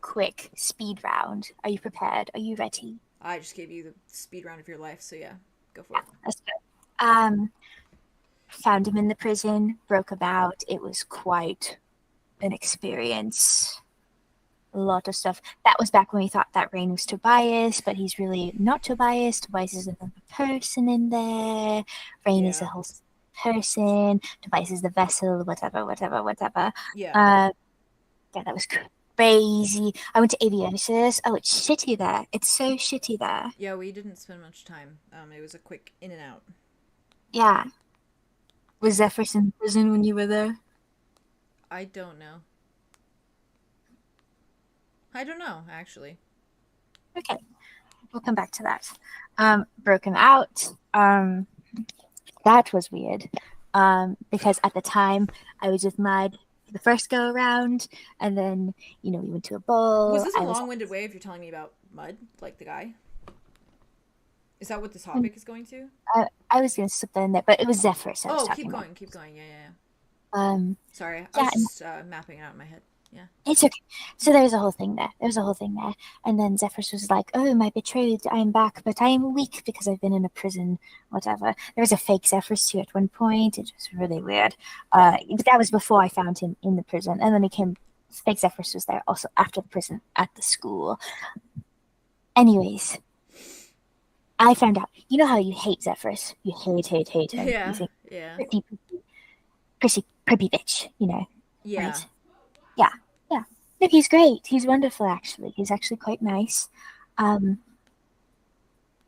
quick speed round. Are you prepared? Are you ready? I just gave you the speed round of your life, so yeah, go for it. Let's go. Found him in the prison, broke about. It was quite an experience. A lot of stuff. That was back when we thought that Rain was Tobias, but he's really not Tobias. Tobias is another person in there. Rain is a whole person. Tobias is the vessel, whatever. Yeah. Yeah, that was crazy. I went to Aviosis. Oh, it's shitty there. It's so shitty there. Yeah, we didn't spend much time. It was a quick in and out. Yeah. Was Zephyrus in prison when you were there? I don't know, actually. Okay. We'll come back to that. Broke him out. Found that was weird. Because at the time I was with Mud for the first go around, and then we went to a ball. Was this a long-winded way if you're telling me about Mud, like the guy? Is that what this topic is going to? I was going to slip that in there, but it was Zephyrus I was talking keep going, about. keep going. Yeah. Sorry, I was just mapping it out in my head. Yeah. It's okay. So there was a whole thing there. And then Zephyrus was like, oh, my betrothed, I am back, but I am weak because I've been in a prison, whatever. There was a fake Zephyrus too at one point. It was really weird. But that was before I found him in the prison. And then fake Zephyrus was there also after the prison at the school. Anyways, I found out. You know how you hate Zephyrus? You hate him. Yeah. You think, Yeah. Pretty bitch, Yeah. Right? Yeah. No, he's great. He's wonderful, actually. He's actually quite nice.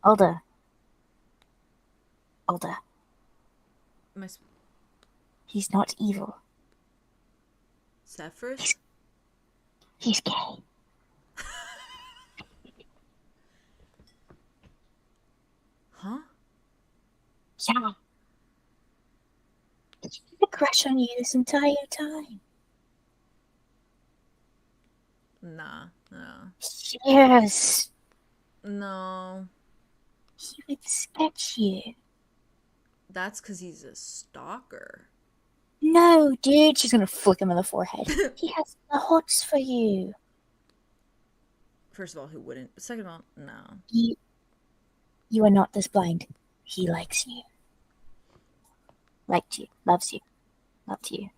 Older. He's not evil. Zephyrus? He's gay. Huh? Yeah. He's had a crush on you this entire time. Nah, no. Yes. No. He would sketch you. That's because he's a stalker. No, dude. She's gonna flick him in the forehead. He has the hots for you. First of all, who wouldn't? But second of all, no. You are not this blind. He likes you. Liked you. Loves you. Loved you.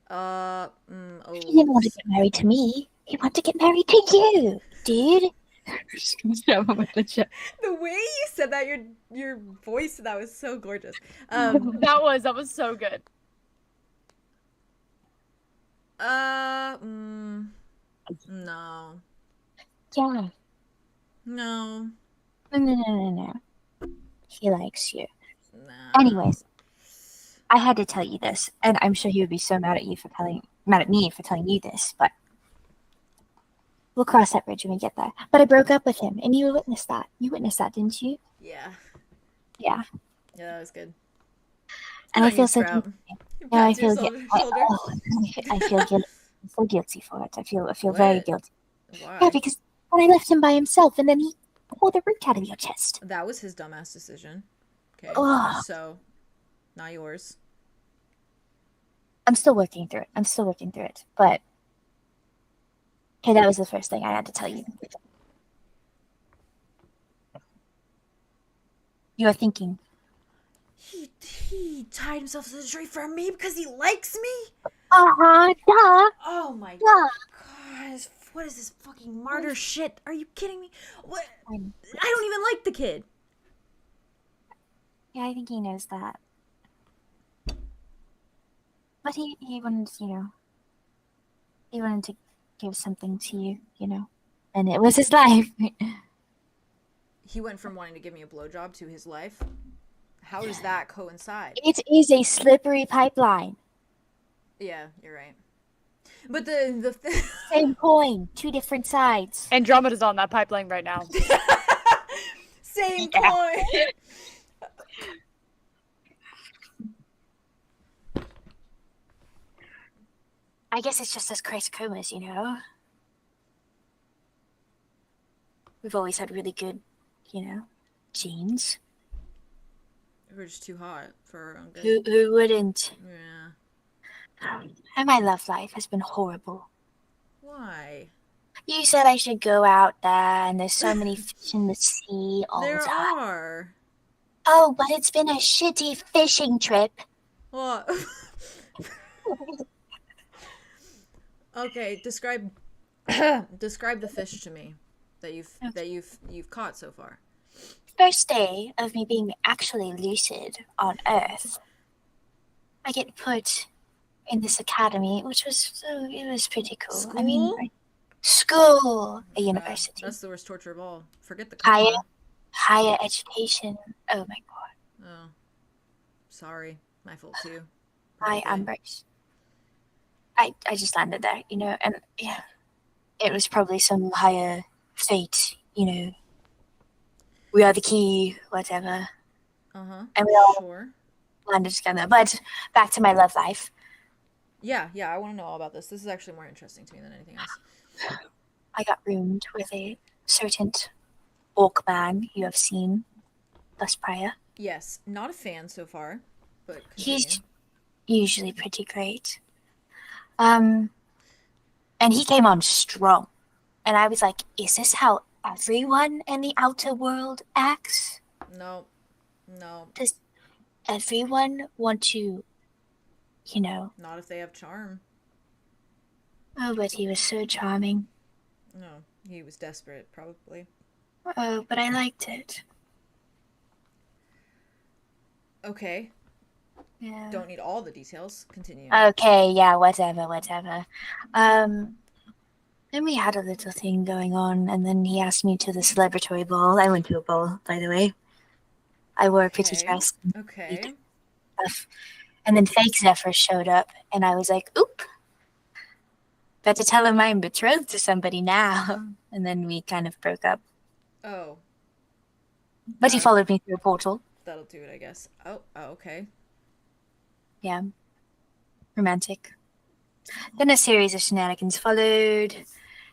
He didn't want to get married to me. He wanted to get married to you, dude. Shove him with the chest. The way you said that, your voice, that was so gorgeous. That was so good. No. Yeah. No. No. He likes you. Nah. Anyways, I had to tell you this, and I'm sure he would be so mad at me for telling you this, but we'll cross that bridge when we get there. But I broke up with him, and you witnessed that. You witnessed that, didn't you? Yeah. Yeah. Yeah, that was good. And I feel so Sprout. guilty. You Yeah, I pat feel yourself guilty. on the shoulder. I feel guilty. I'm so guilty for it. I feel very What? guilty. Why? Yeah, because when I left him by himself, and then he pulled the root out of your chest. That was his dumbass decision. Okay. Ugh. So, not yours. I'm still working through it. But okay, that was the first thing I had to tell you. You're thinking, He tied himself to the tree for me because he likes me? duh. Oh my Yeah. gosh. What is this fucking martyr shit? Are you kidding me? What? I don't even like the kid. Yeah, I think he knows that. But he wanted, he wanted to give something to you, and it was his life. He went from wanting to give me a blowjob to his life. How does that coincide? It is a slippery pipeline. Yeah, you're right. But the Same coin, two different sides. Andromeda's on that pipeline right now. same coin. I guess it's just us chrysocomas, We've always had really good, genes. We're just too hot for our own good. Who wouldn't? Yeah. And my love life has been horrible. Why? You said I should go out there, and there's so many fish in the sea all There the time. are. Oh, but it's been a shitty fishing trip. What? Okay, describe the fish to me that you've caught so far. First day of me being actually lucid on Earth, I get put in this academy, which was pretty cool. School? I mean, school, a university, That's the worst torture of all. Forget the coma. higher education. Oh my god, Oh, sorry, my fault too. I embrace. I just landed there, and yeah, it was probably some higher fate, we are the key, whatever. And we all Sure. landed together. But back to my love life. Yeah, I want to know all about this. This is actually more interesting to me than anything else. I got roomed with a certain orc man you have seen thus prior. Yes, not a fan so far, but He's continue. usually pretty great. And he came on strong. And I was like, is this how everyone in the outer world acts? No. Does everyone want to, Not if they have charm. Oh, but he was so charming. No, he was desperate, probably. Oh, but I liked it. Okay. Yeah. Don't need all the details. Continue. Okay, yeah, whatever. Then we had a little thing going on, and then he asked me to the celebratory ball. I went to a ball, by the way. I wore a pretty dress. Okay. And then fake Zephyr showed up, and I was like, oop. Better tell him I'm betrothed to somebody now. And then we kind of broke up. Oh. But he followed me through a portal. That'll do it, I guess. Oh, okay. Yeah. Romantic. Then a series of shenanigans followed.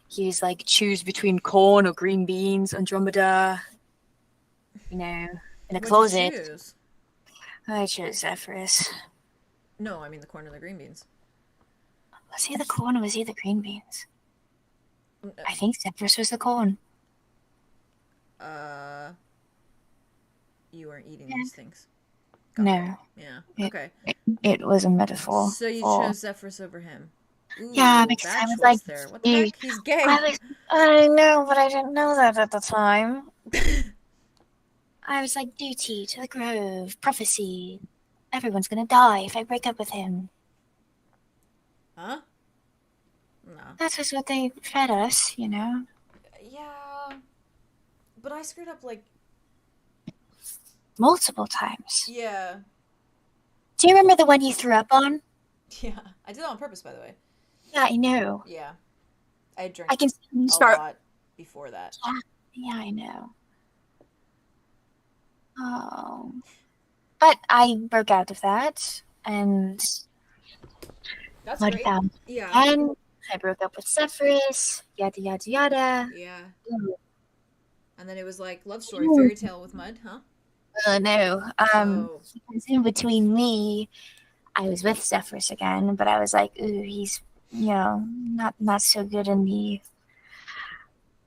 He was like, choose between corn or green beans, Andromeda. In a What'd closet. you choose? I chose Zephyrus. No, I mean the corn or the green beans. Was he the corn or was he the green beans? I think Zephyrus was the corn. You weren't eating these things. No. Yeah. Okay. It was a metaphor. So you chose Zephyrus over him. Ooh, yeah, because bad I was choice like, there. What the heck? He's gay. I know, but I didn't know that at the time. I was like, duty to the grove, prophecy. Everyone's gonna die if I break up with him. Huh? No. That was what they fed us, Yeah. But I screwed up, multiple times. Yeah. Do you remember the one you threw up on? Yeah. I did it on purpose, by the way. Yeah, I know. Yeah. I drank I can a start. lot before that. Yeah, I know. Oh. But I broke out of that, and That's Mud great. found Yeah. and I broke up with Zephyrus, yada yada yada. Yeah. Ooh. And then it was like love story, fairy tale with Mud, huh? No. So, Because in between me, I was with Zephyrus again, but I was like, ooh, he's not so good in the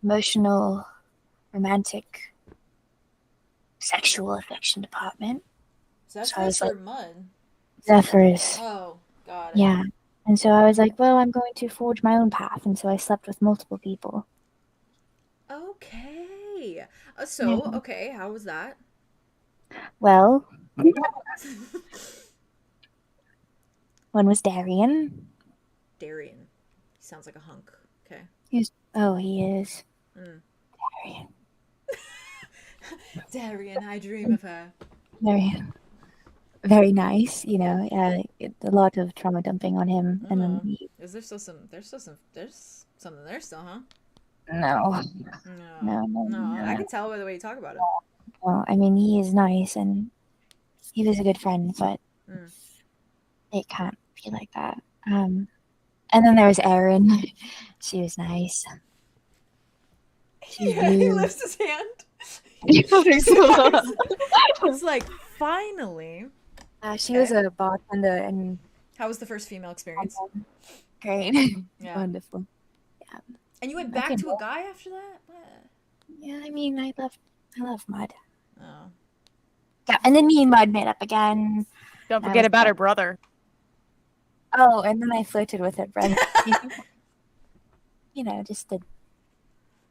emotional, romantic, sexual affection department. Zephyrus or Mud? Zephyrus. Oh, got it. Yeah. And so I was like, well, I'm going to forge my own path. And so I slept with multiple people. Okay. Okay, how was that? Well, one was Darian. Darian. He sounds like a hunk. Okay. He is. Mm. Darian. Darian, I dream of her. Very nice, a lot of trauma dumping on him, and then Is there still some? There's something there still, huh? No. I can tell by the way you talk about it. Well, I mean, he is nice, and he was a good friend, but it can't be like that. And then there was Erin. She was nice. He lifts his hand. It's like, finally. She was a bartender, and how was the first female experience? Great. Yeah. Wonderful. Yeah. And you went back to a guy after that? What? Yeah, I mean, I love Mud. Oh. Yeah, and then me and Mud made up again. Don't forget about her brother. Oh, and then I flirted with her brother. Just the.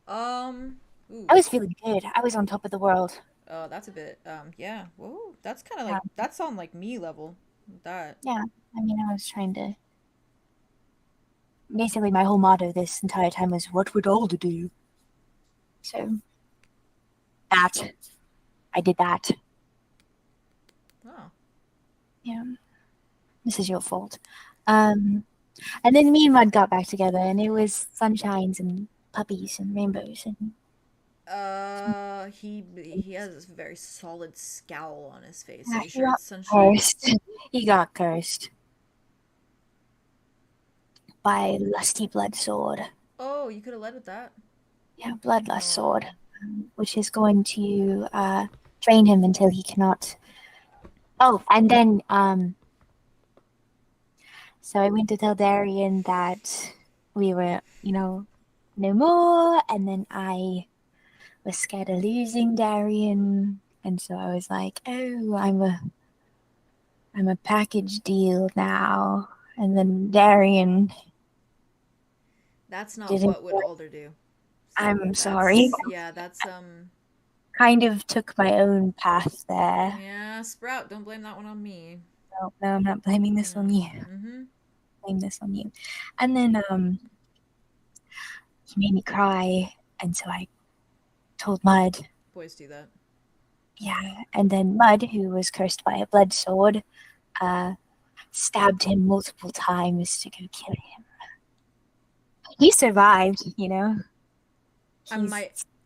Ooh. I was feeling good. I was on top of the world. Oh, that's a bit. Yeah. Whoa, that's kind of like that's on like me level. That. Yeah, I mean, I was trying to. Basically, my whole motto this entire time was, "What would Alder do?" So. I did that. Oh. Yeah. This is your fault. And then me and Mud got back together, and it was sunshines and puppies and rainbows and He has a very solid scowl on his face. Yeah, Are you sure it's sunshine? cursed. He got cursed by Lusty Blood Sword. Oh, you could have led with that. Yeah, Bloodlust Oh. Sword, which is going to drain him until he cannot. Oh, and then so I went to tell Darian that we were, no more, and then I was scared of losing Darian, and so I was like, oh, I'm a package deal now, and then Darian. That's not Didn't what would Alder do. I'm that's- sorry. Yeah, that's Kind of took my own path there. Yeah, Sprout, don't blame that one on me. No, I'm not blaming this on you. Mm-hmm. Blame this on you. And then he made me cry, and so I told Mud. Boys do that. Yeah, and then Mud, who was cursed by a blood sword, stabbed him multiple times to go kill him. He survived,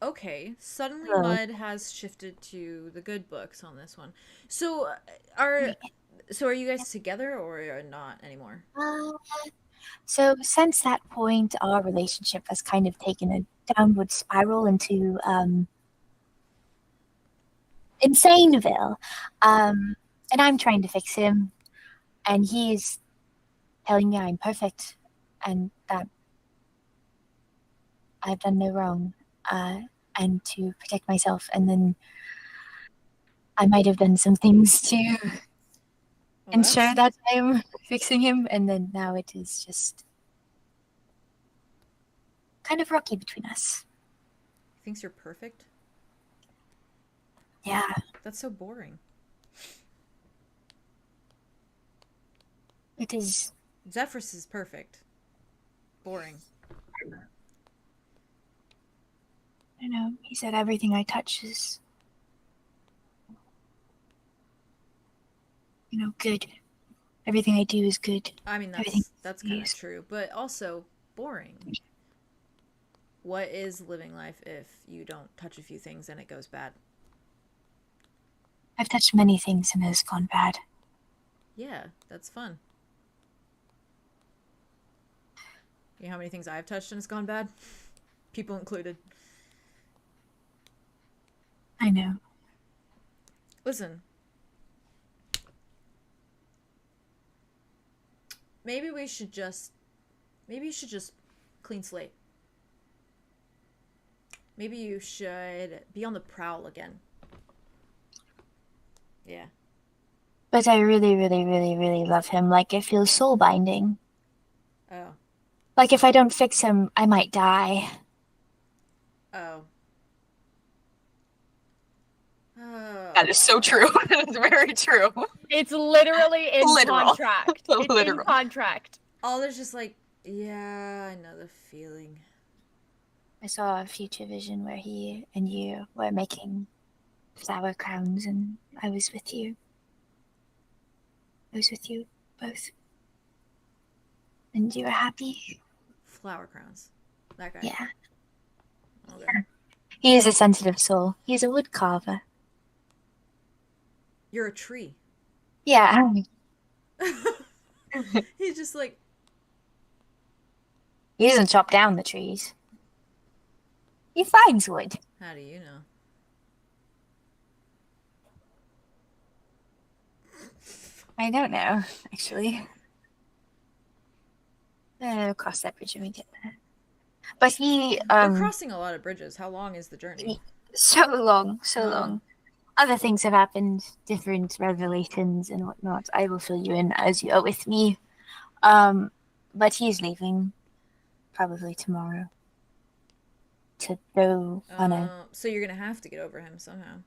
Okay, suddenly Oh. Mud has shifted to the good books on this one. So are you guys together or not anymore? So since that point, our relationship has kind of taken a downward spiral into Insaneville. And I'm trying to fix him, and he is telling me I'm perfect and that I've done no wrong, and to protect myself. And then I might have done some things to ensure that I'm fixing him, and then now it is just kind of rocky between us. He thinks you're perfect? Yeah. That's so boring. It is. Zephyrus is perfect. Boring. I know. He said everything I touch is, good. Everything I do is good. I mean, that's kind of true, but also boring. What is living life if you don't touch a few things and it goes bad? I've touched many things and it has gone bad. Yeah, that's fun. You know how many things I've touched and it's gone bad? People included. I know. Listen. Maybe you should just clean slate. Maybe you should be on the prowl again. Yeah. But I really, really, really, really love him. Like, it feels soul binding. Oh. Like, if I don't fix him, I might die. Oh. That is so true. That is very true. It's literally in contract. It's Literal. in contract. Alder's just like, yeah, I know the feeling. I saw a future vision where he and you were making flower crowns, and I was with you. I was with you both. And you were happy. Flower crowns. That guy. Yeah. Okay. He is a sensitive soul. He's a wood carver. You're a tree. Yeah. He's just like... He doesn't chop down the trees. He finds wood. How do you know? I don't know, actually. I'll cross that bridge when we get there. But he, We're crossing a lot of bridges. How long is the journey? so long. Other things have happened, different revelations and whatnot. I will fill you in as you are with me. But he's leaving probably tomorrow to go on a... So you're gonna have to get over him somehow.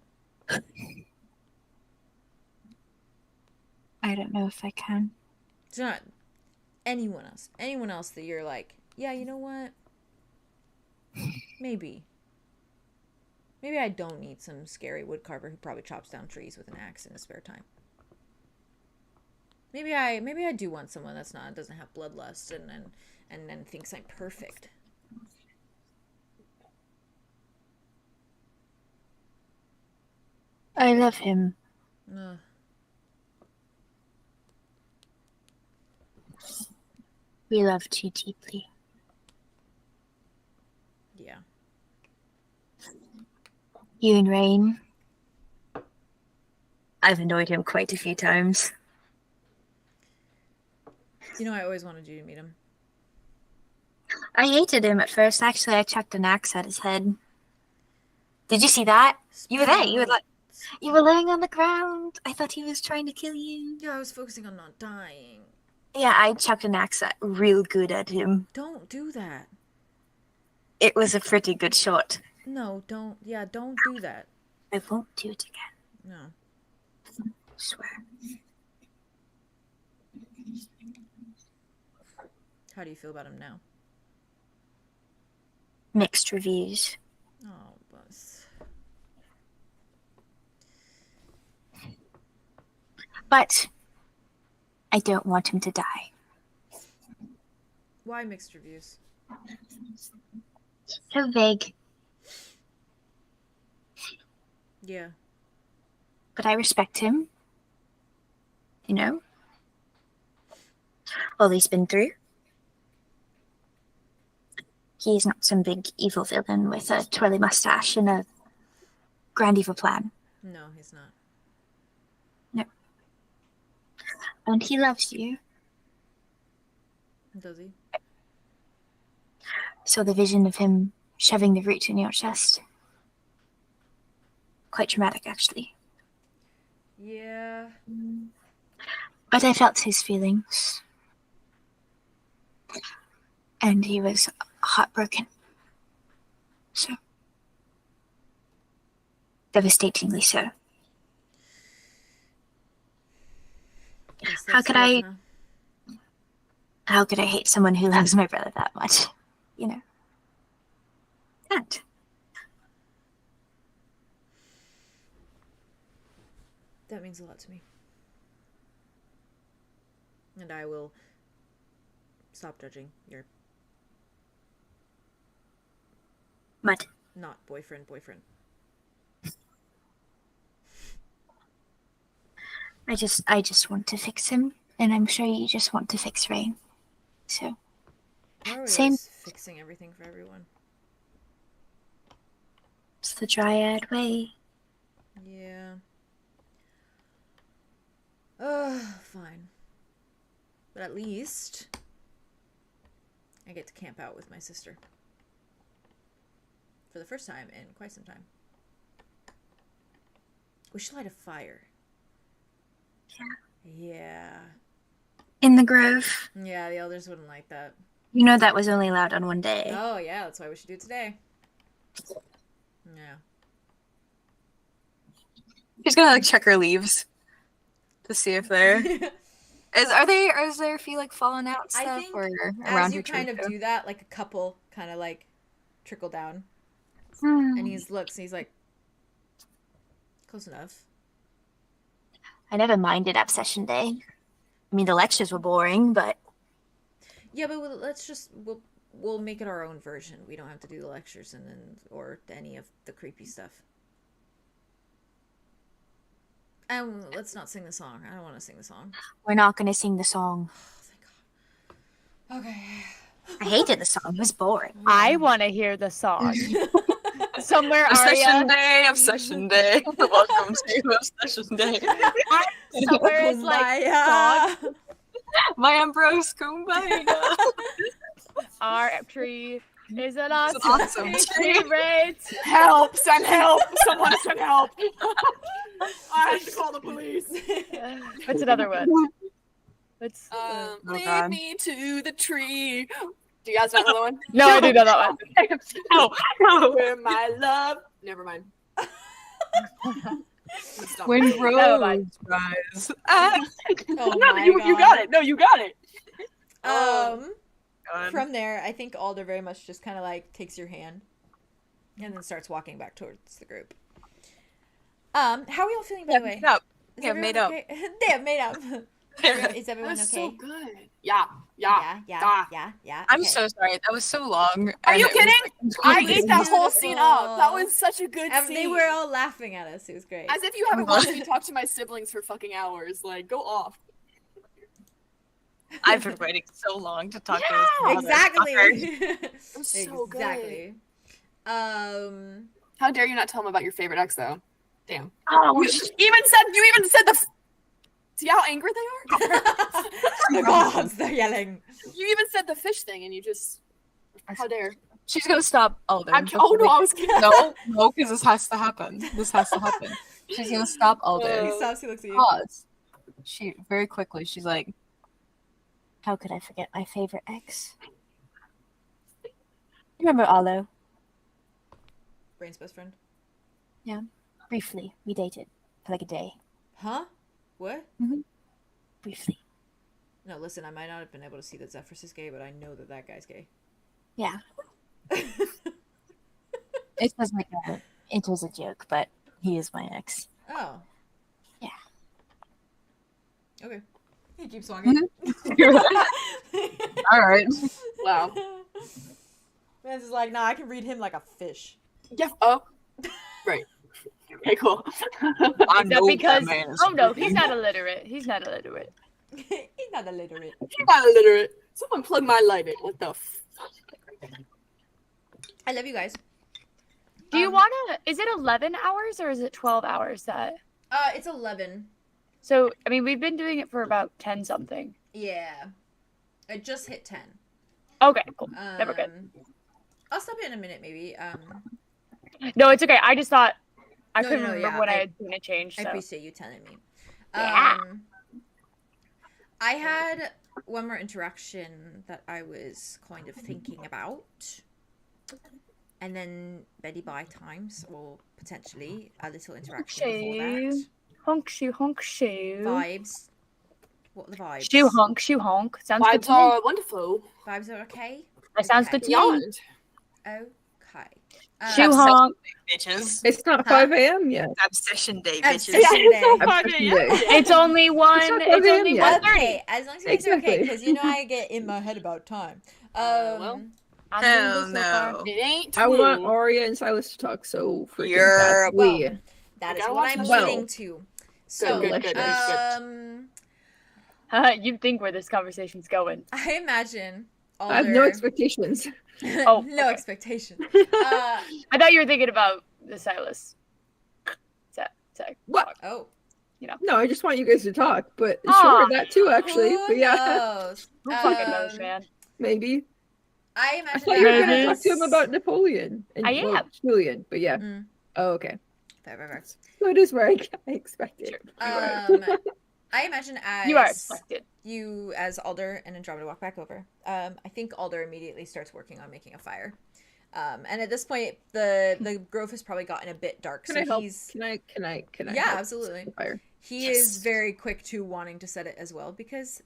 I don't know if I can. It's not anyone else that you're like, yeah, you know what? Maybe I don't need some scary woodcarver who probably chops down trees with an axe in his spare time. Maybe I do want someone doesn't have bloodlust and then thinks I'm perfect. I love him. Ugh. We love too deeply. Yeah. You and Rain. I've annoyed him quite a few times. You know, I always wanted you to meet him. I hated him at first. Actually, I chucked an axe at his head. Did you see that? You were there. You were laying on the ground. I thought he was trying to kill you. Yeah, I was focusing on not dying. Yeah, I chucked an axe real good at him. Don't do that. It was a pretty good shot. No, don't. Yeah, don't do that. I won't do it again. No. I swear. How do you feel about him now? Mixed reviews. Oh, Buzz. But I don't want him to die. Why mixed reviews? So vague. Yeah. But I respect him. You know? All he's been through. He's not some big evil villain with a twirly mustache and a grand evil plan. No, he's not. No. And he loves you. Does he? So the vision of him shoving the root in your chest. Quite traumatic, actually. Yeah. But I felt his feelings. And he was heartbroken. So. Devastatingly so. How could I hate someone who loves my brother that much? You know. Can't. That means a lot to me. And I will stop judging your Mud. not boyfriend. I just want to fix him, and I'm sure you just want to fix Rain. So. Why are we Same. always fixing everything for everyone? It's the 𝙬𝙘 way. Yeah. Fine. But at least I get to camp out with my sister. For the first time in quite some time. We should light a fire. Yeah. In the grove. Yeah, the elders wouldn't like that. You know that was only allowed on one day. Oh, yeah, that's why we should do it today. Yeah. She's gonna like check her leaves to see if they're is there a few like fallen out stuff I think or as around you her kind of too? do that, like a couple kind of like trickle down. Hmm. And he looks and he's like, close enough. I never minded Obsession Day. I mean, the lectures were boring, but Yeah, but let's just we'll make it our own version. We don't have to do the lectures or any of the creepy stuff. And let's not sing the song. I don't want to sing the song. we're not going to sing the song. Oh, thank God. Okay. I hated the song. It was boring. I want to hear the song. Somewhere, Obsession Aria. Obsession Day. Welcome to Obsession Day. Somewhere is like Kumbaya. song. My Ambrose Kumbaya. Our tree is an It's awesome, an awesome tree. Right? Help! Send help! Someone send help! I have to call the police. What's another one? What's Lead God. me to the tree. Do you guys know another one? no, I do know that one. No. Where my love. Never mind. Stop. When Never rose mind. rise. Oh No, my you God. got it. No, you got it. God. From there, I think Alder very much just kind of like takes your hand and then starts walking back towards the group. How are we all feeling, by the way? Made up. Is Yeah, everyone made up. okay? They have made up. Is everyone That was okay? so good. Yeah. Ah. Yeah. I'm okay. so sorry. That was so long. Are and you it was, kidding? like, I It was ate that whole scene up. That beautiful. was such a good scene. They were all laughing at us. It was great. As if you haven't watched me talk to my siblings for fucking hours. Like, go off. I've been waiting so long to talk to this. Exactly. It was so exactly. How dare you not tell them about your favorite ex, though? Damn. Oh, You even said the. See how angry they are? The gods, they're yelling. You even said the fish thing, and you just. How dare? she's gonna stop Alden. Oh no, I was kidding. No, because this has to happen. She's gonna stop Alden. He stops, he looks at you. Pause. She very quickly. She's like, How could I forget my favorite ex? Remember Arlow? Brain's best friend. Briefly, we dated for like a day. Huh? What? Briefly. No, listen, I might not have been able to see that Zephyrus is gay, but I know that that guy's gay. Yeah. It was a joke, but he is my ex. Oh. Yeah. Okay. He keeps walking. all right. Wow. Man's just like, nah, I can read him like a fish. Yeah. Oh. Right. Okay, cool. I Is that know because? man is Oh no, freaking- he's not illiterate. He's not illiterate. He's not illiterate. You're not illiterate. Someone plug my light in. What the f? I love you guys. Do you want to? Is it 11 hours or is it 12 hours? That. It's 11. So I mean, we've been doing it for about 10 something. Yeah. I just hit 10. Okay, cool. Never good. I'll stop you in a minute, maybe. No, it's okay. I just thought I No, couldn't no, remember yeah, when I I- had seen it change. I So. appreciate you telling me. Yeah. I had one more interaction that I was kind of thinking about. And then Betty by times, or potentially a little interaction before that. Honk shoe, honk shoe. Vibes. What are the vibes? Shoe honk, shoe honk. Sounds good Vibes to me. are wonderful. Vibes are okay? That sounds okay. good to me. Beyond. Okay. Shoe That's honk. Bitches. It's not Huh? 5 a.m. yet. Obsession day, bitches. Obsession day. Obsession day. It's only one. It's not It's 5 a.m. only yet. 1:30. Okay, as long as you guys are okay, Exactly. because you know I get in my head about time. Well. I'm Hell doing this so far. no. It ain't. I want true. Aria and Silas to talk so freaking You're fast. well. That is Gotta what watch I'm the show. leading to. So, Good, good, good. You think where this conversation's going? I imagine Alder... I have no expectations. Oh, no okay. expectation. I thought you were thinking about the Silas. What? Oh. No, I just want you guys to talk, but Aw. sure, that too, actually. Who But yeah, knows? Who fucking knows, man? maybe. I I imagine thought you were going to Maybe. talk to him about Napoleon. And, I am. Killian, but yeah. Mm. Oh, okay. Fair. So it is where I expected. I imagine as You are expected. you as Alder and Andromeda walk back over, I think Alder immediately starts working on making a fire. And at this point, the grove has probably gotten a bit dark. Can so I help? he's Can I? yeah, help absolutely. the fire? He is very quick to wanting to set it as well because,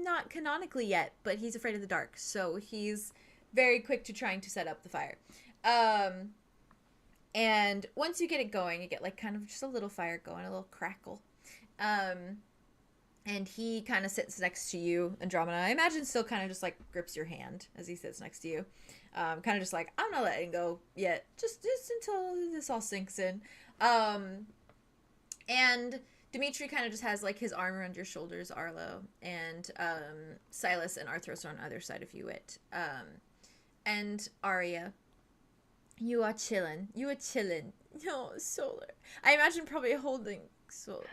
not canonically yet, but he's afraid of the dark. So he's very quick to trying to set up the fire. And once you get it going, you get like kind of just a little fire going, a little crackle. And he kind of sits next to you, Andromeda. I imagine still kind of just like grips your hand as he sits next to you. Kind of just like, I'm not letting go yet. Just until this all sinks in. And Dimitri kind of just has like his arm around your shoulders, Arlow, and Silas and Arthros are on either side of you. And Aria, you are chilling. No, Solar. I imagine probably holding Solar.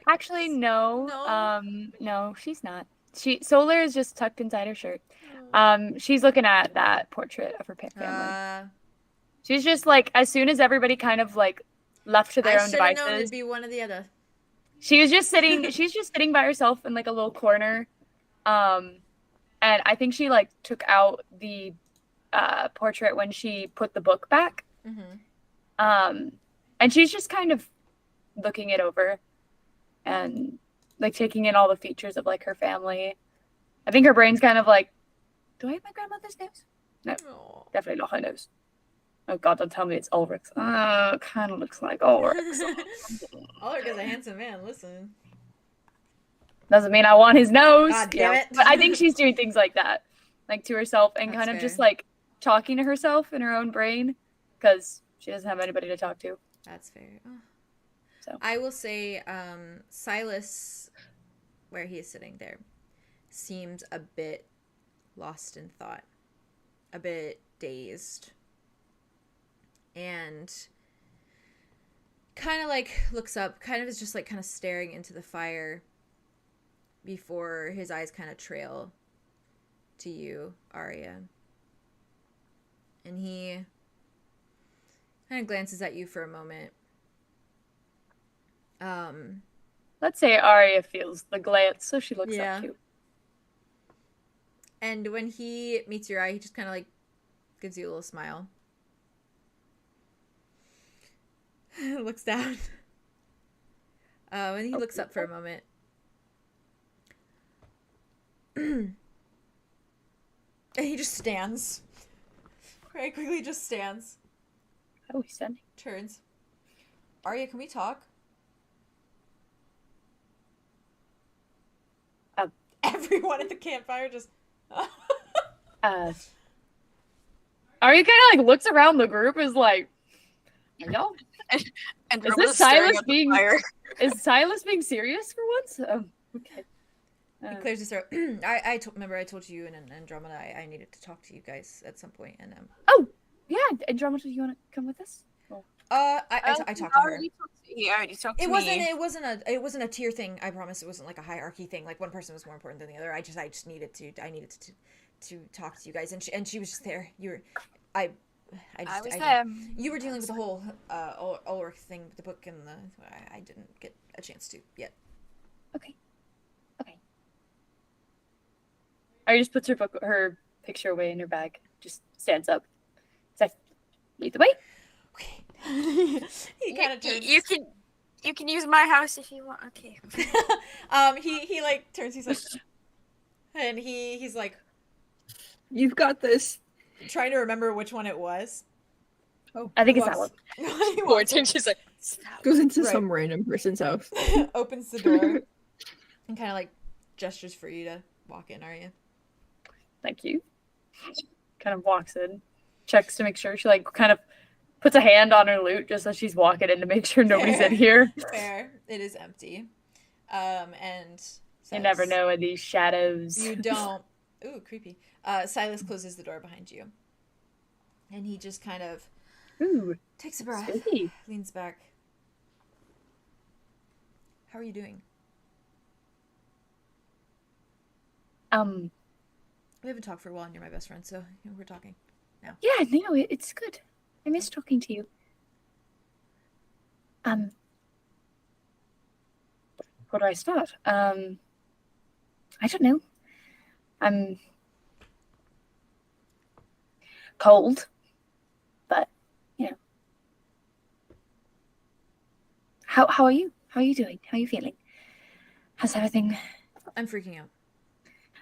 Actually, no. No? No, she's not. Solar is just tucked inside her shirt. She's looking at that portrait of her family. She's just like, as soon as everybody kind of like left to their I own should have known devices, it'd be one or the other. she's just sitting by herself in like a little corner. And I think she like took out the portrait when she put the book back. Mm-hmm. And she's just kind of looking it over and like taking in all the features of like her family. I think her brain's kind of like, do I have my grandmother's nose? No, Aw. definitely not her nose. Oh God, don't tell me it's Ulrich. Kind of looks like Ulrich. Ulrich is a handsome man. Listen. Doesn't mean I want his nose. God damn it. But I think she's doing things like that, like to herself, and That's kind of fair. just like talking to herself in her own brain because she doesn't have anybody to talk to. That's fair. Oh. So. I will say Silas, where he is sitting there, seems a bit lost in thought, a bit dazed, and kind of like looks up, kind of is just like kind of staring into the fire before his eyes kind of trail to you, Aria. And he kind of glances at you for a moment. Let's say Aria feels the glance, so she looks Yeah. up too. And when he meets your eye, he just kind of like gives you a little smile. Looks down. And he looks up for a moment. And he just stands. Very quickly just stands. Oh, he's standing. Turns. Aria, can we talk? Everyone at the campfire just... Aria kind of like looks around the group, is like, y'all? And Is this Silas being? Is Silas being serious for once? Okay. He clears his throat. Remember I told you and Andromeda I needed to talk to you guys at some point, and Oh, yeah, Andromeda, you want to come with us? I talked to her. He already talked to It me. wasn't a tier thing. I promise it wasn't like a hierarchy thing. Like one person was more important than the other. I just needed to talk to you guys, and she was just there. I was there. You were dealing with the whole Ulrich thing with the book, and I didn't get a chance to yet. Okay. Aria just puts her picture away in her bag. Just stands up. Says, "Lead the way." Okay. He kind of turns. You can use my house if you want. Okay. He like turns. He's like, and he's like, You've got this. trying to remember which one it was. Oh, I think it's that one. He walks in, She's like, Goes into Right. some random person's house. opens the door, and kind of like gestures for you to walk in. Aria? Thank you. Kind of walks in, checks to make sure. She like kind of puts a hand on her loot just as she's walking in to make sure nobody's in here. Fair. It is empty. And You never know in these shadows. You don't. Ooh, creepy. Silas closes the door behind you, and he just kind of Ooh, takes a breath, spooky. leans back. How are you doing? We haven't talked for a while, and you're my best friend, so we're talking now. Yeah, no, it's good. I miss talking to you. Where do I start? I don't know. I'm cold, but you know. How are you? How are you doing? How are you feeling? How's everything? I'm freaking out.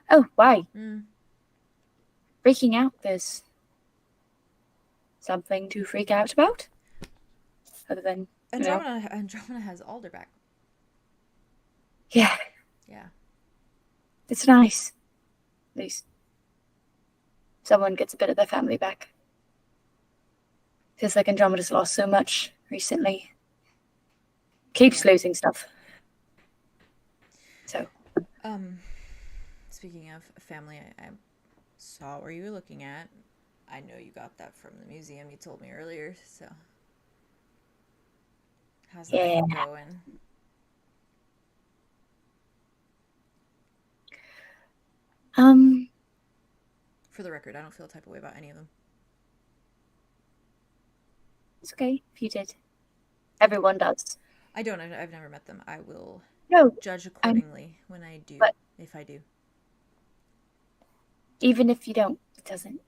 Oh, why? Mm. Freaking out? There's something to freak out about? Other than, you know. Andromeda has Alder back. Yeah, Yeah. it's nice. At least someone gets a bit of their family back. Feels like Andromeda's lost so much recently. Keeps losing stuff. So, Speaking of family, I saw where you were looking at. I know you got that from the museum you told me earlier, so how's that Yeah. going? For the record, I don't feel a type of way about any of them. it's okay if you did. Everyone does. I don't. I've never met them. I will No, judge accordingly when I do, but- if I do. even if you don't, it doesn't.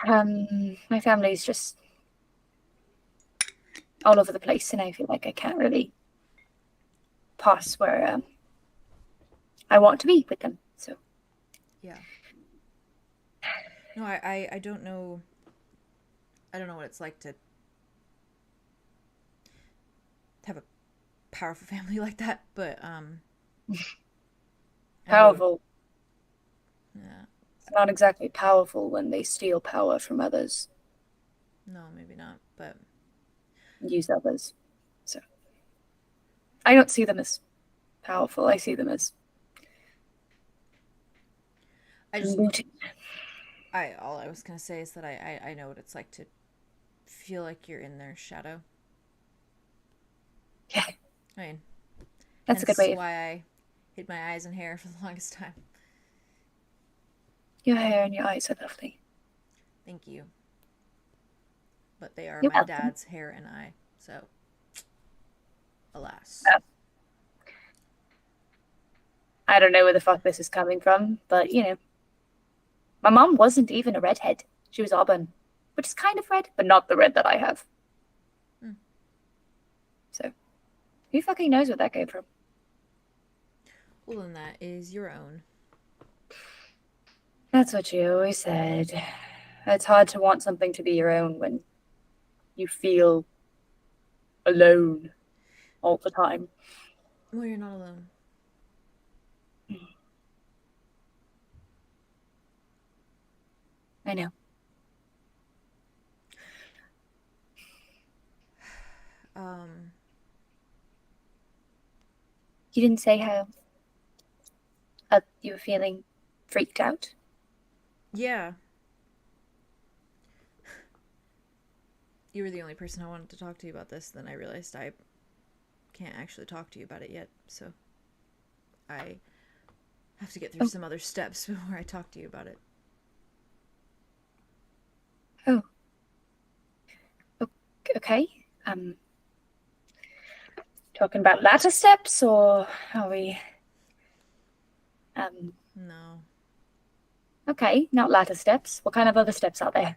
My family's just all over the place, and I feel like I can't really pass where I want to be with them. So Yeah. No, I don't know. I don't know what it's like to have a powerful family like that, but Powerful. Yeah. It's not exactly powerful when they steal power from others. No, maybe not, but Use others. So I don't see them as powerful. I see them as all I was gonna say is that I know what it's like to feel like you're in their shadow. Yeah. I mean, that's a good way. That's why I hid my eyes and hair for the longest time. Your hair and your eyes are lovely. Thank you. But they are You're my welcome. dad's hair and eye, so alas. I don't know where the fuck this is coming from, but you know. My mom wasn't even a redhead. She was auburn, which is kind of red, but not the red that I have. So, who fucking knows where that came from? Well, then that is your own. That's what you always said. It's hard to want something to be your own when you feel alone all the time. Well, you're not alone. I know. You didn't say how you were feeling freaked out? Yeah. You were the only person I wanted to talk to you about this, then I realized I can't actually talk to you about it yet, so I have to get through some other steps before I talk to you about it. Oh. Okay. Talking about ladder steps, or are we... No. Okay, not ladder steps. What kind of other steps are there?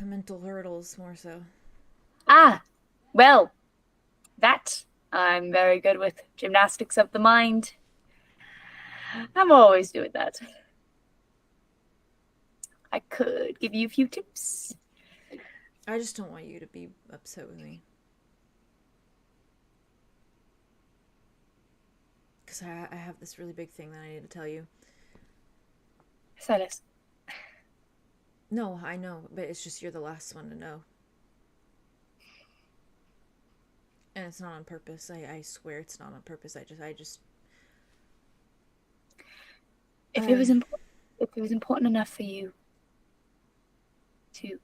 Mental hurdles, more so. Ah, well, that I'm very good with. Gymnastics of the mind. I'm always doing that. I could give you a few tips. I just don't want you to be upset with me. Because I have this really big thing that I need to tell you. Silas. No, I know, but it's just you're the last one to know. And it's not on purpose. I swear it's not on purpose. I just... If it was important enough for you to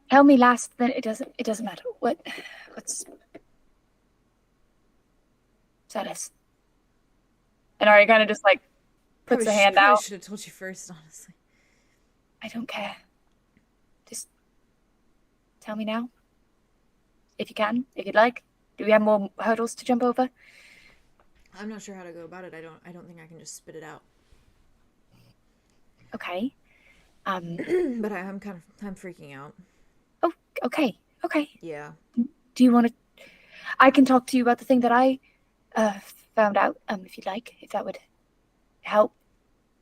tell me last, then it doesn't matter. What's Silas? And Aria kind of just like puts a hand out. I should have told you first, honestly. I don't care. Just tell me now. If you can, if you'd like. Do we have more hurdles to jump over? I'm not sure how to go about it. I don't think I can just spit it out. Okay. But I'm freaking out. Oh, okay. Yeah. Do you want to... I can talk to you about the thing that I found out, if you'd like, if that would help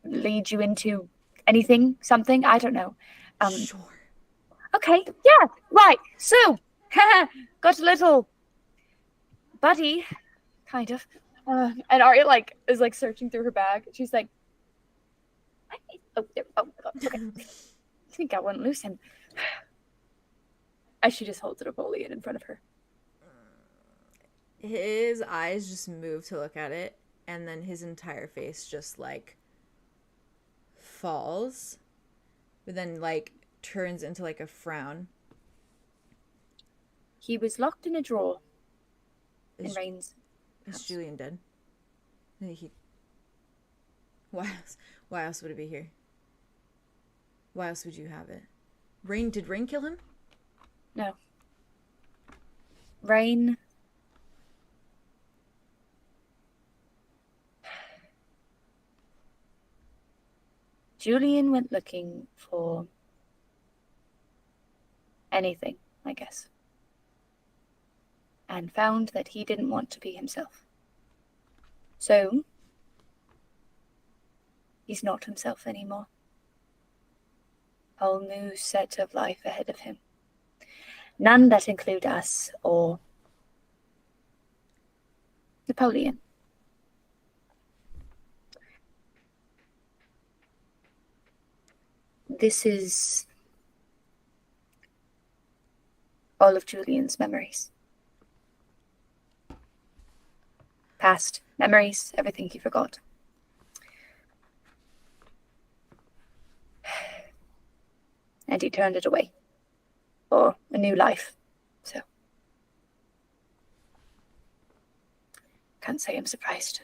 lead you into anything, something, I don't know. Sure. Okay, yeah, right, so, got a little buddy, kind of. And Aria, is, searching through her bag. She's like, oh, okay. I think I wouldn't lose him. As she just holds it up in front of her. His eyes just move to look at it, and then his entire face just, falls, but then, turns into, a frown. He was locked in a drawer in Rain's house. Is Julian dead? Why else would it be here? Why else would you have it? Did Rain kill him? No. Rain... Julian went looking for anything, I guess, and found that he didn't want to be himself. So, he's not himself anymore. Whole new set of life ahead of him. None that include us or Napoleon. This is all of Julian's memories. Past memories, everything he forgot. And he turned it away for a new life. So, can't say I'm surprised.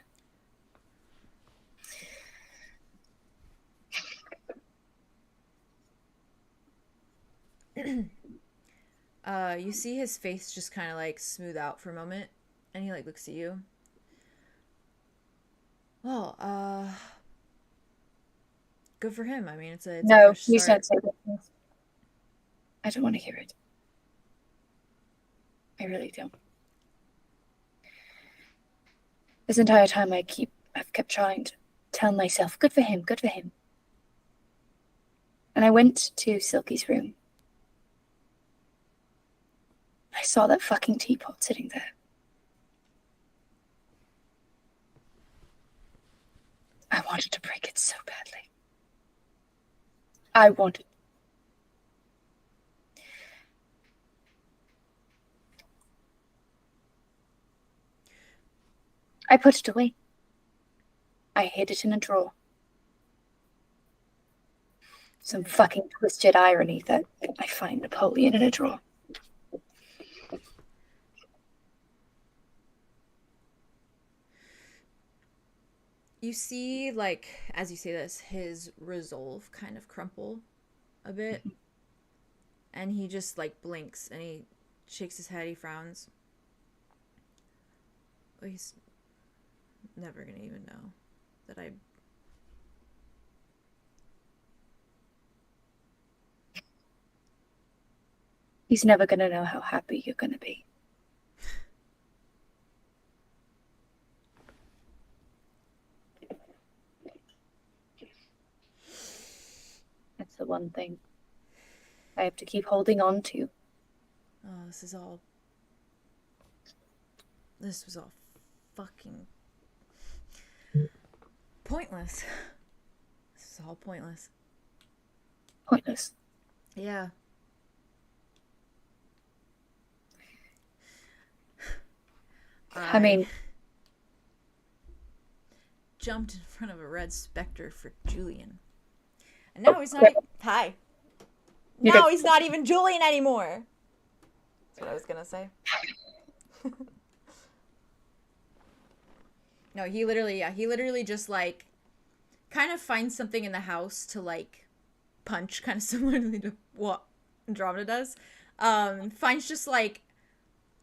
You see his face just kind of like smooth out for a moment, and he like looks at you. Well, good for him. I mean, it's a No, fresh you start. said so. I don't want to hear it. I really don't. This entire time I've kept trying to tell myself, good for him, good for him. And I went to Silky's room. I saw that fucking teapot sitting there. I wanted to break it so badly. I wanted. I put it away. I hid it in a drawer. Some fucking twisted irony that I find Napoleon in a drawer. You see, like, as you say this, his resolve kind of crumple a bit. And he just, like, blinks and he shakes his head, he frowns. Well, he's never gonna even know that I... He's never gonna know how happy you're gonna be. That's the one thing I have to keep holding on to. Oh, this was all fucking pointless. This is all pointless. Pointless. Yeah. I mean, jumped in front of a red specter for Julian. And now he's not hi. Now he's not even Julian anymore. That's what I was gonna say. No, he literally just like kind of finds something in the house to like punch, kind of similarly to what Andromeda does. Finds just like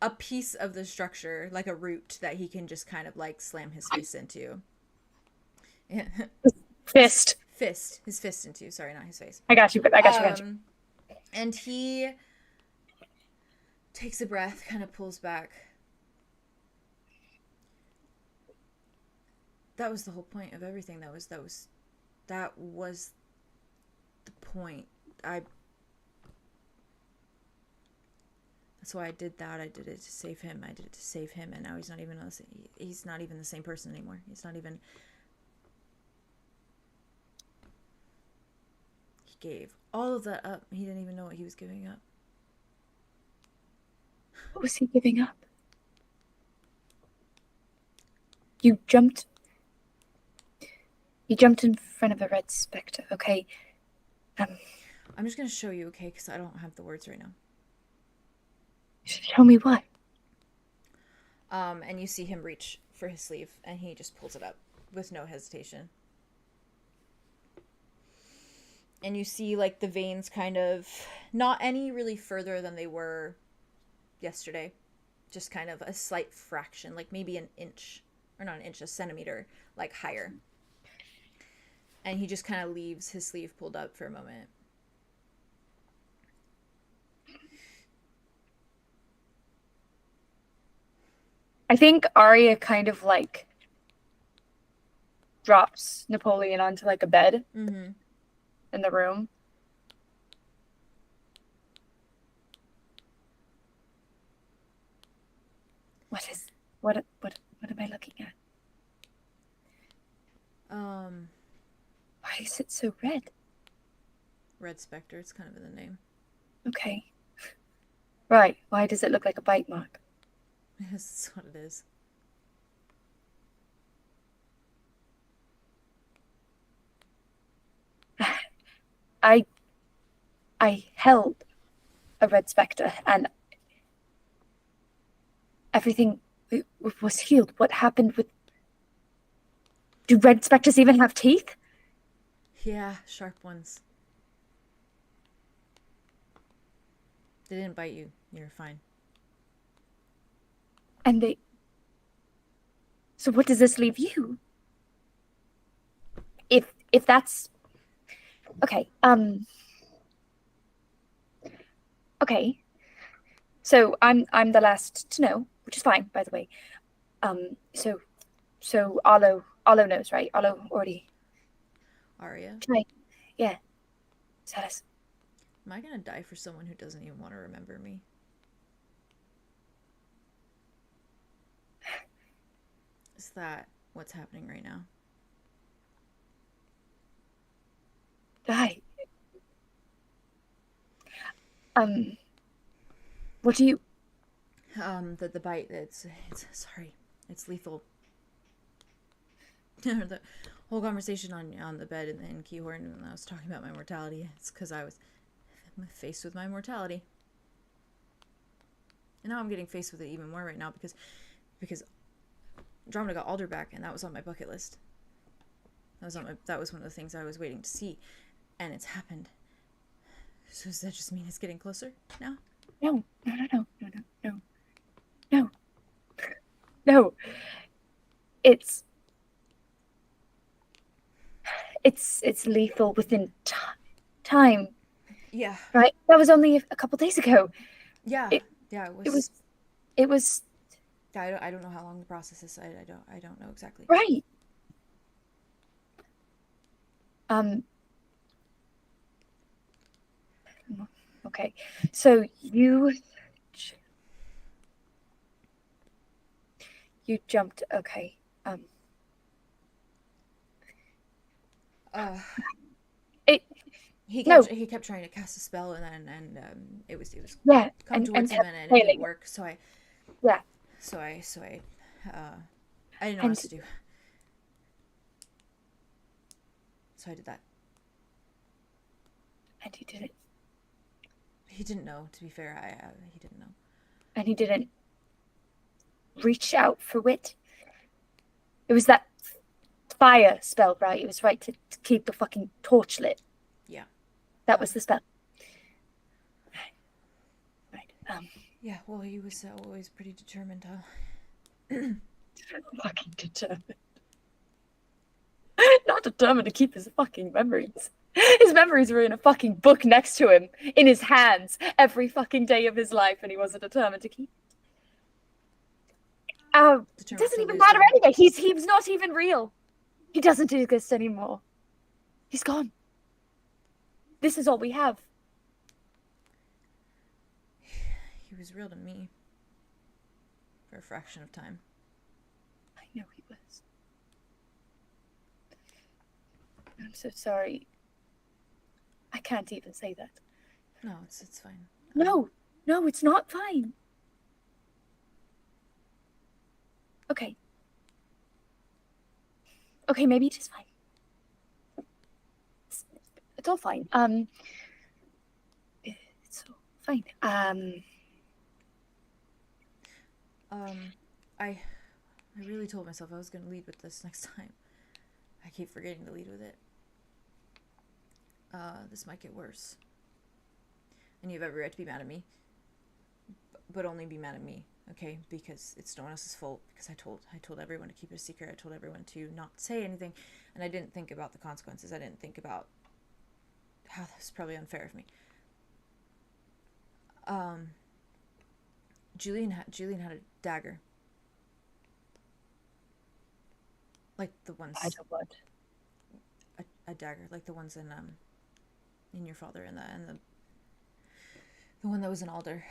a piece of the structure, like a root that he can just kind of like slam his face into. Fist. His fist into. Sorry, not his face. I got you. And he takes a breath, kind of pulls back. That was the whole point of everything. That was the point. That's why I did that. I did it to save him. I did it to save him, and now he's not even the same person anymore. He's not even. He gave all of that up. He didn't even know what he was giving up. What was he giving up? You jumped in front of a red specter, okay? I'm just gonna show you, okay? Because I don't have the words right now. Show me what? And you see him reach for his sleeve, and he just pulls it up with no hesitation. And you see, like, the veins kind of not any really further than they were yesterday. Just kind of a slight fraction, like maybe an inch, or not an inch, a centimeter, like, higher. And he just kind of leaves his sleeve pulled up for a moment. I think Aria kind of, like, drops Napoleon onto, like, a bed in the room. What am I looking at? Why is it so red? Red Spectre, it's kind of in the name. Okay. Right, why does it look like a bite mark? That's what it is. I held a red spectre and everything was healed. What happened with... Do red spectres even have teeth? Yeah, sharp ones. They didn't bite you. You're fine. And they... So what does this leave you? If that's... Okay, Okay. So I'm the last to know, which is fine, by the way. So Arlow knows, right? Arlow already... Aria? Right. Yeah. Tell us. Am I gonna die for someone who doesn't even want to remember me? Is that what's happening right now? Die. What do you... The bite, it's sorry. It's lethal. The whole conversation on the bed in Keahorn when I was talking about my mortality, it's because I was faced with my mortality. And now I'm getting faced with it even more right now because Andromeda got Alder back, and that was on my bucket list. That was one of the things I was waiting to see, and it's happened. So does that just mean it's getting closer now? No. It's lethal within time. Yeah. Right? That was only a couple days ago. Yeah. It was. I don't know how long the process is. I don't know exactly. Right. Okay. So you jumped. Okay. He kept trying to cast a spell, and it was come towards him, and it didn't work. So I didn't know what to do. So I did that. And he did it. He didn't know. To be fair, he didn't know. And he didn't reach out for Wit. It was that fire spell, right? It was right to keep the fucking torch lit. Yeah. That was the spell. Right. Yeah, well, he was always pretty determined, huh? Fucking determined. Not determined to keep his fucking memories. His memories were in a fucking book next to him, in his hands, every fucking day of his life, and he wasn't determined to keep it. It doesn't even matter anyway. He's not even real. He doesn't exist anymore. He's gone. This is all we have. He was real to me. For a fraction of time. I know he was. I'm so sorry. I can't even say that. No, it's fine. No, it's not fine. Okay. Okay, maybe it is fine. It's all fine. It's all fine. I really told myself I was going to lead with this next time. I keep forgetting to lead with it. This might get worse. And you have every right to be mad at me. But only be mad at me, okay? Because it's no one else's fault. Because I told everyone to keep it a secret. I told everyone to not say anything. And I didn't think about the consequences. I didn't think about how that was probably unfair of me. Julian had a dagger. Like the ones... I don't want. A dagger, like the ones in your father and the one that was in Alder.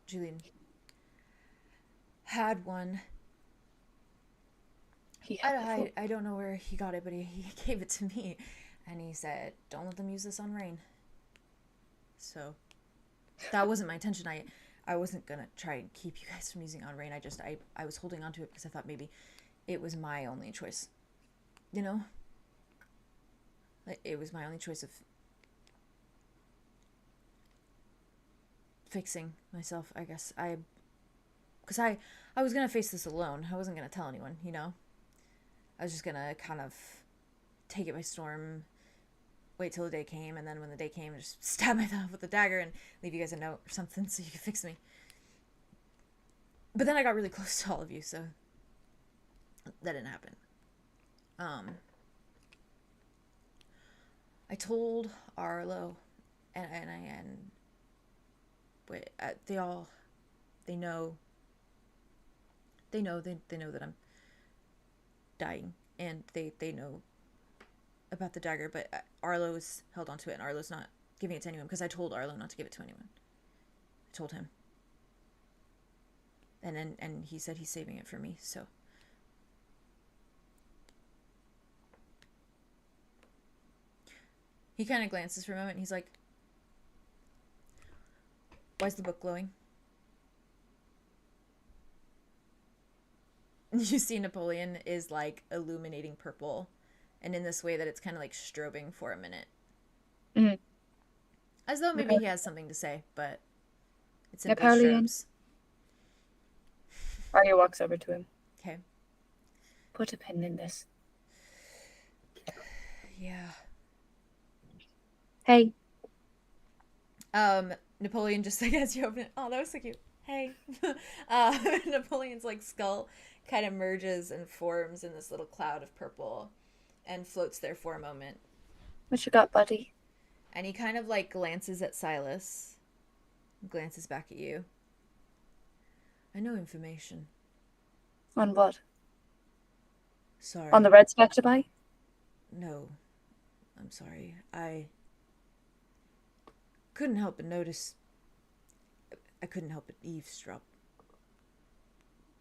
Julian had one. I don't know where he got it, but he gave it to me. And he said, don't let them use this on Rain. So, that wasn't my intention. I wasn't gonna try and keep you guys from using on Rain. I was holding on to it because I thought maybe it was my only choice. You know? Like, it was my only choice of fixing myself, I guess. Because I was gonna face this alone. I wasn't gonna tell anyone, you know? I was just gonna kind of take it by storm, wait till the day came, and then when the day came, just stab myself with a dagger and leave you guys a note or something so you could fix me. But then I got really close to all of you, so that didn't happen. I told Arlow, and they know that I'm dying, and they know about the dagger, but Arlow's held onto it, and Arlow's not giving it to anyone, because I told Arlow not to give it to anyone. I told him. And he said he's saving it for me, so. He kind of glances for a moment, and he's like, why's the book glowing? You see Napoleon is like illuminating purple, and in this way that it's kind of like strobing for a minute. Mm-hmm. As though maybe he has something to say, but it's simply Napoleon. strobes. Aria walks over to him. Okay. Put a pin in this. Yeah. Hey. Napoleon just like as you open it. Oh, that was so cute. Hey. Napoleon's like skull kind of merges and forms in this little cloud of purple and floats there for a moment. What you got, buddy? And he kind of like glances at Silas, glances back at you. I know information. On what? Sorry. On the red spectre? No. I'm sorry. I couldn't help but notice. I couldn't help but eavesdrop.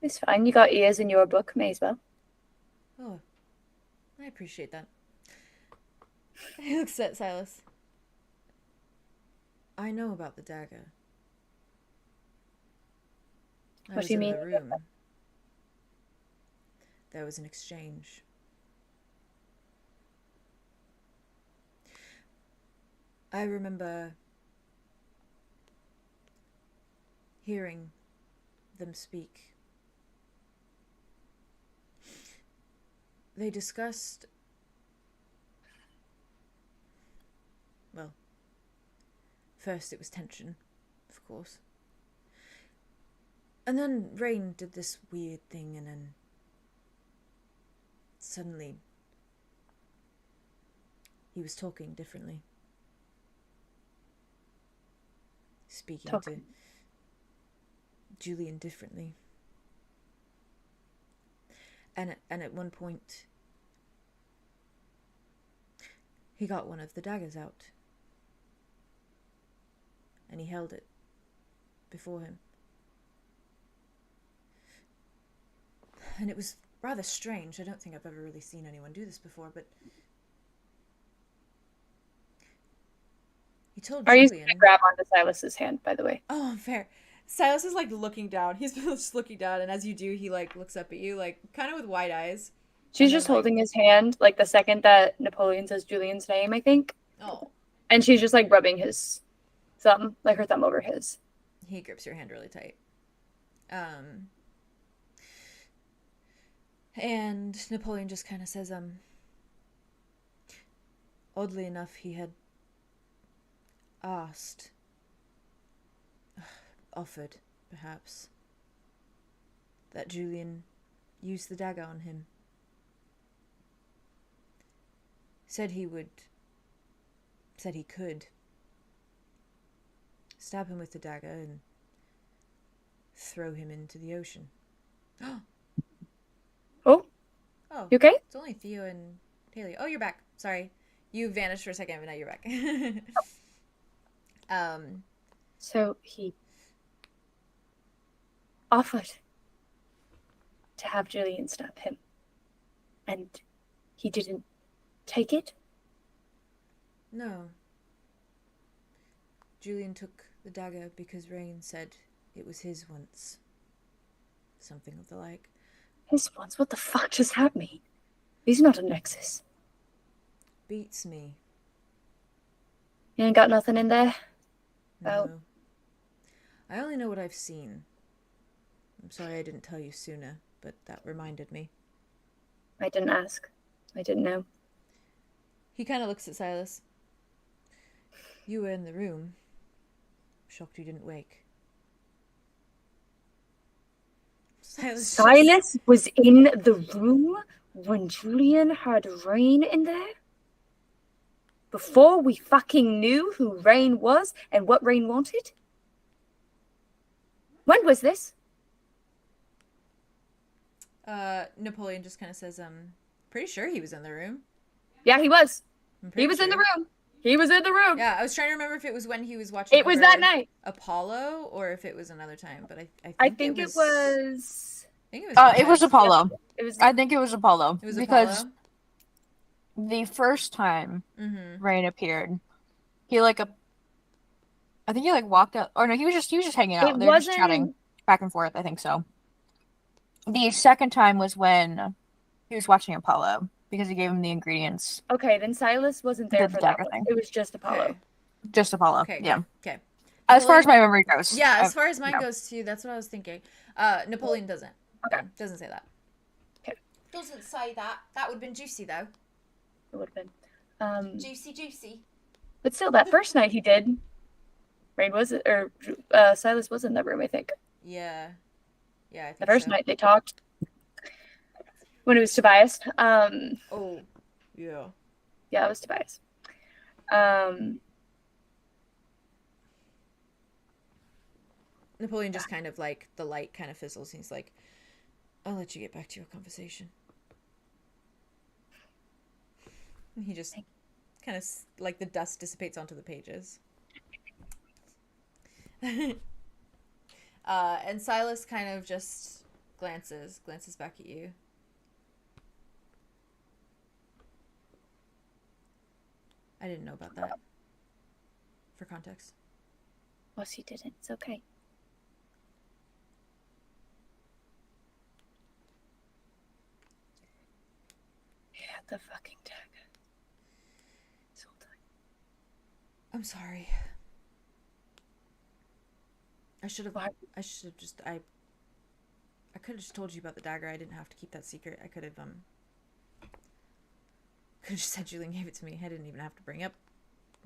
It's fine. You got ears in your book. May as well. Oh, I appreciate that. He looks at Silas. I know about the dagger. What do you mean? In the room. There was an exchange. I remember hearing them speak. They discussed, well, first it was tension, of course. And then Rain did this weird thing, and then suddenly he was talking differently. Speaking to Julian differently. And at one point, he got one of the daggers out. And he held it before him. And it was rather strange. I don't think I've ever really seen anyone do this before, but he told Are you Julian... going to grab onto Silas's hand, by the way? Oh, fair. Silas is like looking down. He's just looking down, and as you do, he like looks up at you, like kind of with wide eyes. She's just holding his hand, like the second that Napoleon says Julian's name, I think. Oh. And she's just like rubbing his thumb, like her thumb over his. He grips your hand really tight. And Napoleon just kind of says, oddly enough, he had asked, offered, perhaps, that Julian use the dagger on him. Said he could stab him with the dagger and throw him into the ocean. Oh? Oh. You okay? It's only Theo and Haley. Oh, you're back. Sorry. You vanished for a second, but now you're back. So he offered. to have Julian stab him. And he didn't take it? No. Julian took the dagger because Rain said it was his once. Something of the like. His once? What the fuck does that mean? He's not a Nexus. Beats me. You ain't got nothing in there? No. I only know what I've seen. I'm sorry I didn't tell you sooner, but that reminded me. I didn't ask. I didn't know. He kind of looks at Silas. You were in the room. Shocked you didn't wake. Silas was in the room when Julian had Rain in there? Before we fucking knew who Rain was and what Rain wanted? When was this? Napoleon just kind of says, pretty sure he was in the room. Yeah, he was. He was in the room. He was in the room. Yeah, I was trying to remember if it was when he was watching. It was that night. Apollo, or if it was another time. But I think it was. I think it was. It was Apollo. It was. I think it was Apollo. It was because Apollo? the first time Mm-hmm. Rain appeared, he I think he walked out. Or no, he was just hanging out. They were just chatting back and forth. I think so. The second time was when he was watching Apollo because he gave him the ingredients. Okay, then Silas wasn't there The for that dagger one. thing. It was just Apollo. Okay. Just Apollo. Okay. Yeah. Okay. As far as my memory goes. Yeah, as far as mine no. goes too, that's what I was thinking. Napoleon doesn't. Okay. Doesn't say that. Okay. Doesn't say that. That would have been juicy though. It would have been. Juicy. But still, that first night he did. Rain was it, or Silas was in that room, I think. Yeah. Yeah, I think The first so. night they talked. When it was Tobias. Oh. Yeah. Yeah, it was Tobias. Napoleon just kind of the light kind of fizzles and he's like, I'll let you get back to your conversation. And he just kind of the dust dissipates onto the pages. And Silas kind of just glances back at you. I didn't know about that. For context. Well, she didn't. It's okay. He had the fucking dagger. This whole time. I'm sorry. I could have just told you about the dagger. I didn't have to keep that secret. I could have just said Julian gave it to me. I didn't even have to bring up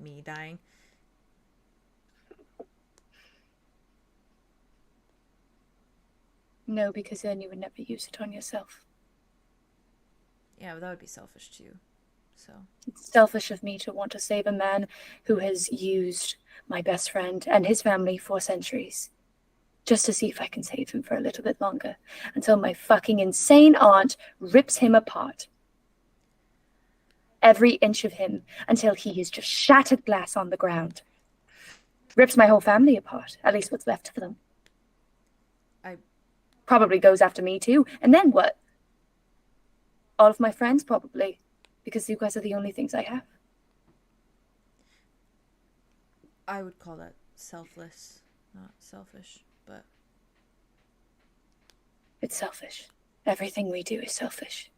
me dying. No, because then you would never use it on yourself. Yeah, but that would be selfish too. So It's selfish of me to want to save a man who has used my best friend and his family for centuries. Just to see if I can save him for a little bit longer. Until my fucking insane aunt rips him apart. Every inch of him until he is just shattered glass on the ground. Rips my whole family apart. At least what's left of them. Probably goes after me too. And then what? All of my friends probably. Because you guys are the only things I have. I would call that selfless, not selfish, but It's selfish. Everything we do is selfish.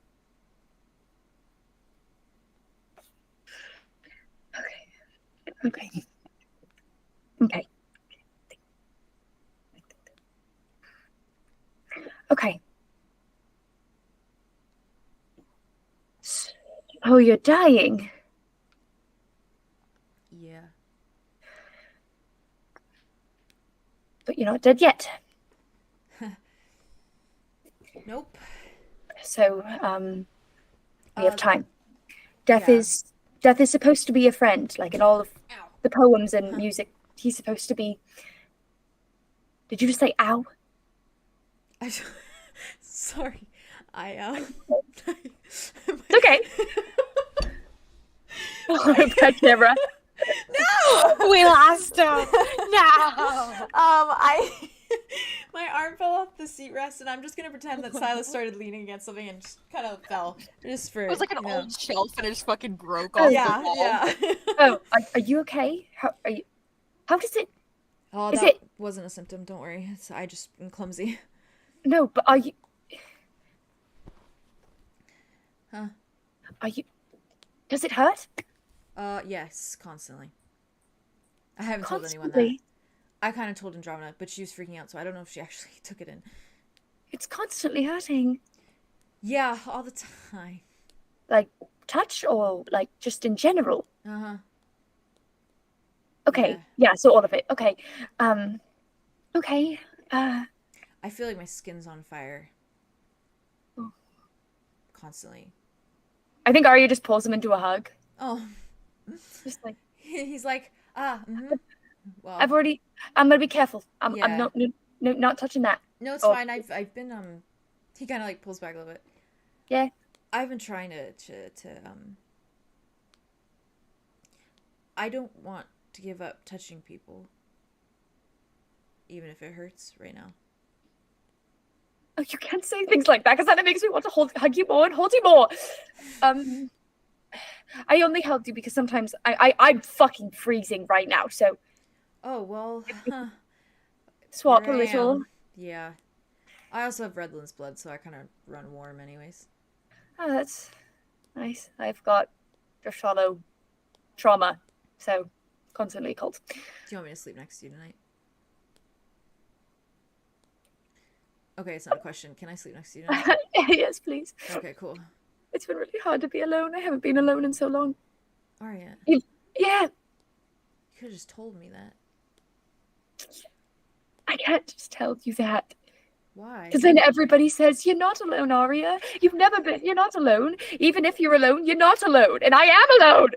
Okay. Okay. Oh, you're dying. yeah. But you're not dead yet. Nope. So, we have time. Death yeah. is supposed to be a friend, like in all of Ow. the poems and music. He's supposed to be. Did you just say ow? Sorry. It's okay. Pet camera. We lost him. No. My arm arm fell off the seat rest, and I'm just gonna pretend that Silas started leaning against something and just kind of fell. Just for It was like an you know. old shelf and it just fucking broke off Yeah, the wall. yeah. Oh, are you okay? How are you? How does it? Oh, Is that it- wasn't a symptom. Don't worry. I just am clumsy. No, but are you? Huh? Are you? Does it hurt? Yes, constantly. I haven't told anyone that. Constantly. I kind of told Andromeda, but she was freaking out, so I don't know if she actually took it in. It's constantly hurting. Yeah, all the time. Like touch or like just in general? Uh-huh. Okay. Yeah, so all of it. Okay. Okay. I feel like my skin's on fire. Oh. Constantly. I think Aria just pulls him into a hug. Oh. Just like, He's like, well. I'm gonna be careful. I'm Yeah. not touching that. No, it's Oh. fine. I've been, he kind of like pulls back a little bit. Yeah. I've been trying to I don't want to give up touching people. Even if it hurts right now. Oh, you can't say things like that because then it makes me want to hug you more and hold you more. I only held you because sometimes I'm fucking freezing right now. So Oh, well. swap Here a I little. am. Yeah. I also have Redlands blood, so I kind of run warm anyways. Oh, that's nice. I've got a shallow trauma, so constantly cold. Do you want me to sleep next to you tonight? Okay, it's not a question. Can I sleep next to you tonight? Yes, please. Okay, cool. It's been really hard to be alone. I haven't been alone in so long. Aria, Yeah. you could have just told me that. I can't just tell you that. Why? Because then everybody says, you're not alone, Aria. You're not alone. Even if you're alone, you're not alone. And I am alone.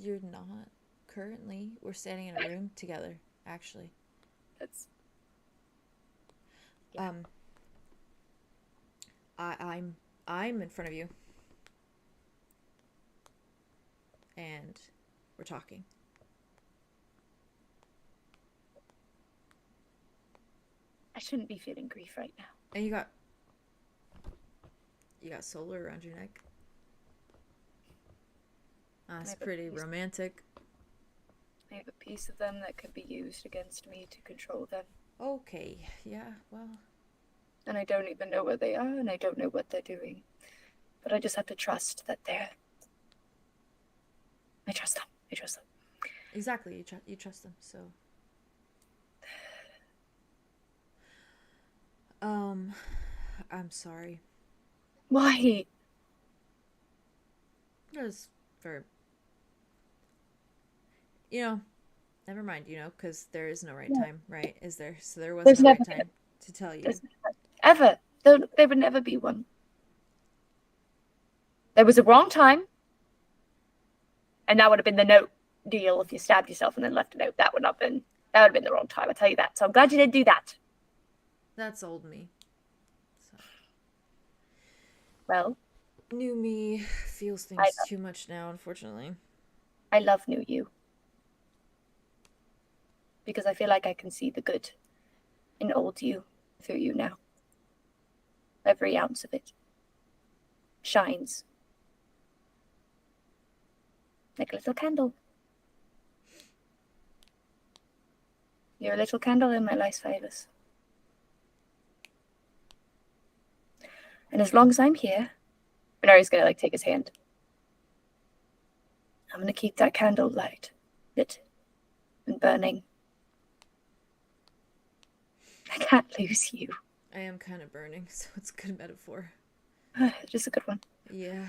You're not. Currently, we're standing in a room together, actually. That's... I'm in front of you. And we're talking. I shouldn't be feeling grief right now. And you got solar around your neck. That's pretty romantic. I have a piece of them that can be used against me to control them. Okay, yeah, well. And I don't even know where they are, and I don't know what they're doing. But I just have to trust that they're... I trust them. Exactly, you trust them, so. I'm sorry. Why? Because for... never mind, because there is no right time, right? Is there? So there was There's no right never- time to tell you. Ever. There would never be one. There was a wrong time. And that would have been the note deal if you stabbed yourself and then left a note. That would have been the wrong time, I'll tell you that. So I'm glad you didn't do that. That's old me. So. Well, New me feels things too much now, unfortunately. I love new you. Because I feel like I can see the good in old you through you now. Every ounce of it shines like a little candle. You're a little candle in my life's favours. And as long as I'm here, Nari's gonna take his hand. I'm gonna keep that candle lit and burning. I can't lose you. I am kind of burning, so it's a good metaphor. Just a good one. Yeah.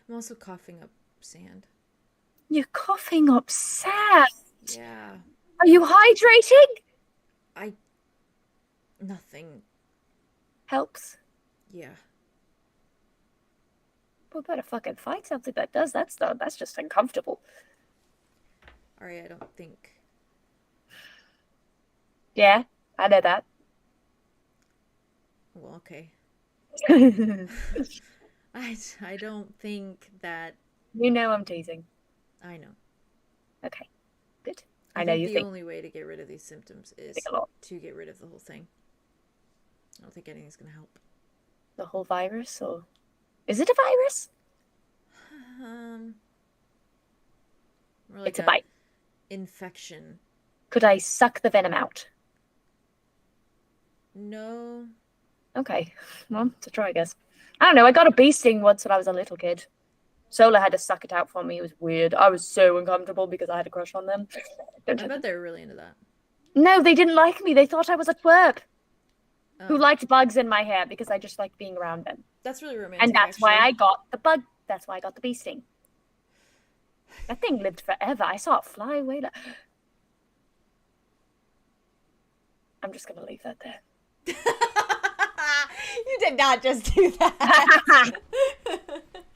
I'm also coughing up sand. You're coughing up sand. Yeah. Are you hydrating? Nothing. Helps. Yeah. We better fucking find something that does that stuff. That's just uncomfortable. Aria, I don't think. Yeah, I know that. Well, okay. I don't think that. You know I'm teasing. I know. Okay, good. I know you the think only way to get rid of these symptoms is a lot. to get rid of the whole thing. I don't think anything's gonna help. The whole virus, or is it a virus? More like It's a bite. Infection. Could I suck the venom out? No. Okay, well, to try, I guess. I don't know. I got a bee sting once when I was a little kid. Sola had to suck it out for me. It was weird. I was so uncomfortable because I had a crush on them. I bet they were really into that. No, they didn't like me. They thought I was a twerp who liked bugs in my hair because I just liked being around them. That's really romantic. And that's why actually. I got the bug. That's why I got the bee sting. That thing lived forever. I saw it fly away. I'm just gonna leave that there. You did not just do that.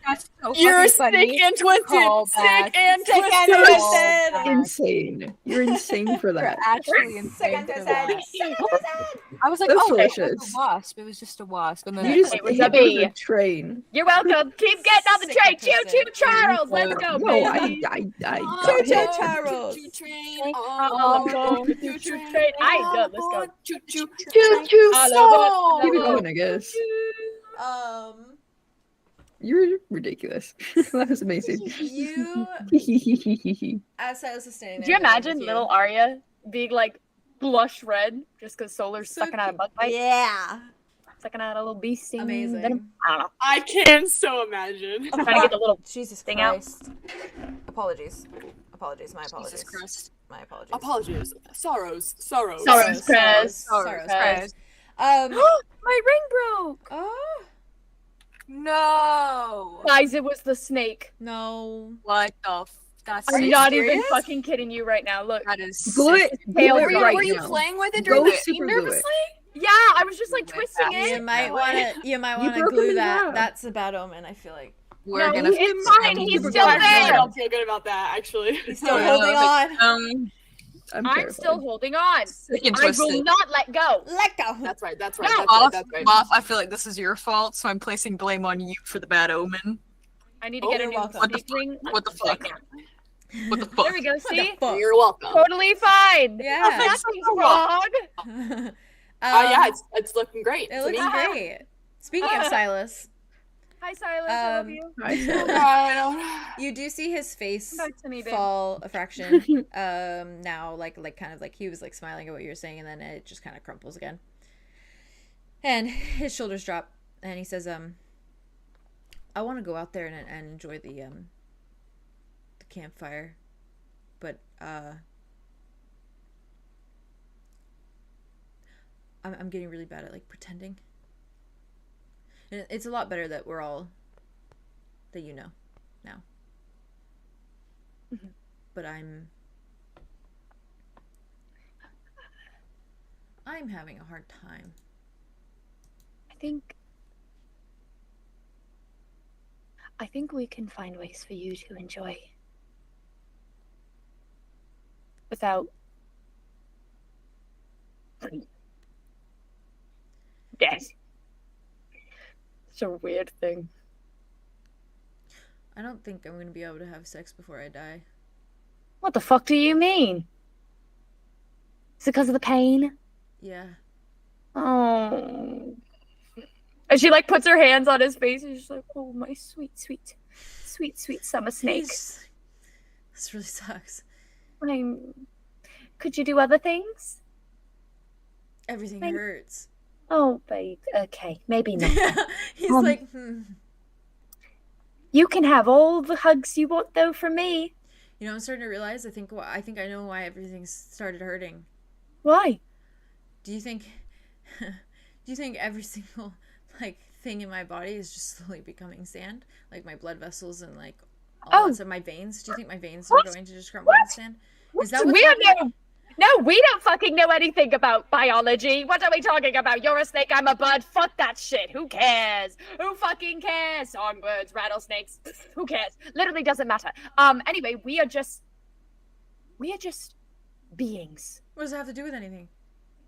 That's so You're funny. sick and twisted. Callback. Sick and Sick and twisted. twisted. Insane. You're insane for You're that. actually Sick insane and for twisted. that. Sick and twisted. I was like, That's oh, it was delicious. a wasp. It was just a wasp. And then You just It was hit a me with bee. a train. You're welcome. Keep getting on the Sick train. and Choo choo, twisted. Charles. Let's go, No, baby. I Choo choo, got it. Charles. Choo train. Choo choo train. I ain't done. Let's go. Choo choo. Choo choo. All Keep it over. going, I guess. You're ridiculous. That was amazing. You, as Silas was standing there. Do you alone imagine with little Aria being like blush red just because Solar's So sucking out a cute. bug bite? Yeah. Sucking out a little bee sting. Amazing. Venom? I don't know. I can so imagine. I'm trying to get the little Jesus Thing out. Christ. Apologies. Apologies. My apologies. Jesus Christ. My apologies. Apologies. Sorrows. Sorrows. Sorrows, Chris. Sorrows, Chris. Um. My ring broke. Oh no. Guys, it was the snake. no. What the that's I'm so not serious? even fucking kidding you right now. Look. That is Glue sick. it. Glue Were it you- right Were you now. playing with it Go during the super scene glue it. nervously? Yeah, I was just like Went twisting fast. You it. might want to. You might want to broke him glue in that. half. That's a bad omen. I feel like We're No, gonna it's fine. He's Super still glue it. I there. don't feel good about that, actually. he's still Yeah, holding on. I'm I'm still terrified. holding on. sick and I will twisted. not let go. Let go. That's right. That's right. No. That's right. Moth, That's right. Moth, I feel like this is your fault, so I'm placing blame on you for the bad omen. I need to Oh, get a you're new welcome. What the snake ring. What the fuck? What the fuck? There we go. See? Fuck. You're welcome. Totally fine. Yeah. Nothing's wrong. Yeah, it's looking great. It looks great. Speaking of Silas, Hi, Silas. I love you. I said, you do see his face Come back to me, babe. fall a fraction. Now, like kind of like he was like smiling at what you were saying, and then it just kind of crumples again. And his shoulders drop, and he says, I want to go out there and enjoy the campfire, but I'm getting really bad at like pretending. And it's a lot better that we're all that you know now. Mhm. But I'm having a hard time. I think we can find ways for you to enjoy without death. It's a weird thing. I don't think I'm going to be able to have sex before I die. What the fuck do you mean? Is it because of the pain? Yeah. Oh. And she like puts her hands on his face and she's like, oh, my sweet, sweet, sweet, sweet summer snake. This really sucks. Could you do other things? Everything Thank- hurts. Oh, babe. Okay, maybe not. He's Um, like, You can have all the hugs you want, though, from me. You know, I'm starting to realize. I think I know why everything started hurting. Why? Do you think every single like thing in my body is just slowly becoming sand? Like my blood vessels and like all that stuff, my veins. Do you think my veins are going to just crumble and sand? Is that what's we happening? don't know. No, we don't fucking know anything about biology. What are we talking about? You're a snake, I'm a bud. Fuck that shit. Who cares? Who fucking cares? Songbirds, rattlesnakes. Who cares? Literally doesn't matter. Anyway, we are just beings. What does it have to do with anything?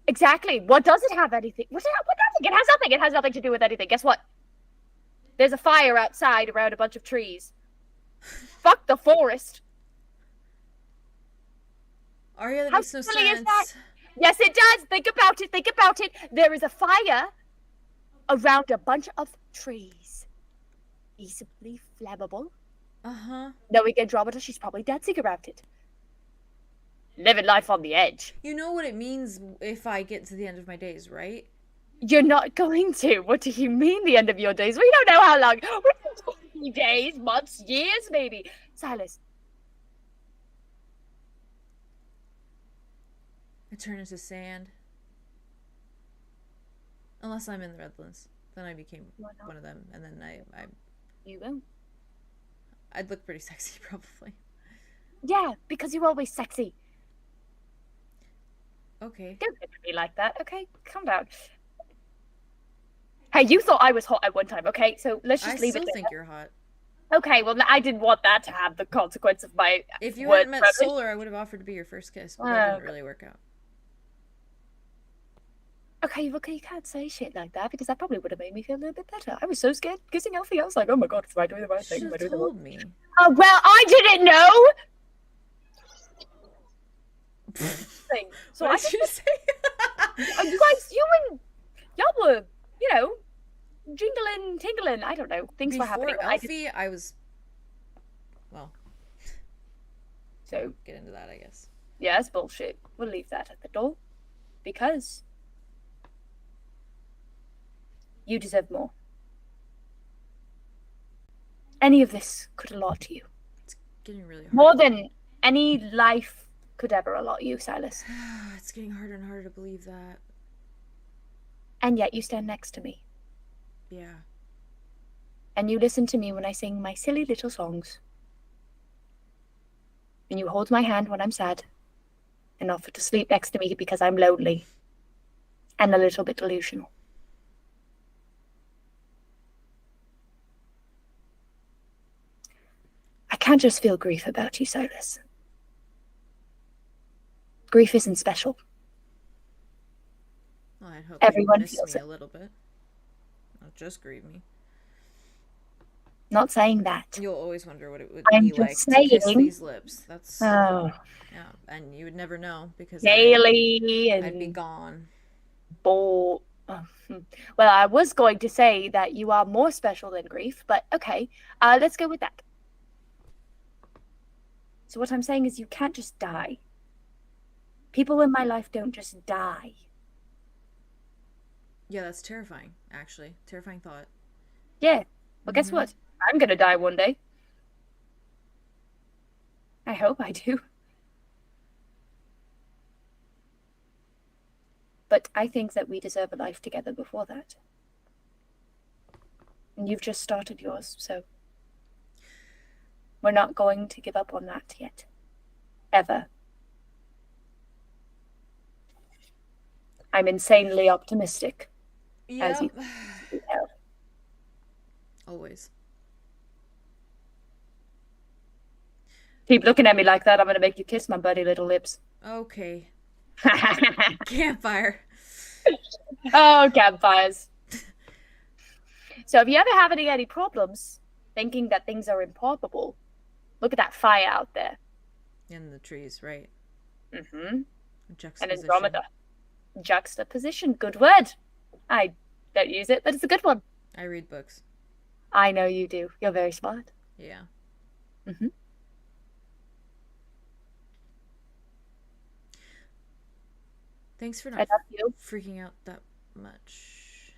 Exactly. What does it have anything? What nothing? It has nothing. It has nothing to do with anything. Guess what? There's a fire outside around a bunch of trees. Fuck the forest. Aria, that How makes no silly is sense. that? Yes, it does. Think about it. Think about it. There is a fire around a bunch of trees. Easily flammable. Uh-huh. Knowing Andromeda, she's probably dancing around it. Living life on the edge. You know what it means if I get to the end of my days, right? You're not going to. What do you mean, the end of your days? We don't know how long. We're talking days, months, years, maybe. Silas. I turn into sand. Unless I'm in the Redlands. Then I became one of them. And then I You will. I'd look pretty sexy, probably. Yeah, because you're always sexy. Okay. Don't look at me like that, okay? Calm down. Hey, you thought I was hot at one time, okay? So let's just leave it I still there. think you're hot. Okay, well, I didn't want that to have the consequence of my If you word hadn't met rubbish. Solar, I would have offered to be your first kiss, but that didn't really work out. Okay, look, you can't say shit like that because that probably would have made me feel a little bit better. I was so scared kissing Elphie. I was like, oh my god, am I doing the right thing? Am I doing the told wrong me. Oh, well, I didn't know! So What I did you say? you guys, y'all were, you know, jingling, tingling. I don't know. Things were happening. Before Elphie, I was... Well. So get into that, I guess. Yeah, it's bullshit. We'll leave that at the door. Because you deserve more. Any of this could allot you. It's getting really hard. More than any life could ever allot you, Silas. It's getting harder and harder to believe that. And yet you stand next to me. Yeah. And you listen to me when I sing my silly little songs. And you hold my hand when I'm sad. And offer to sleep next to me because I'm lonely. And a little bit delusional. I can't just feel grief about you, Silas. Grief isn't special. Well, I'd hope Everyone you miss feels me it. a little bit. Not just grieve me. Not saying that. You'll always wonder what it would I'm be just like to kiss saying- these lips. That's Oh, yeah, and you would never know because Haley I'd be and gone. Well, I was going to say that you are more special than grief, but okay, let's go with that. So what I'm saying is you can't just die. People in my life don't just die. Yeah, that's terrifying, actually. Terrifying thought. Yeah, well, guess what? I'm gonna die one day. I hope I do. But I think that we deserve a life together before that. And you've just started yours, so we're not going to give up on that yet. Ever. I'm insanely optimistic. As Yep. you know. Always. Keep looking at me like that, I'm gonna make you kiss my buddy little lips. Okay. Campfire. Oh, campfires. So if you ever have any problems thinking that things are improbable, look at that fire out there. In the trees, right? Mm-hmm. And Juxtaposition. Andromeda. Juxtaposition. Good word. I don't use it, but it's a good one. I read books. I know you do. You're very smart. Yeah. Mm-hmm. Thanks for I not love you. freaking out that much.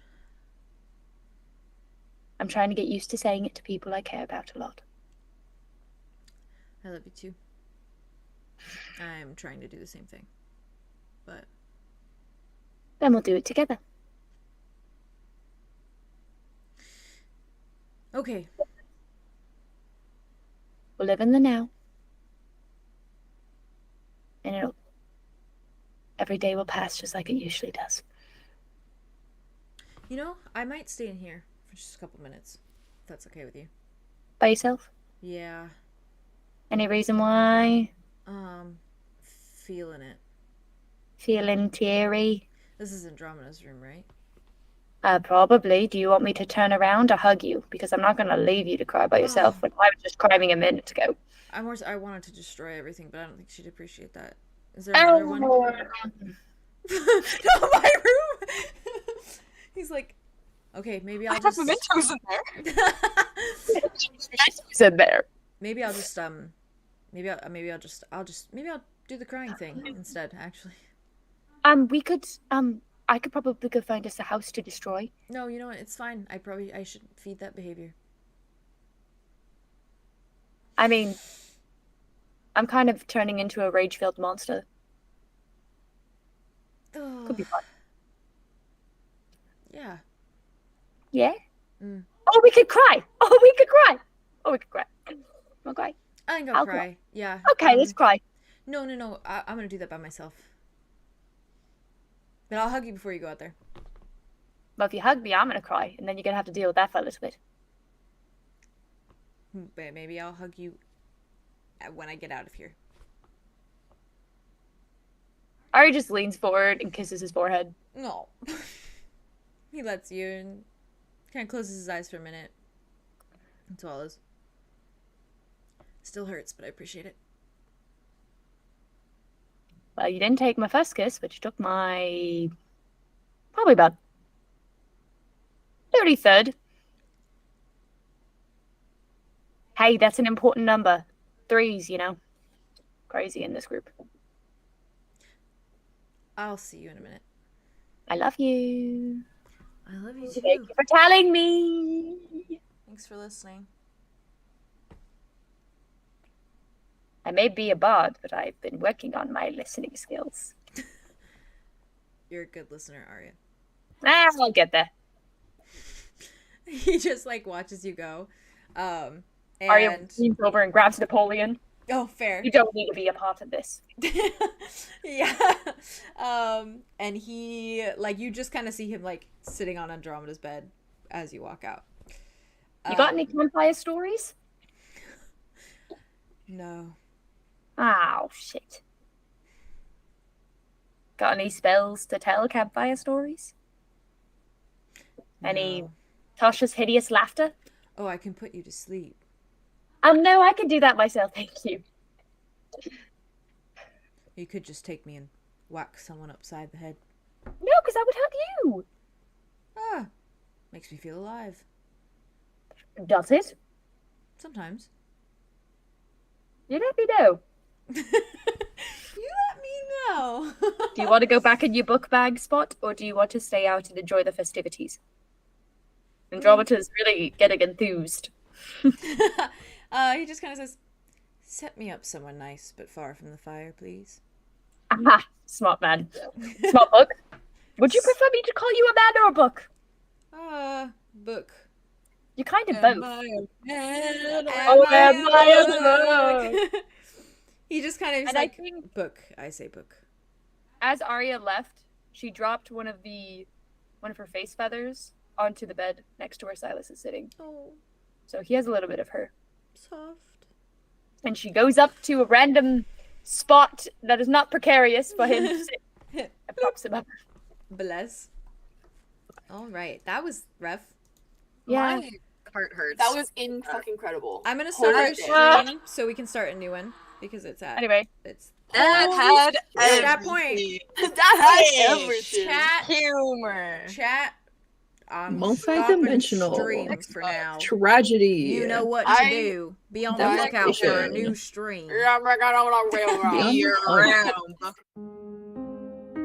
I'm trying to get used to saying it to people I care about a lot. I love you too. I'm trying to do the same thing. But Then we'll do it together. okay. We'll live in the now. And every day will pass just like it usually does. You know, I might stay in here for just a couple minutes. If that's okay with you. By yourself? Yeah. Any reason why? Feeling it. Feeling teary? This is Andromeda's room, right? Probably. Do you want me to turn around or hug you? Because I'm not going to leave you to cry by yourself when I was just crying a minute ago. I wanted to destroy everything, but I don't think she'd appreciate that. Is there another one? Not my room. He's like, okay, maybe I'll just. Mementos in there. Mementos in there. Maybe I'll just maybe I'll do the crying thing instead. Actually. We could I could probably go find us a house to destroy. No, you know what? It's fine. I should feed that behavior. I mean, I'm kind of turning into a rage-filled monster. Could be fun. Yeah. Yeah? Mm. Oh, we could cry! Oh, we could cry! Oh, we could cry. I'll cry. I think I'll cry. Yeah. Okay, let's cry. No. I'm gonna do that by myself. But I'll hug you before you go out there. Well, if you hug me, I'm gonna cry, and then you're gonna have to deal with that for a little bit. But maybe I'll hug you when I get out of here. Ari just leans forward and kisses his forehead. No. He lets you and kind of closes his eyes for a minute. That's all it is. Still hurts, but I appreciate it. Well, you didn't take my first kiss, but you took my... probably about 33rd. Hey, that's an important number. 3s, you know. Crazy in this group. I'll see you in a minute. I love you. I love you too. Thank you for telling me. Thanks for listening. I may be a bard, but I've been working on my listening skills. You're a good listener, Aria. I'll get there. He just like watches you go. And... Aria leans over and grabs Napoleon. Oh, fair. You don't need to be a part of this. Yeah. And he, like, you just kind of see him, like, sitting on Andromeda's bed as you walk out. You got any campfire stories? No. Oh, shit. Got any spells to tell campfire stories? Any Tasha's hideous laughter? Oh, I can put you to sleep. Oh, no, I can do that myself, thank you. You could just take me and whack someone upside the head. No, because I would hug you. Ah, makes me feel alive. Does it? Sometimes. You let me know. You let me know. Do you want to go back in your book bag spot, or do you want to stay out and enjoy the festivities? Andromeda's really getting enthused. He just kind of says, set me up somewhere nice, but far from the fire, please. Aha, smart man. Smart book. Would you prefer me to call you a man or a book? Book. You're kind of both. Book. He just kind of is like, book. I say book. As Aria left, she dropped one of her face feathers onto the bed next to where Silas is sitting. Oh. So he has a little bit of her. Soft. And she goes up to a random spot that is not precarious for him to sit and pops him up. Bless. All right. That was rough. Yeah. My heart hurts. That was fucking incredible. I'm going to start our stream so we can start a new one because it's at... Anyway. It's... That had at that point. That had everything. Chat. Humor. Chat. Multi-dimensional stream for now. Tragedy. You know what to do. Be on the lookout for a new stream. Yeah, Be on the hunt.